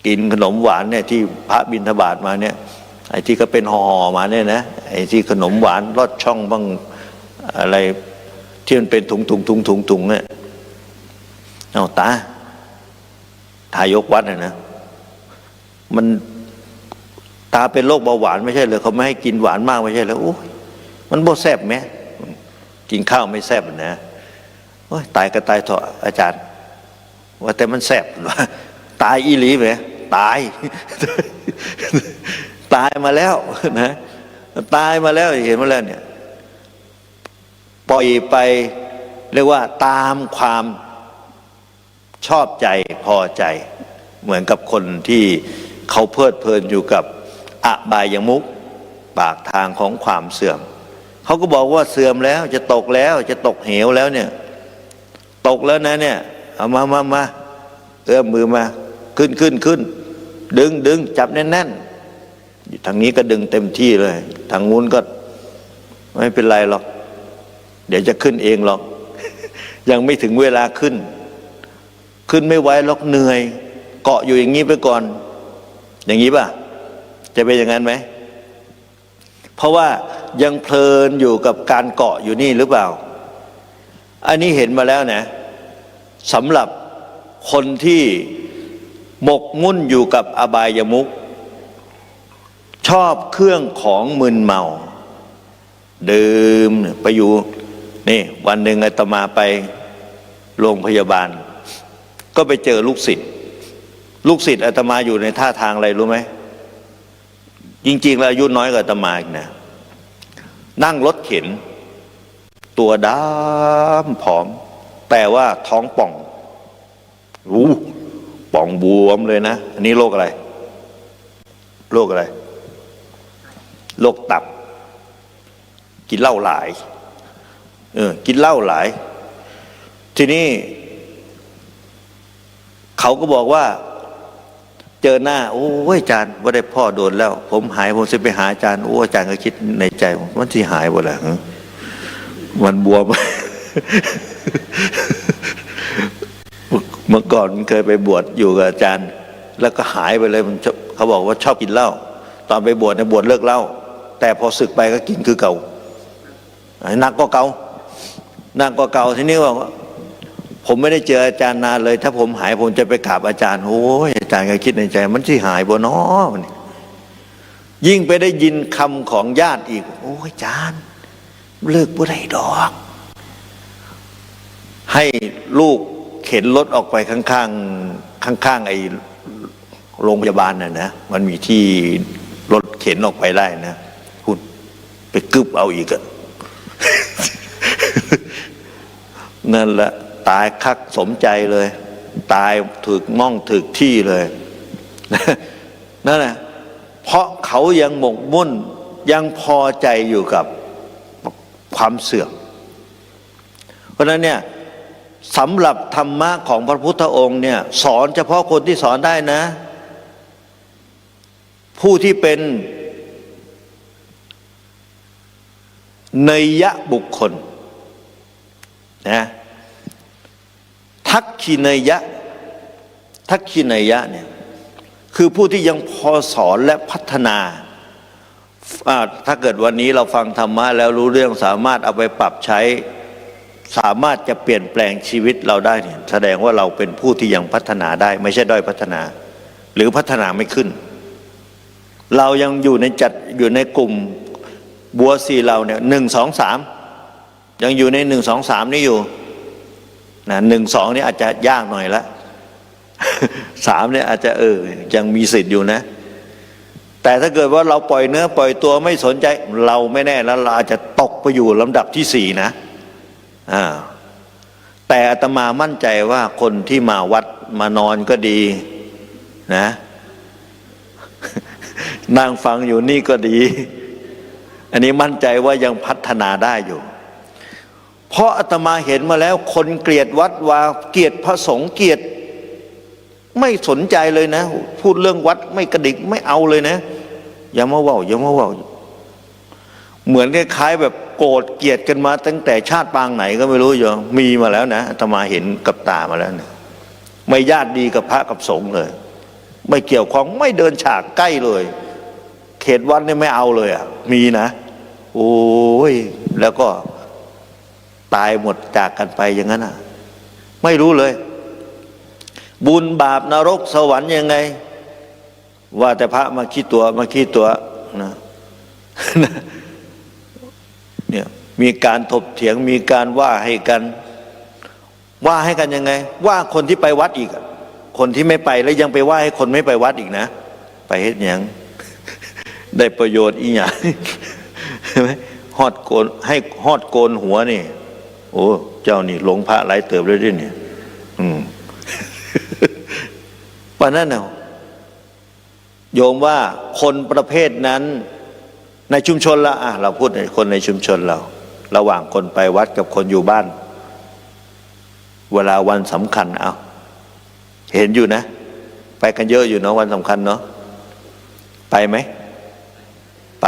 กินขนมหวานเนี่ยที่พระบิณฑบาตมาเนี่ยไอ้ที่ก็เป็นห่อมาเนี่ยนะไอ้ที่ขนมหวานลอดช่องบ้างอะไรที่มันเป็นถุงเนี่ยเอาตาทายกวัดนะมันตาเป็นโรคเบาหวานไม่ใช่เลยเขาไม่ให้กินหวานมากไม่ใช่เลยโอ้ยมันบ่แซ่บไหมกินข้าวไม่แซ่บนะโอ้ยตายก็ตายเถอะอาจารย์ว่าแต่มันแซ่บว่าตายอีหลีไหมตาย ตายมาแล้วนะตายมาแล้วเห็นมาแล้วเนี่ยปล่อยไปเรียกว่าตามความชอบใจพอใจเหมือนกับคนที่เขาเพลิดเพลินอยู่กับอบายมุขปากทางของความเสื่อมเขาก็บอกว่าเสื่อมแล้วจะตกแล้วจะตกเหวแล้วเนี่ยตกแล้วนะเนี่ยเอามาเอื้อมมือมาขึ้นดึงจับแน่นๆทางนี้ก็ดึงเต็มที่เลยทางนู้นก็ไม่เป็นไรหรอกเดี๋ยวจะขึ้นเองหรอก ยังไม่ถึงเวลาขึ้นไม่ไหวหรอกเหนื่อยเกาะอยู่อย่างนี้ไปก่อนอย่างนี้ป่ะจะเป็นอย่างนั้นไหมเพราะว่ายังเพลินอยู่กับการเกาะอยู่นี่หรือเปล่าอันนี้เห็นมาแล้วนะสำหรับคนที่หมกมุ่นอยู่กับอบายมุขชอบเครื่องของมึนเมาดื่มไปอยู่นี่วันหนึ่งอาตมาไปโรงพยาบาลก็ไปเจอลูกศิษย์อาตมาอยู่ในท่าทางอะไรรู้ไหมจริงๆแล้วอายุน้อยกว่าอาตมาอีกนะนั่งรถเข็นตัวดำผอมแต่ว่าท้องป่องป่องบวมเลยนะอันนี้โรคอะไรโรคตับกินเหล้าหลายกินเหล้าหลายทีนี้เขาก็บอกว่าเจอหน้าโอ้ยอาจารย์ว่าได้พ่อโดนแล้วผมหายผมจะไปหาอาจารย์โอ้อาจารย์ก็คิดในใจมันที่หายหมดแล้วมันบวม เมื่อก่อนเคยไปบวชอยู่กับอาจารย์แล้วก็หายไปเลยมันเขาบอกว่าชอบกินเหล้าตอนไปบวชในบวชเลิกเหล้าแต่พอศึกไปก็กินคือเก่านักก็เก่าทีนี้ว่าผมไม่ได้เจออาจารย์นานเลยถ้าผมหายผมจะไปกราบอาจารย์โอ้ยอาจารย์ก็คิดในใจมันที่หายบ่น้อยิ่งไปได้ยินคำของญาติอีกโอ้ยอาจารย์เลิกบ่ได้ดอกให้ลูกเข็นรถออกไปข้างไอ้โรงพยาบาลน่ะนะมันมีที่รถเข็นออกไปได้นะคุณไปกึบเอาอีกอะ นั่นแหละตายคักสมใจเลยตายถึกม่องถึกที่เลย นั่นแหละเพราะเขายังหมกมุ่นยังพอใจอยู่กับความเสื่อมเพราะนั้นเนี่ยสำหรับธรรมะของพระพุทธองค์เนี่ยสอนเฉพาะคนที่สอนได้นะผู้ที่เป็นเนยยะบุคคลนะทักขิเนยยะเนี่ยคือผู้ที่ยังพอสอนและพัฒนาถ้าเกิดวันนี้เราฟังธรรมะแล้วรู้เรื่องสามารถเอาไปปรับใช้ สามารถจะเปลี่ยนแปลงชีวิตเราได้เนี่ยแสดงว่าเราเป็นผู้ที่ยังพัฒนาได้ ไม่ใช่ด้อยพัฒนา หรือพัฒนาไม่ขึ้น เรายังอยู่ในกลุ่มบัวสีเราเนี่ย1 2 3ยังอยู่ใน1 2 3นี่อยู่นะ1 2นี่อาจจะยากหน่อยละ3เนี่ยอาจจะยังมีสิทธิ์อยู่นะแต่ถ้าเกิดว่าเราปล่อยเนื้อปล่อยตัวไม่สนใจเราไม่แน่แล้วเราอาจจะตกไปอยู่ลำดับที่4นะแต่อาตมามั่นใจว่าคนที่มาวัดมานอนก็ดีนะนั่งฟังอยู่นี่ก็ดีอันนี้มั่นใจว่ายังพัฒนาได้อยู่เพราะอาตมาเห็นมาแล้วคนเกลียดวัดวาเกลียดพระสงฆ์เกลียดไม่สนใจเลยนะพูดเรื่องวัดไม่กระดิกไม่เอาเลยนะอย่ามาเว้าอย่ามาเว้าเหมือนคล้ายๆแบบโกรธเกลียดกันมาตั้งแต่ชาติปางไหนก็ไม่รู้อยู่มีมาแล้วนะอาตมาเห็นกับตามาแล้วนะไม่ญาติดีกับพระกับสงฆ์เลยไม่เกี่ยวข้องไม่เดินฉากใกล้เลยเขตวัดนี่ไม่เอาเลยอ่ะมีนะโอ้ยแล้วก็ตายหมดจากกันไปอย่างนั้นอ่ะไม่รู้เลยบุญบาปนรกสวรรค์ยังไงว่าแต่พระมาคิดตัวนะเนี่ยมีการถกเถียงมีการว่าให้กันยังไงว่าคนที่ไปวัดอีกคนที่ไม่ไปแล้วยังไปว่าให้คนไม่ไปวัดอีกนะไปเฮ็ดหยังได้ประโยชน์อีหยังใช่ไหมฮอดโกนให้ฮอดโกนหัวนี่โอ้เจ้านี่หลงพระหลายเติบเลยด้วยเนี่ยป่านนั้นเนาะโยมว่าคนประเภทนั้นในชุมชนละเราพูดในคนในชุมชนเราระหว่างคนไปวัดกับคนอยู่บ้านเวลาวันสำคัญเห็นอยู่นะไปกันเยอะอยู่เนาะวันสำคัญเนาะไปไหมไ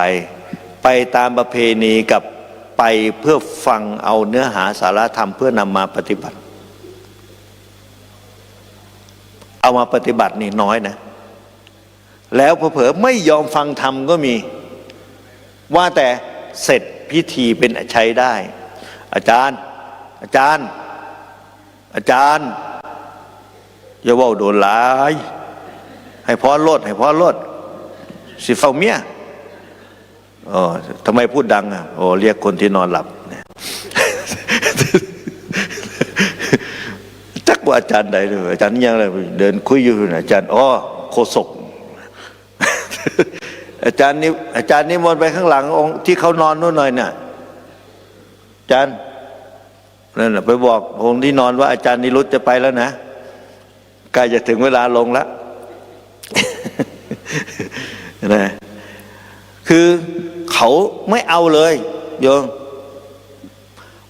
ปตามประเพณีกับไปเพื่อฟังเอาเนื้อหาสาระธรรมเพื่อนำมาปฏิบัติเอามาปฏิบัตินี่น้อยนะแล้วเผลอๆไม่ยอมฟังธรรมก็มีว่าแต่เสร็จพิธีเป็นใช้ได้อาจารย์อย่าว่าโดนหลายให้พอลดสิเฝ้าเมียทำไมพูดดังเรียกคนที่นอนหลับเนี่ยจักว่าอาจารย์ใดเลยอาจารย์ยังเลยเดินคุยอยู่นะอาจารย์โฆษกอาจารย์นิมนต์ไปข้างหลังองค์ที่เขานอนนู่นหน่อยเนี่ยอาจารย์นั่นไปบอกองค์ที่นอนว่าอาจารย์นิรุตจะไปแล้วนะใกล้จะถึงเวลาลงแล้วนะคือเขาไม่เอาเลยโยม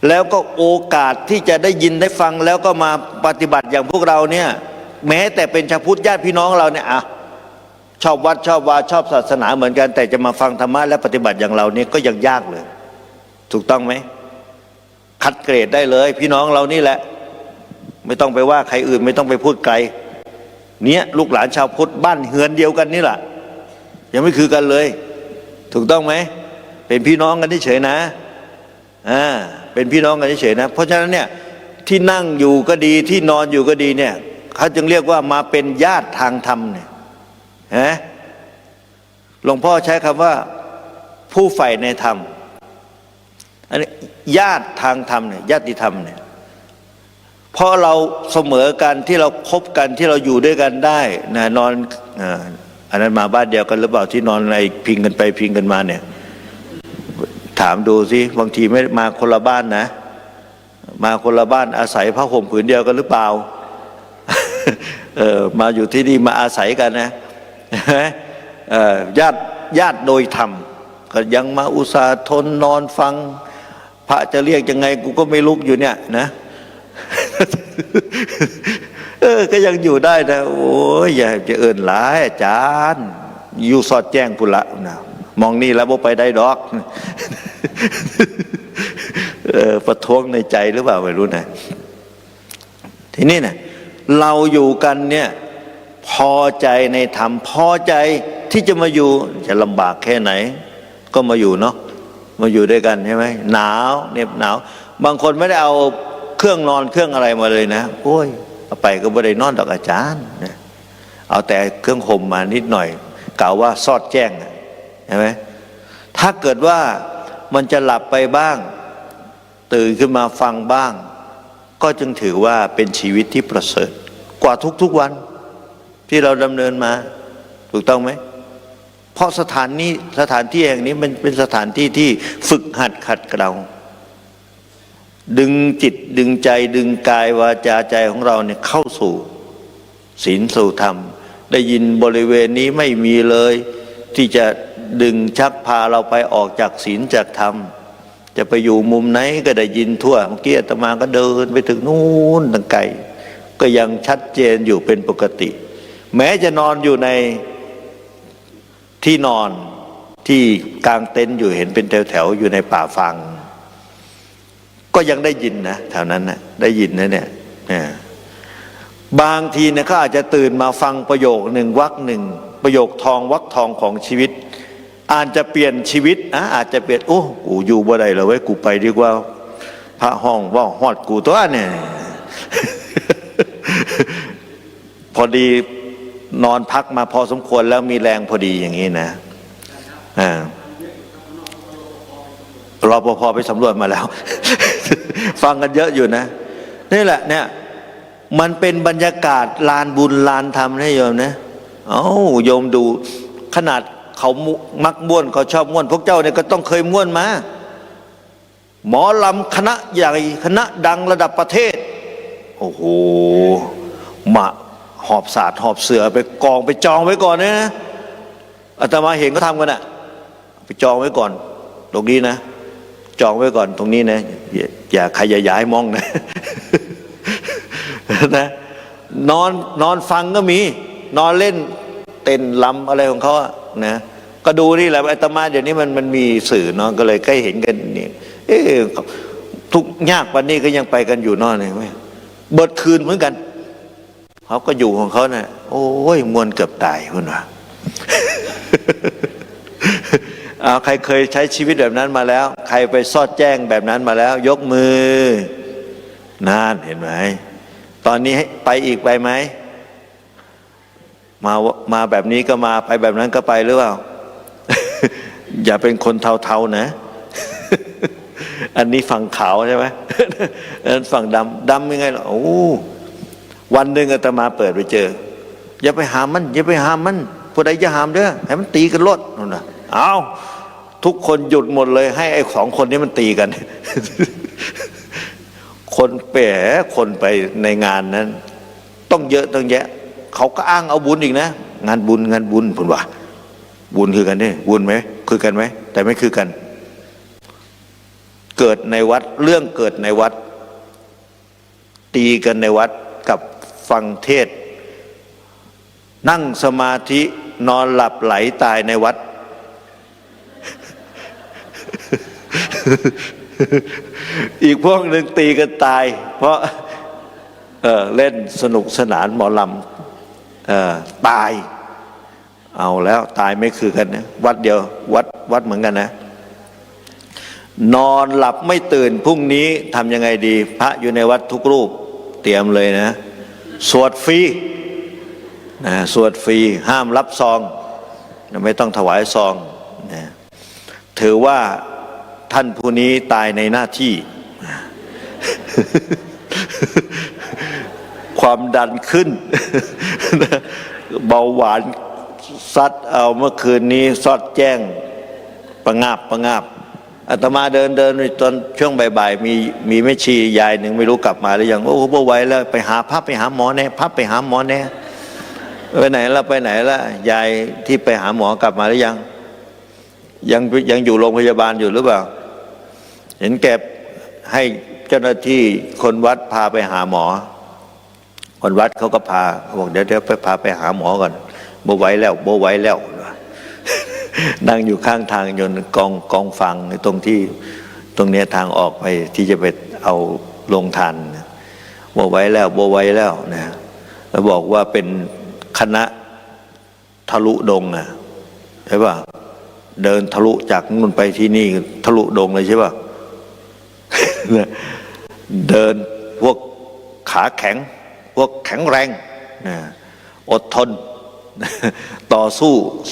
แล้วก็โอกาสที่จะได้ยินได้ฟังแล้วก็มาปฏิบัติอย่างพวกเราเนี่ยแม้แต่เป็นชาวพุทธญาติพี่น้องเราเนี่ยชอบวัดชอบวาชอบศาสนาเหมือนกันแต่จะมาฟังธรรมะและปฏิบัติอย่างเราเนี่ยก็ยังยากเลยถูกต้องไหมคัดเกรดได้เลยพี่น้องเรานี่แหละไม่ต้องไปว่าใครอื่นไม่ต้องไปพูดไกลเนี่ยลูกหลานชาวพุทธบ้านเฮือนเดียวกันนี่แหละยังไม่คือกันเลยถูกต้องไหมเป็นพี่น้องกันเฉยนะเป็นพี่น้องกันเฉยนะเพราะฉะนั้นเนี่ยที่นั่งอยู่ก็ดีที่นอนอยู่ก็ดีเนี่ยเขาจึงเรียกว่ามาเป็นญาติทางธรรมเนี่ยหลวงพ่อใช้คำว่าผู้ใฝ่ในธรรมอันนี้ญาติทางธรรมเนี่ยญาติธรรมเนี่ยเพราะเราเสมอกันที่เราคบกันที่เราอยู่ด้วยกันได้นะนอนอันนั้นมาบ้านเดียวกันหรือเปล่าที่นอนในพิงกันไปพิงกันมาเนี่ยถามดูสิบางทีไม่มาคนละบ้านนะมาคนละบ้านอาศัยผ้าห่มผืนเดียวกันหรือเปล่า มาอยู่ที่นี่มาอาศัยกันนะ ญาติโดยธรรมก็ยังมาอุตส่าห์ทนนอนฟังพระจะเรียกยังไงกูก็ไม่ลุกอยู่เนี่ยนะ ก็ยังอยู่ได้นะโอ้ยอย่าจะเอิ้นหลายอาจารย์อยู่สอดแจ้งพุละนะมองนี่แล้วบ่ไปได้ดอก ประท้วงในใจหรือเปล่าไม่รู้นะทีนี้นะเราอยู่กันเนี่ยพอใจในธรรมพอใจที่จะมาอยู่จะลำบากแค่ไหนก็มาอยู่เนาะมาอยู่ด้วยกันใช่ไหมหนาวเหน็บหนาว บางคนไม่ได้เอาเครื่องนอนเครื่องอะไรมาเลยนะโอ้ยเอาไปก็ไม่ได้นอนดอกอาจารย์นะเอาแต่เครื่องห่มมานิดหน่อยกล่าวว่าซอดแจ้งใช่ไหมถ้าเกิดว่ามันจะหลับไปบ้างตื่นขึ้นมาฟังบ้างก็จึงถือว่าเป็นชีวิตที่ประเสริฐกว่าทุกๆวันที่เราดำเนินมาถูกต้องไหมเพราะสถานที่แห่งนี้มันเป็นสถานที่ที่ฝึกหัดขัดเกลาดึงจิตดึงใจดึงกายวาจาใจของเราเนี่ยเข้าสู่ศีลสู่ธรรมได้ยินบริเวณนี้ไม่มีเลยที่จะดึงชักพาเราไปออกจากศีลจากธรรมจะไปอยู่มุมไหนก็ได้ยินทั่วเมื่อกี้อาตมาก็เดินไปถึงนู้นตั้งไกลก็ยังชัดเจนอยู่เป็นปกติแม้จะนอนอยู่ในที่นอนที่กลางเต็นท์อยู่เห็นเป็นแถวๆอยู่ในป่าฟังก็ยังได้ยินนะแถวนั้นนะได้ยินนะเนี่ยบางทีเนี่ยเขาอาจจะตื่นมาฟังประโยคหนึ่งวรรคหนึ่งประโยคทองวรรคทองของชีวิตอาจจะเปลี่ยนชีวิตนะอาจจะเปลี่ยนโอ้กูอยู่บ่ได้แล้วเว้ยกูไปดีกว่าพระห้องว่าฮอดกูตัวเนี่ย พอดีนอนพักมาพอสมควรแล้วมีแรงพอดีอย่างนี้นะรปภไปสำรวจมาแล้ว ฟังกันเยอะอยู่นะนี่แหละเนี่ยมันเป็นบรรยากาศลานบุญลานธรรมนะโยมนะโยมดูขนาดเขามักม่วนเขาชอบม่วนพวกเจ้าเนี่ยก็ต้องเคยม่วนมาหมอลำคณะใหญ่คณะดังระดับประเทศโอ้โหมาหอบศาสตร์หอบเสือไปกองไปจองไว้ก่อนนะอาตมาเห็นก็ทำกันอ่ะไปจองไว้ก่อนตรงนี้นะจองไว้ก่อนตรงนี้นะอย่าใครอย่าย้ายมองนะ นะนอนฟังก็มีนอนเล่นเต้นลำอะไรของเขาอะนะก็ดูนี่แหละอาตมาเดี๋ยวนี้มันมีสื่อเนาะก็เลยใกล้เห็นกันนี่ทุกยากวันนี้ก็ยังไปกันอยู่นอนเลยไหมเบิดคืนเหมือนกันเขาก็อยู่ของเขาเนี่ยโอ้ยมวนเกือบตายคุณวะ ใครเคยใช้ชีวิตแบบนั้นมาแล้วใครไปซอดแจ้งแบบนั้นมาแล้วยกมือนานเห็นไหมตอนนี้ไปอีกไปไหมมาแบบนี้ก็มาไปแบบนั้นก็ไปหรือเปล่า อย่าเป็นคนเทาๆนะ อันนี้ฝั่งขาวใช่ไหม อันนั้นฝั่งดำยังไงล่ะโอ้วันหนึ่งอาตมาเปิดไปเจออย่าไปหามมันอย่าไปหามมันผู้ใดอย่าหามเด้อให้มันตีกันรถนั่นนะเอาทุกคนหยุดหมดเลยให้ไอ้2 คนนี้มันตีกัน คนแปะคนไปในงานนั้นต้องเยอะต้องแยะเขาก็อ้างเอาบุญอีกนะงานบุญผมว่าบุญคือกันนี่บุญไหมคือกันไหมแต่ไม่คือกันเกิดในวัดเรื่องเกิดในวัดตีกันในวัดกับฟังเทศนั่งสมาธินอนหลับไหลตายในวัด อีกพวกหนึ่งตีกันตายเพราะเล่นสนุกสนานหมอลำตายเอาแล้วตายไม่คือกันนะวัดเดียววัดเหมือนกันนะนอนหลับไม่ตื่นพรุ่งนี้ทำยังไงดีพระอยู่ในวัดทุกรูปเตรียมเลยนะสวดฟรีนะสวดฟรีห้ามรับซองไม่ต้องถวายซองนะถือว่าท่านผู้นี้ตายในหน้าที่ ความดันขึ้น เบาหวานซัดเอาเมื่อคืนนี้ซอดแจ้งประงาบอาตมาเดินตอนช่วงบ่ายมีแม่ชียายหนึ่งไม่รู้กลับมาหรือยังโอ้โหบ่ไหวแล้วไปหาพระไปหาหมอแน่พระไปหาหมอแน่ไปไหนละยายที่ไปหาหมอกลับมาหรือยังอยู่โรงพยาบาลอยู่หรือเปล่าเห็นแกให้เจ้าหน้าที่คนวัดพาไปหาหมอคนวัดเขาก็พาบอกเดี๋ยวไปพาไปหาหมอก่อนบ่ไหวแล้ว นั่งอยู่ข้างทางยนต์กองฟังตรงเนี้ยทางออกไปที่จะไปเอาลงทานบ่ไหวแล้วนะแล้วบอกว่าเป็นคณะทะลุดงนะใช่ป่ะเดินทะลุจากนู่นไปที่นี่ทะลุดงเลยใช่ป่ะ เดินพวกขาแข็งพวกแข็งแรงอดทนต่อ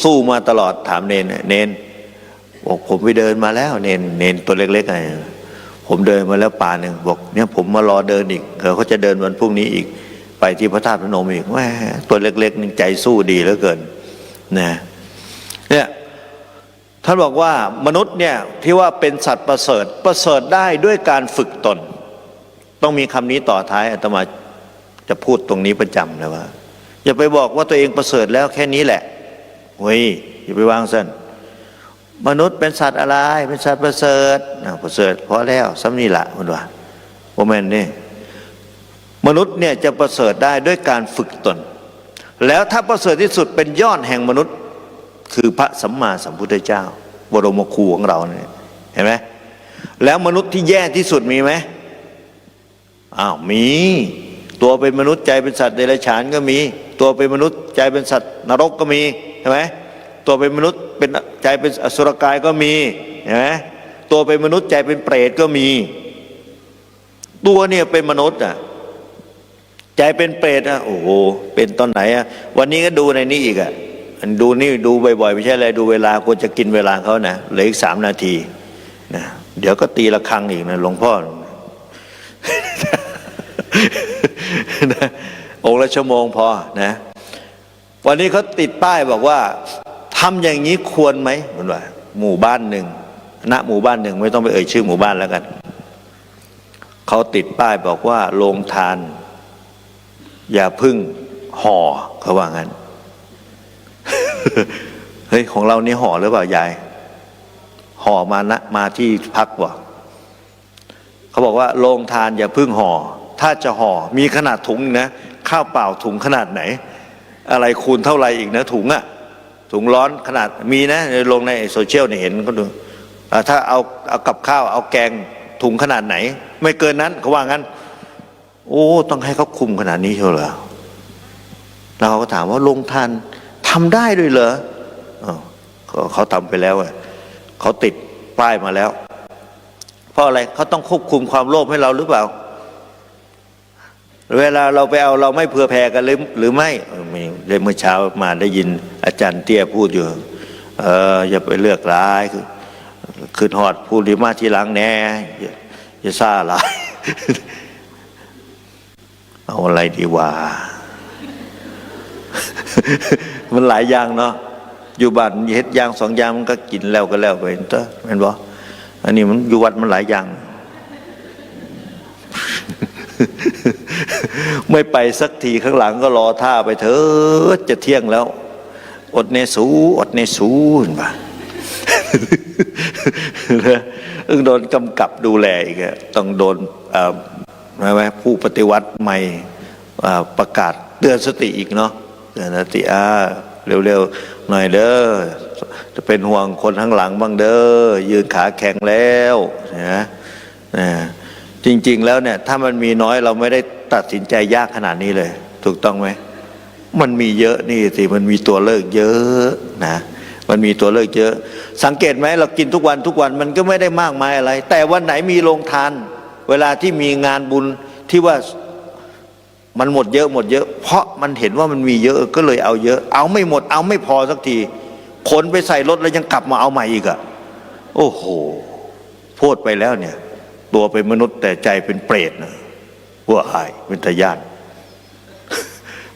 สู้มาตลอดถามเนนบอกผมไปเดินมาแล้วเนนตัวเล็กๆไงผมเดินมาแล้วป่าหนึ่งบอกเนี่ยผมมารอเดินอีกเขาจะเดินวันพรุ่งนี้อีกไปที่พระธาตุพนมอีกแหมตัวเล็กๆนี่ใจสู้ดีเหลือเกินเนี่ยท่านบอกว่ามนุษย์เนี่ยที่ว่าเป็นสัตว์ประเสริฐได้ด้วยการฝึกตนต้องมีคำนี้ต่อท้ายอาตมาจะพูดตรงนี้ประจำนะว่าอย่าไปบอกว่าตัวเองประเสริฐแล้วแค่นี้แหละเฮ้ยอย่าไปวางสั้นมนุษย์เป็นสัตว์อะไรเป็นสัตว์ประเสริฐประเสริฐพอแล้วซ้ำนี่ละมันว่าโมเมนต์นี่มนุษย์เนี่ยจะประเสริฐได้ด้วยการฝึกตนแล้วถ้าประเสริฐที่สุดเป็นยอดแห่งมนุษย์คือพระสัมมาสัมพุทธเจ้าบรมครูของเราเนี่ยเห็นไหมแล้วมนุษย์ที่แย่ที่สุดมีไหมมีตัวเป็นมนุษย์ใจเป็นสัตว์เดรัจฉานก็มีตัวเป็นมนุษย์ใจเป็นสัตว์นรกก็มีเห็นไหมตัวเป็นมนุษย์เป็นใจเป็นอสุรกายก็มีเห็นไหมตัวเป็นมนุษย์ใจเป็นเปรตก็มีตัวเนี่ยเป็นมนุษย์ใจเป็นเปรตโอ้โหเป็นตอนไหนวันนี้ก็ดูในนี้อีกดูนี่ดูบ่อยๆไม่ใช่อะไรดูเวลาควรจะกินเวลาเขานะเหลืออีก3 นาทีนะเดี๋ยวก็ตีระฆังอีกนะหลวงพ่อองค์ละชั่วโมงพอนะวันนี้เขาติดป้ายบอกว่าทำอย่างนี้ควรไหมเหมือนว่าหมู่บ้านหนึ่งณหมู่บ้านหนึ่งไม่ต้องไปเอ่ยชื่อหมู่บ้านแล้วกันเขาติดป้ายบอกว่าโรงทานอย่าพึ่งห่อเขาว่างั้น เฮ้ยของเรานี่ห่อหรือเปล่ายายห่อมาที่พักบ่เขาบอกว่าโรงทานอย่าพึ่งห่อถ้าจะห่อมีขนาดถุงนะข้าวเปล่าถุงขนาดไหนอะไรคูณเท่าไรอีกนะถุงถุงร้อนขนาดมีนะลงในโซเชียลเนี่ยเห็นก็ดูถ้าเอากับข้าวเอาแกงถุงขนาดไหนไม่เกินนั้นเขาว่างั้นโอ้ต้องให้เขาคุมขนาดนี้เชียวเหรอแล้วเขาก็ถามว่าโรงทานทำได้ด้วยเหรอเขาทำไปแล้วเขาติดป้ายมาแล้วเพราะอะไรเขาต้องควบคุมความโลภให้เราหรือเปล่าเวลาเราไปเอาเราไม่เผื่อแผ่กันหรือไม่เมื่อเช้ามาได้ยินอาจารย์เตี้ยพูดอยู่อย่าไปเลือกร้ายคือหอดพูดดีมาทีหลังแน่อย่าซ่าหลาย เอาอะไรดีวะ มันหลายอย่างเนาะอยู่บ้านเฮ็ดอย่าง2 อย่างมันก็กินแล้วก็แล้วไปเถอะแม่นบ่อันนี้มันอยู่วัดมันหลายอย่าง ไม่ไปสักทีข้างหลังก็รอท่าไปเถอะจะเที่ยงแล้วอดเนสูป่ะ ต้องโดนกำกับดูแลอีกต้องโดนผู้ปฏิวัติใหม่ประกาศเตือนสติอีกเนาะเตือนสติเร็วๆหน่อยเด้อจะเป็นห่วงคนข้างหลังบ้างเด้อยืนขาแข็งแล้วนะจริงๆแล้วเนี่ยถ้ามันมีน้อยเราไม่ได้ตัดสินใจยากขนาดนี้เลยถูกต้องไหมมันมีเยอะนี่สิมันมีตัวเลือกเยอะนะมันมีตัวเลือกเยอะสังเกตไหมเรากินทุกวันมันก็ไม่ได้มากมายอะไรแต่วันไหนมีโรงทานเวลาที่มีงานบุญที่ว่ามันหมดเยอะเพราะมันเห็นว่ามันมีเยอะก็เลยเอาเยอะเอาไม่หมดเอาไม่พอสักทีขนไปใส่รถแล้วยังกลับมาเอาใหม่อีกโอ้โหพูดไปแล้วเนี่ยตัวเป็นมนุษย์แต่ใจเป็นเปรตนะว่าหายเป็นตาญาณ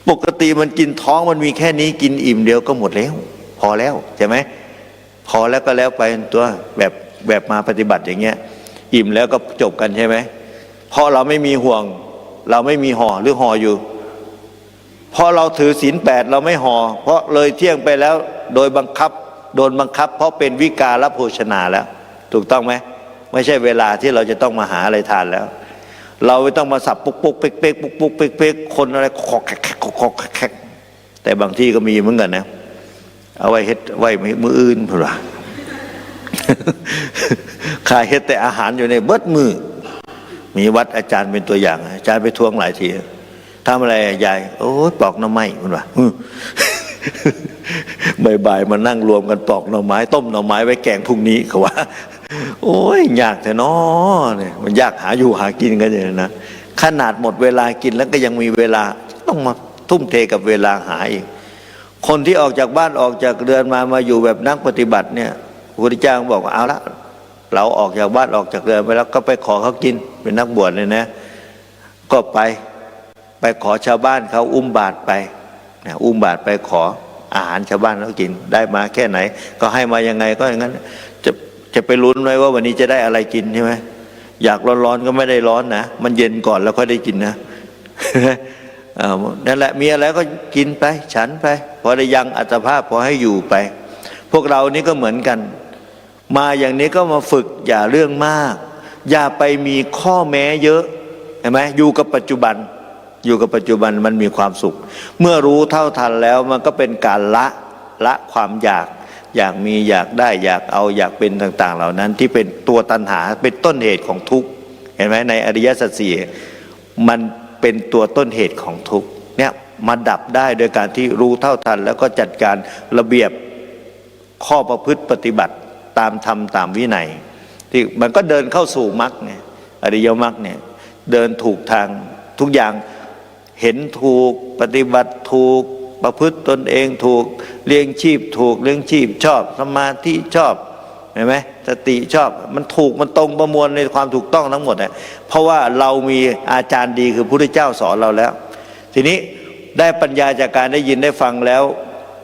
ปกติมันกินท้องมันมีแค่นี้กินอิ่มเดียวก็หมดแล้วพอแล้วใช่ไหมพอแล้วก็แล้วไปตัวแบบมาปฏิบัติอย่างเงี้ยอิ่มแล้วก็จบกันใช่ไหมเพราะเราไม่มีห่วงเราไม่มีห่อหรือห่ออยู่เพราะเราถือศีล 8เราไม่ห่อเพราะเลยเที่ยงไปแล้วโดยบังคับโดนบังคับเพราะเป็นวิกาลโภชนาแล้วถูกต้องไหมไม่ใช่เวลาที่เราจะต้องมาหาอะไรทานแล้วเราไม่ต้องมาสับปุกเป๊กปุกเป๊กคนอะไรขอกแขกแต่บางที่ก็มีเหมือนกันนะเอาไว้เฮ็ดไว้มืออื่นเพื่อขายเฮ็ดแต่อาหารอยู่ในเบิดมือมีวัดอาจารย์เป็นตัวอย่างอาจารย์ไปทวงหลายทีทำอะไรยายโอ้ปอกหน่อไม้มันว่าบ่ายๆมานั่งรวมกันปอกหน่อไม้ต้มหน่อไม้ไว้แกงพรุ่งนี้เขาว่า โอ้ยยากแต่น้อเนี่ยมันยากหาอยู่หากินกันอย่างนั้นนะขนาดหมดเวลากินแล้วก็ยังมีเวลาต้องมาทุ่มเทกับเวลาหาอีกคนที่ออกจากบ้านออกจากเรือนมาอยู่แบบนักปฏิบัติเนี่ยพระพุทธเจ้าบอกว่าเอาละเราออกจากบ้านออกจากเรือนไปแล้วก็ไปขอเขากินเป็นนักบวชเนี่ยนะก็ไปขอชาวบ้านเขาอุ้มบาตรไปนะอุ้มบาตรไปขออาหารชาวบ้านเขากินได้มาแค่ไหนก็ให้มายังไงก็อย่างนั้นจะไปลุ้นไว้ว่าวันนี้จะได้อะไรกินใช่ไหมอยากร้อนๆก็ไม่ได้ร้อนนะมันเย็นก่อนแล้วค่อยได้กินนะ นั่นแหละมีอะไรก็กินไปฉันไปพอได้ยังอัตภาพพอให้อยู่ไปพวกเรานี่ก็เหมือนกันมาอย่างนี้ก็มาฝึกอย่าเรื่องมากอย่าไปมีข้อแม้เยอะเห็นไหมอยู่กับปัจจุบันมันมีความสุขเมื่อรู้เท่าทันแล้วมันก็เป็นการละความอยากมีอยากได้อยากเอาอยากเป็นต่างๆเหล่านั้นที่เป็นตัวตัณหาเป็นต้นเหตุของทุกข์เห็นไหมในอริยสัจสี่มันเป็นตัวต้นเหตุของทุกข์เนี่ยมาดับได้โดยการที่รู้เท่าทันแล้วก็จัดการระเบียบข้อประพฤติปฏิบัติตามธรรมตามวินัยที่มันก็เดินเข้าสู่มรรคเนี่ยอริยมรรคเนี่ยเดินถูกทางทุกอย่างเห็นถูกปฏิบัติถูกประพฤติตนเองถูกเลี้ยงชีพถูกเลี้ยงชีพชอบสมาธิชอบเห็นไหมสติชอบมันถูกมันตรงประมวลในความถูกต้องทั้งหมดเนี่ยเพราะว่าเรามีอาจารย์ดีคือพระพุทธเจ้าสอนเราแล้วทีนี้ได้ปัญญาจากการได้ยินได้ฟังแล้ว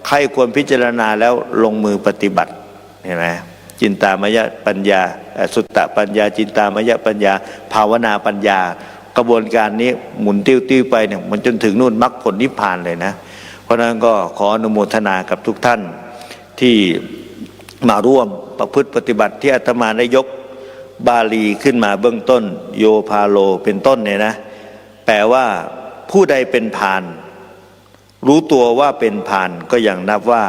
ใครควรพิจารณาแล้วลงมือปฏิบัติเห็นไหมจินตามยปัญญาสุตตปัญญาจินตามยปัญญาภาวนาปัญญากระบวนการนี้หมุนติ้วๆไปเนี่ยมันจนถึงนู่นมรรคผลนิพพานเลยนะเพราะนั้นก็ขออนุโมทนากับทุกท่านที่มาร่วมประพฤติปฏิบัติที่อาตมาได้ยกบาลีขึ้นมาเบื้องต้นโยพาโลเป็นต้นเนี่ยนะแปลว่าผู้ใดเป็นพาลรู้ตัวว่าเป็นพาลก็ยังนับว่า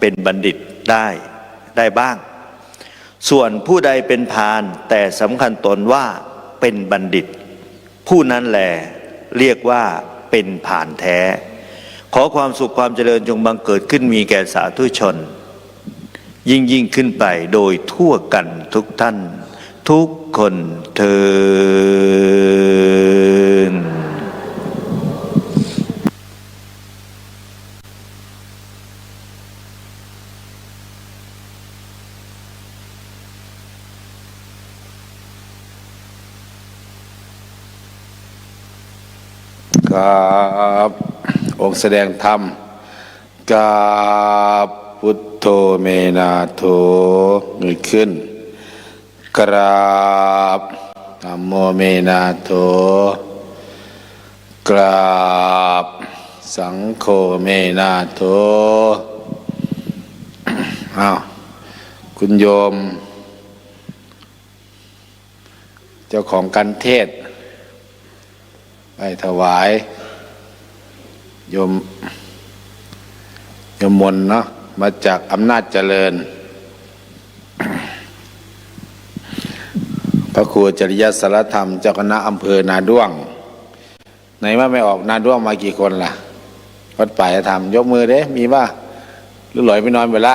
เป็นบัณฑิตได้บ้างส่วนผู้ใดเป็นพาลแต่สำคัญตนว่าเป็นบัณฑิตผู้นั้นแหละเรียกว่าเป็นพาลแท้ขอความสุขความเจริญจงบังเกิดขึ้นมีแก่สาธุชนยิ่งขึ้นไปโดยทั่วกันทุกท่านทุกคนเทินกับองค์แสดงธรรมกับพุทโธเมนาโถมือขึ้นกราบธัมโมเมนาโถกราบสังโฆเมนาโถอ้าวคุณโยมเจ้าของการเทศไปถวายโยมมนเนาะมาจากอำนาจเจริญพระครูจริยสารธรรมเจ้าคณะอำเภอนาด้วงไหนว่าไม่ออกนาด้วงมากี่คนล่ะวัดป่าธรรมยกมือเด้มีป่ะหรือหลอยไปนอนไปละ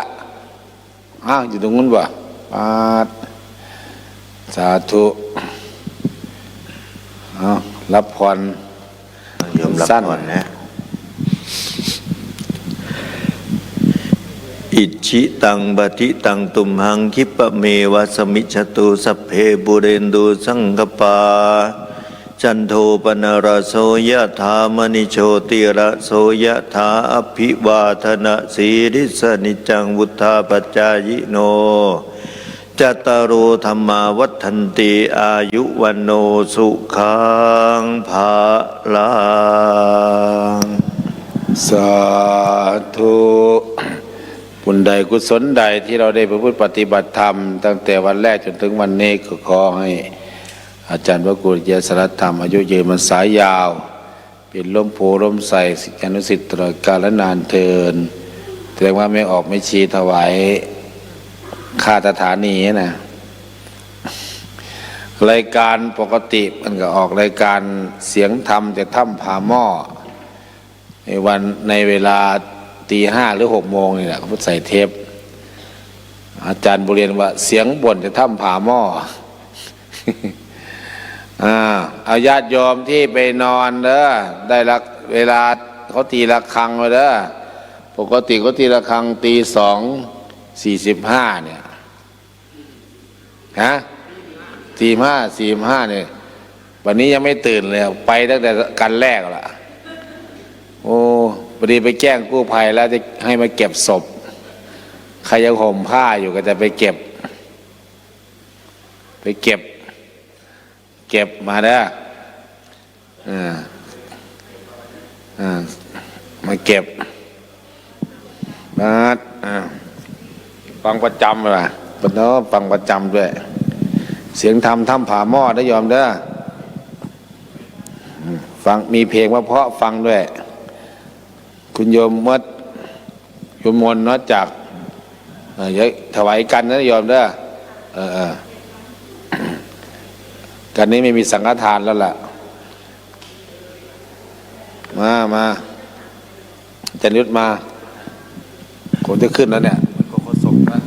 อ้าวอยู่ตรงนู้นป่ะสาธุรับพรโยมรับพรนะอิชิตังบติตังตุมหังคิปะเมวะสมิจตุสัพเพบุเรนดูสังกปาจันโทปนรโสยถามณิโชติระโสยถาอภิวาทนะสีริสนิจังวุธาปัจจายโนจัตตารโอธรรมาวัฏันติอายุวันโนสุขังภาลังสาธุบุญใดกุศลใดที่เราได้ประพฤติปฏิบัติธรรมตั้งแต่วันแรกจนถึงวันนี้ก็ขอให้อาจารย์พระครูเจริญสารธรรมอายุยืนมันสายยาวเป็นล้มโพล้มใส่ศิษยานุศิษย์ตลอดกาลนานเทินแสดงว่าไม่ออกไม่ชี้ถวายค่าสถานีนะรายการปกติมันก็ออกรายการเสียงธรรมจากถ้ำผาหม้อในเวลาตี 5 หรือ 6 โมงนี่แหละเขาใส่เทป อาจารย์บุเรียนว่าเสียงบ่นจะถ้ำผาหม้อ เอาญาติโยมที่ไปนอนเด้อได้ละเวลาเขาตีระฆังมาเด้อปกติเขาตีระฆังตี 2:45เนี่ยฮะตี 5:45เนี่ยวันนี้ยังไม่ตื่นเลยไปตั้งแต่กันแรกละโอ้พอดีไปแจ้งกู้ภัยแล้วจะให้มาเก็บศพใครยังห่มผ้าอยู่ก็จะไปเก็บมาเด้อมาเก็บมาฟังประจำเลยปนฟังประจำด้วยเสียงธรรมถ้ำผาหม้อได้ยอมเด้อฟังมีเพลงว่าเพราะฟังด้วยคุณโยมมนต์นอกจากถวายกันนะยอมเด้อกันนี้ไม่มีสังฆทานแล้วล่ะมาจันยุทธมาผมจะขึ้นแล้วเนี่ยเขาส่งนะ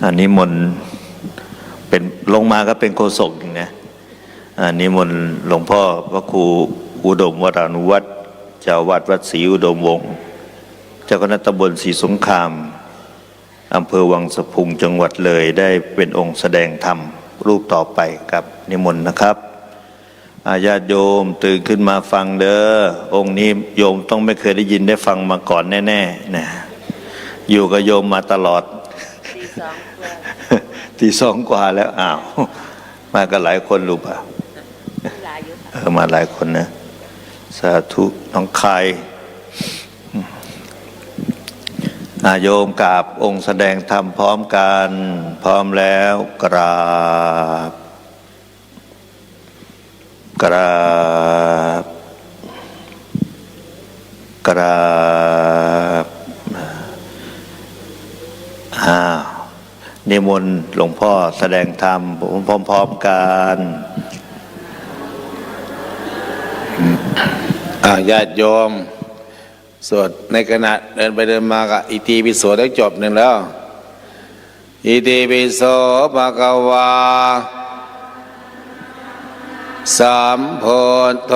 อันนี้มนต์เป็นลงมาก็เป็นโฆษกอย่างนะอันนี้มนต์หลวงพ่อพระครูอุดมวรานุวัฒน์เจ้าวัดวัดศรีอุดมวงศ์เจ้าคณะตำบลศรีสงครามอำเภอวังสะพุงจังหวัดเลยได้เป็นองค์แสดงธรรมรูปต่อไปครับนิมนต์นะครับญาติโยมตื่นขึ้นมาฟังเด้อองค์นี้โยมต้องไม่เคยได้ยินได้ฟังมาก่อนแน่ๆนะอยู่กับโยมมาตลอดตี 2 กว่าแล้วอ้าวมากันหลายคนรู้ป่ะมาหลายคนนะสาธุน้องคายโยมกราบองค์แสดงธรรมพร้อมกันพร้อมแล้วกราบนิมนต์หลวงพ่อแสดงธรรมพร้อมๆกันญาติโยมสวดในขณะเดินไปเดินมาก็อิติปิโสได้จบหนึ่งแล้วอิติปิโสภะคะวาสัมโพธโธ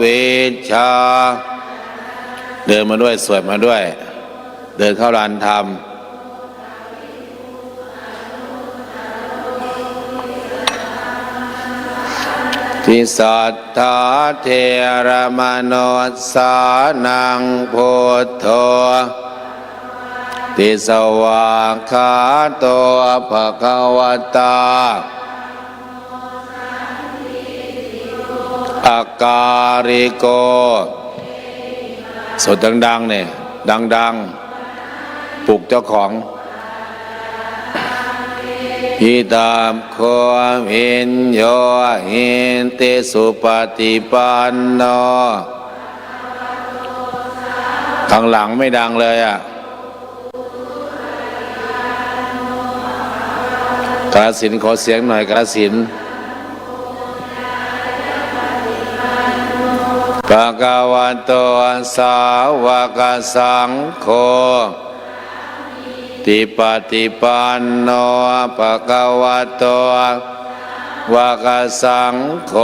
วิชชาเดินมาด้วยสวดมาด้วยเดินเข้าลานธรรมทิสัทธาเทระมโนสานังพุทโธติสวากขาโตภะคะวตาอาการิโกสดดังๆเนี่ยดังๆปลุกเจ้าของอิตามความเห็นโยหินติสุปฏิปันโนข้างหลังไม่ดังเลยกาฬสินธุ์ขอเสียงหน่อยกาฬสินธุ์ภะคะวะโตสาวกสังโฆติปฏิปันโนภะคะวะโตวะกสังโฆ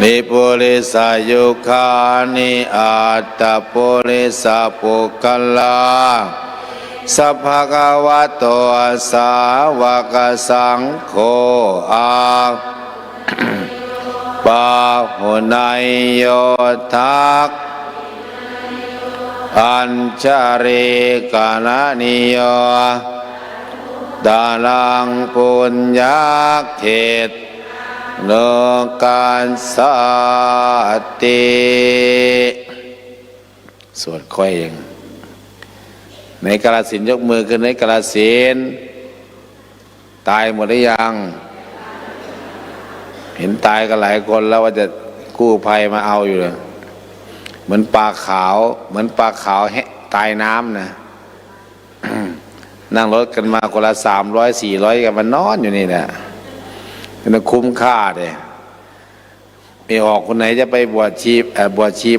นิปุริสายุคานิอัตตปุริสาปุคลาสัพพะคะวะโตสาวกสังโฆอาปาหุนายโยทักอัญชาริกานานิโยดาลังปุญญาเขตโลกันสัตติสวดค่อยเองในกาฬสินธุ์ยกมือขึ้นในกาฬสินธุ์ตายหมดหรือยัง เห็นตายกันหลายคนแล้วว่าจะกู้ภัยมาเอาอยู่เลยเหมือนปลาขาวตายน้ำนะ นั่งรถกันมาคนละ300-400กันมานอนอยู่นี่แหละมันคุ้มค่าเลยไม่ออกคนไหนจะไปบวชชี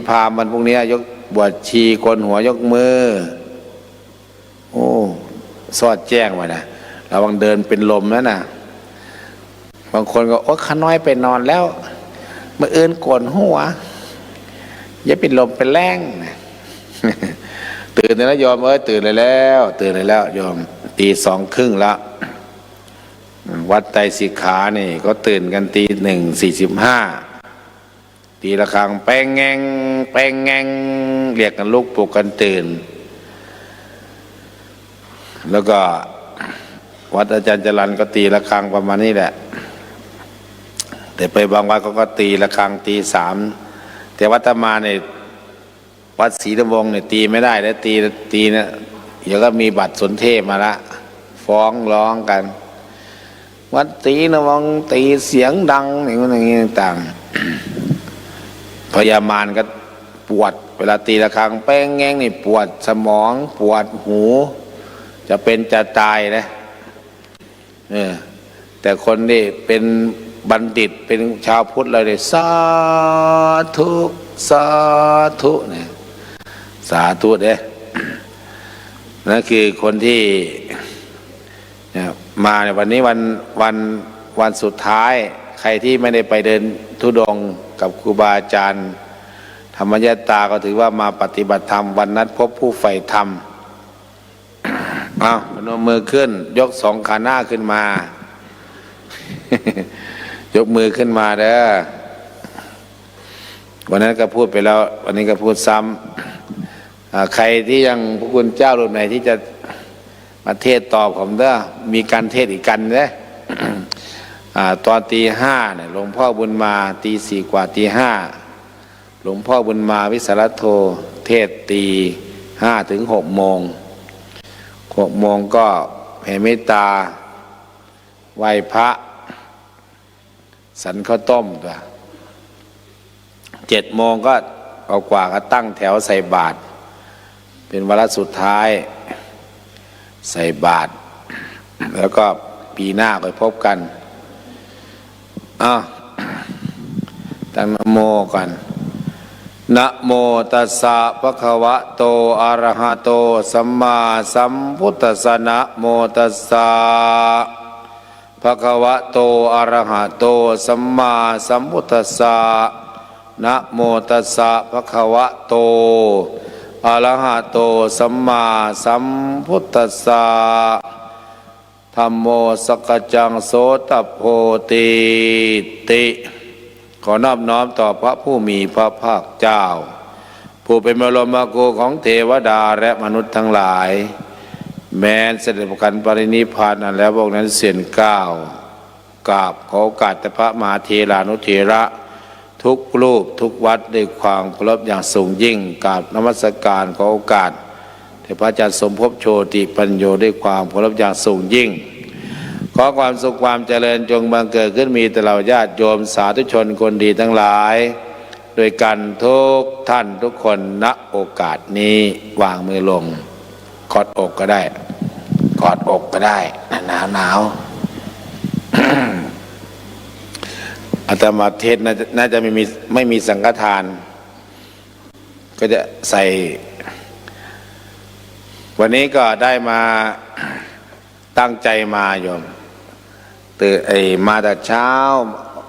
พราหมณ์มันพวกนี้ยกบวชชีโกนหัวยกมือโอ้สอดแจ้งไว้นะระวังเดินเป็นลมนะน่ะบางคนก็โอ้ข้าน้อยไปนอนแล้วเมื่อเอินโกนหัวอย่าเป็นลมเป็นแรงนะ ตื่นเลยนะโยมตื่นเลยแล้วโยมตี 2:30แล้ววัดไตรสิกขานี่ก็ตื่นกันตี 1:45ตีระฆังแป้งแงงเรียกกันลุกปลุกกันตื่นแล้วก็วัดอาจารย์จรัญก็ตีระฆังประมาณนี้แหละแต่ไปบางวัดก็ตีระฆังตี 3แต่วัดอาตมาเนี่ยวัดศรีดำรงเนี่ยตีไม่ได้แล้วตีเนี่ยเดี๋ยวก็มีบัตรสนเทศมาละฟ้องร้องกันวัดศรีดำรงตีเสียงดังอย่างนี้ต่างๆ พญามารก็ปวดเวลาตีระฆังแป้งแง่งนี่ปวดสมองปวดหูจะเป็นจะตายนะแต่คนนี่เป็นบัณฑิตเป็นชาวพุทธเลยสาธุเนี่ยสาธุเด้นั่นคือคนที่มาในวันนี้วันสุดท้ายใครที่ไม่ได้ไปเดินธุดงค์กับครูบาอาจารย์ธรรมยตาก็ถือว่ามาปฏิบัติธรรมวันนัดพบผู้ใฝ่ธรรมพนมมือขึ้นยก2 ขาหน้าขึ้นมา ยกมือขึ้นมาเด้อวันนั้นก็พูดไปแล้ววันนี้ก็พูดซ้ำใครที่ยังพระคุณเจ้ารูปไหนที่จะมาเทศตอบผมเด้อมีการเทศอีกกันเด้อ ตอนตี 5เนี่ยหลวงพ่อบุญมาตี 4 กว่าตี 5หลวงพ่อบุญมาวิสารโธเทศตี 5 ถึง 6 โมง6 โมงก็แผ่เมตตาไหว้พระสันข้าวต้มตัว7 โมงก็เอากว่าก็ตั้งแถวใส่บาตรเป็นวาระสุดท้ายใส่บาตรแล้วก็ปีหน้าไปพบกันตั้งนะโมกันนะโมตัสสะภะคะวะโตอะระหะโตสัมมาสัมพุทธัสสะนะโมตัสสะภะคะวะโตอะระหะโตสัมมาสัมพุทธัสสะนะโมตัสสะภะคะวะโตอะระหะโตสัมมาสัมพุทธัสสะธัมโมสักจังโสตโพติติขอนอบน้อมต่อพระผู้มีพระภาคเจ้าผู้เป็นบรมครูของเทวดาและมนุษย์ทั้งหลายแม้เสด็จประกันปรินิพพานนั้นแล้วพวกนั้นเสียนก้าวกราบขอโอกาสแต่พระมหาเถรานุเถระทุกรูปทุกวัดด้วยความเคารพอย่างสูงยิ่งกราบนมัสการขอโอกาสแต่พระอาจารย์สมภพโชติปัญโยด้วยความเคารพอย่างสูงยิ่งขอความสุขความเจริญจงบังเกิดขึ้นมีแต่เราญาติโยมสาธุชนคนดีทั้งหลายโดยกันทุกท่านทุกคนณโอกาสนี้วางมือลงกอดอกก็ได้กอดอกก็ได้หนาว อาตมาเทศน่าจะไม่มีสังฆทานก็จะใส่วันนี้ก็ได้มาตั้งใจมาโยมตื่นมาแต่เช้า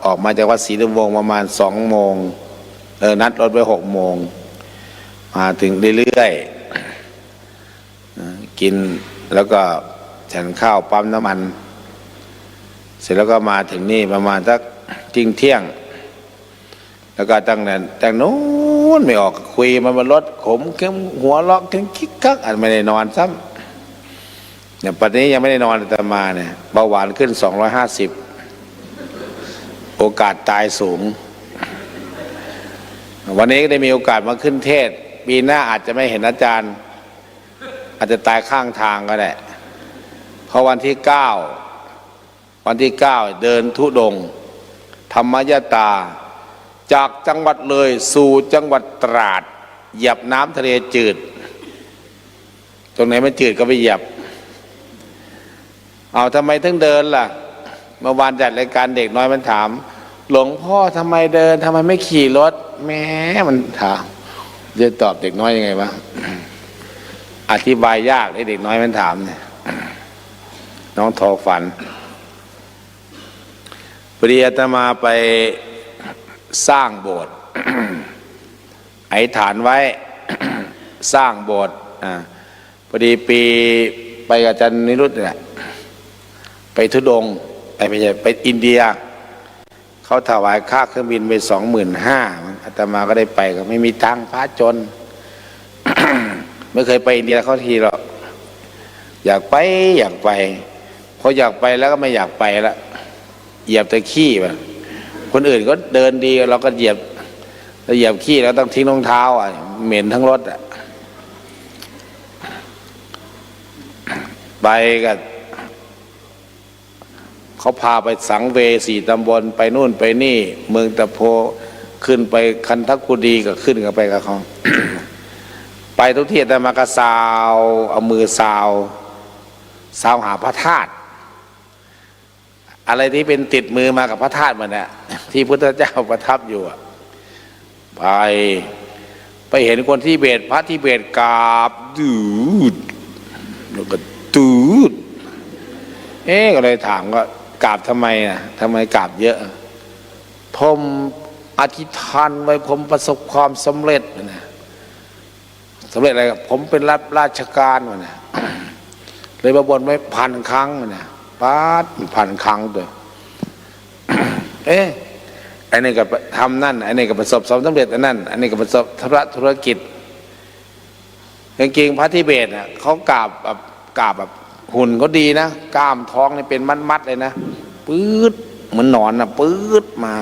ออกมาจากวัดศรีดำรงประมาณ2 โมงนัดรถไว้6 โมงมาถึงเรื่อยๆกินแล้วก็ฉันข้าวปั๊มน้ำมันเสร็จแล้วก็มาถึงนี่ประมาณสักเที่ยงแล้วก็ตั้งนู้นไม่ออกคุยมันบนรถขมเข้มหัวล็อกเข้มคิกคักไม่ได้นอนซ้ำเนี่ยปัจจุบันยังไม่ได้นอนแต่มาเนี่ยเบาหวานขึ้น250โอกาสตายสูงวันนี้ก็ได้มีโอกาสมาขึ้นเทศปีหน้าอาจจะไม่เห็นอาจารย์อาจจะตายข้างทางก็ได้เพราะวันที่ 9เดินธุดงค์ ธรรมยตาจากจังหวัดเลยสู่จังหวัดตราดเหยียบน้ำทะเลจืดตรงไหนมันจืดก็ไปเหยียบเอาทำไมถึงเดินล่ะเมื่อวานจัดรายการเด็กน้อยมันถามหลวงพ่อทำไมเดินทำไมไม่ขี่รถแม้มันถามจะตอบเด็กน้อยยังไงวะอธิบายยากไอ้เด็กน้อยมันถามเนี่ยน้องทอฝันพอดีอาตมาไปสร้างโบสถ์ ไอ้ฐานไว้ สร้างโบสถ์พอดีปีไปกับอาจารย์นิรุตเนี่ยไปธุดงค์ไม่ใช่ไปอินเดียเขาถวายค่าเครื่องบินไป25,000อาตมาก็ได้ไปก็ไม่มีตังค์พระจน ไม่เคยไปอินเดียเขาทีหรอกอยากไปพออยากไปแล้วก็ไม่อยากไปละเหยียบแต่ขี้ไปคนอื่นก็เดินดีเราก็เหยียบขี้แล้วต้องทิ้งรองเท้าเหม็นทั้งรถไปกับเขาพาไปสังเว4 ตำบลไปนู่นไปนี่เมืองตะโพขึ้นไปคันทกุดีก็ขึ้นกันไปกับเขา ไปทุกที่แต่มากระซาวเอามือซาวหาพระธาตุอะไรที่เป็นติดมือมากับพระธาตุมันเนี่ยที่พุทธเจ้าประทับอยู่ไปเห็นคนที่เบตพระที่เบตกราบดูดแล้วก็ตูดก็เลยถามว่ากราบทำไมทำไมกราบเยอะผมอธิษฐานไว้ผมประสบความสำเร็จนะสำเร็จอะไรผมเป็นรับราชการนะเลยมาบนไว้1,000 ครั้งนะ1,000 ครั้งตัวไอ้นี่ก็ทำนั่นไอ้นี่ก็ประสบความสำเร็จอันนั้นอันนี้ก็ประสบธุรกิจจริงๆพระทิเบตเขากราบแบบหุ่นก็ดีนะกล้ามท้องนี่เป็นมัดๆเลยนะปื๊ดเหมือนหนอนปื๊ดมา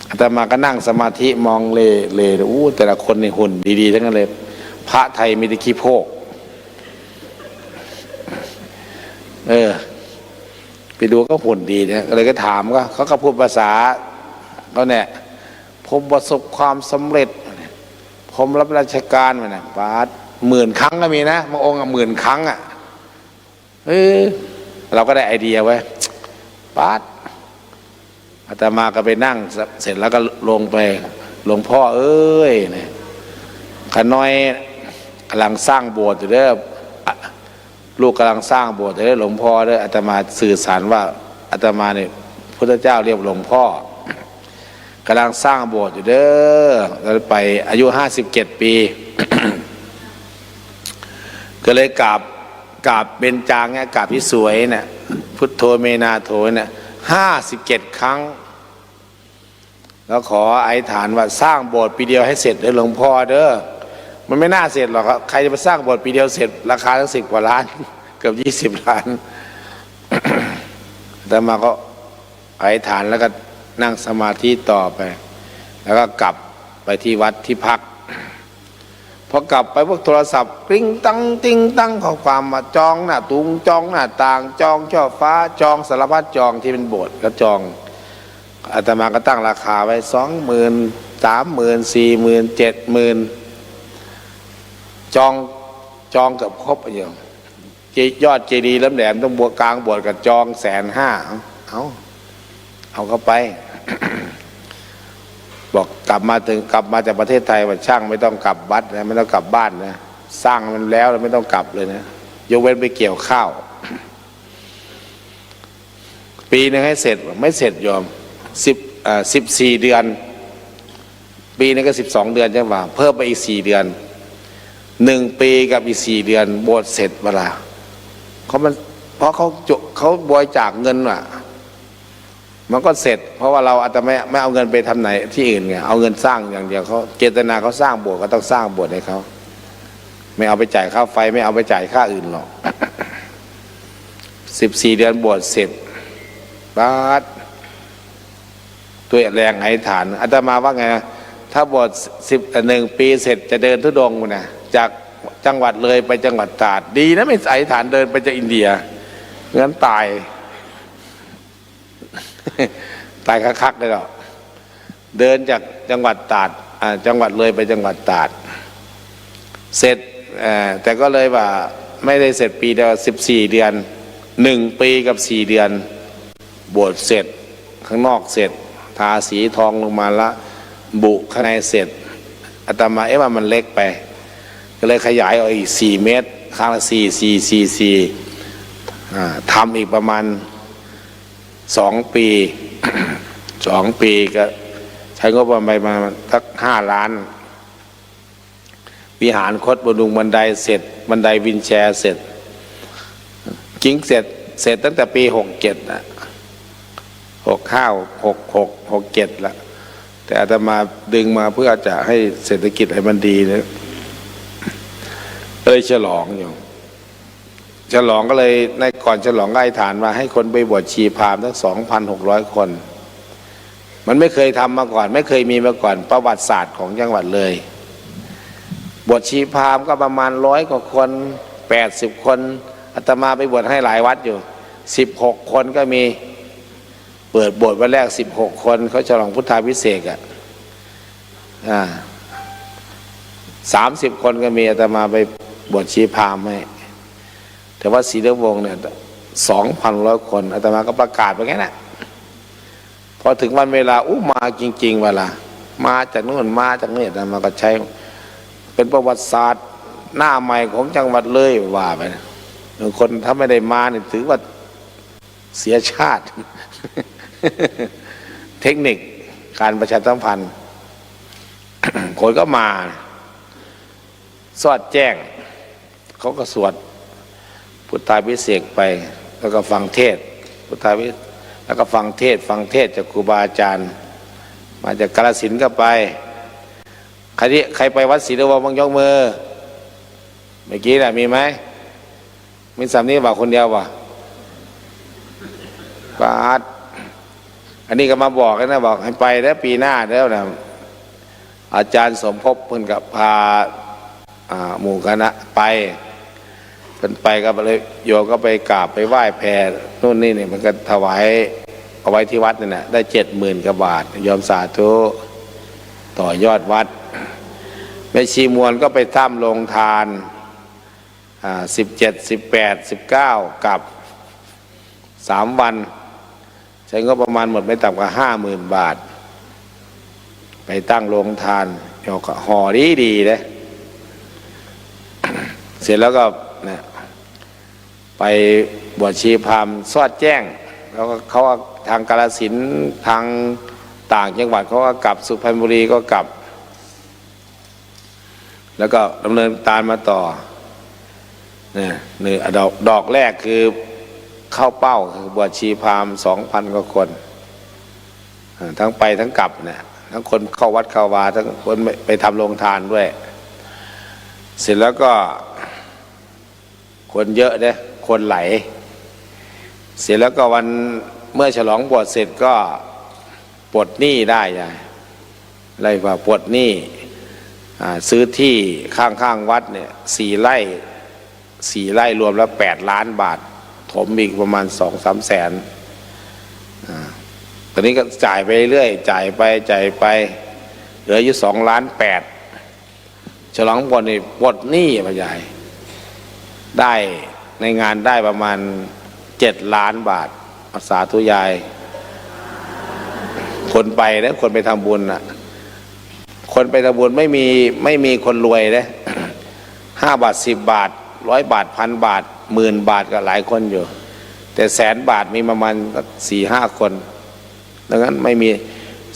อาตมาก็นั่งสมาธิมองเลยแต่ละคนในหุ่นดีๆทั้งนั้นเลยพระไทยมีแต่ขี้โพกไปดูก็หุ่นดีนะเลยก็ถามเขาก็พูดภาษาเขาเนี่ยผมประสบความสำเร็จผมรับราชการมาเนี่ย10,000 ครั้งก็มีนะบางองค์10,000 ครั้งเราก็ได้ไอเดียไว้อาตมาก็ไปนั่งเสร็จแล้วก็ลงไปหลวงพ่อเนี่ยขน้อยกำลังสร้างโบสถ์อยู่เด้อลูกกำลังสร้างโบสถ์อยู่เด้อหลวงพ่อเด้ออาตมาสื่อสารว่าอาตมาเนี่ยพุทธเจ้าเรียกหลวงพ่อกำลังสร้างโบสถ์อยู่เด้อแล้วไปอายุ57 ปี ก็เลยกราบเบญจางเนี่ยกราบที่สวยเนี่ยพุทโธเมนาโธเนี่ย57 ครั้งแล้วขออธิษฐานว่าสร้างโบสถ์ปีเดียวให้เสร็จเด้อหลวงพ่อเด้อมันไม่น่าเสร็จหรอกครับใครจะไปสร้างโบสถ์ปีเดียวเสร็จราคาทั้ง10 กว่าล้านเกือบ20 ล้าน แต่มาก็อธิษฐานแล้วก็นั่งสมาธิต่อไปแล้วก็กลับไปที่วัดที่พักพอกลับไปพวกโทรศัพท์กริ้งตั้งติ้งตั้งข้อความมาจองหน้าตุงจองหน้าต่างจองช่อฟ้าจองสารพัดจองที่เป็นโบสถ์ก็จองอาตมาก็ตั้งราคาไว้20,000 30,000 40,000 70,000จองเกือบครบอย่างยอดเจดีย์แหลมต้องบัวกลางโบสถ์กับจอง150,000เอาเข้าไป บอกกลับมาจากประเทศไทยว่าช่างไม่ต้องกลับวัดนะไม่ต้องกลับบ้านนะสร้างมันแล้วไม่ต้องกลับเลยนะยกเว้นไปเกี่ยวข้าว ปีนึงให้เสร็จไม่เสร็จยอม14 เดือนปีนึงก็12 เดือนใช่ป่ะเพิ่มไปอีก4 เดือน1 ปีกับอีก4 เดือนโบสถ์เสร็จเวลาเพราะเขาบริจาคเงินว่ะมันก็เสร็จเพราะว่าเราอาจจะไม่เอาเงินไปทำไหนที่อื่นไงเอาเงินสร้างอย่างเดียวเขาเจตนาเขาสร้างโบสถ์ก็ต้องสร้างโบสถ์ให้เขาไม่เอาไปจ่ายค่าไฟไม่เอาไปจ่ายค่าอื่นหรอก 14 เดือนโบสถ์เสร็จตัวแรงอธิษฐานอาตมาว่าไงถ้าโบสถ์1 ปีเสร็จจะเดินธุดงค์นะจากจังหวัดเลยไปจังหวัดตราดดีนะไม่อธิษฐานเดินไปจากอินเดียงั้นตาย ไปคักๆเลยหรอกเดินจากจังหวัดตราดจังหวัดเลยไปจังหวัดตราดเสร็จแต่ก็เลยว่าไม่ได้เสร็จปีเดียว14 เดือน1 ปีกับ4 เดือนบวชเสร็จข้างนอกเสร็จทาสีทองลงมาละบุข้างในเสร็จอาตมาว่ามันเล็กไปก็เลยขยายออกอีก4 เมตรข้างละ4 ทำอีกประมาณ2 ปี2 ปีก็ใช้งบประมาณมาสัก5 ล้านวิหารคดบดุงบันไดเสร็จบันไดวินแชร์เสร็จจริงเสร็จตั้งแต่ปี67นะ65 66 67ละแต่อาตมาดึงมาเพื่อจะให้เศรษฐกิจให้มันดีนะเลยฉลองอยู่ฉลองก็เลยในก่อนฉลองก็อธิษฐานว่าให้คนไปบวชชีพราหมณ์ทั้ง 2,600 คนมันไม่เคยทำมาก่อนไม่เคยมีมาก่อนประวัติศาสตร์ของจังหวัดเลยบวชชีพราหมณ์ก็ประมาณ100 กว่าคน80 คนอาตมาไปบวชให้หลายวัดอยู่16 คนก็มีเปิดโบสถ์วันแรก16 คนเขาฉลองพุทธาภิเษก30 คนก็มีอาตมาไปบวชชีพราหมณ์ให้แต่ว่าศรีนวงศ์เนี่ย 2,100 คนอาตมาก็ประกาศไปแค่นั้นพอถึงวันเวลามาจริงๆเวลามาจากนู่นมาจากนี่อาตมาก็ใช้เป็นประวัติศาสตร์หน้าใหม่ของจังหวัดเลยว่าไปคนถ้าไม่ได้มาเนี่ยถือว่าเสียชาติ เทคนิคการประชาสัมพันธ์ คนก็มาสอดแจ้งเขาก็สวดพุทธาภิเษกไปแล้วก็ฟังเทศพุทธาภิแล้วก็ฟังเทศจากครูบาอาจารย์มาจากกาฬสินธุ์ก็ไปใครไปวัดศรีนวงศ์บ้างยกมือเมื่อกี้น่ะมีไหมมีสามนี้บอกคนเดียววะปาดอันนี้ก็มาบอกกันนะบอกให้ไปแล้วปีหน้าแล้วนะอาจารย์สมภพเพิ่นกับพาหมู่คณะไปเพิ่นไปก็เลยโยมก็ไปกราบไปไหว้แพรนู่นนี่เนี่ยมันก็ถวายเอาไว้ที่วัดนี่นะได้70,000 กว่าบาทโยมสาธุต่อยอดวัดแม่ชีมวลก็ไปถ้ำโรงทาน17 18 19กับ3 วันใช้งบประมาณหมดไม่ต่ำกว่า 50,000 บาทไปตั้งโรงทานห่อดีๆเลยเสร็จแล้วก็เนี่ยไปบวชชีพราหมณ์สอดแจ้งแล้วก็เขาทางกาฬสินธุ์ทางต่างจังหวัดเขาก็กลับสุพรรณบุรีก็กลับแล้วก็ดำเนินการมาต่อเนี่ยดอกแรกคือเข้าเป้าคือบวชชีพราหมณ์ 2,000 กว่าคนทั้งไปทั้งกลับเนี่ยทั้งคนเข้าวัดเข้าวาทั้งคนไปทำโรงทานด้วยเสร็จแล้วก็คนเยอะเนี่ยคนไหลเสร็จแล้วก็วันเมื่อฉลองบวชเสร็จก็ปลดหนี้ได้ยายอะไรว่าปลดหนี้ซื้อที่ข้างๆวัดเนี่ย4 ไร่รวมแล้ว8 ล้านบาทถมอีกประมาณ 2-3 แสนตอนนี้ก็จ่ายไปเรื่อยจ่ายไปเหลืออยู่2.8 ล้านฉลองบวชนี่ปลดหนี้มาใหญ่ได้ในงานได้ประมาณ7 ล้านบาทสาธุยายคนไปนะคนไปทำบุญน่ะคนไปทำบุญไม่มีคนรวยนะ5 บาท10 บาท100 บาท1,000 บาท10,000 บาทก็หลายคนอยู่แต่100,000 บาทมีประมาณ 4-5 คนดังนั้นไม่มี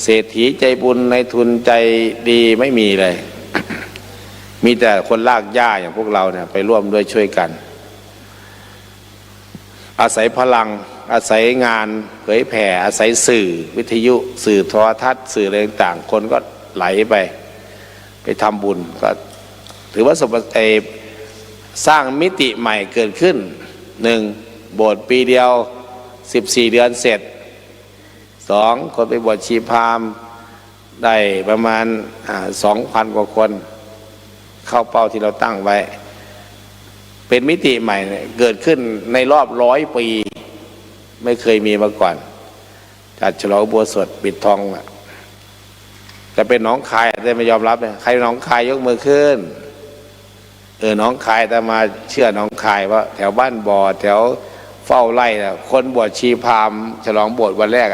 เศรษฐีใจบุญในทุนใจดีไม่มีเลย มีแต่คนลากหญ้าอย่างพวกเราเนี่ยไปร่วมด้วยช่วยกันอาศัยพลังอาศัยงานเผยแผ่อาศัยสื่อวิทยุสื่อโทรทัศน์สื่ออะไรต่างๆคนก็ไหลไปทำบุญก็ถือว่าสร้างมิติใหม่เกิดขึ้น1โบสถ์ปีเดียว14 เดือนเสร็จ2คนไปบวชชีพราหมณ์ได้ประมาณ2,000 กว่าคนเข้าเป้าที่เราตั้งไว้เป็นมิติใหม่เกิดขึ้นในรอบ100 ปีไม่เคยมีมาก่อน จัดฉลองอุโบสถปิดทองอ่ะจะเป็นหนองคายแต่ไม่ยอมรับเนี่ยใครหนองคายยกมือขึ้นหนองคายแต่มาเชื่อหนองคายว่าแถวบ้านบ่อแถวเฝ้าไร่น่ะคนบวชชีพราหมณ์ฉลองโบสถ์วันแรก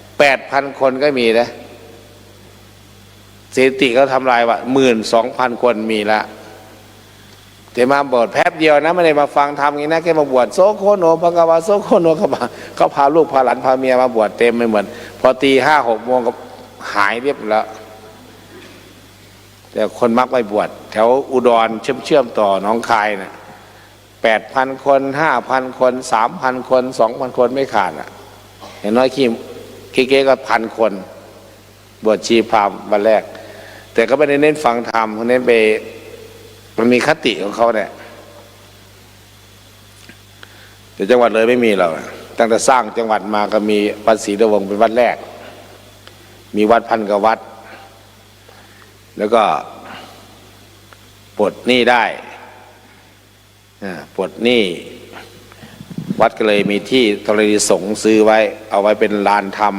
8,000 คนก็มีนะสถิติเขาทำลายว่า12,000 คนมีละแต่มาบวชแป๊บเดียวนะไม่ได้มาฟังธรรมงี้นะแค่มาบวชโซโคโนภะคะวะโซโคโนเขาพาลูกพาหลานพาเมียมาบวชเต็มไปหมดพอตี5-6 โมงก็หายเรียบแล้วแต่คนมักไปบวชแถวอุดรเชื่อมต่อหนองคายน่ะ8,000 คน 5,000 คน 3,000 คน 2,000 คนไม่ขาดอ่ะอย่างน้อยขี้เก๊ก็1,000 คนบวชชีพราหมณ์วันแรกแต่ก็ไม่ได้เน้นฟังธรรมเน้นไปมันมีคติของเขาเนี่ยแต่จังหวัดเลยไม่มีเราตั้งแต่สร้างจังหวัดมาก็มีวัดศรีดวงเป็นวัดแรกมีวัดพันกวัดแล้วก็ปลดหนี้ได้ปลดหนี้วัดก็เลยมีที่ธรณีสงฆ์ซื้อไว้เอาไว้เป็นลานธรรม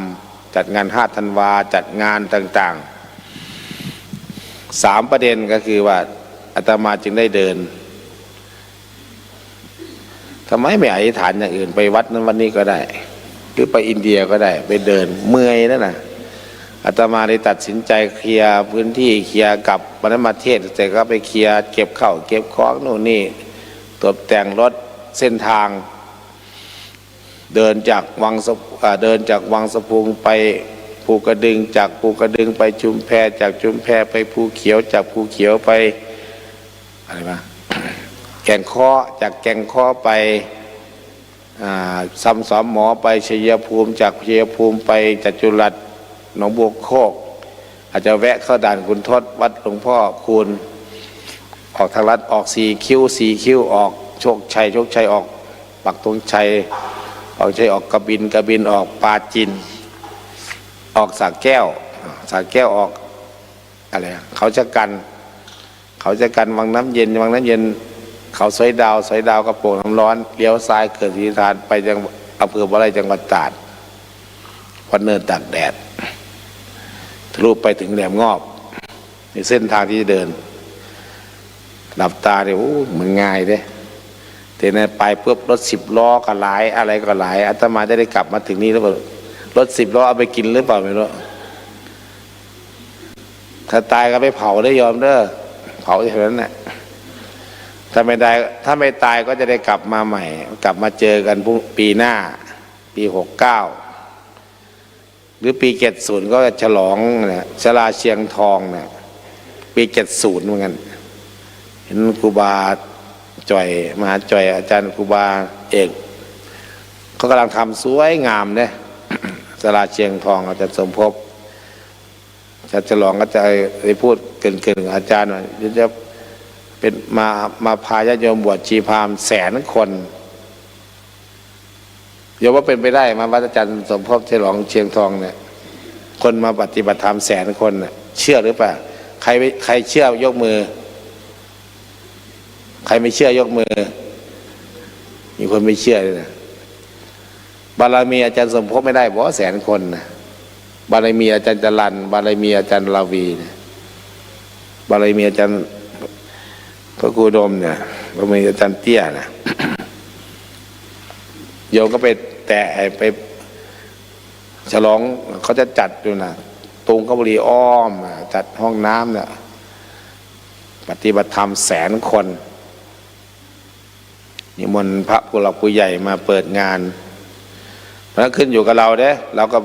จัดงาน5 ธันวาจัดงานต่างๆ3 ประเด็นก็คือว่าอาตมาจึงได้เดินทำไมไม่อธิษฐานอย่างอื่นไปวัดนั้นวันนี้ก็ได้หรือไปอินเดียก็ได้ไปเดินเมื่อยนั่นน่ะอาตมาได้ตัดสินใจเคลียร์พื้นที่เคลียร์กับวันนั้นมาเทศแต่ก็ไปเคลียร์เก็บข้าวเก็บของโน่นนี่ตกแต่งรถเส้นทางเดินจากวังสะพุงไปภูกระดึงจากภูกระดึงไปชุมแพจากชุมแพไปภูเขียวจากภูเขียวไปอะไรมาแก่งค้อจากแก่งค้อไปซ้ำสอมหมอไปชัยภูมิจากชัยภูมิไปจัตุรัสหนองบัวโคกอาจจะแวะเข้าด่านขุนทดวัดหลวงพ่อคูณออกทางลัดออก4 คิ้วออกโชคชัยออกปักธงชัยออกกระบินออกปาจินออกสระแก้วออกอะไรเขาจะกันวังน้ำเย็นเขาสอยดาวกระโปรงน้ำร้อนเลี้ยวซ้ายเกิดศรีทานไปจังอำเภอบ่อไร่จังหวัดตราดวัดเนินตากแดดทะลุไปถึงแหลมงอบในเส้นทางที่จะเดินหลับตาเนี่ยมันง่ายเด้แต่ในไปเพื่อรถ10 ล้อก็หลายอะไรก็หลายอาตมาจะได้กลับมาถึงนี่แล้วรถ10 ล้อเอาไปกินหรือเปล่าไม่รู้ถ้าตายก็ไปเผาได้ยอมเด้อเผาเท่านั้นแหละถ้าไม่ตายก็จะได้กลับมาใหม่กลับมาเจอกันปีหน้าปี69หรือปี70ก็ฉลองเนี่ยศาลาเชียงทองเนี่ยปี70เหมือนกันเห็นครูบาจ่อยมหาจ่อยอาจารย์ครูบาเอกเขากำลังทำสวยงามเนี่ยศาลาเชียงทองอาจารย์สมภพจะฉลองก็จะได้พูดเกินอาจารย์ว่าจะเป็นมาพาญาติโยมบวชชีพราหมณ์100,000 คนโยมว่าเป็นไปได้มาวัดอาจารย์สมภพฉลองเชียงทองเนี่ยคนมาปฏิบัติธรรม100,000 คนน่ะเชื่อหรือเปล่าใครเชื่อยกมือใครไม่เชื่อยกมือมีคนไม่เชื่อเลยนะบารมีอาจารย์สมภพไม่ได้บอกว่า100,000 คนนะบารมีอาจารย์จรัญบารมีอาจารย์ลาวีนะบารมีอาจารย์พระครูดมเนี่ยบารมีอาจารย์เตี้ยนะโยมก็ไปแต่ไปฉลองเขาจะจัดอยู่นะตรงกบุรีอ้อมจัดห้องน้ำเนี่ยปฏิบัติธรรม100,000 คนนิมนต์พระผู้หลักผู้ใหญ่มาเปิดงานเพราะนั้นขึ้นอยู่กับเราเด้เราก็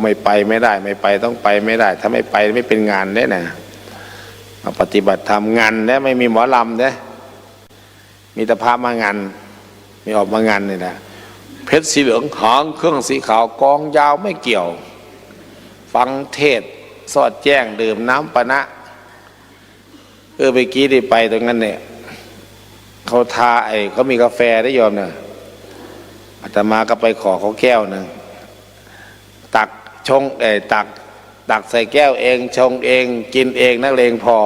ไม่ไปไม่ได้ไม่ไปต้องไปไม่ได้ถ้าไม่ไปไม่เป็นงานเด้นะมาปฏิบัติธรรมงานเด้ไม่มีหมอลำเด้มีแต่พระมางานมีออกมางานนี่นะเพชรสีเหลืองหางเครื่องสีขาวกองยาวไม่เกี่ยวฟังเทศสอดแจ้งดื่มน้ำปะนะไปกี้ได้ไปตรงนั้นเนี่ยเขาทาเขามีกาแฟได้ยอมเนี่ยอาตมาก็ไปขอเขาแก้วหนึ่งตักชงตักใส่แก้วเองชงเองกินเองนักเลงพอ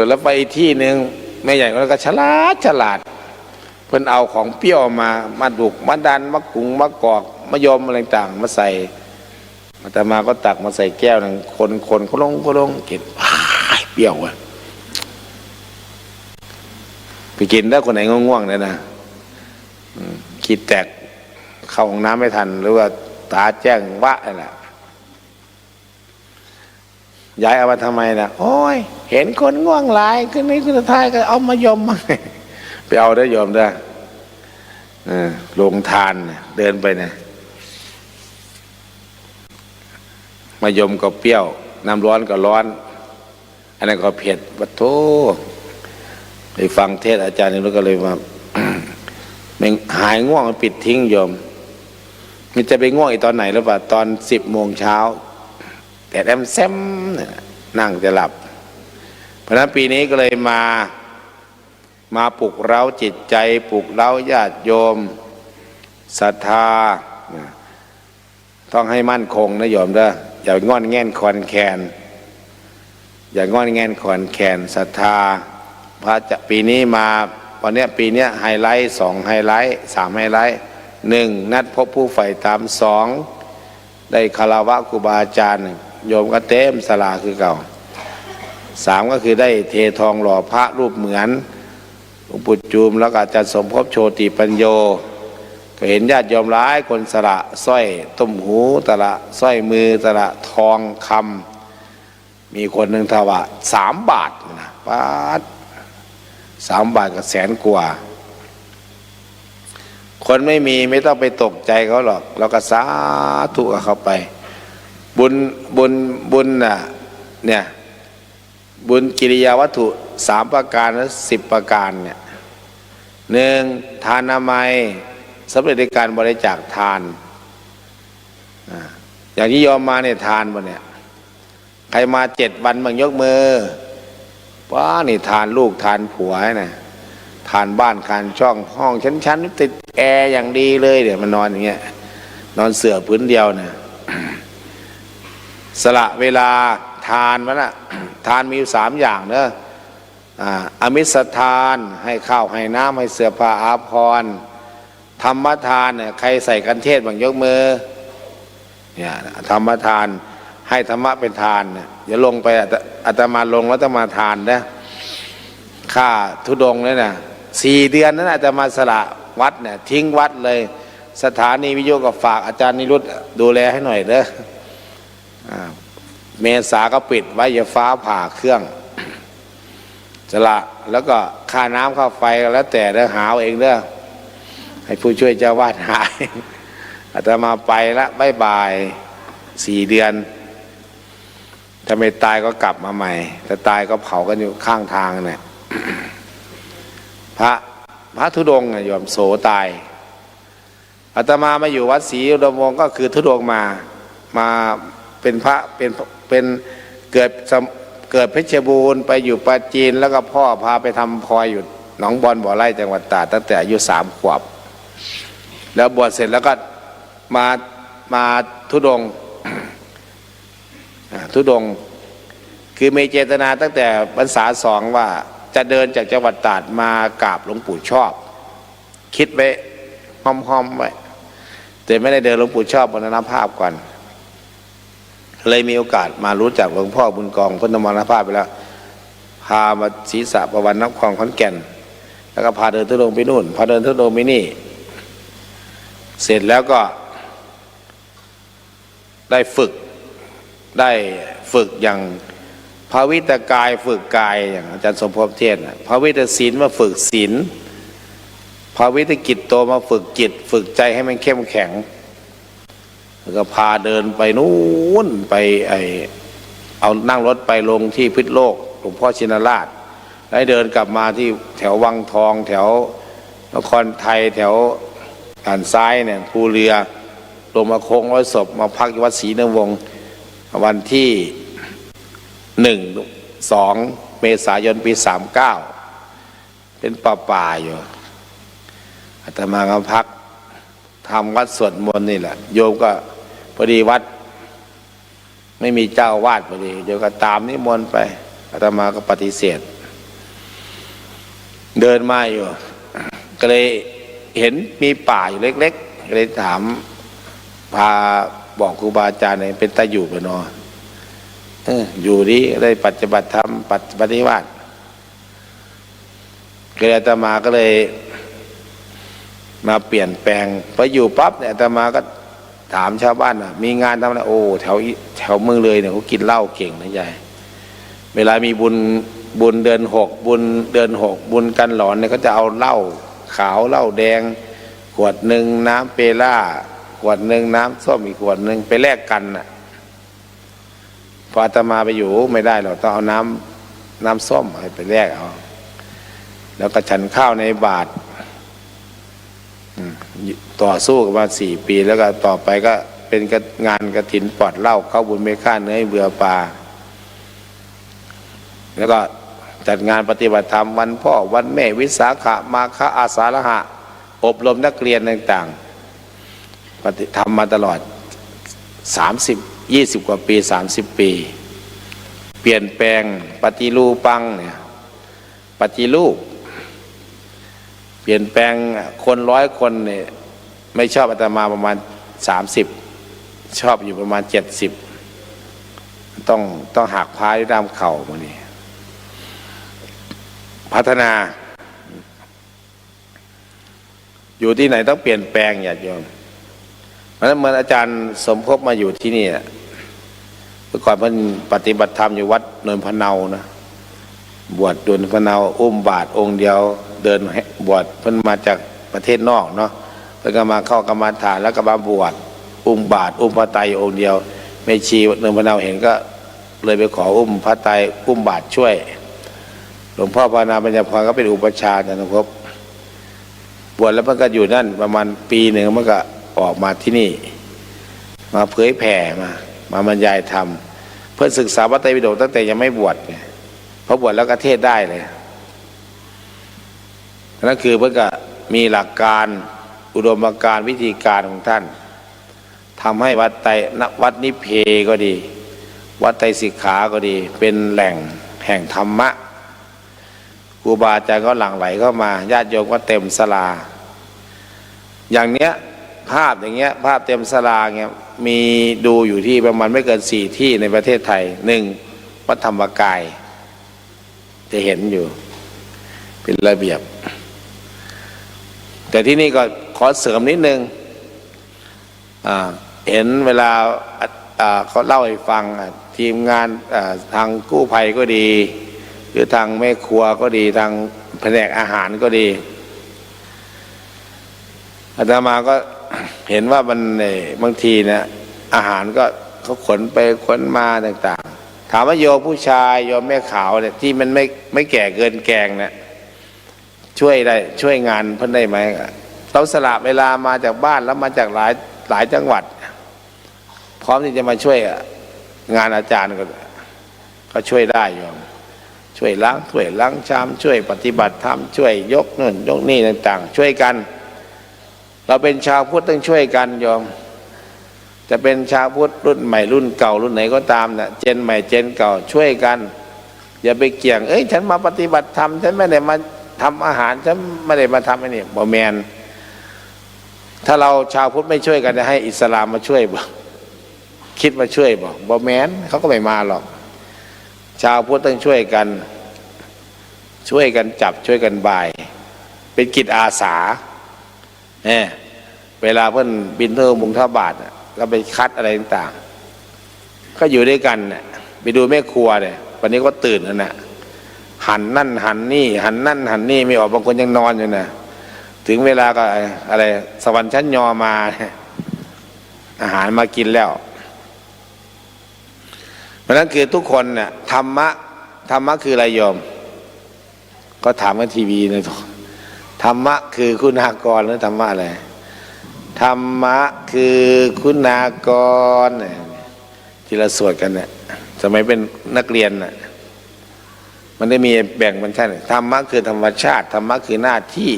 แล้วไปที่หนึ่งแม่ใหญ่ก็ฉลาด พิ่นเอาของเปรี้ยวมาดุกมาดันมะกุงมะกอกมะยมอะไรต่างมาใส่อาตมาก็ตักมาใส่แก้วนึงคนก็ลงกินเปรี้ยวอ่ะไปกินได้คนไหนง่วงๆเลยนะคิดแตกเข้าห้องน้ำไม่ทันหรือว่าตาแจ้งวะอะไรย้ายเอามาทำไมนะโอ้ยเห็นคนง่วงหลายขึ้นนี้ขึ้นท้ายก็เอามายมมา ไปเอาได้ยอมได้ลงทานเดินไปนะมายมก็เปรี้ยวน้ำร้อนก็ร้อนอันนั้นก็เผ็ดวัดโธไปฟังเทศอาจารย์นี่ก็เลยว่า หายง่วงปิดทิ้งโยมมันจะไปง่วงอีกตอนไหนหรือเปล่าตอน10 โมงเช้าแต่แซมนั่งจะหลับเพราะนั้นปีนี้ก็เลยมาปลุกเร้าจิตใจปลุกเร้าญาติโยมศรัทธาต้องให้มั่นคงนะโยมเด้ออย่างงอนแง่นคอนแคนอย่างงอนแง่นคอนแคนศรัทธาพระจะปีนี้มาวันนี้ปีนี้ไฮไลท์2ไฮไลท์3ไฮไลท์1นัดพบผู้ใฝ่ธรรม2ได้คารวะครูบาอาจารย์โยมก็เต็มศาลาคือเก่า3ก็คือได้เททองหล่อพระรูปเหมือนหลวงปู่จูมแล้วก็อาจารย์สมภพโชติปัญโยก็เห็นญาติโยมหลายคนสละสร้อยต้มหูสละสร้อยมือสละทองคำมีคนหนึ่งถวาย3 บาทนะบาท3 บาทก็100,000 กว่าคนไม่มีไม่ต้องไปตกใจเขาหรอกเราก็สาธุกับเขาไปบุญน่ะเนี่ยบุญกิริยาวัตถุ3 ประการและ10 ประการเนี่ย1ทานนามัยสำเร็จในการบริจาคทานอย่างที่ยอมมาเนี่ยทานบ่เนี่ยใครมา7 วันบางยกมือว้านี่ทานลูกทานผัวนะทานบ้านทานช่องห้องชั้นติดแอร์อย่างดีเลยเดี๋ยวมันนอนอย่างเงี้ยนอนเสื่อพื้นเดียวนะสละเวลาทานมันนะทานมีอยู่3 อย่างเนอะอมิสทานให้ข้าวให้น้ำให้เสื้อผ้าอาภรณ์ธรรมทานเนี่ยใครใส่กันเทศบางยกมือเนี่ยธรรมทานให้ธรรมะเป็นทานเนี่ยอย่าลงไปอาตมาลงแล้วจะมาทานนะค่าธุดงค์เนี่ยนะ4 เดือนนั้นอาตมาสละวัดเนี่ยทิ้งวัดเลยสถานีวิทยุก็ฝากอาจารย์นิรุตดูแลให้หน่อยเด้อเมษาก็ปิดไว้อย่าฟ้าผ่าเครื่องสละแล้วก็ค่าน้ำค่าไฟแล้วแต่เด้อหาเองเด้อให้ผู้ช่วยเจ้าวาดหายอาตมาไปละบ๊ายบาย4 เดือนถ้าไม่ตายก็กลับมาใหม่ถ้าตายก็เผากันอยู่ข้างทางเนี่ยพระธุดงค์โยมโสตายอาตมามาอยู่วัดศรีอุดมวงศ์ก็คือธุดงค์มาเป็นพระเป็นเกิดเพชรบูรณ์ไปอยู่ปราจีนแล้วก็พ่อพาไปทำพลอยอยู่หนองบอนบ่อไร่จังหวัดตราดตั้งแต่อายุ3 ขวบแล้วบวชเสร็จแล้วก็มาธุดงค์คือมีเจตนาตั้งแต่พรรษา2ว่าจะเดินจากจังหวัดตราดมากราบหลวงปู่ชอบคิดไว้ห้อมๆไว้แต่ไม่ได้เดินหลวงปู่ชอบมรณภาพก่อนเลยมีโอกาสมารู้จักหลวงพ่อบุญกองพ้นมรณภาพไปแล้วพามาศีรษะประวันน้ำคลองขอนแก่นแล้วก็พาเดินธุดงค์ไปนู่นพาเดินธุดงค์ไปนี่เสร็จแล้วก็ได้ฝึกอย่างภาวิตกายฝึกกายอย่างอาจารย์สมภพเทศน์ภาวิตศีลมาฝึกศีลภาวิตกิจโตมาฝึกจิตฝึกใจให้มันเข้มแข็งแล้วก็พาเดินไปนู้นไปเอานั่งรถไปลงที่พิษโลกหลวงพ่อชินราชแล้วเดินกลับมาที่แถววังทองแถวนครไทยแถวด่านซ้ายเนี่ยภูเรือลงมาโค้งร้อยศพมาพักที่วัดศรีนวงศ์วันที่1-2 เมษายนปี39เป็นป่าอยู่อาตมาก็พักทำวัดสวดมนต์นี่แหละโยมก็พอดีวัดไม่มีเจ้าวาดพอดีโยมก็ตามนิมนต์ไปอาตมาก็ปฏิเสธเดินมาอยู่ ก็เลยเห็นมีป่าอยู่เล็กๆก็เลยถามพาบอกครูบาอาจารย์เนี่ยเป็นตาอยู่ปะเนาะอยู่ดีได้ปฏิบัติธรรมปฏิบัติก็เลยอาตมาก็เลยมาเปลี่ยนแปลงพออยู่ปั๊บเนี่ยอาตมาก็ถามชาวบ้านมีงานทำอะไรโอ้แถวเมืองเลยเนี่ยเขากินเหล้าเก่งนะยายเวลามีบุญเดือน6บุญกันหลอนเนี่ยเขาจะเอาเหล้าขาวเหล้าแดงขวดหนึ่งน้ำเปล่าขวดหนึ่งน้ำส้มอีกขวดหนึ่งไปแลกกันน่ะพออาตมาไปอยู่ไม่ได้หรอกต้องเอาน้ำส้มไปแลกเอาแล้วก็ฉันข้าวในบาตรต่อสู้กันมา4 ปีแล้วก็ต่อไปก็เป็นงานกฐินปลอดเหล้าเข้าบุญไม่ฆ่าเนื้อเบื่อปลาแล้วก็จัดงานปฏิบัติธรรมวันพ่อวันแม่วิสาขะมาฆะอาสาฬหะอบรมนักเรียนต่างๆปฏิธรรมมาตลอด20 กว่าปี30 ปีเปลี่ยนแปลงปฏิรูปังเนี่ยปฏิรูปเปลี่ยนแปลงคน100 คนเนี่ยไม่ชอบอาตมาประมาณ30ชอบอยู่ประมาณ70ต้องหักพายด้วยด้ามเข่ามานี่พัฒนาอยู่ที่ไหนต้องเปลี่ยนแปลงญาติโยมเพราะฉะนั้นเมื่ออาจารย์สมภพมาอยู่ที่นี่เมื่อก่อนเพิ่นปฏิบัติธรรมอยู่วัดนนพะเนานะบวชนนพะเนาอุ้มบาตรองค์เดียวเดินบวชเพิ่นมาจากประเทศนอกเนาะเพิ่นก็มาเข้ากรรมฐานแล้วก็มาบวชอุ้มบาตรอุ้มพระไตรองค์เดียวแม่ชีนนพะเนาเห็นก็เลยไปขออุ้มพระไตรอุ้มบาตรช่วยหลวงพ่อภาวนาปัญญาพรก็เป็นอุปชฌาย์นะครับบวชแล้วมันก็อยู่นั่นประมาณปีหนึ่งมันก็ออกมาที่นี่มาเผยแผ่มาบรรยายธรรมเพื่อศึกษาพระไตรปิฎกตั้งแต่ยังไม่บวชไงพอบวชแล้วก็เทศได้เลยนั่นคือเพื่อก็มีหลักการอุดมการณ์วิธีการของท่านทำให้วัดนิเพก็ดีวัดไตรสิกขาก็ดีเป็นแหล่งแห่งธรรมะครูบาอาจารย์ก็หลั่งไหลเข้ามาญาติโยมก็เต็มศาลาอย่างเนี้ยภาพอย่างเงี้ยภาพเต็มศาลาเงี้ยมีดูอยู่ที่ประมาณไม่เกิน4 ที่ในประเทศไทย1วัดธรรมกายจะเห็นอยู่เป็นระเบียบแต่ที่นี่ก็ขอเสริมนิดนึงเห็นเวลาเขาเล่าให้ฟังทีมงานทางกู้ภัยก็ดีหรือทางแม่ครัวก็ดีทางแผนกอาหารก็ดีอาตมาก็เห็นว่ามันบางทีเนี่ยอาหารก็เขาขนไปขนมาต่างๆถามว่าโยมผู้ชายโยมแม่ขาวเนี่ยที่มันไม่แก่เกินแกงเนี่ยช่วยงานเพิ่นได้ไหมเราสละเวลามาจากบ้านแล้วมาจากหลายจังหวัดพร้อมที่จะมาช่วยงานอาจารย์ก็ช่วยได้โยมช่วยล้างถ้วยล้างชามช่วยปฏิบัติธรรมช่วยยกนู่นยกนี่ต่างๆช่วยกันเราเป็นชาวพุทธต้องช่วยกันโยมจะเป็นชาวพุทธรุ่นใหม่รุ่นเก่ารุ่นไหนก็ตามนะเจนใหม่เจนเก่าช่วยกันอย่าไปเกี่ยงฉันมาปฏิบัติธรรมฉันไม่ได้มาทำอาหารฉันไม่ได้มาทำไอ้นี่บ่แมนถ้าเราชาวพุทธไม่ช่วยกันจะให้อิสลามมาช่วยบ่คิดมาช่วยบ่แมนเขาก็ไม่มาหรอกชาวพุทธต้องช่วยกันจับช่วยกันบ่ายเป็นกิจอาสาเวลาเพิ่นบิณฑบาตก็ไปคัดอะไรต่างๆก็อยู่ด้วยกันไปดูแม่ครัวเนี่ยวันนี้ก็ตื่นแล้วนะหันนั่นหันนี่หันนั่นหันนี่ไม่ออกบางคนยังนอนอยู่นะถึงเวลาก็อะไรสวรรค์ชั้นยอมาอาหารมากินแล้วเพราะนั้นคือทุกคนเนี่ยธรรมะคืออะไรโยมก็ถามกันทีวีเลยธรรมะคือคุณากรหรือธรรมะอะไรธรรมะคือคุณากรที่เราสวดกันเนี่ยสมัยเป็นนักเรียนน่ะมันได้มีแบ่งเป็นชั้นธรรมะคือธรรมชาติธรรมะคือหน้าที่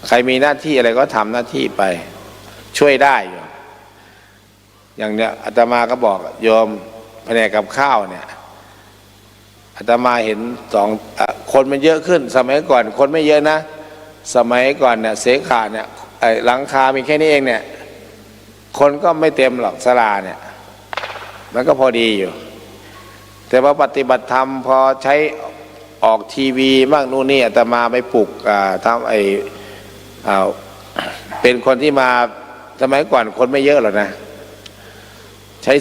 ใครมีหน้าที่อะไรก็ทำหน้าที่ไปช่วยได้โยมอย่างเนี้ยอาตมาก็บอกโยมแผนกกับข้าวเนี่ย อาตมาเห็นคนมันเยอะขึ้น สมัยก่อนคนไม่เยอะนะ สมัยก่อนเนี่ยเสขาเนี่ยหลังคามีแค่นี้เองเนี่ยคนก็ไม่เต็มหรอกศาลาเนี่ยมันก็พอดีอยู่ แต่ว่าปฏิบัติธรรมพอใช้ออกทีวีบ้างนู่นนี่อาตมาไปปลุกทำเป็นคนที่มาสมัยก่อนคนไม่เยอะหรอกนะใช้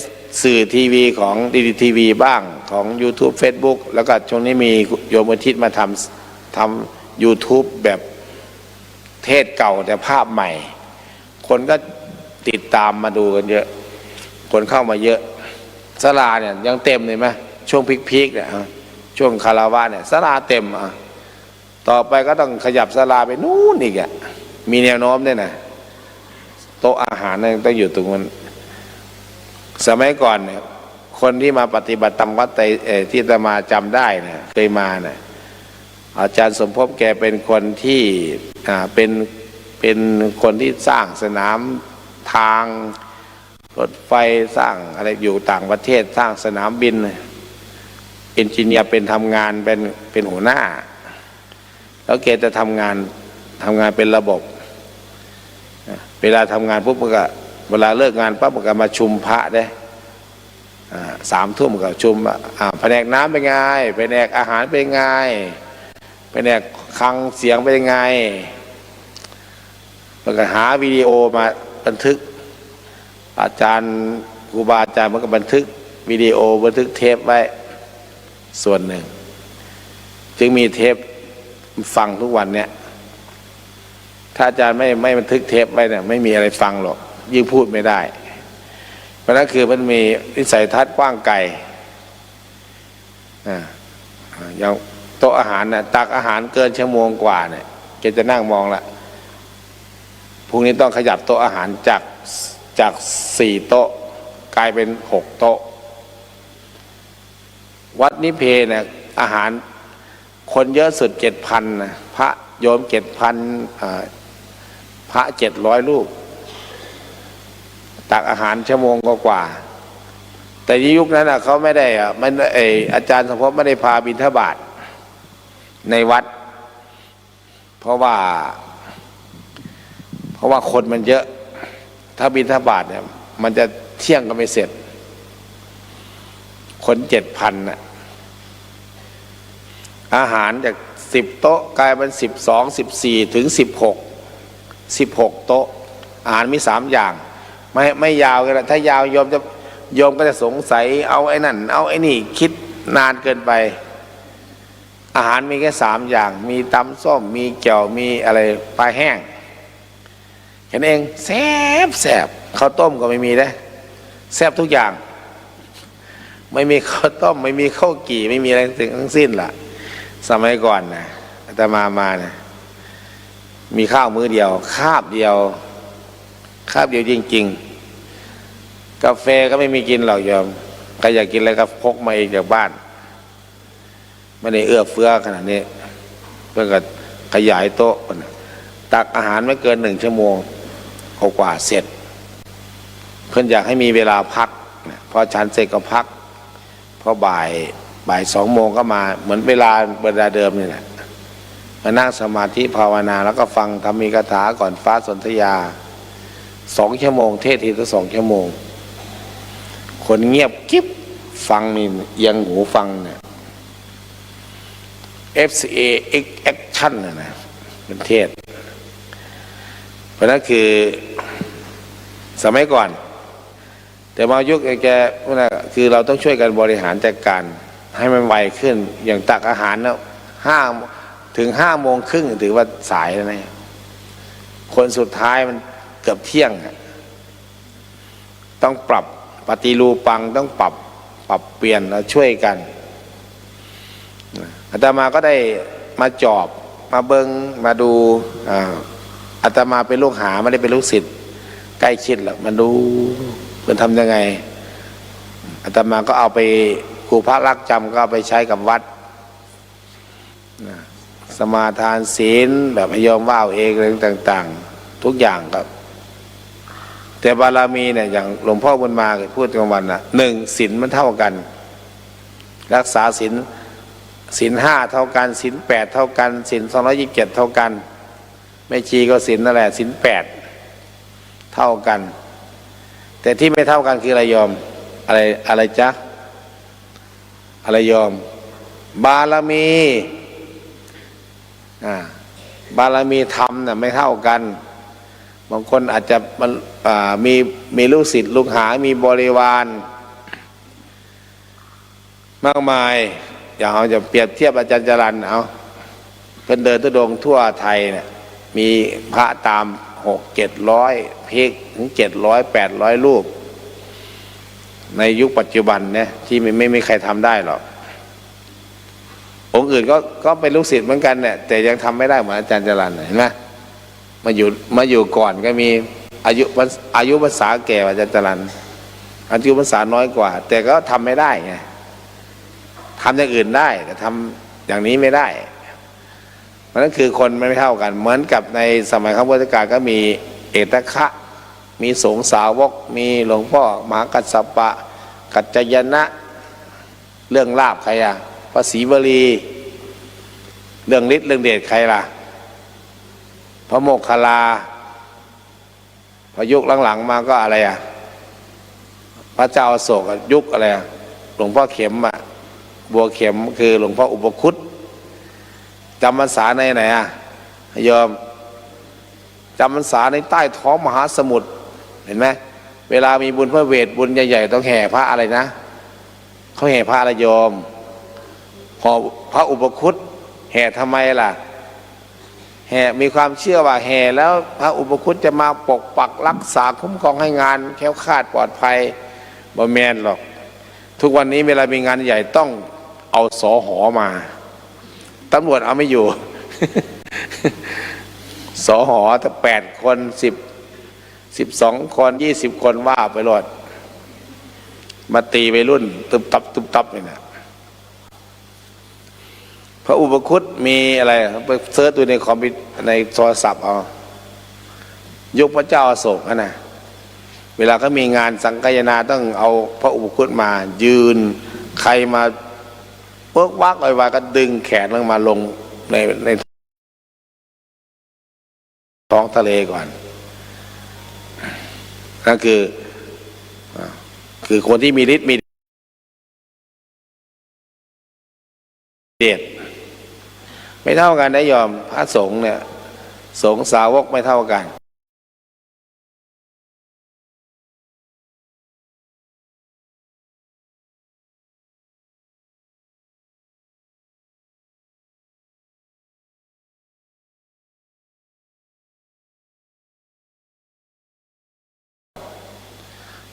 สื่อทีวีของดีดีทีวีบ้างของ YouTube Facebook แล้วก็ช่วงนี้มีโยมอาทิตย์มาทำ YouTube แบบเทศเก่าแต่ภาพใหม่คนก็ติดตามมาดูกันเยอะคนเข้ามาเยอะศาลาเนี่ยยังเต็มเลยไหมช่วงพีคๆเนี่ยช่วงคาราวะเนี่ยศาลาเต็มต่อไปก็ต้องขยับศาลาไปนู่นอีกมีแนวโน้มด้วยนะโต๊ะอาหารเนี่ยต้องอยู่ตรงนั้นสมัยก่อนเนี่ยคนที่มาปฏิบัติธรรมวัดที่อาตมาจำได้เนี่ยเคยมาเนี่ยอาจารย์สมภพแกเป็นคนที่เป็นคนที่สร้างสนามทางรถไฟสร้างอะไรอยู่ต่างประเทศสร้างสนามบินเอนจิเนียร์เป็นทำงานเป็นหัวหน้าแล้วแกจะทำงานเป็นระบบเวลาทำงานปุ๊บมันก็เวลาเลิกงานปั๊บมันก็มาชุมพระได้3 ทุ่มก็ชุมแผนกน้ำเป็นไงแผนกอาหารเป็นไงแผนกคลังเสียงเป็นไงมันก็หาวิดีโอมาบันทึกอาจารย์ครูบาอาจารย์มันก็บันทึกวิดีโอบันทึกเทปไว้ส่วนหนึ่งจึงมีเทปฟังทุกวันเนี่ยถ้าอาจารย์ไม่บันทึกเทปไว้เนี่ยไม่มีอะไรฟังหรอกยิ่งพูดไม่ได้เพราะนั้นคือมันมีวิสัยทัศน์กว้างไกลอย่างโต๊ะอาหารน่ะตักอาหารเกิน1 ชั่วโมงกว่าเนี่ยแกจะนั่งมองละพรุ่งนี้ต้องขยับโต๊ะอาหารจาก4 โต๊ะกลายเป็น6 โต๊ะวัดนิเพเนี่ยอาหารคนเยอะสุด 7,000 นะพระโยม 7,000พระ700 รูปตักอาหาร1 ชั่วโมงกว่าแต่ยุคนั้นเขาไม่ได้อาจารย์สมภพไม่ได้พาบิณฑบาตในวัดเพราะว่าคนมันเยอะถ้าบิณฑบาตเนี่ยมันจะเที่ยงก็ไม่เสร็จคน 7,000 น่ะอาหารจาก10 โต๊ะกลายเป็น12 14ถึง16 โต๊ะอาหารมี3 อย่างไม่ยาวกันละถ้ายาวโยมก็จะสงสัยเอาไอ้นั่นเอาไอ้นี่คิดนานเกินไปอาหารมีแค่3 อย่างมีตำส้มมีแจ่วมีอะไรปลาแห้งแค่นั้นเองแซ่บข้าวต้มก็ไม่มีนะแซ่บทุกอย่างไม่มีข้าวต้มไม่มีข้าวกี่ไม่มีอะไรทั้งสิ้นล่ะสมัยก่อนนะอาตมานะมีข้าวมื้อเดียวคาบเดียวจริงๆกาแฟก็ไม่มีกินหรอกโยมใครอยากกินอะไรก็พกมาเองจากบ้านไม่ได้เอื้อเฟื้อขนาดนี้เพื่อก็ขยายโต๊ะตักอาหารไม่เกิน1 ชั่วโมงกว่าเสร็จเพื่อนอยากให้มีเวลาพักพอฉันเสร็จก็พักพอบ่าย 2 โมงก็มาเหมือนเวลาเดิมนี่แหละมานั่งสมาธิภาวนาแล้วก็ฟังธรรมีกถาก่อนฟ้าสนธยา2 ชั่วโมงเทศทีละ2 ชั่วโมงคนเงียบกิ๊บฟังนี่เอียงหูฟังเนี่ย FCA Action นะเป็นเทศเพราะนั้นคือสมัยก่อนแต่มายุคแกคือเราต้องช่วยกันบริหารจัดการให้มันไวขึ้นอย่างตักอาหารแล้วถึง5 โมงครึ่งถือว่าสายแล้วนะคนสุดท้ายมันเกือบเที่ยงต้องปรับปฏิรูปังต้องปรับเปลี่ยนแล้วช่วยกันอาตมาก็ได้มาจอบมาเบิงมาดูอาตมาเป็นลูกหาไม่ได้เป็นลูกศิษย์ใกล้ชิดหรอกมาดูเพื่อนทำยังไงอาตมาก็เอาไปครูพระรักจำก็เอาไปใช้กับวัดสมาทานศีลแบบให้โยมว่าวเองอะไรต่างๆทุกอย่างครับแต่บารมีเนี่ยอย่างหลวงพ่อบุญมาพูดกลางวัน1 ศีลมันเท่ากันรักษาศีล ศีล5เท่ากันศีล8เท่ากันศีล227เท่ากันไม่ชีก็ศีลนั่นแหละศีล8เท่ากันแต่ที่ไม่เท่ากันคืออะไรโยมอะไรจ๊ะอะไรโยมบารมีบารมีธรรมน่ะไม่เท่ากันบางคนอาจจะมีลูกศิษย์ลูกหามีบริวารมากมายอย่างเราจะเปรียบเทียบอาจารย์จรัญเอาเป็นเดินทุดงค์ทั่วไทยเนี่ยมีพระตาม600-700ภิกษุถึง700-800รูปในยุคปัจจุบันเนี่ยที่ไม่มีใครทำได้หรอกองค์อื่นก็เป็นลูกศิษย์เหมือนกันเนี่ยแต่ยังทำไม่ได้เหมือนอาจารย์จรัญเห็นไหมมาอยู่ก่อนก็มีอายุพรรษาแก่กว่าอาจารย์จรัญอายุพรรษาน้อยกว่าแต่ก็ทำไม่ได้ไงทำอย่างอื่นได้แต่ทำอย่างนี้ไม่ได้เพราะนั้นคือคนไม่เท่ากันเหมือนกับในสมัยครั้งพุทธกาลก็มีเอตคะมีสงฆ์สาวกมีหลวงพ่อมหากัสสปะกัจจยนะเรื่องลาภใครอะพระศรีวลีเรื่องฤทธิ์เรื่องเดชใครล่ะพระโมคคัลลาพอยุคหลังๆมาก็อะไรอะพระเจ้าอโศกยุคอะไรอะหลวงพ่อเข็มอะบัวเข็มคือหลวงพ่ออุปคุตจำพรรษาในไหนอะโยมจำพรรษาในใต้ท้องมหาสมุทรเห็นไหมเวลามีบุญพระเวทบุญใหญ่ๆต้องแห่พระอะไรนะเขาแห่พระอะไรโยมพอพระอุปคุตแห่ทำไมล่ะแห่มีความเชื่อว่าแห่แล้วพระอุปคุตจะมาปกปักรักษาคุ้มครองให้งานแคล้วคลาดปลอดภัยบ่แม่นหรอกทุกวันนี้เวลามีงานใหญ่ต้องเอาสอหอมาตำรวจเอาไม่อยู่ สอหอถ้า8 คน12 คน20 คนว่าไปรอดมาตีไปรุ่นตุบตับเลยนะพระอุปคุตมีอะไรไปเสิร์ชดูในคอมพิวเตอร์ในโทรศัพท์เอายุคพระเจ้าอโศกนะเวลาเขามีงานสังฆายนาต้องเอาพระอุปคุตมายืนใครมาเพิกวักอะไรว่าก็ดึงแขนลงมาลงในท้องทะเลก่อนนั่นคือคนที่มีฤทธิ์มีเดชไม่เท่ากันได้ยอมพระสงฆ์เนี่ยสงฆ์สาวกไม่เท่ากัน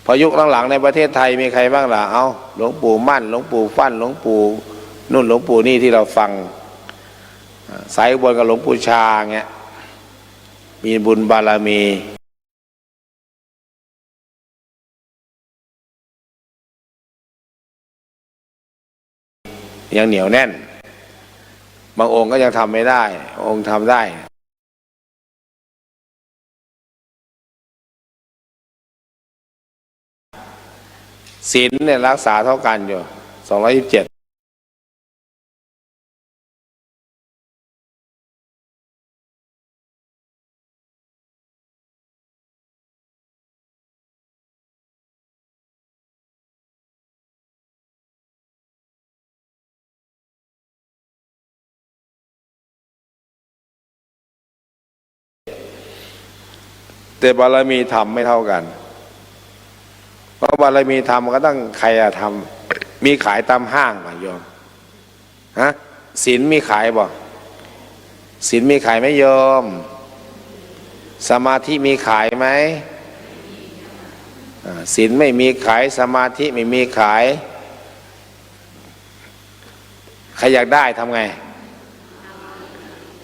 พอยุคหลังๆในประเทศไทยมีใครบ้างล่ะเอาหลวงปู่มั่นหลวงปู่ฟั่นหลวงปู่นุ่นหลวงปู่นี่ที่เราฟังสายอุบลกับหลวงปู่ชาเงี้ยมีบุญบารมียังเหนียวแน่นบางองค์ก็ยังทำไม่ได้องค์ทำได้ศีลเนี่ยรักษาเท่ากันอยู่227แต่บารมีธรรมไม่เท่ากันเพราะบารมีธรรมก็ต้องใครทำมีขายตามห้างป่ะโยมฮะศีลมีขายบ่ศีลมีขายไหมโยมสมาธิมีขายไหมศีลไม่มีขายสมาธิไม่มีขายใครอยากได้ทำไง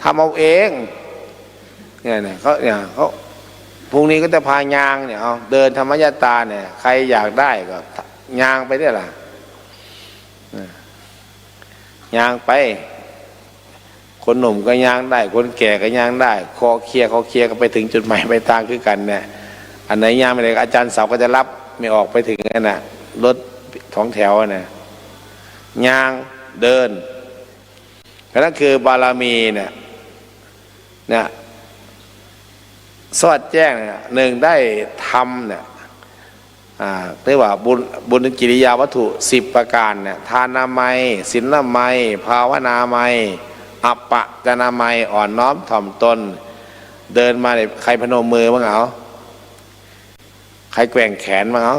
ทำเอาเองเนี่ยเขาพรุ่งนี้ก็จะพายางเนี่ยเอาเดินธรรมยตาเนี่ยใครอยากได้ก็ยางไปได้ล่ะยางไปคนหนุ่มก็ยางได้คนแก่ก็ยางได้คอเคลียร์ก็ไปถึงจุดหมายปลายทางคือกันเนี่ยอันไหนยางไม่ได้อาจารย์เสาก็จะรับไม่ออกไปถึงนั่นน่ะรถท้องแถวน่ะยางเดิน นั่นคือบารมีเนี่ยสอดแจ้งเนี่ยหนึ่งได้ทำเนี่ยเรียกว่าบุญกิริยาวัตถุ10ประการเนี่ยทานามัยศีลไมัยภาวนาไมัยอัปปะจนามัยอ่อนน้อมถ่อมตนเดินมาเนี่ยใครพนมมือบ้างเอาใครแกว่งแขนบ้างเอา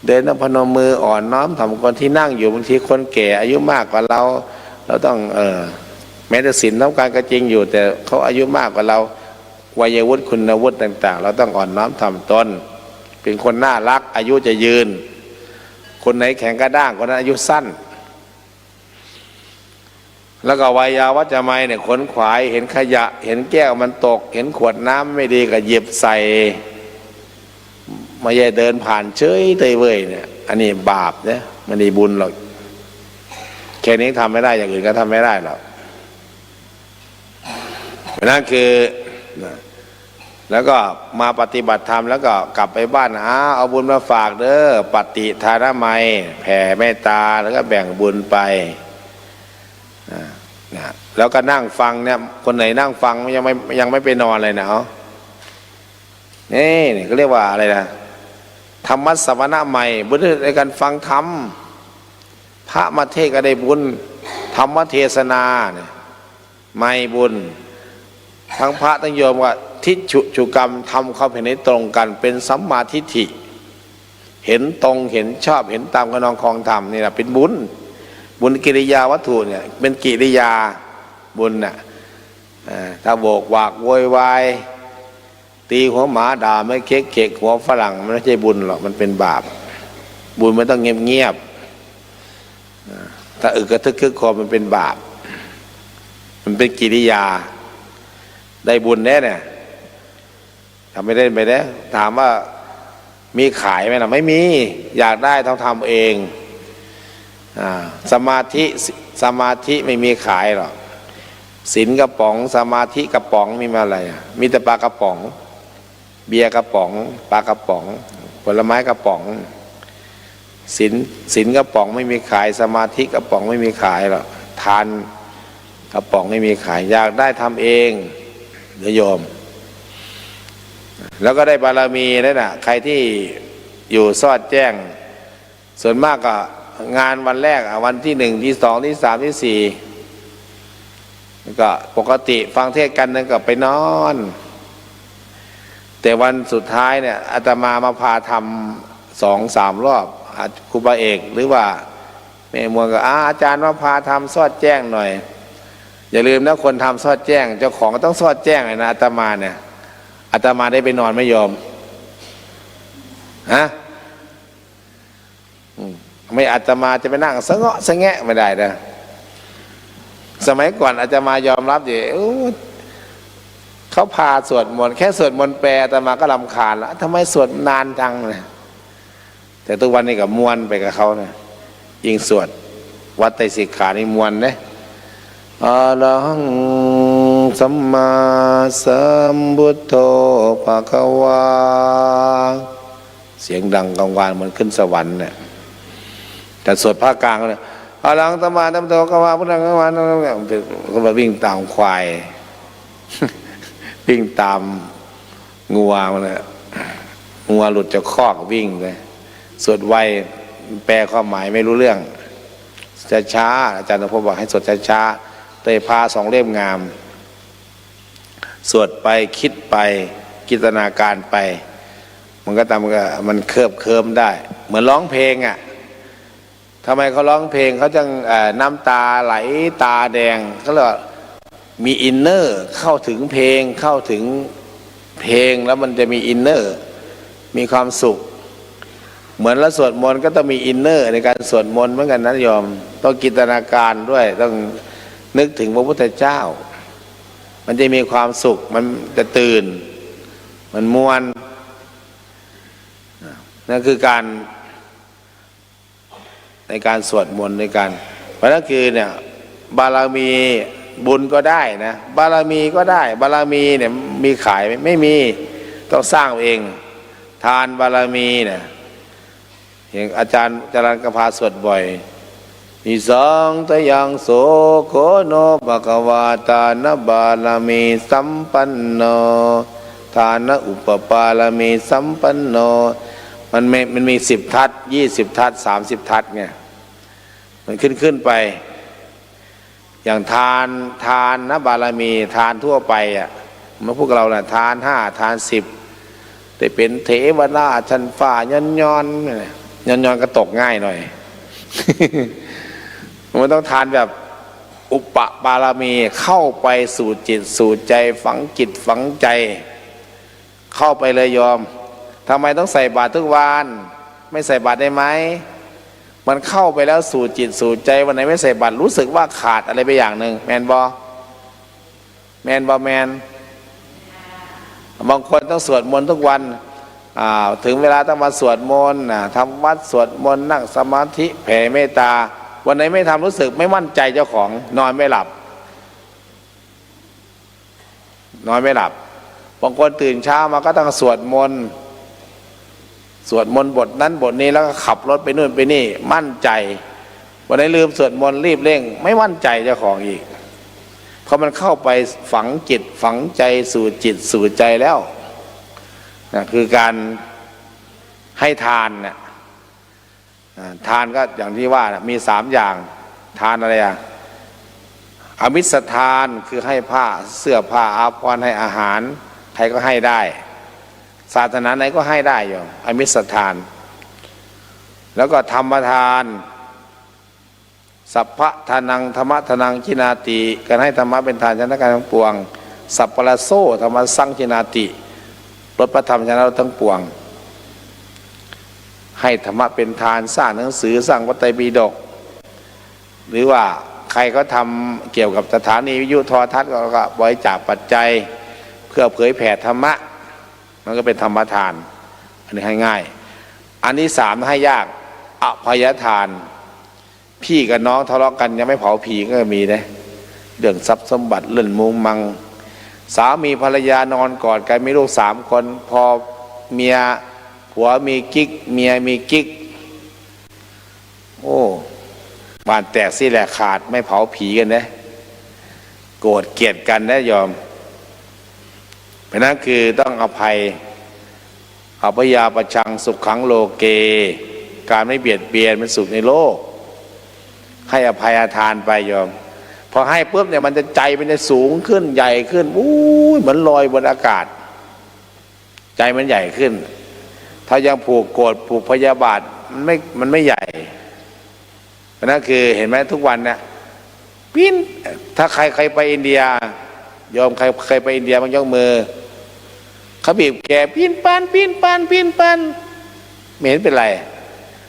เดินต้องพนมมืออ่อนน้อมถ่อมคนที่นั่งอยู่บางทีคนแก่อายุมากกว่าเราต้องแม้แต่ศีลเท่ากันก็จริงอยู่แต่เขาอายุมากกว่าเราวัยวุฒิคุณวุฒิต่างๆเราต้องอ่อนน้อมถ่อมตนเป็นคนน่ารักอายุจะยืนคนไหนแข็งกระด้างคนนั้นอายุสั้นแล้วก็วายาวัจจะไมเนี่ยขนขวายเห็นขยะเห็นแก้วมันตกเห็นขวดน้ำไม่ดีก็หยิบใส่ไม่ใช่เดินผ่านเฉยเตยเว้ยเนี่ยอันนี้บาปเนี่ยมันดีบุญหรอกแค่นี้ทำไม่ได้อย่างอื่นก็ทำไม่ได้หรอกนั่นคือแล้วก็มาปฏิบัติธรรมแล้วก็กลับไปบ้านเอาบุญมาฝากเด้อปฏิทานามัยแผ่เมตตาแล้วก็แบ่งบุญไปแล้วก็นั่งฟังเนี่ยคนไหนนั่งฟังยังไม่ไปนอนเลยนะนี่เขาเรียกว่าอะไรนะธรรมสวนาใหม่บุญในการฟังธรรมพระมาเทศก็ได้บุญธรรมเทศนาเนี่ยไม่บุญทั้งพระทั้งโยมว่าทิฏฐุกรรมทำความเห็นให้ตรงกันเป็นสัมมาทิฏฐิเห็นตรงเห็นชอบเห็นตามขนองคองธรรมนี่แหละเป็นบุญกิริยาวัตถุเนี่ยเป็นกิริยาบุญน่ะถ้าโบกวากโวยวายตีหัวหมาด่าไม่เค้กหัวฝรั่งมันไม่ใช่บุญหรอกมันเป็นบาปบุญมันต้องเงียบถ้าอึกกระทึกคึกคอมันเป็นบาปมันเป็นกิริยาได้บุญแน่เนี่ยทำไม่ได้ไปได้ถามว่ามีขายไหมล่ะไม่มีอยากได้ต้องทำเองสมาธิไม่มีขายหรอกศีลกระป๋องสมาธิกระป๋องมีมาอะไรมีแต่ปลากระป๋องเบียร์กระป๋องปลากระป๋องผลไม้กระป๋องศีลกระป๋องไม่มีขายสมาธิกระป๋องไม่มีขายหรอกทานกระป๋องไม่มีขายอยากได้ทำเองเดี๋ยวโยมแล้วก็ได้บารมีนั่นน่ะใครที่อยู่สอดแจ้งส่วนมากก็งานวันแรกวันที่1ที่2ที่3ที่4ก็ปกติฟังเทศกันนึงก็ไปนอนแต่วันสุดท้ายเนี่ยอาตมาพาทำ2-3 รอบครูบาเอกหรือว่าแม่มวลก็อาจารย์มาพาทำสอดแจ้งหน่อยอย่าลืมนะคนทำสอดแจ้งเจ้าของก็ต้องสอดแจ้งเลยนะอาตมาเนี่ยอาตมาได้ไปนอนไม่ยอมไม่อาตมาจะไปนั่งสะเงาะสะแงะไม่ได้นะสมัยก่อนอาตมายอมรับอยู่เขาพาสวดมนต์แค่สวดมนต์แปลอาตมาก็รำคาญแล้วทำไมสวดนานจังเลยแต่ทุกวันนี้กับมวนไปกับเขานะยิ่งสวดวัดไตรสิกขานี่มวนเนี่ยอะระหังสัมมาสัมพุทโธภะคะวาเสียงดังกังวานเหมือนขึ้นสวรรค์เนี่ยแต่สวดภาคกลางเนี่ยอะระหังสัมมาสัมพุทโธภะคะวาพุทธังภะคะวาก็มาวิ่งตามควายวิ่งตามงัวมันเลยงัวหลุดจากคอกวิ่งเลยสวดไวแปลความหมายไม่รู้เรื่องช้าอาจารย์พบอกให้สวดช้าเตยพา2 เล่มงามสวดไปคิดไปจินตนาการไปมันก็มันเคลิมได้เหมือนร้องเพลงทำไมเขาร้องเพลงเขาจึงน้ำตาไหลตาแดงเขาเรียกมีอินเนอร์เข้าถึงเพลงเข้าถึงเพลงแล้วมันจะมีอินเนอร์มีความสุขเหมือนเราสวดมนต์ก็ต้องมีอินเนอร์ในการสวดมนต์เหมือนกันนะโยมต้องจินตนาการด้วยต้องนึกถึงพระพุทธเจ้ามันจะมีความสุขมันจะตื่นมันม่วนนั่นคือการในการสวดมนต์ในการเพราะนั่นคือเนี่ยบารมีบุญก็ได้นะบารมีก็ได้บารมีเนี่ยมีขายไม่มีต้องสร้างเองทานบารมีเนี่ยอย่างอาจารย์จรัญก็พาสวดบ่อย นิสังตยังโสโคโนภะคะวาตานะบารมีสัมปันโนทานะอุปปารมีสัมปันโนมันมี10 ทัศ20 ทัศ30 ทัศไงมันขึ้นไปอย่างทานนะบารมีทานทั่วไปอ่ะเมื่อพวกเราน่ะทาน5ทาน10ได้เป็นเทวดาชั้นฟ้าย้อนก็ตกง่ายหน่อย มันต้องทานแบบอุปบารมีเข้าไปสู่จิตสู่ใจฝังจิตฝังใจเข้าไปเลยโยมทำไมต้องใส่บาตรทุกวันไม่ใส่บาตรได้ไหมมันเข้าไปแล้วสู่จิตสู่ใจวันไหนไม่ใส่บาตรรู้สึกว่าขาดอะไรไปอย่างหนึ่งแมนบอบางคนต้องสวดมนต์ทุกวันถึงเวลาต้องมาสวดมนต์ทำวัดสวดมนต์นั่งสมาธิแผ่เมตตาวันไหนไม่ทำรู้สึกไม่มั่นใจเจ้าของนอนไม่หลับบางคนตื่นเช้ามาก็ต้องสวดมนต์บทนั้นบทนี้แล้วก็ขับรถไปนู่นไปนี่มั่นใจวันไหนลืมสวดมนต์รีบเร่งไม่มั่นใจเจ้าของอีกเพราะมันเข้าไปฝังจิตฝังใจสู่จิตสู่ใจแล้วนะคือการให้ทานนะทานก็อย่างที่ว่านะมี3 อย่างทานอะไรอมิสทานคือให้ผ้าเสื้อผ้าอาภรณ์ให้อาหารใครก็ให้ได้ศาสนาไหนก็ให้ได้อยู่อมิสทานแล้วก็ธรรมทานสัพพะทานังธรรมะทานังชินาติการให้ธรรมะเป็นทานชนะการทั้งปวงสัพพละโซธรรมะสังชินาติลดพระธรรมชนะทั้งปวงให้ธรรมะเป็นทานสร้างหนังสือสร้างพระไตรปิฎกหรือว่าใครก็ทำเกี่ยวกับสถานีวิทยุโทรทัศน์ก็บริจาคปัจจัยเพื่อเผยแผ่ธรรมะมันก็เป็นธรรมทานอันนี้ให้ง่ายอันที่3ให้ยากอภัยทานพี่กับน้องทะเลาะกันยังไม่เผาผีก็มีนะเรื่องทรัพย์สมบัติเรื่องมุงมังสามีภรรยานอนกอดกันมีลูก3 คนพอเมียผัวมีกิ๊กเมียมีกิ๊กโอ้บ้านแตกสิแหลกขาดไม่เผาผีกันนะโกรธเกลียดกันนะยอมเพราะนั้นคือต้องอภัยอภยาปชังสุขขังโลเกการไม่เบียดเบียนเป็นสุขในโลกให้อภัยทานไปยอมพอให้ปุ๊บเนี่ยมันจะใจมันจะสูงขึ้นใหญ่ขึ้นอู้เหมือนลอยบนอากาศใจมันใหญ่ขึ้นถ้ายังผูกโกรธผูกพยาบาทมันไม่ใหญ่เพราะนั้นคือเห็นไหมทุกวันเนี่ยปิ้นถ้าใครไปอินเดียยอมใครไปอินเดียมันยกมือเขาบีบแกปิ้นปันไม่เห็นเป็นไร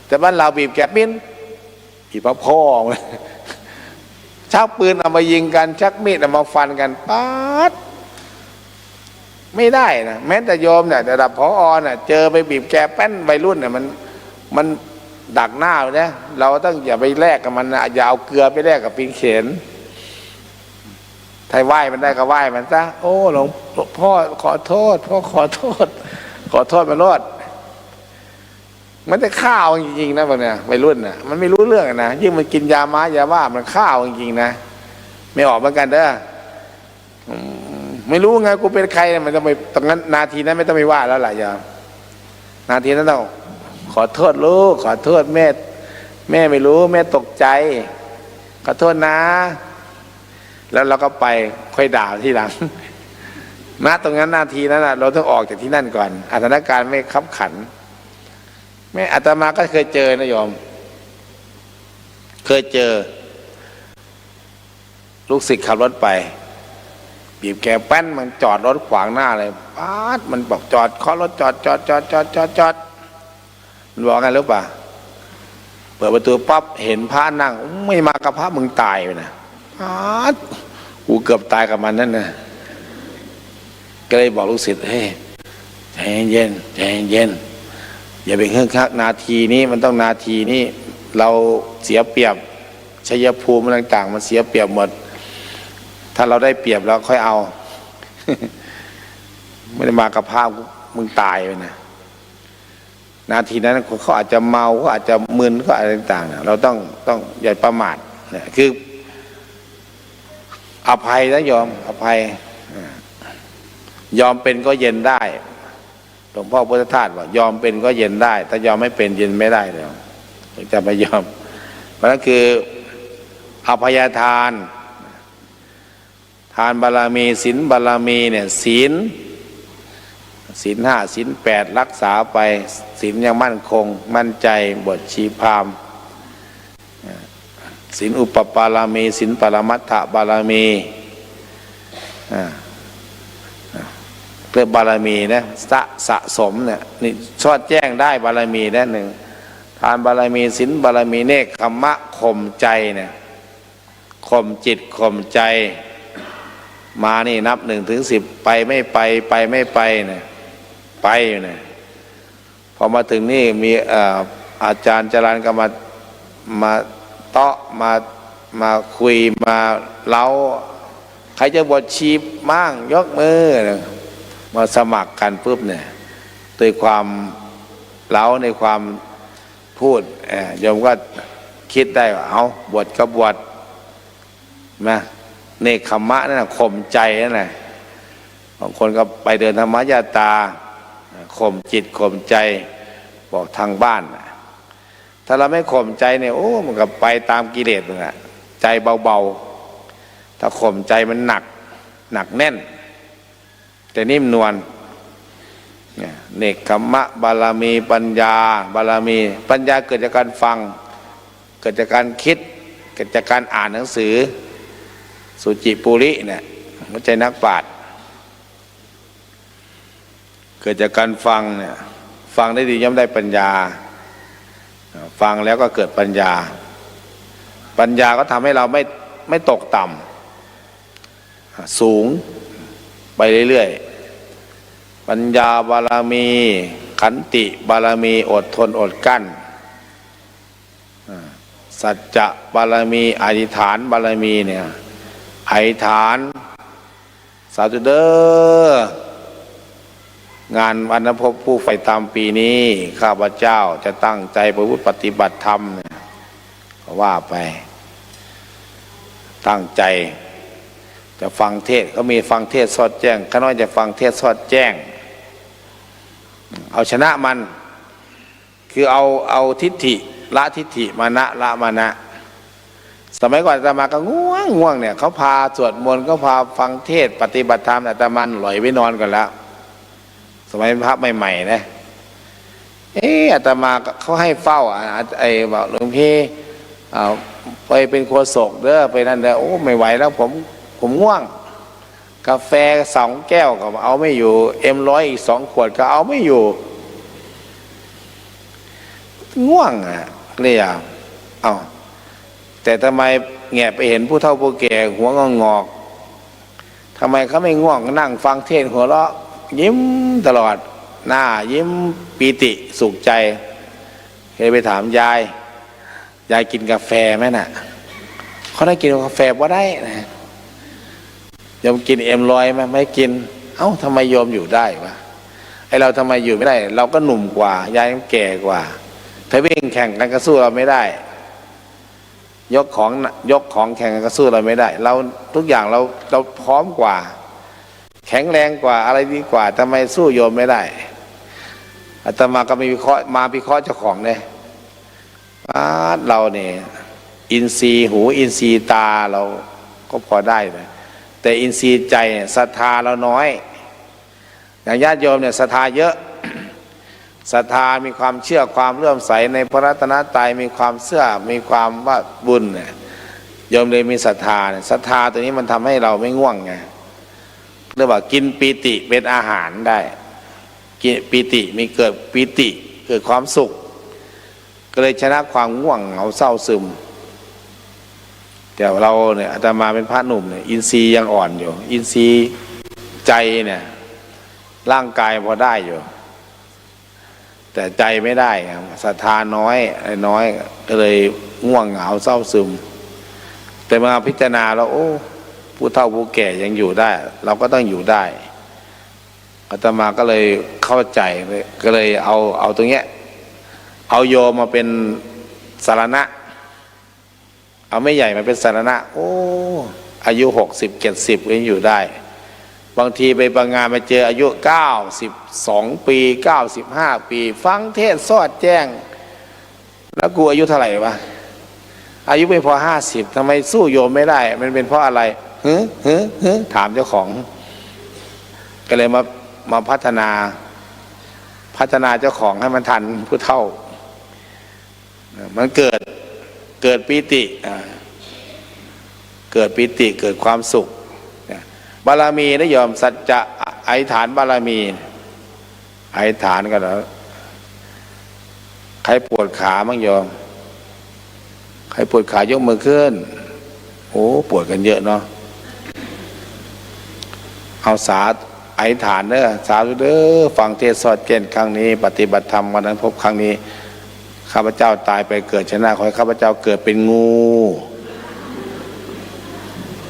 แต่บ้านเราบีบแกปิ้นอีพระพ่อชักปืนเอามายิงกันชักมีดเอามาฟันกันป๊าดไม่ได้นะแม้แต่โยมเนี่ยระดับผอ.เนี่ยเจอไปบีบแกแป้นวัยรุ่นเนี่ยมันดักหน้าเลยนะเราต้องอย่าไปแลกกับมันนะอย่าเอาเกลือไปแลกกับปิงเขนไทยไหว้มันได้ก็ไหว้มันซะโอ้หลวงพ่อขอโทษพ่อขอโทษมันรอดมันจะข้าวจริงๆนะพวกเนี่ยวัยรุ่นน่ะมันไม่รู้เรื่องนะยิ่งมันกินยาม้ายาบ้ามันข้าวจริงๆนะไม่ออกเหมือนกันเด้อไม่รู้ไงกูเป็นใครมันจะไปตรงนั้นนาทีนั้นไม่ต้องไปว่าแล้วล่ะยามนาทีนั้นต้องขอโทษลูกขอโทษแม่ไม่รู้แม่ตกใจขอโทษนะแล้วเราก็ไปค่อยด่าทีหลังณตรงนั้นนาทีนั้นเราต้องออกจากที่นั่นก่อนสถานการณ์ไม่คับขันแม่อาตมาก็เคยเจอนะโยมเคยเจอลูกศิษย์ขับรถไปบีบแกแป้นมันจอดรถขวางหน้าเลยป๊าดมันบอกจอดเคาะรถจอดมันบอกไงรู้ป่ะเปิดประตูปั๊บเห็นพระนั่งไม่มากับพระมึงตายไปนะป๊าดกูเกือบตายกับมันนั่นนะก็เลยบอกลูกศิษย์เฮ้ยใจเย็นอย่าไปเครื่องคักนาทีนี้มันต้องนาทีนี้เราเสียเปรียบชัยภูมิต่างๆมันเสียเปรียบหมดถ้าเราได้เปรียบแล้วค่อยเอา ไม่ได้มากับภาพมึงตายไปนะ นาทีนั้นเขาอาจจะเมาเขาอาจจะมึนเขาอะไรต่างๆเราต้องอย่าประมาทเนี่ยคืออภัยนะยอมอภัยยอมเป็นก็เย็นได้หลวงพ่อพุทธทาสว่ายอมเป็นก็เย็นได้ถ้ายอมไม่เป็นเย็นไม่ได้เลยจะไม่ยอมเพราะนั้นคืออภัยทานทานบารมีศีลบารมีเนี่ยศีลศีล 5ศีล 8รักษาไปศีลยังมั่นคงมั่นใจบวชชีพราหมณ์ศีลอุปปารมีศีลปรมัตถบารมีเพื่อบารมีนะสะสมเนี่ยนี่ชอดแจ้งได้บารมีนะหนึ่งทานบารมีศีลบารมีเนกขัมมะข่มใจเนี่ยข่มจิตข่มใจมานี่นับ1 ถึง 10ไปไม่ไปไม่ไปเนี่ยไปอยู่เนี่ยพอมาถึงนี่มีอาจารย์จรัญก็มาเตาะมาคุยมาเล้าใครจะบวชชีมั่งยกมือมาสมัครกันปุ๊บเนี่ยด้วยความเล้าในความพูดโยมก็คิดได้ว่าเอาบวชก็บวชนะเนกขัมมะนั่นนะข่มใจนั่นแหละบางคนก็ไปเดินธรรมยาตาข่มจิตข่มใจบอกทางบ้านถ้าเราไม่ข่มใจเนี่ยโอ้มันก็ไปตามกิเลสมันอะใจเบาๆถ้าข่มใจมันหนักแน่นแต่นิ่มนวลเนกขัมมะบารมีปัญญาบารมีปัญญาเกิดจากการฟังเกิดจากการคิดเกิดจากการอ่านหนังสือสุจิปุริเนี่ยหัวใจนักปราชญ์เกิดจากการฟังเนี่ยฟังได้ดีย่อมได้ปัญญาฟังแล้วก็เกิดปัญญาก็ทำให้เราไม่ตกต่ำสูงไปเรื่อยๆปัญญาบารมีขันติบารมีอดทนอดกั้นสัจจะบารมีอธิษฐานบารมีเนี่ยอธิษฐานสาธุเด้องานวรรณภพผู้ใฝ่ธรรมปีนี้ข้าพเจ้าจะตั้งใจประพฤติปฏิบัติธรรมเนี่ยว่าไปตั้งใจจะฟังเทศเขามีฟังเทศสอดแจ้งข้าน้อยจะฟังเทศสอดแจ้งเอาชนะมันคือเอาทิฏฐิละทิฏฐิมานะละมานะสมัยก่อนอาตมาก็ง่วงเนี่ยเขาพาสวดมนต์ก็พาฟังเทศปฏิบัติธรรมอาตมาหลอยไปนอนก่อนแล้วสมัยพระใหม่ๆนะอาตมาเขาให้เฝ้าบอกหลวงพี่ไปเป็นโฆษกเด้อไปนั่นเด้อโอ้ไม่ไหวแล้วผมง่วงกาแฟ2 แก้วก็เอาไม่อยู่M100อีก2 ขวดก็เอาไม่อยู่ง่วงเลยเอาแต่ทำไมแงะไปเห็นผู้เฒ่าผู้แก่หัวงอกทำไมเขาไม่ง่วงนั่งฟังเทศหัวเราะยิ้มตลอดหน้ายิ้มปีติสุขใจเคยไปถามยายกินกาแฟไหมน่ะเขาได้กินกาแฟว่าได้นะโยมกินM100ไหมไม่กินเอ้าทำไมโยมอยู่ได้วะไอเราทำไมอยู่ไม่ได้เราก็หนุ่มกว่ายายแก่กว่าถ้าวิ่งแข่งกันก็สู้เราไม่ได้ยกของแข่งกันก็สู้เราไม่ได้เราทุกอย่างเราพร้อมกว่าแข็งแรงกว่าอะไรดีกว่าทำไมสู้โยมไม่ได้อาตมาก็มีวิเคราะห์เจ้าของเนี่ยเราเนี่ยอินทรีย์หูอินทรีย์ตาเราก็พอได้นะแต่อินทรีย์ใจศรัทธาเราน้อยอย่างญาติโยมเนี่ยศรัทธาเยอะศรัทธามีความเชื่อความเลื่อมใสในพระรัตนตรัยมีความเชื่อมีความว่าบุญเนี่ยโยมเลยมีศรัทธาเนี่ยศรัทธาตัวนี้มันทำให้เราไม่ง่วงไงเรียกว่ากินปีติเป็นอาหารได้กินปีติมีเกิดปีติเกิดความสุขก็เลยชนะความง่วงเหงาเศร้าซึมแต่เราเนี่ยอาตมาเป็นพระหนุ่มเนี่ยอินทรีย์ยังอ่อนอยู่อินทรีย์ใจเนี่ยร่างกายพอได้อยู่แต่ใจไม่ได้ศรัทธาน้อยก็เลยง่วงเหงาเศร้าซึมแต่มาพิจารณาแล้วโอ้ผู้เฒ่าผู้แก่ยังอยู่ได้เราก็ต้องอยู่ได้ อาตมาก็เลยเข้าใจก็เลยเอาตรงเนี้ย เอาโยมมาเป็นสารณะเอาไม่ใหญ่มาเป็นสารณะโอ้อายุ60-70ก็ยังอยู่ได้บางทีไปบางงานมาเจออายุ92 ปี95 ปีฟังเทศน์สอดแจ้งแล้วกูอายุเท่าไหร่วะอายุไม่พอ50ทำไมสู้โยมไม่ได้มันเป็นเพราะอะไรถามเจ้าของก็เลยมาพัฒนาเจ้าของให้มันทันผู้เฒ่ามันเกิดปิติเกิดปิติเกิดความสุขบารมีนะโยมสัจจะอธิษฐานบารมีอธิษฐานกันแล้วใครปวดขาบ้างโยมใครปวดขายกมือขึ้นโอ้ปวดกันเยอะเนาะเอาอธิษฐานเด้อสาธุเด้อฟังเทศน์สอดแจ้งครั้งนี้ปฏิบัติธรรมวันนั้นพบครั้งนี้ข้าพเจ้าตายไปเกิดชนะขอให้ข้าพเจ้าเกิดเป็นงู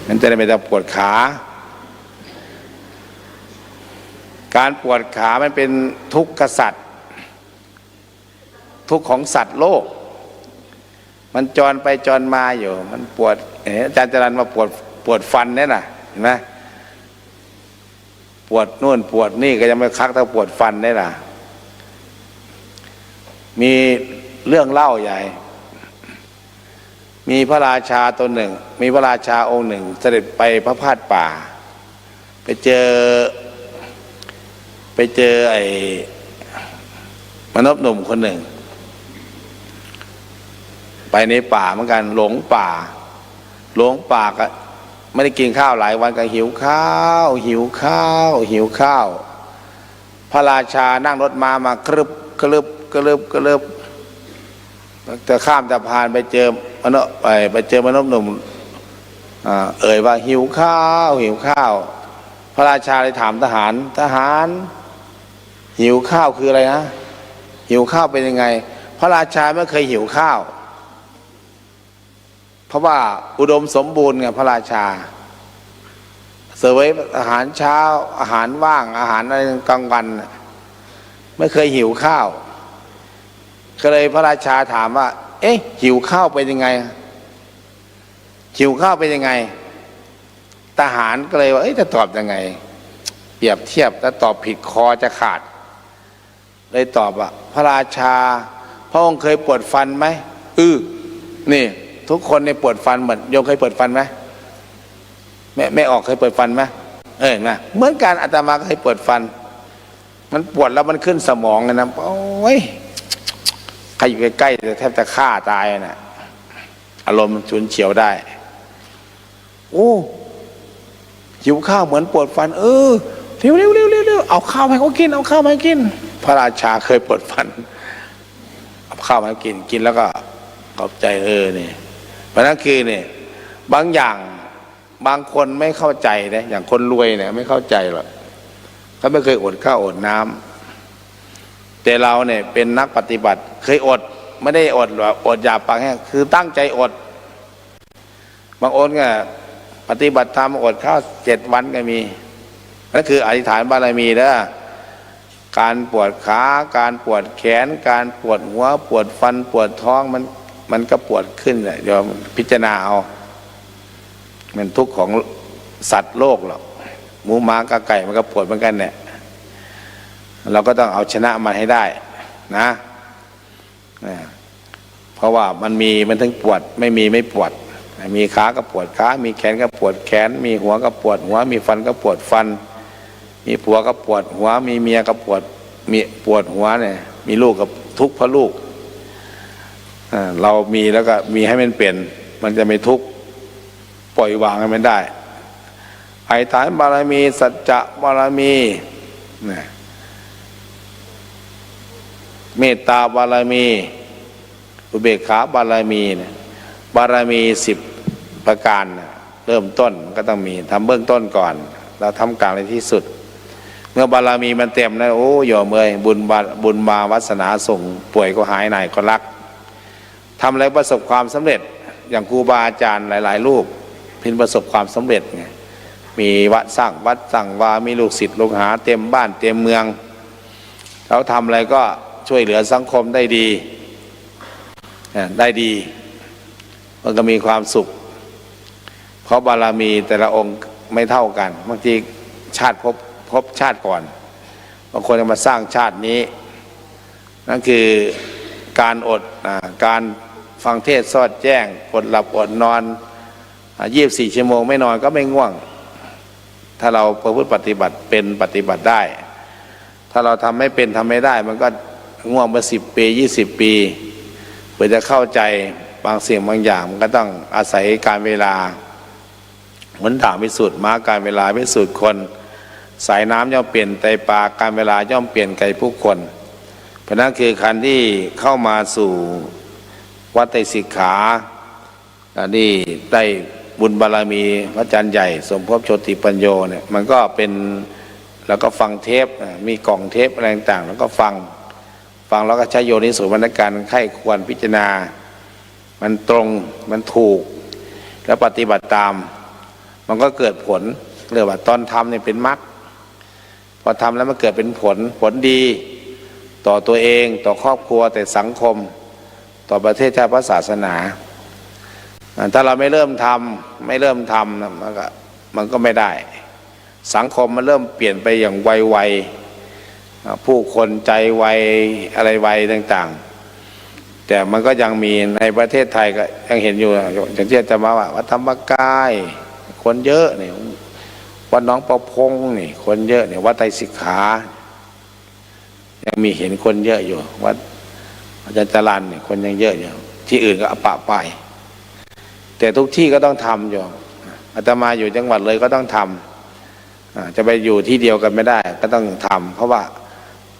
นั้นจะได้ไม่ต้องปวดขาการปวดขามันเป็นทุกข์กษัตริย์ทุกข์ของสัตว์โลกมันจรไปจรมาอยู่มันปวดอาจารย์จรัญมาปวดฟันเนี่ยนะเห็นไหมปวดนู่นปวดนี่ก็ยังไม่คักถ้าปวดฟันได้ล่ะมีเรื่องเล่าใหญ่มีพระราชาตนหนึ่งมีพระราชาองค์หนึ่งเสด็จไปพระพาสป่าไปเจอไอ้มนุษย์หนุ่มคนหนึ่งไปในป่าเหมือนกันหลงป่าก็ไม่ได้กินข้าวหลายวันก็หิวข้าวพระราชานั่งรถม้ามากรึบจะข้ามสะพานไปเจอมนุษย์หนุ่มเอ่ยว่าหิวข้าวพระราชาเลยถามทหารหิวข้าวคืออะไรนะหิวข้าวเป็นยังไงพระราชาไม่เคยหิวข้าวเพราะว่าอุดมสมบูรณ์ไงพระราชาเสวยอาหารเช้าอาหารว่างอาหารอะไรกลางวันไม่เคยหิวข้าวก็เลยพระราชาถามว่าเอ๊ะหิวข้าวเป็นยังไงทหารก็เลยว่าจะตอบยังไงเปรียบเทียบแล้วตอบผิดคอจะขาดเลยตอบว่าพระราชาพระองค์เคยปวดฟันไหมนี่ทุกคนในปวดฟันเหมือนโยมเคยปวดฟันไหมแม่ออกเคยปวดฟันไหมนะเหมือนกันอาตมาเคยปวดฟันมันปวดแล้วมันขึ้นสมองเลยนะโอ้ยใครอยู่ใกล้ๆจะแทบจะฆ่าตายนะอารมณ์ฉุนเฉียวได้หิวข้าวเหมือนปวดฟันเร็วเอาข้าวให้เขากินพระราชาเคยปวดฟันเอาข้าวมากินแล้วก็ขอบใจนี่เพราะนั้นคือเนี่ยบางอย่างบางคนไม่เข้าใจนะอย่างคนรวยเนี่ยไม่เข้าใจหรอกเขาไม่เคยอดข้าวอดน้ำแต่เราเนี่ยเป็นนักปฏิบัติเคยอดไม่ได้อดหรอกอดอยากปากแห้งคือตั้งใจอดบางคนก็ปฏิบัติธรรมอดข้าว7 วันก็มีนั่นคืออธิษฐานบารมีนะการปวดขาการปวดแขนการปวดหัวปวดฟันปวดท้องมันก็ปวดขึ้นเลยเดี๋ยวพิจารณาเอามันทุกข์ของสัตว์โลกหรอกหมูหมากระไก่มันก็ปวดเหมือนกันเนี่ยเราก็ต้องเอาชนะมันให้ได้นะเพราะว่ามันทั้งปวดไม่ปวดมีขาก็ปวดขามีแขนก็ปวดแขนมีหัวก็ปวดหัวมีฟันก็ปวดฟันมีผัวก็ปวดหัวมีเมียก็ปวดหัวเนี่ยมีลูกก็ทุกข์เพราะลูกเรามีแล้วก็มีให้มันเปลี่ยนมันจะไม่ทุกข์ปล่อยวางให้มันได้อธิษฐานบารมีสัจจะบารมีเมตตาบารมีอุเบกขาบารมีบารมี10 ประการเริ่มต้นก็ต้องมีทำเบื้องต้นก่อนเราทำกลางในที่สุดเมื่อบารมีมันเต็มนะโอ้โยมเอ้ยบุญมาวาสนาส่งป่วยก็หายหน่ายก็รักทำอะไรประสบความสำเร็จอย่างครูบาอาจารย์หลายๆรูปพินประสบความสำเร็จไงมีวัดสร้างวามีลูกศิษย์ลูกหาเต็มบ้านเต็มเมืองแล้วทำอะไรก็ช่วยเหลือสังคมได้ดี ได้ดีมันก็มีความสุขเพราะบารมีแต่ละองค์ไม่เท่ากันบางทีชาติพบชาติก่อนบางคนจะมาสร้างชาตินี้นั่นคือการอดการฟังเทศน์สอดแจ้งอดหลับอดนอน24 ชั่วโมงไม่นอนก็ไม่ง่วงถ้าเราประพฤติปฏิบัติเป็นปฏิบัติได้ถ้าเราทำไม่เป็นทำไม่ได้มันก็ง่วงมา10 ปี 20 ปีเพื่อจะเข้าใจบางสิ่งบางอย่างมันก็ต้องอาศัยการเวลาเหมือนด่างพิสูจน์ม้าการเวลาพิสูจน์คนสายน้ำย่อมเปลี่ยนไตปลาการเวลาย่อมเปลี่ยนไก่ผู้คนเพราะนั้นคือคันที่เข้ามาสู่วัดไตรสิกขานี่ได้บุญบารมีพระอาจารย์ใหญ่สมภพโชติปัญโยเนี่ยมันก็เป็นแล้วก็ฟังเทปมีกล่องเทปอะไรต่างๆแล้วก็ฟังแล้วก็ใช้โยนิโสมนสิการไข้ควรพิจารณามันตรงมันถูกแล้วปฏิบัติตามมันก็เกิดผลเรียกว่าตอนทำเนี่ยเป็นมรรคพอทำแล้วมันเกิดเป็นผลดีต่อตัวเองต่อครอบครัวแต่สังคมต่อประเทศชาติพระศาสนาถ้าเราไม่เริ่มทำมันก็ไม่ได้สังคมมันเริ่มเปลี่ยนไปอย่างไวผู้คนใจไวอะไรไวต่างๆแต่มันก็ยังมีในประเทศไทยก็ยังเห็นอยู่อย่างที่จะมาว่าวัดธรรมกายคนเยอะเนี่ยวัดหนองประพงนี่คนเยอะเนี่ยวัดไตรสิกขายังมีเห็นคนเยอะอยู่วัดอาจารย์จรัญเนี่ยคนยังเยอะอยู่ที่อื่นก็อปะไปแต่ทุกที่ก็ต้องทำอยู่อาตมาอยู่จังหวัดเลยก็ต้องทำจะไปอยู่ที่เดียวกันไม่ได้ก็ต้องทำเพราะว่า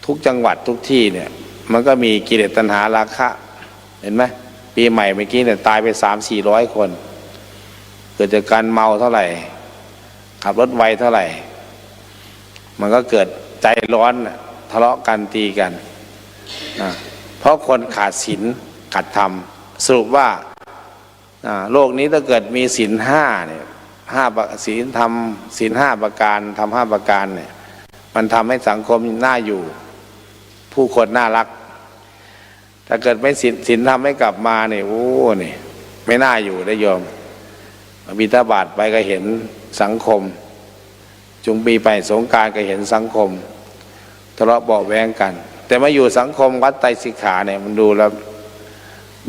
ทุกจังหวัดทุกที่เนี่ยมันก็มีกิเลสตัณหาราคะเห็นไหมปีใหม่เมื่อกี้เนี่ยตายไป300-400 คนเกิดจากการเมาเท่าไหร่ขับรถไวเท่าไหร่มันก็เกิดใจร้อนทะเลาะกันตีกันเพราะคนขาดศีลขาดธรรมสรุปว่าโลกนี้ถ้าเกิดมีศีล5เนี่ยศีลธรรมศีล5 ประการทำ5 ประการเนี่ยมันทำให้สังคมน่าอยู่ผู้คนน่ารักถ้าเกิดไม่ศีลธรรมไม่กลับมาเนี่ยโอ้นี่ไม่น่าอยู่ได้โยมบิณฑบาตไปก็เห็นสังคมจุงปีไปสงกรานต์ก็เห็นสังคมทะเลาะเบาะแว้งกันแต่มาอยู่สังคมวัดไตรสิกขาเนี่ยมันดูแล้ว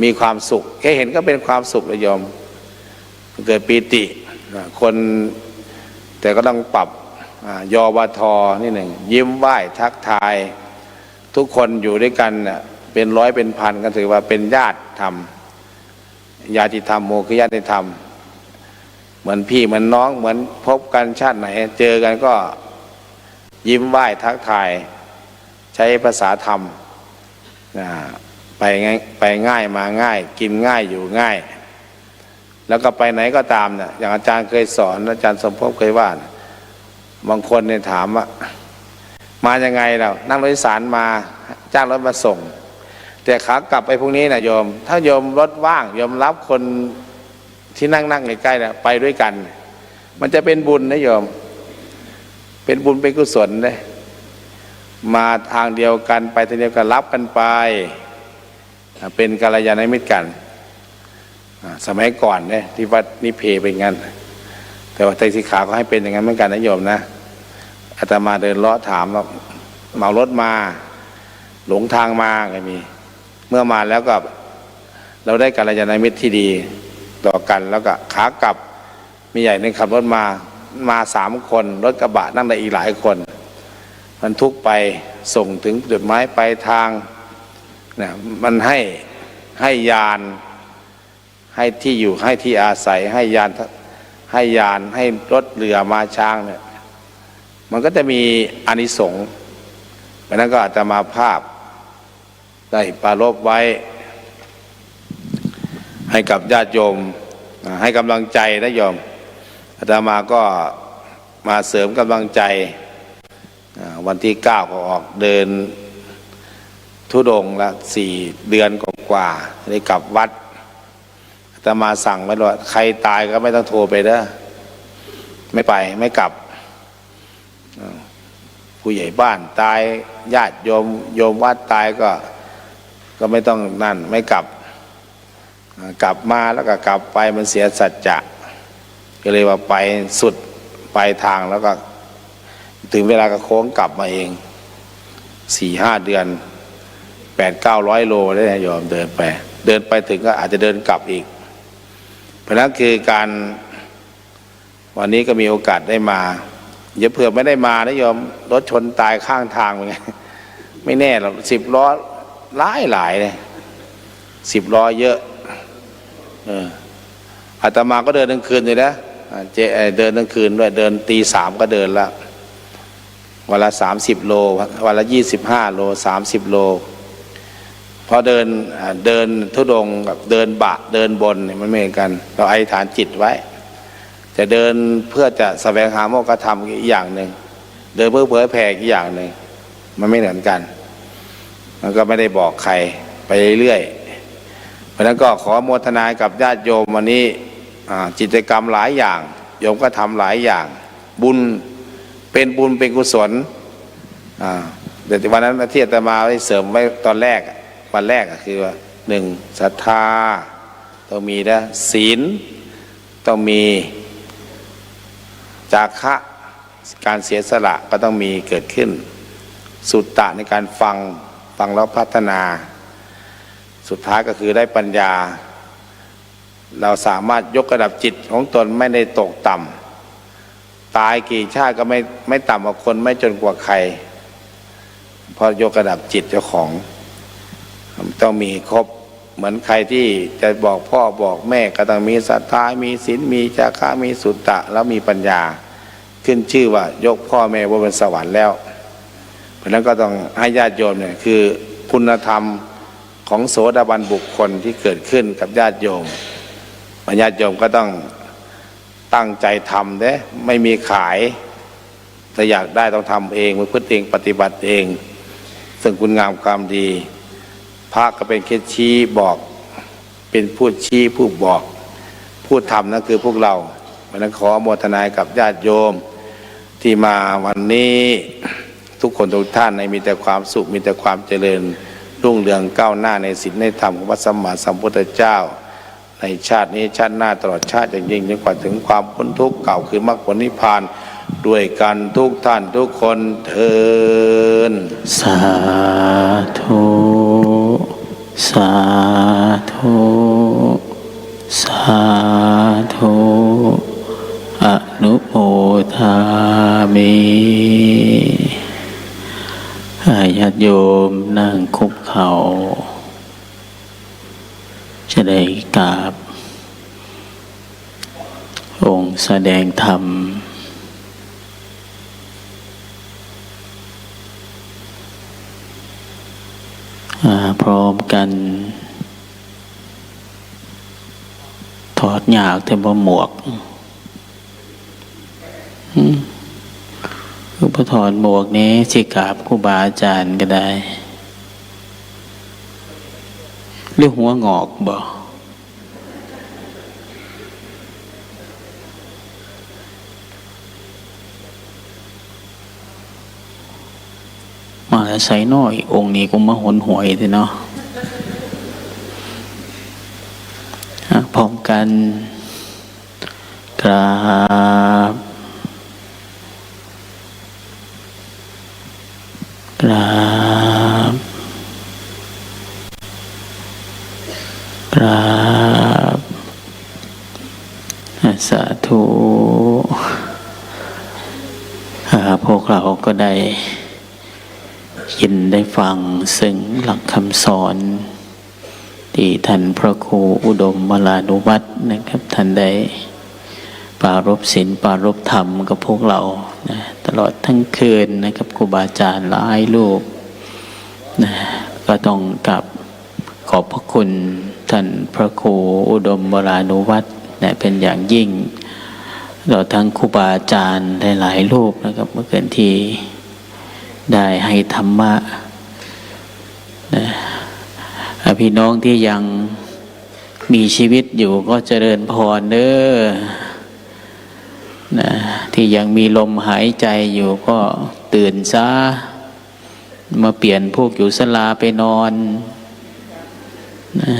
มีความสุขแค่เห็นก็เป็นความสุขเลยโยมเกิดปีติคนแต่ก็ต้องปรับยบทนี่หนึ่งยิ้มไหว้ทักทายทุกคนอยู่ด้วยกันเป็นร้อยเป็นพันก็ถือว่าเป็นญาติธรรมญาติธรรมโมคือญาติธรรมเหมือนพี่เหมือนน้องเหมือนพบกันชาติไหนเจอกันก็ยิ้มไหว้ทักทายใช้ภาษาธรรมไปง่ายมาง่ายกินง่ายอยู่ง่ายแล้วก็ไปไหนก็ตามเนี่ยอย่างอาจารย์เคยสอนอาจารย์สมภพเคยว่าบางคนเนี่ยถามว่ามายังไงเรานั่งรถโดยสารมาจ้างรถมาส่งแต่ขากลับไปพวกนี้นะโยมถ้าโยมรถว่างโยมรับคนที่นั่งใกล้ๆนะไปด้วยกันมันจะเป็นบุญนะโยมเป็นบุญเป็นกุศลเลยมาทางเดียวกันไปทางเดียวกันรับกันไปเป็นกัลยาณมิตรกันสมัยก่อนเนี่ยที่วัดนิเพเป็นงั้นแต่ว่าไตรสิกขาก็ให้เป็นอย่างนั้นเหมือนกันนะโยมนะอาตมาเดินเลาะถามว่าเหมารถมาหลงทางมาก็มีเมื่อมาแล้วก็เราได้กัลยาณมิตรที่ดีต่อกันแล้วก็ขากลับมีใหญ่หนึ่งขับรถมา3 คนรถกระบะนั่งได้อีกหลายคนมันทุกไปส่งถึงจุดหมายปลายทางเนี่ยมันให้ยานให้ที่อยู่ให้ที่อาศัยให้ยานให้รถเรือมาช้างเนี่ยมันก็จะมีอานิสงส์เพราะนั้นก็อาตมาภาพได้ปรารภไว้ให้กับญาติโยมให้กำลังใจนะโยมอาตมาก็มาเสริมกำลังใจวันที่9ก็ออกเดินธุดงค์ละ4 เดือนกว่าได้กลับวัดอาตมาสั่งไว้ว่าใครตายก็ไม่ต้องโทรไปเด้อไม่ไปไม่กลับผู้ใหญ่บ้านตายญาติโยมวัดตายก็ไม่ต้องนั่นไม่กลับ กลับมาแล้วก็กลับไปมันเสียสัจจะก็เลยว่าไปสุดปลายทางแล้วก็ถึงเวลาก็โค้งกลับมาเอง 4-5 เดือน 800-900 โลได้โยมเดินไปถึงก็อาจจะเดินกลับอีกเพราะนั้นคือการวันนี้ก็มีโอกาสได้มาอย่าเผื่อไม่ได้มานะโยมรถชนตายข้างทางเป็นไงไม่แน่หรอก10 ล้อหลายเลย10 ล้อเยอะอาตมาก็เดินทั้งคืนเลยนะเดินทั้งคืนด้วยเดินตี 3ก็เดินแล้ววันละ30 โลวันละ25 โล30 โลพอเดินทุดงกับเดินเดินบนมันไม่เหมือนกันเราอธิษฐานจิตไว้จะเดินเพื่อจะแสวงหาโมกขธรรมอีกอย่างหนึ่งเดินเพื่อเผยแผ่อีกอย่างหนึ่งมันไม่เหมือนกันมันก็ไม่ได้บอกใครไปเรื่อยเพราะนั้นก็ขอโมทนากับญาติโยมวันนี้กิจกรรมหลายอย่างโยมก็ทำหลายอย่างบุญเป็นกุศลเดี๋ยววันนั้นที่อาตมาได้เสริมไว้ตอนแรกวันแรกคือว่า1ศรัทธาต้องมีนะศีลต้องมีจาคะการเสียสละก็ต้องมีเกิดขึ้นสุตตะในการฟังแล้วพัฒนาสุดท้ายก็คือได้ปัญญาเราสามารถยกระดับจิตของตนไม่ได้ตกต่ำตายกี่ชาติก็ไม่ต่ำกว่าคนไม่จนกว่าใครเพราะยกระดับจิตเจ้าของต้องมีครบเหมือนใครที่จะบอกพ่อบอกแม่ก็ต้องมีศรัทธามีศีลมีจาคะมีสุตตะแล้วมีปัญญาขึ้นชื่อว่ายกพ่อแม่ว่าเป็นสวรรค์แล้วเพราะนั้นก็ต้องให้ญาติโยมเนี่ยคือคุณธรรมของโสดาบันบุคคลที่เกิดขึ้นกับญาติโยมญาติโยมก็ต้องตั้งใจทำเด้ไม่มีขายถ้าอยากได้ต้องทำเองประพฤติเองปฏิบัติเองซึ่งคุณงามความดีพระก็เป็นแค่ชี้บอกเป็นผู้ชี้ผู้บอกผู้ทำนั่นคือพวกเราเพราะนั้นขอโมทนากับญาติโยมที่มาวันนี้ทุกคนทุกท่านในมีแต่ความสุขมีแต่ความเจริญรุ่งเรืองก้าวหน้าในศีลในธรรมของพระสัมมาสัมพุทธเจ้าในชาตินี้ชาติหน้าตลอดชาติอย่างยิ่งจนกว่าถึงความพ้นทุกข์เก่าคือมรรคผลนิพพานด้วยกันทุกท่านทุกคนเทินสาธุสาธุสาธุอนุโมทามิญาติโยมนั่งคุกเข่าจะได้กราบองค์แสดงธรรมพร้อมกันถอดหยากแต่บ่หมวกคือพอถอดหมวกนี้สิกราบครูบาอาจารย์ก็ได้หรือหัวงอกบ่มาใส่น้อยองค์นี้ก็มาหนหวยทีเนาะพร้อมกันกราบกราบกราบสาธุพวกเราก็ได้ยินได้ฟังซึ่งหลักคำสอนที่ท่านพระครูอุดมวรานุวัฒน์นะครับท่านได้ปรารภศีลปรารภธรรมกับพวกเรานะตลอดทั้งคืนนะครับครูบาอาจารย์หลายรูปนะก็ต้องกับขอบพระคุณท่านพระครูอุดมวรานุวัฒน์นะเป็นอย่างยิ่งเราทั้งครูบาอาจารย์หลายรูปนะครับเมื่อเกินที่ได้ให้ธรรมะนะพี่น้องที่ยังมีชีวิตอยู่ก็เจริญพรเด้อนะที่ยังมีลมหายใจอยู่ก็ตื่นซะมาเปลี่ยนพวกอยู่ศาลาไปนอนนะ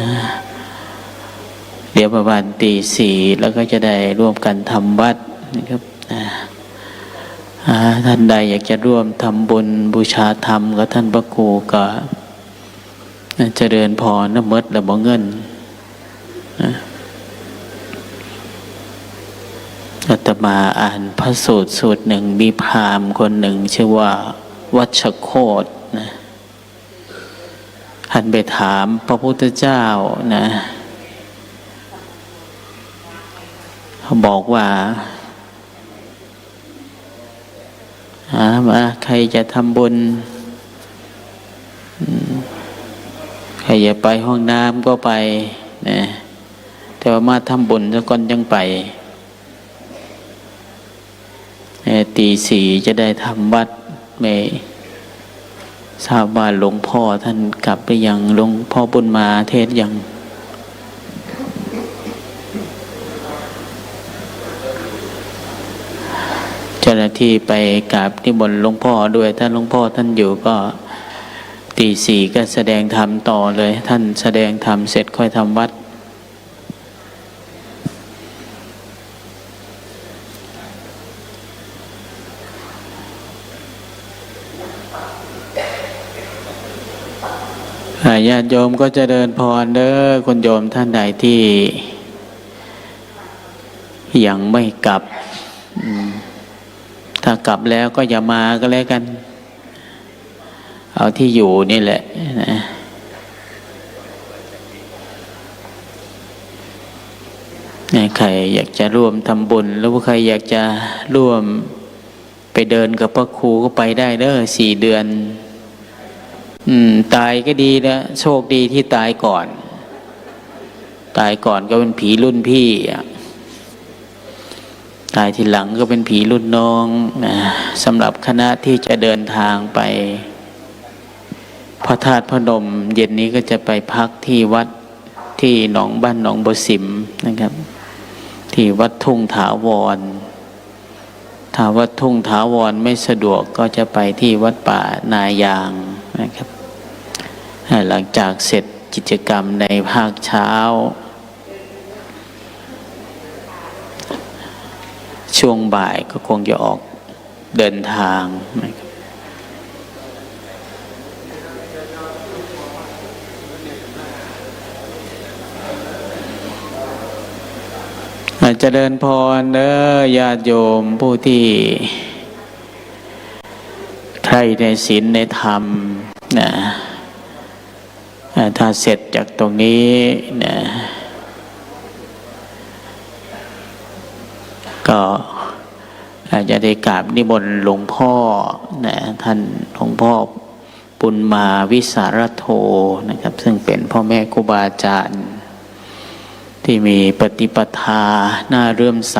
เดี๋ยวประมาณตีสี่แล้วก็จะได้ร่วมกันทำวัดนะครับท่านใดอยากจะร่วมทำบุญบูชาธรรมกับท่านพระครูก็เจริญพรน้ำมดและบ่เงินอาตมาอ่านพระสูตรสูตรหนึ่งมีพราหมณ์คนหนึ่งชื่อว่าวัชโคตนะท่านไปถามพระพุทธเจ้านะเขาบอกว่ามาใครจะทำบุญใครอยากไปห้องน้ำก็ไปนะแต่ว่ามาทำบุญซะก่อนยังไปตีสี่จะได้ทำวัดไม่ทราบว่าหลวงพ่อท่านกลับไปยังหลวงพ่อบุญมาเทศยังเจ้าหน้าที่ไปกราบนิมนต์หลวงพ่อด้วยถ้าหลวงพ่อท่านอยู่ก็ตีสี่ก็แสดงธรรมต่อเลยท่านแสดงธรรมเสร็จค่อยทำวัดญาติโยมก็จะเดินพรเด้อคุณโยมท่านใดที่ยังไม่กลับถ้ากลับแล้วก็อย่ามาก็แล้วกันเอาที่อยู่นี่แหละนะใครอยากจะร่วมทำบุญหรือว่าใครอยากจะร่วมไปเดินกับพระครูก็ไปได้เด้อ4 เดือนตายก็ดีนะโชคดีที่ตายก่อนก็เป็นผีรุ่นพี่ตายทีหลังก็เป็นผีรุ่นน้องนะสำหรับคณะที่จะเดินทางไปพระธาตุพนมเย็นนี้ก็จะไปพักที่วัดที่หนองบ้านหนองบัวสิมนะครับที่วัดทุ่งถาวรถ้าวัดทุ่งถาวรไม่สะดวกก็จะไปที่วัดป่านายางนะครับหลังจากเสร็จกิจกรรมในภาคเช้าช่วงบ่ายก็คงจะออกเดินทางนะครับจะเดินพรเด้อญาติโยมผู้ที่ใครในศีลในธรรมนะถ้าเสร็จจากตรงนี้นะก็อาจจะได้กราบนิมนต์หลวงพ่อนะท่านหลวงพ่อปุณมาวิสารโธนะครับซึ่งเป็นพ่อแม่ครูบาอาจารย์ที่มีปฏิปทาน่าเลื่อมใส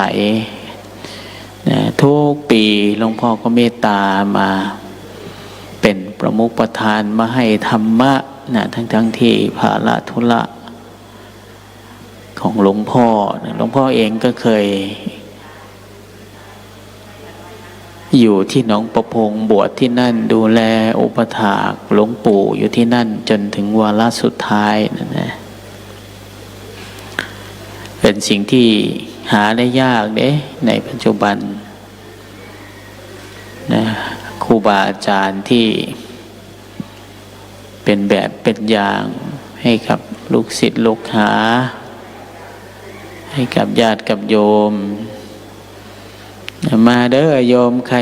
นะทุกปีหลวงพ่อก็เมตตามาเป็นประมุขประธานมาให้ธรรมะนะทั้งที่ภาระธุระของหลวงพ่อเองก็เคยอยู่ที่หนองประพงบวชที่นั่นดูแลอุปถากหลวงปู่อยู่ที่นั่นจนถึงวาระสุดท้ายนะเป็นสิ่งที่หาได้ยากเด้ในปัจจุบันนะครูบาอาจารย์ที่เป็นแบบเป็นอย่างให้กับลูกศิษย์ลูกหาให้กับญาติกับโยมมาเด้อโยมใคร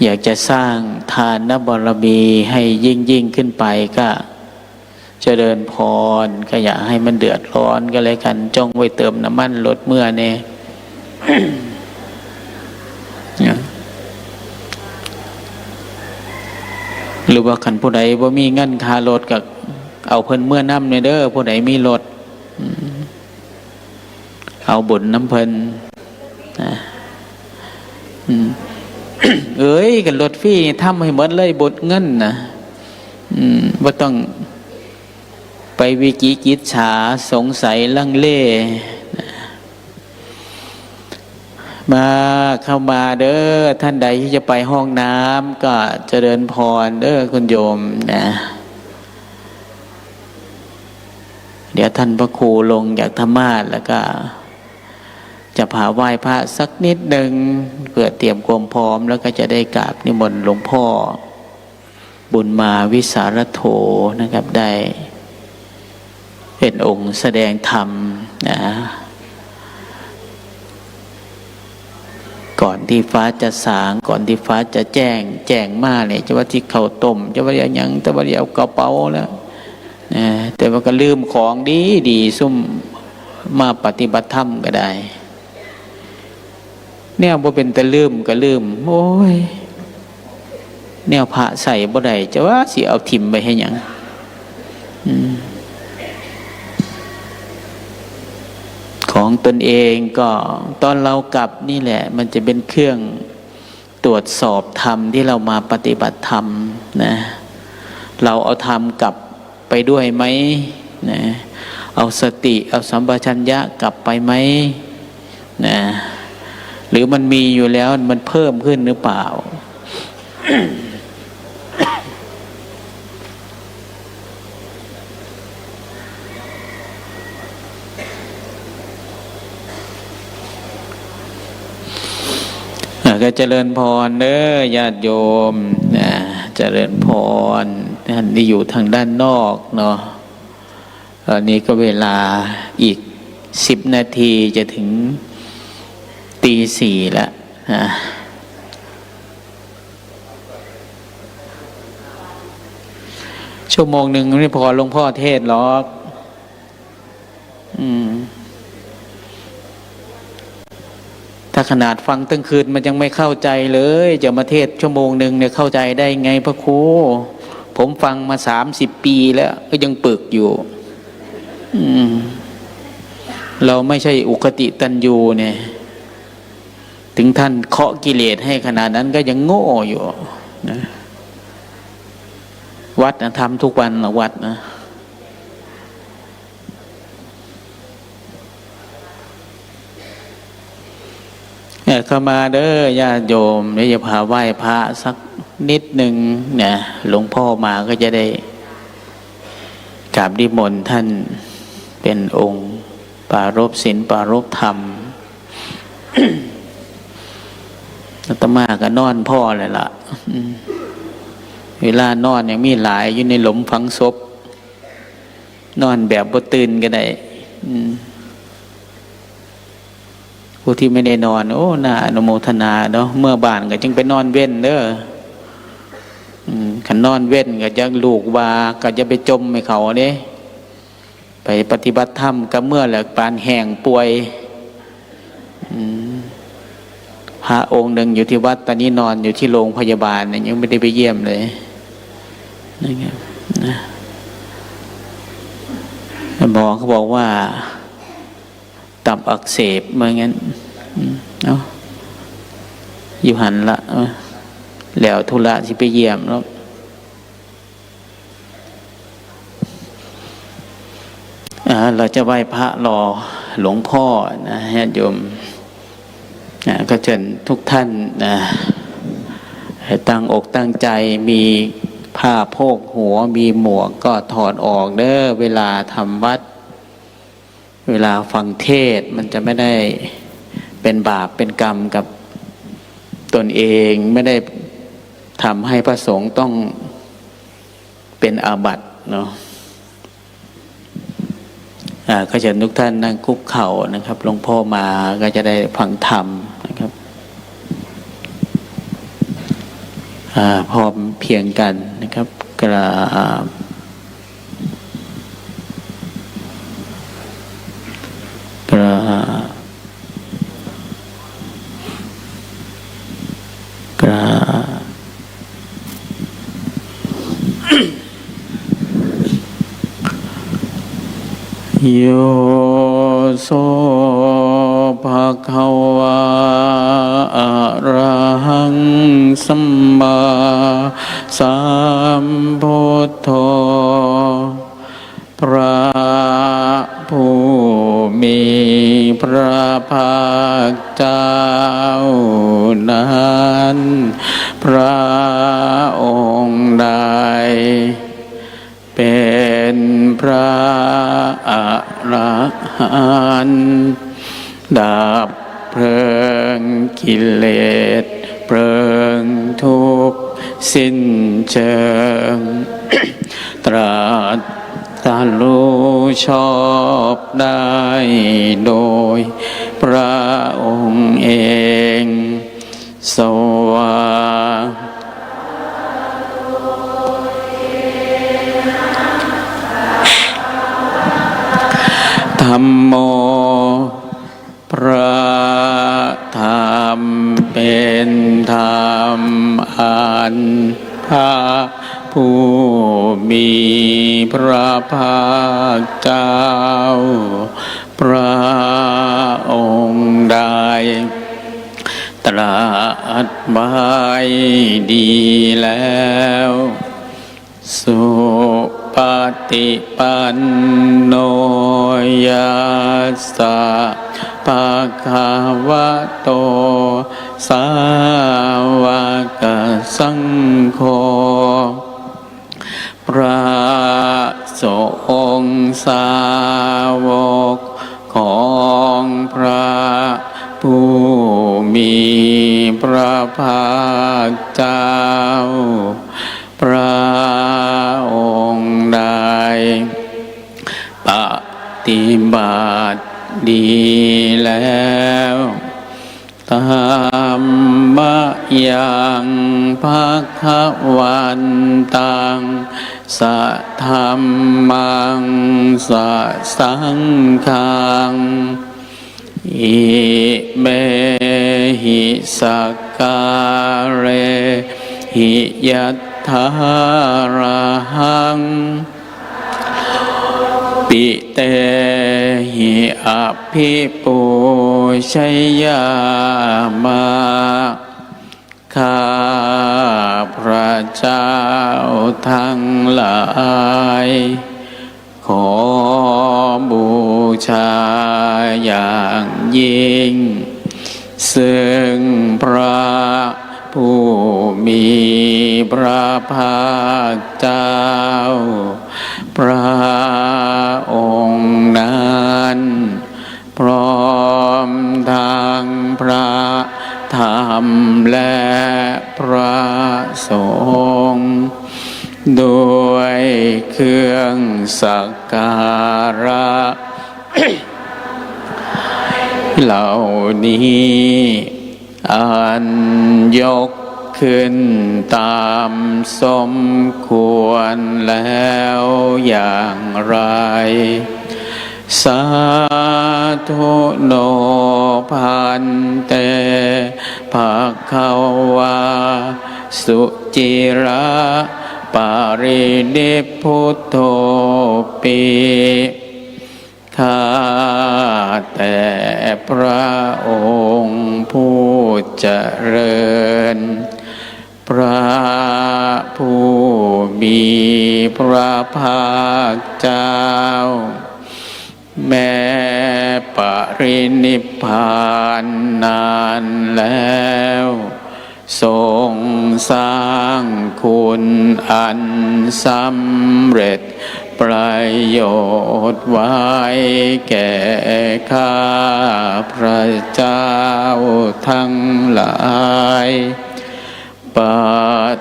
อยากจะสร้างทานบารมีให้ยิ่งขึ้นไปก็เจริญพรก็อย่าให้มันเดือดร้อนก็เลยกันจ้องไว้เติมน้ำมันลดเมื่อเนี่ย หรือว่าขันผู้ใดว่ามีเงินค่ารถกับเอาเพิ่นเมื่อน้ำเนี่ยเด้อผู้ใดมีรถเอาบุญน้ำเพิ่นเอ้ยกันรถฟรีทำให้หมดเลยบทเงินนะว่าต้องไปวิจิกิจฉาสงสัยลังเลมาเข้ามาเด้อท่านใดที่จะไปห้องน้ำก็เจริญพรเด้อคุณโยมนะ ดี๋ยวท่านพระครูลงจากธรรมาสน์แล้วก็จะพาไหว้พระสักนิดหนึ่งเพื่อเตรียมความพร้อมแล้วก็จะได้กราบนิมนต์หลวงพ่อบุญมาวิสารโธนะครับได้เป็นองค์แสดงธรรมนะก่อนที่ฟ้าจะสางก่อนที่ฟ้าจะแจ้งมาเนี่ยจะว่าที่เขาต้มจะว่าอย่างจะว่าเอากระเป๋าแล้วนะแต่ว่าก็ลืมของดีซุ่มมาปฏิบัติธรรมก็ได้เนี่ยบ่เป็นแต่ลืมก็ลืมโอ้ยแนวพระใส่บ่ได้จะว่าสิเอาถิ่มไปให้หยังของตนเองก็ตอนเรากลับนี่แหละมันจะเป็นเครื่องตรวจสอบธรรมที่เรามาปฏิบัติธรรมนะเราเอาธรรมกลับไปด้วยไหมนะเอาสติเอาสัมปชัญญะกลับไปไหมนะหรือมันมีอยู่แล้วมันเพิ่มขึ้นหรือเปล่า ก็เจริญพรเด้อญาติโยมนะเจริญพรท่านที่อยู่ทางด้านนอกเนาะตอนนี้ก็เวลาอีก10 นาทีจะถึงตี 4แล้วนะชั่วโมงหนึ่งไม่พอหลวงพ่อเทศหรอกถ้าขนาดฟังตั้งคืนมันยังไม่เข้าใจเลยจะมาเทศชั่วโมงหนึ่งเนี่ยเข้าใจได้ไงพระครูผมฟังมา30 ปีแล้วก็ยังปึกอยู่เราไม่ใช่อุคติตันยูเนี่ยถึงท่านเคาะกิเลสให้ขนาดนั้นก็ยังโง่อยู่นะวัดนะทำทุกวันนะวัดนะเข้ามาเด้อญาติโยมเดี๋ยวจะพาไหว้พระสักนิดหนึ่งเนี่ยหลวงพ่อมาก็จะได้กราบนิมนต์ท่านเป็นองค์ปรารภศีลปรารภธรรม อาตมาก็นอนพ่อเลยล่ะเวลานอนยังมีหลายอยู่ในหลุมฝังศพนอนแบบบ่ตื่นก็ได้ผู้ที่ไม่ได้นอนโอ้น่าอนุโมทนาเนาะเมื่อบ้านก็จึงไปนอนเว้นเด้อขันนอนเว้นก็จะลูกว่าก็จะไปจมให้เขาเนี่ยไปปฏิบัติธรรมก็เมื่อแหละปานแห้งป่วยพระองค์หนึ่งอยู่ที่วัดตอนนี้นอนอยู่ที่โรงพยาบาลเนี่ยยังไม่ได้ไปเยี่ยมเลยนะครับนะหมอเขาบอกว่าตับอักเสบเหมือนงั้นเนาะอยู่หันละแล้วธุระที่ไปเยี่ยมแล้วเราจะไหว้พระรอหลวงพ่อนะญาติโยมก็เชิญทุกท่านนะตั้งอกตั้งใจมีผ้าโพกหัวมีหมวกก็ถอดออกเด้อเวลาทำวัดเวลาฟังเทศมันจะไม่ได้เป็นบาปเป็นกรรมกับตนเองไม่ได้ทำให้พระสงฆ์ต้องเป็นอาบัติเนาะก็เชิญทุกท่านนั่งคุกเข่านะครับหลวงพ่อมาก็จะได้ฟังธรรมนะครับพร้อมเพียงกันนะครับกราบโยโสภะคะวะอะระหังสัมมาสัมพุทโธพระผู้มีพระภาคเจ้านั้นพระองค์ใดเป็นพระอ ดับเพลิงกิเลสเพลิงทุกข์สิ้นเชิง ตรัสรู้ชอบได้โดยพระองค์เองสวาธัมโมพระธรรมเป็นธรรมอันพระผู้มีพระภาคเจ้าพระองค์ใดตรัสไว้ดีแล้วสุปฏิปันโนยัสสะภะคะวะโตสาวกสังโฆพระสงฆ์สาวกของพระผู้มีพระภาคเจ้าพระองค์ใดปฏิบัติดีแล้วธรรมะยังภวันตังสัทธัมมังสัสังฆังอิเมหิสักการเรหิยัตถาระหังปิเตหิอภิปูชยามะข้าพระเจ้าทั้งหลายขอบูชาอย่างยิ่งซึ่งพระผู้มีพระภาคเจ้าพระองค์นั้นพร้อมทางพระธรรมและพระสงฆ์ด้วยเครื่องสักการะ เหล่านี้อันยกขึ้นตามสมควรแล้วอย่างไรสาธุโนพันเตภคะวาสุจิระปารินิพพุทโธปิข้าแต่พระองค์ผู้เจริญพระผู้มีพระภาคเจ้าแม้ปรินิพพานนานแล้วทรงสร้างคุณอันสำเร็จประโยชน์ไว้แก่ข้าพระเจ้าทั้งหลายปัจ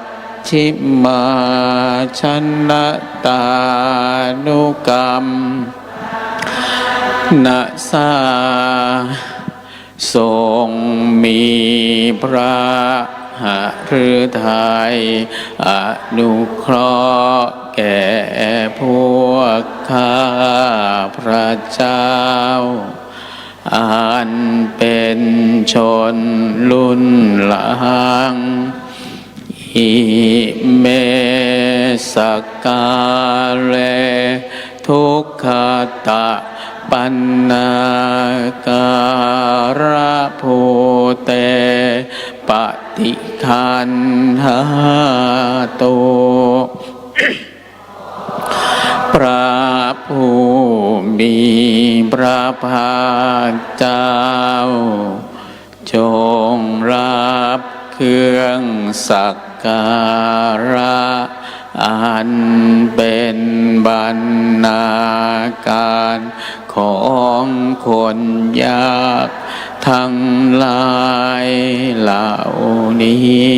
ฉิมาชนตานุกรรมนะสาทรงมีพระหฤทัยอนุเคราะห์แก่พวกข้าพระเจ้าอันเป็นชนรุ่นหลังอิเมสกกาเลทุกขตะปันนาการะภูเตปฏิคันหาโตพระผู้มีพระภาคเจ้าจงรับเครื่องสักการะอันเป็นบรรณาการข ของคนยากทั้งหลายเหล่านี้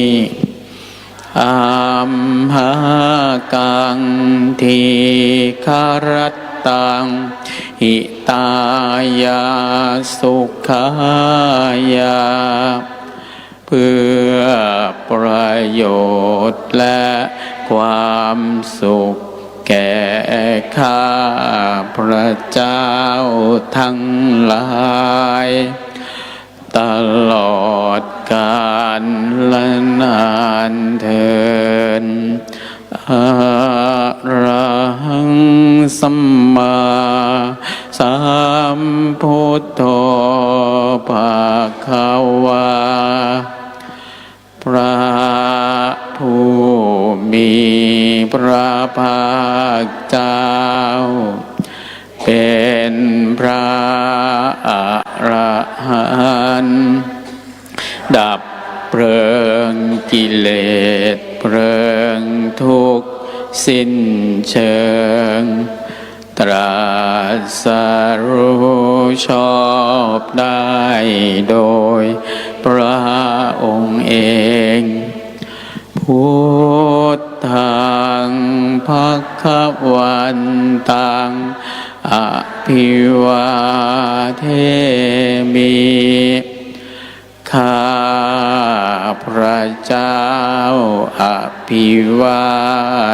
อัมหากังทีคารตังหิตายาสุขายาเพื่อประโยชน์และความสุขแก่ข้าพระเจ้าทั้งหลายตลอดกาลและนานเทินอะระหังสัมมาสัมพุทโธภะคะวาพระผู้มีพระภาคเจ้าเป็นพระอรหันต์ดับเพลิงกิเลสเพลิงทุกข์สิ้นเชิงตรัสรู้ชอบได้โดยพระองค์เองพุทธังภวันตังอภิวาเทมิข้าพระเจ้าอภิวา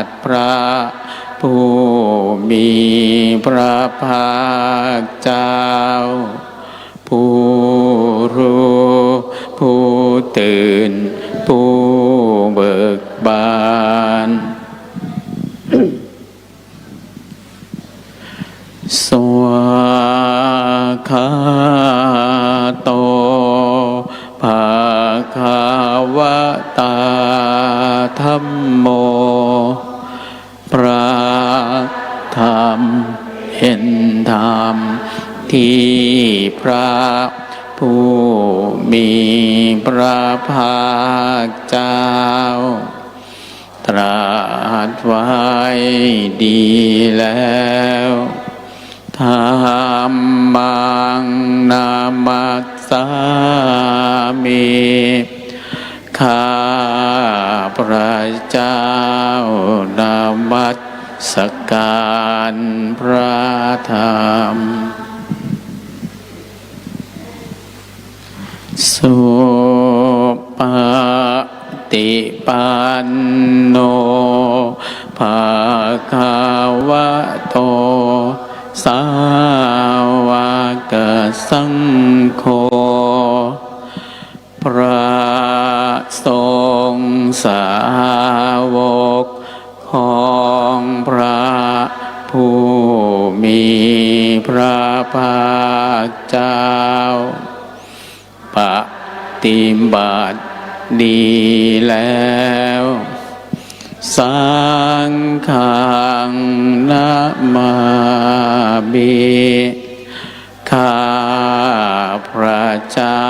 ทพระผู้มีพระภาคเจ้าผู้รู้ผู้ตื่นผู้เบิกบานสวากขาโตภะคะวะตาธัมโมพระธรรมเห็นธรรมที่พระผู้มีพระภาคเจ้าตรัสไว้ดีแล้วธรรมังนามัสสามิข้าพระเจ้านามัสการพระธรรมสุปฏิปันโนภะคะวะโตสาวกสังโฆพระสงฆ์สาวกของพระผู้มีพระภาคเจ้าปฏิบัติดีแล้วสังฆังนะมามิข้าพระเจ้า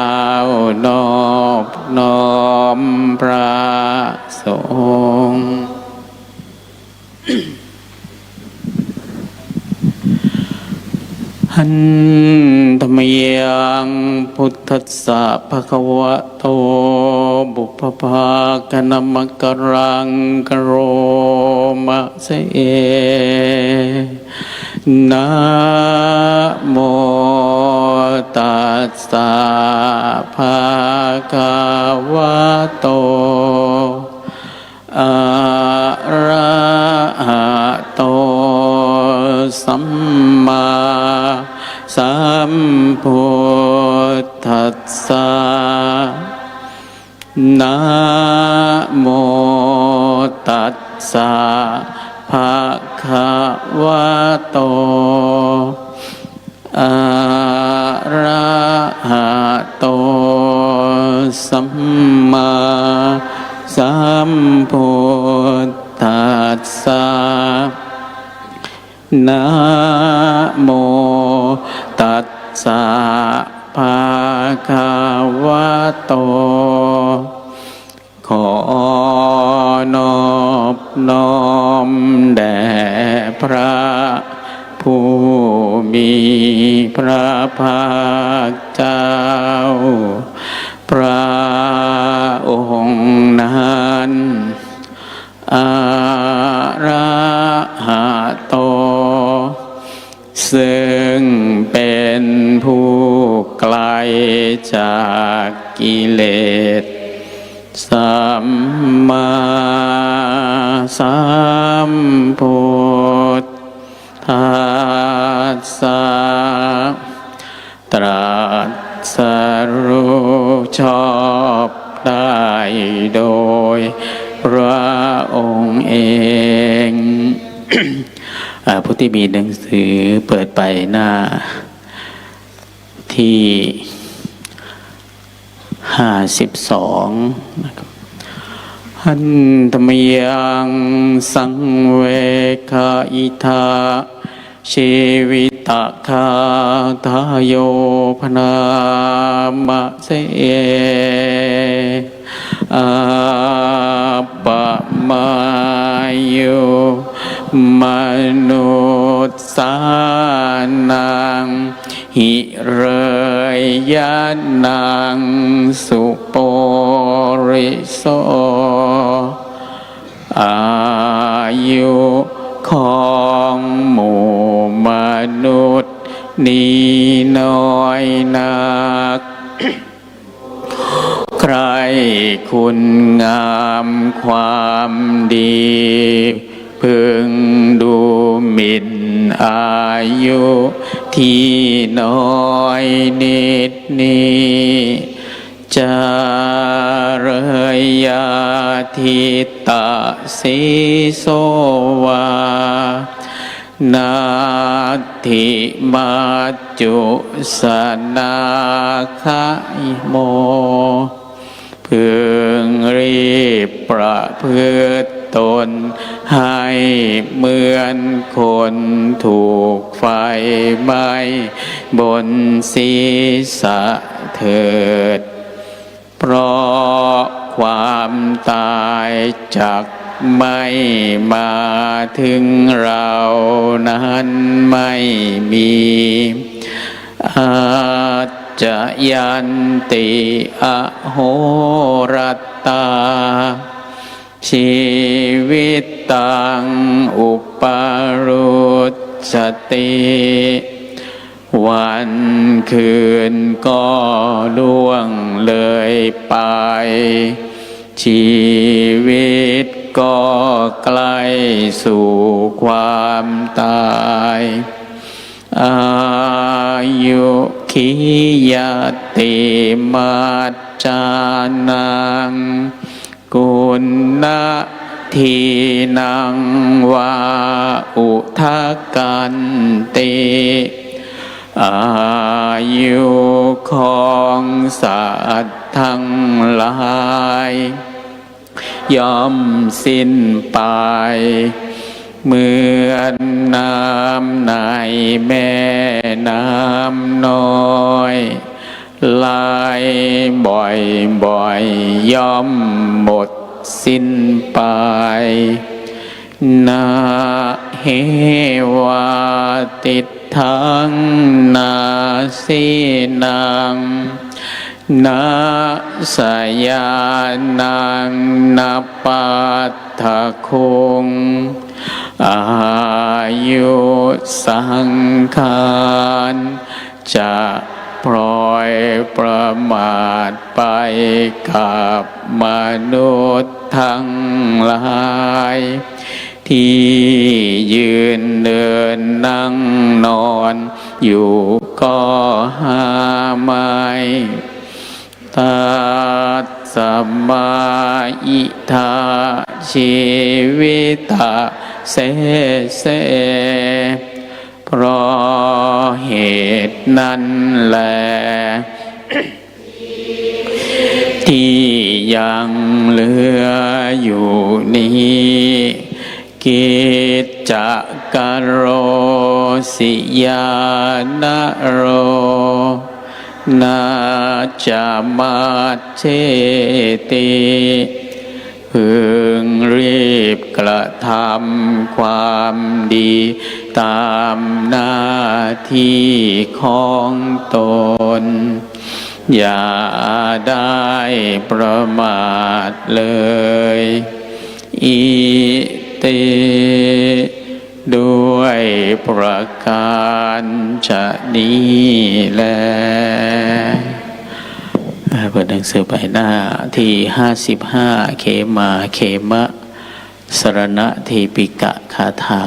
นอบน้อมพระสงฆ์หันธรรมยังพุทธัสสะภะคะวะโตบุพภาคณมกรังกโรมะเสนะโมตัสสะภะคะวะโตอะระหะโตสัมมาสัมพุทธัสสะนะโมตัสสะภะคะวะโตอะระหะโตสัมมาสัมพุทธัสสะนะโมตัสสะภะคะวะโตขอนอบน้อมแด่พระผู้มี นั้นอะระหะโตซึ่งเป็นผู้ไกลจากกิเลสสัมมาสัมพุทธัสสะตรัสรู้ชอบได้โดยพระองค์เอง ผู้ที่มีหนังสือเปิดไปหน้าที่52นะครับหันธรรมยังสังเวคาอิทาชีวิตะคาทายโยพนามะเสอาปะมายุมนุษย์สานังหิเรยยะนังสุโปริโสอายุของหมู่มนุษย์นี้น้อยนัก ใครคุณงามความดีพึงดูหมิ่นอายุที่น้อยนิดนี้จะเรยยาทิตาสีโสวานาทิมาจุสนาคะโมพึงรีบประพฤติตนให้เหมือนคนถูกไฟไหม้บนศีรษะเถิดเพราะความตายจักไม่มาถึงเรานั้นไม่มีอาจจะยันติอโหรัตตาชีวิตตังอุปารุสติวันคืนก็ล่วงเลยไปชีวิตก็ใกล้สู่ความตายอายุขิยติมัจจานังกุณทีนังวาอุทากันติอายุของสัตว์ทั้งหลายย่อมสิ้นไปเหมือนน้ำในแม่น้ำน้อยไหลบ่อยย่อมหมดสิ้นไปนาเหวาติทังนาสีนังนาสยานังนาปัตถคงอายุสังขารจะปล่อยประมาทไปกับมนุษย์ทั้งหลายที่ยืนเดินนั่งนอนอยู่ก็หาไม่ตัสสมาอิทาชีวิตะเสเสเพราะเหตุนั้นแล ที่ยังเหลืออยู่นี้กิจจกโรสิยานโรนาจามาเชติพึงรีบกระทำความดีตามหน้าที่ของตน อย่าได้ประมาทเลยอิติด้วยประการฉะนี้แลเปิดหนังสือไปหน้าที่55เขมาเขมะสรณทีปิกะคาถา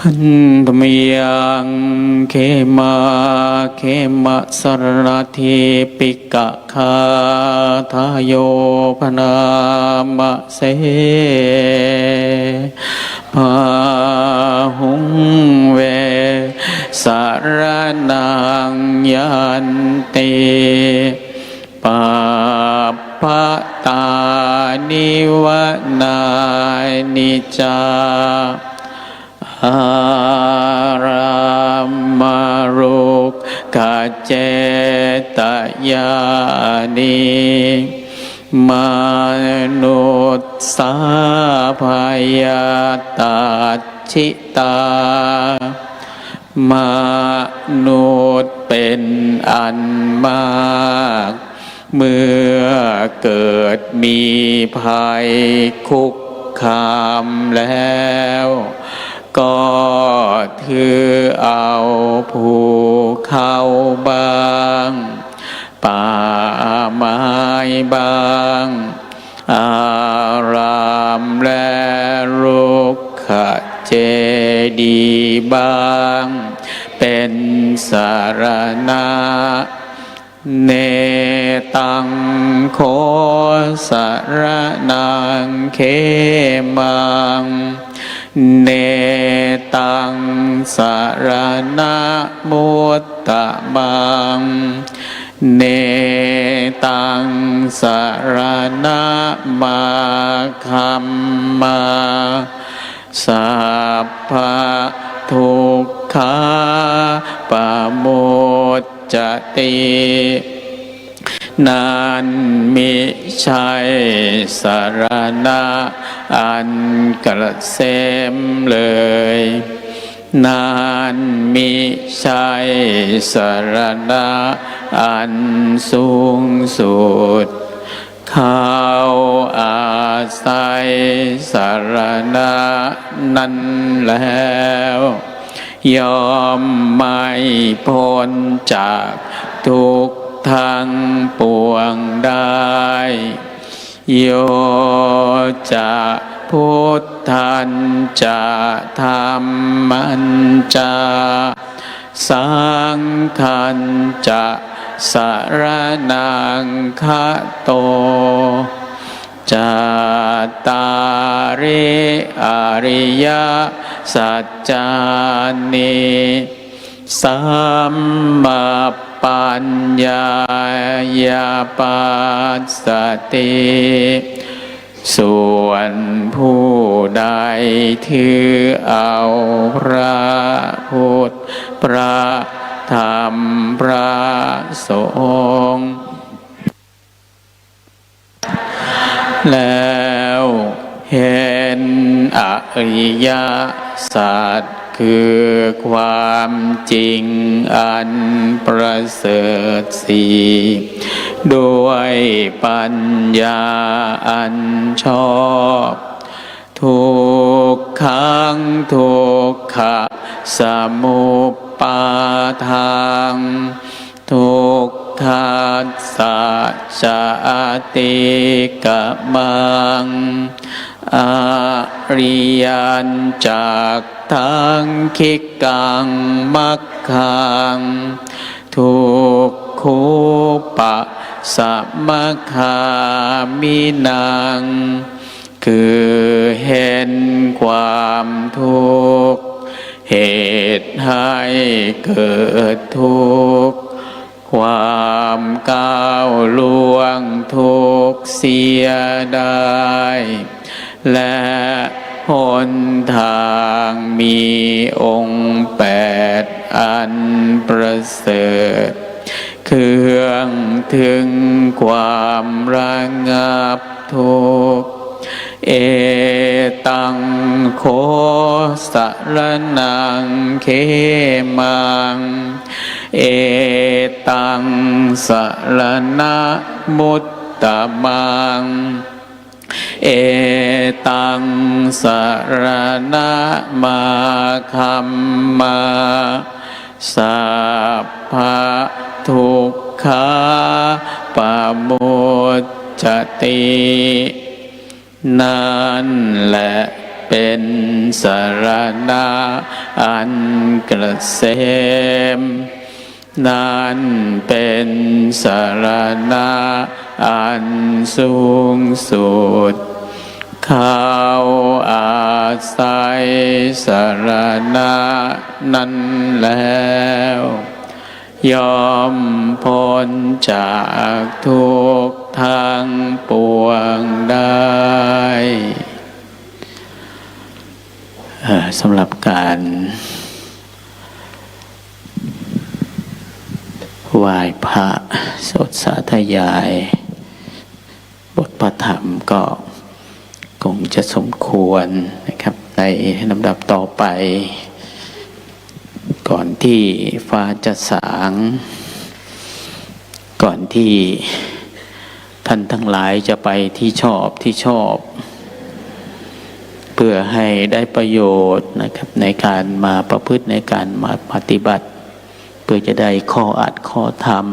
หันธมยังเขมาเขมะสรณทีปิกะคาทาโยพนามะเสพาหุงเวสารนังยันติปาปะตานิวนานิจาอารามารุกขเจตยานิมนุษสาภายาตาชิตามนุษย์เป็นอันมากเมื่อเกิดมีภัยคุกคามแล้วก็ถือเอาผู้เข้าบ้างป่าไม้บ้างอารามและรุกขเจดีย์บ้างเป็นสารณะเนตังโคสารนังเขมังเนตังสารณะมุตตะมังเนตังสารณะมาคัมมาสัพพะทุกขาปะโมจจตินั้นมิใช่สารณะอันเกษมเลยนั้นมิใช่สารณะอันสูงสุดเขาอาศัยสารณะนั้นแล้วยอมไม่พ้นจากทุกข์ทั้งปวงได้โยจะพุทธันจะธรรมันจะสังฆันจะสารนังคโตจัตตาริอริยสัจจานิสัมมาปัญญายาปัสสติส่วนผู้ใดถือเอาพระพุทธพระธรรมพระสงฆ์แล้วเห็นอริยสัจคือความจริงอันประเสริฐสีด้วยปัญญาอันชอบทุกขังทุกขะสมุปปาทังทุกขัสสะจติกะมังอริยันจากทังคิกังมัคคังทุกขุปะสัมมคามินังคือเห็นความทุกข์เหตุให้เกิดทุกข์ความก้าวล่วงทุกข์เสียได้และหนทางมีองค์8อันประเสริฐเครื่องถึงความระงับทุกข์ เอตังโคสรนังเขมังเอตังสรณมุตตมังเอตังสรณมาคัมมาสัพพะทุกขาปะโมจจตินั่นแหละเป็นสรณะอันเกษมนั่นเป็นสรณะอันสูงสุดเขาอาศัยสรณะนั้นแล้วยอมพ้นจากทุกข์ทั้งปวงได้สำหรับการไหว้พระสวดสาธยายบทพระธรรมก็คงจะสมควรนะครับในลำดับต่อไปก่อนที่ฟ้าจะสางก่อนที่ท่านทั้งหลายจะไปที่ชอบเพื่อให้ได้ประโยชน์นะครับในการมาประพฤติในการมาปฏิบัติเพื่อจะได้ข้ออัดข้อธรรม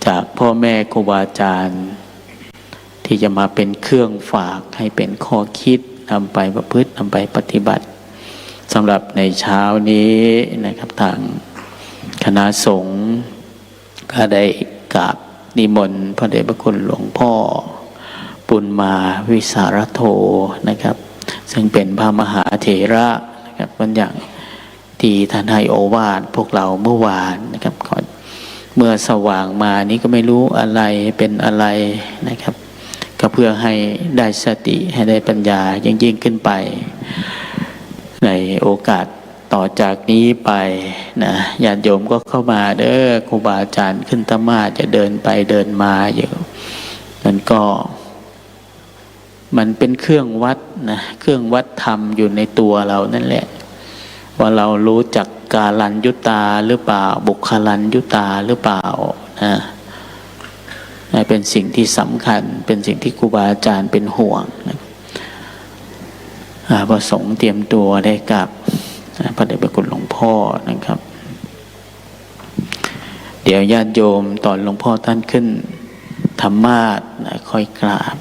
จากพ่อแม่ครูบาอาจารย์ที่จะมาเป็นเครื่องฝากให้เป็นข้อคิดนำไปประพฤตินำไปปฏิบัติสำหรับในเช้านี้นะครับทางคณะสงฆ์ก็ได้กราบนิมนต์พระเดชพระคุณหลวงพ่อปุณมาวิสารโธนะครับซึ่งเป็นพระมหาเถระนะครับวันอย่างที่ท่านให้โอวาทพวกเราเมื่อวานนะครับก่อนเมื่อสว่างมานี้ก็ไม่รู้อะไรเป็นอะไรนะครับก็เพื่อให้ได้สติให้ได้ปัญญายิ่งขึ้นไปในโอกาสต่อจากนี้ไปนะญาติโยมก็เข้ามาเด้อครูบาอาจารย์ขึ้นธรรมาจะเดินไปเดินมาอยู่มันก็มันเป็นเครื่องวัดนะเครื่องวัดธรรมอยู่ในตัวเรานั่นแหละว่าเรารู้จักกาลัญยุตาหรือเปล่าบุคลัญยุตาหรือเปล่านะเป็นสิ่งที่สำคัญเป็นสิ่งที่ครูบาอาจารย์เป็นห่วงนะประสงค์เตรียมตัวได้กับพระเดชพระคุณหลวงพ่อนะครับ เดี๋ยวญาติโยมตอนหลวงพ่อท่านขึ้นธรรมาสน์ค่อยกราบ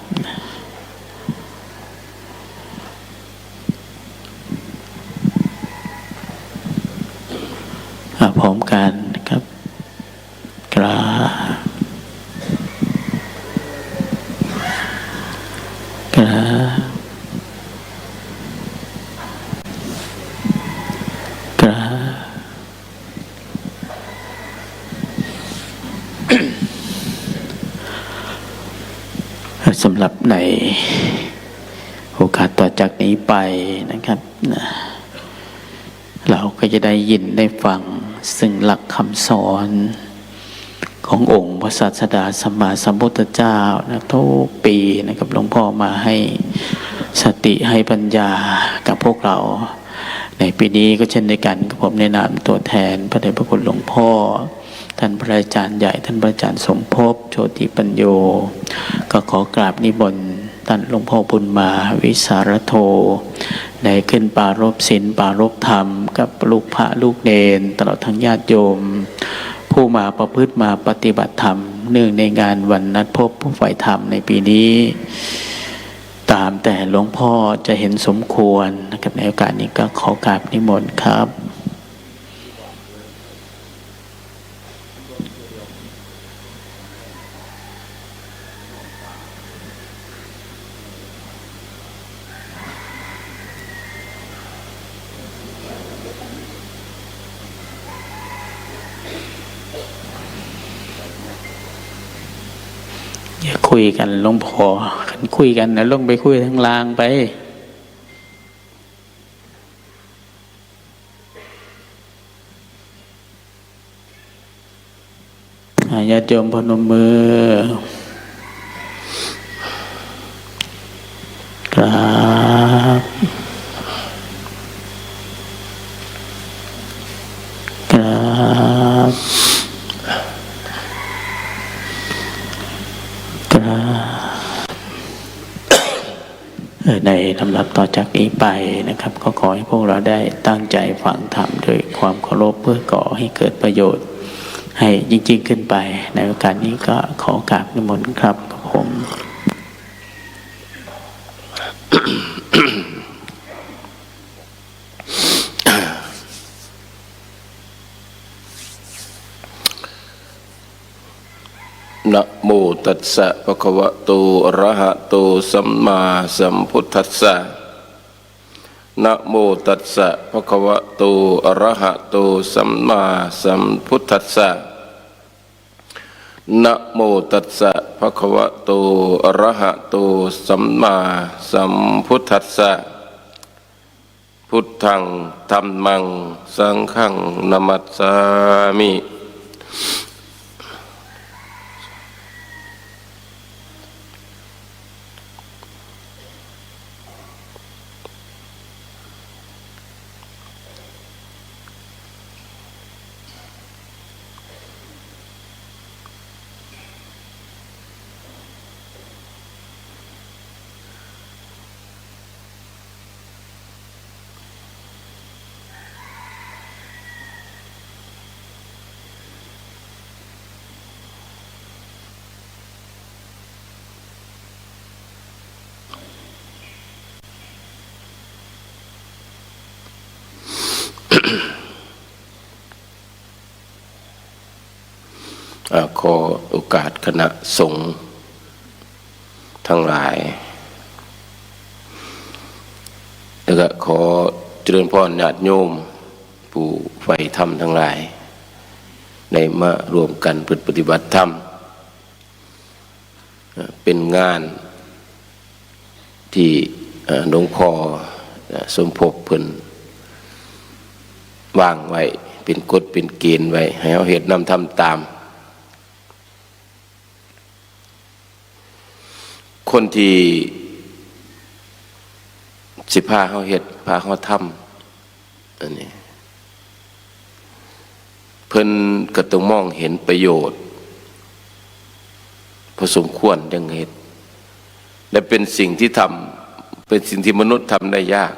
พร้อมกันนะครับกราบกราบกราบสำหรับในโอกาสต่อจากนี้ไปนะครับเราก็จะได้ยินได้ฟังซึ่งหลักคำสอนขององค์พระศาสดาสัมมาสัมพุทธเจ้านะทุกปีนะครับหลวงพ่อมาให้สติให้ปัญญากับพวกเราในปีนี้ก็เช่นเดียวกันกับผมในนามตัวแทนพระเดชพระคุณหลวงพ่อท่านพระอาจารย์ใหญ่ท่านพระอาจารย์สมภพโชติปัญโยก็ขอกราบนิมนต์ท่านหลวงพ่อบุญมาวิสารโธได้ขึ้นปรารภศีลปรารภธรรมกับลูกพระลูกเนรตลอดทั้งญาติโยมผู้มาประพฤติมาปฏิบัติธรรมเนื่องในงานวันนัดพบผู้ใฝ่ธรรมในปีนี้ตามแต่หลวงพ่อจะเห็นสมควรนะครับในโอกาสนี้ก็ขอกราบนิมนต์ครับอย่าคุยกันหลวงพ่อคุยกันนะลงไปคุยทางล่างไปญาติโยมพนมมือก ครับครับในลำดับต่อจากนี้ไปนะครับก็ขอให้พวกเราได้ตั้งใจฟังธรรมด้วยความเคารพเพื่อก่อให้เกิดประโยชน์ให้ยิ่งขึ้นไปในโอกาสนี้ก็ขอกราบนิมนต์ครับกับผม นะโมตัสสะภะคะวะโตอะระหะโตสัมมาสัมพุทธัสสะนะโมตัสสะภะคะวะโตอะระหะโตสัมมาสัมพุทธัสสะนะโมตัสสะภะคะวะโตอะระหะโตสัมมาสัมพุทธัสสะพุทธังธัมมังสังฆังนะมัสสามิขอโอกาสคณะสงฆ์ทั้งหลายแล้วก็ขอเจริญพรญาติโยมผู้ใฝ่ธรรมทั้งหลายได้มารวมกันปฏิบัติธรรมเป็นงานที่หลวงพ่อสมภพเพิ่นวางไว้เป็นกฎเป็นเกณฑ์ไว้ให้เอาเหตุนำทำตามคนที่สิพาเขาเฮ็ดพาเขาทำอันนี้เพิ่นก็ต้องมองเห็นประโยชน์พอสมควรดังเหตุและเป็นสิ่งที่ทำเป็นสิ่งที่มนุษย์ทำได้ยาก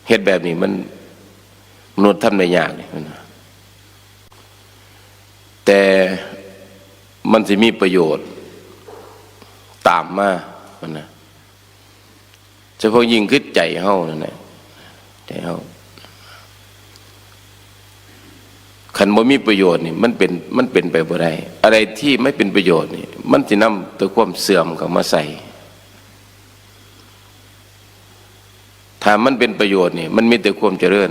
เฮ็ดแบบนี้มันมนุษย์ทำได้ยากนี่แต่มันจะมีประโยชน์ตามมานะเฉพาะยิ่งขึ้นใจเฮานั่นแหละใจเฮาคันบ่มีประโยชน์นี่มันเป็นไปบ่ได้อะไรที่ไม่เป็นประโยชน์นี่มันสินำตัวความเสื่อมเข้ามาใส่ถ้ามันเป็นประโยชน์นี่มันมีแต่ความเจริญ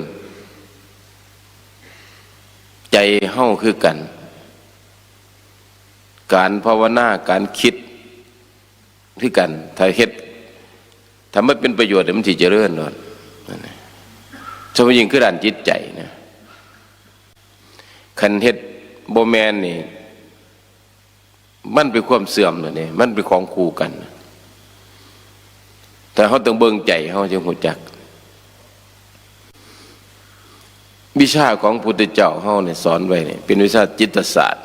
ใจเฮาคือกันการภาวนาการคิดคือกันถ้าเฮ็ดถ้าไม่เป็นประโยชน์มันสิเจริญโดนเฉพาะยิ่งคือด้านจิตใจนะคันเฮ็ดบ่แม่นนี่มันเป็นความเสื่อมนี่มันเป็นของคู่กันแต่เฮาต้องเบิ่งใจเฮาจึงรู้จักวิชาของพุทธเจ้าเฮาเนี่ยสอนไว้นี่เป็นวิชาจิตศาสตร์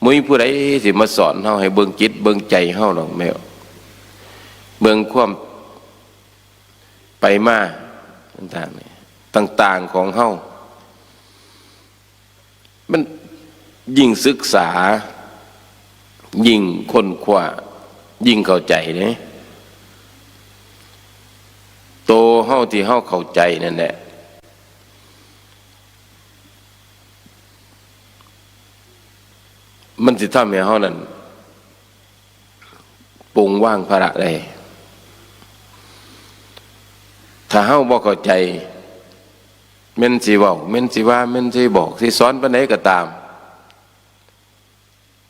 มุ้ยผู้ใดสิมาสอนเฮาให้เบิ่งจิตเบิ่งใจเฮาหรอกแม่เบิ่งความไปมาต่างๆนี่ต่างๆของเฮามันยิ่งศึกษายิ่งค้นคว้ายิ่งเข้าใจเนี่ยโตเฮาที่เฮาเข้าใจนั่นแหละมันสิทำให้เฮานั้นปรุงว่างภาระได้ถ้าเฮาบ่เข้าใจแม่นสิเว้าแม่นสิว่าแม่นสิบอกสิสอนปานใดก็ตาม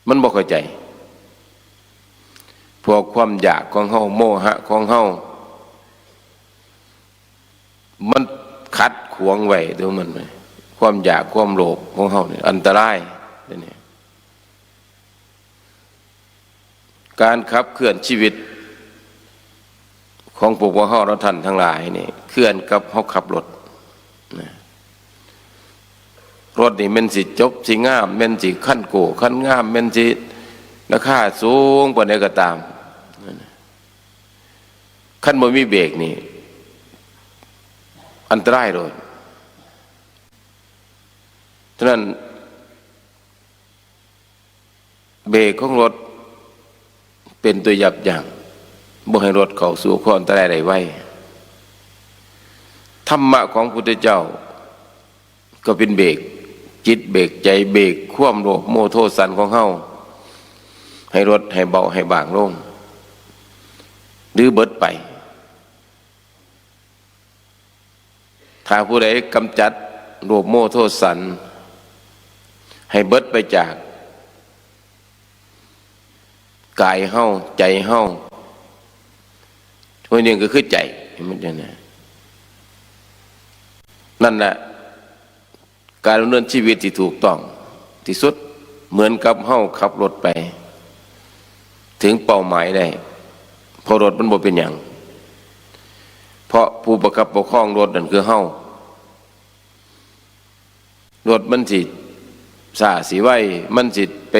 มันบ่เข้าใจพวกความอยากของเฮาโมหะของเฮามันขัดขวางไว้ตัวมันไหมความอยากความโลภของเฮานี่อันตรายนี่การขับเคลื่อนชีวิต ของพวกเฮาเราท่านทั้งหลายนี่เคลื่อนกับเฮาขับรถรถนี่มันสิจบสิงามมันสิขั้นโกขั้นงามมันสิราคาสูงกว่าใดก็ตามขั้นบ่มีเบรกนี่อันตรายเลยฉะนั้นเบรกของรถเป็นตัวยับยั้งบ่ให้รถเข้าสู่ความอันตรายใดไว้ธรรมะของพุทธเจ้าก็เป็นเบรกจิตเบรกใจเบรกความโลภโมโทสันของเฮาให้รถให้เบาให้บางลงหรือเบิดไปถ้าผู้ใดกำจัดโลภโมโทสันให้เบิดไปจากกายเฮาใจเฮาตัวนี้ก็คือใจมันจะนั่นแหละการดำเนินชีวิตที่ถูกต้องที่สุดเหมือนกับเฮาขับรถไปถึงเป้าหมายได้เพราะรถมันบ่เป็นอย่างเพราะผู้ประคับปกครองรถนั่นคือเฮารถมันสิสาสิไว้มันสิไป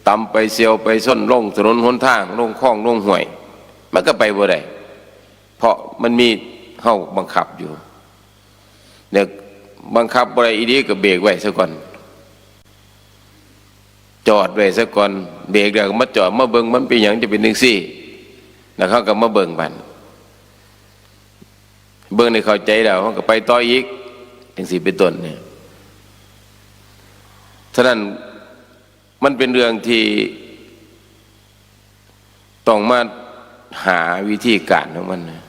ต่ำไปเสียวไปส้นลงถนนหนทางลงคลองลงห้วยมันก็ไปบ่ได้เพราะมันมีเฮาบังคับอยู่เนี่ยบังคับบ่ได้อีดีก็เบรกไว้ซะก่อนจอดไว้ซะก่อนเบรกแล้วก็มาจอดมาเบิ่งมันเป็นหยังจะเป็นจังซี่แล้วเขาก็มาเบิ่งมันเบิ่งให้เข้าใจแล้วเขาก็ไปต่ออีกจังซี่เป็นต้นเนี่ยฉะนั้นมันเป็นเรื่องที่ต้องมาหาวิธีการของมันนะ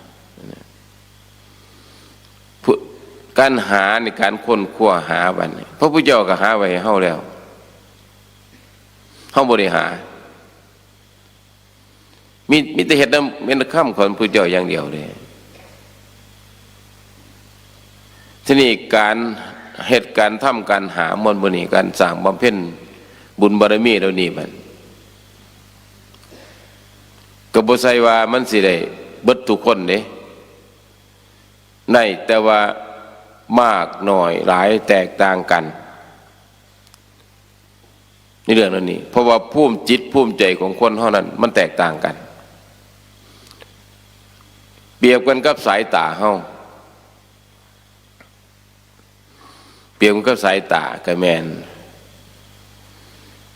การหาในการค้นคว้าหาบัดนี้พระพุทธเจ้าก็หาไว้ให้เฮาแล้วเฮาบ่ได้หามีแต่เฮ็ดนำเป็นคำของพระพุทธเจ้าอย่างเดียวเลยทีนี้การเฮ็ดการทำการหามนต์บ่นี่การสร้างบำเพ็ญบุญบารมีเหล่านี้มันก็บ่ใช่ว่ามันสิได้เบิดทุกคนเด้ได้แต่ว่ามากน้อยหลายแตกต่างกันในเรื่องนั้นนี่เพราะว่าภูมิจิตภูมิใจของคนเท่านั้นมันแตกต่างกันเปรียบกันกับสายตาเฮาเปรียบกันกับสายตากระแมน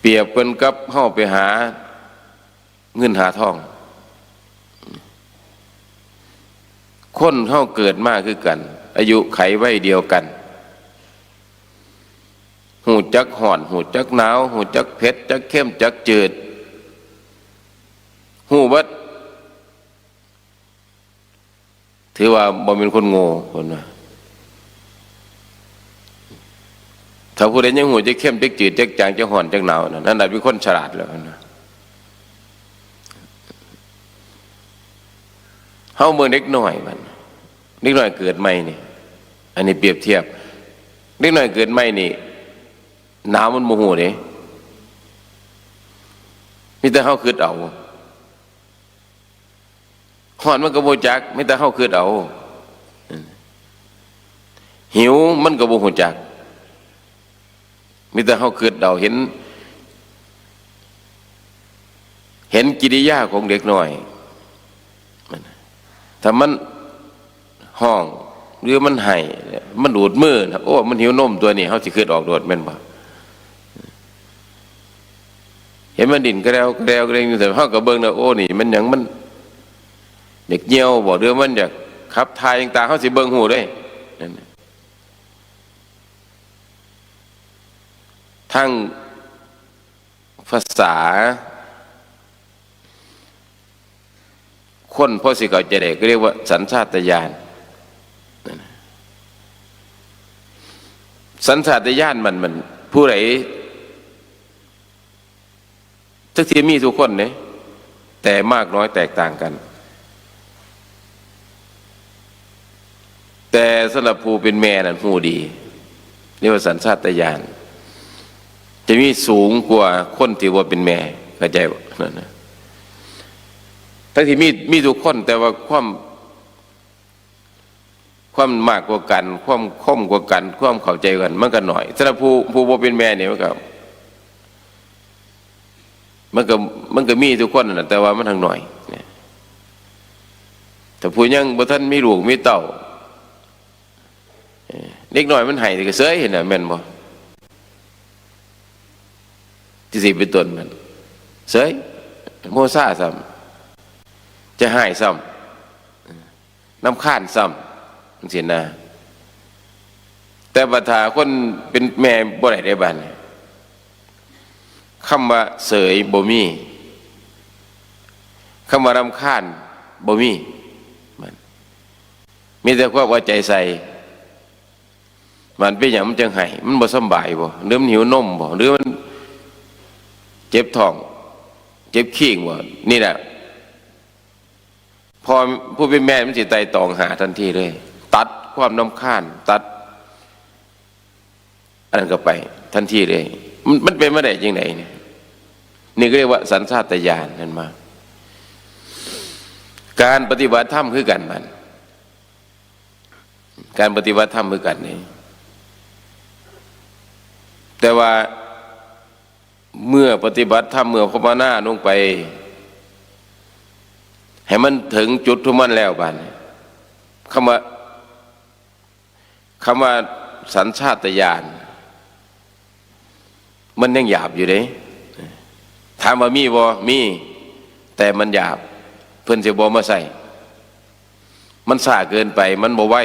เปรียบกันกับเฮาไปหาเงินหาทองคนเฮาเกิดมาคือกันอายุไขไว้เดียวกันหูจักห่อนหูจักหนาวหูจักเผ็ดจักเข้มจักจืดหูบัดถือว่าบ่เป็นคนโง่คนว่าถ้าผู้ใดยังหูจักเข้มจักจืดจักจางจักห่อนจักหนาวนั่นน่ะเป็นคนฉลาดแล้วนะเฮาเมื่อเด็กน้อยมันเด็กน้อยเกิดใหม่นี่อันนี้เปรียบเทียบเด็กน้อยเกิดใหม่นี่หนาวมันโมโหเด้มีแต่เฮาคิดเอาฮ้อนมันก็บ่จักมีแต่เฮาคิดเอาหิวมันก็บ่ฮู้จักมีแต่เฮาคิดเอาเห็นกิริยาของเด็กน้อยถ้ามันห้องหรือมันให้มันดูดมือนะโอ้มันหิวนมตัวนี้เฮาสิคิดออกโดดแม่นบ่เห็นมันดิ่นกระเดวกระเดวกระเดวอยู่แต่เฮาก็เบิ่งนะโอ้นี่มันหยังมันเด็กเหี่ยวบ่เรือมันอยากขับทายต่างๆเฮาสิเบิ่งหูเด้นั่นทั้งภาษาคนพอสิเข้าใจได้ก็เรียกว่าสัญชาตญาณสัญชาตญาณมันผู้ใดทุกทีมีทุกคนเนี่ยแต่มากน้อยแตกต่างกันแต่สำหรับผู้เป็นแม่นั่นหูดีเรียกว่าสัญชาตญาณจะมีสูงกว่าคนที่ว่าเป็นแม่เข้าใจบ่นั่นนะทั้งที่มีทุกคนแต่ว่าความ ความมากกว่ากันความคมกว่ากันความเข้าใจกันมันก็หน่อยสำหรับผู้บ่เป็นแม่เนี่ยมันก็มีทุกคนนะแต่ว่ามันทางหน่อยเนี่ยแต่ผู้ยังบ่ท่านมีลูกมีเต้าเด็กน้อยมันให้ก็เสยเห็นน่ะแม่นบ่ที่สิเป็นต้นมันเสยโมซ่าซ้ำจะให้ซ้ำน้ำข้านซ้ำเสียนะแต่บัดถ้าคนเป็นแม่บ่ได้บัดคำว่าเสยบ่มีคำว่ารำคาญบ่มันมีแต่ความว่าใจใส่มันเป็นอย่างมันจังไห้มันบ่สบายบ่หรือมันหิวนมบ่หรือมันเจ็บท้องเจ็บขี้งบ่นี่แหละพอผู้เป็นแม่มันสิไต่ตองหาทันทีเลยตัดความรำคาญตัดอันนั้นก็ไปทันทีเลยมันเป็นมาได้ยังไงเนี่ยนี่ก็เรียกว่าสัญชาตญาณนั่นมาการปฏิบัติธรรมคือกันมันการปฏิบัติธรรมคือกันนี่แต่ว่าเมื่อปฏิบัติธรรมเมื่อภาวนาลงไปให้มันถึงจุดทุมันแล้วบัดคำว่าสัญชาตญาณมันยังหยาบอยู่เด้ถามว่ามีบ่มีแต่มันหยาบเพิ่นสิบ่มาใส่มันซ่าเกินไปมันบ่ไหว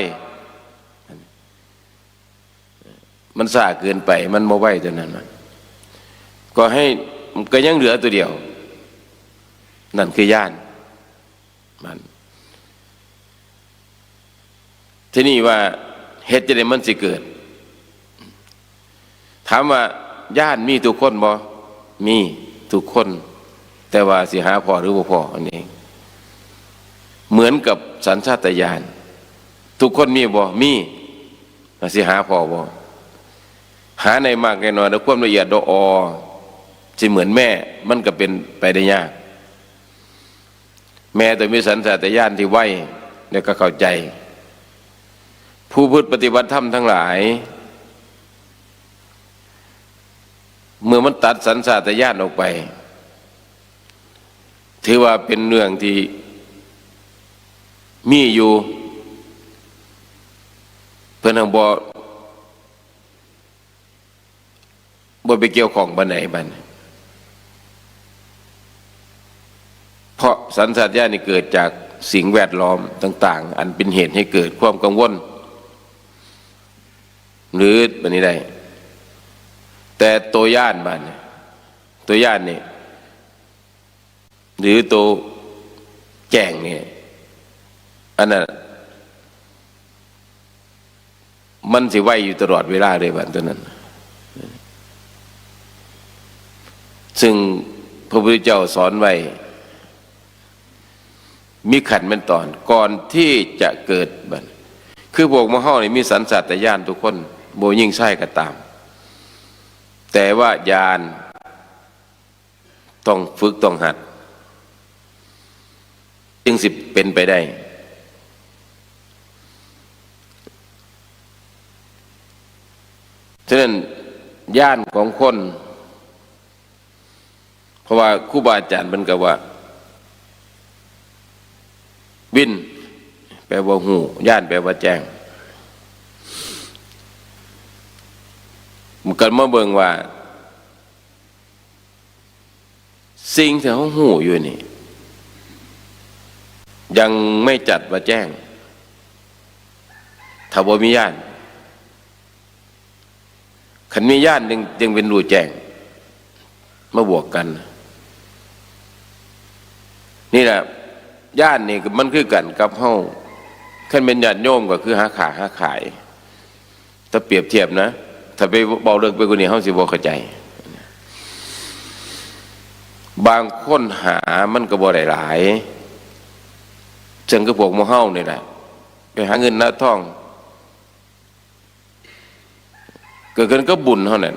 มันซ่าเกินไปมันบ่ไหวตัวนั้นมันก็ยังเหลือตัวเดียวนั่นคือญาณมันทีนี้ว่าเหตุจะได้มันสิเกิดถามว่าญาณมีทุกคนบ่มีทุกคนแต่ว่าสิหาพอหรือบ่พออันนี้เหมือนกับสัญชาตญาณทุกคนมีบ่มีสิหาพอบ่หาในมากในน้อยแล้วความละเอียดดอสิเหมือนแม่มันก็เป็นไปได้ยากแม่ต้องมีสัญชาตญาณที่ไวแล้วก็เข้าใจผู้พุทธปฏิบัติธรรมทั้งหลายเมื่อมันตัดสัญชาตญาณออกไปถือว่าเป็นเรื่องที่มีอยู่เพื่อนทางบ่ไปเกี่ยวของบันไหนบันเพราะสัญชาตญาณนี่เกิดจากสิ่งแวดล้อมต่างๆอันเป็นเหตุให้เกิดความกังวลหรือแบบนี้ได้แต่ตัวญาณบันตัวญาณนี่หรือตัวแจ้งนี่อันนั้นมันสิไหวอยู่ตลอดเวลาเลยบันตัวนั้นซึ่งพระพุทธเจ้าสอนไว้มีขันธ์เป็นตอนก่อนที่จะเกิดบัดคือพวกมะฮ้อนี่มีสัญชาตญาณทุกคนโบยิ่งใช่ก็ตามแต่ว่าญาณต้องฝึกต้องหัดจึงสิเป็นไปได้ฉะนั้นญาณของคนเพราะว่าครูบาอาจารย์มันก็ว่าวินแปลว่าหูญาณแปลว่าแจ้งมันกันมาเบิ่งว่าสิ่งที่เขาหูอยู่นี่ยังไม่จัดว่าแจ้งถ้าบ่มีญาณขันมีญาณจึงเป็นรู้แจ้งมาบวกกันนี่แหละญาณนี่มันคือกันกับเฮาขันเป็นญาติโยมก็คือหาขายถ้าเปรียบเทียบนะถ้าไปเบาเลิกไปกว่านี้เฮาสิบ่เข้าใจบางคนหามันก็บ่ได้หลายจังก็พวกหมู่เฮานี่แหละไปหาเงินหน้าทองเกิดกันก็บุญเท่านั้น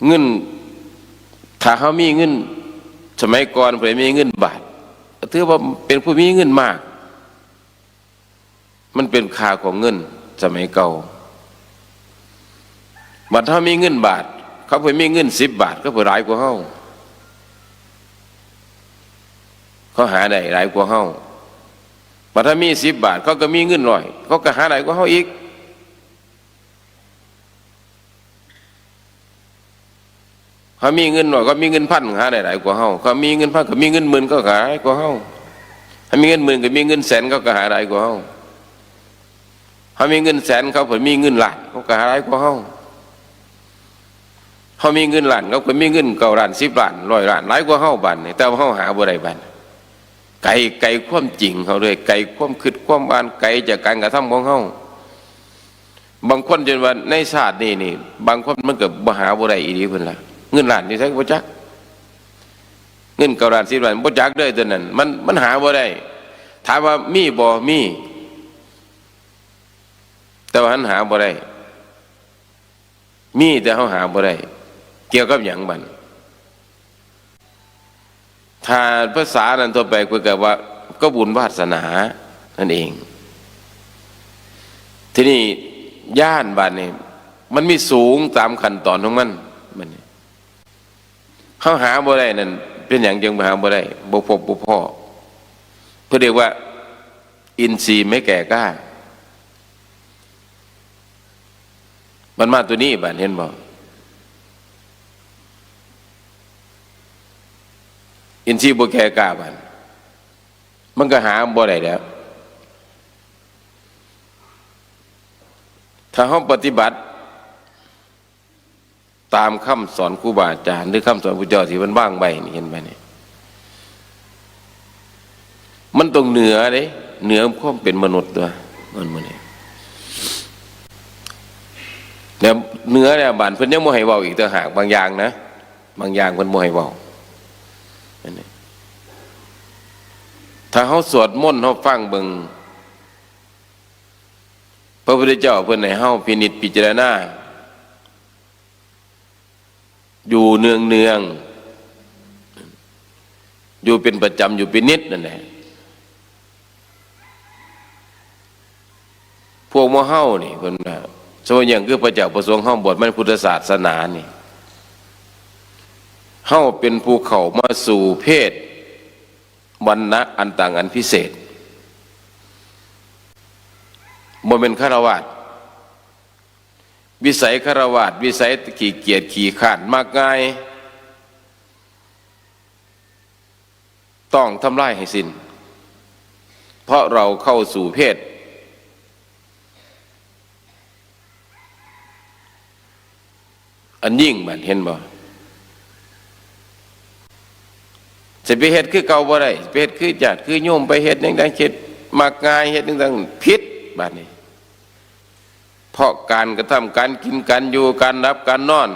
เงินถ้าเขามีเงินสมัยก่อนเพิ่นมีเงินบาทถือว่าเป็นผู้มีเงินมาก มันเป็นค่าของเงินสมัยเก่าบัดถ้ามีเงินบาทเขาไปมีเงิน10 บาทก็เพิ่นหลายกว่าเฮาเขาหาได้หลายกว่าเฮาบัดถ้ามี10 บาทเขาก็มีเงิน100เขาก็หาได้กว่าเฮาอีกเขามีเงิน100ก็มีเงิน1,000หาได้หลายกว่าเฮาเขามีเงิน1,000ก็มีเงิน10,000ก็หาได้กว่าเฮาถ้ามีเงิน10,000ก็มีเงิน100,000เขาก็หาได้กว่าเฮาเขามีเงิน100,000เขาเพิ่นมีเงินล้านเขาก็หาได้กว่าเฮาเขามีเงินล้านเขาก็มีเงิน9 ล้าน10 ล้าน100 ล้านหลายกว่าเฮาบัดนี่แต่ว่าเฮาหาบ่ได้บัดไกลความจริงเขาเลยไกลความคิดความอ่านไกลจากการกระทำของเฮาบางคนจนว่าในชาตินี่บางคนมันก็บ่หาบ่ได้อีหลีเพิ่นล่ะเงินล้านนี่ใช่บ่จักเงิน9 ล้าน10 ล้านบ่จักเด้อตัวนั้นมันหาบ่ได้ถามว่ามีบ่มีแต่ว่าหาบ่ได้มีแต่เฮาหาบ่ได้เกี่ยวกับหยังบัดถ้าภาษานั้นตัวไปก็คือว่าก็บุญวาสนานั่นเองทีนี้ย่านบัดนี่มันมีสูงตามขั้นตอนของมันเฮาหาบ่ได้นั่นเป็นหยังจึงหาบ่ได้บ่พบบ่พอเพิ่นเรียกว่าอินทรีย์ไม่แก่กล้ามันมาตัวนี้บัดเห็นบ่อินทรีย์บ่แก่กล้าบัดมันก็หาบ่ได้แล้วถ้าเฮาปฏิบัติตามคำสอนครูบาอาจารย์หรือคำสอนพระเจ้าที่มันว่างไว้นี่เห็นไหมนี่มันต้องเหนือเด้เหนือความเป็นมนุษย์ตัวมันนี่แล้วเหนือเนี่ยบ้านเพิ่นยังบ่ให้เว้าอีกต่างหากบางอย่างนะบางอย่างเพิ่นบ่ให้เว้าถ้าเฮาสวดมนต์เฮาฟังเบิ่งพระพุทธเจ้าเพิ่นให้เฮาพินิจพิจารณาอยู่เนืองอยู่เป็นประจำอยู่เป็นนิดนั่นแหละพวกหมู่เฮานี่เพิ่นว่าส่วนอย่างคือพระเจ้าประสงค์เฮาบวชในพุทธศาสนานี่เฮาเป็นภูเขามาสู่เพศวรรณะอันต่างอันพิเศษบ่เป็นฆราวาสวิสัยฆราวาสวิสัยขี้เกียจขี้ข้านมากง่ายต้องทำลายให้สิ้นเพราะเราเข้าสู่เพศอันยิ่งมันเห็นบ่จะไปเฮ็ดคือเก่าบ่ได้ไปเฮ็ดคือญาติคือโยมไปเฮ็ดจังได๋เฮ็ดมากง่ายเฮ็ดจังซั่นผิดบัดนี้เพราะการกระทำการกินการอยู่การรับการนอน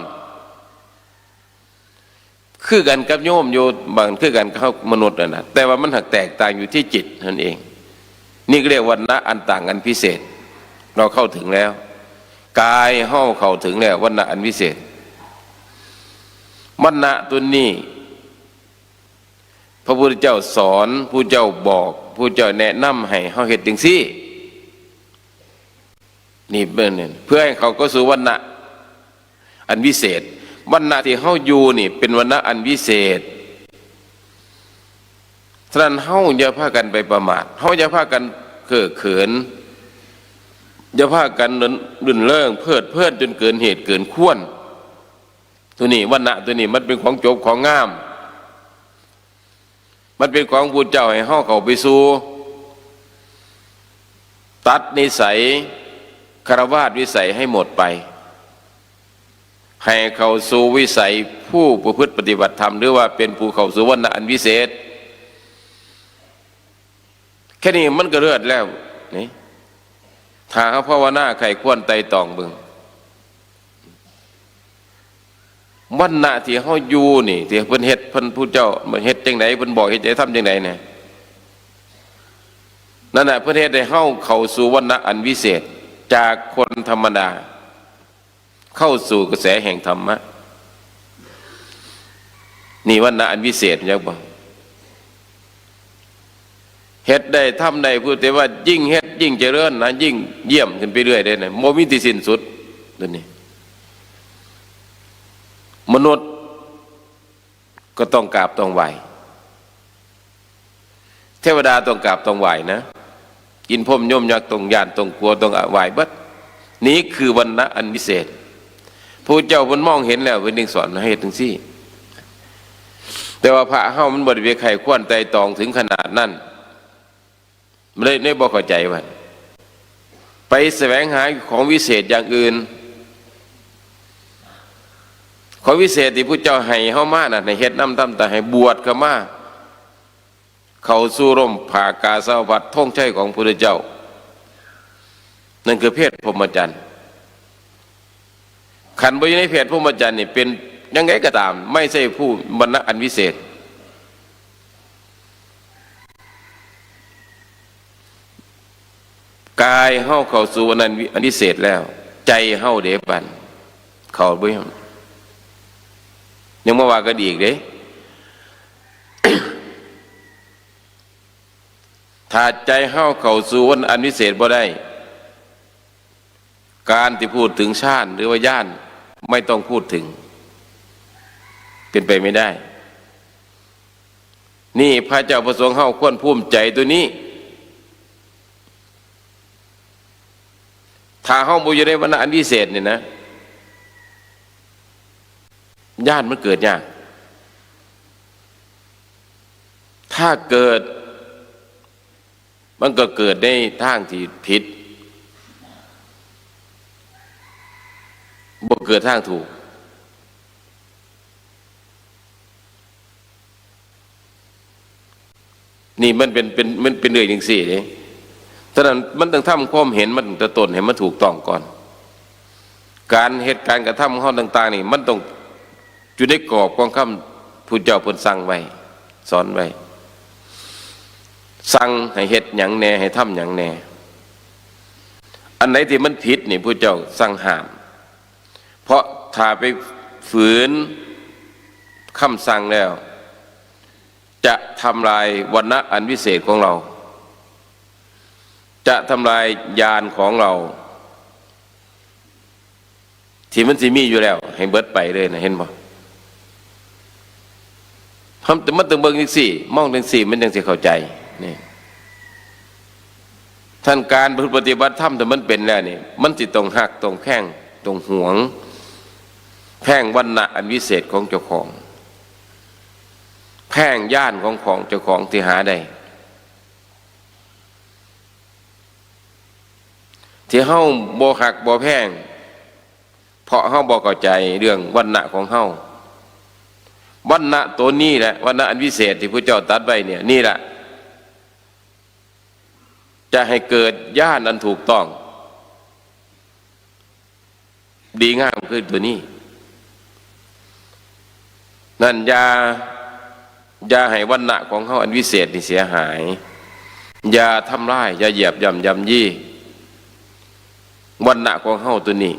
คือกันกับโยมอยู่บางคือกันกับมนุษย์น่ะแต่ว่ามันหักแตกต่างอยู่ที่จิตนั่นเองนี่ก็เรียกวรรณะอันต่างกันพิเศษเราเข้าถึงแล้วกายเฮาเข้าถึงแล้ววรรณะอันพิเศษวรรณะตัวนี้พระพุทธเจ้าสอนผู้เจ้าบอกผู้เจ้าแนะนำให้เฮาเฮ็ดจังซี่นี่เป็นเพื่อให้เขาก็สู่วรรณะอันวิเศษวรรณะที่เฮาอยู่นี่เป็นวรรณะอันวิเศษฉะนั้นเฮาอย่าพากันไปประมาทเฮาอย่าพากันเก้อเขินอย่าพากันรื่นเริงเพลิดเพลินจนเกินเหตุเกินควรตัวนี้วรรณะตัวนี้มันเป็นของจบของงามมันเป็นของพุทธเจ้าให้เฮาเข้าไปสู่ตัดนิสัยฆราวาสวิสัยให้หมดไปให้เข้าสู่วิสัยผู้ประพฤติปฏิบัติธรรมหรือว่าเป็นผู้เข้าสู่วรรณะอันวิเศษแค่นี้มันก็เลิศแล้วนี่ถ้าเขาภาวนาใครควรไต่ตองเบิ่งวรรณะที่เขาอยู่นี่ที่เพิ่นเฮ็ดเพิ่นผู้เจ้าเฮ็ดจังไดเพิ่นบอกเฮ็ดจะทำจังไดเนี่ยนั่นน่ะเพิ่นเฮ็ดให้เฮาเข้าสู่วรรณะอันวิเศษจากคนธรรมดาเข้าสู่กระแสแห่งธรรมะนี่วรรณะอันวิเศษยักบ่ เฮ็ดได้ทำได้พูดแต่ว่ายิ่งเฮ็ดยิ่งเจริญนะยิ่งเยี่ยมขึ้นไปเรื่อยได้นะโมมีที่สิ้นสุดตัวนี้มนุษย์ก็ต้องกราบต้องไหวเทวดาต้องกราบต้องไหวนะกินพรหมย่อมยักษ์ต้องย่านต้องกลัวต้องไหวบัดนี้คือวรรณะอันพิเศษพระเจ้ามันมองเห็นแล้วเป็นดึงสอนให้ถึงซี่แต่ว่าพระเฮามันบ่ได้ไขควรไตตองถึงขนาดนั้นไม่ได้บ่เข้าใจว่าไปแสวงหาของวิเศษอย่างอื่นของวิเศษที่พระเจ้าให้เฮามาน่ะในเฮ็ดนำทำแต่ให้บวชเข้ามาเข้าสู่ร่มผ่ากาสาวพัดท่องใช้ของพระพุทธเจ้านั่นคือเพศพรหมจรรย์ขันบ่อยู่ในเพศพรหมจรรย์นี่เป็นยังไงก็ตามไม่ใช่ผู้วรรณะอันวิเศษกายเฮาเข้าสู่อันวิเศษแล้วใจเฮาเด้ปันเข้าบ่ยังมาว่ากันอีกเด้ ถ้าใจเฮาเข้าสู่อันวิเศษบ่ได้การที่พูดถึงฌานหรือว่าญาณไม่ต้องพูดถึงเป็นไปไม่ได้นี่พระเจ้าประสงค์เฮาควรภูมิใจตัวนี้ถ้าเฮาบ่อยู่ในวรรณะอันวิเศษนี่นะญาณมันเกิดยากถ้าเกิดมันก็เกิดในทางที่ผิดบ่เกิดทางถูกนี่มันเป็นเรื่องจังซี่เด้ฉะนั้นมันต้องทำความเห็นมันแต่ต้นให้มันถูกต้องก่อนการเหตุการณ์กระทำเฮาต่างๆนี่มันต้องอยู่ในกรอบของคำพุทธเจ้าเพิ่นสั่งไว้สอนไว้สั่งให้เฮ็ดหยังแน่ให้ทำหยังแน่อันไหนที่มันผิดนี่พุทธเจ้าสั่งห้ามเพราะถ้าไปฝืนคำสั่งแล้วจะทำลายวรรณะอันวิเศษของเราจะทำลายญาณของเราที่มันสิมีอยู่แล้วให้เบิดไปเลยนะเห็นบ่แต่มันต้องเบิ่งจังซี่มองจังซี่มันจังสิเข้าใจนี่ท่านการปฏิบัติธรรมแต่มันเป็นแล้วนี่มันสิต้องหักต้องแข้งต้องหวงแพ่งวรรณะอันวิเศษของเจ้าของแพ่งญาณของเจ้าของที่หาได้ที่เฮาบ่หักบ่แพ่งเพราะเฮาบ่เข้าใจเรื่องวรรณะของเฮาวรรณะตัวนี้แหละวรรณะอันวิเศษที่พระเจ้าตรัสไว้เนี่ยนี่แหละจะให้เกิดญาณอันถูกต้องดีงามคือตัวนี้นั่นอย่าให้วรรณะของเฮาอันวิเศษนี่เสียหายอย่าทำร้ายอย่าเหยียบย่ำยำยี่วรรณะของเฮาตัวนี้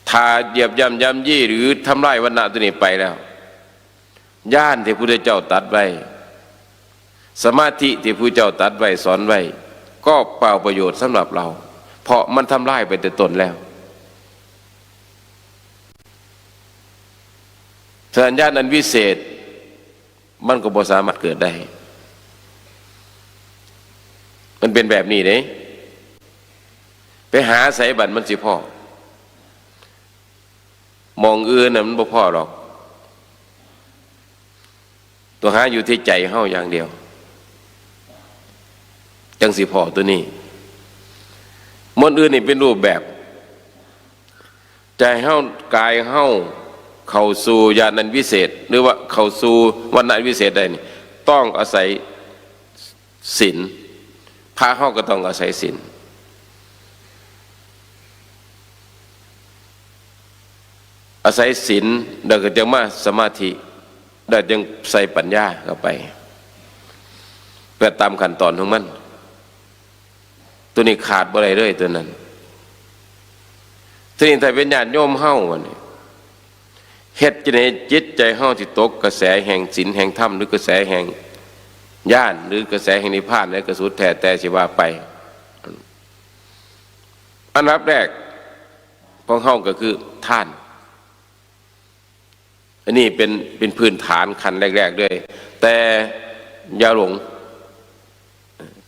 ถ้าเหยียบย่ำยำยี่หรือทำลายวรรณะตัวนี้ไปแล้วญาณที่พระพุทธเจ้าตรัสไว้สมาธิที่พระพุทธเจ้าตรัสไว้สอนไว้ก็เปล่าประโยชน์สำหรับเราเพราะมันทำลายไปแต่ต้นแล้วสัญญาณอันวิเศษมันก็บ่สามารถเกิดได้มันเป็นแบบนี้เด้ไปหาใส่บัตรมันสิพ่อมองอื่นน่ะมันบ่พอหรอกตัวหาอยู่ที่ใจเฮาอย่างเดียวจังสิพอตัวนี้มนอื่นนี่เป็นรูปแบบใจเฮากายเฮาเข้าสู่ญาณอันวิเศษหรือว่าเข้าสู่วรรณะวิเศษได้นี่ต้องอาศัยศีลพระเฮาก็ต้องอาศัยศีลอาศัยศีลแล้วก็จะมาสมาธิได้จึงใส่ปัญญาเข้าไปเพื่อตามขั้นตอนของมันตัวนี้ขาดบ่ได้เลยตัวนั้นทีนี้ถ้าเป็นญาติโยมเฮาวันนี้เฮ็ดจังได๋จิตใจเฮาที่ตกกระแสแห่งศีลแห่งธรรมหรือกระแสแห่ง ย่านหรือกระแสแห่งนิพพานและกระสุดแท้แต่สิว่าไปอันดับแรกของเฮาก็คือท่านอันนี้เป็นพื้นฐานขั้นแรกๆด้วยแต่อย่าหลง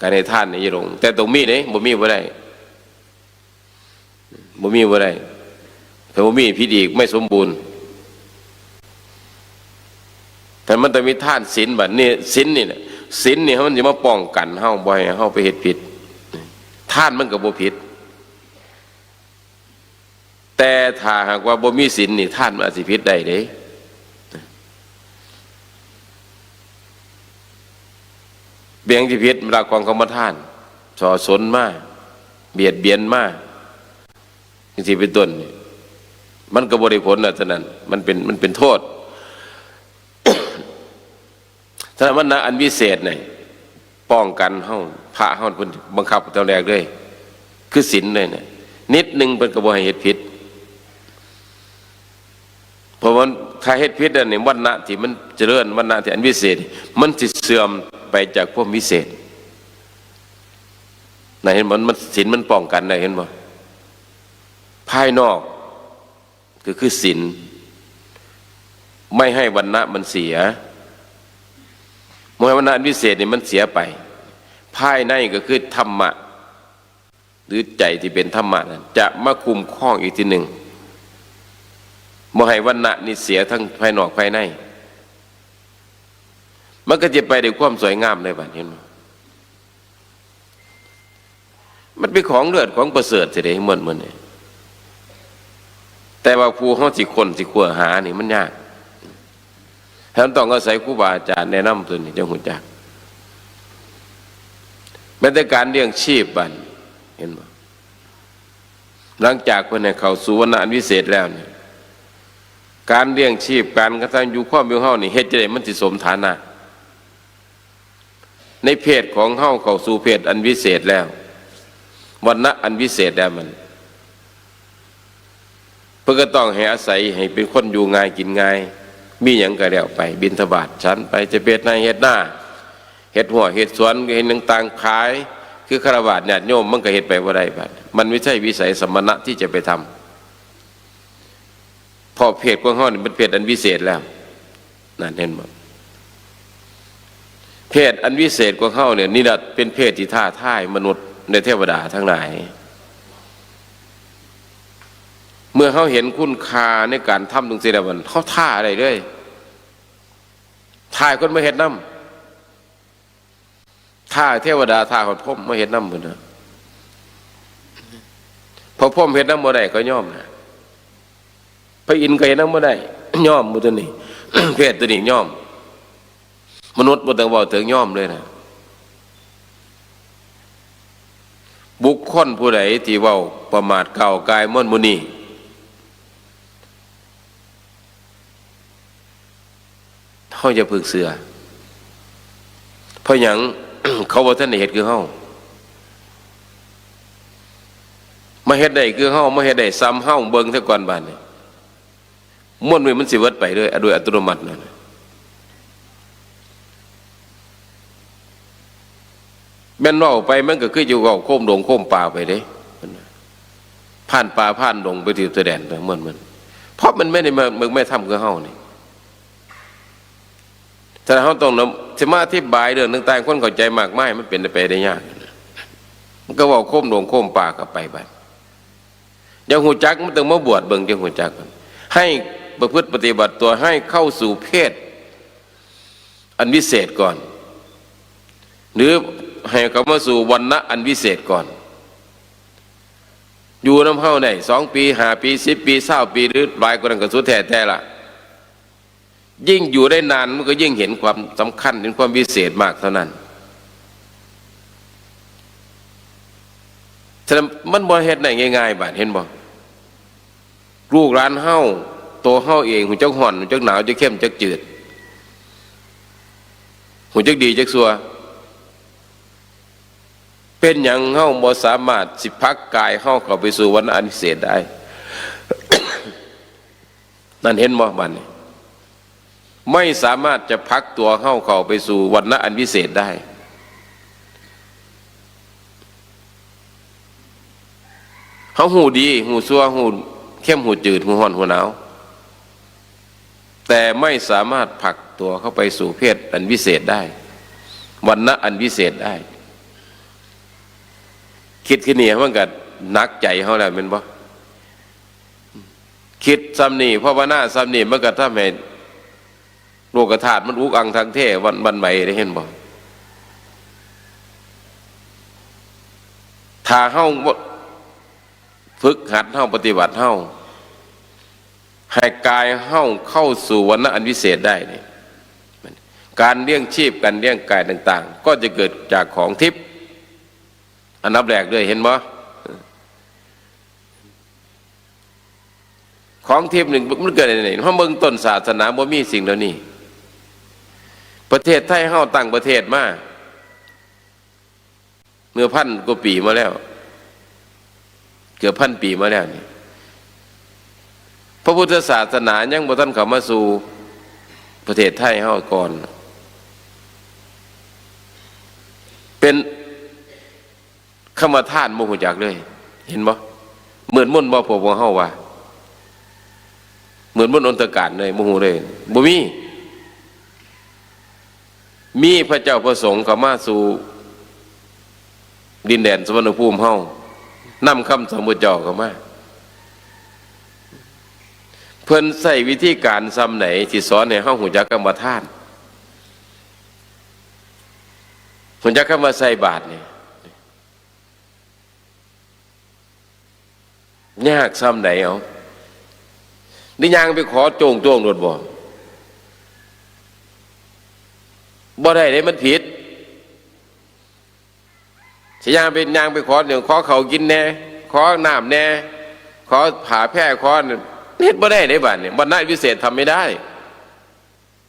การให้ท่านอย่าหลงแต่ตรงมีนี่บ่มีบ่ได้บ่มีบ่ได้ถ้าบ่มีผิดอีกไม่สมบูรณ์แต่มันต้องมีท่านศีลบัดนี้ศีลนี่น่ะศีลนี่มันจะมาป้องกันเฮาบ่ให้เฮาไปเฮ็ดผิดท่านมันก็บ่ผิดแต่ถ้าหากว่าบ่มีศีลนี่ท่านมันอาจสิผิดได้เด้เบียงที่ผิดเวลาของกรรมฐานส่อสนมาเบียดเบียนมาจังซี่เป็นต้นมันก็บ่ได้ผลน่ะฉะนั้นมันเป็นโทษฉะนั้นวันนะอันวิเศษนี่ป้องกันเฮาพระเฮาเพิ่นบังคับตอนแรกเลยคือศีลเลยเนี่ยนิดนึงเพิ่นก็บ่ให้เฮ็ดผิดเพราะว่าถ้าเฮ็ดผิดอันนี้วันนะที่มันเจริญวันนะที่อันวิเศษมันสิเสื่อมไปจากพวกวิเศษน่ะเห็นมันศีลมันป้องกันได้เห็นบ่ภายนอกคือศีลไม่ให้วันนะมันเสียเมื่อวันนะอันวิเศษนี่มันเสียไปภายในก็คือธรรมะหรือใจที่เป็นธรรมะนั้นจะมาคุมข้องอีกทีหนึ่งบ่ให้วันนะนี่เสียทั้งภายนอกภายในมันก็จะไปด้วยความสวยงามเลยบัดเห็นไหมมันเป็นของเลือดของประเสริฐเสียเลยเหมือนนี่แต่ว่าผู้เขาสิคนสิขัวหานี่มันยากท่านต้องอาศัยครูบาอาจารย์แนะนำตัวนี้จังหูจักแม้แต่การเลี้ยงชีพบัดเห็นไหมหลังจากคนเนี่ยเข้าสู่วรรณะอันวิเศษแล้วเนี่ยการเลี้ยงชีพการกระทำอยู่ความอยู่เฮานี่เฮ็ดจะได้มันสิสมฐานะในเพศของเฮาเข้าสู่เพศอันวิเศษแล้ววรรณะอันวิเศษแล้วมันเพื่อก็ต้องให้อาศัยให้เป็นคนอยู่ง่ายกินง่ายมีหยังก็แล้วไปบิณฑบาตฉันไปจะเฮ็ดในเฮ็ดหน้าเฮ็ดหัวเฮ็ดสวนเฮ็ดต่างๆขายคือฆราวาสญาติโยมมันก็เฮ็ดไปบ่ได้บัดมันไม่ใช่วิสัยสมณะที่จะไปทำพอเพศของเฮานี่เป็นเพศอันวิเศษแล้วนั่นเห็นบ่เพศอันวิเศษของเฮาเนี่ยนี่ล่ะเป็นเพศที่ท้าทายมนุษย์ในเทวดาทั้งหลายเมื่อเขาเห็นคุณค่าในการทำตรงนี้แล้วมันเขาท่าอะไรเลยท่าคนมาเห็นน้ำท่าเทวดาท่าคนพรหมมาเห็นน้ำเหมือนนะพอพรหมเห็นน้ำบ่ได้ก็ย่อมนะพระอินทร์ก็เห็นน้ำบ่ได้ย่อมมือตัวนี้ เพศตัวนี้ย่อมมนุษย์บ่ต้องบอกถึงย่อมเลยนะบุคคลผู้ใดที่เว้าประมาทเก่ากายม่อนมุนีเขาจะพึกเสือเพราะอย่าง เขาบอกท่านเหตุคือเฮามาเหตุใดคือเฮามาเหตุใดซ้ำเฮาเบิ่งซะก่อนบาดนี้ม่วนมือมันสิเวิดไปด้วยโดยอัตโนมัตินั่นแม่นเว้าไปมันก็คืออยู่กับโคมดงโคมป่าไปเด้ผ่านป่าผ่านดงไปที่ตัวแดนเหมือนเพราะมันไม่ได้มึงไม่ทำคือเฮานี่แต่เขาต้องสมาธิบายเรื่องต่างๆคนเข้าใจมากมายมันเป็นไปได้ยากมันก็ว่าโค้มดงโค้มป่ากับไปบ้านอย่างหูจักมันต้องมาบวชเบิ่งจังหูจักให้ประพฤติปฏิบัติตัวให้เข้าสู่เพศอันวิเศษก่อนหรือให้เขามาสู่วรรณะอันวิเศษก่อนอยู่น้ำเข้าได้2 ปี5 ปี10 ปี20 ปีหรือหลายกว่านั้นก็สุดแท้ๆล่ะยิ่งอยู่ได้นานมันก็ยิ่งเห็นความสำคัญเห็นความวิเศษมากเท่านั้นฉะนั้นมันบ่เฮ็ดได้ง่ายๆบาดเห็นบ่ลูกหลานเฮาโตเฮาเองหูจักฮ้อนหูจักหนาวจักเข้มจักจืดหูจักดีจักซัวเป็นหยังเฮาบ่สามารถสิพักกายเฮาเข้าไปสู่วรรณะอันวิเศษได้ นั่นเห็นบ่บัดนี้ ไม่สามารถจะพักตัวเข้าไปสู่วรรณะอันวิเศษได้เขาหูดีหูซัวหูเข้มหูจืดหูห่อนหูหนาวแต่ไม่สามารถผลักตัวเข้าไปสู่เพศอันวิเศษได้วรรณะอันวิเศษได้คิดขึ้นนี่มันก็หนักใจเขาแล้วเป็นบ่คิดซ้ำนี่ภาวนาซ้ำนี่มันก็ทำให้โลกธาตุมันอุกอังทางเทวันใหม่ได้เห็นบ่ถ้าเฮาฝึกหัดเฮาปฏิบัติเฮาให้กายเฮาเข้าสู่วรรณะอันวิเศษได้นี่การเลี้ยงชีพการเลี้ยงกายต่างๆก็จะเกิดจากของทิพย์อันดับแรกด้วยเห็นบ่ของทิพย์หนึ่งมันเกิดอะไรเพราะเมืองต้นศาสนาบ่มีสิ่งเหล่านี้ประเทศไทยเฮาตั้งประเทศมาเมื่อพันกว่าปีมาแล้วเกือบพันปีมาแล้วนี่พระพุทธศาสนายังบ่ทันเข้ามาสู่ประเทศไทยเฮาก่อนเป็นคำทานบ่ฮู้จักเลยเห็นบ่เหมือนมุ่นบ่พวกเฮาว่าเหมือนมุ่นอนตการเลยบ่ฮู้เลยบ่มีพระเจ้าประสงค์เข้ามาสู่ดินแดนสวรรณภูมิเฮานำคำสมมุติเจ้าเข้ามาเพิ่นใส่วิธีการซ้ำไหนที่สอนให้เฮาฮู้จักกรรมฐานฮู้จักคำว่าใส่บาตรนี่ยากซ้ำไหนเอานี่ยางไปขอโจงโดดบ่ได้เลยมันผิดสิยางไปขอเดี๋ยวขอเขากินแน่ขอน้ำแน่ขอผ่าแพร่ขอเฮ็ดบ่ได้ในบ้านเนี่ยบรรณะวิเศษทำไม่ได้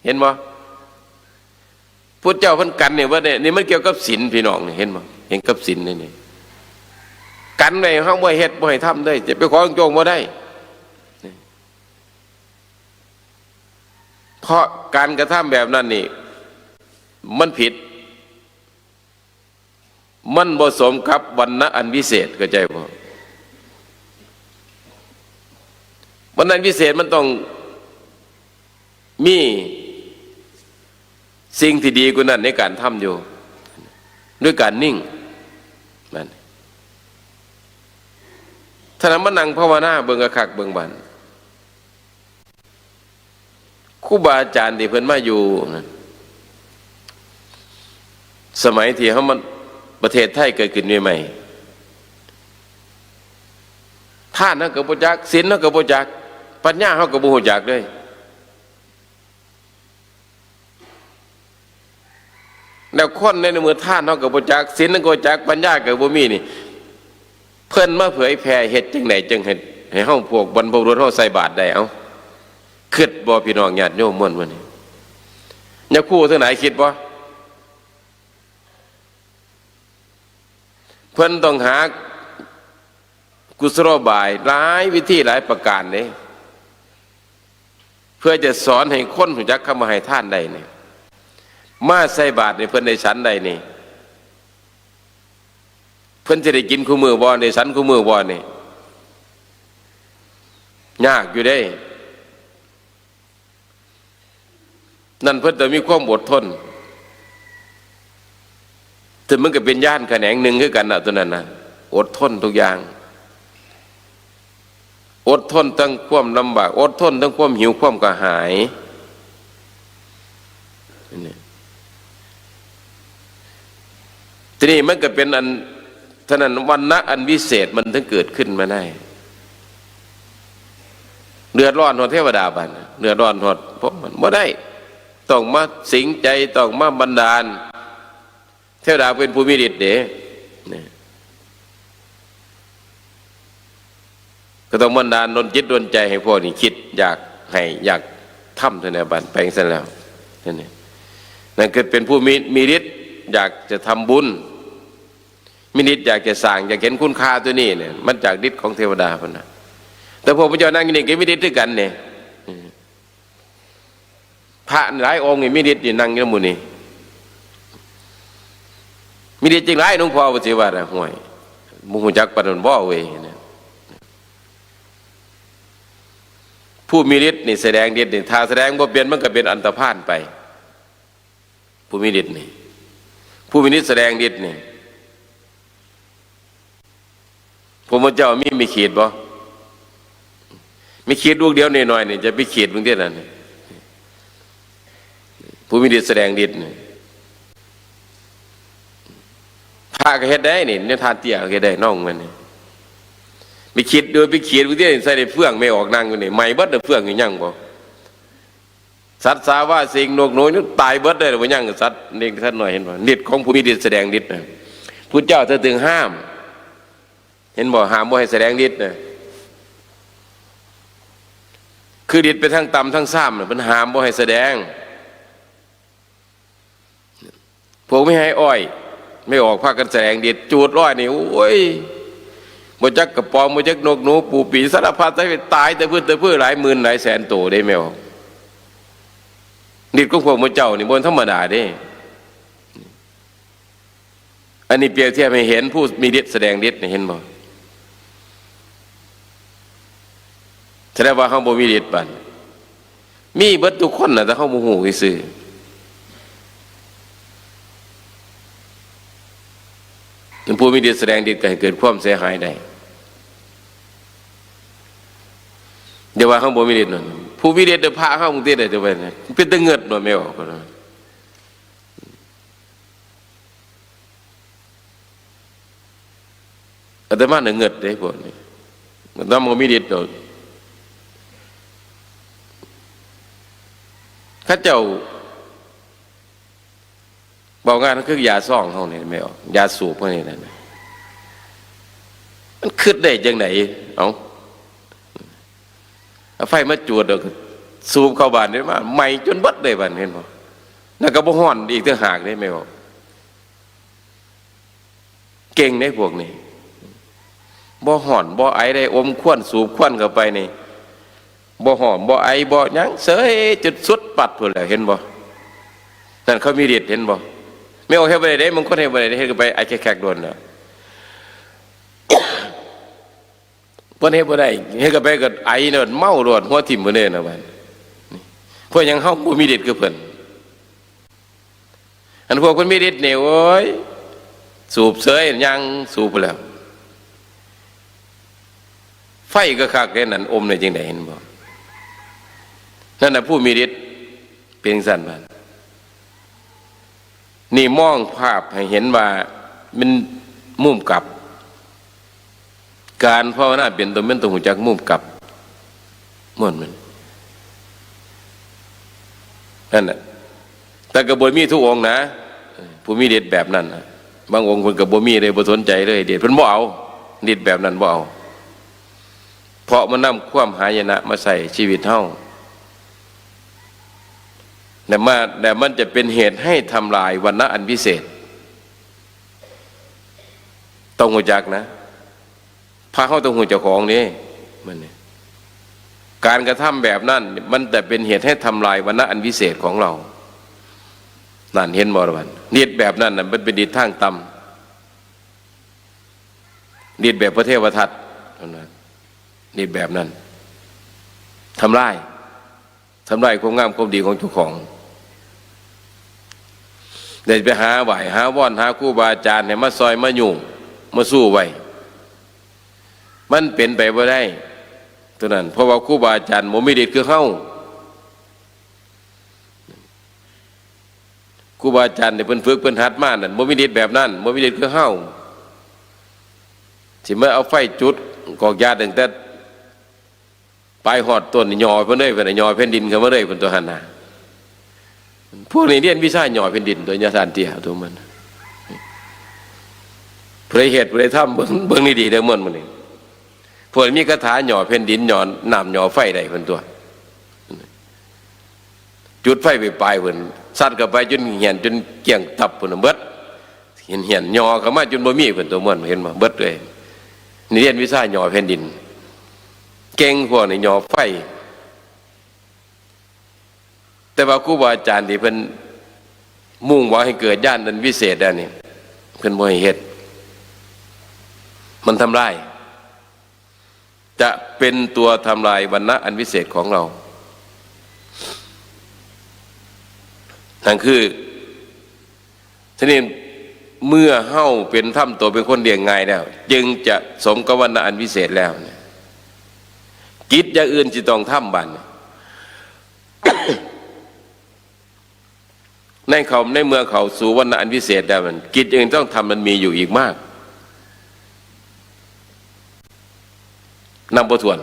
เห็นบ่พุทธเจ้าเพิ่นกันเนี่ยว่าเนี่ยนี่มันเกี่ยวกับศีลพี่น้องเห็นบ่เห็นกับศีลนี่กันไว้เฮาบ่เฮ็ดบ่ให้ทำได้จะไปขอโจงบ่ได้เพราะการกระทำแบบนั้นนี่มันผิดมันผสมกับวรรณะอันวิเศษเข้าใจบ่วรรณะวิเศษมันต้องมีสิ่งที่ดีกว่านั้นในการทำอยู่ด้วยการนิ่งนั่นถ้านั้นมันนั่งภาวนาเบิ่งกะคักเบิ่งบันครูบาอาจารย์ที่เพิ่นมาอยู่นั่นสมัยที่เขามันประเทศไทยเกิดขึ้นใหม่ๆท่านเขาก็บ่จักศีลเขาก็บ่จักปัญญาเขาก็บ่ฮู้จักเลยแล้วคนในมือท่านเขาก็บ่จักศีลเขาก็บ่จักปัญญาก็บ่มีนี่เพิ่นมาเผยแผ่เฮ็ดจังไดจังให้เฮาพวกบรรพบุรุษเฮาใส่บาตรได้เอาคิดบ่พี่น้องญาติโยมม่วนวันนี้อย่าคู่ทั้งหลายคิดบ่เพิ่นต้องหากุศโลบายหลายวิธีหลายประการเลยเพื่อจะสอนให้คนรู้จักคำว่าให้ทานได้เนี่ยมาใส่บาตรในเพิ่นในฉันได้นี่เพิ่นจะได้กินคู่มือบ่ในฉันคู่มือบ่นี่ยากอยู่ได้นั่นเพิ่นต้องมีความอดทนถึงมันก็เป็นย่านแขนงหนึ่งคือกันนะตัวนั้นนะอดทนทุกอย่างอดทนทั้งความลำบากอดทนทั้งความหิวความกระหายทีนี้มันก็เป็นอันฉะนั้นวรรณะอันวิเศษมันถึงเกิดขึ้นมาได้เดือดร้อนหอดเทวดาบันเดือดร้อนหอดเพราะมันไม่ได้ต้องมาสิงใจต้องมาบันดาลเทวดาเป็นภูมิฤทธิ์เด้ก็ต้องบันดาลดลจิตดลใจให้พวกนี้คิดอยากทำเท่านั้นบันไปซะแล้วนั่นคือเป็นผู้มีฤทธิ์อยากจะทำบุญมีฤทธิ์อยากจะสร้างอยากเห็นคุณค่าตัวนี้เนี่ยมันจากฤทธิ์ของเทวดาพุ่นนะแต่พวกพระเจ้านั่งนี่ก็มีฤทธิ์ด้วยกันเนี่ยพ ระหลายองค์นี่มีฤทธิ์อยู่นั่งอยู่หมู่นี่มีฤทธิ์จริงหลายหลวงพ่อว่าสิว่าห่วยบ่ฮู้จักปานนั้นบ่เว้ยผู้มีฤทธิ์นี่แสดงฤทธิ์นี่ถ้าแสดงบ่เป็นมันก็เป็นอันตรพาลไปผู้มีฤทธิ์นี่ผู้มีฤทธิ์แสดงฤทธิ์นี่พระพุทธเจ้ามีขีดบ่มีขีดลูกเดียวหน่อยๆนี่จะไปขีดมึงเท่านั้นผู้มีฤทธิ์แสดงฤทธิ์นี่พระก็เฮ็ดได้นี่เนี่ยทานเตี้ยก็เฮ็ดได้น้องมันนี่ไปขีดดูไปขีดมึงเท่าใส่ได้เฟื่องไม่ออกนั่งอยู่นี่ไม่เบิดเฟื่องอยู่ยังบ่สัตว์สาว่าสิ่งนกน้อยนี่ตายเบิดได้บ่ยังสัตว์นี่ท่านหน่อยเห็นบ่ฤทธิ์ของผู้มีฤทธิ์แสดงฤทธิ์น่ะพุทธเจ้าถึงห้ามเห็นบ่ห้ามบ่ให้แสดงฤทธิ์น่ะคือฤทธิ์ไปทั้งต่ำทั้งซ้ำน่ะเพิ่นห้ามบ่ให้แสดงพวกไม่ให้อ้อยไม่ออกพากันแสดงฤทธิ์จูดร้อยนี่โอ้ยบ่จักกระปอมบ่จักนกหนูปูปีสารพัดตายแต่เพื่อหลายหมื่นหลายแสนตัวได้แม่นฤทธิ์ของพวกพระเจ้านี่บ่ธรรมดาเด้อันนี้เปรียบเทียบให้เห็นผู้มีฤทธิ์แสดงฤทธิ์เห็นบ่แสดงว่าเขาบ่มีฤทธิ์ปานมีเบิดทุกคนน่ะแต่เขาบ่ฮู้ซื่อผู้มีฤทธิ์แสดงฤทธิ์ก็ให้เกิดความเสียหายได้เดี๋ยวว่าเขาบ่มีฤทธิ์นั่นผู้มีฤทธิ์พระเขามึงติได้จะเป็นเป็นตะเงิดบ่แม่นบ่อาตมาน่ะเงิดเด้พวกนี้อาตมาบ่มีฤทธิ์ดอกข้าเจ้าบอกงานนั่นคือยาซ่องเขาเนี่ยไม่ออกยาสูบพวกนี้นั่นมันคืดได้จังไหนเอาไฟมาจูดแล้วสูบเข้าบ้านได้มาไหม้จนเบิดเลยบ้านเห็นบ่แล้วก็บ่ฮ้อนอีกต่างหากได้ไม่ออกเก่งในพวกนี้บ่ฮ้อนบ่ไอได้อมควันสูบควันเข้าไปนี่บ่หอมบ่ไอบ่หยังเสยจุดสุดปัดพุ่นแหละเห็นบ่นั่นเขามีฤทธิ์เห็นบ่ไม่เอาเฮ็ดบ่ได้มึงคนเฮ็ดบ่ได้เฮ็ดก็ไปไอแขกๆโดนน่ะบ่เฮ็ดบ่ได้เฮ็ดก็ไปก็ไอเนิดเมาโดดหัวทิ่มบ่เด้น่ะบัดเพราะหยังเฮาบ่มีฤทธิ์คือเพิ่นอันพวกคนมีฤทธิ์นี่โอ้ยสูบเสยยังสูบไปแล้วไฟก็คักแค่นั้นอมได้จังได๋เห็นบ่นั่นน่ะผู้มีฤทธิ์เป็นสั่นบัดนี่มองภาพให้เห็นว่ามันมุ่มกลับการภาวนาเป็นตัวมันต้องหูจักมุ่มกลับม่วนมันนั่นน่ะแต่ก็บ่มีทุกองค์นะผู้มีฤทธิ์แบบนั้นนะบางองค์เพิ่นก็บ่มีเลยบ่สนใจเลยเดชเพิ่นบ่เอาฤทธิ์แบบนั้นบ่เอาเพราะมันนำความหายนะมาใส่ชีวิตเฮาแต่มันจะเป็นเหตุให้ทำลายวรรณะอันพิเศษต้องหูจักนะพาเข้าต้องหูเจ้าของนี่มันเนี่ยการกระทำแบบนั้นมันแต่เป็นเหตุให้ทำลายวรรณะอันพิเศษของเรานั่นเห็นบ่ล่ะบัดฤทธิ์แบบนั้นน่ะมันเป็นฤทธิ์ทางต่ำฤทธิ์แบบพระเทวทัตนั่นฤทธิ์แบบนั้นทำลายความงามความดีของเจ้าของเดี๋ยวไปหาไหวหาว่อนหาครูบาอาจารย์ให้มาซอยมายุ่งมาสู้ไว้มันเป็นไปบ่ได้ตัวนั้นเพราะว่าครูบาอาจารย์บ่มีฤทธิ์คือเฮาครูบาอาจารย์ที่เพิ่นฝึกเพิ่นหัดมานั่นบ่มีฤทธิ์แบบนั้นบ่มีฤทธิ์คือเฮาสิมาเอาไฟจุดกอกยาตั้งแต่ปลายหอดต้นหย่อเพิ่นเลยเพิ่นหย่อแผ่นดินเข้ามาเลยเพิ่นตัวหันน่ะพวกนี้เรียนวิชาหย่อแผ่นดินโดยญาติเตี้ยตัวมันเพื่อเหตุเพื่อทำเบิ่งนี่ดีเด้อมันนี่พวกมีคาถาหย่อแผ่นดินหย่อน้ำหย่อไฟได้เพิ่นตัวจุดไฟไปปลายเพิ่นซัดเข้าไปจนเหี่ยนจนเกี่ยงตับเพิ่นเบิดเหี่ยนหย่อเข้ามาจนบ่มีเพิ่นตัวมันเห็นบ่เบิดเลยนี่เรียนวิชาหย่อแผ่นดินเก่งพวกนี้หย่อไฟ แต่ว่าครูบาอาจารย์ที่เพิ่นมุ่งหวังให้เกิดญาณอันวิเศษอันนี้เพิ่นบ่ให้เฮ็ดมันทำลายจะเป็นตัวทำลายวรรณะอันวิเศษของเรานั่นคือทีนี้เมื่อเฮ้าเป็นถ้ำตัวเป็นคนเลี้ยงง่ายแล้วจึงจะสมกับวรรณะอันวิเศษแล้วกิจอย่างอื่นจะต้องทำบัน ในเมื่อเขาสู่วรรณะอันวิเศษแล้วมันกิจอย่างอื่นต้องทำมันมีอยู่อีกมากนำบทวน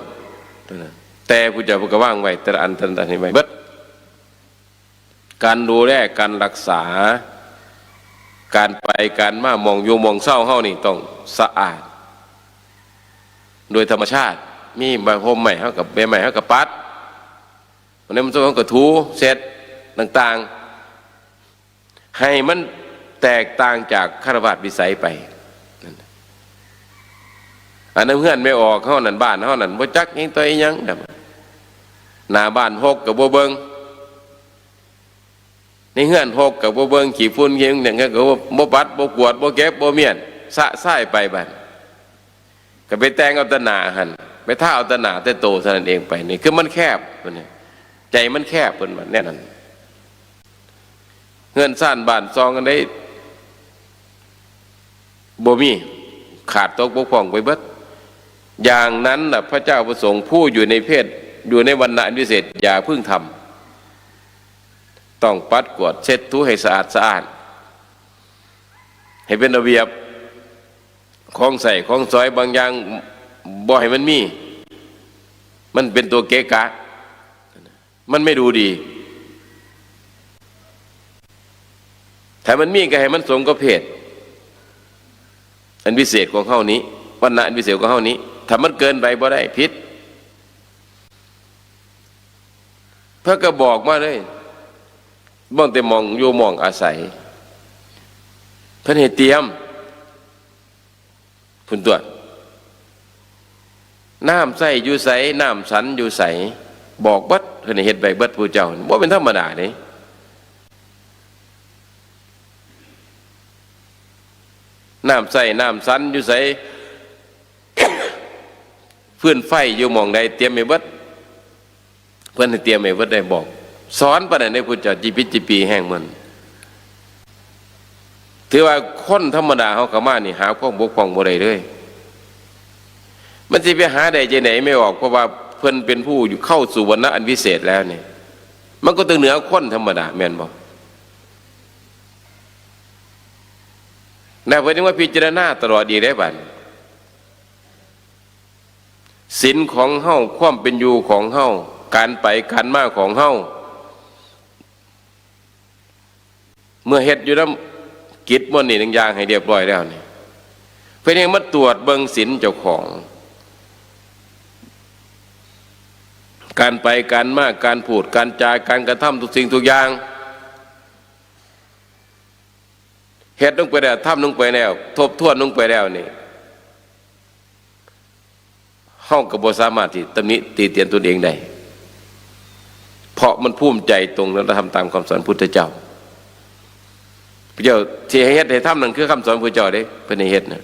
แต่ผู้เจ้าผู้กว่างไว้แต่ละอันให้ไว้เบิดการดูแลการรักษาการไปการมามองอยู่มองเศร้าเฮานี่ต้องสะอาดโดยธรรมชาติมีใบพรมใหม่เฮากับใบใหม่เฮากับปัดวันนี้มันต้องกับถูเสร็จต่างๆให้มันแตกต่างจากฆราวาสวิสัยไปอันนั้นเพื่อนไม่ออกเฮานั่นบ้านเฮานั่นบ่จักยังตัวอีหยังหน้าบ้านหกกับบ่เบิ่งในเฮือนหกกับบ่เบิ่งขี้ฝุ่นขี้อย่างเงี้ยก็บ่ปัดบ่กวาดบ่เก็บบ่เมียนสะสายไปบัดก็ไปแต่งเอาแตหน้าหั่นไปท่าเอาแตหน้าแต่โตเท่านั้นเองไปนี่คือมันแคบมันนี่ใจมันแคบเพิ่นว่าแน่นั้นเฮือนซ่านบ้านซองกันได้บ่มีขาดตกบกพร่องไปเบิดอย่างนั้นน่ะพระเจ้าประสงค์ผู้อยู่ในเพศอยู่ในวรรณะอันวิเศษอย่าพึ่งทำต้องปัดกวาดเช็ดถูให้สะอาดสะอาดให้เป็นระเบียบของใส่ของซอยบางอย่างบ่ให้มันมีมันเป็นตัวเกะกะมันไม่ดูดีถ้ามันมีก็ให้มันสมกับเพศอันวิเศษของเฮานี้วรรณะอันวิเศษของเฮานี้ถ้ามันเกินไปบ่ได้ผิดเพื่อก็บอกมาเลยบ้องแต่มองโยมองอาศัยเพิ่นให้เตรียมพุ่นตัวน้ำใส่อยู่ใสน้ำสันอยู่ใสบอกเบิดเพิ่นให้เฮ็ดไว้เบิดผู้เจ้าบ่เป็นธรรมดาเด้น้ำใส่น้ำสันอยู่ใสฟื้นไฟอยู่หม่องใดเตรียมให้เบิดเพิ่นให้เตรียมให้เบิดได้บอกสอนปานนั้นในพุทธเจ้าจิปิจิปีแห่งมันถือว่าคนธรรมดาเฮาเข้ามานี่หาความบกพร่องบ่ได้เลยมันสิไปหาได้จังได๋ไม่ออกเพราะว่าเพิ่นเป็นผู้อยู่เข้าสู่วรรณะอันวิเศษแล้วนี่มันก็ต้องเหนือคนธรรมดาแม่นบ่แล้วเพิ่นยังว่าพิจารณาตลอดอีกได้บัดศีลของเฮาความเป็นอยู่ของเฮาการไปการมาของเฮาเมื่อเฮ็ดอยู่นำกิจมื้อนี้1อย่างให้เรียบร้อยแล้วนี่เพิ่นยังมาตรวจเบิ่งศีลเจ้าของการไปการมาการพูดการจาการกระทำทุกสิ่งทุกอย่างเฮ็ดลงไปแล้วทำลงไปแล้วทบทวนลงไปแล้วนี่เฮาก็บ่สามารถที่ตำหนิตีเตียนตนเองได้เพราะมันภูมิใจตรงแล้วทำตามคำสอนพุทธเจ้าพระเจ้าที่ให้เฮ็ดให้ทำนั่นคือคำสอนพระเจ้าเด้เพิ่นให้เฮ็ดนะ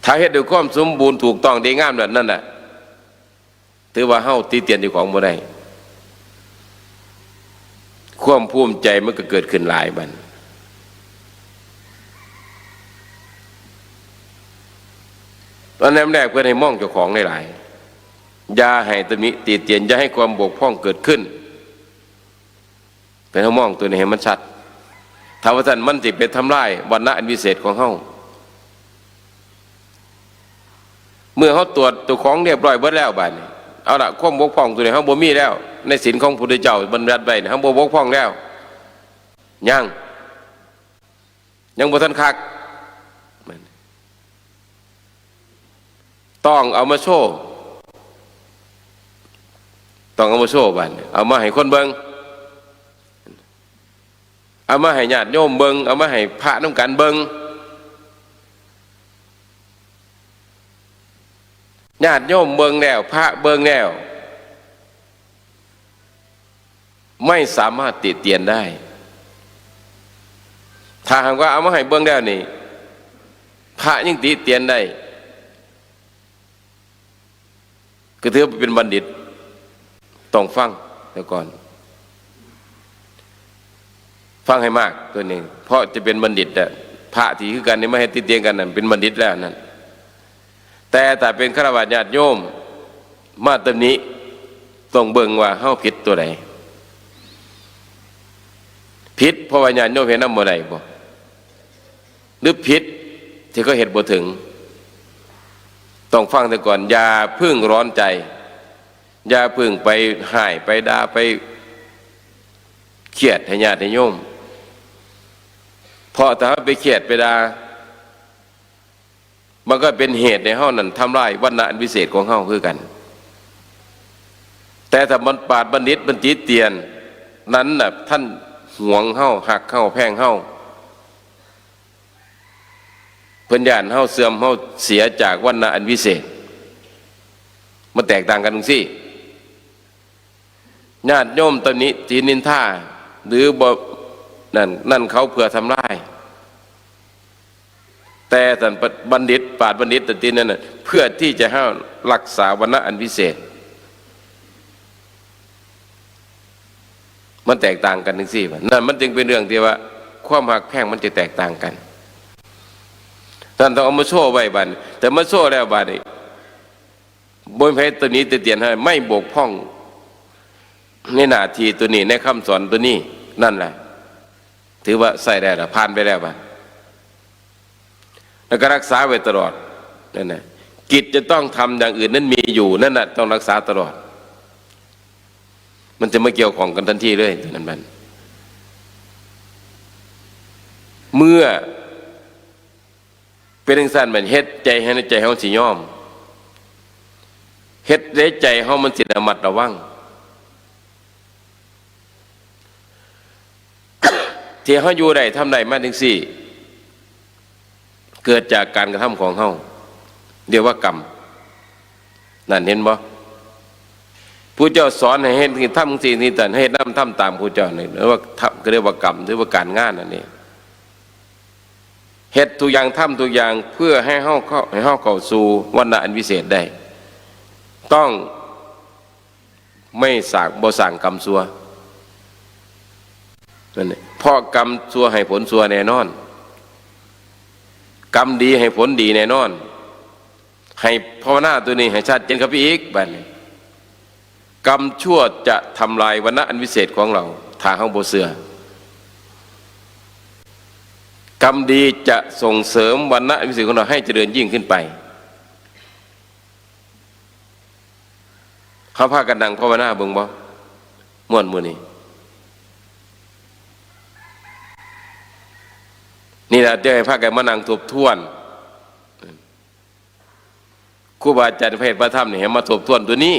ถ้าเฮ็ดด้วยความสมบูรณ์ถูกต้องดีงามแบบนั้นน่ะถือว่าเฮาตีเตียนเจ้าของบ่ได้ความภูมิใจมันก็เกิดขึ้นหลายบัดตอนนั้นแรกเพื่อนให้มองเจ้าของหลายๆอย่าให้ตำหนิตีเตียนอย่าให้ความบกพร่องเกิดขึ้นเป็นให้มองตัวนี้ให้มันชัดถ้าว่าท่านมันสิเป็นทำลายวรรณะอันวิเศษของเฮาเมื่อเฮาตรวจตัวของเรียบร้อยเบิดแล้วบัดนี้เอาล่ะความบกพร่องตัวนี้เฮาบ่มีแล้วในศีลของพระพุทธเจ้าบัญญัติไว้เฮาบ่บกพร่องแล้วยังบ่ทันคักต้องเอามาโชว์บัดเอามาให้คนเบิ่งเอามาให้ญาติโยมเบิ่งเอามาให้พระนำกันเบิ่งญาติโยมเบิ่งแล้วพระเบิ่งแล้ว ไม่สามารถติเตียนได้ถ้าหากว่าเอามาให้เบิ่งแล้วนี่พระยังติเตียนได้ก็ถือว่าเป็นบัณฑิตต้องฟังแต่ก่อนฟังให้มากตัวหนึ่งเพราะจะเป็นบัณฑิตอะพระที่คือกันนี่ไม่ให้ติเตียนกันนั่นเป็นบัณฑิตแล้วนั่นแต่ถ้าเป็นฆราวาสญาติโยมมาตำหนิต้องเบิ่งว่าเฮาผิดตัวใดผิดเพราะว่าญาติโยมเห็นนำบ่ได้บ่หรือผิดที่เขาเฮ็ดบ่ถึงต้องฟังแต่ก่อนอย่าพึ่งร้อนใจอย่าพึ่งไปห่ายไปด่าไปเครียดให้ญาติโยมเพราะถ้าไปเครียดไปด่ามันก็เป็นเหตุในเฮานั้นทำลายวรรณะอันวิเศษของเฮาคือกันแต่ถ้ามันปราชญ์บัณฑิตบัณฑิตเตียนนั้นน่ะท่านหวงเฮาหักเฮาแพงเฮาเพิ่นย่านเฮาเสื่อมเฮาเสียจากวรรณะอันวิเศษมันแตกต่างกันตรงซี่ญาติโยมตำหนิตีนินท่าหรือบ่นั่นเขาเพื่อทำลายแต่ท่านบัณฑิตปราชญ์บัณฑิตตตีนั่นน่ะเพื่อที่จะให้รักษาวรรณะอันวิเศษมันแตกต่างกันตรงซี่นั่นมันจึงเป็นเรื่องที่ว่าความหักแพงมันจะแตกต่างกันท่านต้องเอามาโชว์ไว้บัดแต่มาโชว์แล้วบัดนี้บนเพชรตัวนี้เตียนให้ไม่บกพร่องในหน้าที่ตัวนี้ในคำสอนตัวนี้นั่นแหละถือว่าใส่ได้ละผ่านไปแล้วบัดแล้วก็รักษาไว้ตลอดนั่นแหละกิจจะต้องทำอย่างอื่นนั้นมีอยู่นั่นแหละต้องรักษาตลอดมันจะไม่เกี่ยวข้องกันทันทีเลยนั่นมันเมื่อเป็นจังซั่นมันเฮ็ดใจให้ในใจเฮาสิยอมเฮ็ดในใจเฮามันสิระมัดระวัง ที่เฮาอยู่ได้ทำได้มาจังซี่เกิดจากการกระทำของเฮาเรียกว่ากรรมนั่นเห็นบ่ผู้เจ้าสอนให้เฮ็ดทำสิ่งนี้แต่ให้นำทำตามผู้เจ้านี่เรียกว่าก็เรียกว่ากรรมหรือว่าการงานนั่นเองเฮ็ดทุกอย่างทำทุกอย่างเพื่อให้เฮาเข้าสู่วรรณะอันวิเศษได้ต้องไม่บ่สร้างกรรมชั่วนั่นแหละเพราะกรรมชั่วให้ผลชั่วแน่นอนกรรมดีให้ผลดีแน่นอนให้ภาวนาตัวนี้ให้ชัดเจนครับพี่อีกบัดนี้กรรมชั่วจะทำลายวรรณะอันวิเศษของเราถ้าเฮาบ่เชื่อกรรมดีจะส่งเสริมวรรณะอันวิเศษของเราให้เจริญยิ่งขึ้นไปเฮาพากันนั่งภาวนาเบิ่งบ่ม่วนมื้อนี้นี่แหละจะให้พากันมานั่งทบทวนครูบาอาจารย์พระเทศน์พระธรรมนี่ให้มาทบทวนตัวนี้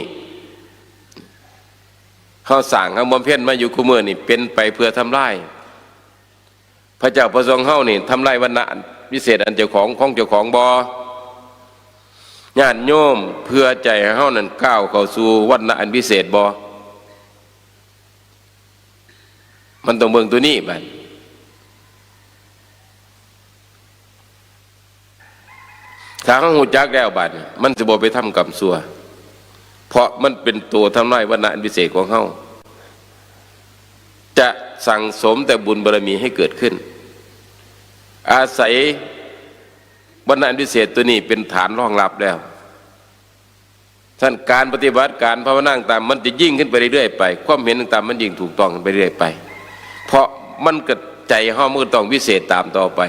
เฮาสร้างเฮาบำเพ็ญมาอยู่คุมื้อนี่เป็นไปเพื่อทำลายพระเจ้าประสงค์เฮานี่ทำลายวรรณะวิเศษอันเจ้าของเจ้าของบ่ญาติโยมเพื่อใจให้เฮานั้นก้าวเข้าสู่วรรณะอันวิเศษบ่มันต้องเบิ่งตัวนี้บัดถ้าเฮาฮู้จักแล้วบัดมันสิบ่ไปทำกรรมชั่วเพราะมันเป็นตัวทำลายวรรณะอันวิเศษของเฮาจะสั่งสมแต่บุญบารมีให้เกิดขึ้นอาศัยวรรณะอันวิเศษตัวนี้เป็นฐานรองรับแล้วท่านการปฏิบัติการภาวนาต่างมันจะยิ่งขึ้นไปเรื่อยๆไปความเห็นต่างมันยิ่งถูกต้องไปเรื่อยไปเพราะมันเกิดใจเฮามันต้องวิเศษตามต่อไป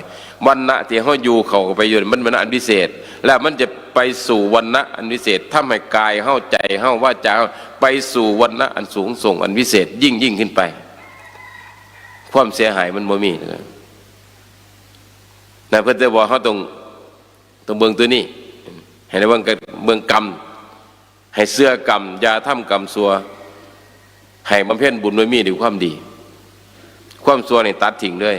วรรณะที่เฮาอยู่เข้าไปอยู่มันเป็นอันวิเศษแล้วมันจะไปสู่วรรณะอันวิเศษทำให้กายเฮาใจเฮาวาจาไปสู่วรรณะอันสูงส่งอันวิเศษยิ่งขึ้นไปความเสียหายมันบ่มีนะเพิ่นจะบอกเฮาต้องเบิ่งตัวนี้ให้ได้เบิ่งกรรมให้เสื้อกรรมอย่าทำกรรมชั่วให้บำเพ็ญบุญด้วยมีด้วยความดีความชั่วนี่ตัดทิ้งเลย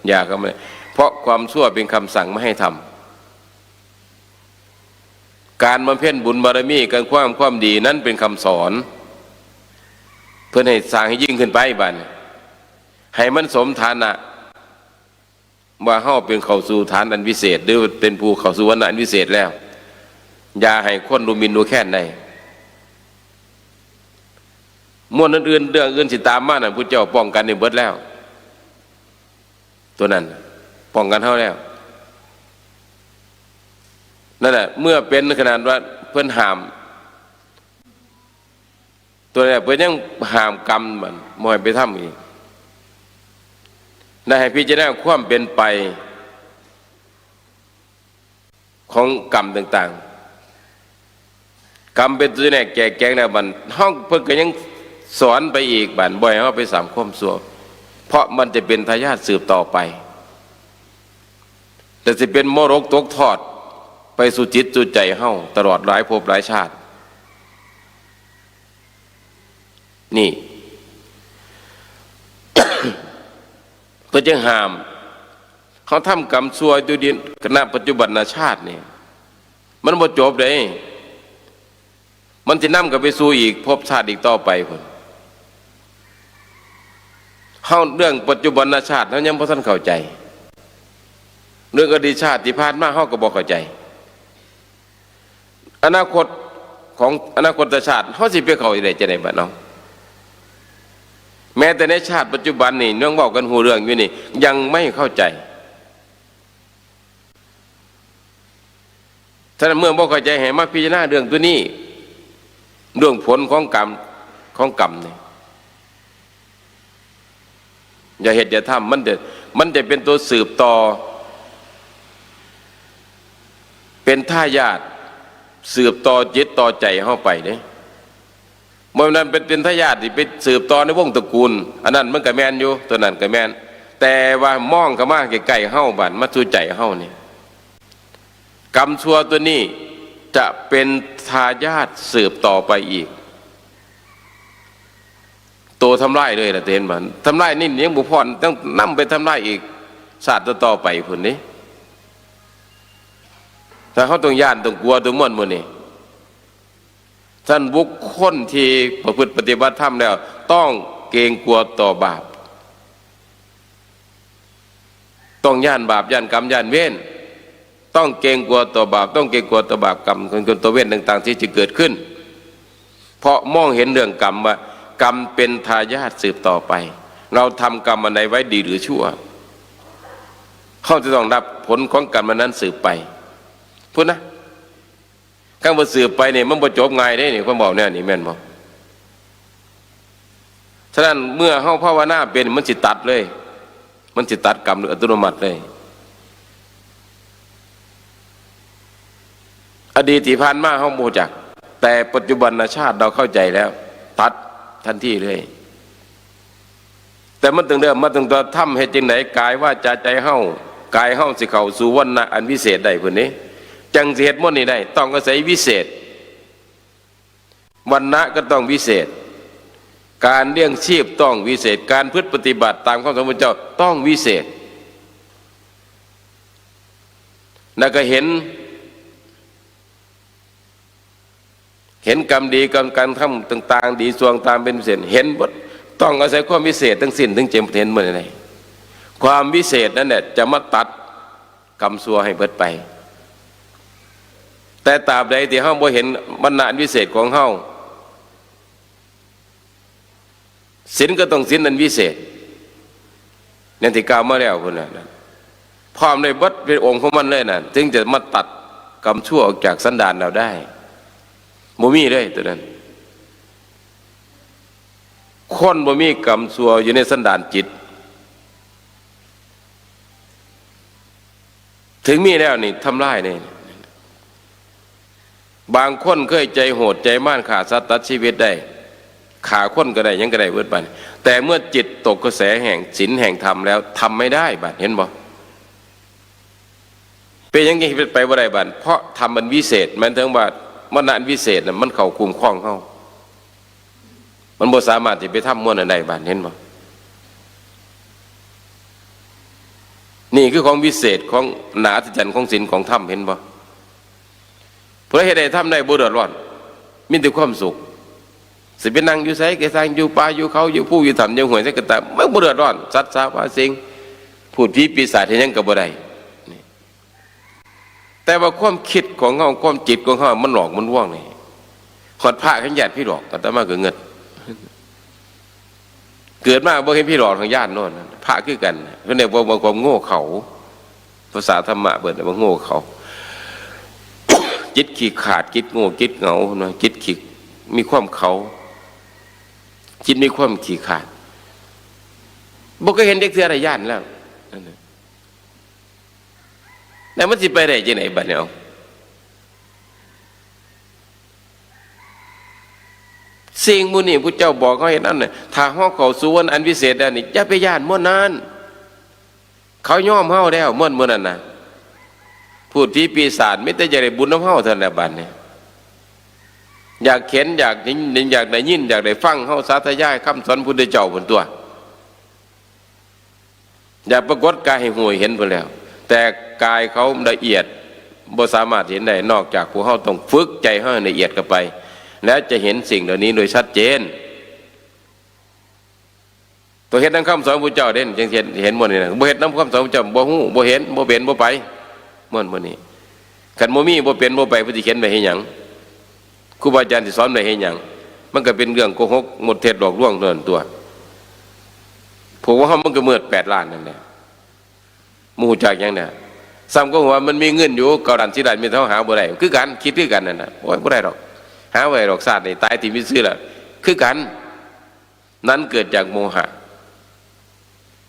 อย่าก็ไม่เพราะความชั่วเป็นคำสั่งไม่ให้ทำการบำเพ็ญบุญบารมีการความดีนั้นเป็นคำสอน เพื่อให้สร้างให้ยิ่งขึ้นไปบัดให้มันสมฐานะว่าเฮาเป็นเข้าสู่ฐานอันวิเศษหรือเป็นผู้เข้าสู่วันอันวิเศษแล้วอย่าให้คนดูหมิ่นดูแค้นได้ม่วนอื่นๆเรื่องอื่นสิตามมาน่ะพุทธเจ้าป้องกันในเบิดแล้วตัวนั้นป้องกันเฮาแล้วนั่นแหละเมื่อเป็นขนาดว่าเพิ่นห้ามตัวนี้เพิ่นยังห้ามกรรมมันบ่ให้ไปทำอีกได้ให้พิจารณาความเป็นไปของกรรมต่างๆกรรมเป็นตัวแน่แก่แกงแล้วมันห้องเพิ่นก็ยังสอนไปอีกบัดบ่อยเฮาไปสามความชั่วเพราะมันจะเป็นทายาทสืบต่อไปแต่สิเป็นมรดกตกทอดไปสู่จิตสู่ใจเฮาตลอดหลายภพหลายชาตินี่ เพื่อจะห้ามเขาทำกรรมชั่วอยู่ดีขณะปัจจุบันชาตินี่มันบ่จบเลยมันจะนำกันไปสู่อีกภพชาติอีกต่อไปพุ่นเฮาเรื่องปัจจุบันชาติเฮายังบ่ทันเข้าใจเรื่องอดีตชาติที่ผ่านมาเฮาก็บ่เข้าใจอนาคตของอนาคตชาติเฮาสิไปเข้าได้จังได๋บัดเนาะแม้แต่ในชาติปัจจุบันนี่เรื่องเว้ากันหูเรื่องอยู่นี่ยังไม่เข้าใจฉะนั้นเมื่อบ่เข้าใจให้มาพิจารณาเรื่องตัวนี้เรื่องผลของกรรมนี่อย่าเฮ็ดอย่าทำมันจะเป็นตัวสืบต่อเป็นทายาทสืบต่อจิตต่อใจเฮาไปเด้เมื่อนั้นเป็นทายาทที่ไปสืบต่อในวงตระกูลอันนั้นมันก็แม่นอยู่ตัวนั้นก็แม่นแต่ว่ามองเข้ามาใกล้ๆเฮาบัดมาสู่ใจเฮานี่กรรมชั่วตัวนี้จะเป็นทายาทสืบต่อไปอีกตัวทำลายเลยล่ะเห็นบ่ทำลายนี่ยังบ่พอต้องนำไปทำลายอีกชาติต่อไปพุ่นนี่ถ้าเฮาต้องย่านต้องกลัวต้องม่วนมื้อนี้ท่านบุคคลที่ประพฤติปฏิบัติธรรมแล้วต้องเกรงกลัวต่อบาปต้องย่านบาปย่านกรรมย่านเวรต้องเกรงกลัวต่อบาปต้องเกรงกลัวต่อบาปกรรมคนตัวเวรต่างๆที่จะเกิดขึ้นเพราะมองเห็นเรื่องกรรมว่ากรรมเป็นทายาทสืบต่อไปเราทำกรรมอันใดไว้ดีหรือชั่วเขาจะต้องรับผลของกรรมนั้นสืบไปพูดนะข้างบนสืบไปเนี่ยมันบ่จบง่ายได้นี่ผมบอกเนี่ยนี่แม่นบ่ฉะนั้นเมื่อเฮาภาวนาเป็นมันสิตัดเลยมันสิตัดกรรมโดยอัตโนมัติเลยอดีตที่ผ่านมาเฮาบ่รู้จักแต่ปัจจุบันชาติเราเข้าใจแล้วตัดทันทีเลยแต่มันต้องเริ่มมาตั้งแต่ทำให้จังไหนกายว่าใจเฮากายเฮาสิเข้าสู่วรรณะอันวิเศษได้พุ่นนี้จังสิเฮ็ดหมดนี่ได้ต้องอาศัยวิเศษวรรณะก็ต้องวิเศษการเลี้ยงชีพต้องวิเศษการพฤติปฏิบัติตามคำสอนพระเจ้าต้องวิเศษแล้วก็เห็นกรรมดีกรรมการทำต่างๆดีส่วงตามเป็นพิเศษเห็นหมดต้องอาศัยความวิเศษทั้งสิ้นถึงจะเห็นหมดเลยความวิเศษนั่นแหละจะมาตัดกรรมชั่วให้เบิดไปแต่ตราบใดที่เฮาบ่เห็นวรรณะวิเศษของเฮาศีลก็ต้องศีลอันวิเศษนั่นที่กล่าวมาแล้วพุ่นน่ะพร้อมในบัดเป็นองค์ของมันเลยน่ะถึงจะมาตัดกรรมชั่วออกจากสันดานเราได้บ่มีเลยตัวนั้นคนบ่มีกรรมชั่วอยู่ในสันดานจิตถึงมีแล้วนี่ทำลายนี่บางคนเคยใจโหดใจม่านฆ่าสัตว์ตัดชีวิตได้ฆ่าคนก็ได้ยังก็ได้เบิดบัดแต่เมื่อจิตตกกระแสแห่งศีลแห่งธรรมแล้วทำไม่ได้บัดเห็นบ่เป็นยังไงไปบ่ได้บัดเพราะธรรมมันวิเศษมันถึงว่ามรณะวิเศษน่ะมันเข้าคุ้มครองเฮามันบ่สามารถที่ไปทำม่วนอันใดบัดเห็นบ่นี่คือของวิเศษของหนาอัศจรรย์ของศีลของธรรมเห็นบ่เพื่อให้ได้ทำได้บ่เดือดร้อนมีแต่ความสุข สิเป็นนั่งอยู่ไสก็สร้างอยู่ป่าอยู่เขาอยู่ผู้อยู่ถ้ำอยู่ห้วยไสก็ตามมันบ่เดือดร้อนสัตว์สาว่าสิ่งพูดผีปีศาจเฮ็ดหยังก็บ่ได้แต่ว่าความคิดของเฮาความจิตของเฮามันหลอกมันลวงนี่ขอดพระขันญาติพี่หลอกอาตมาก็เงิดเกิดมาบ่เห็นพี่หลอกทางญาติโน่นพระคือกันเพิ่นเรียกว่าความโง่เขลาภาษาธรรมะเพิ่นเรียกว่าโง่เขลาจิตขี้ขาดจิตโง่จิตเหงานะจิตขี้มีความเขาจิตมีความขี้ขาดบ่เคยเห็นเด็กเทื่ออะไรญาติแล้วแล้วมันสิไปได้จังได๋บัดนี้เอาสิ่งมูนี่พระเจ้าบอกเขาเห็นนั่นน่ะถ้าเฮาเข้าสู่วันอันวิเศษแล้วนี่อย่าไปย่านม่วนนั้นเขายอมเฮาแล้วม่วนมื้อนั้นน่ะพูดผีปีศาจไม่แต่จะได้บุญนำเฮาเท่านั้นแหละบัดนี้อยากเข็นอยากได้ยินอยากได้ฟังเฮาสาธยายคำสอนพุทธเจ้าพุ่นตัวอย่าปรากฏกายให้ห่วยเห็นพุ่นแล้วแต่กายเขาละเอียดบ่สามารถเห็นได้นอกจากผู้เฮาต้องฝึกใจเฮาให้ละเอียดเข้าไปแล้วจะเห็นสิ่งเหล่านี้โดยชัดเจนตัวเฮ็ดนำคำสอนพระเจ้าเด่นจังเห็นหมดนี่นะบ่เฮ็ดนำคำสอนพระเจ้าบ่ฮู้บ่เห็นบ่เป็นบ่ไปม่วนนี้คันบ่มีบ่เป็นบ่ไปเพิ่นสิเขียนไว้ให้หยังครูบาอาจารย์สิสอนไว้ให้หยังมันก็เป็นเรื่องโกหกหมดเท็จหลอกลวงเท่านั้นตัวพวกว่าเฮามันก็มืด8ล้านนั่นแหละหมู่จักหยังเนี่ยซ้ำก็ว่ามันมีเงินอยู่เก่าดันสิได้มีเท่าหาบ่ได้คือกันคิดคือกันนั่นน่ะโอ้ยบ่ได้หรอกหาไว้หรอกศาสตร์นี่ตายที่มีซื่อล่ะคือกันนั้นเกิดจากโมหะ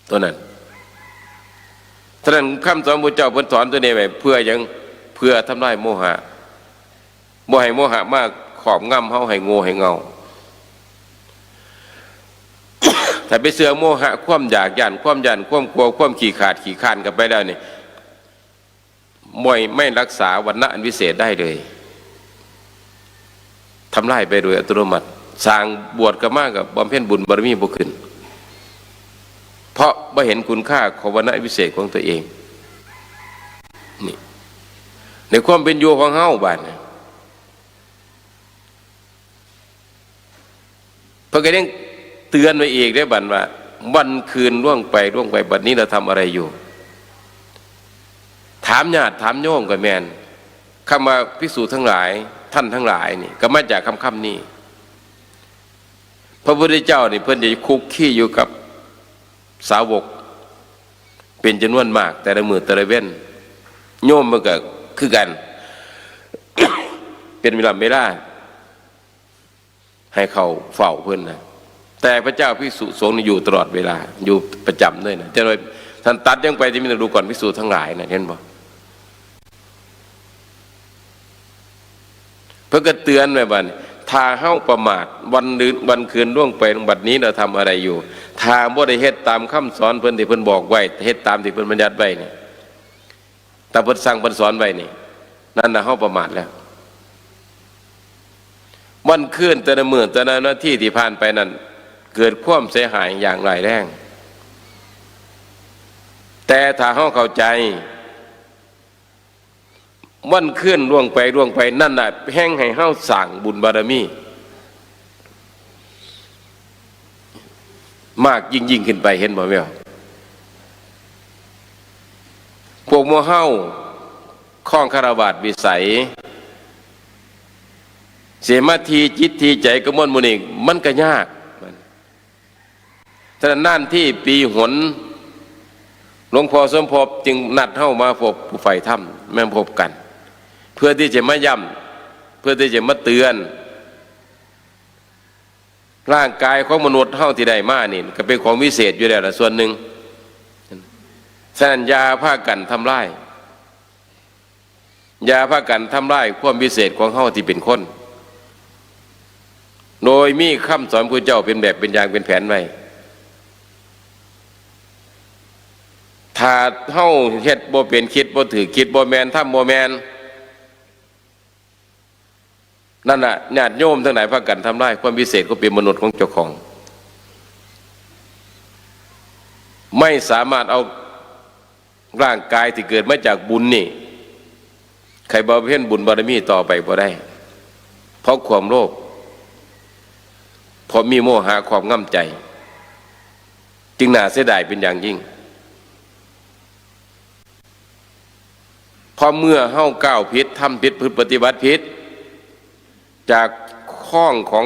ตัวนั้นฉะนั้นคำสอนพระเจ้าเพิ่นสอนตัวนี้ไว้เพื่อยังเพื่อทำลายโมหะบ่ให้โมหะมากขอบงำเฮาให้โง่ให้เงา ถ้าไปเสือโมหะความอยากยันความกลัวความขี้ขาดขี้คร้านกันไปแล้วนี่ไม่รักษาวรรณะอันวิเศษได้เลยทำลายไปโดยอัตโนมัติสร้างบวชก็มากกับบำเพ็ญบุญบารมีบ่ขึ้นเพราะบ่เห็นคุณค่าของวรรณะวิเศษของตัวเองนี่ในความเป็นอยู่ของเฮาบาดนี้พระก็ยังเตือนไว้อีกได้บัดว่าวันคืนล่วงไปบัดนี้เราทำอะไรอยู่ถามญาติถามโยมกับแมนคำว่าภิกษุทั้งหลายท่านทั้งหลายนี่ก็มาจากคำนี้พระพุทธเจ้านี่เพิ่นจะคุกคีอยู่กับสาวกเป็นจำนวนมากแต่ละมื้อแต่ละเว้นโยมมันก็คือกัน เป็นเวลาให้เขาเฝ้าเพิ่นนะแต่พระเจ้าภิกษุสงฆ์อยู่ตลอดเวลาอยู่ประจำด้วยนะแต่โดยท่านตัดยังไปที่มีดูก่อนภิกษุทั้งหลายนะเห็นบ่เพื่อก็เตือนไว้บัดถ้าเฮาประมาทวันคืนล่วงไปบัดนี้เราทำอะไรอยู่ถ้าบ่ได้เฮ็ดตามคำสอนเพิ่นที่เพิ่นบอกไว้เฮ็ดตามที่เพิ่นบัญญัติไว้นี่แต่เพิ่นสั่งเพิ่นสอนไว้นี่นั่นน่ะเฮาประมาทแล้ววันคืนแต่ละมื้อแต่ละนาทีที่ผ่านไปนั้นเกิดความเสียหายอย่างร้ายแรงแต่ถ้าเฮาเข้าใจวันคืนล่วงไปนั่นน่ะแห่งให้เฮาสร้างบุญบารมีมากยิ่งขึ้นไปเห็นบ่แม่พวกหมู่เฮาคล้องคฤหัสถ์วิสัยเสมาทีจิตทีใจกระมวลมุนีมันก็ยากฉะนั้นนั่นที่ปีหนหลวงพ่อสมภพจึงนัดเฮามาพบผู้ใฝ่ธรรมแม่พบกันเพื่อที่จะมาย้ำเพื่อที่จะมาเตือนร่างกายของมนุษย์เฮาที่ได้มานี่ก็เป็นของวิเศษอยู่แล้วละส่วนหนึ่งฉะนั้นอย่าพากันทำลายความวิเศษของเฮาที่เป็นคนโดยมีคำสอนพระเจ้าเป็นแบบเป็นอย่างเป็นแผนไว้ถ้าเฮาเฮ็ดบ่เป็นคิดบ่ถือคิดบ่แม่นทำบ่แม่นนั่นน่ะญาติโยมทั้งหลายพากันทำลายความพิเศษก็เป็นมนุษย์ของเจ้าของไม่สามารถเอาร่างกายที่เกิดมาจากบุญนี่ใครบำเพ็ญบุญบารมีต่อไปบ่ได้เพราะความโลภ เพราะมีโมหะความง่ำใจจึงน่าเสียดายเป็นอย่างยิ่งพอเมื่อเฮ้าก้าวผิดทำผิดพฤติปฏิบัติผิดจากข้องของ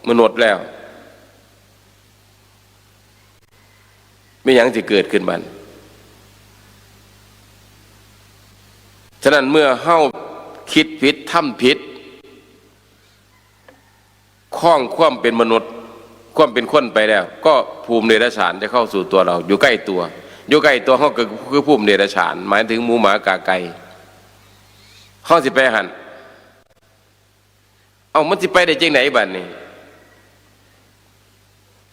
มนุษย์แล้วไม่ยังจะเกิดขึ้นบันฉะนั้นเมื่อเฮ้าคิดผิดทำผิดข้องความเป็นมนุษย์ความเป็นคนไปแล้วก็ภูมิเดรัจฉานจะเข้าสู่ตัวเราอยู่ใกล้ตัวอยู่ใกล้ตัวเขาคือภูมิเดรัจฉานหมายถึงหมูหมากาไก่เขาสิไปหันเอามันสิไปได้จริงไหนบัดนี้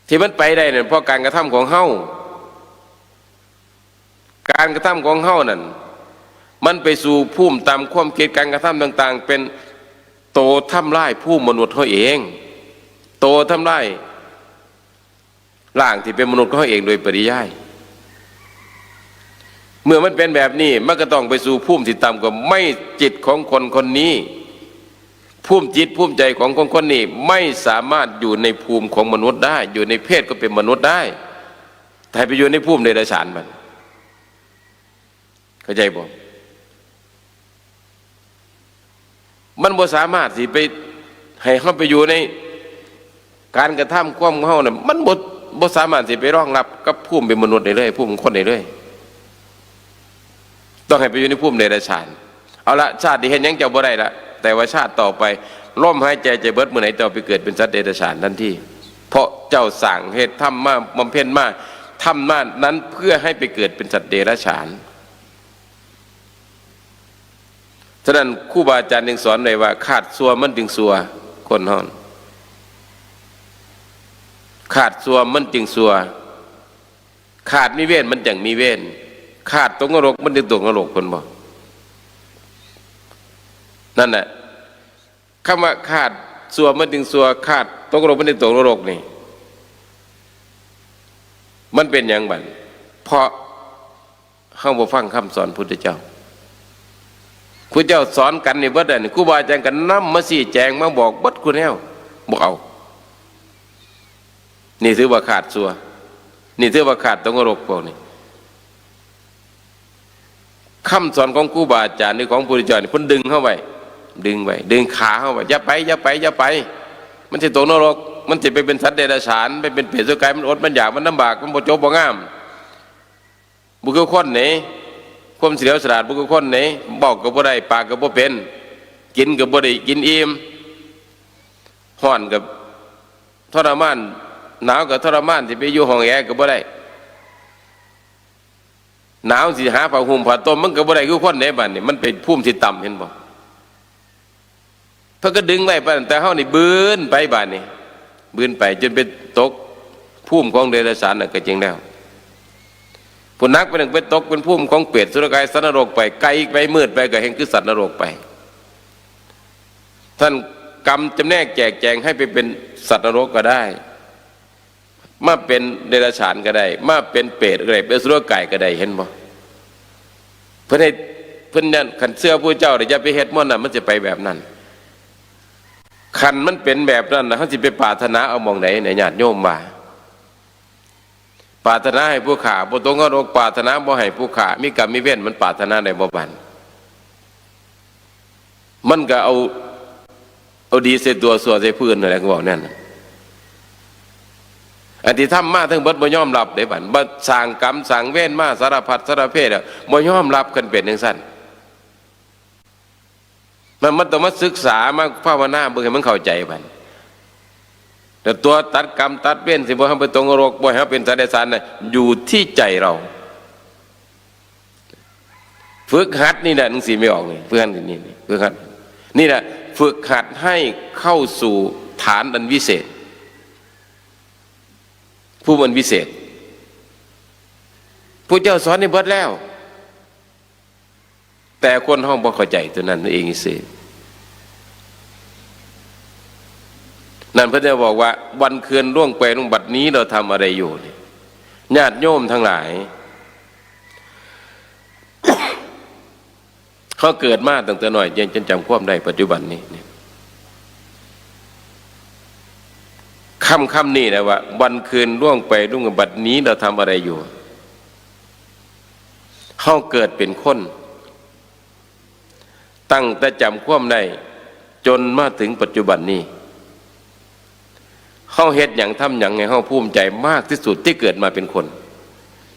ที่มันไปได้เนี่ยเพราะการกระทำของเฮาการกระทำของเฮานั่นมันไปสู่ภูมิตามความคิดการกระทำต่างๆเป็นโตทำลายภูมิมนุษย์เขาเองโตทำลายร่างที่เป็นมนุษย์เขาเองโดยปริยายเมื่อมันเป็นแบบนี้มันก็ต้องไปสู่ภูมิที่ต่ำกว่าไม่จิตของคนคนนี้ภูมิจิตภูมิใจของคนคนนี้ไม่สามารถอยู่ในภูมิของมนุษย์ได้อยู่ในเพศก็เป็นมนุษย์ได้แต่ไปอยู่ในภูมิเดรัจฉานเข้าใจบ่มันบ่สามารถสิไปให้เขาไปอยู่ในการกระทำความเขาเนี่ยมันบ่สามารถสิไปรองรับกับภูมิเป็นมนุษย์ได้เลยภูมิคนได้เลยต้องให้ไปอยู่ในภูมิเดรัจฉานเอาละชาติที่เห็นยังเจ้าบ่ได้ละแต่ว่าชาติต่อไปล่มหายใจจะเบิดเมื่อไหร่ต่อไปเกิดเป็นสัตว์เดรัจฉานทันทีเพราะเจ้าสั่งเหตุทำมาบำเพ็ญมาทำมานั้นเพื่อให้ไปเกิดเป็นสัตว์เดรัจฉานฉะนั้นครูบาอาจารย์จึงสอนเลยว่าขาดซัวมันจึงซัวคนห้อนขาดซัวมันจึงซัวขาดมีเวรมันจังมีเวรขาดตกนรกมันจึงตกนรกคนบอกนั่นแหละคำว่าขาดซัวมันจึงซัวขาดตกนรกมันจึงตกนรกนี่มันเป็นอย่างบันเพราะเข้าบ่ฟังคำสอนพุทธเจ้าครูเจ้าสอนกันในวัดนี่ครูบาอาจารย์กันนำมาชี้แจงมาบอกบัดคุณแนวบอกเอานี่ถือว่าขาดซัวนี่ถือว่าขาดตกนรกพวกนี้คำสอนของครูบาอาจารย์หรือของพุทธเจ้านี่เพิ่นดึงเข้าไปดึงขาเข้าไปอย่าไปมันจะตกนรกมันจะไปเป็นสัตว์เดรัจฉานไปเป็นเปรตสุกายมันอดมันอยากมันลำบากมันบ่จบบ่งามบุคคลไหนความเฉลียวฉลาดบุคคลไหนบอกก็บ่ได้ปากก็บ่เป็นกินก็บ่ได้กินอิ่มฮ้อนกับทรมานหนาวกับทรมานที่ไปอยู่ห้องแอร์ก็บ่ได้หนาวสิหาผ้าห่มผ้าต้มมันก็บ่ได้คือคนไหนบัดนี้มันเป็นภูมิที่ต่ำเห็นบ่เพิ่นก็ดึงไว้แต่เฮานี่บืนไปบัดนี้บืนไปจนเป็นตกภูมิของเดรัจฉานน่ะก็จริงแล้วผู้นักไปหนึ่งไปตกเป็นภูมิของเปรตสุรกายสัตว์นรกไปไกลไปมืดไปก็แห่งคือสัตว์นรกไปท่านกรรมจำแนกแจกแจงให้ไปเป็นสัตว์นรกก็ได้มาเป็นเดรัจฉานก็ได้มาเป็นเปรตก็ได้เป็นสุรกายก็ได้เห็นบ่เพื่อนให้เพื่อนนั่นขันเสื้อผู้เจ้าเดี๋ยวจะไปเฮ็ดมันน่ะมันจะไปแบบนั้นขันมันเป็นแบบนั้นนะเขาจะไปปรารถนาเอามองไหนในญาติโยมมาปรารถนาให้ผู้ขาบ่ตรงนรกปรารถนาบ่ให้ผู้ขามีกรรมมีเวรมันปรารถนาได้บ่บันมันก็เอาดีใส่ตัวสัวใส่พื้นอะไรก็บอกนั่นอันที่ทำมาทั้งเบิดบ่ยอมรับได้บัดบ่สั่งกรรมสั่งเวรมาสารพัดสารเพศบ่ยอมรับกันเป็นจังซั่นมันต้องมาศึกษามาภาวนาเบิ่งให้มันเข้าใจบัดแต่ตัวตัดกรรมตัดเวรสิบ่ให้ไปตรงนรกบ่ให้เป็นสัตว์เดรัจฉานน่ะอยู่ที่ใจเราฝึกหัดนี่แหละหนังสือไม่ออกนี่ฝึกหัดนี่ฝึกหัดนี่แหละฝึกหัดให้เข้าสู่ฐานอันวิเศษผู้มันวิเศษผู้เจ้าสอนในเบิดแล้วแต่คนห้องบ่เข้าใจตัวนั้นเองสินั่นพระเจ้าบอกว่าวันคืนล่วงไปลงบัดนี้เราทำอะไรอยู่ญาติโยมทั้งหลาย เขาเกิดมาตั้งแต่หน่อยจนจำความได้ปัจจุบันนี้ คำนี้นะว่าวันคืนล่วงไปล่วงบัดนี้เราทำอะไรอยู่เฮาเกิดเป็นคนตั้งแต่จำความได้จนมาถึงปัจจุบันนี้เฮาเฮ็ดหยังทำหยังให้เฮาภูมิใจมากที่สุดที่เกิดมาเป็นคน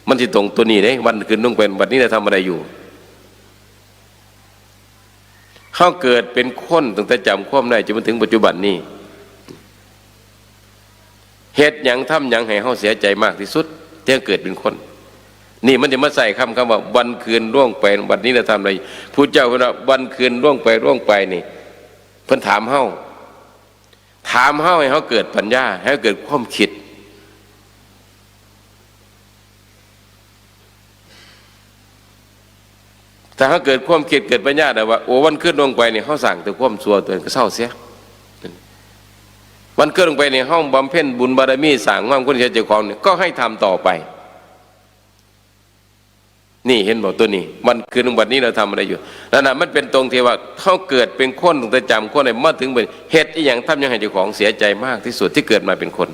มันสิตรงตัวนี้เด้วันคืนล่วงไปบัดนี้เราทำอะไรอยู่เฮาเกิดเป็นคนตั้งแต่จำความได้จนมาถึงปัจจุบันนี้เฮ็ดหยังทำหยังให้เฮาเสียใจมากที่สุดที่เกิดเป็นคนนี่มันจะมาใส่คำว่าวันคืนล่วงไปวันนี้เราทำอะไรพุทธเจ้าเพิ่นว่าวันคืนล่วงไปนี่เพิ่นถามเฮาให้เฮาเกิดปัญญาให้เกิดความคิดถ้าเฮาเกิดความคิดเกิดปัญญาได้ว่าโอ้วันคืนล่วงไปนี่เฮาสั่งแต่ความชั่วตัวเองก็เศร้าเสียวันคืนลงไปในห้องบำเพ็ญบุญบารมีสร้างความคุ้นเคยเจ้าของเนี่ยก็ให้ทำต่อไปนี่เห็นบอกตัวนี้วันคืนวันนี้เราทำอะไรอยู่นั่นน่ะมันเป็นตรงที่ว่าเขาเกิดเป็นคนตั้งแต่จำคนไหนมาถึงเป็นเหตุอย่างทำยังให้เจ้าของเสียใจมากที่สุดที่เกิดมาเป็นคน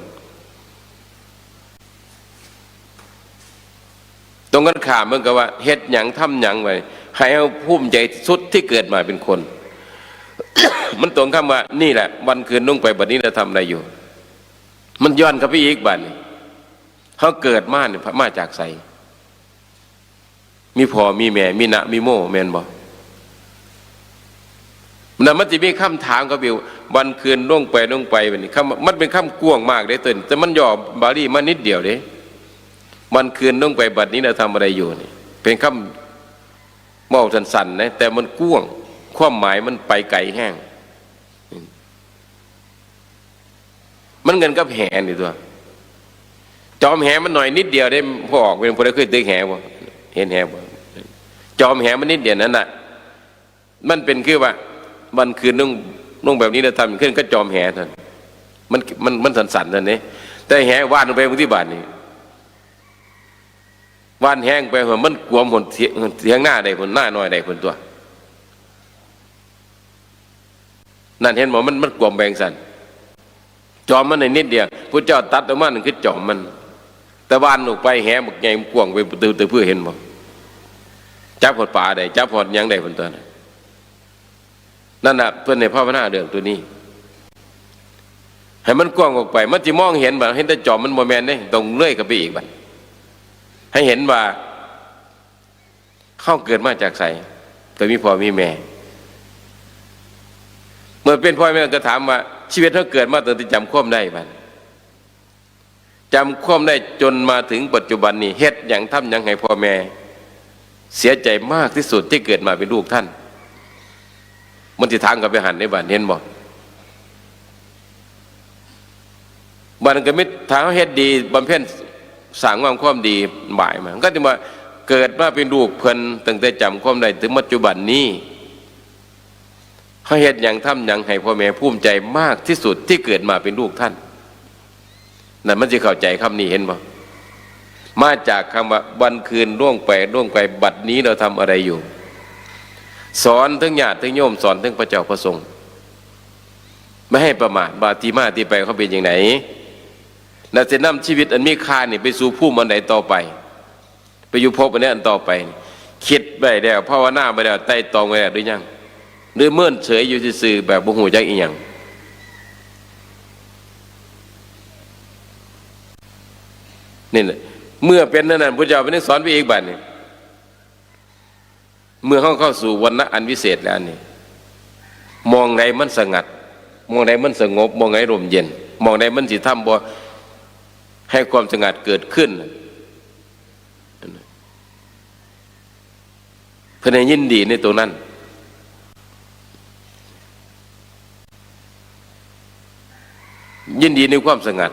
ตรงกันข้ามเหมือนกับว่าเหตุอย่างทำอย่างไว้ให้เอาภูมิใจสุดที่เกิดมาเป็นคน มันตรงคำว่านี่แหละวันคืนล่วงไปบัดนี้เราทำอะไรอยู่มันย้อนกับพี่อีกบัดนี้เขาเกิดมาเนี่ยมาจากไสมีพ่อมีแม่มีณมีโม่แม่นบ่มันจะมีคำถามกับบิววันคืนล่วงไปแบบนี้มันเป็นคำกว้างมากเลยตื่นแต่มันย่อบาลีมานิดเดียวเด้วันคืนล่วงไปบัดนี้เราทำอะไรอยู่นี่เป็นคำเมาสั้นๆนะแต่มันกว้างความหมายมันไปไกลแห้งมันเงินกับแห่นี่ตัวจอมแห่มันหน่อยนิดเดียวได้พอออกเป็นคนได้เคยตึกแห่บ่เห็นแห่บ่จอมแห่มันนิดเดียวนั้นน่ะมันเป็นคือว่าวันคืนนุ่งแบบนี้เราทำขึ้นก็จอมแห่ท่านมันสั่นๆท่านนี้แต่แห่ว่านลงไปบางที่บ้านนี่ว่านแห้งไปหัวมันกวมหนเถียงหน้าใดคนหน้าน้อยใดคนตัวนั่นเห็นบอกมันกลมแบ่งสันจอมมันในนิดเดียวพระเจ้าตัดออกมาหนึ่งคือจอมมันแต่วานออกไปแหบกใหญ่กว้างไปตัวเพื่อเห็นบ่จับหดป่าได้จับหดยังได้คนตัวนั้นนั่นน่ะเพื่อนในภาวนาเรื่องตัวนี้ให้มันกว้างออกไปมันจะมองเห็นบ่เห็นแต่จอมมันโมแมนได้ตรงเลื่อยกับไปอีกบัดให้เห็นว่าเข้าเกิดมาจากไสแต่มีพ่อมีแม่เมื่อเป็นพ่อแม่ก็ถามว่าชีวิตเขาเกิดมาตั้งแต่จำความได้บ้างจำความได้จนมาถึงปัจจุบันนี้เฮ็ดอย่างทำอย่างให้พ่อแม่เสียใจมากที่สุดที่เกิดมาเป็นลูกท่านมันที่ทางกับไปหันในบ้านเห็นบ่บ้านก็มิตรทางเฮ็ดดีบำเพ็ญสร้างความดีบ่ายมาก็จะมาเกิดมาเป็นลูกเพิ่นตั้งแต่จำความได้ถึงปัจจุบันนี้เขาเฮ็ดอย่างทำอย่างให้พ่อแม่ภูมิใจมากที่สุดที่เกิดมาเป็นลูกท่านนั่นมันจะเข้าใจคำนี้เห็นบ่มาจากคำว่าวันคืนล่วงไปบัดนี้เราทำอะไรอยู่สอนทั้งญาติทั้งโยมสอนทั้งพระเจ้าพระสงฆ์ไม่ให้ประมาทบาที่มาที่ไปเขาเป็นอย่างไหนเราจะนำชีวิตอันมีค่านี่ไปสู่ภูมิอันใดต่อไปไปอยู่ภพอันนี้อันต่อไปคิดไปแล้วภาวนาไปแล้วไต่ตองไปแล้วหรือยังหรือเมื่อเฉยอยู่ซื่อแบบบ่ฮู้จักอีหยังนี่แหละเมื่อเป็นนั้นพระเจ้าเป็นสอนไปอีกบัดนี้เมื่อเข้าสู่วรรณะอันวิเศษแล้วนี่มองไหนมันสงัดมองไหนมันสงบมองไหนร่มเย็นมองไหนมันสิทำบ่ให้ความสงัดเกิดขึ้นเพื่อให้ยินดีในตัวนั้นยินดีในความสงัด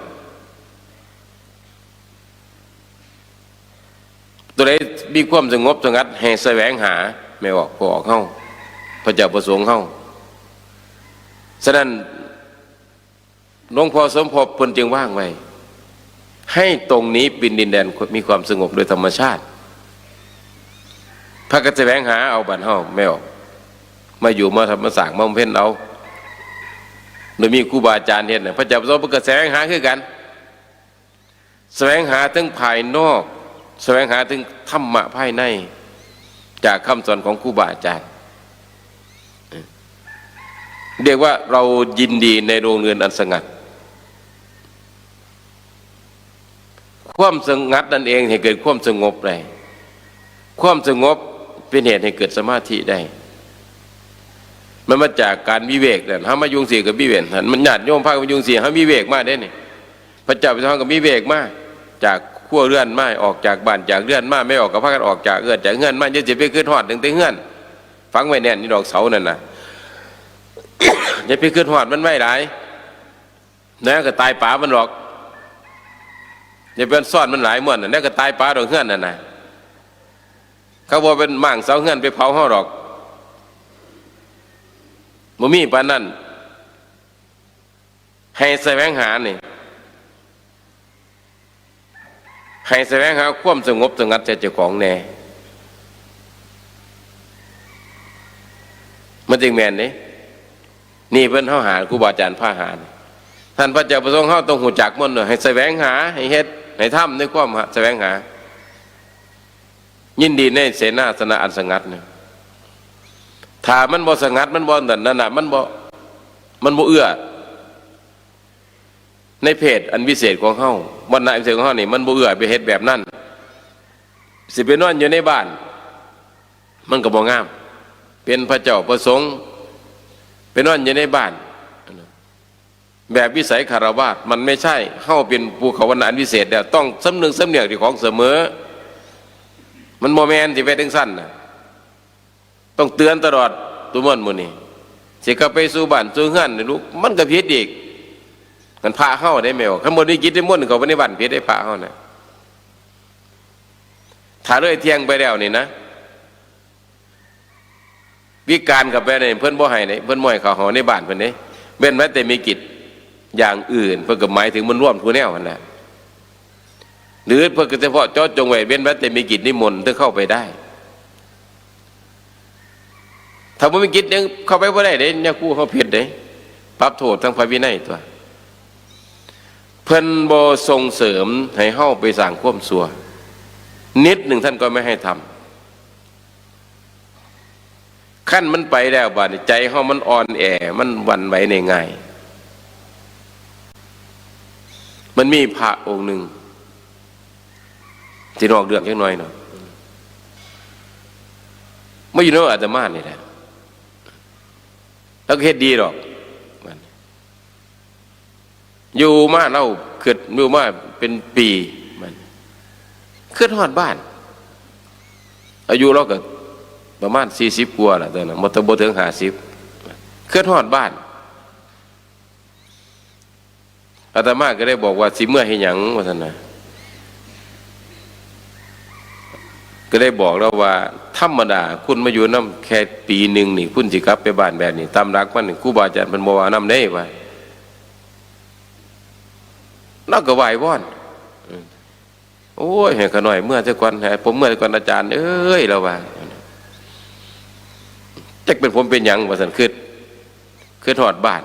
ตัวใดมีความสงบสงัดให้แสวงหาไม่ออกพอออกเข้าพระเจ้าประสงค์เข้าฉะนั้นหลวงพ่อสมภพเพิ่นจึงว่างไว้ให้ตรงนี้เป็นดินแดนมีความสงบโดยธรรมชาติพระก็แสวงหาเอาบัดเฮาไม่ออกมาอยู่มาทำมาสร้างมาบำเพ็ญเอา โดยมีครูบาอาจารย์เห็นพระเจ้าประสงค์ก็แสวงหาคือกันแสวงหาทั้งภายนอกแสวงหาถึงธรรมะภายในจากคำสอนของครูบาอาจารย์เรียกว่าเรายินดีในโรงเรือนอันสงัดความสงัดนั่นเองให้เกิดความสงบได้ความสงบเป็นเหตุให้เกิดสมาธิได้มันมาจากการวิเวกเนี่ยถ้ามายุงเสียกับวิเวกมันญาติโยมพากันยุงเสียเขาวิเวกมากได้เนี่ยพระเจ้าไปทำกับวิเวกมากจากขั้วเรือนมาออกจากบ้านจากเรือนมาไม่ออกกับพากันออกจากเรือนมาจะไปขึ้นหอดถึงเฮือนฟังไว้แน่นนี่ดอกเสานั่นนะอย่าไปขึ้นหอดมันไม่หลายนะก็ตายป่ามันหรอกอย่าเป็นซ่อนมันหลายม้วนนะก็ตายป่าดอกเฮือนนั่นนะเขาบอกเป็นมั่งเสาเฮือนไปเผาห่อหรอกบ่มีปานนั้นให้แสวงหานี่ให้แสวงหาความสงบสงัดใจเจ้าของแน่มันจึงแม่นนี่เพิ่นเฮาหาครูบาอาจารย์พาหาท่านพระเจ้าประสงค์เฮาต้องหูจักมันให้แสวงหาให้เฮ็ดให้ทำในความแสวงหายินดีในเสนาสนะอันสงัดเนี่ยถ้ามันบ่สงัดมันบ่นั่นน่ะมันบ่เอื้อในเพศอันวิเศษของเฮาวันนั้นพิเศษของเฮานี่มันบ่เอื้อไปเฮ็ดแบบนั้นสิไปนอนอยู่ในบ้านมันก็บ่งามเป็นพระเจ้าประสงค์ไปนอนอยู่ในบ้านแบบวิสัยคารวะมันไม่ใช่เฮาเป็นผู้เขาวันนั้นวิเศษแล้วต้องสำนึกสำเนียกที่ของเสมอมันบ่แม่นสิไปถึงสั้นน่ะต้องเตือนตลอดตัวมันมื้อนี้สิกลับไปสู่บ้านสู่เฮือนนี่ลูกมันก็ผิดอีกกันพาเฮาได้แม่ว่าคันบ่ได้กิจได้มนต์เขาไปในบ้านผิดได้พาเฮาน่ะถ้าเลยเที่ยงไปแล้วนี่นะวิการกับไปนี่เพิ่นบ่ให้เพิ่นบ่ให้เขาเฮาในบ้านเพิ่นนี่เว้นไว้แต่มีกิจอย่างอื่นเพิ่นก็หมายถึงมันร่วมผู้แนวนั่นแหละหรือเพิ่นก็เฉพาะเจาะจงไว้เว้นไว้แต่มีกิจนิมนต์ถึงเข้าไปได้ถ้าบ่มีกิจยังเข้าไปบ่ได้เด้เนี่ยครูเฮาผิดเด้ปรับโทษทางพระวินัยตัวเพิ่นบ่ส่งเสริมให้เฮาไปสร้างความชั่วนิดหนึ่งท่านก็ไม่ให้ทำขั้นมันไปแล้วบาดใจเฮามันอ่อนแอมันหวั่นไหวในง่ายมันมีพระองค์หนึ่งที่นอกเรื่องจักหน่อยเนาะไม่อยู่ในอาตมานี่แหละแล้วก็เฮ็ดดีหรอกอยู่มาเราเกิดอยู่มาเป็นปีมันขึ้นฮอดบ้านอายุเราก็ประมาณ40กว่าแหละตอนนั้นบ่ถึง50ขึ้นฮอดบ้านอาตมาก็ได้บอกว่าสิเมื่อเฮ็ดหยังว่าซั่นน่ะก็ได้บอกแล้วว่าธรรมดาคุณมาอยู่น้ำแค่ปีหนึ่งนี่คุณสิกลับไปบ้านแบบนี้ตามรักมันครูบาอาจารย์เพิ่นบ่ว่าน้ำได้ว่าเราก็ไหว้วอนโอ้ยให้ขน่อยเมื่อสักวันให้ผมเมื่อสักวันอาจารย์เอ้ยแล้วว่าจักเป็นผมเป็นหยังว่าซั่นคือทอดบ้าน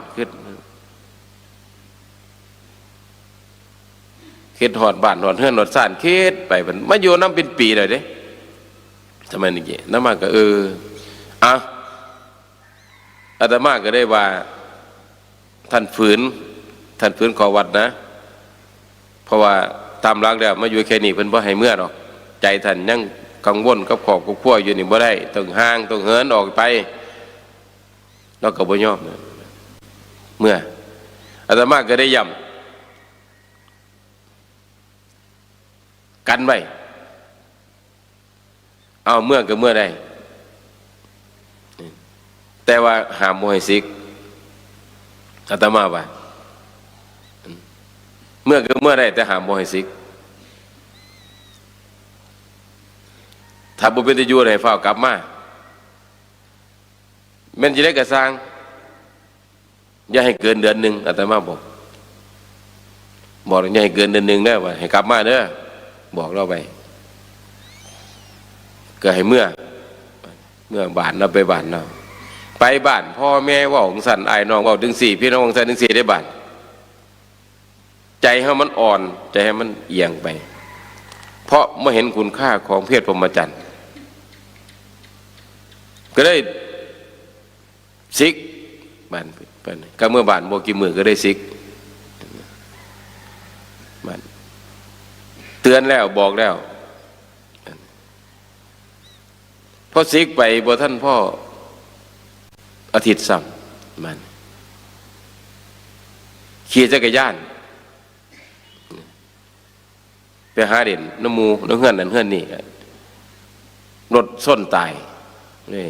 คือทอดบ้านทอดเฮือนทอดซ่านคิดไปมันมาอยู่น้ำเป็นปีเลยเด้ทำไมนี่น้ำมาก็อาตมาก็ได้ว่าท่านฝืนขอวัดนะเพราะว่าตามรักแล้วมาอยู่แค่นี้เพิ่นบ่ให้เมื่อหรอกใจท่านยังกังวลกับครอบครัวอยู่นี่บ่ได้ต้องห่างต้องเหินออกไปแล้วก็บ่ยอมเมื่ออาตมาก็ได้ย้ำกันไว้เอาเมื่อก็เมื่อได้แต่ว่าห้ามบ่ให้สิกอาตมาว่าเมื่อก็เมื่อได้แต่ห้ามบ่ให้สิกถ้าบ่เป็นตาอยู่ให้เฝ้ากลับมาแม่นสิได้ก็สร้างอย่าให้เกินเดือนหนึ่งอาตมาบอกอย่าให้เกินเดือนหนึ่งเด้อว่าให้กลับมาเด้อบอกเราไปก็ให้เมื่อบ้านเราไปบ้านเราไป ไปบ้านพ่อแม่ว่าของสันไอ้น้องว่าถึงสี่พี่น้องของสันถึงสี่ได้บ้านใจให้มันอ่อนใจให้มันเอียงไปเพราะเมื่อเห็นคุณค่าของเพศพรหมจรรย์ก็ได้ซิกบ้านก็เมื่อบ้านโมกี่มือก็ได้ซิกบ้านเตือนแล้วบอกแล้วพอซิกไปบ่ท่านพ่ออาทิตย์ซ้ำมันขี่จักรยานไปหาเด่นน้ำมูน้ำเฮือนนั่นเฮือนนี่รถส้นตายนี่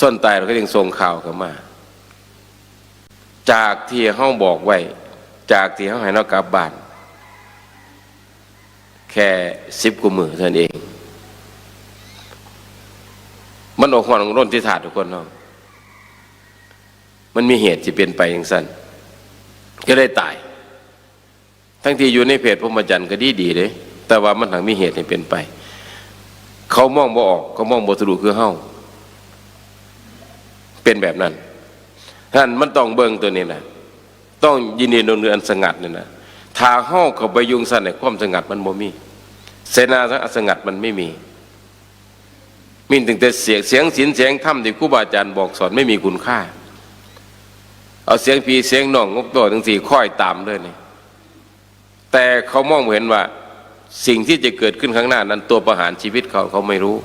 ส้นตายเราก็ยังส่งข่าวกันมาจากที่เฮาบอกไว้จากที่เฮาให้เรากลับบ้านแค่10 กว่ามื้อเท่านั้นเองมันออกหัวของร่นที่ถาดทุกคนเนาะมันมีเหตุที่เป็นไปอย่างสั้นก็ได้ตายทั้งที่อยู่ในเพศพรหมจรรย์ก็ดีเลยแต่ว่ามันถึงมีเหตุให้เป็นไปเขามองบ่ออกเขามองบ่ทะลุคือเฮาเป็นแบบนั้นท่านมันต้องเบิ่งตัวนี้นะต้องยินดีโดนเรือนสงัดนี่นะถ้าเฮาเข้าไปยุ่งสั้นในความสงัดมันบ่มีเสนาสงัดมันไม่มีถึงแต่เสียงศีลเสียงธรรมที่ครูบาอาจารย์บอกสอนไม่มีคุณค่าเอาเสียงพี่เสียงน้องงบตัวทั้งสี่ค่อยตามเลยนี่แต่เขามองเห็นว่าสิ่งที่จะเกิดขึ้นข้างหน้านั้นตัวประหารชีวิตเขาไม่รู้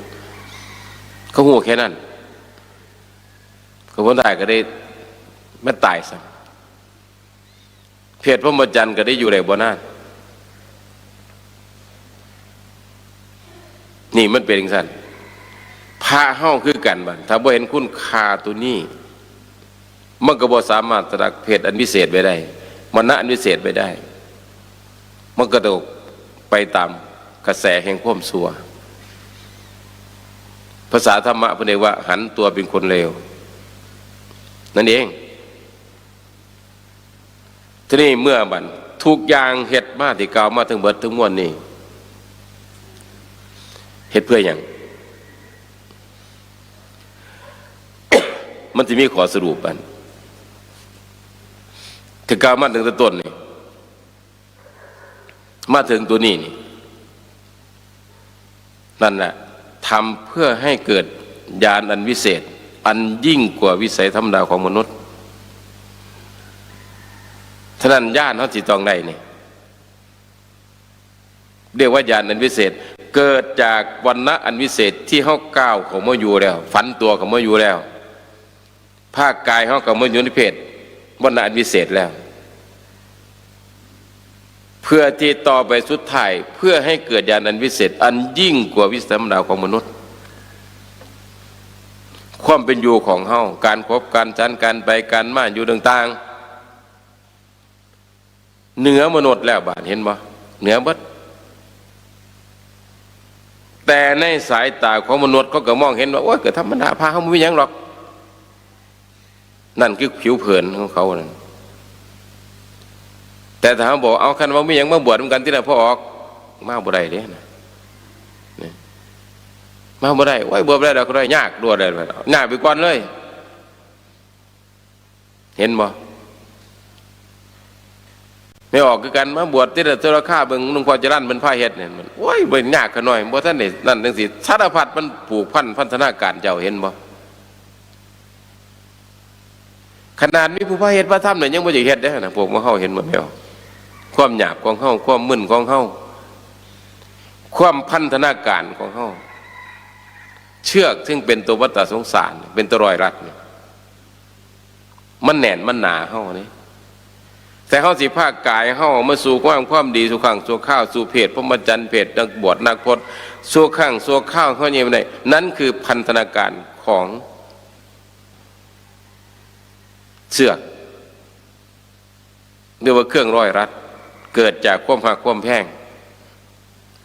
เขาหัวแค่นั้นเขาพ้นตายก็ได้ไม่ตายซะเพศพรหมจรรย์ก็ได้อยู่ในบ่อนานนี่มันเป็นอย่างนั้นพาเฮ้าคือกันบัดถ้าบ่เห็นคุณค่าตัวนี้มันก็บ่สามารถตรักเพศอันพิเศษไปได้มรณะอันพิเศษไปได้มันก็ตกไปตามกระแสแห่งความชั่วภาษาธรรมะเพิ่นเรียกว่าหันตัวเป็นคนเลวนั่นเองทีนี้เมื่อบัดทุกอย่างเฮ็ดมาที่กล่าวมาถึงเบิดถึงมวลนี้เฮ็ดเพื่อหยังมันจะมีขอสรุปกันถึงกล่าวมาถึงต้นนี่มาถึงตัวนี้นี่นั่นแหละทำเพื่อให้เกิดญาณอันวิเศษอันยิ่งกว่าวิสัยธรรมดาของมนุษย์ฉะนั้นญาณเขาจิตต้องได้นี่เรียกว่าญาณอันวิเศษเกิดจากวรรณะอันวิเศษที่เขาก้าวของมาอยู่แล้วฝันตัวของมาอยู่แล้วภาคกายเขากับมาอยู่ในเพศวรรณะอันวิเศษแล้วเพื่อที่ต่อไปสุดท้ายเพื่อให้เกิดญาณอันวิเศษอันยิ่งกว่าวิสัยธรรมดาของมนุษย์ความเป็นอยู่ของเฮาการพบการฉันการไปการมาอยู่ต่างๆเหนือมนุษย์แล้วบาดเห็นบ่เหนือบัดแต่ในสายตาของมนุษย์เขาก็มองเห็นว่าโอ้ยก็ธรรมดาพาเฮาบ่มีหยังหรอกนั่นคือผิวเผินของเขานั่นแต่ถ้าเขาบอกเอาคันว่ามีหยังมาบวชเหมือนกันที่ไหนพ่อออกมาบ่ได้เด้นะมาบ่ได้ไว้บวชบ่ได้ดอกก็ได้ยากรวดได้ยากไปก่อนเลยเห็นบ่ไม่ออกคือกันมาบวชที่เจ้าราคาเบิ่งหลวงพ่อจรัญเป็นพาเฮ็ดเนี่ยมันโอ้ยบ่ยากขน้อยบ่ทันได้นั่นจังซี่สารพัดมันผูกพันธนาการเจ้าเห็นบ่ขนาดมีผู้พาเฮ็ดว่าทำเนี่ยยังบ่อยากเฮ็ดเด้อนะพวกมาเฮาเห็นบ่แม่นความหยาบของเฮาความมึนของเฮาความพันธนาการของเฮาเชือกซึ่งเป็นตัววัฏสงสารเป็นตัวรอยรัดมันแน่นมันหนาเฮานี่แต่เฮาสิภาคกายเฮามาสู่ความดีสู่ขังสู่ข้าวสู่เพศพรหมจรรย์เพศนักบวชนักพจน์สู่ขังสู่ข้าวเฮาอย่างไรนั่นคือพันธนาการของเชือกเรียกว่าเครื่องร้อยรัดเกิดจากความหักความแพง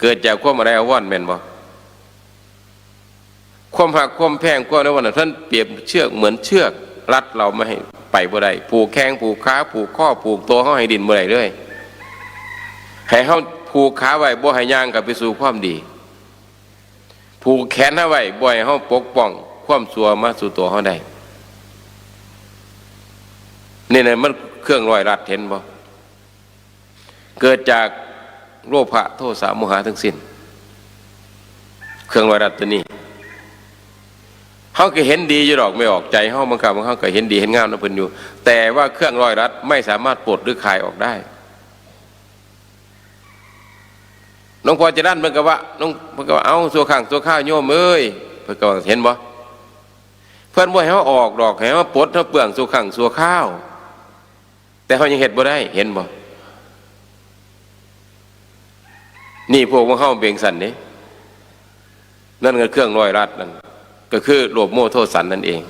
เกิดจากความอะไรอวรแม่นบ่ความหักความแพงความอะไรวันนั้นท่านเปรียบเชือกเหมือนเชือกรัดเราไม่ให้ไปบ่ได้ผูกแข้งผูกขาผูกข้อผูกตัวเขาให้ดินบ่ได้เลยให้เขาผูกขาไว้บ่ให้ย่างกลับไปสู่ความดี ผูกแขนเอาไว้บ่อยเฮาปกป้องความชั่วมาสู่ตัวเฮาได้นี่น่ะมันเครื่องร้อยรัดเห็นบ่เกิดจากโลภะโทสะโมหะทั้งสิ้นเครื่องร้อยรัดตัวนี้เฮาก็เห็นดีอยู่ดอกไม่ออกใจเฮาบางครั้งเฮาก็เห็นดีเห็นงามนำเพิ่นอยู่แต่ว่าเครื่องร้อยรัดไม่สามารถปลดหรือคลายออกได้น้องพอจะนั่นเพิ่นก็ว่าน้องเพิ่นก็ว่าเอาสัวข้างสัวข้าวโยมเอ้ยเพิ่นก็เห็นบ่เพิ่นบ่ให้เฮาออกดอกให้เฮาปลดเฮาเปลืองสัวข้างสัวข้าวแต่เฮายังเฮ็ดบ่ได้เห็นบ่นี่พวกของเฮาเบ่งสั่นนี่นั่นก็เครื่องร้อยรัดนั่นก็คือโลภโมโทสันนั่นเอง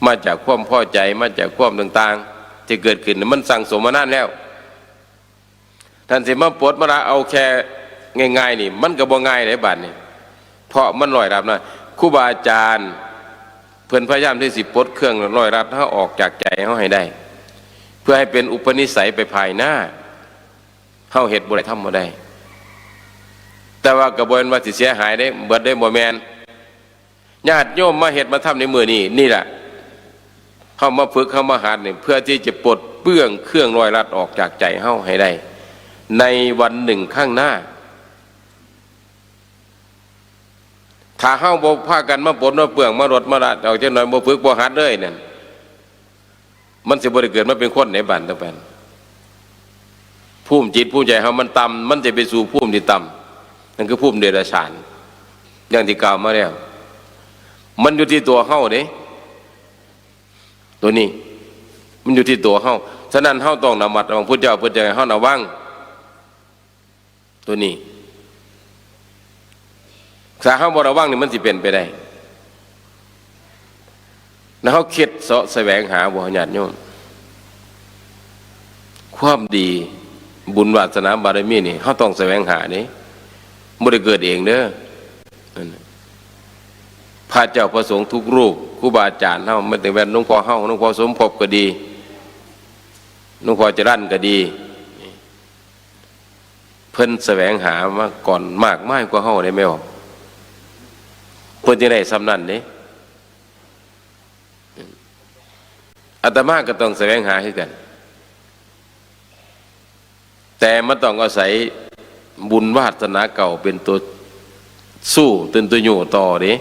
มาจากความพอใจมาจากความต่างๆที่เกิดขึ้นมันสั่งสมมานานแล้วท่านสิมาปลดมาละเอาแค่ง่ายๆนี่มันก็บ่ง่ายเลยบาดนี่เพราะมันร้อยรัดนะครูบาอาจารย์เพิ่นพยายามที่สิปลดเครื่องร้อยรัดให้ออกจากใจเฮาให้ได้เพื่อให้เป็นอุปนิสัยไปภายหน้าเฮาเฮ็ดบ่ได้ทำบ่ได้แต่ว่ากระบวนว่าสิเสียหายได้เบิดได้บ่แม่นญาติโยมมาเฮ็ดมาทำในมื้อนี้นี่แหละเฮามาฝึกเฮามาหัดนี่เพื่อที่จะปลดเปลื้องเครื่องร้อยรัดออกจากใจเฮาให้ได้ในวันหนึ่งข้างหน้าถ้าเฮาบ่พากันมาปลดมาเปลื้องมารดมารัดเอาจังหน่อยบ่ฝึกบ่หัดเลยนั่นมันสิบ่ได้เกิดมาเป็นคนในบ้านตะแปนภูมิจิตภูมิใจเฮามันต่ำมันจะไปสู่ภูมิที่ต่ำนั่นคือภูมิเดรัจฉานอย่างที่กล่าวมาแล้วมันอยู่ที่ตัวเฮาเด้ตัวนี้มันอยู่ที่ตัวเฮาฉะนั้นเฮาต้องระมัดระวังพุทธเจ้าเพิ่นจะให้เฮาระวังตัวนี้ถ้าเฮาบ่ระวังนี่มันสิเป็นไปได้แล้วเฮาคิดเสาะแสวงหาบ่ญาติโยมความดีบุญวาสนาบารมีนี่เฮาต้องแสวงหานี่บ่ได้เกิดเองเด้อพระเจ้าพระสงฆ์ทุกรูปครูบาอาจารย์เฮาไม่แต่แม่นหลวงพ่อเฮาหลวงพ่อสมภพก็ดีหลวงพ่อจรัญก็ดีเพิ่นแสวงหามาก่อนมากมายกว่าเฮาได้แม่ออกเพิ่นจะได้สำนั้นนี่อาตมาก็ต้องแสวงหาคือกันแต่มันต้องอาศัยบุญวาสนาเก่าเป็นตัวสู้ตื่นตัวอยู่ต่อเด้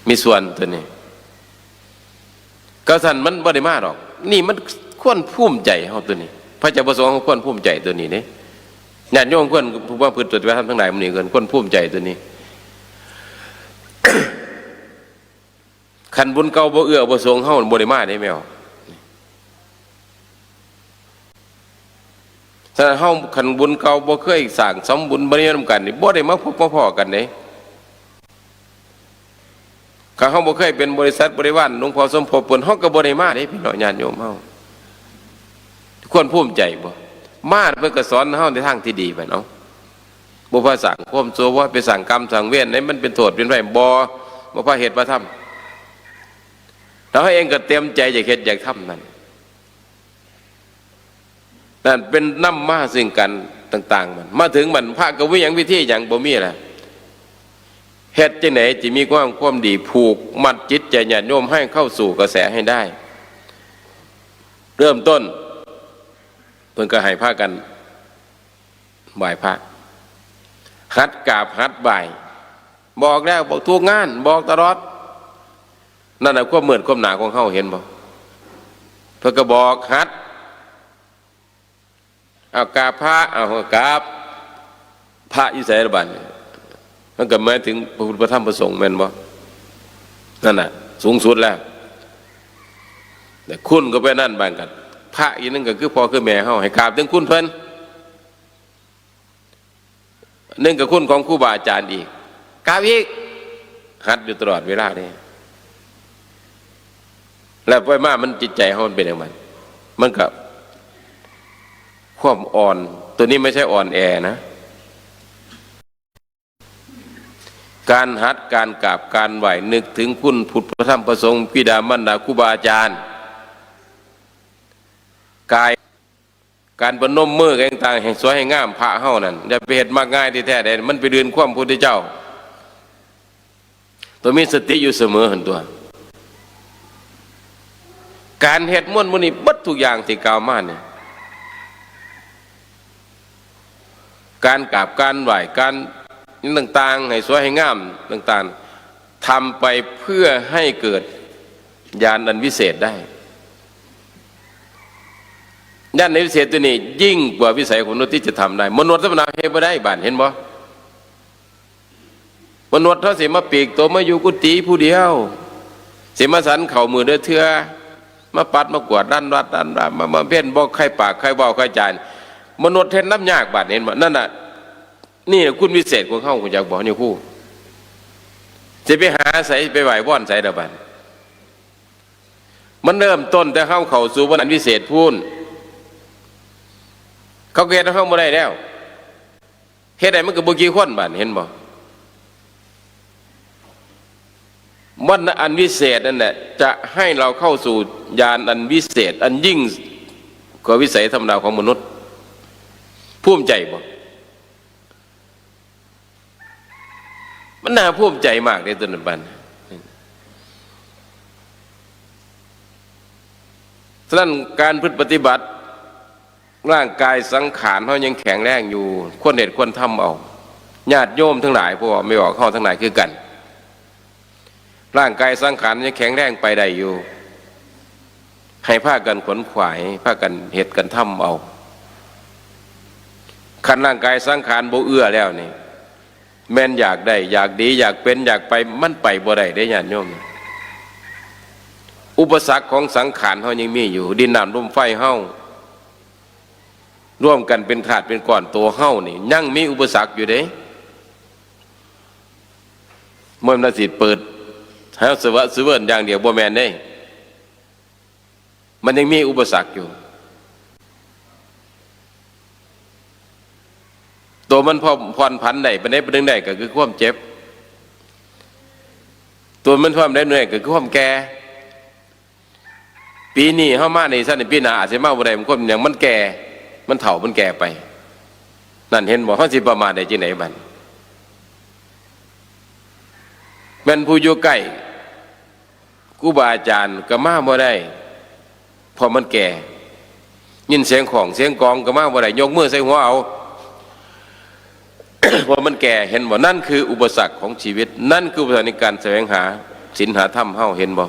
มีส่วนตัวนี้ก็สั่นมันบ่ได้มาหรอกนี่มันควรภูมิใจเฮาตัวนี้พระเจ้าประสงค์เขาควรภูมิใจตัวนี้เด้ญาติโยมควรผู้ว่าพื้นตัวไปทำทั้งหลายมันนี่ควรภูมิใจตัวนี้ ขันบุญเก่าบ่เอื้อบ่สงเฮาบ่ได้มาได้แม่วถ้าเฮาขันบุญเก่าบ่เคยสร้างสมบุญบ่ได้นำกันนี่บ่ได้มาพบมาพ้อกันเด้ข้าเฮาบ่เคยเป็นบริษัทบริวารหลวงพ่อสมภพเพิ่นเฮาก็บ่ได้มาเด้พี่น้องญาติโยมเฮาควรภูมิใจบ่มาเพิ่นก็สอนเฮาในทางที่ดีไปเนาะบ่พาสั่งความชั่วว่าไปสั่งกรรมสั่งเวรให้มันเป็นโทษเป็นไรบ่พาเหตุมาทำแล้วเองก็เต็มใจอยากเฮ็ดอยากทำนั่นเป็นนำมาซึ่งกันต่างๆมันมาถึงมันพระก็วิหยังวิธีหยังบ่มีล่ะเฮ็ดจังไหนจะมีความดีผูกมัดจิตใจญาติโยมให้เข้าสู่กระแสให้ได้เริ่มต้นเพิ่นก็ให้พากันไหว้พระหัดกราบหัดบ่ายบอกแล้วบอกทุกงานบอกตลอดนั่นน่ะความมืดความหนาของเฮาเห็นบ่เพิ่นก็บอกหัดเอากราบพระเอากราบพระอยู่ไสล่ะบัดมันก็หมายถึงพระพุทธพระธรรมพระสงฆ์แม่นบ่นั่นน่ะสูงสุดแล้วแต่คุณก็ไปนั่นบ้างกันพระอีกนึงก็คือพ่อคือแม่เฮาให้กราบถึงคุณเพิ่นนึงกับคุณของครูบาอาจารย์อีกกราบอีกหัดอยู่ตลอดเวลานี่แล้วไปมามันจิตใจเฮามันเป็นอย่างไรมันก็ความอ่อนตัวนี้ไม่ใช่อ่อนแอนะการหัดการกราบการไหวนึกถึงคุณพุทธพระธรรมพระสงฆ์บิดามารดาครูบาอาจารย์กายการประนมมือกันต่างๆให้สวยให้งามพระเฮานั่นอย่าไปเฮ็ดมากง่ายที่แท้ใดมันไปเดือนความพุทธเจ้า ตัวมีสติอยู่เสมอหันตัวการเฮ็ดม่วนมุนี่บัดทุกอย่างที่กล่าวมาเนี่ยการกราบการไหว้การต่างๆให้สวยให้งามต่างๆทำไปเพื่อให้เกิดญาณอันวิเศษได้ญาณในวิเศษตัวนี้ยิ่งกว่าวิสัยของมนุษย์ที่จะทำได้มนุษย์ธรรมดาเฮ็ดบ่ได้บ้านเห็นบ่มนุษย์เขาสิมาปีกตัวมาอยู่กุฏิผู้เดียวสิมาสันเข่ามือเด้อเทื่อมาปัดมากวาดด้านวัดด้านมาเพ่นบอกใครปากใครบอกใครจานมนุษย์เห็นน้ำยากบาดเห็นบ่นั่นน่ะนี่คุณวิเศษของเขาคุณอยากบอกนี่คู่จะไปหาใส่ไปไหว้ว่อนใส่ดอกบันมันเริ่มต้นแต่เข้าสู่วันอันวิเศษพูนเขาเฮ็ดเข้ามาได้แล้วเฮ็ดได้มันก็บ่กี่คนบาดเห็นบ่วันอันวิเศษนั่นแหละจะให้เราเข้าสู่ญาณอันวิเศษอันยิ่งกว่าวิสัยธรรมดาของมนุษย์ภูมิใจบ่มันน่าภูมิใจมากในตัวนั้นบันฉะนั้นการปฏิบัติร่างกายสังขารเขายังแข็งแรงอยู่ควรเด็ดควรทำเอาญาติโยมทั้งหลายพวกไม่บอกเขาทั้งหลายคือกันร่างกายสังขารยังแข็งแรงไปได้อยู่ให้พากันขวนขวายพากันเหตุกันทำเอาขันร่างกายสังขารโบเอื้อแล้วนี่แม่นอยากได้อยากดีอยากเป็นอยากไปมันไปบ่ได้ได้ญาติโยมอุปสรรคของสังขารเฮายังมีอยู่ดินน้ำลมไฟเฮาร่วมกันเป็นขาดเป็นก้อนตัวเฮานี่ยังมีอุปสรรคอยู่เด้เมื่อนาสิเปิดให้สวะสเวิร์นอย่างเดียวบ่แม่นได้มันยังมีอุปสรรคอยู่ตัวมันผ่อนผันได้ไปได้ไปดึงได้ก็คือความเจ็บตัวมันความได้เหนื่อยก็คือความแก่ปีนี้เฮามาในสั้นปีหน้าอาจจะมาบ่ได้มันคนอย่างมันแก่มันเฒ่ามันแก่ไปนั่นเห็นบ่เฮาสิประมาทได้จังได๋บัดแม่นผู้อยู่ใกล้ครูบาอาจารย์ก็มาบ่ได้เพราะมันแก่ยินเสียงของเสียงกองก็มาบ่ได้ยกมือใส่หัวเอา เพราะมันแก่เห็นบ่นั่นคืออุปสรรคของชีวิตนั่นคืออุปสรรคในการแสวงหาศีลหาธรรมเฮาเห็นบ่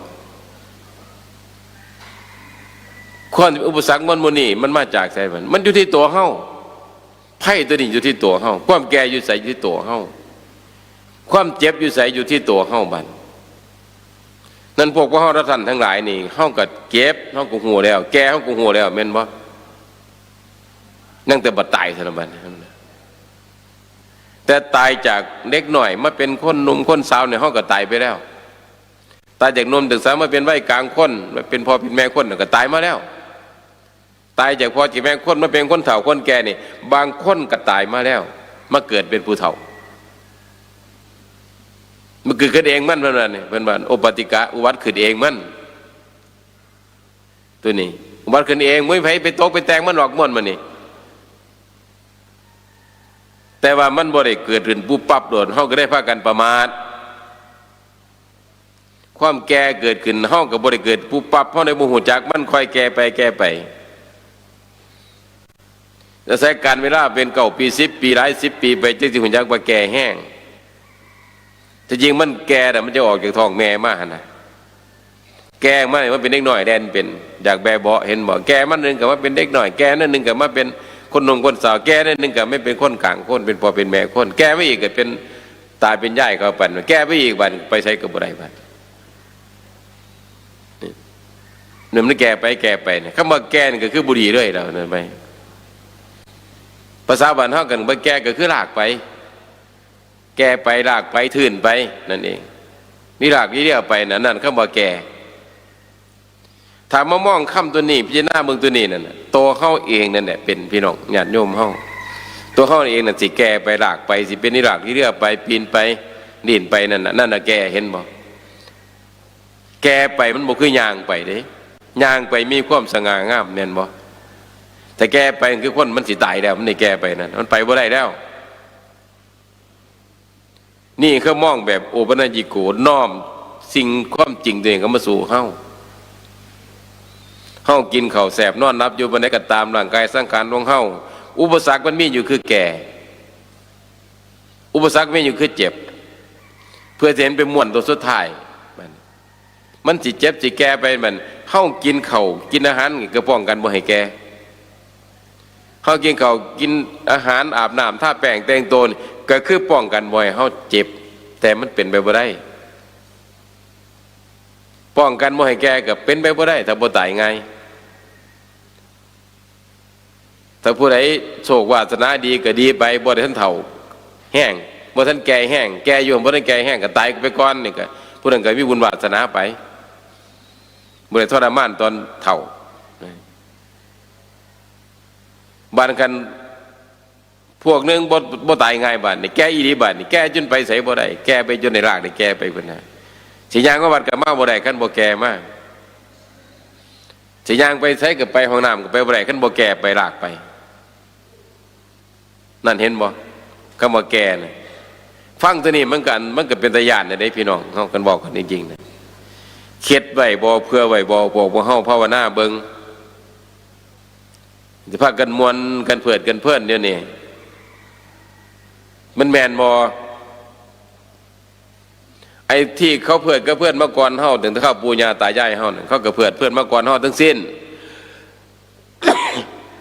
ความอุปสรรคมันนี่มันมาจากไสมันอยู่ที่ตัวเฮาไพ่ตัวนี้อยู่ที่ตัวเฮาความแก่อยู่ใส่อยู่ที่ตัวเฮาความเจ็บอยู่ใส่อยู่ที่ตัวเฮาบัดนั่นพวกพระเฮาท่านทั้งหลายนี่เฮาก็เก็บเฮาก็ฮู้แล้วแก่เฮาก็ฮู้แล้วแม่นบ่นั่งแต่บ่ตายซะแล้วบัดแต่ตายจากเด็กหน่อยมาเป็นคนหนุ่มคนสาวเนี่ยเฮาก็ตายไปแล้วตายจากหนุ่มถึงสาวมาเป็นวัยกลางคนมาเป็นพ่อเป็นแม่คนก็ตายมาแล้วตายจากพ่อจากแม่คนมาเป็นคนเฒ่าคนแก่นี่บางคนก็ตายมาแล้วมาเกิดเป็นผู้เฒ่ามันเกิดเองมันเพิ่นว่านี่เพิ่นว่าโอปติกะอุบัติขึ้นเองมันตัวนี้อุบัติขึ้นเองไม่ไผไปตกไปแต่งมันหรอกม่วนมันนี่แต่ว่ามันบ่ได้เกิดขึ้นปุ๊บปั๊บโดดเฮาก็ได้พากันประมาทความแก่เกิดขึ้นเฮาก็บ่ได้เกิดปุ๊บปั๊บเฮาได้บ่ฮู้จักมันค่อยแก่ไปแล้วใช้การเวลาเป็น9 ปี10 ปีหลาย10 ปีไปจึงสิฮู้จักว่าแก่แห้งแต่จริงมันแก่แต่มันจะออกจากท้องแม่มาหั่นน่ะแก่มามันเป็นเด็กน้อยแดนเป็นอยากแบเบาะเห็นบ่แก่มันนึงก็มาเป็นเด็กน้อยแก่นั่นนึงก็มาเป็นคนหนุ่มคนสาวแก่นั่นนึงก็ไม่เป็นคนกลางคนเป็นพ่อเป็นแม่คนแก่ไม่อีกก็เป็นตายเป็นย่ายก็ปั่นแก่ไปอีกบัดไปใช้กับบ่ได้บัดนี่มันแก่ไปเนี่ยคำว่าแก่นี่ก็คือบุหรี่เรื่อยแล้วนั่นไปภาษาบ้านเฮากันบ่แก่ก็คือลากไปแก่ไปลากไปทื่นไปนั่นเองนี่ลากนี่เรียกไปนั่นคำว่าแก่ถ้ามามองคำตัวนี้พิจารณาเบิ่งตัวนี้นั่นน่ะตัวเฮาเองนั่นแหละเป็นพี่น้องญาติโยมเฮาตัวเฮาเองน่ะสิแก่ไปลากไปสิเป็นนี่ลากนี่เรียกไปปีนไปดิ่นไปนั่นน่ะแก่เห็นบ่แก่ไปมันบ่คือย่างไปเด้ย่างไปมีความสง่างามแม่นบ่แต่แก่ไปคือคนมันสิตายแล้วมันนี่แก่ไปนั่นมันไปบ่ได้แล้ว นี่เขามองแบบโอปัญญิโกน้อมสิ่งความจริงตัวเองก็มาสู่เฮากินข้าวแสบนอนนับอยู่บนไหนก็ตามร่างกายสังขารของเฮาอุปสรรคมันมีอยู่คือแก่อุปสรรคมีอยู่คือเจ็บเพื่อจะเห็นเป็นม้วนตัวสุดท้ายมันสิเจ็บสิแก่ไปมันเฮากินข้าวกินอาหารก็ป้องกันบ่ให้แก่เฮากินข้าวกินอาหารอาบน้ำทาแป้งแต่งตัวก็คือป้องกันบ่ให้เฮาเจ็บแต่มันเป็นไปบ่ได้ป้องกันบ่ให้แก่ก็เป็นไปบ่ได้ถ้าบ่ตายง่ายถ้าผู้ใดโชควาสนาดีก็ดีไปบ่ได้ทันเฒ่าแห้งบ่ทันแก่แห้งแก่อยู่บ่ทันแก่แห้งก็ตายไปก่อนนี่ก็ผู้นั้นก็มีบุญวาสนาไปบ่ได้ทรมานตอนเฒ่าบ้านกันพวกนึงบ่ตายง่ายบ้านนี่แก่อีหลีบ้านนี่แก่จนไปไสบ่ได้แก่ไปจนในรากได้แก่ไปพุ่นน่ะสิย่างก็วัดก็มาบ่ได้คันบ่แก่มาสิย่างไปไสก็ไปห้องน้ำก็ไปบ่ได้คันบ่แก่ไปรากไปนั่นเห็นบ่คำว่าแก่น่ะฟังตัวนี้มันก็เป็นตาญาณได้พี่น้องเฮากันบอกกันจริงๆนะเข็ดไว้บ่เพื่อไว้บ่บอกบ่เฮาภาวนาเบิ่งสิพากันมวนกันเพิดกันเพิ่นเดี๋ยวนี้มันแม่นบ่ไอ้ที่เขาเพิดก็เพื่อนมาก่อนเฮาถึงถ้าเข้าปู่ย่าตายายเฮาเขาก็เพิดเพื่อนมาก่อนเฮาทั้งสิ้น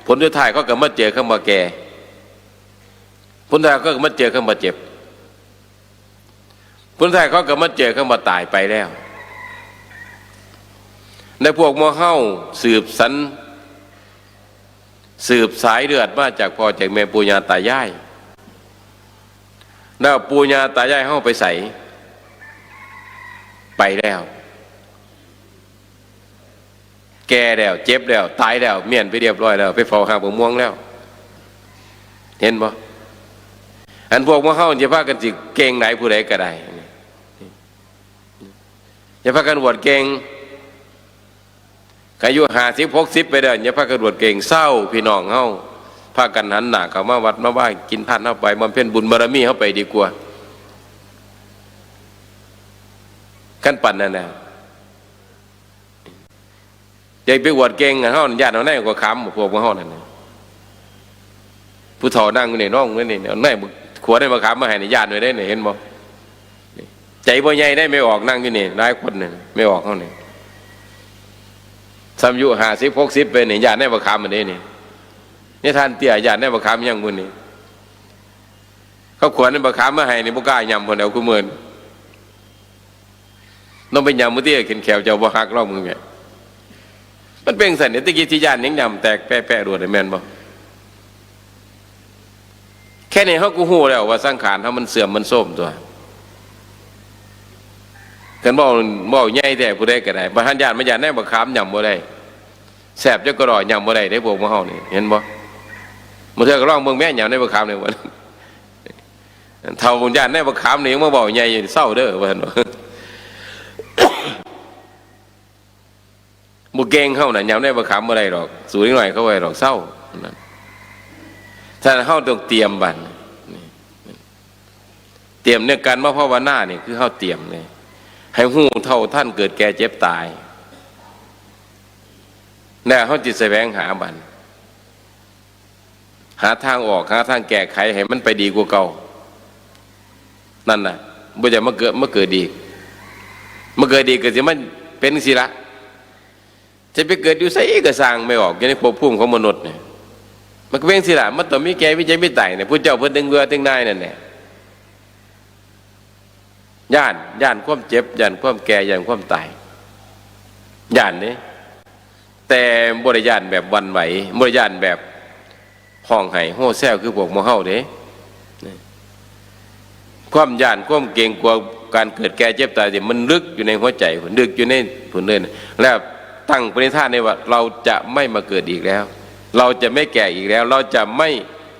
ผลสุดท้ายเขาก็มาเจอคำว่าแก่ผลสุดท้ายเขาก็มาเจอคำว่าเจ็บผลสุดท้ายเขาก็มาเจอคำว่าตายไปแล้วในพวกหมู่เฮาสืบสายเลือดมาจากพ่อจากแม่ปู่ย่าตายายแล้วปู่ย่าตายายเฮาไปใส่ไปแล้วแก่แล้วเจ็บแล้วตายแล้วเมียนไปเรียบร้อยแล้วไปเฝ้าหางม่วงแล้วเห็นบ่อันพวกหมู่เฮาจะพากันสิเก่งไหนผู้ใดก็ได้อย่าพากันอวดเก่งอายุ50-60ไปเด้ออย่าพากันอวดเก่งเศร้าพี่น้องเฮาพากันหันหน้าเข้ามาวัดมาบ้านกินทานเฮาไปบำเพ็ญบุญบารมีเฮาไปดีกว่ากันปั่นนั่นน่ะอย่าไปอวดเก่งเฮาญาติเฮาไหนก็ค้ำพวกเฮานั่นน่ะผู้เฒ่านั่งอยู่นี่น้องนี่เอาไหนขวดได้มาค้ำมาให้ญาติไว้ได้นี่เห็นบ่ใจบ่ใหญ่ได้ไม่ออกนั่งอยู่นี่หลายคนนี่ไม่ออกเฮานี่ซ้ำอยู่50-60ไปนี่ญาติได้มาค้ำมันนี่นี่ท่านเตี้ยญาติได้มาค้ำยังมื้อนี้เขาขวดได้มาค้ำมาให้นี่บ่กล้าย่ำพุ่นเอาคือมื้อน้องไปยำมือเตี้ยเข็นแขวเจ้าบ่ฮักเล่ามึงเนี่ยมันเป็นสันนิษฐานที่ญาติยังยำแตกแปะรวดไอ้แม่นบ่แค่นี้เขากูหูแล้วว่าสังขารเขามันเสื่อมมันโทรมตัวกันบอกใหญ่แต่ผู้ใดก็ได้บางท่านญาติไม่ญาติแน่บ่ค้ำยำบ่ได้แสบเจ้าก็รอยำบ่ได้ได้พวกมาเฮานี่เห็นบ่มื้อเทื่อก็ร้องเบิ่งแม่ยำได้บ่ค้ำนี่ว่าเฒ่าญาติแน่บ่ค้ำนี่ยังมาบอกใหญ่เศร้าเด้อว่าซั่นบ่บุเก่งเข้าน่ะยามได้ประคำอะไรหรอกสูงหน่อยเข้าไปหรอกเศร้าถ้าเข้าต้องเตรียมบันเตรียมเนี่ยการมาภาวนาเนี่ยคือเข้าเตรียมเลยให้หูเท่าท่านเกิดแก่เจ็บตายเนี่ยเข้าจิตแสวงหาบันหาทางออกหาทางแก้ไขให้มันไปดีกว่าเก่านั่นน่ะบ่จะมาเกิดดีเกิดสิมันเป็นสิละจะไปเกิดอยู่ไสก็สร้างไม่ออกอย่างในภพภูมิของมนุษย์เนี่ยมันก็เป็นสิละมันต้องมีแก่มีเจ็บมีตายเนี่ยพระเจ้าเพิ่นดึงเรือดึงนายนั่นแหละย่านความเจ็บย่านความแก่ย่านความตายย่านนี่แต่บ่ได้ย่านแบบวันไหวบ่ได้ย่านแบบห้องไห้โห่แซวคือพวกหมู่เฮาเด้ความย่านความเกรงกลัวการเกิดแก่เจ็บตายเนี่ยมันลึกอยู่ในหัวใจลึกอยู่ในผลเดินแล้วตั้งปณิธานในว่าเราจะไม่มาเกิดอีกแล้วเราจะไม่แก่อีกแล้วเราจะไม่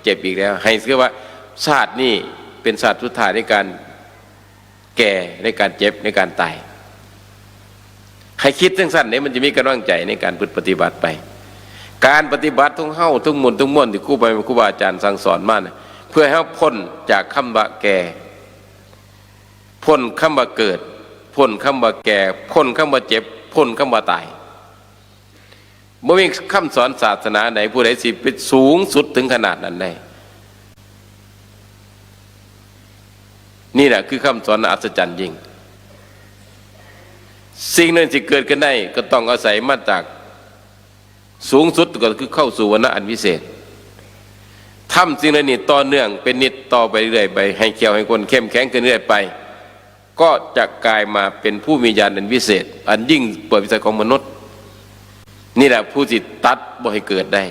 เจ็บอีกแล้วให้เชื่อว่าชาตินี้เป็นชาติสุดท้ายในการแก่ในการเจ็บในการตายให้คิดสั้นๆเนี่ยมันจะมีกำลังใจในการปฏิบัติไปการปฏิบัติทุกเฮ้าทุกมนทุกม่วนที่ครูบาอาจารย์สั่งสอนมาเนี่ยเพื่อให้พ้นจากคำว่าแก่ พ้นคำว่าเกิดพ้นคำว่าแก่พ้นคำว่าเจ็บพ้นคำว่าตายบ่มีคำสอนศาสนาไหนผู้ใดสิเป็นสูงสุดถึงขนาดนั้นได้นี่แหละคือคำสอนอัศจรรย์ยิ่งสิ่งนั้นที่เกิดขึ้นได้ก็ต้องอาศัยมาจากสูงสุดก็คือเข้าสู่วรรณะอันวิเศษทำสิ่งนั้นนี่ต่อเนื่องเป็นนิจต่อไปเรื่อยไปให้เขียวให้คนเข้มแข็งขึ้นเรื่อยไปก็จะกลายมาเป็นผู้มีญาณอันวิเศษอันยิ่งเปิดวิสัยของมนุษย์นี่แหละผู้ที่ตัดบ่ให้เกิดได้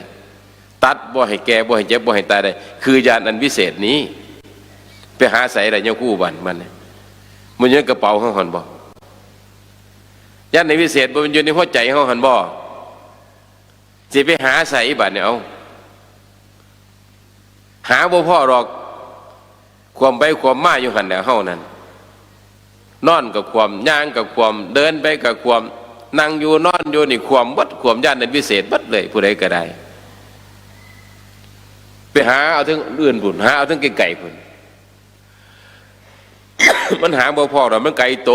ตัดบ่ให้แก่บ่ให้เจ็บบ่ให้ตายได้คือญาณอันวิเศษนี้ไปหาใส่อะไรเจ้าคู่บันมันอยู่ในกระเป๋าเขาหันบ่ญาณอันวิเศษบ่มันอยู่ในหัวใจเขาหันบ่สิไปหาใส่บัดเนี่ยเอาหาบ่พ่อหรอกความไปความมาอยู่หันแล้วเฮานั้นนอนกับความย่างกับความเดินไปกับความนั่งอยู่นอนอยู่นี่ความวัดความญาณอันวิเศษวัดเลยผู้ใดก็ได้ไปหาเอาถึงอื่นพุ่นหาเอาถึงไกลๆพุ่น มันหาบ่พอหรอกมันไกลโต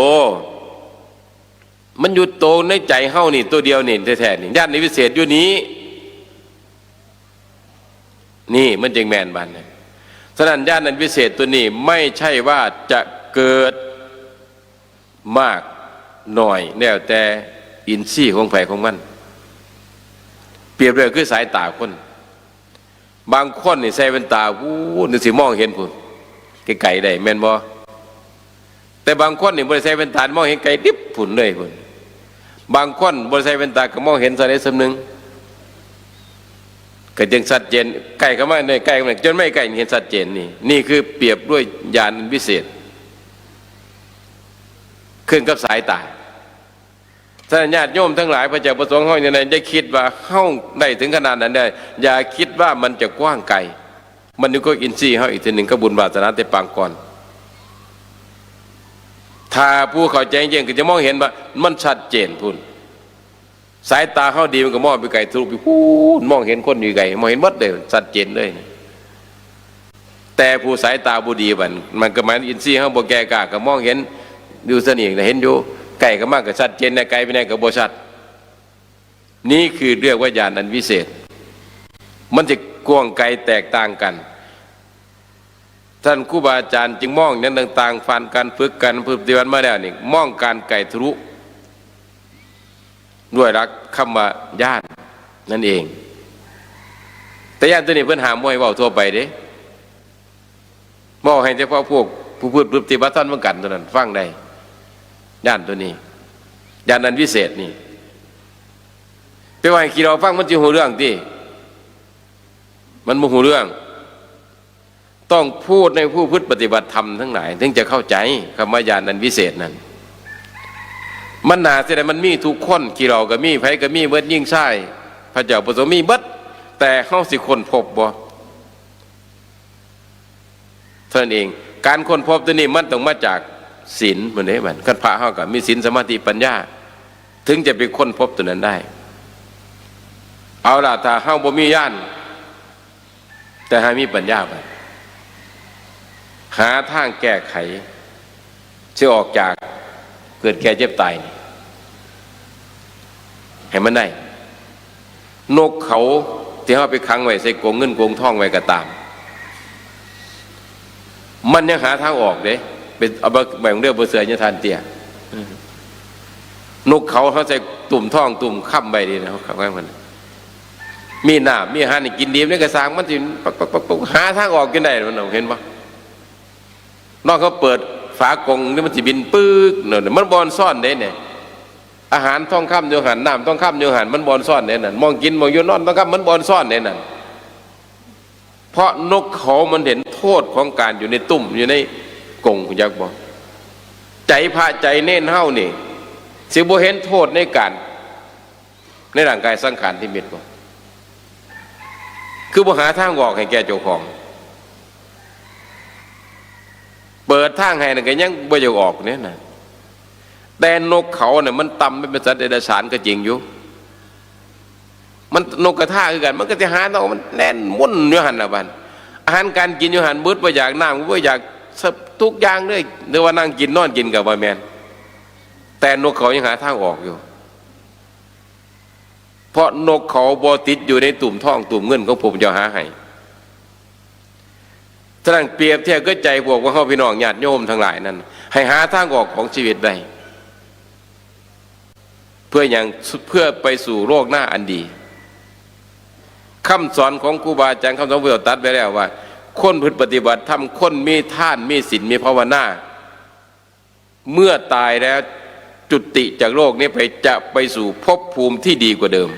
มันอยู่โตในใจเฮานี่ตัวเดียวนี่แท้ๆนี่ญาณอันวิเศษอยู่นี้นี่มันจึงแม่นบัดนี้ฉะนั้นญาณอันวิเศษตัวนี้ไม่ใช่ว่าจะเกิดมากหน่อยแล้วแต่อินทรีย์ของไผของมันเปรียบเลยคือสายตาคนบางคนนี่ใส่แว่นตานึกสิมองเห็นพุ่นไกลๆได้แม่นบ่แต่บางคนนี่บ่ได้ใส่แว่นตามองเห็นไกลดิบพุ่นเลยพุ่นบางคนบ่ได้ใส่แว่นตาก็มองเห็นซะได้สำนึงก็จึงชัดเจนใกล้เข้ามาในใกล้จนไม่ใกล้เห็นชัดเจนนี่คือเปรียบด้วยญาณวิเศษขึ้นกับสายตาท่านญาติโยมทั้งหลายพระเจ้าประสงค์ห้องอย่างไรได้คิดว่าเฮ้าได้ถึงขนาดนั้นได้อย่าคิดว่ามันจะกว้างไกลมันนี่ก็อินทรีย์เฮ้าอีกทีหนึ่งก็บุญวาสนาแต่ปางก่อนถ้าผู้เข้าใจจริงก็จะมองเห็นว่ามันชัดเจนพุ่นสายตาเฮ้าดีมันก็มองไปไกลทะลุไปพูนมองเห็นคนอยู่ไกลมองเห็นวัดเลยชัดเจนเลยแต่ผู้สายตาบุดีมันก็หมายอินทรีย์เฮ้าบ่แก่กล้าก็มองเห็นดูเสน่ห์เห็นอยู่ไก่ก็มากกับชัดเจนในไก่ไปไหนกับโบชัดนี่คือเรียกว่าญาณอันวิเศษมันจะกว้างไกลแตกต่างกันท่านครูบาอาจารย์จึงมองนั้นต่างๆผ่านการฝึกกันปฏิบัติมาแล้วนี่มองการไก่ทะลุด้วยรักคำว่าญาณนั่นเองแต่ญาณตัวนี้เพิ่นหามวยเว้าทั่วไปเด้บอกให้เฉพาะพวกผู้พูดปฏิบัติท่านเหมือนกันตัวนั้นฟังได้ญาณตัวนี้ญาณอันวิเศษนี่ไปว่าให้ขี้เราฟังมันจะหูเรื่องที่มันบ่หูเรื่องต้องพูดในผู้พูดปฏิบัติธรรมทั้งหลายถึงจะเข้าใจคำว่าญาณอันวิเศษนั้นมันน่าเสียดายมันมีทุกคนขี้เราก็มีไผก็มีเบิดยิ่งใช่พระเจ้าประสงค์มีเบิดแต่เฮาสิคนพบบ่เท่านั้นเองการค้นพบตัวนี้มันต้องมาจากศีลเหมือนนี้มันคันพระเฮาก็มีศีลสมาธิปัญญาถึงจะไปค้นพบตัวนั้นได้เอาล่ะถ้าเฮาบ่มีญาณแต่หามีปัญญาไปหาทางแก้ไขจะออกจากเกิดแก่เจ็บตายนี่ให้มันได้นกเขาที่เฮาไปขังไว้ใส่กรงเงินกรงทองไว้ก็ตามมันยังหาทางออกเด้เป็นเอาแบ่งเรื่องเสือเนี่ยทานเตี้ยนกเขาใส่ตุ่มท่องตุ่มค่ำใบดีนะเขาขังไว้มันมีหน้ามีอาหารกินดีนี่กระซังมันจะหาทางออกกันได้มันเห็นปะนอกเขาเปิดฝากรงนี่มันจะบินปึ๊กเนี่ยมันบอลซ่อนได้เนี่ยอาหารท่องค่ำโยหันน้ำท่องค่ำโยหันมันบอลซ่อนได้นั่นมองกินมองโยนนอนท่องค่ำมันบอลซ่อนได้นั่นเพราะนกเขามันเห็นโทษของการอยู่ในตุ่มอยู่ในกงยักษ์บอกใจพระใจเน้นเฮ้านี่สิบ่เห็นโทษในการในร่างกายสังขารที่มิดบอกคือบ่หาทางออกให้แก่เจ้าของเปิดทางให้นั่นก็ยังบ่อยากออกเนี่ยนะแต่นกเขาเนี่ยมันต่ำเป็นสัตว์เดรัจฉานก็จริงอยู่มันนกกระทาคือกันมันก็จะหาต้องมันแน่นมุ่นอยู่หันละบันอาหารการกินอยู่หันบึดบ่อยากน้ำบ่อยาก ทุกอย่างเลยหรือว่านั่งกินนอนกินกับว่าแมนแต่นกเขายังหาทางออกอยู่เพราะนกเขาบอติดอยู่ในตุ่มท่องตุ่มเงินของผมจะหาให้ฉะนั้นเปรียบเทียบก็ใจพวกว่าเขาพี่น้องญาติโยมทั้งหลายนั้นให้หาทางออกของชีวิตได้เพื่อไปสู่โลกหน้าอันดีคำสอนของครูบาอาจารย์คำสอนพระเจ้าตรัสไปแล้วว่าคนพึงปฏิบัติทำคนมีท่านมีศีลมีภาวนาเมื่อตายแล้วจุติจากโลกนี้ไปจะไปสู่ภพภูมิที่ดีกว่าเดิม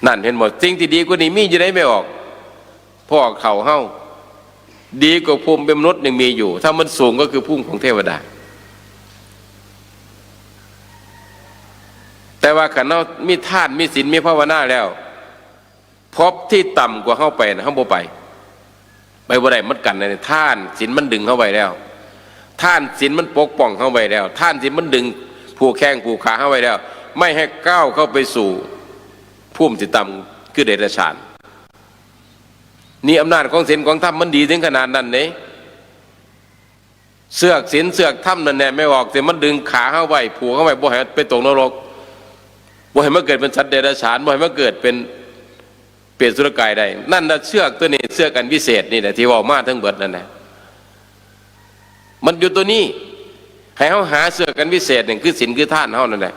นั่นเห็นหมดสิ่งที่ดีกว่านี้มีจะได้ไม่ออกพ่อเขาเฮ้าดีกว่าภูมิเป็นมนุษย์ยังมีอยู่ถ้ามันสูงก็คือภูมิของเทวดาแต่ว่าขันเรามีท่านมีศีลมีภาวนาแล้วภพที่ต่ำกว่าเข้าไปนะเข้าไปบ่ได้มันกันเลยท่านศีลมันดึงเข้าไปแล้วท่านศีลมันปกป้องเข้าไปแล้วท่านศีลมันดึงผูกแข้งผูกขาเข้าไปแล้วไม่ให้ก้าวเข้าไปสู่ภูมิที่ต่ำคือเดรัจฉานนี่อำนาจของศีลของธรรมมันดีถึงขนาดนั้นเนี่ยเสือกศีลเสือกธรรมนั่นแน่ไม่ออกแต่มันดึงขาเข้าไปผูกเข้าไปบ่ให้ไปตกนรกบ่ให้มาเกิดเป็นสัตว์เดรัจฉานบ่ให้มาเกิดเป็นเปลี่ยนสุรกายได้นั่นน่ะเชือกตัวนี้เชือกอันวิเศษนี่แหละที่ว่ามาทั้งเบิดนั่นแหละมันอยู่ตัวนี้ให้เขาหาเสือกอันวิเศษหนึ่งคือศีลคือท่านเขานั่นแหละ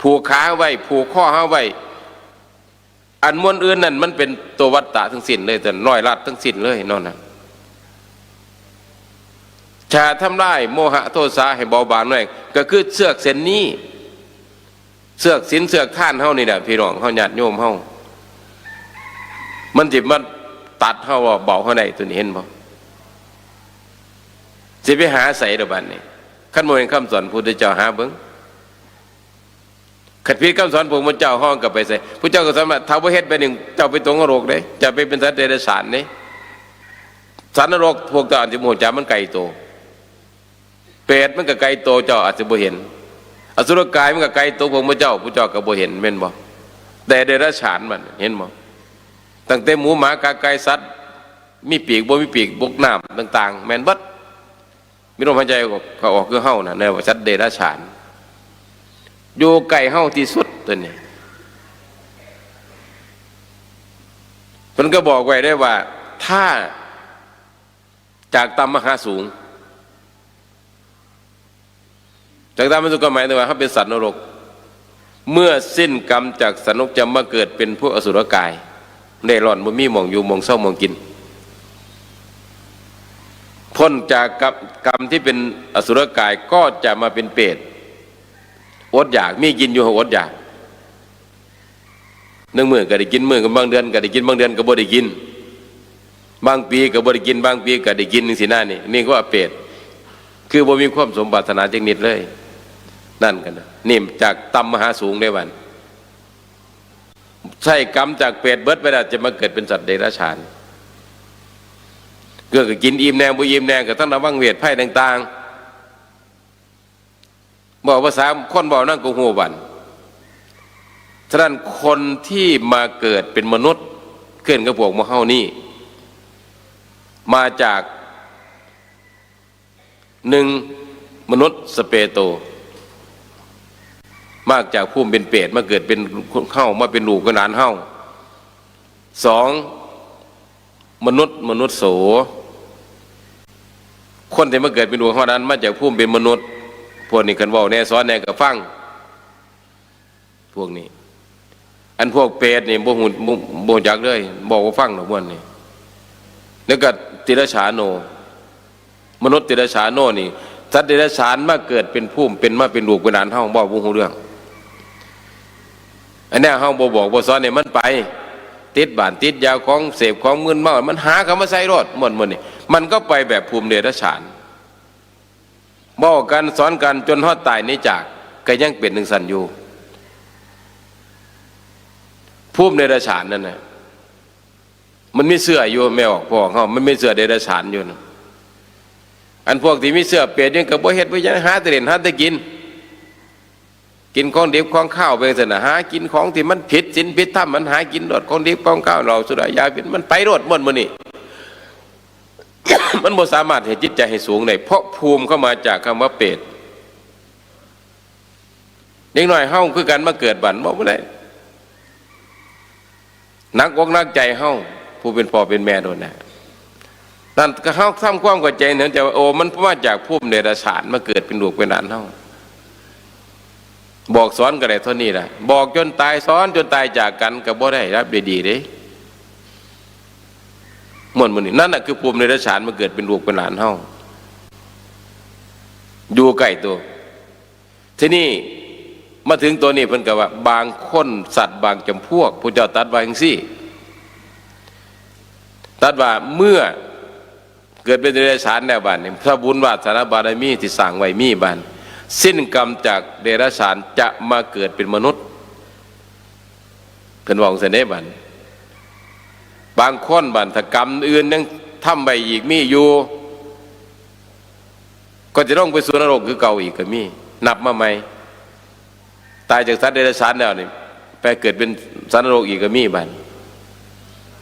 ผูกขาไว้ผูกข้อเขาไว้อันมวลอื่นนั่นมันเป็นตัววัฏฏะทั้งสิ้นเลยแต่น้อยรัดทั้งสิ้นเลยนั่นนะชาทำได้โมหะโทสะให้เบาบางหน่อยก็คือเสือกเส้นนี้เสือกศีลเสือกท่านเขานี่แหละพี่น้องเขาญาติโยมเขามันจิมันตัดเขาว่าเบาเขาได้ตัวนี้เห็นบ่จะไปหาใส่ระบันนี่ขั้นโมเห็นคำสอนพุทธเจ้าหาเบิ้งขัดพิษคำสอนพวกมันเจ้าห้องกับไปใส่พระเจ้าก็สามารถท้าวเฮ็ดไปหนึ่งเจ้าไปตรงนรกได้จะไปเป็นสัตว์เดรัจฉานนี่สัตว์นรกพวกเจ้าอาจจะโมโหจ่ามันไกลโตเปรตมันก็ไกลโตเจ้าอาจจะบ่เห็นอสุรกายมันก็ไกลโตพวกมันเจ้าผู้เจ้าก็บ่เห็นเม่นบ่แต่เดรัจฉานมันเห็นบ่ตั้งแต่หมูหมากาไก่สัตว์มีปีกบ่มีปีกบกน้ำต่างๆแม่นบัดมีลมหายใจเขาออกคือเฮ้านะในว่าสัตว์เดรัจฉานอยู่ไก่เฮ้าที่สุดตัวนี้มันก็บอกไว้ได้ว่าถ้าจากต่ำมาหาสูงจากต่ำมาสูงก็หมายถึงว่าเขาเป็นสัตว์นรกเมื่อสิ้นกรรมจากสัตว์นรกจะมาเกิดเป็นพวกอสุรกายเร่ร่อนบ่มีหม่องอยู่หม่องเศร้าหม่องกินพ้นจากกรรมที่เป็นอสุรกายก็จะมาเป็นเปรตอดอยากมีกินอยู่อดอยากหนึ่งมื้อก็ได้กินมื้อกับบางเดือนก็ได้กินบางเดือนก็บ่ได้กินบางปีก็บ่ได้กินบางปีก็ได้กินสิหน้านี่ก็ว่าเปรตคือบ่มีความสมปรารถนาจักนิดเลยนั่นกันนะนี่จากต่ำมาหาสูงได้วันใช่กรรมจากเปรตเบิดไปแล้วจะมาเกิดเป็นสัตว์เดรัจฉานเกิดก็กินอิ่มแนงบ่อิ่มแนงก็ต้องระวังเวทไพ่ต่างๆบอกภาษาคนบอกนั่งกูหัวบันฉะนั้นคนที่มาเกิดเป็นมนุษย์เกิดกับพวกมะเฮานี่มาจากหนึ่งมนุษย์สเปโตมากจากภูมิเป็นเปรตมาเกิดเป็นเฮ้ามาเป็นลูกกระนานเฮ้าสองมนุษย์โสคนที่มาเกิดเป็นดวงเท่านั้นมาจากภูมิเป็นมนุษย์พวกนี้กันว่าแน่ซ้อนแน่กับฟังพวกนี้อันพวกเปรตนี่บ่จักเลยบอกว่าฟังหรอกพวกนี้แล้วก็ติรฉานโนมนุษย์ติรฉานโนนี่สัตว์ติรฉานมาเกิดเป็นภูมิเป็นมาเป็นลูกเป็นหลานเฮาบ่ฮู้เรื่องอันนี้เฮาบ่บอกบ่สอนเนี่ยมันไปติดบ้านติดยาของเสพของมึนเมามันหาคำมาใส่รถหมดนี่มันก็ไปแบบภูมิเดรัจฉานบอกกันสอนกันจนฮอดตายนี้จากก็ยังเป็นหนึ่งสันอยู่ภูมิเดรัจฉานนั่นน่ะมันมีเสื้ออยู่ไม่ออกพอเขามันมีเสื้อเดรัจฉานอยู่นะอันพวกที่มีเสื้อเปรตยังกับบ่เฮ็ดไว้ยังหาแต่เล่นหาแต่กินของดิบของข้าวไปซะนะหากินของที่มันผิดศีลผิดธรรมมันหากินรสของดิบของข้าวเราสุรายาผิดมันไปรสหมดมื้อนี้ มันบ่สามารถให้จิตใจให้สูงได้เพราะภูมิเข้ามาจากคำว่าเปรตเด็กน้อยเฮาคือกันมาเกิดบัดบ่ได้นักอกนักใจเฮาผู้เป็นพ่อเป็นแม่โดนนะนั่นก็เฮาทำความเข้าใจเนื่องจากว่าโอ้มันมาจากภูมิเดรัจฉานมาเกิดเป็นลูกเป็นหลานเฮาบอกสอนก็ได้เท่านี้ล่ะบอกจนตายสอนจนตายจากกันก็บ่ได้รับได้ดีเด้หมดนี่นั่นน่ะคือภูมิเดรัจฉานมาเกิดเป็นลูกเป็นหลานเฮาอยู่ใกล้ตัวที่นี่มาถึงตัวนี้เพิ่นก็ว่าบางคนสัตว์บางจำพวกพระเจ้าตรัสไว้จังซี่ตรัสว่าเมื่อเกิดเป็นเดรัจฉานแล้วบัดนี้ถ้าบุญวาสนาบารมีที่สร้างไว้มีบัดสิ้นกรรมจากเดรัจฉานจะมาเกิดเป็นมนุษย์เพิ่นว่าจังซี่เด้บัดบางคนบัดถ้ากรรมอื่นยังทำไว้อีกมีอยู่ก็จะต้องไปสู่นรกคือเก่าอีกก็มีนับมาใหม่ตายจากสัตว์เดรัจฉานแล้วนี่ไปเกิดเป็นสัตว์นรกอีกก็มีบัด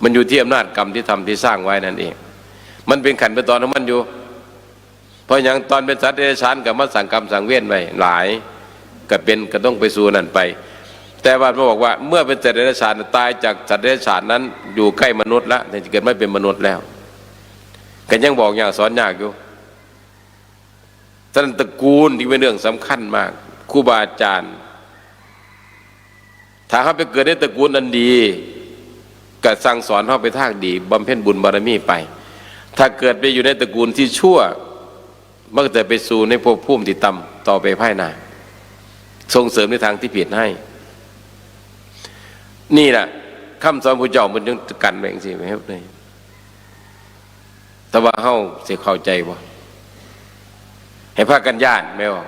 มันอยู่ที่อำนาจกรรมที่ทำที่สร้างไว้นั่นเองมันเป็นขันเป็นตอนของมันอยู่เพราะอย่างตอนเป็นสัตว์เดรัจฉานกับมันสั่งกรรมสั่งเวรไว้หลายก็เป็นก็ต้องไปสู่นั่นไปแต่ว่าพระบอกว่าเมื่อเป็นสัตว์เดรัจฉานตายจากสัตว์เดรัจฉานนั้นอยู่ใกล้มนุษย์แล้วแต่จะเกิดไม่เป็นมนุษย์แล้วก็ยังบอกอย่างสอนยากอยู่ฉะนั้นตระกูลที่เป็นเรื่องสำคัญมากครูบาอาจารย์ถ้าเขาไปเกิดในตระกูลอันดีก็สั่งสอนเขาไปทางดีบำเพ็ญบุญบารมีไปถ้าเกิดไปอยู่ในตระกูลที่ชั่วมันก็จะไปสู่ในภพภูมิที่ต่ำต่อไปภายหน้าส่งเสริมในทางที่ผิดให้นี่แหละคำสอนพระเจ้ามันยังกันไว้อย่างสิไม่ครับเลยแต่ว่าเฮาสิเข้าใจบ่ให้พากันญาติไม่ว่า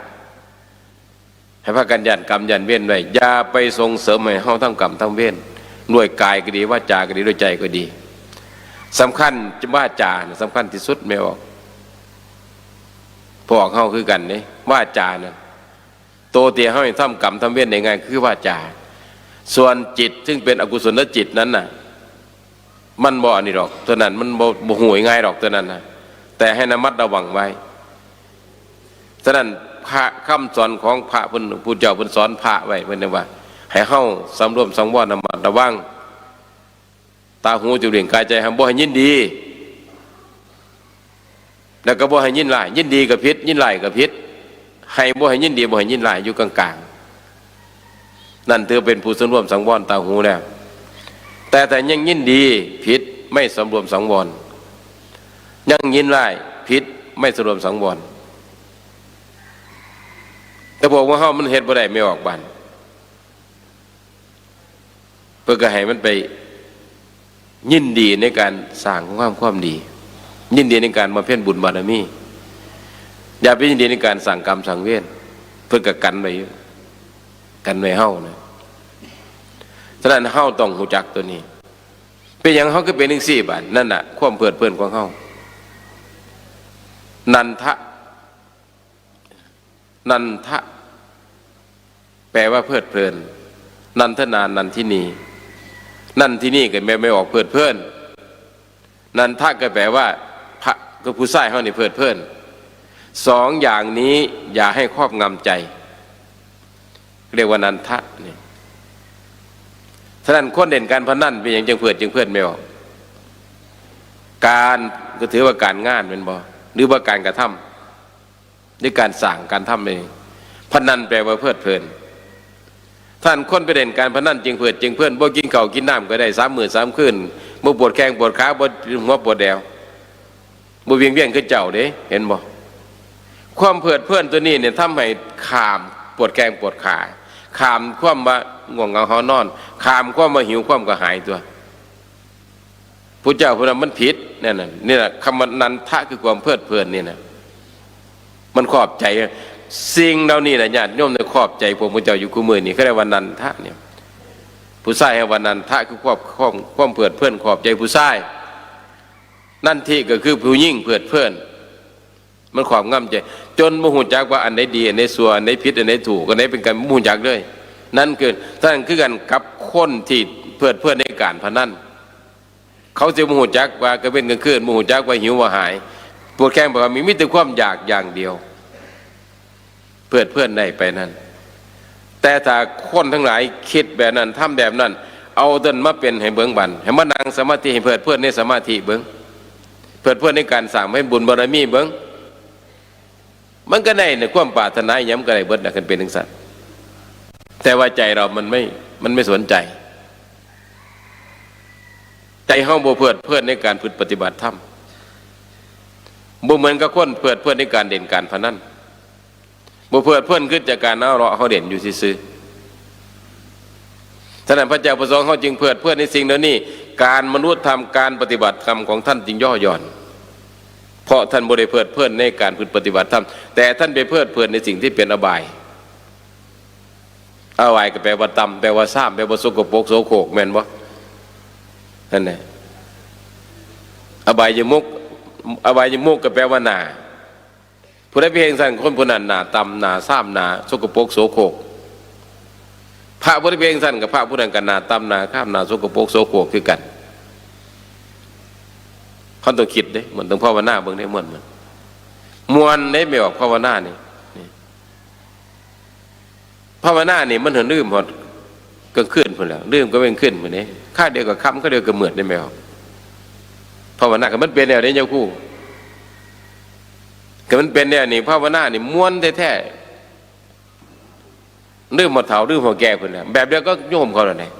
ให้พากันญาติกรรมญาติเวรไว้อย่าไปส่งเสริมให้เฮาทั้งกรรมทั้งเวรด้วยกายก็ดีว่าจาก็ดีด้วยใจก็ดีสำคัญจะว่าจาสำคัญที่สุดไม่ออกพวกเฮาคือกันนี่ว่าจานะโตเตียเฮาทำกรรมทำเวรได้ไงคือว่าจาส่วนจิตซึ่งเป็นอกุศลจิตนั้นน่ะมันบ่นี่หรอกตัวนั้นมันบ่ห่วยง่ายหรอกตัวนั้นนะแต่ให้ระมัดระวังไว้ฉะนั้นพระคำสอนของพระพุทธเจ้าเพิ่นสอนพระไว้เพิ่นว่าให้เฮาสำรวมสังวรระมัดระวังตาหูจมูกลิ้นกายใจห้ามบ่ให้ยินดีแล้วก็บ่ให้ยินร้ายยินดีกับพิษยินร้ายกับพิษให้บ่ให้ยินดีบ่ให้ยินร้ายอยู่กลางๆนั่นถือเป็นผู้สำรวมสังวรตาหูแล้วแต่ยังยินดีพิษไม่สำรวมสังวรยังยินร้ายพิษไม่สำรวมสังวรแต่บอกว่าเฮามันเฮ็ดบ่ได้ไม่ออกบันเพื่อก็ให้มันไปยินดีในการสร้างความดียินดีในการมาเพ่นบุญบารมีอย่าไปยินดีในการสั่งกรรมสั่งเวรเพื่อกันไว้กันไว้เฮานะฉะนั้นเฮาต้องรู้จักตัวนี้เป็นอย่างเฮาก็เป็นจังซี่บัดนั่นน่ะความเพลิดเพลินของเฮานันทะแปลว่าเพลิดเพลินนันทนานันทินีนั่นที่นี่ก็ไม่ออกเพลิดเพลินนันทะก็แปลว่าพระก็ผู้ใส่เขานี่เพลิดเพลินสองอย่างนี้อย่าให้ครอบงำใจเรียกว่านันทะนี่ฉะนั้นคนเด่นการพนันเป็นอย่างจึงเพลินไม่ออกการก็ถือว่าการงานเป็นบ่หรือว่าการกระทำด้วยการสั่งการทำเองพนันแปลว่าเพลิดเพลินท่านคนไปเด่นการพนันจึงเพลินบ่กินข้าวกินน้ำก็ได้3 มื้อ 3 คืนบ่ปวดแข้งปวดขาบ่หัวปวดแดวบ่เวียงคือเจ้าเด้เห็นบ่ความเพลิดเพลินตัวนี้เนี่ยทำให้ขามปวดแข้งปวดขาขามความว่าง่วงเหงาหอนอนขามความว่าหิวความกระหายตัวพุทธเจ้าพูดว่ามันผิดนี่แหละคำว่านันทะคือความเพลิดเพลินนี่นะมันครอบใจสิ่งเหล่านี้นะญาติโยมในครอบใจพวกพระเจ้าอยู่คู่มือนี่เขาเรียกว่านันทะเนี่ยผู้ชายให้ว่านันทะคือความเพลิดเพลินครอบใจผู้ชายนั่นที่ก็คือผู้ยิ่งเพลิดเพลินมันความง่ำใจจนบ่ฮู้จักว่าอันไหนดีอันไหนชั่วอันไหนผิดอันไหนถูกอันไหนเป็นการบ่ฮู้จักเลยนั่นคือท่านคือกันกับคนที่เพลิดเพลินในการพนันเขาจะบ่ฮู้จักว่ากระเว้นกลางคืนบ่ฮู้จักว่าหิวว่าหาย ปวดแข้งบอกว่ามีมิตรความอยากอย่างเดียวเพื่อนได้ไปนั่นแต่ถ้าคนทั้งหลายคิดแบบนั้นทำแบบนั้นเอาตนมาเป็นให้เบิ้งบันให้มานั่งสมาธิให้เพื่อนในสมาธิเบิ้งเพื่อนในการสร้างให้บุญบารมีเบิ้งมันก็ได้ในความปรารถนาย้ำก็ได้เบิ้งกันเป็นทั้งสัตว์แต่ว่าใจเรามันไม่สนใจใจเฮาบ่เพื่อนในการฝึกปฏิบัติธรรมบ่เหมือนกับคนเพื่อนในการเด่นการพนันบ่เพื่อนขึ้นจากการเอาเราเขาเด่นอยู่ซื่อฉะนั้นพระเจ้าประสงค์เขาจึงเพื่อนในสิ่งเหล่านี้การมนุษย์ทำการปฏิบัติธรรมของท่านจึงย่อหย่อนเพราะท่านบ่ได้เพื่อนในการฝึกปฏิบัติธรรมแต่ท่านไปเพื่อนในสิ่งที่เป็นอบายอบายก็แปลว่าต่ำแปลว่าซ้ำแปลว่าสกปรกโสโครกแม่นบ่นั่นแหละอบายมุกก็แปลว่าหนาผู้ใดเพียงสั่นคนผู้นั้นหนาต่ำหนาซ้ำหนาสกปรกโสโครกพระผู้ใดเพียงสั่นกับพระผู้นั้นกันหนาต่ำหนาข้ามหนาสกปรกโสโครกคือกันเขาต้องคิดเด้เหมือนต้องภาวนาเบิ่งได้เหมือนมวนได้ไม่ออกภาวนานี่ภาวนานี่มันเห็นลืมหมดก็ขึ้นหมดแล้วลืมก็เป็นขึ้นหมดนี้ข้าเดียวกับคำข้าเดียวกับเหมือนได้ไหมครับภาวนาก็มันเป็นแนวนี้เจ้าคู่ก็มันเป็นแนวนี้ภาวนานี่ม้วนแท้ๆลืมหมดเถาลืมหมดแก่คนน่ะแบบเดียวก็โยมเขาเลย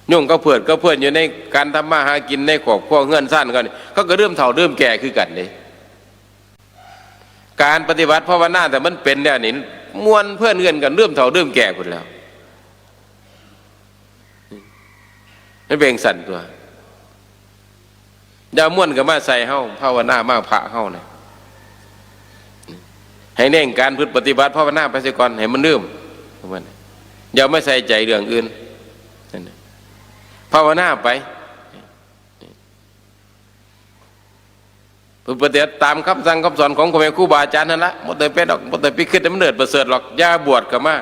โยมก็เพื่อนอยู่ในการทำมาหากินในครอบครัวเงื่อนสั้นกันเขาก็เริ่มเถาเริ่มแก่คือกันเลยการปฏิบัติภาวนาแต่มันเป็นแนวนี้มวนเพื่อนเงินกันเริ่มเฒ่าเริ่มแก่คนแล้วไม่เบ่งสั่นตัวอย่าม้วนกับมาใส่เฮ้าภาวนามาพระเฮ้านะให้เน่งการพึ่งปฏิบัติภาวนาไปเสียก่อนให้มันเริ่มอย่าไม่ใส่ใจเรื่องอื่นภาวนาไปปฏิบัติตามคำสั่งคำสอนของครูแม่ครูบาอาจารย์นั่นละหมดแต่เป็นดอกหมดแต่พิคิดมันเลือดประเสริฐหรอกย่าบวชกับมา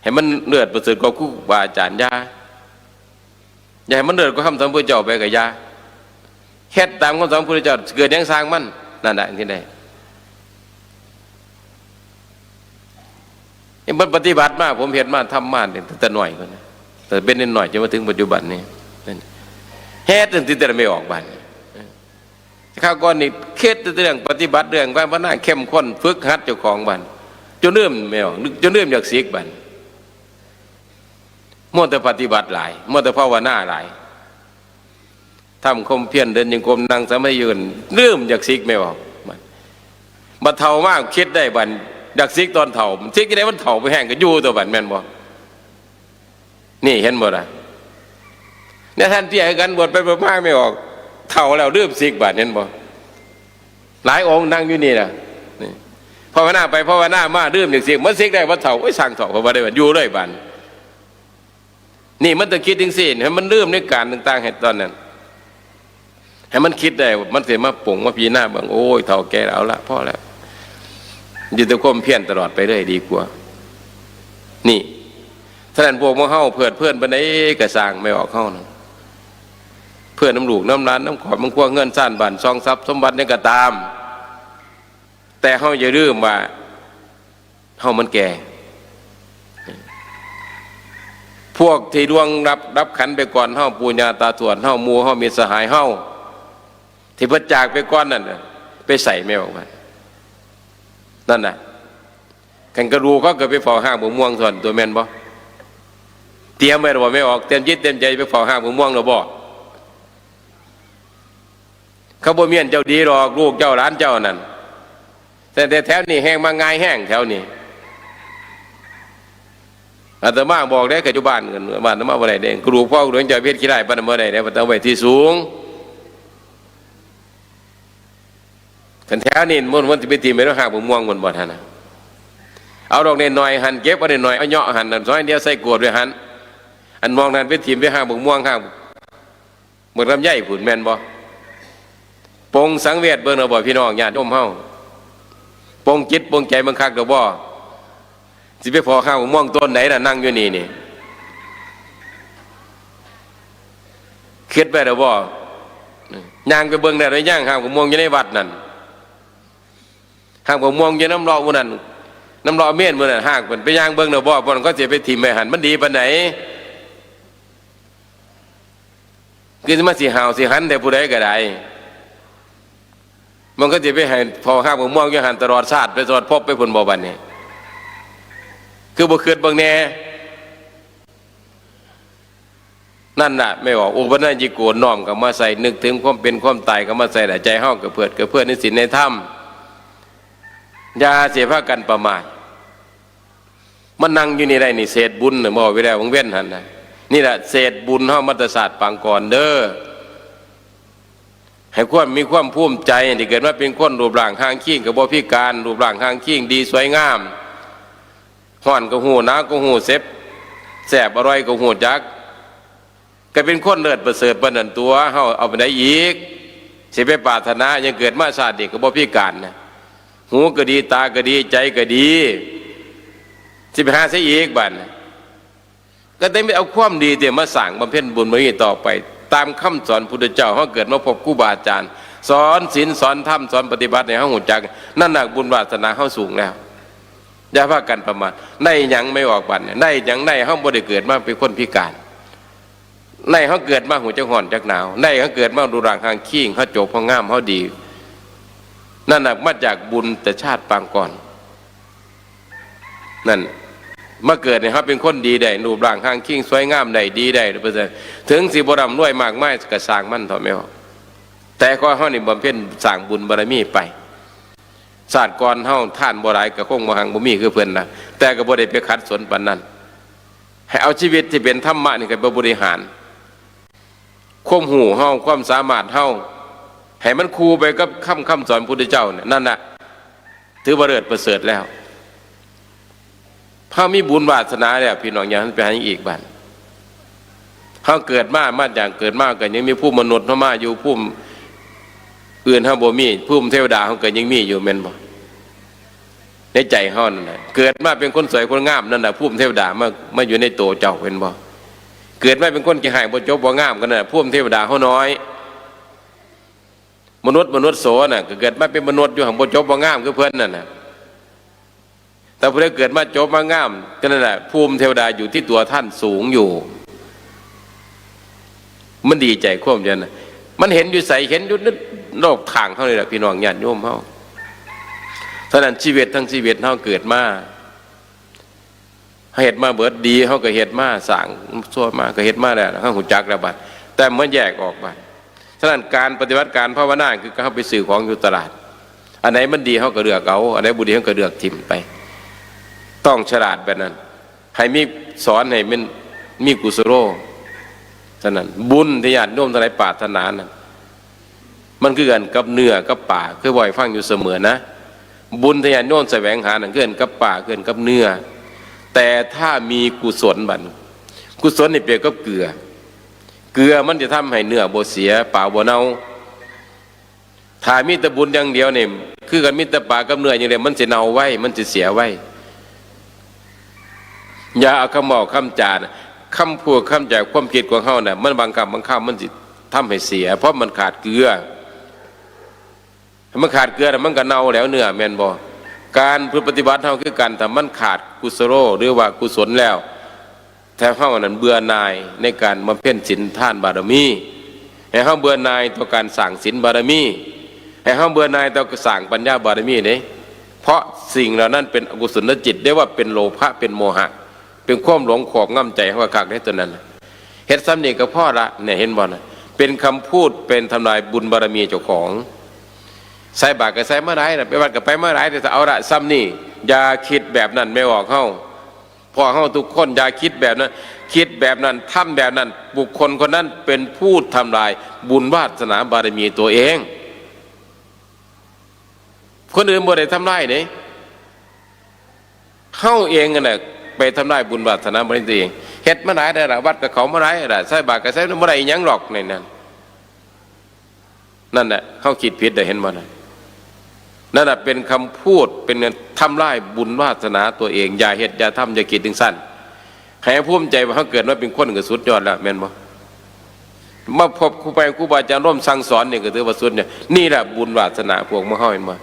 ให้มันเลือดประเสริฐกว่าครูบาอาจารย์ย่าให้มันเลือดก็คำสอนพระเจ้าไปกับย่าแค่ตามคำสอนพระเจ้าเกิดยังสร้างมันนั่นแหละที่ไหนมันปฏิบัติมากผมเห็นมาทำมาเนี่ยแต่หน่อยก็นะแต่เป็นนิดหน่อยจนมาถึงปัจจุบันนี้แฮ่จนที่แต่ไม่ออกบ้านข้าวก้อนนี่เคล็ดเรื่องปฏิบัติเรื่องการพัฒนาเข้มข้นฝึกหัดเจ้าของบ้านจนเริ่มไม่ออกจนเริ่มอยากเสียบ้านมัวแต่ปฏิบัติหลายมัวแต่ภาวนาหลายทำคมเพียรเดินยังกรมนั่งสมาธิยืนเริ่มอยากเสียไม่ออกบัดเท่ามากคิดได้บ้านอยากเสียตอนเท่าเสียกี่ได้มันเท่าไปแห้งก็อยู่ตัวบ้านแม่นบ่นี่เห็นบ่ล่ะเนี่ยท่านที่ให้กันบวชไปมากไม่ออกเท่าแล้วเริ่มสิกบาทเห็นบ่หลายองค์นั่งอยู่นี่นะนี่ภาวนาไปภาวนามาเริ่มอย่างสิกมันสิกได้ว่าเท่าไอ้สั่งเท่าเพราะว่าได้อยู่เลยบานนี่มันต้องคิดถึงสิ่งให้มันเริ่มในการต่างๆให้ตอนนั้นให้มันคิดได้มันเสียมาปุ่งมาพีหน้าบางโอ้ยเท่าแก่เอาละพ่อแล้วอยู่แต่ความเพียรตลอดไปเลยดีกว่านี่ฉะนั้นพวกมาเข้าเพื่อนไปไหนกระสร้างไม่ออกเข้านะเพื่อนน้ำหลูกน้ำร้านน้ำขอดมันกว้างเงินสั้นบันซองทรัพย์สมบัตินี่ก็ตามแต่เขาอย่าลืมว่าเขามันแก่พวกที่ดวงรับขันไปก่อนเขาปูญาตาถวนเขามูเขามีสหายเขาที่พระจากไปก่อนนั่นไปใส่ไม่ออกมานั่นน่ะกันกระดูเขาเกิดไปฝ่อห้างบุม่วงส่วนตัวแมนบ่เตรียมไว้หรือว่าไม่ออกเตรียมจิตเตรียมใจไปฝ่อห้างบุม่วงหรือบ่เขาบ่เมียนเจ้าดีหรอกลูกเจ้าร้านเจ้านั่นแต่แถวนี้แห้งมาง่ายแห้งแถวนี้อาตมาบอกได้กับจุบ้านกันบ้านอาตมาบ่ได้เด้งกรูพ่อกรูเจ้าเพชรขี้ไร่บ้านบ่ได้เด้บ่ต้องไว้ที่สูงแถวนี้มันสิไปตีไม่ต้องห่างบ่ม่วงบ่ท่านน่ะเอาดอกน้อยๆหั่นเก็บเอาน้อยๆเอาเหาะหั่นซอยเดียวใส่กวดไว้หั่นอันมองนั้นไปตีไปห่างบ่ม่วงห่างบ่ลำไยพุ่นแม่นบ่ปงสังเวชเบิ่งเอาบ่พี่น้องญาติโยมเฮาปงจิตปงใจบังคักดอกบ่สิไปพอข้าวม่วงต้นไหนน่ะนั่งอยู่นี่คิดไปดอกบ่ ย่างไปเบิ่งได้หรือย่างห้ามกับม่วงอยู่ในวัดนั่นห้ามกับม่วงอยู่น้ำรอมื้อนั้นน้ำรอเมียนมื้อนั้นห้างเพิ่นไปย่างเบิ่งเด้อบ่เพิ่นก็สิไปถิ่มไปหันมันดีปานไหนคือมันสิหาวสิหันแต่ผู้ใดก็ได้มันก็จะไปให้พอห้ามกับม่วงอยู่หันตลอดชาติไปตลอดพบไปผลบ่บัดนี้คือบ่คิดเบิ่งแน่นั่นน่ะไม่ออกอุปนัญญิโกน้อมก็มาใส่นึกถึงความเป็นความตายก็มาใส่ใจเฮาก็เพื่อในศีลในธรรมอย่าเสียพากันประมาทมันนั่งอยู่นี่ได้นี่เศษบุญน่ะบ่ไว้แล้ววงเว้นหั่นน่ะนี่แหละเศษบุญเฮามัตตศาสตร์ปางก่อนเด้อให้ความมีความภูมิใจที่เกิดมาเป็นคนรูปร่างข้างขี้ก็บ่พิการรูปร่างข้างขี้ดีสวยงามฮ้อนก็ฮู้หนาวก็ฮู้เซ็บแซ่บอร่อยก็ฮู้จักก็เป็นคนเลิศประเสริฐปานนั้นตัวเฮาเอาไปได้อีกสิไปปรารถนายังเกิดมาชาติเด็กก็บ่พิการนะหูก็ดีตาก็ดีใจก็ดีสิไปหาซะอีกบัดก็ได้ไม่เอาความดีที่มาสร้างบำเพ็ญบุญนี้ต่อไปตามคำสอนพุทธเจ้าเฮาเกิดมาพบครูบาอาจารย์สอนศีลสอนธรรมสอนปฏิบัติให้เฮาฮู้จักนั่นน่ะบุญวาสนาเฮาสูงแล้วอย่าพากันประมาทได้หยังไม่ออกบัดได้หยังได้เฮาบ่ได้เกิดมาเป็นคนพิการในเขาเกิดมาหูจักห่อนจักหนาวในเขาเกิดมาดูร่างหางขี้เขาโจบเขางามเขาดีนั่นน่ะมาจากบุญแต่ชาติปางก่อนนั่นมาเกิดเนี่ยเขาเป็นคนดีได้รูปร่างหางขี้สวยงามได้ดีได้ถึงสิบรำรวยมากมายกระสร้างมันถอดไม่ออกแต่ก็เขานี่บำเพ็ญสร้างบุญบารมีไปศาสตร์ก่อนเขาท่านบ่หลายกับคงบ่หังบ่มีคือเพิ่นนะแต่ก็บ่ได้ไปขัดสนปานนั้นให้เอาชีวิตที่เป็นธรรมะนี่ไปบริหารความหูเฮาความสามารถเฮาให้มันคูไปกับคำสอนพุทธเจ้าเนี่ยนั่นน่ะถือว่าเลิศประเสริฐแล้วพระมีบุญวาสนาแล้วพี่น้องอย่างนั้นไปให้อีกบ้านเฮาเกิดมาอย่างเกิดมาก็ยังมีผู้มนุษย์เฮามาอยู่ผู้อื่นเฮาบ่มีผู้เทวดาเฮาก็ยังมีอยู่แม่นบ่ในใจเฮานั่นน่ะเกิดมาเป็นคนสวยคนงามนั่นน่ะผู้เทวดามาอยู่ในโตเจ้าเป็นบ่เกิดมาเป็นคนขี้หายบ่จบบ่งามกันน่ะพวกเทวดาเฮาน้อยมนุษย์โสน่ะก็เกิดมาเป็นมนุษย์อยู่หังบ่จบบ่งามคือเพิ่นนั่นน่ะแต่ผู้ใดเกิดมาจบมางามก็นั่นแหละภูมิเทวดาอยู่ที่ตัวท่านสูงอยู่มันดีใจควบยันน่ะมันเห็นอยู่ใสเห็นอยู่นึกโลกทางเฮานี่แหละพี่น้องญาติโยมเฮาฉะนั้นชีวิตทั้งชีวิตเฮาเกิดมาเหตุมาเบิดดีเขาก็เหตุมาสั่งชั่วมาก็เหตุมาแล้วเขาหูจักแล้วบัดแต่เมื่อแยกออกบัดฉะนั้นการปฏิบัติการภาวนาคือเขาไปสื่อของอยู่ตลาดอันไหนมันดีเขาก็เลือกเอาอันไหนบุดีเขาก็เลือกทิมไปต้องฉลาดแบบนั้นให้มีสอนให้มันมีกุศโลฉะนั้นบุญที่ญาติโยมทั้งหลายปรารถนานั้นมันคือกันกับเนื้อกับป่าคือบ่อยฟังอยู่เสมอนะบุญที่ญาติโยมแสวงหานั่นคือกันกับป่าคือกันกับเนื้อแต่ถ้ามีกุศลบัดกุศลนี่เปรียบกับเกลือมันจะทำให้เนื้อบ่เสียป่าบ่เน่าถ้ามีแต่บุญอย่างเดียวเนี่ยคือกันมีแต่ป่ากับเนื้ออย่างเดียวมันจะเน่าไว้มันจะเสียไว้อย่าเอาคำบอกคำจาคำพูดคำจากความคิดของเขาเนี่ยมันบางคำบางคำมันจะทำให้เสียเพราะมันขาดเกลือมันขาดเกลือมันก็เน่าแล้วเนื้อแม่นบ่การปฏิบัติเฮาคือการแต่มันขาดกุศโลหรือว่ากุศลแล้วแท้เฮานั้นเบื่อหน่ายในการบำเพ็ญศีลทานบารมีให้เฮาเบื่อหน่ายต่อการสร้างศีลบารมีให้เฮาเบื่อหน่ายต่อการสร้างปัญญาบารมีเด้เพราะสิ่งเหล่านั้นเป็นอกุศลจิตได้ว่าเป็นโลภะเป็นโมหะเป็นความหลงขอบงำใจเฮาคักได้ตัวนั้นเฮ็ดซ้ำนี่ก็พอละเนี่ยเห็นบ่น่ะเป็นคำพูดเป็นทำลายบุญบารมีเจ้าของใส่บาตรก็ใส่เมื่อไรนะไปวัดก็ไปเมื่อไรแต่เอาละซ้ำนี่อย่าคิดแบบนั้นไม่ออกเข้าพอเข้าทุกคนอย่าคิดแบบนั้นคิดแบบนั้นทำแบบนั้นบุคคลคนนั้นเป็นผู้ทำลายบุญวาสนาบารมีตัวเองคนอื่นบ่ได้ทำลายเนี่ยเข้าเองกันน่ะไปทำลายบุญวาสนาบารมีตัวเองเฮ็ดเมื่อไรได้ละวัดกับเขาเมื่อไรได้ใส่บาตรก็ใส่เมื่อไรยังหรอกในนั้นนั่นแหละเข้าคิดผิดได้เห็นบ่นะนั่นแหะเป็นคำพูดเป็นทำลายบุญวาสนาตัวเองอย่าเหตุอย่าทำอย่าคิดถึงสั้นให้ภูมิใจว่าเขาเกิดมาเป็นคนก็สุดยอดแล้วแม่นบ่ มาพบครูไปครูบาอาจารย์ร่วมสั่งสอนเนี่ยก็ถือว่าสุดเนี่ยนี่แหละบุญวาสนาพวกมาเฮาเห็นบ่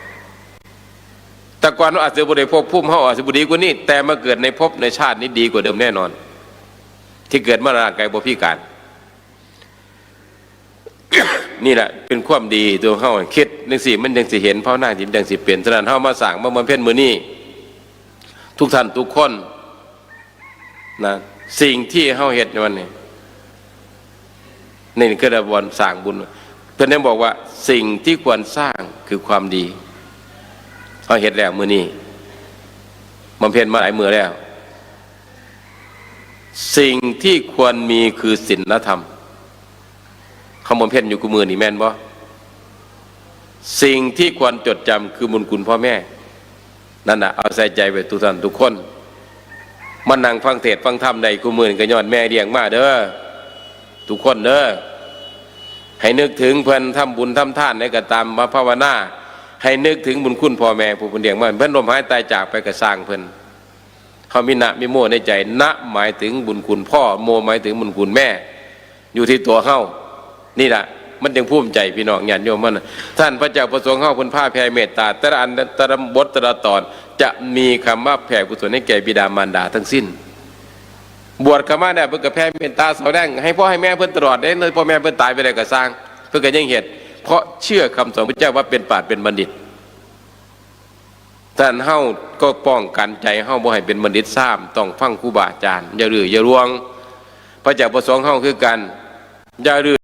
แต่ก่อนเราอาจจะบ่ได้พบภูมิเฮาอาจจะบ่ดีกว่านี้แต่มาเกิดในภพในชาตินี้ดีกว่าเดิมแน่นอน ที่เกิดมาร่างกายบ่พิการ นี่แหละเป็นความดีตัวเฮาคิดจังซี่มันจังสิเห็นภาวนาจิตจังสิเปลี่ยนฉะนั้นเฮามาสร้างมาบำเพ็ญมื้อนี้ทุกท่านทุกคนนะสิ่งที่เฮาเฮ็ดในวันนี้นี่คือระบวนสร้างบุญเพิ่นได้บอกว่าสิ่งที่ควรสร้างคือความดีเฮาเฮ็ดแล้วมื้อนี้บำเพ็ญมาหลายมื้อแล้วสิ่งที่ควรมีคือศีลธรรมคำบำเพ็ญอยู่กูมือนี่แม่นบ่สิ่งที่ควรจดจำคือบุญคุณพ่อแม่นั่นน่ะเอาใส่ใจไว้ทุกท่านทุกคนมันนั่งฟังเทศน์ฟังธรรมใดกูมือนี่ก็ย้อนแม่เลี้ยงมาเด้อทุกคนเด้อให้นึกถึงเพิ่นทำบุญทำทานในกระตามมาภาวนาให้นึกถึงบุญคุณพ่อแม่ผู้เพิ่นเลี้ยงมาเพิ่นลมหายตายจากไปก็สร้างเพิ่นเขามีนะมีโมในใจนะหมายถึงบุญคุณพ่อโมหมายถึงบุญคุณแม่อยู่ที่ตัวเฮานี่แหละมันจึงภูมิใจพี่น้องญาติโยมมันท่านพระเจ้าประสงค์เฮาเพิ่นพาแผ่เมตตาแต่ละอันแต่ละบทแต่ละตอนจะมีคำว่าแผ่กุศลให้แก่บิดามารดาทั้งสิ้นบวชเข้ามาเนี่ยเพิ่นก็แผ่เมตตาแสดงให้พ่อให้แม่เพิ่นตลอดเด้เลยพ่อแม่เพิ่นตายไปได้ก็สร้างเพิ่นก็ยังเฮ็ดเพราะเชื่อคำสอนพระเจ้าว่าเป็นปราชญ์เป็นบัณฑิตท่านเฮาก็ป้องกันใจเฮาบ่ให้เป็นบัณฑิตซ้ำต้องฟังครูบาอาจารย์อย่าดื้ออย่าร่วงพระเจ้าประสงค์เฮาคือกันอย่าดื้อ